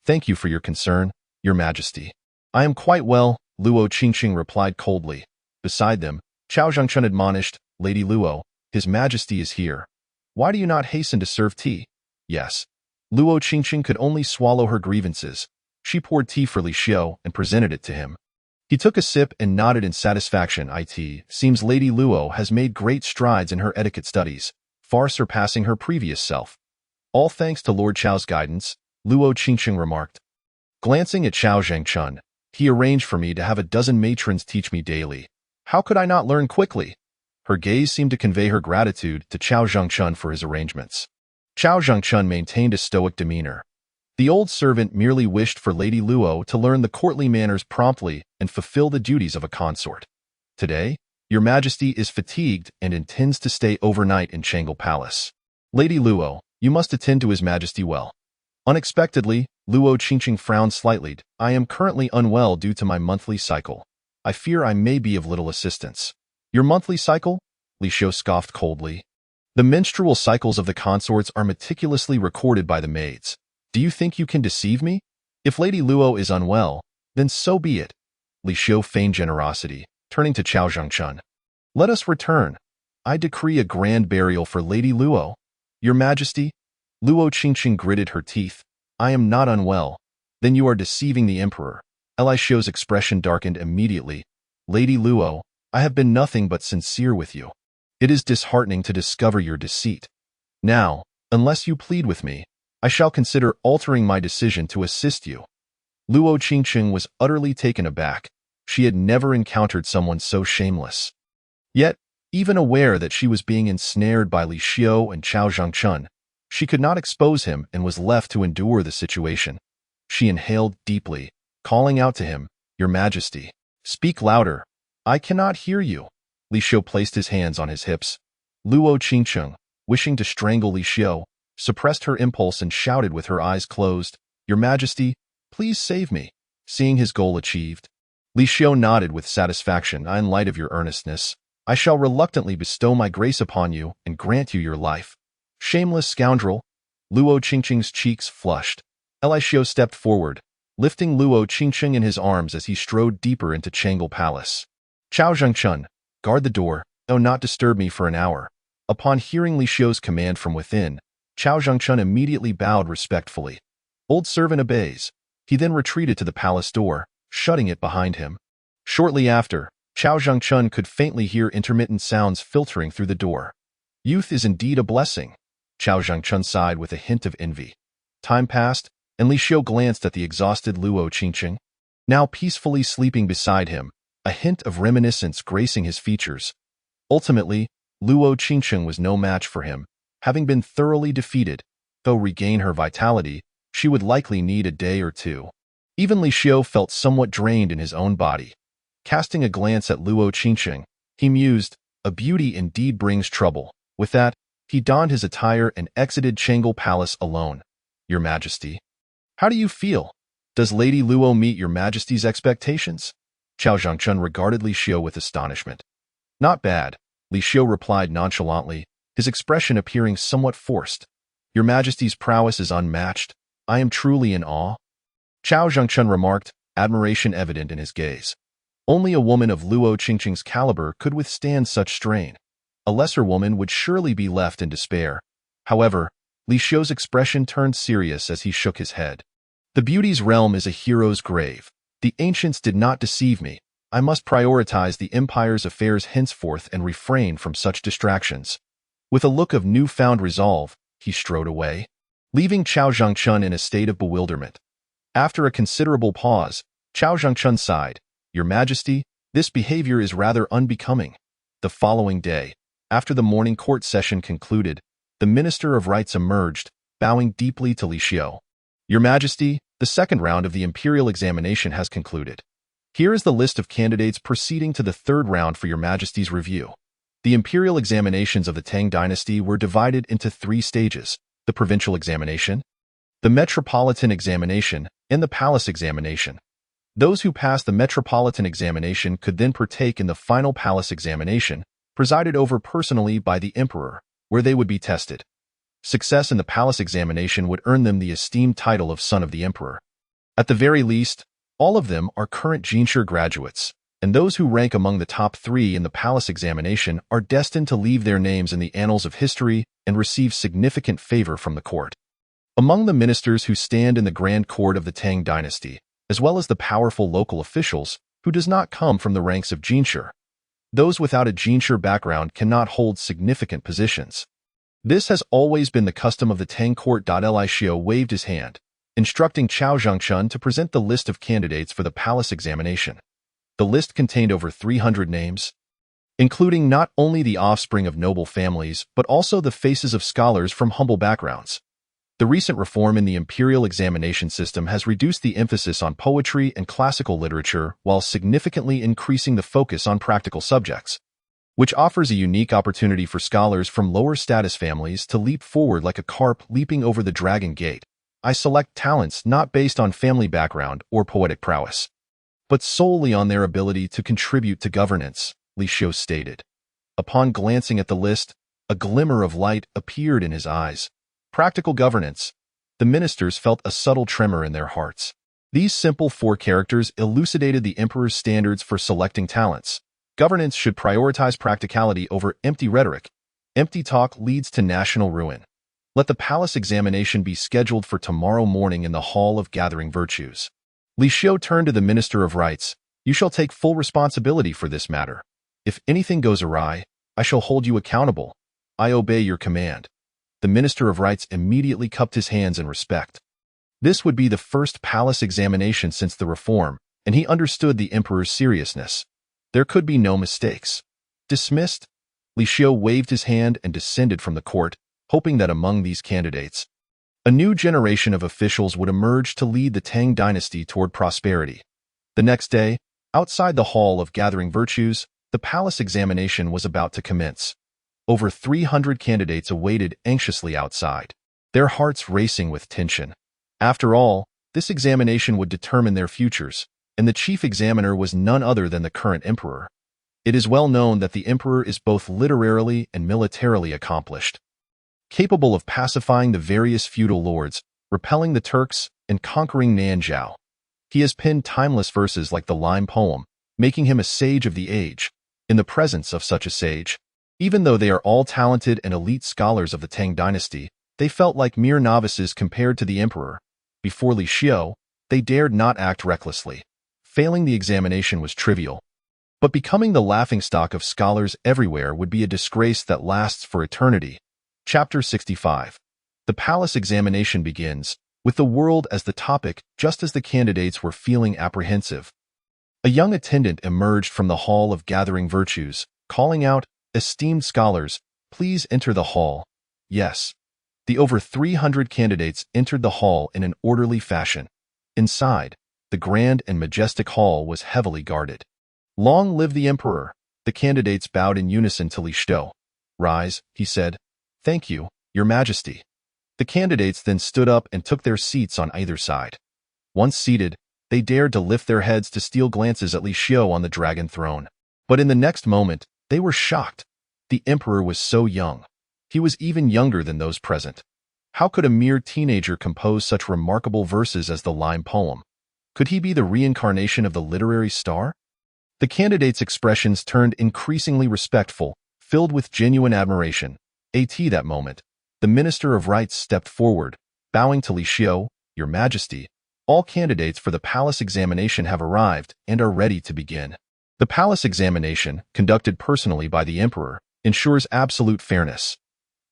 Thank you for your concern, Your Majesty. I am quite well, Luo Qingqing replied coldly. Beside them, Chao Zhengchun admonished, Lady Luo, His Majesty is here. Why do you not hasten to serve tea? Yes. Luo Qingqing could only swallow her grievances. She poured tea for Li Xiu and presented it to him. He took a sip and nodded in satisfaction. It seems Lady Luo has made great strides in her etiquette studies, far surpassing her previous self. All thanks to Lord Chao's guidance, Luo Qingqing remarked. Glancing at Chao Zhengchun, he arranged for me to have a dozen matrons teach me daily. How could I not learn quickly? Her gaze seemed to convey her gratitude to Chao Zhengchun for his arrangements. Chao Zhengchun maintained a stoic demeanor. The old servant merely wished for Lady Luo to learn the courtly manners promptly and fulfill the duties of a consort. Today, Your Majesty is fatigued and intends to stay overnight in Changel Palace. Lady Luo, you must attend to His Majesty well. Unexpectedly, Luo Qingqing frowned slightly. I am currently unwell due to my monthly cycle. I fear I may be of little assistance. Your monthly cycle? Li Xiu scoffed coldly. The menstrual cycles of the consorts are meticulously recorded by the maids. Do you think you can deceive me? If Lady Luo is unwell, then so be it. Li Xiu feigned generosity, turning to Chao Zhengchun. Let us return. I decree a grand burial for Lady Luo. Your Majesty? Luo Qingqing gritted her teeth. I am not unwell. Then you are deceiving the emperor. Li Xiu's expression darkened immediately. Lady Luo, I have been nothing but sincere with you. It is disheartening to discover your deceit. Now, unless you plead with me, I shall consider altering my decision to assist you. Luo Qingqing was utterly taken aback. She had never encountered someone so shameless. Yet, even aware that she was being ensnared by Li Xiu and Chao Zhangchun, she could not expose him and was left to endure the situation. She inhaled deeply, calling out to him, Your Majesty, speak louder. I cannot hear you. Li Xiu placed his hands on his hips. Luo Qingqing, wishing to strangle Li Xiu, suppressed her impulse and shouted with her eyes closed, Your Majesty, please save me. Seeing his goal achieved, Li Xiu nodded with satisfaction. In light of your earnestness, I shall reluctantly bestow my grace upon you and grant you your life. Shameless scoundrel. Luo Qingqing's cheeks flushed. Li Xiu stepped forward, lifting Luo Qingqing in his arms as he strode deeper into Changle Palace. Chao Zhangchun, guard the door, do not disturb me for an hour. Upon hearing Li Xiu's command from within, Chao Zhangchun immediately bowed respectfully. Old servant obeys. He then retreated to the palace door, shutting it behind him. Shortly after, Chao Zhangchun could faintly hear intermittent sounds filtering through the door. Youth is indeed a blessing. Chao Zhangchun sighed with a hint of envy. Time passed, and Li Xiu glanced at the exhausted Luo Qingqing, now peacefully sleeping beside him, a hint of reminiscence gracing his features. Ultimately, Luo Qingqing was no match for him. Having been thoroughly defeated, though regain her vitality, she would likely need a day or two. Even Li Xiu felt somewhat drained in his own body. Casting a glance at Luo Qingqing, he mused, a beauty indeed brings trouble. With that, he donned his attire and exited Changle Palace alone. Your Majesty. How do you feel? Does Lady Luo meet your Majesty's expectations? Chao Zhangchun regarded Li Xiu with astonishment. Not bad, Li Xiu replied nonchalantly, his expression appearing somewhat forced. Your Majesty's prowess is unmatched. I am truly in awe. Chao Zhangchun remarked, admiration evident in his gaze. Only a woman of Luo Qingqing's caliber could withstand such strain. A lesser woman would surely be left in despair. However, Li Xiu's expression turned serious as he shook his head. The beauty's realm is a hero's grave. The ancients did not deceive me. I must prioritize the empire's affairs henceforth and refrain from such distractions. With a look of newfound resolve, he strode away, leaving Chao Zhangchun in a state of bewilderment. After a considerable pause, Chao Zhangchun sighed, Your Majesty, this behavior is rather unbecoming. The following day, after the morning court session concluded, the Minister of Rites emerged, bowing deeply to Li Xiu. Your Majesty, the second round of the imperial examination has concluded. Here is the list of candidates proceeding to the third round for Your Majesty's review. The imperial examinations of the Tang dynasty were divided into 3 stages: the provincial examination, the metropolitan examination, and the palace examination. Those who passed the metropolitan examination could then partake in the final palace examination, presided over personally by the emperor, where they would be tested. Success in the palace examination would earn them the esteemed title of son of the emperor. At the very least, all of them are current Jinshi graduates, and those who rank among the top 3 in the palace examination are destined to leave their names in the annals of history and receive significant favor from the court. Among the ministers who stand in the grand court of the Tang dynasty, as well as the powerful local officials, who does not come from the ranks of Jinshi, those without a Jinshi background cannot hold significant positions. This has always been the custom of the Tang court. Li Xiu waved his hand, instructing Chao Zhangchun to present the list of candidates for the palace examination. The list contained over 300 names, including not only the offspring of noble families but also the faces of scholars from humble backgrounds. The recent reform in the imperial examination system has reduced the emphasis on poetry and classical literature while significantly increasing the focus on practical subjects, which offers a unique opportunity for scholars from lower status families to leap forward like a carp leaping over the dragon gate. I select talents not based on family background or poetic prowess, but solely on their ability to contribute to governance, Li Xiu stated. Upon glancing at the list, a glimmer of light appeared in his eyes. Practical governance. The ministers felt a subtle tremor in their hearts. These simple 4 characters elucidated the emperor's standards for selecting talents. Governance should prioritize practicality over empty rhetoric. Empty talk leads to national ruin. Let the palace examination be scheduled for tomorrow morning in the Hall of Gathering Virtues. Li Xiu turned to the Minister of Rites. You shall take full responsibility for this matter. If anything goes awry, I shall hold you accountable. I obey your command. The Minister of Rites immediately cupped his hands in respect. This would be the first palace examination since the reform, and he understood the emperor's seriousness. There could be no mistakes. Dismissed, Li Xiu waved his hand and descended from the court, hoping that among these candidates, a new generation of officials would emerge to lead the Tang dynasty toward prosperity. The next day, outside the Hall of Gathering Virtues, the palace examination was about to commence. Over 300 candidates awaited anxiously outside, their hearts racing with tension. After all, this examination would determine their futures, and the chief examiner was none other than the current emperor. It is well known that the emperor is both literarily and militarily accomplished, capable of pacifying the various feudal lords, repelling the Turks, and conquering Nanzhao. He has penned timeless verses like the Lime poem, making him a sage of the age. In the presence of such a sage, even though they are all talented and elite scholars of the Tang dynasty, they felt like mere novices compared to the emperor. Before Li Xiu, they dared not act recklessly. Failing the examination was trivial, but becoming the laughingstock of scholars everywhere would be a disgrace that lasts for eternity. Chapter 65. The palace examination begins, with the world as the topic, just as the candidates were feeling apprehensive. A young attendant emerged from the Hall of Gathering Virtues, calling out, "Esteemed scholars, please enter the hall." Yes. The over 300 candidates entered the hall in an orderly fashion. Inside, the grand and majestic hall was heavily guarded. Long live the emperor! The candidates bowed in unison to Li Xiu. Rise, he said. Thank you, your majesty. The candidates then stood up and took their seats on either side. Once seated, they dared to lift their heads to steal glances at Li Xiu on the dragon throne. But in the next moment, they were shocked. The emperor was so young. He was even younger than those present. How could a mere teenager compose such remarkable verses as the Lime poem? Could he be the reincarnation of the literary star? The candidates' expressions turned increasingly respectful, filled with genuine admiration. At that moment, the Minister of Rites stepped forward, bowing to Li Xiu. Your Majesty, all candidates for the palace examination have arrived and are ready to begin. The palace examination, conducted personally by the emperor, ensures absolute fairness.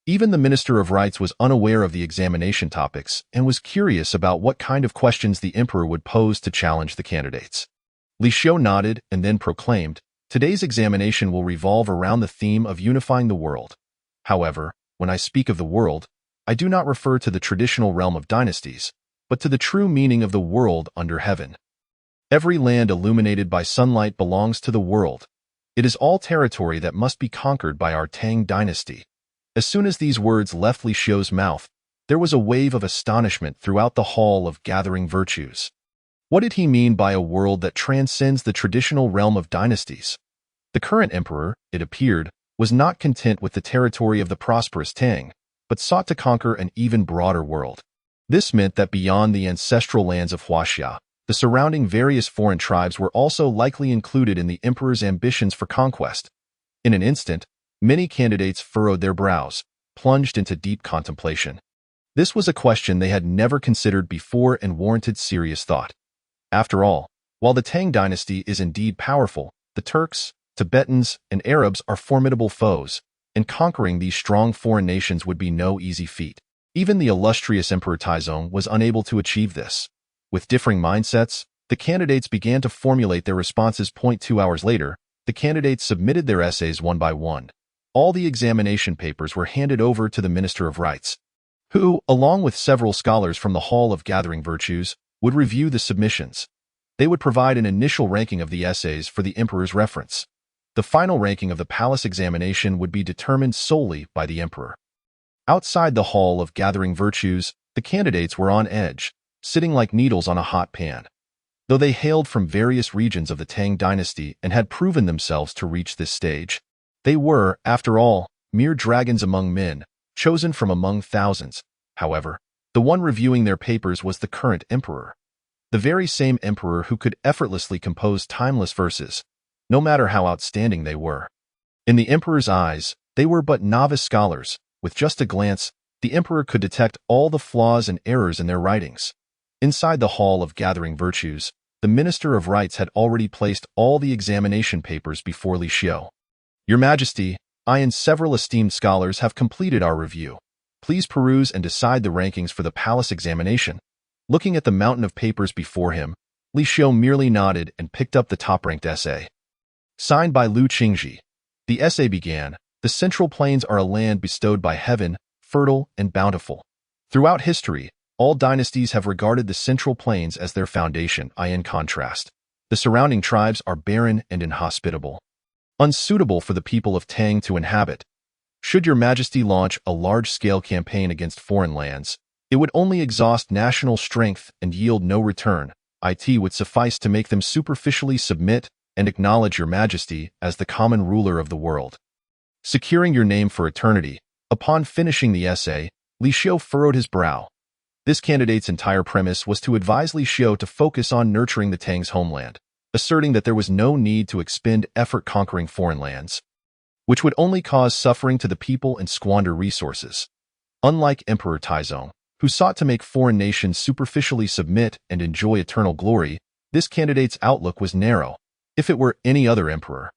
Even the Minister of Rites was unaware of the examination topics and was curious about what kind of questions the emperor would pose to challenge the candidates. Li Xiu nodded and then proclaimed, "Today's examination will revolve around the theme of unifying the world. However, when I speak of the world, I do not refer to the traditional realm of dynasties, but to the true meaning of the world under heaven. Every land illuminated by sunlight belongs to the world. It is all territory that must be conquered by our Tang dynasty." As soon as these words left Li Xiu's mouth, there was a wave of astonishment throughout the Hall of Gathering Virtues. What did he mean by a world that transcends the traditional realm of dynasties? The current emperor, it appeared, was not content with the territory of the prosperous Tang, but sought to conquer an even broader world. This meant that beyond the ancestral lands of Huaxia, the surrounding various foreign tribes were also likely included in the emperor's ambitions for conquest. In an instant, many candidates furrowed their brows, plunged into deep contemplation. This was a question they had never considered before and warranted serious thought. After all, while the Tang dynasty is indeed powerful, the Turks, Tibetans, and Arabs are formidable foes, and conquering these strong foreign nations would be no easy feat. Even the illustrious Emperor Taizong was unable to achieve this. With differing mindsets, the candidates began to formulate their responses. 2 hours later, the candidates submitted their essays one by one. All the examination papers were handed over to the Minister of Rites, who, along with several scholars from the Hall of Gathering Virtues, would review the submissions. They would provide an initial ranking of the essays for the emperor's reference. The final ranking of the palace examination would be determined solely by the emperor. Outside the Hall of Gathering Virtues, the candidates were on edge, sitting like needles on a hot pan. Though they hailed from various regions of the Tang dynasty and had proven themselves to reach this stage, they were, after all, mere dragons among men, chosen from among thousands. However, the one reviewing their papers was the current emperor, the very same emperor who could effortlessly compose timeless verses, no matter how outstanding they were. In the emperor's eyes, they were but novice scholars. With just a glance, the emperor could detect all the flaws and errors in their writings. Inside the Hall of Gathering Virtues, the Minister of Rites had already placed all the examination papers before Li Xiu. Your Majesty, I and several esteemed scholars have completed our review. Please peruse and decide the rankings for the palace examination. Looking at the mountain of papers before him, Li Xiu merely nodded and picked up the top-ranked essay. Signed by Lu Qingji. The essay began, "The Central Plains are a land bestowed by heaven, fertile and bountiful. Throughout history, all dynasties have regarded the Central Plains as their foundation. In contrast, the surrounding tribes are barren and inhospitable, unsuitable for the people of Tang to inhabit. Should your Majesty launch a large-scale campaign against foreign lands, it would only exhaust national strength and yield no return. It would suffice to make them superficially submit and acknowledge your Majesty as the common ruler of the world. Securing your name for eternity." Upon finishing the essay, Li Xiu furrowed his brow. This candidate's entire premise was to advise Li Xiu to focus on nurturing the Tang's homeland, asserting that there was no need to expend effort conquering foreign lands, which would only cause suffering to the people and squander resources. Unlike Emperor Taizong, who sought to make foreign nations superficially submit and enjoy eternal glory, this candidate's outlook was narrow. If it were any other emperor,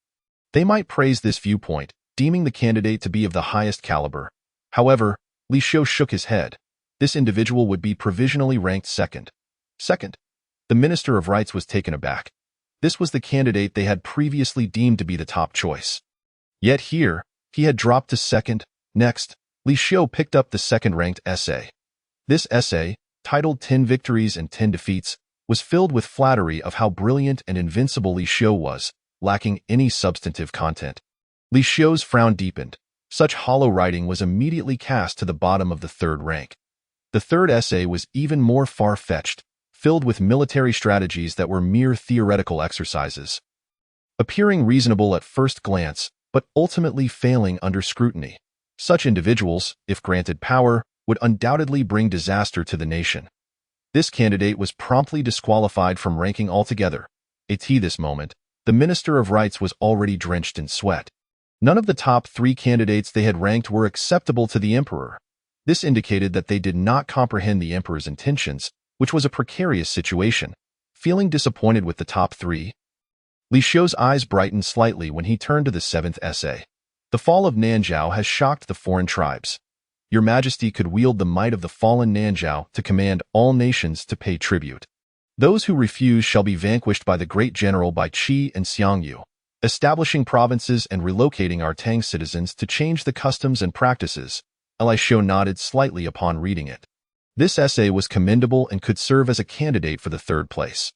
they might praise this viewpoint, deeming the candidate to be of the highest caliber. However, Li Xiu shook his head. This individual would be provisionally ranked second. The Minister of Rites was taken aback. This was the candidate they had previously deemed to be the top choice. Yet here, he had dropped to second. Next, Li Xiu picked up the second-ranked essay. This essay, titled 10 Victories and 10 Defeats, was filled with flattery of how brilliant and invincible Li Xiu was, lacking any substantive content. Li Xiu's frown deepened. Such hollow writing was immediately cast to the bottom of the third rank. The third essay was even more far-fetched, filled with military strategies that were mere theoretical exercises, appearing reasonable at first glance, but ultimately failing under scrutiny. Such individuals, if granted power, would undoubtedly bring disaster to the nation. This candidate was promptly disqualified from ranking altogether. At this moment, the Minister of Rites was already drenched in sweat. None of the top 3 candidates they had ranked were acceptable to the emperor. This indicated that they did not comprehend the emperor's intentions, which was a precarious situation. Feeling disappointed with the top 3, Li Xiu's eyes brightened slightly when he turned to the 7th essay. The fall of Nanzhao has shocked the foreign tribes. Your Majesty could wield the might of the fallen Nanzhao to command all nations to pay tribute. Those who refuse shall be vanquished by the great general by Qi and Xiangyu, establishing provinces and relocating our Tang citizens to change the customs and practices. Li Xiu nodded slightly upon reading it. This essay was commendable and could serve as a candidate for the third place.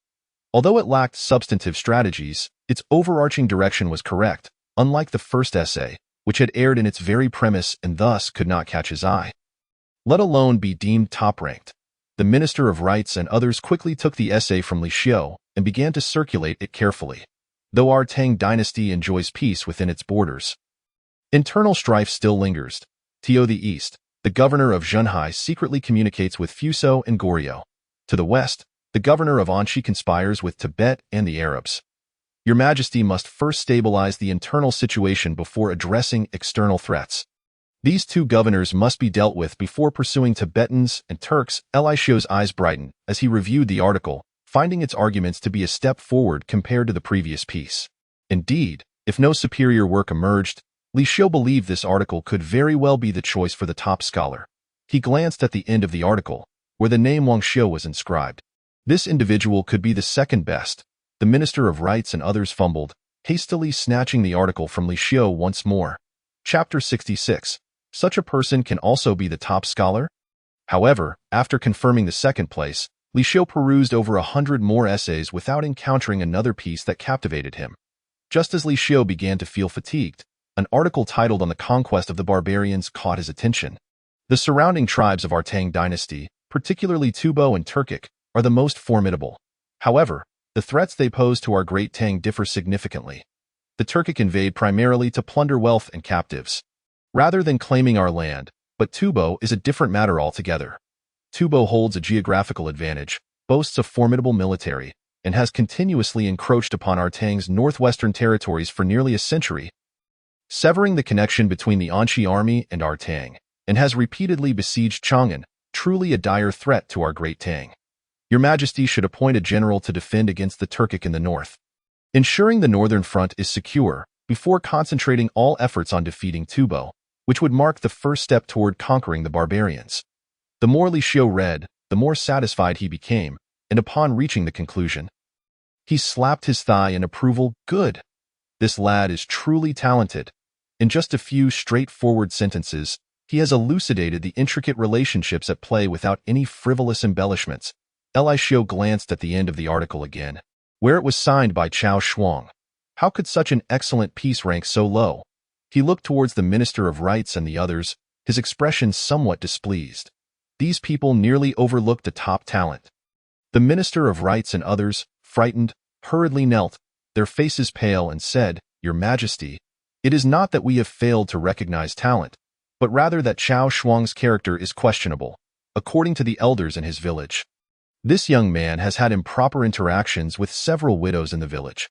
Although it lacked substantive strategies, its overarching direction was correct, unlike the first essay, which had erred in its very premise and thus could not catch his eye, let alone be deemed top-ranked. The Minister of Rites and others quickly took the essay from Li Xiu and began to circulate it carefully. Though our Tang dynasty enjoys peace within its borders, internal strife still lingers. To the east, the governor of Zhenhai secretly communicates with Fuzhou and Goryeo. To the west, the governor of Anxi conspires with Tibet and the Arabs. Your Majesty must first stabilize the internal situation before addressing external threats. These 2 governors must be dealt with before pursuing Tibetans and Turks. Li Xiu's eyes brightened as he reviewed the article, finding its arguments to be a step forward compared to the previous piece. Indeed, if no superior work emerged, Li Xiu believed this article could very well be the choice for the top scholar. He glanced at the end of the article, where the name Wang Xiu was inscribed. This individual could be the second best. The Minister of Rites and others fumbled, hastily snatching the article from Li Xiu once more. Chapter 66. Such a person can also be the top scholar? However, after confirming the second place, Li Xiu perused over 100 more essays without encountering another piece that captivated him. Just as Li Xiu began to feel fatigued, an article titled On the Conquest of the Barbarians caught his attention. The surrounding tribes of our Tang dynasty, particularly Tubo and Turkic, are the most formidable. However, the threats they pose to our great Tang differ significantly. The Turkic invade primarily to plunder wealth and captives, rather than claiming our land, but Tubo is a different matter altogether. Tubo holds a geographical advantage, boasts a formidable military, and has continuously encroached upon our Tang's northwestern territories for nearly a century, severing the connection between the Anxi army and our Tang. and has repeatedly besieged Chang'an, truly a dire threat to our great Tang. Your Majesty should appoint a general to defend against the Turkic in the north, ensuring the northern front is secure before concentrating all efforts on defeating Tubo, which would mark the first step toward conquering the barbarians. The more Li Xiu read, the more satisfied he became, and upon reaching the conclusion, he slapped his thigh in approval. Good. This lad is truly talented. In just a few straightforward sentences, he has elucidated the intricate relationships at play without any frivolous embellishments. Li Xiu glanced at the end of the article again, where it was signed by Chao Shuang. How could such an excellent piece rank so low? He looked towards the Minister of Rights and the others, his expression somewhat displeased. These people nearly overlooked a top talent. The Minister of Rights and others, frightened, hurriedly knelt, their faces pale, and said, Your Majesty, it is not that we have failed to recognize talent, but rather that Chao Shuang's character is questionable, according to the elders in his village. This young man has had improper interactions with several widows in the village.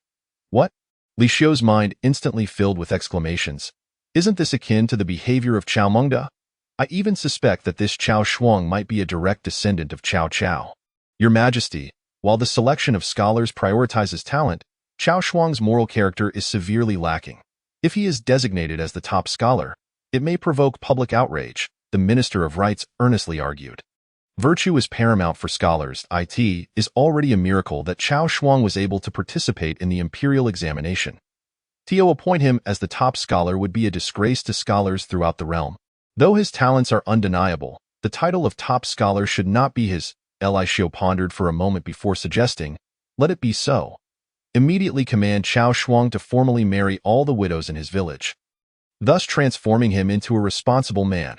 What? Li Xiu's mind instantly filled with exclamations. Isn't this akin to the behavior of Chao Mengda? I even suspect that this Chao Shuang might be a direct descendant of Cao Cao. Your Majesty, while the selection of scholars prioritizes talent, Chao Shuang's moral character is severely lacking. If he is designated as the top scholar, it may provoke public outrage, the Minister of Rights earnestly argued. Virtue is paramount for scholars. It is already a miracle that Chao Shuang was able to participate in the imperial examination. To appoint him as the top scholar would be a disgrace to scholars throughout the realm. Though his talents are undeniable, the title of top scholar should not be his. Li Xiu pondered for a moment before suggesting, Let it be so. Immediately command Chao Shuang to formally marry all the widows in his village, thus transforming him into a responsible man.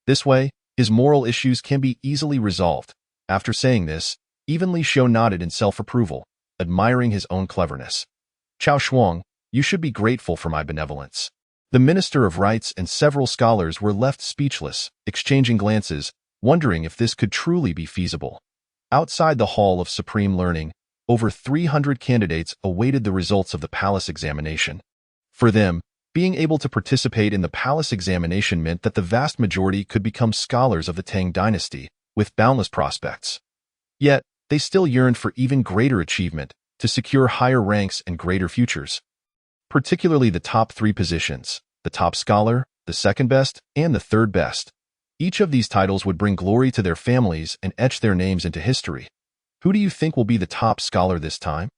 This way, his moral issues can be easily resolved. After saying this, even Li Xiu nodded in self-approval, admiring his own cleverness. Chao Shuang, you should be grateful for my benevolence. The Minister of Rights and several scholars were left speechless, exchanging glances, wondering if this could truly be feasible. Outside the Hall of Supreme Learning, over 300 candidates awaited the results of the palace examination. For them, being able to participate in the palace examination meant that the vast majority could become scholars of the Tang dynasty, with boundless prospects. Yet, they still yearned for even greater achievement, to secure higher ranks and greater futures. Particularly the top three positions, the top scholar, the second best, and the third best. Each of these titles would bring glory to their families and etch their names into history. Who do you think will be the top scholar this time?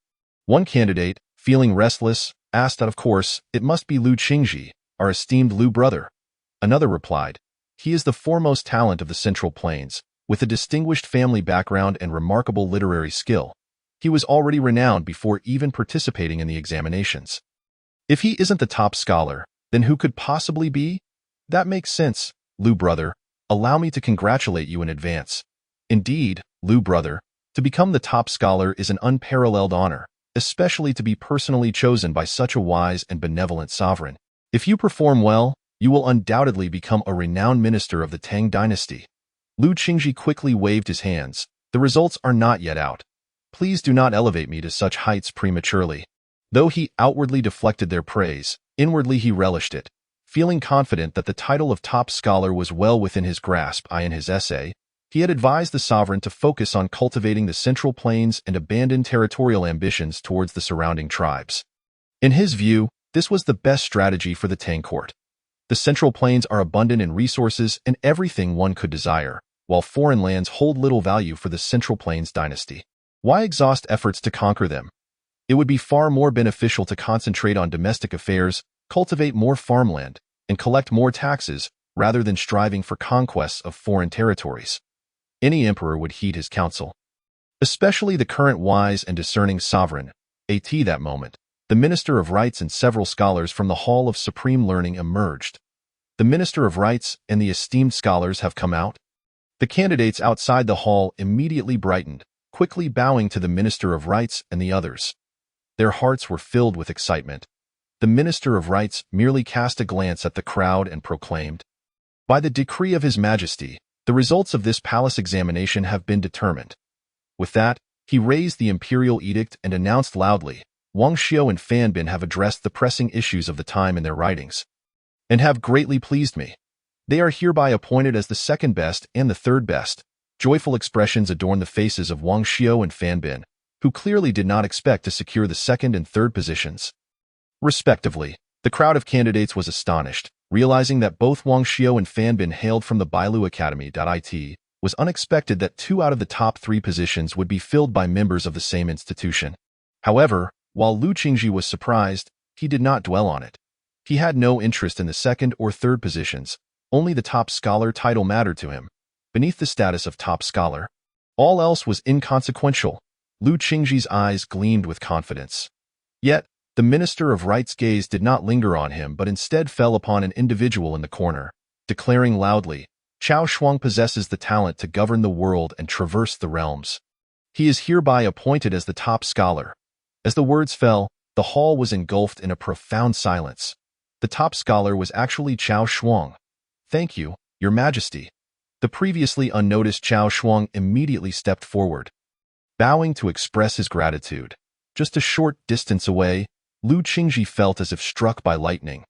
One candidate, feeling restless, asked that of course, it must be Lu Qingji, our esteemed Lu brother. Another replied, he is the foremost talent of the Central Plains, with a distinguished family background and remarkable literary skill. He was already renowned before even participating in the examinations. If he isn't the top scholar, then who could possibly be? That makes sense, Lu brother. Allow me to congratulate you in advance. Indeed, Lu brother, to become the top scholar is an unparalleled honor, especially to be personally chosen by such a wise and benevolent sovereign. If you perform well, you will undoubtedly become a renowned minister of the Tang dynasty. Lu Qingji quickly waved his hands. The results are not yet out. Please do not elevate me to such heights prematurely. Though he outwardly deflected their praise, inwardly he relished it. Feeling confident that the title of top scholar was well within his grasp, in his essay, he had advised the sovereign to focus on cultivating the Central Plains and abandon territorial ambitions towards the surrounding tribes. In his view, this was the best strategy for the Tang court. The Central Plains are abundant in resources and everything one could desire, while foreign lands hold little value for the Central Plains dynasty. Why exhaust efforts to conquer them? It would be far more beneficial to concentrate on domestic affairs, cultivate more farmland, and collect more taxes, rather than striving for conquests of foreign territories. Any emperor would heed his counsel. Especially the current wise and discerning sovereign. At that moment, the Minister of Rights and several scholars from the Hall of Supreme Learning emerged. The Minister of Rights and the esteemed scholars have come out. The candidates outside the hall immediately brightened, quickly bowing to the Minister of Rights and the others. Their hearts were filled with excitement. The Minister of Rights merely cast a glance at the crowd and proclaimed, By the decree of His Majesty, the results of this palace examination have been determined. With that, he raised the imperial edict and announced loudly, Wang Xiu and Fan Bin have addressed the pressing issues of the time in their writings, and have greatly pleased me. They are hereby appointed as the second best and the third best. Joyful expressions adorn the faces of Wang Xiao and Fan Bin, who clearly did not expect to secure the second and third positions, respectively. The crowd of candidates was astonished, realizing that both Wang Xiao and Fan Bin hailed from the Bailu Academy. It was unexpected that 2 out of the top 3 positions would be filled by members of the same institution. However, while Lu Qingji was surprised, he did not dwell on it. He had no interest in the second or third positions, only the top scholar title mattered to him. Beneath the status of top scholar, all else was inconsequential. Lu Qingji's eyes gleamed with confidence. Yet, the Minister of Right's gaze did not linger on him but instead fell upon an individual in the corner, declaring loudly, "Chao Shuang possesses the talent to govern the world and traverse the realms. He is hereby appointed as the top scholar." As the words fell, the hall was engulfed in a profound silence. The top scholar was actually Chao Shuang. "Thank you, Your Majesty." The previously unnoticed Chao Shuang immediately stepped forward, bowing to express his gratitude. Just a short distance away, Lu Qingji felt as if struck by lightning.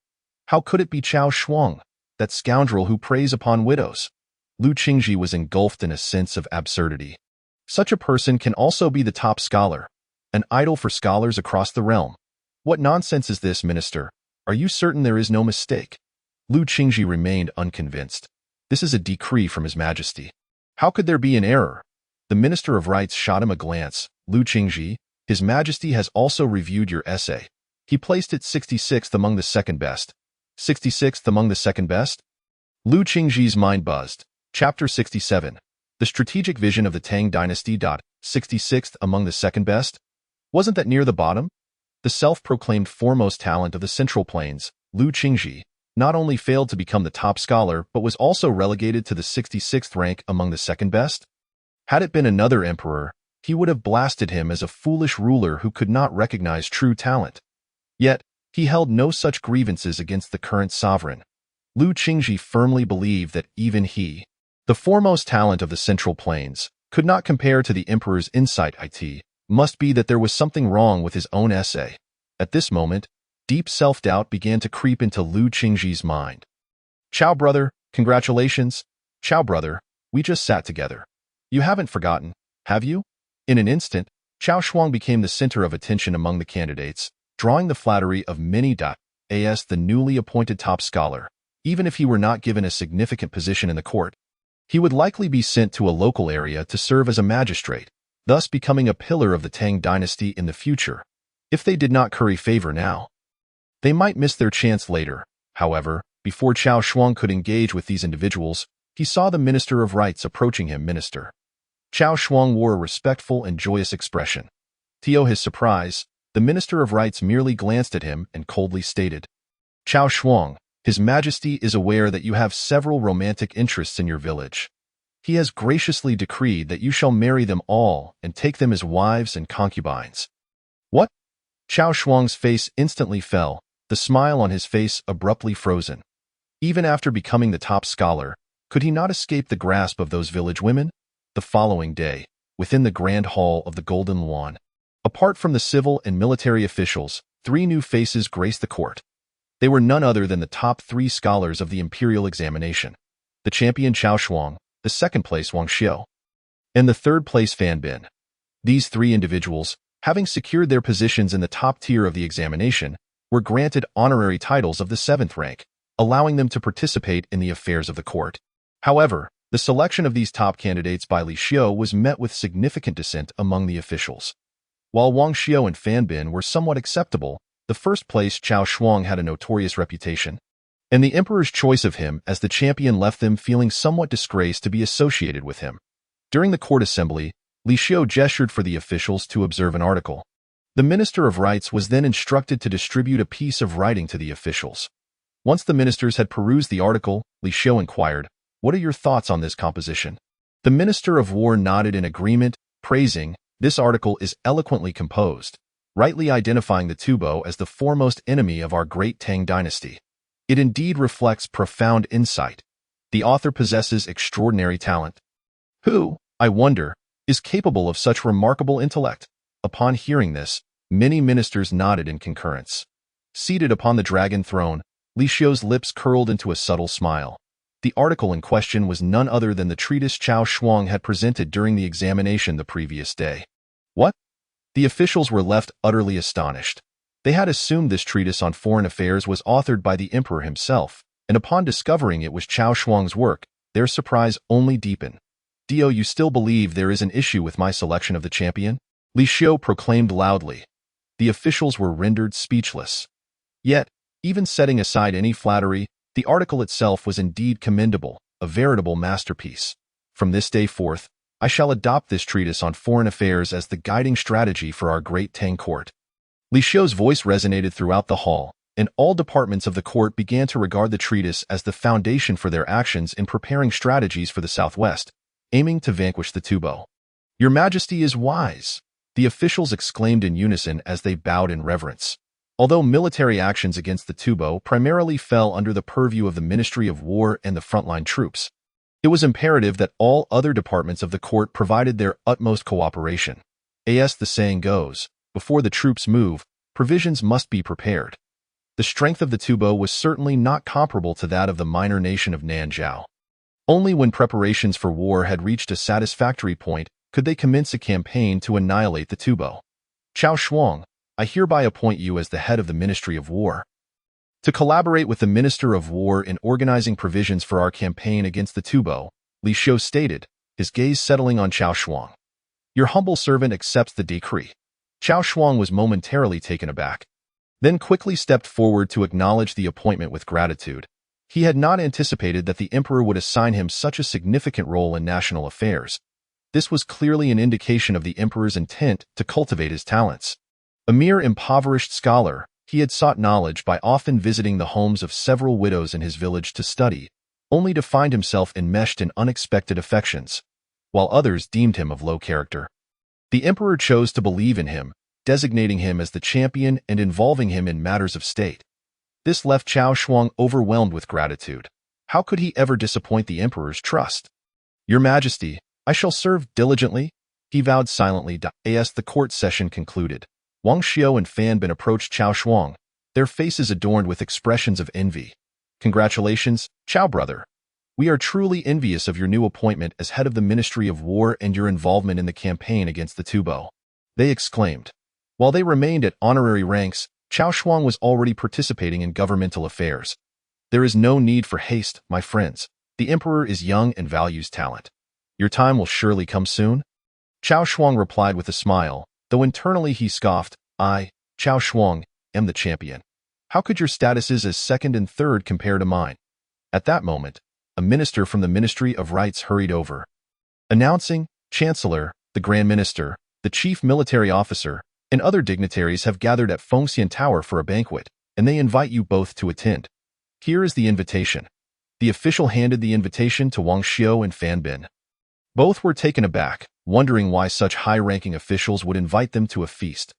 How could it be Chao Shuang, that scoundrel who preys upon widows? Lu Qingji was engulfed in a sense of absurdity. Such a person can also be the top scholar, an idol for scholars across the realm. What nonsense is this, Minister? Are you certain there is no mistake? Lu Qingji remained unconvinced. This is a decree from His Majesty. How could there be an error? The Minister of Rights shot him a glance. Lu Qingji, His Majesty has also reviewed your essay. He placed it 66th among the second best. 66th among the second best? Lu Qingji's mind buzzed. Chapter 67. The Strategic Vision of the Tang Dynasty. 66th among the second best? Wasn't that near the bottom? The self-proclaimed foremost talent of the Central Plains, Lu Qingji, not only failed to become the top scholar but was also relegated to the 66th rank among the second best? Had it been another emperor, he would have blasted him as a foolish ruler who could not recognize true talent. Yet, he held no such grievances against the current sovereign. Lu Qingji firmly believed that even he, the foremost talent of the Central Plains, could not compare to the emperor's insight. It must be that there was something wrong with his own essay. At this moment, deep self-doubt began to creep into Lu Qingji's mind. "Chao brother, congratulations. Chao brother, we just sat together. You haven't forgotten, have you?" In an instant, Chao Shuang became the center of attention among the candidates, drawing the flattery of many. As the newly appointed top scholar, even if he were not given a significant position in the court, he would likely be sent to a local area to serve as a magistrate, thus becoming a pillar of the Tang dynasty in the future. If they did not curry favor now, they might miss their chance later. However, before Chao Shuang could engage with these individuals, he saw the Minister of Rights approaching him. Minister. Chao Shuang wore a respectful and joyous expression. To his surprise, the Minister of Rights merely glanced at him and coldly stated, "Chao Shuang, His Majesty is aware that you have several romantic interests in your village. He has graciously decreed that you shall marry them all and take them as wives and concubines." "What?" Chao Shuang's face instantly fell, the smile on his face abruptly frozen. Even after becoming the top scholar, could he not escape the grasp of those village women? The following day, within the grand hall of the Golden Lawn, apart from the civil and military officials, 3 new faces graced the court. They were none other than the top 3 scholars of the imperial examination: the champion Chao Shuang, the second place Wang Xiao, and the third place Fan Bin. These 3 individuals, having secured their positions in the top tier of the examination, were granted honorary titles of the 7th rank, allowing them to participate in the affairs of the court. However, the selection of these top candidates by Li Xiu was met with significant dissent among the officials. While Wang Xiao and Fan Bin were somewhat acceptable, the first place Chao Shuang had a notorious reputation, and the emperor's choice of him as the champion left them feeling somewhat disgraced to be associated with him. During the court assembly, Li Xiu gestured for the officials to observe an article. The Minister of Rights was then instructed to distribute a piece of writing to the officials. Once the ministers had perused the article, Li Xiu inquired, "What are your thoughts on this composition?" The Minister of War nodded in agreement, praising, "This article is eloquently composed, rightly identifying the Tubo as the foremost enemy of our great Tang dynasty. It indeed reflects profound insight. The author possesses extraordinary talent. Who, I wonder, is capable of such remarkable intellect?" Upon hearing this, many ministers nodded in concurrence. Seated upon the dragon throne, Li Xiu's lips curled into a subtle smile. The article in question was none other than the treatise Cao Shuang had presented during the examination the previous day. What? The officials were left utterly astonished. They had assumed this treatise on foreign affairs was authored by the emperor himself, and upon discovering it was Cao Shuang's work, their surprise only deepened. "Do you still believe there is an issue with my selection of the champion?" Li Xiu proclaimed loudly. The officials were rendered speechless. Yet, even setting aside any flattery, the article itself was indeed commendable, a veritable masterpiece. "From this day forth, I shall adopt this treatise on foreign affairs as the guiding strategy for our great Tang court." Li Xiu's voice resonated throughout the hall, and all departments of the court began to regard the treatise as the foundation for their actions in preparing strategies for the southwest, aiming to vanquish the Tubo. "Your Majesty is wise," the officials exclaimed in unison as they bowed in reverence. Although military actions against the Tubo primarily fell under the purview of the Ministry of War and the frontline troops, it was imperative that all other departments of the court provided their utmost cooperation. As the saying goes, before the troops move, provisions must be prepared. The strength of the Tubo was certainly not comparable to that of the minor nation of Nanzhao. Only when preparations for war had reached a satisfactory point could they commence a campaign to annihilate the Tubo. "Cao Shuang, I hereby appoint you as the head of the Ministry of War. To collaborate with the Minister of War in organizing provisions for our campaign against the Tubo," Li Xiu stated, his gaze settling on Cao Shuang. "Your humble servant accepts the decree." Cao Shuang was momentarily taken aback, then quickly stepped forward to acknowledge the appointment with gratitude. He had not anticipated that the emperor would assign him such a significant role in national affairs. This was clearly an indication of the emperor's intent to cultivate his talents. A mere impoverished scholar, he had sought knowledge by often visiting the homes of several widows in his village to study, only to find himself enmeshed in unexpected affections, while others deemed him of low character. The emperor chose to believe in him, designating him as the champion and involving him in matters of state. This left Cao Shuang overwhelmed with gratitude. How could he ever disappoint the emperor's trust? "Your Majesty, I shall serve diligently," he vowed silently. As the court session concluded, Wang Xiu and Fan Bin approached Cao Shuang, their faces adorned with expressions of envy. "Congratulations, Cao brother. We are truly envious of your new appointment as head of the Ministry of War and your involvement in the campaign against the Tubo," they exclaimed. While they remained at honorary ranks, Cao Shuang was already participating in governmental affairs. "There is no need for haste, my friends. The emperor is young and values talent. Your time will surely come soon." Cao Shuang replied with a smile, though internally he scoffed, "I, Cao Shuang, am the champion. How could your statuses as second and third compare to mine?" At that moment, a minister from the Ministry of Rights hurried over, announcing, "Chancellor, the Grand Minister, the Chief Military Officer, and other dignitaries have gathered at Fengxian Tower for a banquet, and they invite you both to attend. Here is the invitation." The official handed the invitation to Wang Xiu and Fan Bin. Both were taken aback, wondering why such high-ranking officials would invite them to a feast.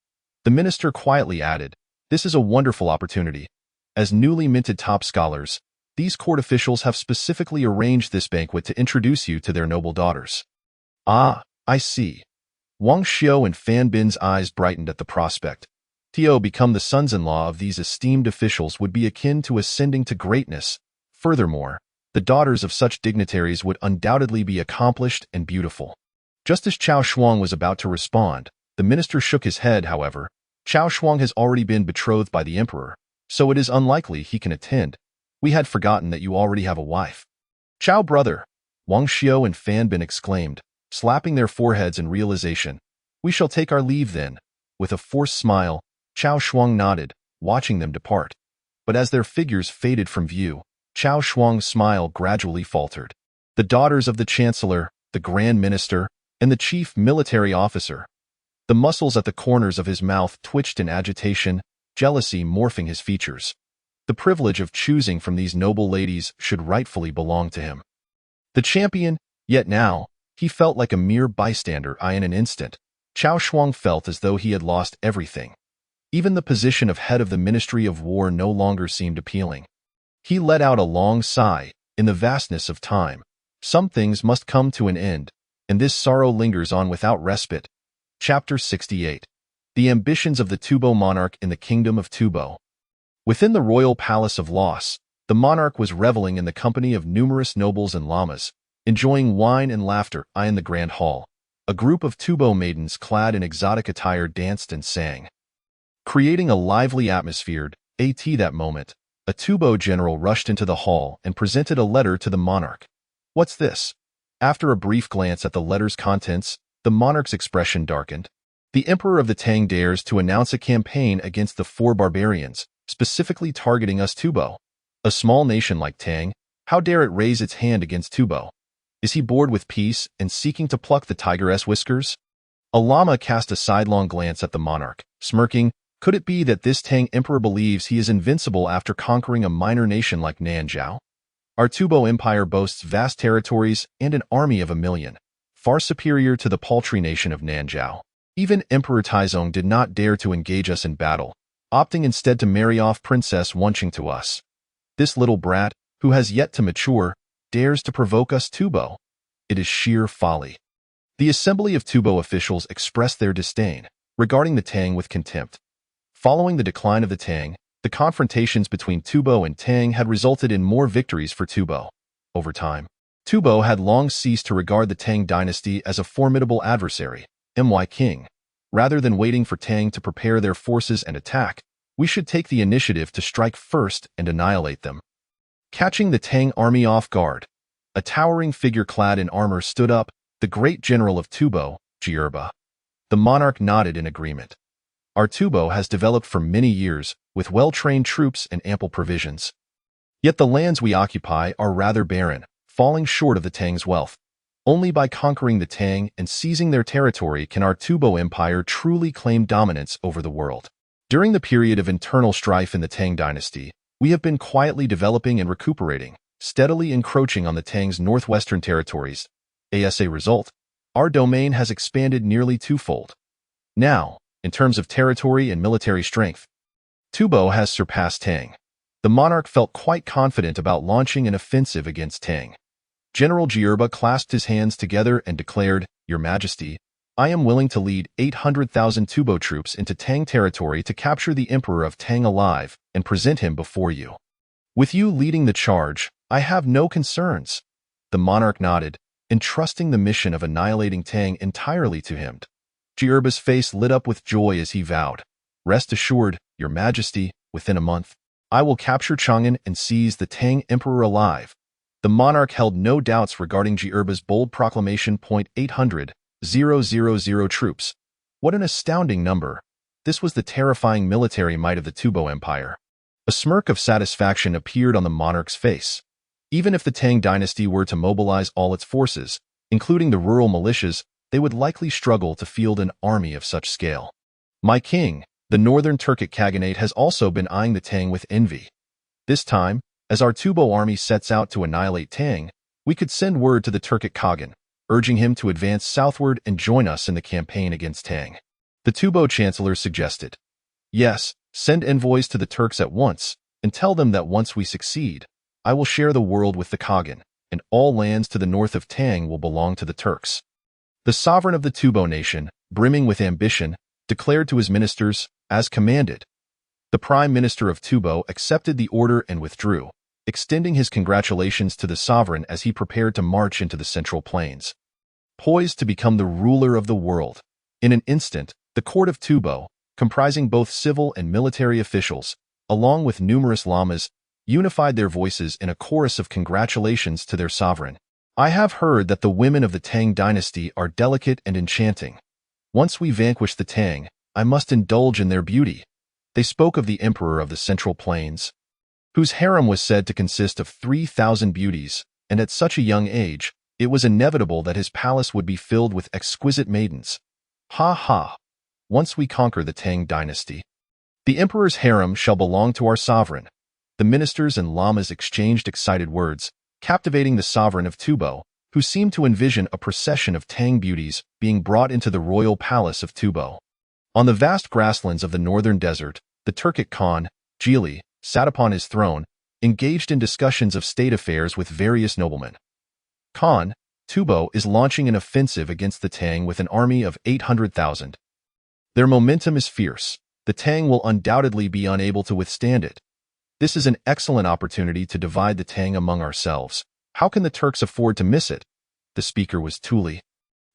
The minister quietly added, "This is a wonderful opportunity. As newly minted top scholars, these court officials have specifically arranged this banquet to introduce you to their noble daughters." "Ah, I see." Wang Xiu and Fan Bin's eyes brightened at the prospect. To become the sons-in-law of these esteemed officials would be akin to ascending to greatness. Furthermore, the daughters of such dignitaries would undoubtedly be accomplished and beautiful. Just as Cao Shuang was about to respond, the minister shook his head, however. "Cao Shuang has already been betrothed by the emperor, so it is unlikely he can attend. We had forgotten that you already have a wife." "Cao brother," Wang Xiu and Fan Bin exclaimed, slapping their foreheads in realization. "We shall take our leave then." With a forced smile, Cao Shuang nodded, watching them depart. But as their figures faded from view, Cao Shuang's smile gradually faltered. The daughters of the Chancellor, the Grand Minister, and the Chief Military Officer. The muscles at the corners of his mouth twitched in agitation, jealousy morphing his features. The privilege of choosing from these noble ladies should rightfully belong to him. The champion, yet now, he felt like a mere bystander. In an instant, Cao Shuang felt as though he had lost everything. Even the position of head of the Ministry of War no longer seemed appealing. He let out a long sigh. In the vastness of time, some things must come to an end, and this sorrow lingers on without respite. Chapter 68. The Ambitions of the Tubo Monarch in the Kingdom of Tubo. Within the royal palace of Laos, The monarch was reveling in the company of numerous nobles and lamas, enjoying wine and laughter. In the grand hall, a group of Tubo maidens clad in exotic attire danced and sang, creating a lively atmosphere. That moment, a Tubo general rushed into the hall and presented a letter to the monarch. "What's this?" After a brief glance at the letter's contents, the monarch's expression darkened. The emperor of the Tang dares to announce a campaign against the four barbarians, specifically targeting us Tubo. A small nation like Tang, how dare it raise its hand against Tubo? Is he bored with peace and seeking to pluck the tiger's whiskers? A lama cast a sidelong glance at the monarch, smirking. Could it be that this Tang emperor believes he is invincible after conquering a minor nation like Nanzhao? Our Tubo Empire boasts vast territories and an army of 1,000,000, far superior to the paltry nation of Nanzhao. Even Emperor Taizong did not dare to engage us in battle, opting instead to marry off Princess Wenqing to us. This little brat, who has yet to mature, dares to provoke us Tubo. It is sheer folly. The assembly of Tubo officials expressed their disdain, regarding the Tang with contempt. Following the decline of the Tang, the confrontations between Tubo and Tang had resulted in more victories for Tubo. Over time, Tubo had long ceased to regard the Tang dynasty as a formidable adversary. King. Rather than waiting for Tang to prepare their forces and attack, we should take the initiative to strike first and annihilate them. Catching the Tang army off guard, a towering figure clad in armor stood up, the great general of Tubo, Jierba. The monarch nodded in agreement. Our Tubo has developed for many years, with well-trained troops and ample provisions. Yet the lands we occupy are rather barren, falling short of the Tang's wealth. Only by conquering the Tang and seizing their territory can our Tubo Empire truly claim dominance over the world. During the period of internal strife in the Tang dynasty, we have been quietly developing and recuperating, steadily encroaching on the Tang's northwestern territories. As a result, our domain has expanded nearly twofold. Now, in terms of territory and military strength, Tubo has surpassed Tang. The monarch felt quite confident about launching an offensive against Tang. General Jierba clasped his hands together and declared, "Your Majesty, I am willing to lead 800,000 Tubo troops into Tang territory to capture the Emperor of Tang alive and present him before you. With you leading the charge, I have no concerns." The monarch nodded, entrusting the mission of annihilating Tang entirely to him. Jierba's face lit up with joy as he vowed, "Rest assured, Your Majesty, within a month, I will capture Chang'an and seize the Tang Emperor alive." The monarch held no doubts regarding Jierba's bold proclamation. 800,000 troops. What an astounding number. This was the terrifying military might of the Tubo Empire. A smirk of satisfaction appeared on the monarch's face. Even if the Tang dynasty were to mobilize all its forces, including the rural militias, they would likely struggle to field an army of such scale. My king, the northern Turkic Khaganate has also been eyeing the Tang with envy. This time, as our Tubo army sets out to annihilate Tang, we could send word to the Turkic Khagan, urging him to advance southward and join us in the campaign against Tang. The Tubo chancellor suggested, "Yes, send envoys to the Turks at once, and tell them that once we succeed, I will share the world with the Khagan, and all lands to the north of Tang will belong to the Turks." The sovereign of the Tubo nation, brimming with ambition, declared to his ministers, "As commanded." The prime minister of Tubo accepted the order and withdrew, extending his congratulations to the sovereign as he prepared to march into the Central Plains. Poised to become the ruler of the world, in an instant, the court of Tubo, comprising both civil and military officials, along with numerous lamas, unified their voices in a chorus of congratulations to their sovereign. "I have heard that the women of the Tang dynasty are delicate and enchanting. Once we vanquish the Tang, I must indulge in their beauty." They spoke of the emperor of the Central Plains, whose harem was said to consist of 3,000 beauties, and at such a young age, it was inevitable that his palace would be filled with exquisite maidens. Ha ha! Once we conquer the Tang dynasty, the emperor's harem shall belong to our sovereign. The ministers and lamas exchanged excited words, captivating the sovereign of Tubo, who seemed to envision a procession of Tang beauties being brought into the royal palace of Tubo. On the vast grasslands of the northern desert, the Turkic Khan, Jili, sat upon his throne, engaged in discussions of state affairs with various noblemen. Khan, Tubo is launching an offensive against the Tang with an army of 800,000. Their momentum is fierce. The Tang will undoubtedly be unable to withstand it. This is an excellent opportunity to divide the Tang among ourselves. How can the Turks afford to miss it? The speaker was Tuli,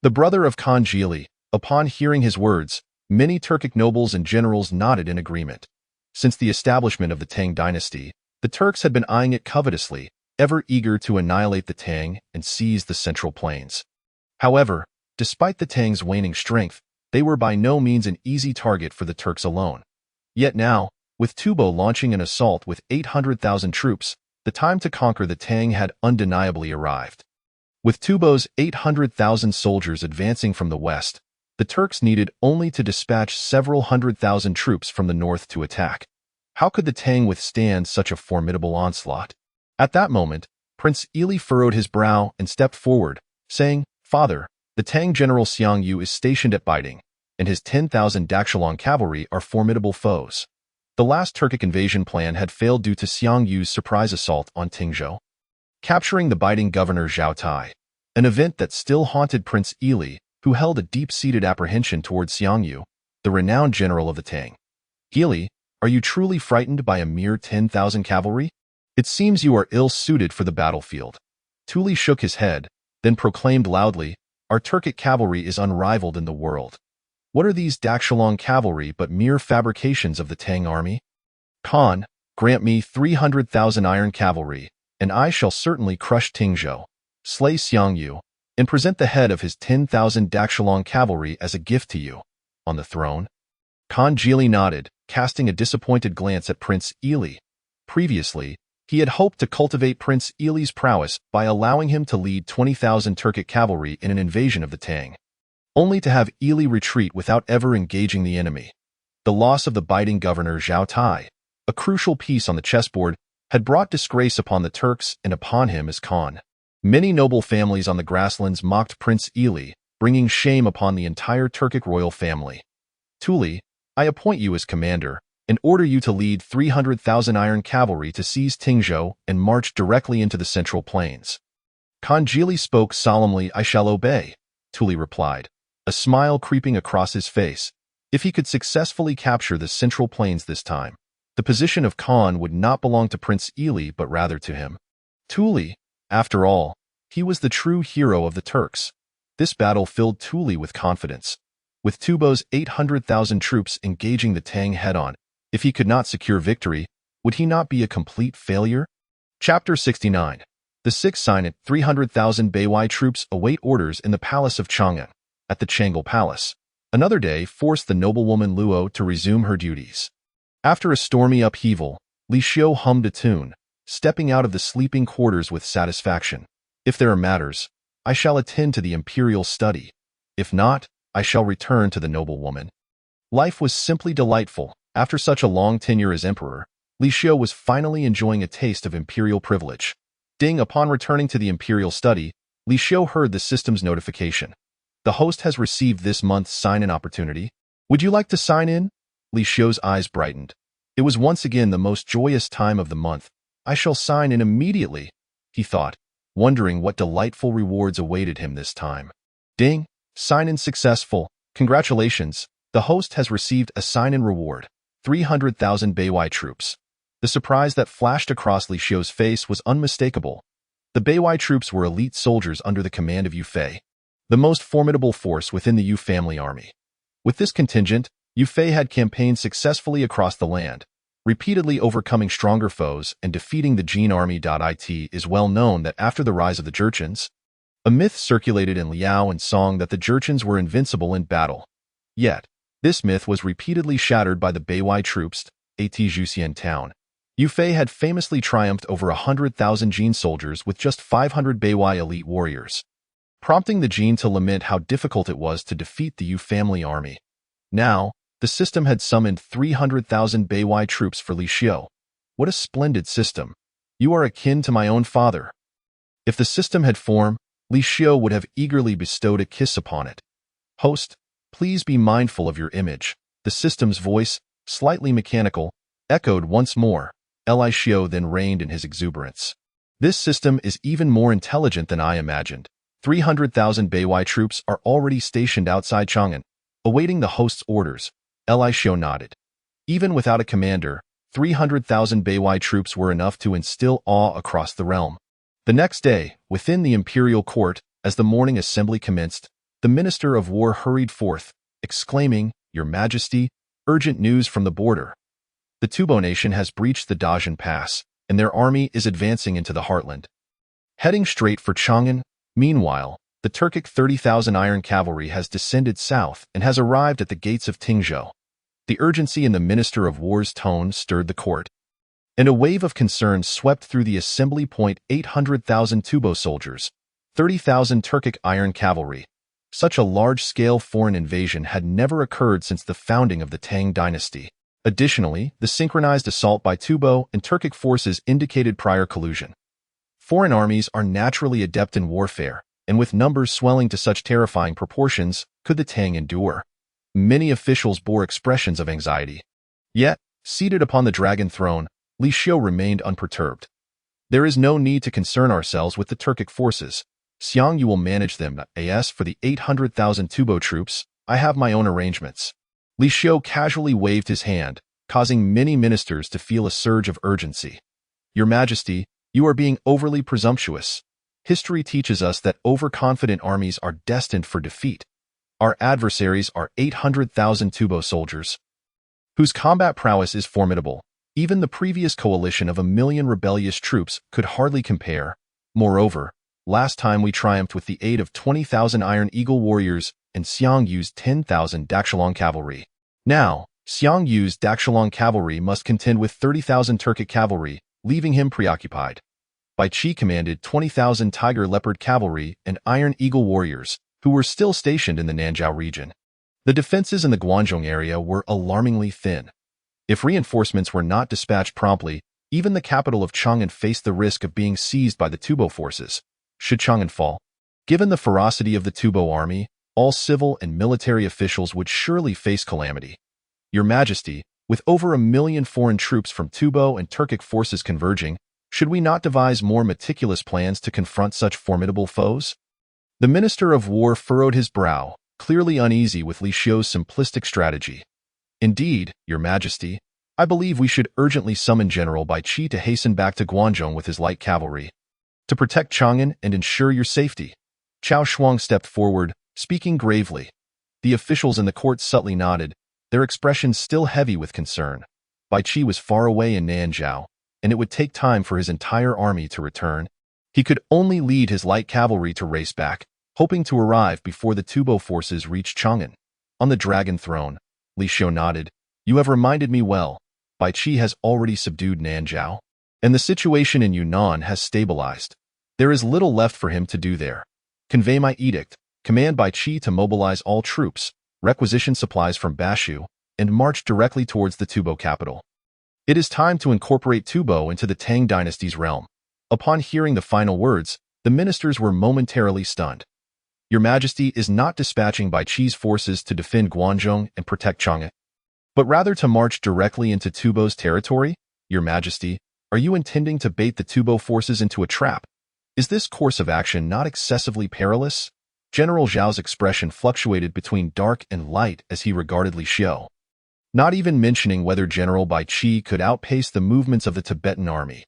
the brother of Khan Jili. Upon hearing his words, many Turkic nobles and generals nodded in agreement. Since the establishment of the Tang dynasty, the Turks had been eyeing it covetously, ever eager to annihilate the Tang and seize the Central Plains. However, despite the Tang's waning strength, they were by no means an easy target for the Turks alone. Yet now, with Tubo launching an assault with 800,000 troops, the time to conquer the Tang had undeniably arrived. With Tubo's 800,000 soldiers advancing from the west, the Turks needed only to dispatch several 100,000 troops from the north to attack. How could the Tang withstand such a formidable onslaught? At that moment, Prince Ili furrowed his brow and stepped forward, saying, "Father, the Tang general Xiang Yu is stationed at Baiting, and his 10,000 Dakshalong cavalry are formidable foes." The last Turkic invasion plan had failed due to Xiang Yu's surprise assault on Tingzhou, capturing the Baiting governor Zhao Tai, an event that still haunted Prince Ili, who held a deep-seated apprehension towards Xiang Yu, the renowned general of the Tang. "Ili, are you truly frightened by a mere 10,000 cavalry? It seems you are ill-suited for the battlefield." Tuli shook his head, then proclaimed loudly, "Our Turkic cavalry is unrivaled in the world. What are these Dakshalong cavalry but mere fabrications of the Tang army? Khan, grant me 300,000 iron cavalry, and I shall certainly crush Tingzhou, slay Xiang Yu, and present the head of his 10,000 Dakshalong cavalry as a gift to you, on the throne." Khan Jili nodded, casting a disappointed glance at Prince Ili. Previously, he had hoped to cultivate Prince Ili's prowess by allowing him to lead 20,000 Turkic cavalry in an invasion of the Tang, only to have Ili retreat without ever engaging the enemy. The loss of the Baiting governor Zhao Tai, a crucial piece on the chessboard, had brought disgrace upon the Turks and upon him as Khan. Many noble families on the grasslands mocked Prince Ili, bringing shame upon the entire Turkic royal family. "Tuli, I appoint you as commander, and order you to lead 300,000 iron cavalry to seize Tingzhou and march directly into the Central Plains." Khan Jili spoke solemnly. "I shall obey," Tuli replied, a smile creeping across his face. If he could successfully capture the Central Plains this time, the position of Khan would not belong to Prince Ili but rather to him. Tuli, after all, he was the true hero of the Turks. This battle filled Tuli with confidence. With Tubo's 800,000 troops engaging the Tang head-on, if he could not secure victory, would he not be a complete failure? Chapter 69. The sixth signet 300,000 Baiwai troops await orders in the palace of Chang'an. At the Changle Palace, another day forced the noblewoman Luo to resume her duties. After a stormy upheaval, Li Xiu hummed a tune, stepping out of the sleeping quarters with satisfaction. "If there are matters, I shall attend to the imperial study. If not, I shall return to the noblewoman." Life was simply delightful. After such a long tenure as emperor, Li Xiu was finally enjoying a taste of imperial privilege. Ding! Upon returning to the imperial study, Li Xiu heard the system's notification. "The host has received this month's sign-in opportunity. Would you like to sign in?" Li Xiu's eyes brightened. It was once again the most joyous time of the month. "I shall sign in immediately," he thought, wondering what delightful rewards awaited him this time. Ding! Sign-in successful. Congratulations. The host has received a sign-in reward, 300,000 Baiwai troops. The surprise that flashed across Li Xiu's face was unmistakable. The Baiwai troops were elite soldiers under the command of Yu Fei, the most formidable force within the Yu family army. With this contingent, Yu Fei had campaigned successfully across the land, repeatedly overcoming stronger foes and defeating the Jin army. It is well known that after the rise of the Jurchens, a myth circulated in Liao and Song that the Jurchens were invincible in battle. Yet, this myth was repeatedly shattered by the Baiwai troops at Juxian town. Yu Fei had famously triumphed over 100,000 Jin soldiers with just 500 Baiwai elite warriors, prompting the Jin to lament how difficult it was to defeat the Yu family army. Now, the system had summoned 300,000 Baiwai troops for Li Xiu. What a splendid system! You are akin to my own father. If the system had form, Li Xiu would have eagerly bestowed a kiss upon it. "Host, please be mindful of your image." The system's voice, slightly mechanical, echoed once more. Li Xiu then reigned in his exuberance. "This system is even more intelligent than I imagined. 300,000 Baiwai troops are already stationed outside Chang'an, awaiting the host's orders." Li Xiu nodded. Even without a commander, 300,000 Baiwai troops were enough to instill awe across the realm. The next day, within the imperial court, as the morning assembly commenced, the Minister of War hurried forth, exclaiming, "Your Majesty, urgent news from the border. The Tubo nation has breached the Dajin Pass, and their army is advancing into the heartland." Heading straight for Chang'an, meanwhile, the Turkic 30,000 iron cavalry has descended south and has arrived at the gates of Tingzhou. The urgency in the Minister of War's tone stirred the court, and a wave of concern swept through the assembly. 800,000 Tubo soldiers, 30,000 Turkic iron cavalry. Such a large-scale foreign invasion had never occurred since the founding of the Tang dynasty. Additionally, the synchronized assault by Tubo and Turkic forces indicated prior collusion. Foreign armies are naturally adept in warfare, and with numbers swelling to such terrifying proportions, could the Tang endure? Many officials bore expressions of anxiety. Yet, seated upon the dragon throne, Li Xiu remained unperturbed. "There is no need to concern ourselves with the Turkic forces. Xiang, you will manage them. As for the 800,000 Tubo troops, I have my own arrangements." Li Xiu casually waved his hand, causing many ministers to feel a surge of urgency. "Your Majesty, you are being overly presumptuous. History teaches us that overconfident armies are destined for defeat. Our adversaries are 800,000 Tubo soldiers, whose combat prowess is formidable. Even the previous coalition of 1,000,000 rebellious troops could hardly compare. Moreover, last time we triumphed with the aid of 20,000 Iron Eagle warriors, and Xiang used 10,000 Daxilong cavalry. Now, Xiang Yu's Daxilong cavalry must contend with 30,000 Turkic cavalry, leaving him preoccupied. Bai Qi commanded 20,000 Tiger Leopard cavalry and Iron Eagle warriors, who were still stationed in the Nanzhao region. The defenses in the Guangzhou area were alarmingly thin. If reinforcements were not dispatched promptly, even the capital of Chang'an faced the risk of being seized by the Tubo forces. Should Chang'an fall, given the ferocity of the Tubo army, all civil and military officials would surely face calamity. Your Majesty, with over 1,000,000 foreign troops from Tubo and Turkic forces converging, should we not devise more meticulous plans to confront such formidable foes? The Minister of War furrowed his brow, clearly uneasy with Li Xiu's simplistic strategy. "Indeed, Your Majesty, I believe we should urgently summon General Bai Qi to hasten back to Guangzhou with his light cavalry, to protect Chang'an and ensure your safety." Chao Shuang stepped forward, speaking gravely. The officials in the court subtly nodded, their expressions still heavy with concern. Bai Qi was far away in Nanzhao, and it would take time for his entire army to return. He could only lead his light cavalry to race back, hoping to arrive before the Tubo forces reached Chang'an. On the dragon throne, Li Xiu nodded. "You have reminded me well. Bai Qi has already subdued Nanzhao, and the situation in Yunnan has stabilized. There is little left for him to do there. Convey my edict, command Bai Qi to mobilize all troops, requisition supplies from Bashu, and march directly towards the Tubo capital. It is time to incorporate Tubo into the Tang dynasty's realm." Upon hearing the final words, the ministers were momentarily stunned. "Your Majesty is not dispatching Bai Qi's forces to defend Guangzhou and protect Chang'an, but rather to march directly into Tubo's territory? Your Majesty, are you intending to bait the Tubo forces into a trap? Is this course of action not excessively perilous?" General Zhao's expression fluctuated between dark and light as he regarded Li Xiu, not even mentioning whether General Bai Qi could outpace the movements of the Tibetan army.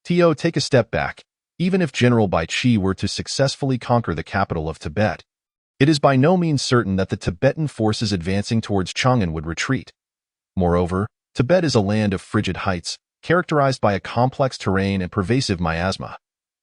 "Tio, take a step back. Even if General Bai Qi were to successfully conquer the capital of Tibet, it is by no means certain that the Tibetan forces advancing towards Chang'an would retreat. Moreover, Tibet is a land of frigid heights, characterized by a complex terrain and pervasive miasma.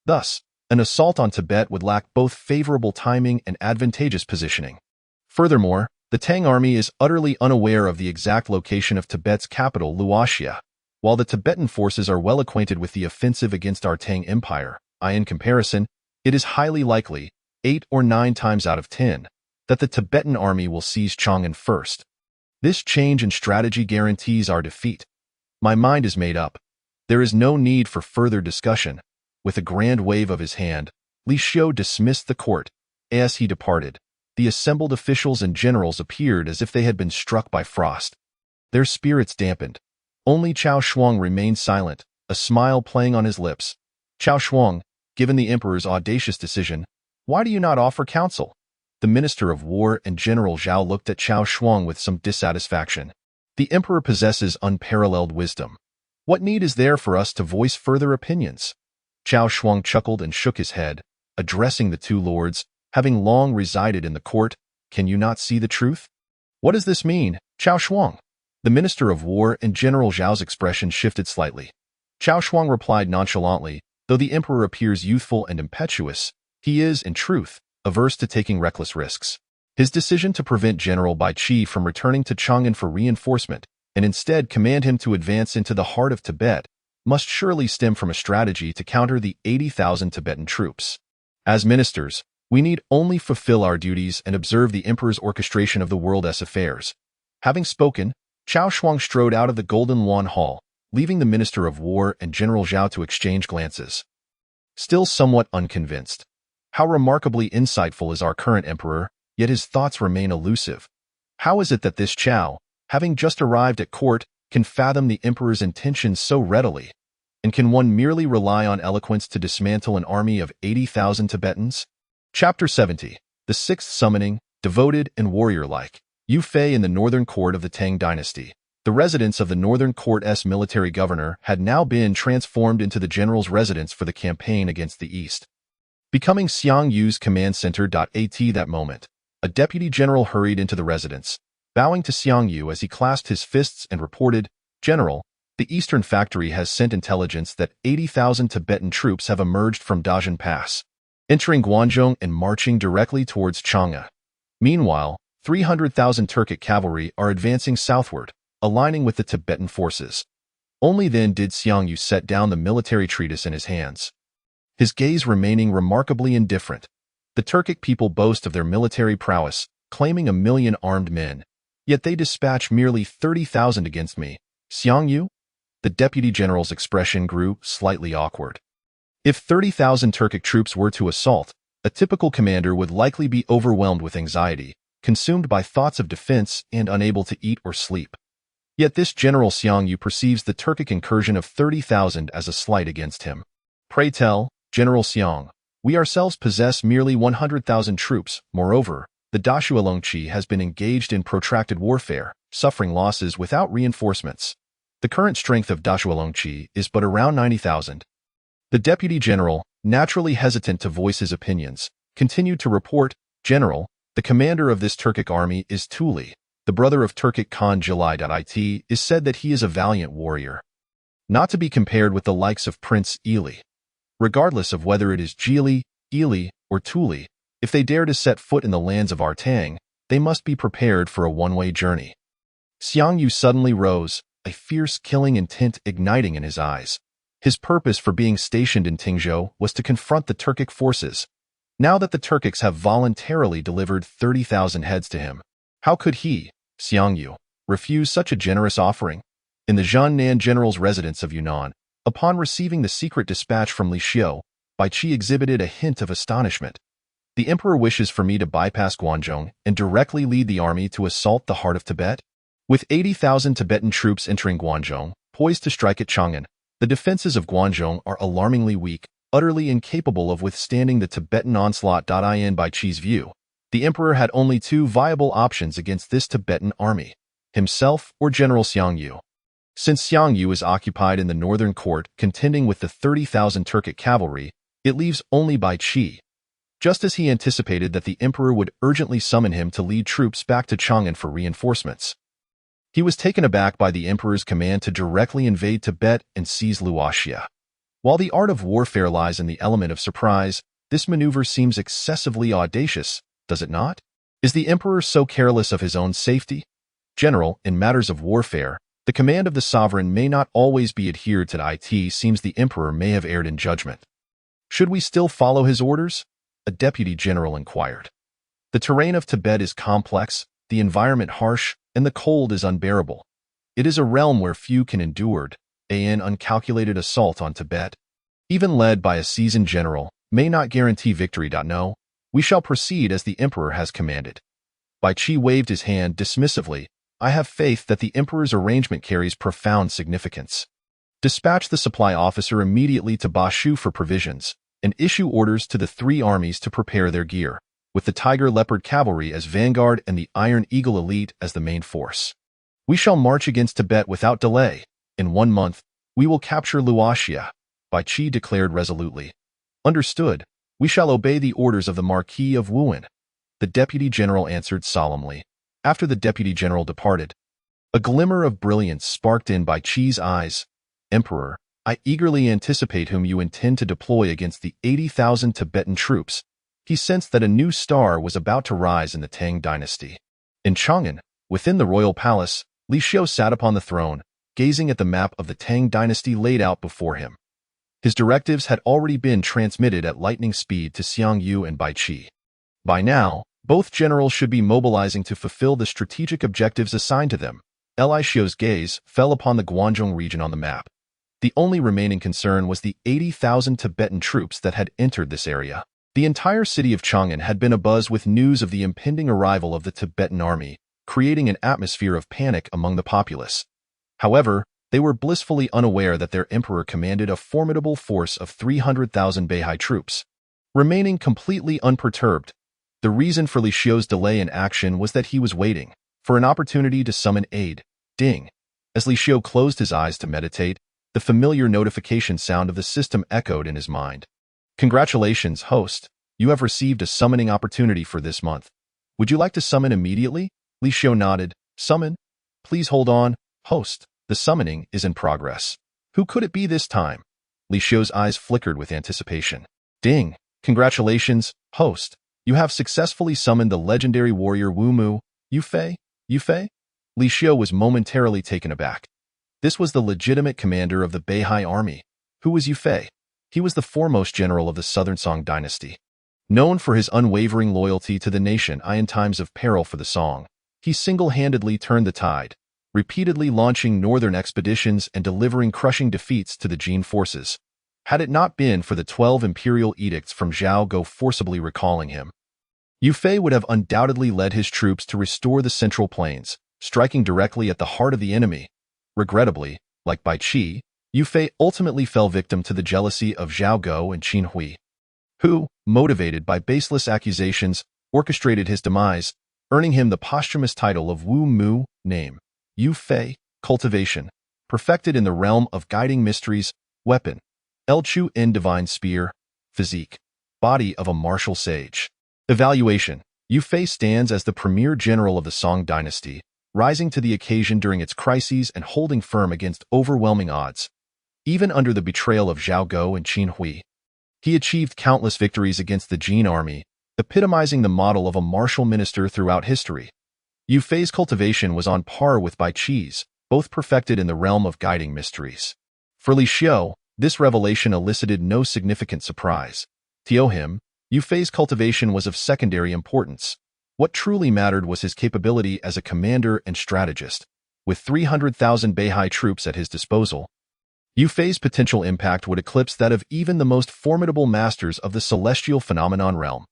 Thus, an assault on Tibet would lack both favorable timing and advantageous positioning. Furthermore, the Tang army is utterly unaware of the exact location of Tibet's capital, Luoxia. While the Tibetan forces are well acquainted with the offensive against our Tang Empire, in comparison, it is highly likely, 8 or 9 times out of 10, that the Tibetan army will seize Chang'an first. This change in strategy guarantees our defeat. My mind is made up. There is no need for further discussion." With a grand wave of his hand, Li Xiu dismissed the court. As he departed, the assembled officials and generals appeared as if they had been struck by frost. Their spirits dampened. Only Chao Shuang remained silent, a smile playing on his lips. "Chao Shuang, given the emperor's audacious decision, why do you not offer counsel?" The Minister of War and General Zhao looked at Chao Shuang with some dissatisfaction. The emperor possesses unparalleled wisdom. What need is there for us to voice further opinions? Chao Shuang chuckled and shook his head, addressing the two lords. Having long resided in the court, can you not see the truth? What does this mean, Chao Shuang? The Minister of War and General Zhao's expression shifted slightly. Chao Shuang replied nonchalantly, though the emperor appears youthful and impetuous, he is, in truth, averse to taking reckless risks. His decision to prevent General Bai Qi from returning to Chang'an for reinforcement and instead command him to advance into the heart of Tibet must surely stem from a strategy to counter the 80,000 Tibetan troops. As ministers, we need only fulfill our duties and observe the emperor's orchestration of the world's affairs. Having spoken, Chao Shuang strode out of the Golden Yuan Hall, leaving the Minister of War and General Zhao to exchange glances. Still somewhat unconvinced. How remarkably insightful is our current emperor, yet his thoughts remain elusive. How is it that this Chao, having just arrived at court, can fathom the emperor's intentions so readily? And can one merely rely on eloquence to dismantle an army of 80,000 Tibetans? Chapter 70. The Sixth Summoning, Devoted and Warrior-like. Yu Fei in the Northern Court of the Tang Dynasty. The residence of the Northern Court's military governor had now been transformed into the general's residence for the campaign against the East. Becoming Xiang Yu's command center. At that moment, a deputy general hurried into the residence, bowing to Xiang Yu as he clasped his fists and reported, "General, the Eastern Factory has sent intelligence that 80,000 Tibetan troops have emerged from Dajin Pass, entering Guangzhou and marching directly towards Chang'an. Meanwhile, 300,000 Turkic cavalry are advancing southward, aligning with the Tibetan forces." Only then did Xiang Yu set down the military treatise in his hands, his gaze remaining remarkably indifferent. The Turkic people boast of their military prowess, claiming 1,000,000 armed men, yet they dispatch merely 30,000 against me. Xiang Yu? The deputy general's expression grew slightly awkward. If 30,000 Turkic troops were to assault, a typical commander would likely be overwhelmed with anxiety, consumed by thoughts of defense and unable to eat or sleep. Yet this General Xiang Yu perceives the Turkic incursion of 30,000 as a slight against him. Pray tell, General Xiang, we ourselves possess merely 100,000 troops. Moreover, the Dashualongqi has been engaged in protracted warfare, suffering losses without reinforcements. The current strength of Dashualongqi is but around 90,000. The deputy general, naturally hesitant to voice his opinions, continued to report, "General, the commander of this Turkic army is Tuli, the brother of Turkic Khan Jilai. It is said that he is a valiant warrior, not to be compared with the likes of Prince Ili. Regardless of whether it is Jili, Ili, or Tuli, if they dare to set foot in the lands of our Tang, they must be prepared for a one-way journey." Xiang Yu suddenly rose, a fierce killing intent igniting in his eyes. His purpose for being stationed in Tingzhou was to confront the Turkic forces. Now that the Turkics have voluntarily delivered 30,000 heads to him, how could he, Xiang Yu, refuse such a generous offering? In the Zhannan general's residence of Yunnan, upon receiving the secret dispatch from Li Xiu, Bai Qi exhibited a hint of astonishment. "The emperor wishes for me to bypass Guangzhou and directly lead the army to assault the heart of Tibet?" With 80,000 Tibetan troops entering Guangzhou, poised to strike at Chang'an, the defenses of Guangzhou are alarmingly weak, utterly incapable of withstanding the Tibetan onslaught. In Bai Qi's view, the emperor had only two viable options against this Tibetan army: himself or General Xiang Yu. Since Xiang Yu is occupied in the northern court contending with the 30,000 Turkic cavalry, it leaves only Bai Qi. Just as he anticipated that the emperor would urgently summon him to lead troops back to Chang'an for reinforcements, he was taken aback by the emperor's command to directly invade Tibet and seize Luoxia. While the art of warfare lies in the element of surprise, this maneuver seems excessively audacious, does it not? Is the emperor so careless of his own safety? General, in matters of warfare, the command of the sovereign may not always be adhered to. It seems the emperor may have erred in judgment. Should we still follow his orders? A deputy general inquired. The terrain of Tibet is complex, the environment harsh, and the cold is unbearable. It is a realm where few can endure an uncalculated assault on Tibet, even led by a seasoned general, may not guarantee victory. No, we shall proceed as the emperor has commanded. Bai Qi waved his hand dismissively. I have faith that the emperor's arrangement carries profound significance. Dispatch the supply officer immediately to Bashu for provisions, and issue orders to the three armies to prepare their gear, with the Tiger Leopard cavalry as vanguard and the Iron Eagle elite as the main force. We shall march against Tibet without delay. In 1 month, We will capture Luoxia, Bai Qi declared resolutely. Understood. We shall obey the orders of the Marquis of Wuhan, the Deputy General answered solemnly. After the Deputy General departed, a glimmer of brilliance sparked in Bai Qi's eyes. Emperor, I eagerly anticipate whom you intend to deploy against the 80,000 Tibetan troops. He sensed that a new star was about to rise in the Tang dynasty. In Chang'an, within the royal palace, Li Xiu sat upon the throne, gazing at the map of the Tang dynasty laid out before him. His directives had already been transmitted at lightning speed to Xiang Yu and Bai Qi. By now, both generals should be mobilizing to fulfill the strategic objectives assigned to them. Li Xiu's gaze fell upon the Guangzhong region on the map. The only remaining concern was the 80,000 Tibetan troops that had entered this area. The entire city of Chang'an had been abuzz with news of the impending arrival of the Tibetan army, creating an atmosphere of panic among the populace. However, they were blissfully unaware that their emperor commanded a formidable force of 300,000 Beihai troops. Remaining completely unperturbed, the reason for Li Xiu's delay in action was that he was waiting for an opportunity to summon aid. Ding! As Li Xiu closed his eyes to meditate, the familiar notification sound of the system echoed in his mind. Congratulations, host. You have received a summoning opportunity for this month. Would you like to summon immediately? Li Xiu nodded. Summon? Please hold on, host. The summoning is in progress. Who could it be this time? Li Xiu's eyes flickered with anticipation. Ding! Congratulations, host. You have successfully summoned the legendary warrior Wu Mu. Yufei? Yufei? Li Xiu was momentarily taken aback. This was the legitimate commander of the Beihai army. Who was Yufei? He was the foremost general of the Southern Song dynasty. Known for his unwavering loyalty to the nation in times of peril for the Song, he single-handedly turned the tide, repeatedly launching northern expeditions and delivering crushing defeats to the Jin forces. Had it not been for the 12 imperial edicts from Zhao Go forcibly recalling him, Yufei would have undoubtedly led his troops to restore the Central Plains, striking directly at the heart of the enemy. Regrettably, like Bai Qi, Yufei ultimately fell victim to the jealousy of Zhao Go and Qin Hui, who, motivated by baseless accusations, orchestrated his demise, earning him the posthumous title of Wu Mu, name, Yufei, cultivation, perfected in the realm of guiding mysteries, weapon, El Chu En divine spear, physique, body of a martial sage. Evaluation. Yufei stands as the premier general of the Song dynasty, rising to the occasion during its crises and holding firm against overwhelming odds. Even under the betrayal of Zhao Go and Qin Hui, he achieved countless victories against the Jin army, epitomizing the model of a martial minister throughout history. Yufei's cultivation was on par with Bai Qi's, both perfected in the realm of guiding mysteries. For Li Xiu, this revelation elicited no significant surprise. To him, Yufei's cultivation was of secondary importance. What truly mattered was his capability as a commander and strategist. With 300,000 Beihai troops at his disposal, Yufei's potential impact would eclipse that of even the most formidable masters of the celestial phenomenon realm.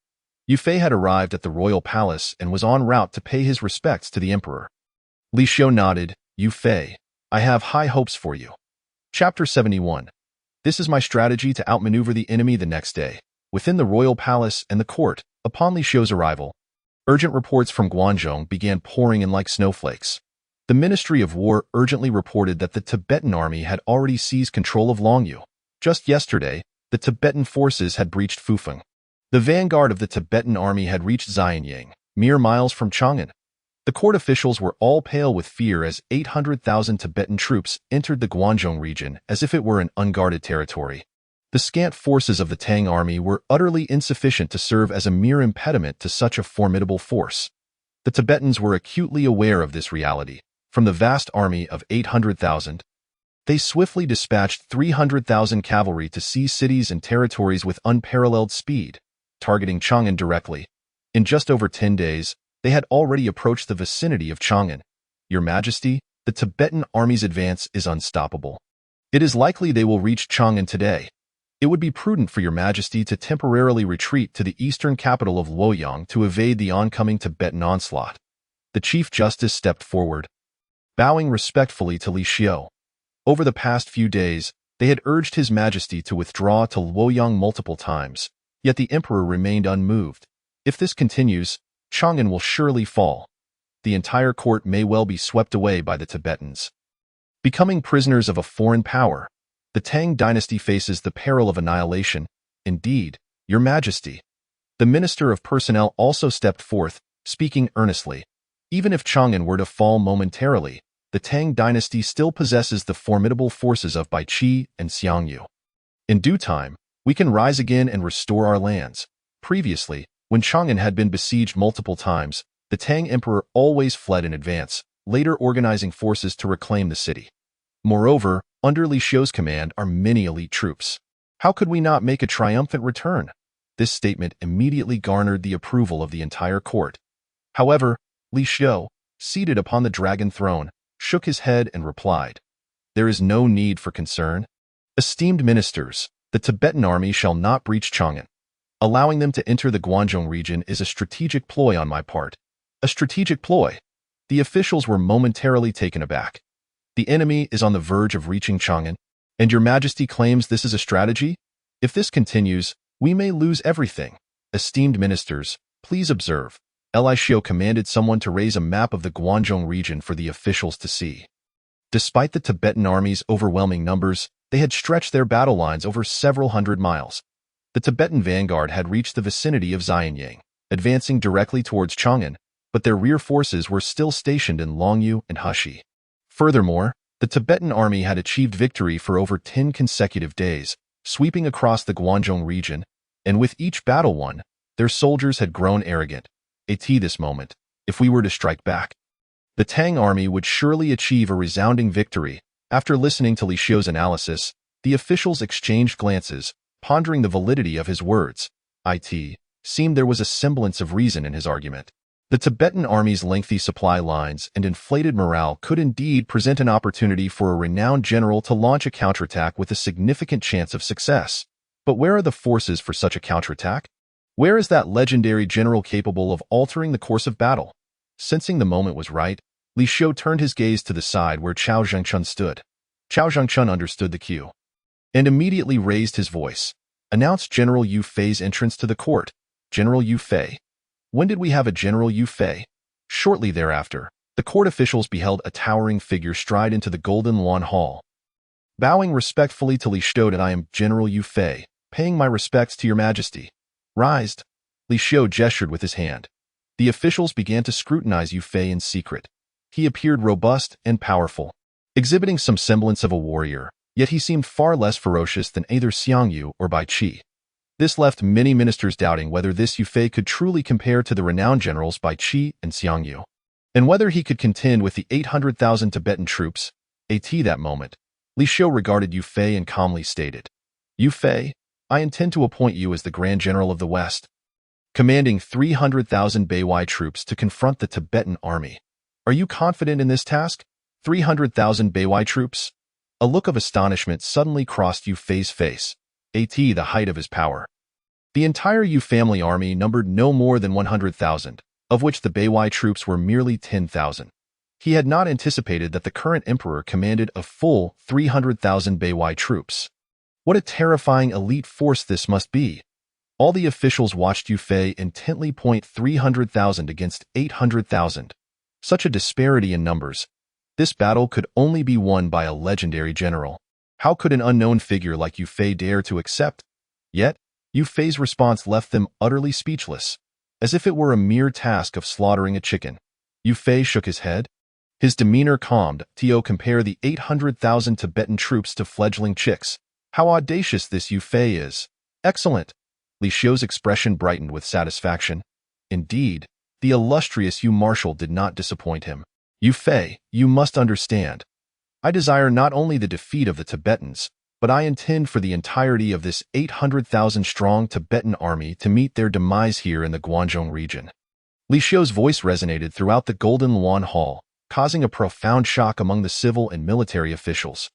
Yufei had arrived at the royal palace and was en route to pay his respects to the emperor. Li Xiu nodded. Yufei, I have high hopes for you. Chapter 71. This is my strategy to outmaneuver the enemy the next day. Within the royal palace and the court, upon Li Xiu's arrival, urgent reports from Guangzhong began pouring in like snowflakes. The Ministry of War urgently reported that the Tibetan army had already seized control of Longyu. Just yesterday, the Tibetan forces had breached Fufeng. The vanguard of the Tibetan army had reached Xianyang, mere miles from Chang'an. The court officials were all pale with fear as 800,000 Tibetan troops entered the Guangzhong region as if it were an unguarded territory. The scant forces of the Tang army were utterly insufficient to serve as a mere impediment to such a formidable force. The Tibetans were acutely aware of this reality. From the vast army of 800,000, they swiftly dispatched 300,000 cavalry to seize cities and territories with unparalleled speed, targeting Chang'an directly. In just over 10 days, they had already approached the vicinity of Chang'an. Your Majesty, the Tibetan army's advance is unstoppable. It is likely they will reach Chang'an today. It would be prudent for your Majesty to temporarily retreat to the eastern capital of Luoyang to evade the oncoming Tibetan onslaught. The Chief Justice stepped forward, bowing respectfully to Li Xiu. Over the past few days, they had urged His Majesty to withdraw to Luoyang multiple times, yet the Emperor remained unmoved. If this continues, Chang'an will surely fall. The entire court may well be swept away by the Tibetans. Becoming prisoners of a foreign power, the Tang dynasty faces the peril of annihilation. Indeed, Your Majesty. The Minister of Personnel also stepped forth, speaking earnestly. Even if Chang'an were to fall momentarily, the Tang dynasty still possesses the formidable forces of Bai Qi and Xiangyu. In due time, we can rise again and restore our lands. Previously, when Chang'an had been besieged multiple times, the Tang emperor always fled in advance, later organizing forces to reclaim the city. Moreover, under Li Xiu's command are many elite troops. How could we not make a triumphant return? This statement immediately garnered the approval of the entire court. However, Li Xiu, seated upon the dragon throne, shook his head and replied, "There is no need for concern. Esteemed ministers, the Tibetan army shall not breach Chang'an. Allowing them to enter the Guangzhou region is a strategic ploy on my part." A strategic ploy? The officials were momentarily taken aback. The enemy is on the verge of reaching Chang'an, and Your Majesty claims this is a strategy? If this continues, we may lose everything. Esteemed ministers, please observe. Li Xiu commanded someone to raise a map of the Guangzhou region for the officials to see. Despite the Tibetan army's overwhelming numbers, they had stretched their battle lines over several hundred miles. The Tibetan vanguard had reached the vicinity of Xianyang, advancing directly towards Chang'an, but their rear forces were still stationed in Longyu and Heshi. Furthermore, the Tibetan army had achieved victory for over 10 consecutive days, sweeping across the Guangzhou region, and with each battle won, their soldiers had grown arrogant. At this moment, if we were to strike back, the Tang army would surely achieve a resounding victory. After listening to Li Xiu's analysis, the officials exchanged glances, pondering the validity of his words. It seemed there was a semblance of reason in his argument. The Tibetan army's lengthy supply lines and inflated morale could indeed present an opportunity for a renowned general to launch a counterattack with a significant chance of success. But where are the forces for such a counterattack? Where is that legendary general capable of altering the course of battle? Sensing the moment was right, Li Xiu turned his gaze to the side where Cao Zhengchun stood. Cao Zhengchun understood the cue and immediately raised his voice. Announced General Yu Fei's entrance to the court. General Yu Fei. When did we have a General Yu Fei? Shortly thereafter, the court officials beheld a towering figure stride into the Golden Lawn Hall. Bowing respectfully to Li Xiu, "I am General Yu Fei, paying my respects to Your Majesty." "Rise." Li Xiu gestured with his hand. The officials began to scrutinize Yu Fei in secret. He appeared robust and powerful, exhibiting some semblance of a warrior, yet he seemed far less ferocious than either Xiangyu or Bai Qi. This left many ministers doubting whether this Yu Fei could truly compare to the renowned generals Bai Qi and Xiangyu, and whether he could contend with the 800,000 Tibetan troops. At that moment, Li Xiu regarded Yu Fei and calmly stated, "Yu Fei, I intend to appoint you as the Grand General of the West, commanding 300,000 Baiwai troops to confront the Tibetan army. Are you confident in this task? 300,000 Baiwai troops?" A look of astonishment suddenly crossed Yu Fei's face. At the height of his power, the entire Yu family army numbered no more than 100,000, of which the Baiwai troops were merely 10,000. He had not anticipated that the current emperor commanded a full 300,000 Baiwai troops. What a terrifying elite force this must be! All the officials watched Yu Fei intently point 300,000 against 800,000. Such a disparity in numbers. This battle could only be won by a legendary general. How could an unknown figure like Yu Fei dare to accept? Yet, Yu Fei's response left them utterly speechless, as if it were a mere task of slaughtering a chicken. Yu Fei shook his head. His demeanor calmed. To compare the 800,000 Tibetan troops to fledgling chicks. How audacious this Yu Fei is. Excellent. Li Xiu's expression brightened with satisfaction. Indeed, the illustrious Yu Marshal did not disappoint him. Yu Fei, you must understand. I desire not only the defeat of the Tibetans, but I intend for the entirety of this 800,000-strong Tibetan army to meet their demise here in the Guangzhou region. Li Xiu's voice resonated throughout the Golden Lawn Hall, causing a profound shock among the civil and military officials.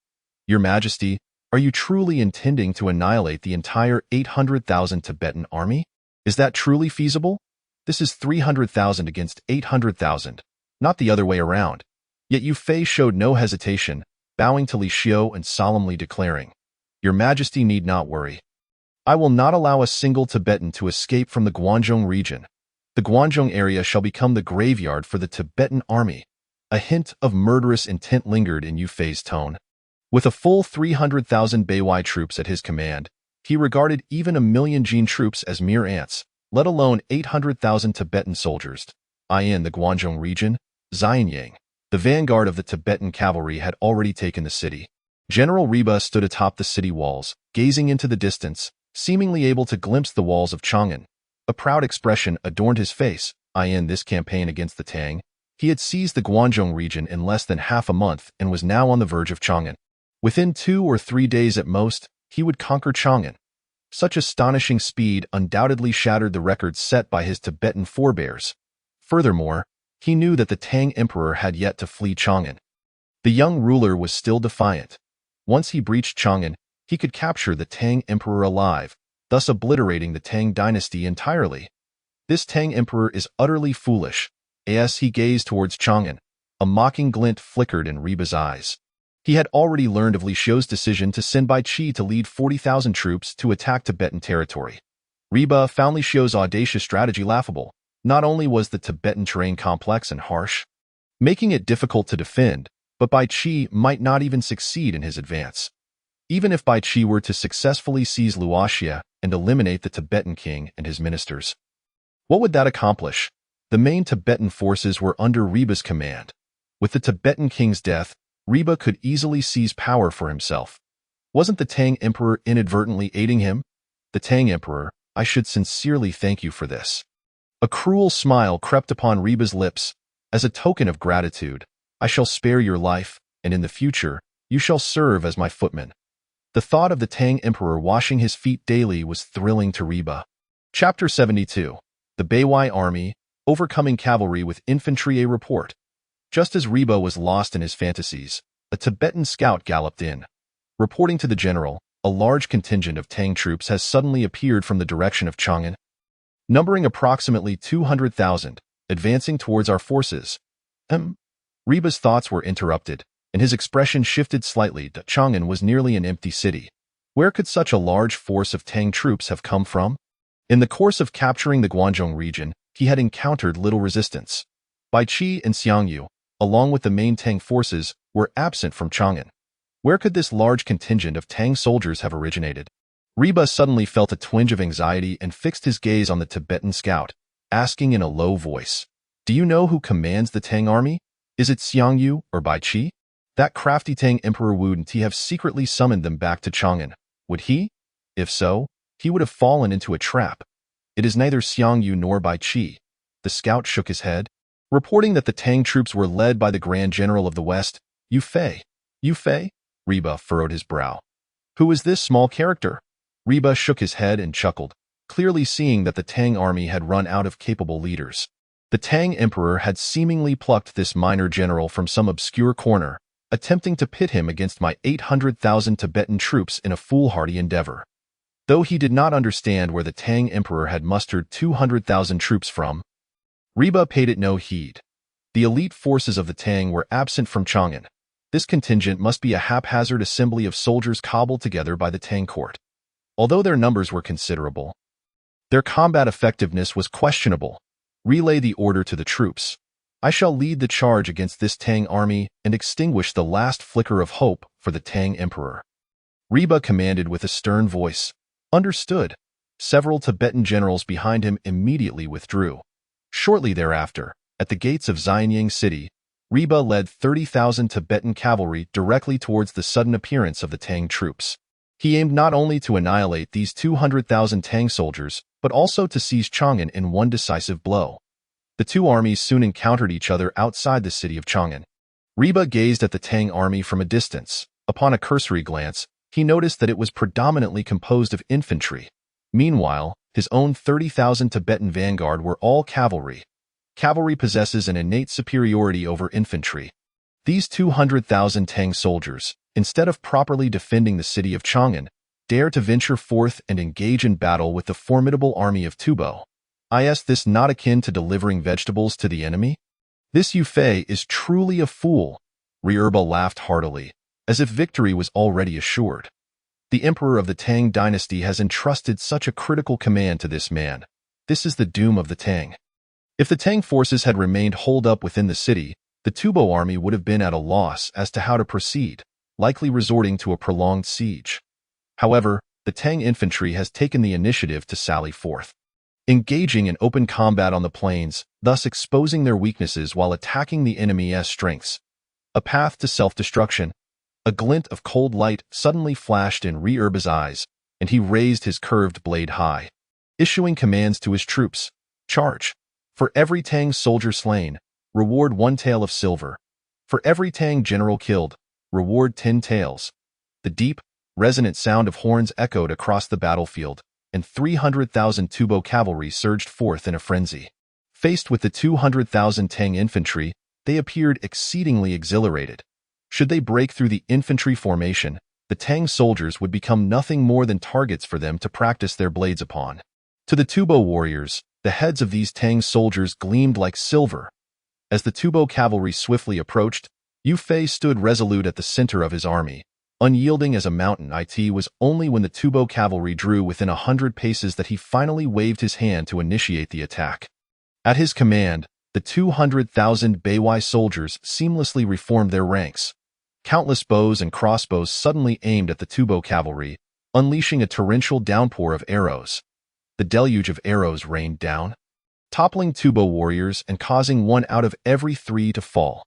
Your Majesty, are you truly intending to annihilate the entire 800,000 Tibetan army? Is that truly feasible? This is 300,000 against 800,000, not the other way around. Yet Yu Fei showed no hesitation, bowing to Li Xiu and solemnly declaring, "Your Majesty need not worry. I will not allow a single Tibetan to escape from the Guangzhou region. The Guangzhou area shall become the graveyard for the Tibetan army." A hint of murderous intent lingered in Yu Fei's tone. With a full 300,000 Beiwai troops at his command, he regarded even 1,000,000 Jin troops as mere ants, let alone 800,000 Tibetan soldiers. In the Guangdong region, Xianyang, the vanguard of the Tibetan cavalry, had already taken the city. General Riba stood atop the city walls, gazing into the distance, seemingly able to glimpse the walls of Chang'an. A proud expression adorned his face. In this campaign against the Tang, he had seized the Guangdong region in less than half a month and was now on the verge of Chang'an. Within 2 or 3 days at most, he would conquer Chang'an. Such astonishing speed undoubtedly shattered the records set by his Tibetan forebears. Furthermore, he knew that the Tang emperor had yet to flee Chang'an. The young ruler was still defiant. Once he breached Chang'an, he could capture the Tang emperor alive, thus obliterating the Tang dynasty entirely. This Tang emperor is utterly foolish. As he gazed towards Chang'an, a mocking glint flickered in Riba's eyes. He had already learned of Li Xiu's decision to send Bai Qi to lead 40,000 troops to attack Tibetan territory. Riba found Li Xiu's audacious strategy laughable. Not only was the Tibetan terrain complex and harsh, making it difficult to defend, but Bai Qi might not even succeed in his advance. Even if Bai Qi were to successfully seize Luoxia and eliminate the Tibetan king and his ministers, what would that accomplish? The main Tibetan forces were under Riba's command. With the Tibetan king's death, Riba could easily seize power for himself. Wasn't the Tang emperor inadvertently aiding him? The Tang emperor, I should sincerely thank you for this. A cruel smile crept upon Riba's lips. As a token of gratitude, I shall spare your life, and in the future, you shall serve as my footman. The thought of the Tang emperor washing his feet daily was thrilling to Riba. Chapter 72. The Beiwai Army, Overcoming Cavalry with Infantry. A report. Just as Riba was lost in his fantasies, a Tibetan scout galloped in. Reporting to the general, a large contingent of Tang troops has suddenly appeared from the direction of Chang'an, numbering approximately 200,000, advancing towards our forces. Riba's thoughts were interrupted, and his expression shifted slightly. Chang'an was nearly an empty city. Where could such a large force of Tang troops have come from? In the course of capturing the Guangdong region, he had encountered little resistance. Bai Qi and Xiangyu, along with the main Tang forces, were absent from Chang'an. Where could this large contingent of Tang soldiers have originated? Riba suddenly felt a twinge of anxiety and fixed his gaze on the Tibetan scout, asking in a low voice, "Do you know who commands the Tang army? Is it Xiangyu or Bai Qi? That crafty Tang emperor wouldn't he have secretly summoned them back to Chang'an? Would he? If so, he would have fallen into a trap. It is neither Xiangyu nor Bai Qi." The scout shook his head, reporting that the Tang troops were led by the Grand General of the West, Yu Fei. Yu Fei? Riba furrowed his brow. Who is this small character? Riba shook his head and chuckled, clearly seeing that the Tang army had run out of capable leaders. The Tang emperor had seemingly plucked this minor general from some obscure corner, attempting to pit him against my 800,000 Tibetan troops in a foolhardy endeavor. Though he did not understand where the Tang emperor had mustered 200,000 troops from, Riba paid it no heed. The elite forces of the Tang were absent from Chang'an. This contingent must be a haphazard assembly of soldiers cobbled together by the Tang court. Although their numbers were considerable, their combat effectiveness was questionable. Relay the order to the troops. I shall lead the charge against this Tang army and extinguish the last flicker of hope for the Tang emperor. Riba commanded with a stern voice. Understood. Several Tibetan generals behind him immediately withdrew. Shortly thereafter, at the gates of Xianyang city, Riba led 30,000 Tibetan cavalry directly towards the sudden appearance of the Tang troops. He aimed not only to annihilate these 200,000 Tang soldiers, but also to seize Chang'an in one decisive blow. The two armies soon encountered each other outside the city of Chang'an. Riba gazed at the Tang army from a distance. Upon a cursory glance, he noticed that it was predominantly composed of infantry. Meanwhile, his own 30,000 Tibetan vanguard were all cavalry. Cavalry possesses an innate superiority over infantry. These 200,000 Tang soldiers, instead of properly defending the city of Chang'an, dare to venture forth and engage in battle with the formidable army of Tubo. Is this not akin to delivering vegetables to the enemy? This Yu Fei is truly a fool. Riba laughed heartily, as if victory was already assured. The emperor of the Tang dynasty has entrusted such a critical command to this man. This is the doom of the Tang. If the Tang forces had remained holed up within the city, The Tubo army would have been at a loss as to how to proceed, likely resorting to a prolonged siege. However, the Tang infantry has taken the initiative to sally forth, engaging in open combat on the plains, thus exposing their weaknesses while attacking the enemy's strengths. A path to self-destruction. A glint of cold light suddenly flashed in Ri Erba's eyes, and he raised his curved blade high, issuing commands to his troops. Charge! For every Tang soldier slain, reward 1 tael of silver. For every Tang general killed, reward 10 taels. The deep, resonant sound of horns echoed across the battlefield, and 300,000 Tubo cavalry surged forth in a frenzy. Faced with the 200,000 Tang infantry, they appeared exceedingly exhilarated. Should they break through the infantry formation, the Tang soldiers would become nothing more than targets for them to practice their blades upon. To the Tubo warriors, the heads of these Tang soldiers gleamed like silver. As the Tubo cavalry swiftly approached, Yu Fei stood resolute at the center of his army, unyielding as a mountain. It was only when the Tubo cavalry drew within 100 paces that he finally waved his hand to initiate the attack. At his command, the 200,000 Beiwai soldiers seamlessly reformed their ranks. Countless bows and crossbows suddenly aimed at the Tubo cavalry, unleashing a torrential downpour of arrows. The deluge of arrows rained down, toppling Tubo warriors and causing 1 out of every 3 to fall.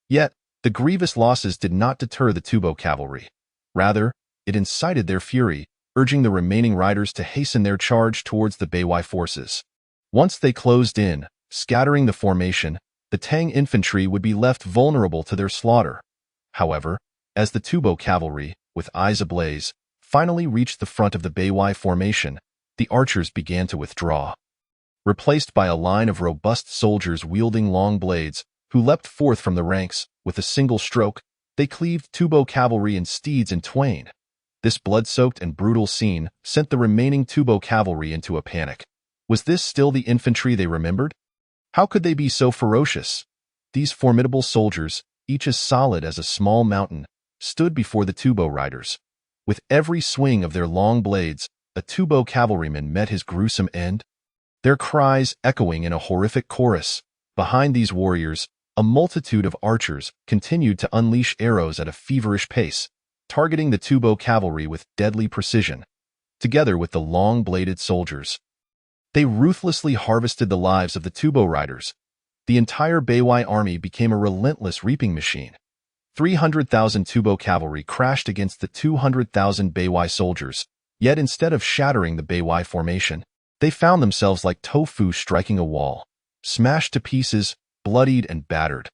Yet, the grievous losses did not deter the Tubo cavalry. Rather, it incited their fury, urging the remaining riders to hasten their charge towards the Beiwai forces. Once they closed in, scattering the formation, the Tang infantry would be left vulnerable to their slaughter. However, as the Tubo cavalry, with eyes ablaze, finally reached the front of the Beiwai formation, the archers began to withdraw. Replaced by a line of robust soldiers wielding long blades, who leapt forth from the ranks, with a single stroke, they cleaved Tubo cavalry and steeds in twain. This blood-soaked and brutal scene sent the remaining Tubo cavalry into a panic. Was this still the infantry they remembered? How could they be so ferocious? These formidable soldiers, each as solid as a small mountain, stood before the Tubo riders. With every swing of their long blades, a Tubo cavalryman met his gruesome end, their cries echoing in a horrific chorus. Behind these warriors, a multitude of archers continued to unleash arrows at a feverish pace, targeting the Tubo cavalry with deadly precision. Together with the long-bladed soldiers, they ruthlessly harvested the lives of the Tubo riders. The entire Beiwai army became a relentless reaping machine. 300,000 Tubo cavalry crashed against the 200,000 Beiwai soldiers, yet instead of shattering the Beiwai formation, they found themselves like tofu striking a wall, smashed to pieces, bloodied and battered.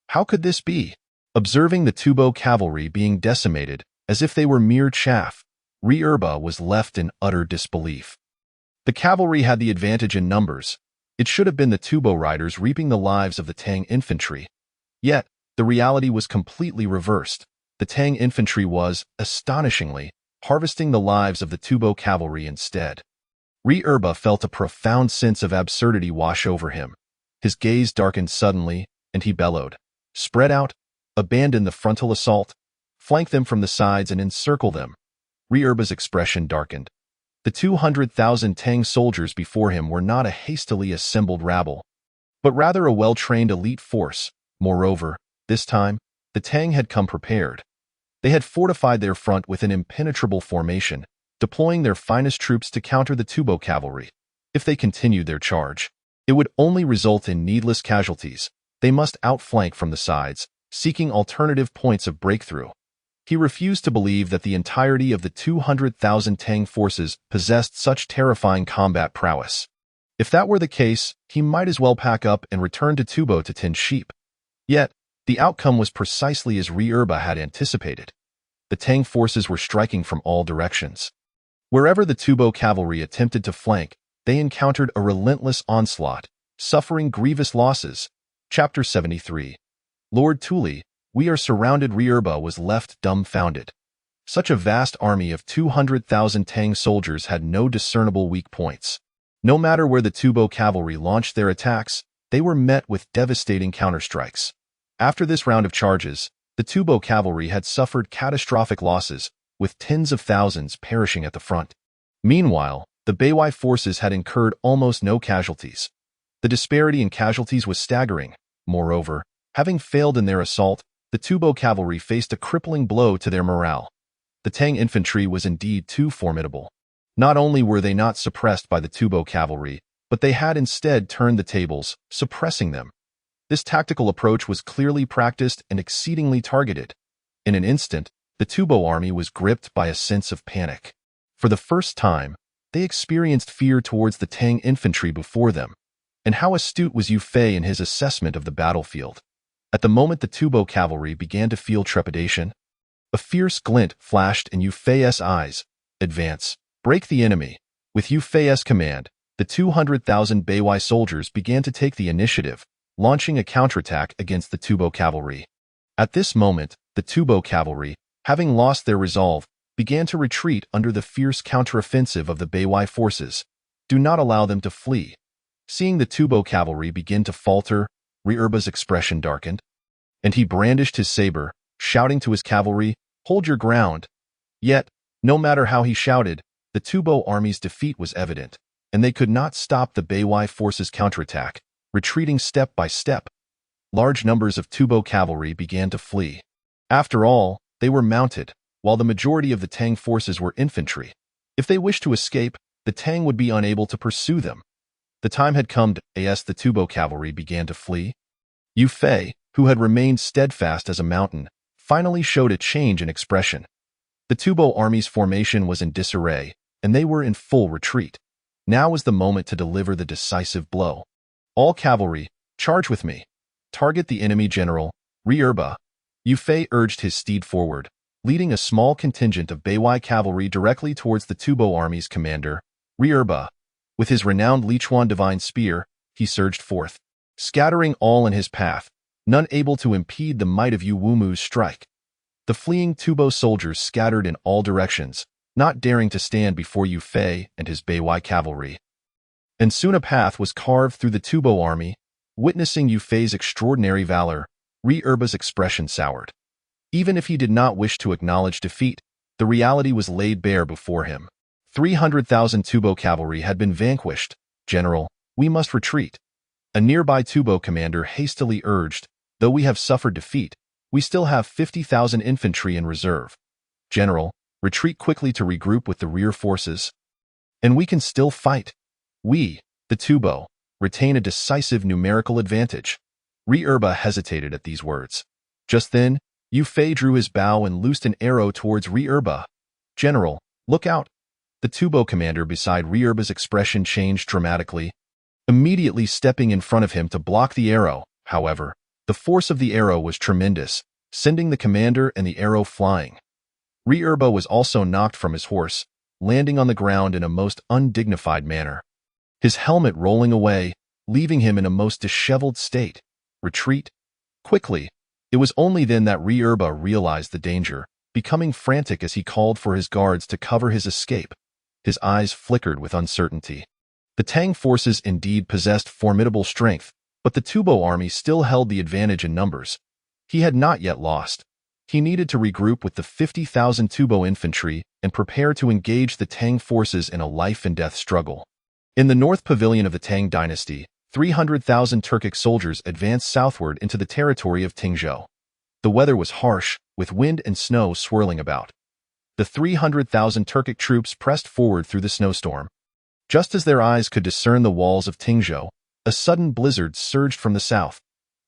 How could this be? Observing the Tubo cavalry being decimated, as if they were mere chaff, Ri Erba was left in utter disbelief. The cavalry had the advantage in numbers. It should have been the Tubo riders reaping the lives of the Tang infantry. Yet, the reality was completely reversed. The Tang infantry was, astonishingly, harvesting the lives of the Tubo cavalry instead. Ri Erba felt a profound sense of absurdity wash over him. His gaze darkened suddenly, and he bellowed, "Spread out, abandon the frontal assault, flank them from the sides and encircle them." Ri Erba's expression darkened. The 200,000 Tang soldiers before him were not a hastily assembled rabble, but rather a well-trained elite force. Moreover, this time, the Tang had come prepared. They had fortified their front with an impenetrable formation, deploying their finest troops to counter the Tubo cavalry. If they continued their charge, it would only result in needless casualties. They must outflank from the sides, seeking alternative points of breakthrough. He refused to believe that the entirety of the 200,000 Tang forces possessed such terrifying combat prowess. If that were the case, he might as well pack up and return to Tubo to tend sheep. Yet, the outcome was precisely as Ri Erba had anticipated. The Tang forces were striking from all directions. Wherever the Tubo cavalry attempted to flank, they encountered a relentless onslaught, suffering grievous losses. Chapter 73. Lord Tuli, we are surrounded. Ri Erba was left dumbfounded. Such a vast army of 200,000 Tang soldiers had no discernible weak points. No matter where the Tubo cavalry launched their attacks, they were met with devastating counterstrikes. After this round of charges, the Tubo cavalry had suffered catastrophic losses, with tens of thousands perishing at the front. Meanwhile, the Beiwai forces had incurred almost no casualties. The disparity in casualties was staggering. Moreover, Having failed in their assault, the Tubo cavalry faced a crippling blow to their morale. The Tang infantry was indeed too formidable. Not only were they not suppressed by the Tubo cavalry, but they had instead turned the tables, suppressing them. This tactical approach was clearly practiced and exceedingly targeted. In an instant, the Tubo army was gripped by a sense of panic. For the first time, they experienced fear towards the Tang infantry before them. And how astute was Yu Fei in his assessment of the battlefield. At the moment the Tubo cavalry began to feel trepidation, a fierce glint flashed in Yu Fei's eyes. Advance. Break the enemy. With Yu Fei's command, the 200,000 Beiwai soldiers began to take the initiative, launching a counterattack against the Tubo cavalry. At this moment, the Tubo cavalry, having lost their resolve, began to retreat under the fierce counteroffensive of the Beiwai forces. Do not allow them to flee. Seeing the Tubo cavalry begin to falter, Rierba's expression darkened, and he brandished his saber, shouting to his cavalry, "Hold your ground." Yet, no matter how he shouted, the Tubo army's defeat was evident, and they could not stop the Beiwai forces' counterattack, retreating step by step. Large numbers of Tubo cavalry began to flee. After all, they were mounted, while the majority of the Tang forces were infantry. If they wished to escape, the Tang would be unable to pursue them. The time had come as the Tubo cavalry began to flee. Yu Fei, who had remained steadfast as a mountain, finally showed a change in expression. The Tubo army's formation was in disarray, and they were in full retreat. Now was the moment to deliver the decisive blow. All cavalry, charge with me. Target the enemy general, Rierba. Yu Fei urged his steed forward, leading a small contingent of Beiwai cavalry directly towards the Tubo army's commander, Rierba. With his renowned Lichuan divine spear, he surged forth, scattering all in his path, none able to impede the might of Yu Wumu's strike. The fleeing Tubo soldiers scattered in all directions, not daring to stand before Yu Fei and his Beiwai cavalry. And soon a path was carved through the Tubo army. Witnessing Yu Fei's extraordinary valor, Rierba's expression soured. Even if he did not wish to acknowledge defeat, the reality was laid bare before him. 300,000 Tubo cavalry had been vanquished. "General, we must retreat." A nearby Tubo commander hastily urged, "Though we have suffered defeat, we still have 50,000 infantry in reserve. General, retreat quickly to regroup with the rear forces. And we can still fight. We, the Tubo, retain a decisive numerical advantage." Rierba hesitated at these words. Just then, Yu Fei drew his bow and loosed an arrow towards Rierba. "General, look out." The Tubo commander beside Rierba's expression changed dramatically, immediately stepping in front of him to block the arrow. However, the force of the arrow was tremendous, sending the commander and the arrow flying. Rierba was also knocked from his horse, landing on the ground in a most undignified manner, his helmet rolling away, leaving him in a most disheveled state. Retreat? Quickly. It was only then that Rierba realized the danger, becoming frantic as he called for his guards to cover his escape. His eyes flickered with uncertainty. The Tang forces indeed possessed formidable strength, but the Tubo army still held the advantage in numbers. He had not yet lost. He needed to regroup with the 50,000 Tubo infantry and prepare to engage the Tang forces in a life-and-death struggle. In the north pavilion of the Tang dynasty, 300,000 Turkic soldiers advanced southward into the territory of Tingzhou. The weather was harsh, with wind and snow swirling about. The 300,000 Turkic troops pressed forward through the snowstorm. Just as their eyes could discern the walls of Tingzhou, a sudden blizzard surged from the south.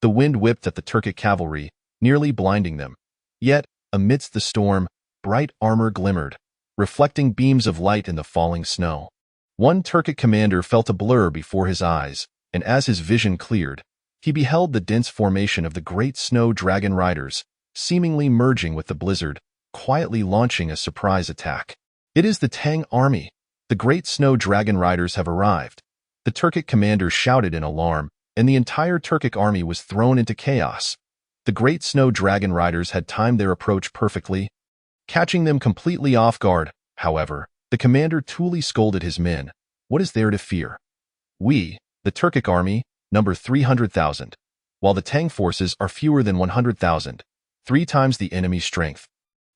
The wind whipped at the Turkic cavalry, nearly blinding them. Yet, amidst the storm, bright armor glimmered, reflecting beams of light in the falling snow. One Turkic commander felt a blur before his eyes, and as his vision cleared, he beheld the dense formation of the great snow dragon riders, seemingly merging with the blizzard, quietly launching a surprise attack. "It is the Tang army. The great snow dragon riders have arrived." The Turkic commander shouted in alarm, and the entire Turkic army was thrown into chaos. The great snow dragon riders had timed their approach perfectly, catching them completely off guard. However, the commander coolly scolded his men. "What is there to fear? We, the Turkic army, number 300,000, while the Tang forces are fewer than 100,000, 3 times the enemy's strength.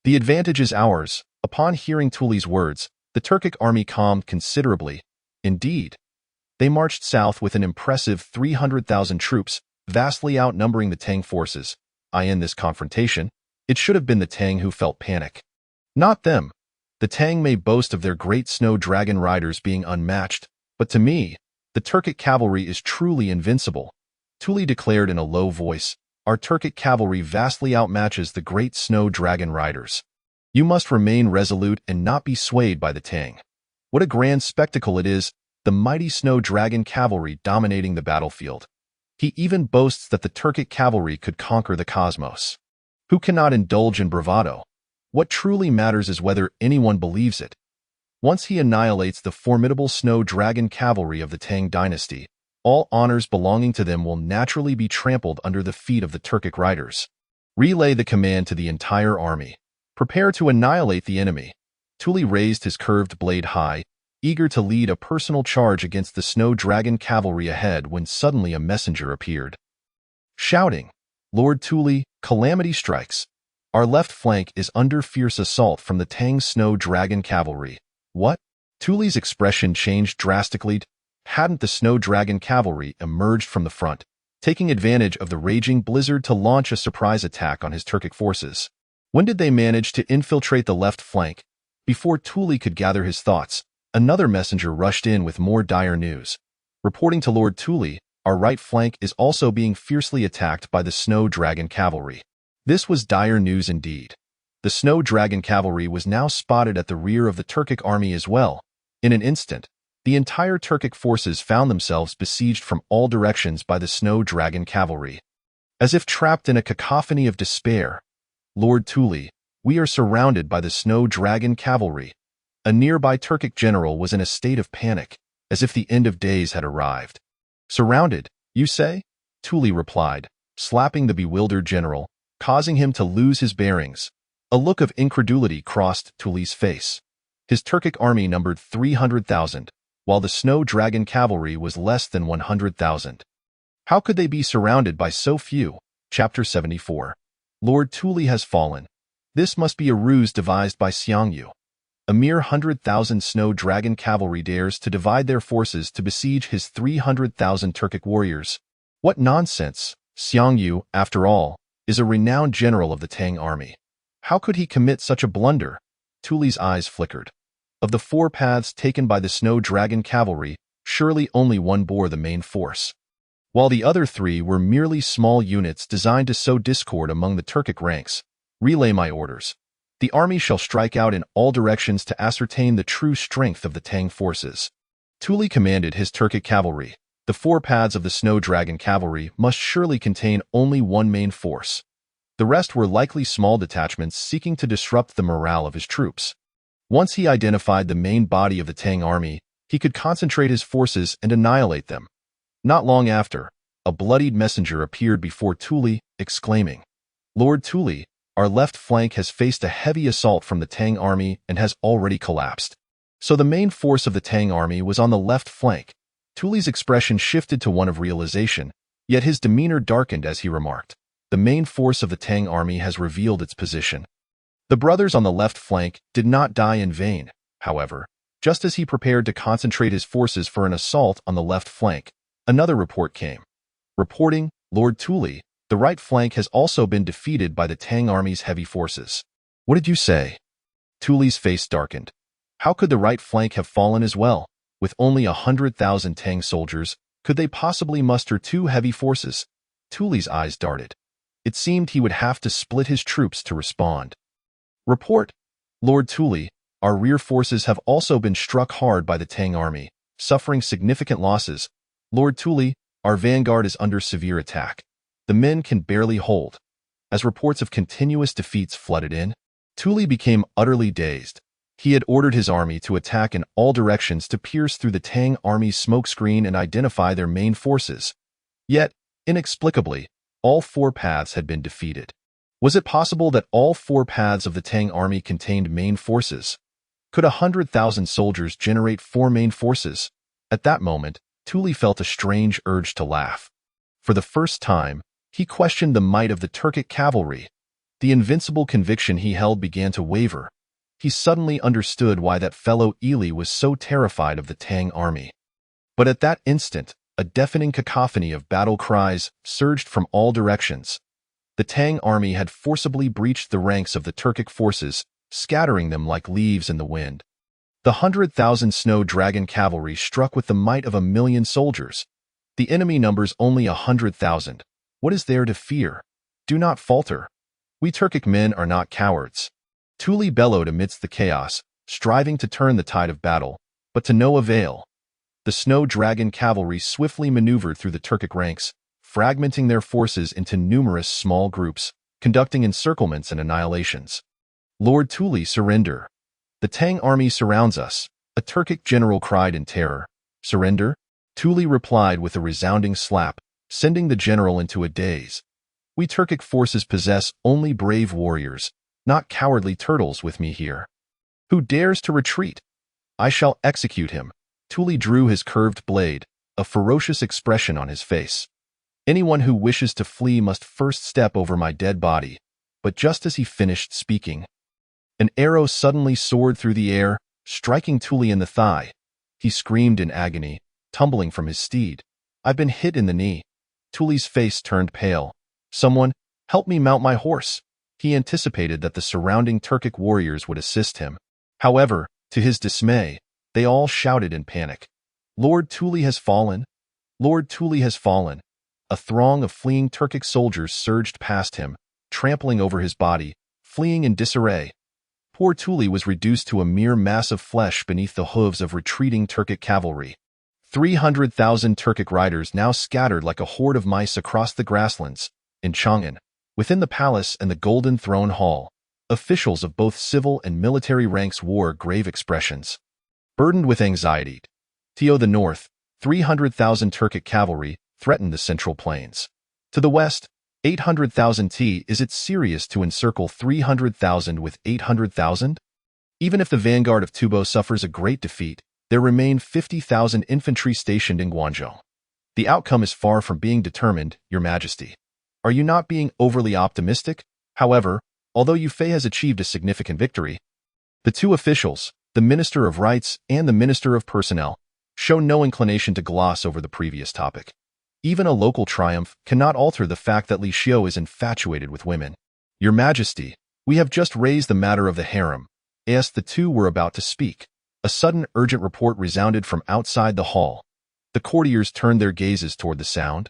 The advantage is ours." Upon hearing Tuli's words, the Turkic army calmed considerably. Indeed, they marched south with an impressive 300,000 troops, vastly outnumbering the Tang forces. In this confrontation, it should have been the Tang who felt panic, not them. The Tang may boast of their great snow dragon riders being unmatched, but to me, the Turkic cavalry is truly invincible. Tuli declared in a low voice, our Turkic cavalry vastly outmatches the great snow dragon riders. You must remain resolute and not be swayed by the Tang. What a grand spectacle it is, the mighty snow dragon cavalry dominating the battlefield. He even boasts that the Turkic cavalry could conquer the cosmos. Who cannot indulge in bravado? What truly matters is whether anyone believes it. Once he annihilates the formidable snow dragon cavalry of the Tang dynasty, all honors belonging to them will naturally be trampled under the feet of the Turkic riders. Relay the command to the entire army. Prepare to annihilate the enemy. Tuli raised his curved blade high, eager to lead a personal charge against the snow dragon cavalry ahead when suddenly a messenger appeared. Shouting, Lord Tuli, calamity strikes. Our left flank is under fierce assault from the Tang snow dragon cavalry. What? Tuli's expression changed drastically. Hadn't the snow dragon cavalry emerged from the front, taking advantage of the raging blizzard to launch a surprise attack on his Turkic forces? When did they manage to infiltrate the left flank? Before Tuli could gather his thoughts, another messenger rushed in with more dire news. Reporting to Lord Tuli, our right flank is also being fiercely attacked by the snow dragon cavalry. This was dire news indeed. The snow dragon cavalry was now spotted at the rear of the Turkic army as well. In an instant, the entire Turkic forces found themselves besieged from all directions by the snow dragon cavalry. As if trapped in a cacophony of despair, Lord Tuli, we are surrounded by the snow dragon cavalry. A nearby Turkic general was in a state of panic, as if the end of days had arrived. Surrounded, you say? Tuli replied, slapping the bewildered general, causing him to lose his bearings. A look of incredulity crossed Tuli's face. His Turkic army numbered 300,000, while the snow dragon cavalry was less than 100,000. How could they be surrounded by so few? Chapter 74. Lord Tuli has fallen. This must be a ruse devised by Xiangyu. A mere 100,000 snow dragon cavalry dares to divide their forces to besiege his 300,000 Turkic warriors. What nonsense! Xiangyu, after all, is a renowned general of the Tang army. How could he commit such a blunder? Tuli's eyes flickered. Of the 4 paths taken by the snow dragon cavalry, surely only one bore the main force, while the other 3 were merely small units designed to sow discord among the Turkic ranks. Relay my orders. The army shall strike out in all directions to ascertain the true strength of the Tang forces. Tuli commanded his Turkic cavalry. The 4 paths of the snow dragon cavalry must surely contain only one main force. The rest were likely small detachments seeking to disrupt the morale of his troops. Once he identified the main body of the Tang army, he could concentrate his forces and annihilate them. Not long after, a bloodied messenger appeared before Tuli, exclaiming, Lord Tuli, our left flank has faced a heavy assault from the Tang army and has already collapsed. So the main force of the Tang army was on the left flank. Tuli's expression shifted to one of realization, yet his demeanor darkened as he remarked, the main force of the Tang army has revealed its position. The brothers on the left flank did not die in vain, however. Just as he prepared to concentrate his forces for an assault on the left flank, another report came. Reporting, Lord Tuli, the right flank has also been defeated by the Tang army's heavy forces. What did you say? Tuli's face darkened. How could the right flank have fallen as well? With only 100,000 Tang soldiers, could they possibly muster 2 heavy forces? Tuli's eyes darted. It seemed he would have to split his troops to respond. Report, Lord Tuli, our rear forces have also been struck hard by the Tang army, suffering significant losses. Lord Tuli, our vanguard is under severe attack. The men can barely hold. As reports of continuous defeats flooded in, Tuli became utterly dazed. He had ordered his army to attack in all directions to pierce through the Tang army's smokescreen and identify their main forces. Yet, inexplicably, all 4 paths had been defeated. Was it possible that all 4 paths of the Tang army contained main forces? Could 100,000 soldiers generate 4 main forces? At that moment, Tuli felt a strange urge to laugh. For the first time, he questioned the might of the Turkic cavalry. The invincible conviction he held began to waver. He suddenly understood why that fellow Ili was so terrified of the Tang army. But at that instant, a deafening cacophony of battle cries surged from all directions. The Tang army had forcibly breached the ranks of the Turkic forces, scattering them like leaves in the wind. The 100,000 Snow Dragon cavalry struck with the might of 1,000,000 soldiers. The enemy numbers only 100,000. What is there to fear? Do not falter. We Turkic men are not cowards. Tuli bellowed amidst the chaos, striving to turn the tide of battle, but to no avail. The Snow Dragon cavalry swiftly maneuvered through the Turkic ranks, fragmenting their forces into numerous small groups, conducting encirclements and annihilations. Lord Tuli, surrender. The Tang army surrounds us, a Turkic general cried in terror. Surrender? Tuli replied with a resounding slap, sending the general into a daze. We Turkic forces possess only brave warriors, not cowardly turtles with me here. Who dares to retreat? I shall execute him. Tuli drew his curved blade, a ferocious expression on his face. Anyone who wishes to flee must first step over my dead body. But just as he finished speaking, an arrow suddenly soared through the air, striking Tuli in the thigh. He screamed in agony, tumbling from his steed. I've been hit in the knee. Tuli's face turned pale. Someone, help me mount my horse. He anticipated that the surrounding Turkic warriors would assist him. However, to his dismay, they all shouted in panic. Lord Tuli has fallen. Lord Tuli has fallen. A throng of fleeing Turkic soldiers surged past him, trampling over his body, fleeing in disarray. Poor Tuli was reduced to a mere mass of flesh beneath the hooves of retreating Turkic cavalry. 300,000 Turkic riders now scattered like a horde of mice across the grasslands. In Chang'an, within the palace and the Golden Throne Hall, officials of both civil and military ranks wore grave expressions. Burdened with anxiety, to the north, 300,000 Turkic cavalry threatened the central plains. To the west, 800,000 T. Is it serious to encircle 300,000 with 800,000? Even if the vanguard of Tubo suffers a great defeat, there remain 50,000 infantry stationed in Guangzhou. The outcome is far from being determined, Your Majesty. Are you not being overly optimistic? However, although Yufei has achieved a significant victory, the two officials, the Minister of Rights and the Minister of Personnel, show no inclination to gloss over the previous topic. Even a local triumph cannot alter the fact that Li Xiu is infatuated with women. Your Majesty, we have just raised the matter of the harem. As the two were about to speak, a sudden urgent report resounded from outside the hall. The courtiers turned their gazes toward the sound,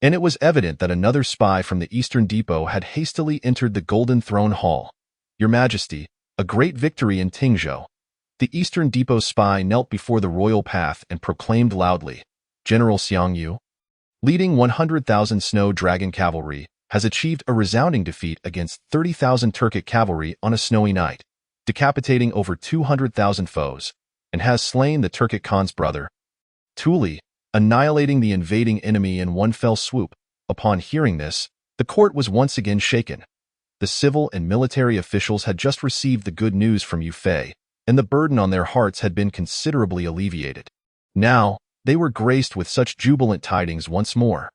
and it was evident that another spy from the Eastern Depot had hastily entered the Golden Throne Hall. Your Majesty, a great victory in Tingzhou. The Eastern Depot spy knelt before the royal path and proclaimed loudly, General Xiang Yu, leading 100,000 Snow Dragon cavalry, has achieved a resounding defeat against 30,000 Turkic cavalry on a snowy night, decapitating over 200,000 foes, and has slain the Turkic Khan's brother, Tuli, annihilating the invading enemy in one fell swoop. Upon hearing this, the court was once again shaken. The civil and military officials had just received the good news from Yufei, and the burden on their hearts had been considerably alleviated. Now, they were graced with such jubilant tidings once more.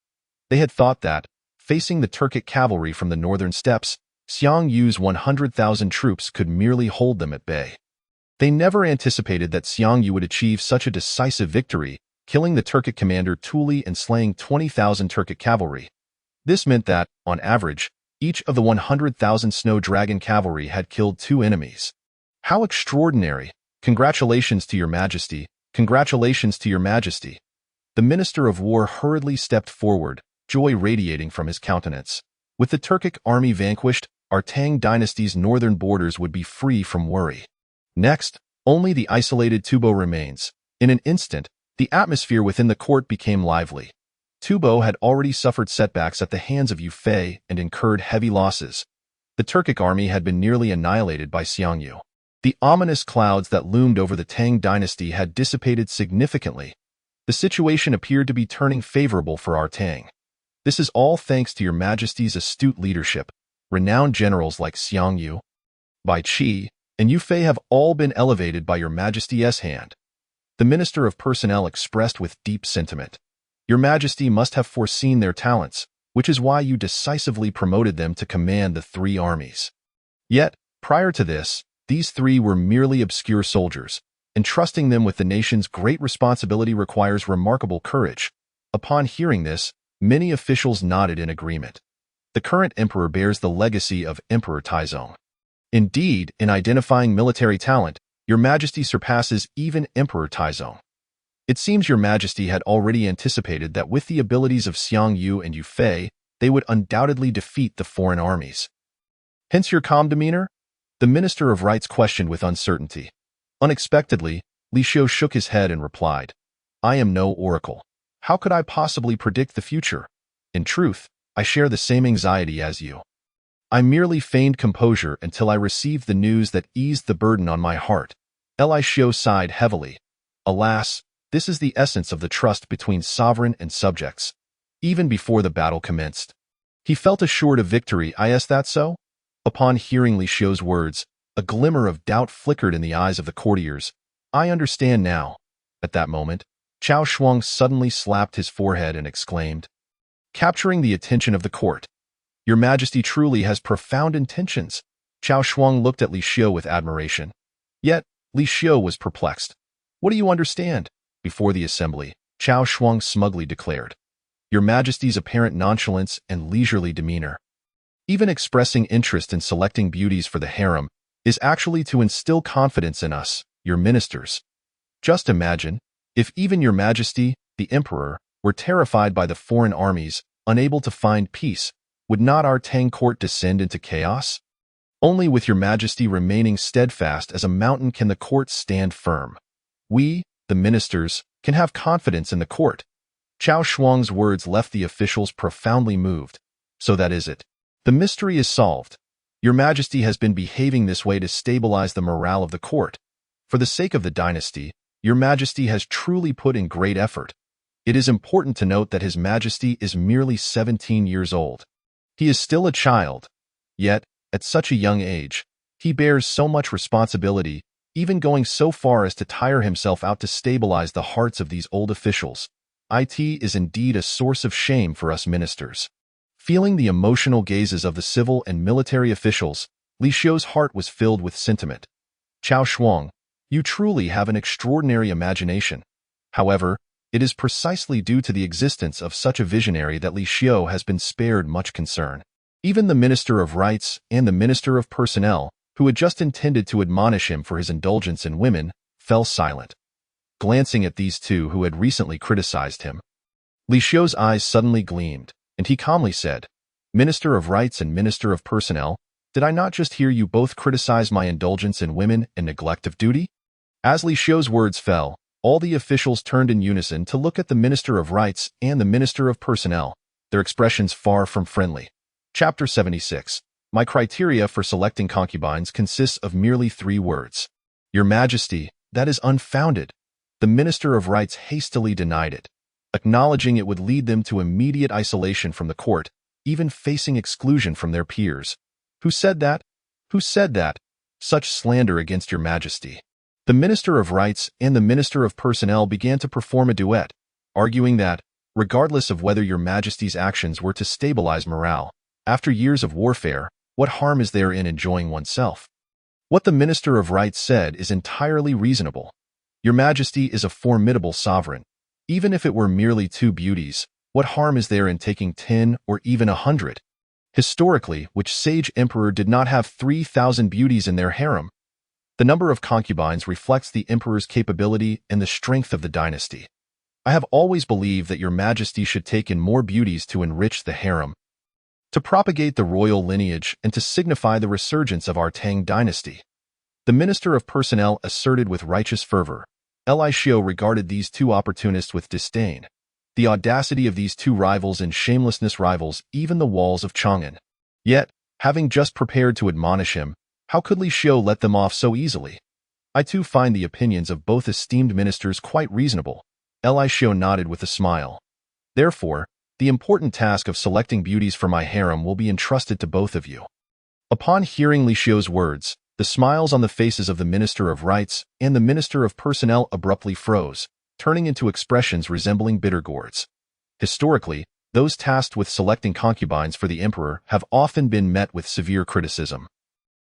They had thought that, facing the Turkic cavalry from the northern steppes, Xiang Yu's 100,000 troops could merely hold them at bay. They never anticipated that Xiang Yu would achieve such a decisive victory, killing the Turkic commander Tuli and slaying 20,000 Turkic cavalry. This meant that, on average, each of the 100,000 Snow Dragon cavalry had killed 2 enemies. How extraordinary! Congratulations to Your Majesty! Congratulations to Your Majesty! The Minister of War hurriedly stepped forward, joy radiating from his countenance. With the Turkic army vanquished, our Tang dynasty's northern borders would be free from worry. Next, only the isolated Tubo remains. In an instant, the atmosphere within the court became lively. Tubo had already suffered setbacks at the hands of Yufei and incurred heavy losses. The Turkic army had been nearly annihilated by Xiang Yu. The ominous clouds that loomed over the Tang dynasty had dissipated significantly. The situation appeared to be turning favorable for our Tang. This is all thanks to Your Majesty's astute leadership. Renowned generals like Xiang Yu, Bai Qi, and Yufei have all been elevated by Your Majesty's hand. The Minister of Personnel expressed with deep sentiment. Your Majesty must have foreseen their talents, which is why you decisively promoted them to command the 3 armies. Yet, prior to this, these 3 were merely obscure soldiers. Entrusting them with the nation's great responsibility requires remarkable courage. Upon hearing this, many officials nodded in agreement. The current emperor bears the legacy of Emperor Taizong. Indeed, in identifying military talent, Your Majesty surpasses even Emperor Taizong. It seems Your Majesty had already anticipated that with the abilities of Xiang Yu and Yu Fei, they would undoubtedly defeat the foreign armies. Hence your calm demeanor? The Minister of Rights questioned with uncertainty. Unexpectedly, Li Xiu shook his head and replied, I am no oracle. How could I possibly predict the future? In truth, I share the same anxiety as you. I merely feigned composure until I received the news that eased the burden on my heart. Li Xiu sighed heavily. Alas, this is the essence of the trust between sovereign and subjects. Even before the battle commenced, he felt assured of victory. Is that so? Upon hearing Li Xiu's words, a glimmer of doubt flickered in the eyes of the courtiers. I understand now. At that moment, Cao Shuang suddenly slapped his forehead and exclaimed, capturing the attention of the court. Your Majesty truly has profound intentions. Cao Shuang looked at Li Xiu with admiration. Yet, Li Xiu was perplexed. What do you understand? Before the assembly, Cao Shuang smugly declared, Your Majesty's apparent nonchalance and leisurely demeanor, even expressing interest in selecting beauties for the harem, is actually to instill confidence in us, your ministers. Just imagine, if even Your Majesty, the Emperor, were terrified by the foreign armies, unable to find peace, would not our Tang court descend into chaos? Only with Your Majesty remaining steadfast as a mountain can the court stand firm. We, the ministers, can have confidence in the court. Cao Shuang's words left the officials profoundly moved. So that is it. The mystery is solved. Your Majesty has been behaving this way to stabilize the morale of the court. For the sake of the dynasty, Your Majesty has truly put in great effort. It is important to note that His Majesty is merely 17 years old. He is still a child. Yet, at such a young age, he bears so much responsibility, even going so far as to tire himself out to stabilize the hearts of these old officials. It is indeed a source of shame for us ministers. Feeling the emotional gazes of the civil and military officials, Li Xiu's heart was filled with sentiment. Cao Shuang, you truly have an extraordinary imagination. However, it is precisely due to the existence of such a visionary that Li Xiu has been spared much concern. Even the Minister of Rights and the Minister of Personnel, who had just intended to admonish him for his indulgence in women, fell silent, glancing at these two who had recently criticized him. Li Xiu's eyes suddenly gleamed, and he calmly said, Minister of Rights and Minister of Personnel, did I not just hear you both criticize my indulgence in women and neglect of duty? As Li Xiu's words fell, all the officials turned in unison to look at the Minister of Rights and the Minister of Personnel, their expressions far from friendly. Chapter 76. My criteria for selecting concubines consists of merely 3 words. Your Majesty, that is unfounded. The Minister of Rights hastily denied it, acknowledging it would lead them to immediate isolation from the court, even facing exclusion from their peers. Who said that? Who said that? Such slander against Your Majesty. The Minister of Rights and the Minister of Personnel began to perform a duet, arguing that, regardless of whether Your Majesty's actions were to stabilize morale, after years of warfare, what harm is there in enjoying oneself? What the Minister of Rights said is entirely reasonable. Your Majesty is a formidable sovereign. Even if it were merely 2 beauties, what harm is there in taking 10 or even 100? Historically, which sage emperor did not have 3,000 beauties in their harem? The number of concubines reflects the emperor's capability and the strength of the dynasty. I have always believed that Your Majesty should take in more beauties to enrich the harem, to propagate the royal lineage and to signify the resurgence of our Tang dynasty. The Minister of Personnel asserted with righteous fervor. Li Xiu regarded these 2 opportunists with disdain. The audacity of these 2 rivals and shamelessness rivals even the walls of Chang'an. Yet, having just prepared to admonish him, how could Li Xiu let them off so easily? I too find the opinions of both esteemed ministers quite reasonable. Li Xiu nodded with a smile. Therefore, the important task of selecting beauties for my harem will be entrusted to both of you. Upon hearing Li Xiu's words, the smiles on the faces of the Minister of Rights and the Minister of Personnel abruptly froze, turning into expressions resembling bitter gourds. Historically, those tasked with selecting concubines for the emperor have often been met with severe criticism.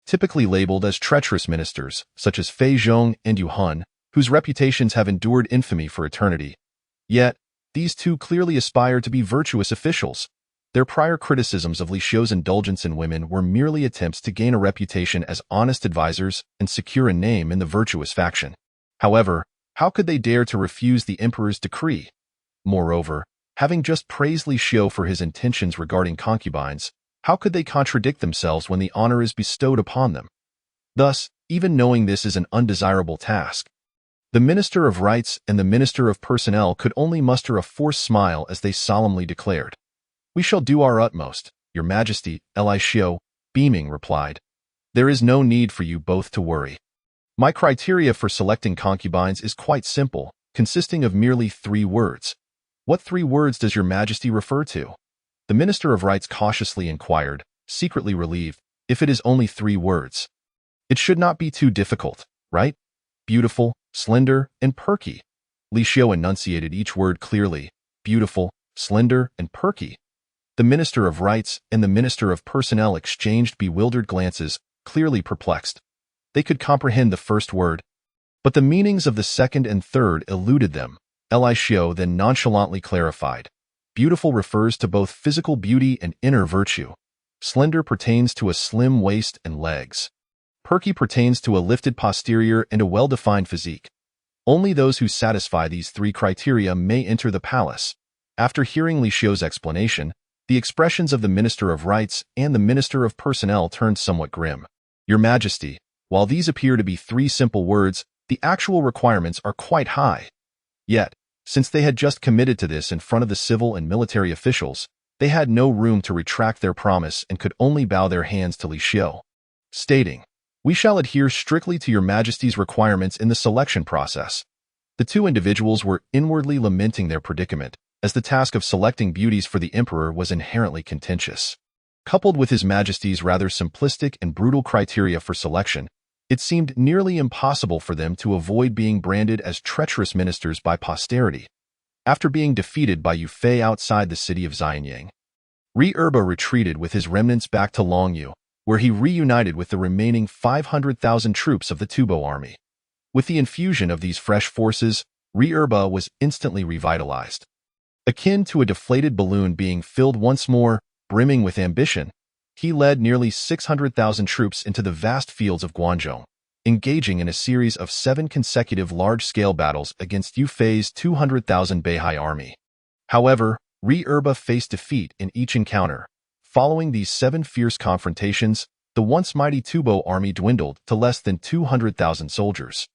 Typically labeled as treacherous ministers, such as Fei Zhong and Yu Han, whose reputations have endured infamy for eternity. Yet, These two clearly aspired to be virtuous officials. Their prior criticisms of Li Xiu's indulgence in women were merely attempts to gain a reputation as honest advisors and secure a name in the virtuous faction. However, how could they dare to refuse the emperor's decree? Moreover, having just praised Li Xiu for his intentions regarding concubines, how could they contradict themselves when the honor is bestowed upon them? Thus, even knowing this is an undesirable task, the Minister of Rights and the Minister of Personnel could only muster a forced smile as they solemnly declared, "We shall do our utmost, Your Majesty." Li Xiu, beaming, replied, "There is no need for you both to worry. My criteria for selecting concubines is quite simple, consisting of merely 3 words. What 3 words does Your Majesty refer to?" The Minister of Rights cautiously inquired, secretly relieved, "If it is only 3 words. It should not be too difficult, right? Beautiful, slender, and perky." Li Xiu enunciated each word clearly: beautiful, slender, and perky. The Minister of Rights and the Minister of Personnel exchanged bewildered glances, clearly perplexed. They could comprehend the first word, but the meanings of the second and third eluded them. Li Xiu then nonchalantly clarified, "Beautiful refers to both physical beauty and inner virtue. Slender pertains to a slim waist and legs. Perky pertains to a lifted posterior and a well-defined physique. Only those who satisfy these 3 criteria may enter the palace." After hearing Li Xiu's explanation, the expressions of the Minister of Rights and the Minister of Personnel turned somewhat grim. "Your Majesty, while these appear to be 3 simple words, the actual requirements are quite high." Yet, since they had just committed to this in front of the civil and military officials, they had no room to retract their promise and could only bow their hands to Li Xiu, stating, "We shall adhere strictly to Your Majesty's requirements in the selection process." The 2 individuals were inwardly lamenting their predicament, as the task of selecting beauties for the emperor was inherently contentious. Coupled with His Majesty's rather simplistic and brutal criteria for selection, it seemed nearly impossible for them to avoid being branded as treacherous ministers by posterity. After being defeated by Yu Fei outside the city of Xianyang, Ri Erba retreated with his remnants back to Longyu, where he reunited with the remaining 500,000 troops of the Tubo army. With the infusion of these fresh forces, Ri Erba was instantly revitalized. Akin to a deflated balloon being filled once more, brimming with ambition, he led nearly 600,000 troops into the vast fields of Guangzhou, engaging in a series of 7 consecutive large-scale battles against Yu Fei's 200,000 Beihai army. However, Ri Erba faced defeat in each encounter. Following these 7 fierce confrontations, the once mighty Tubo army dwindled to less than 200,000 soldiers.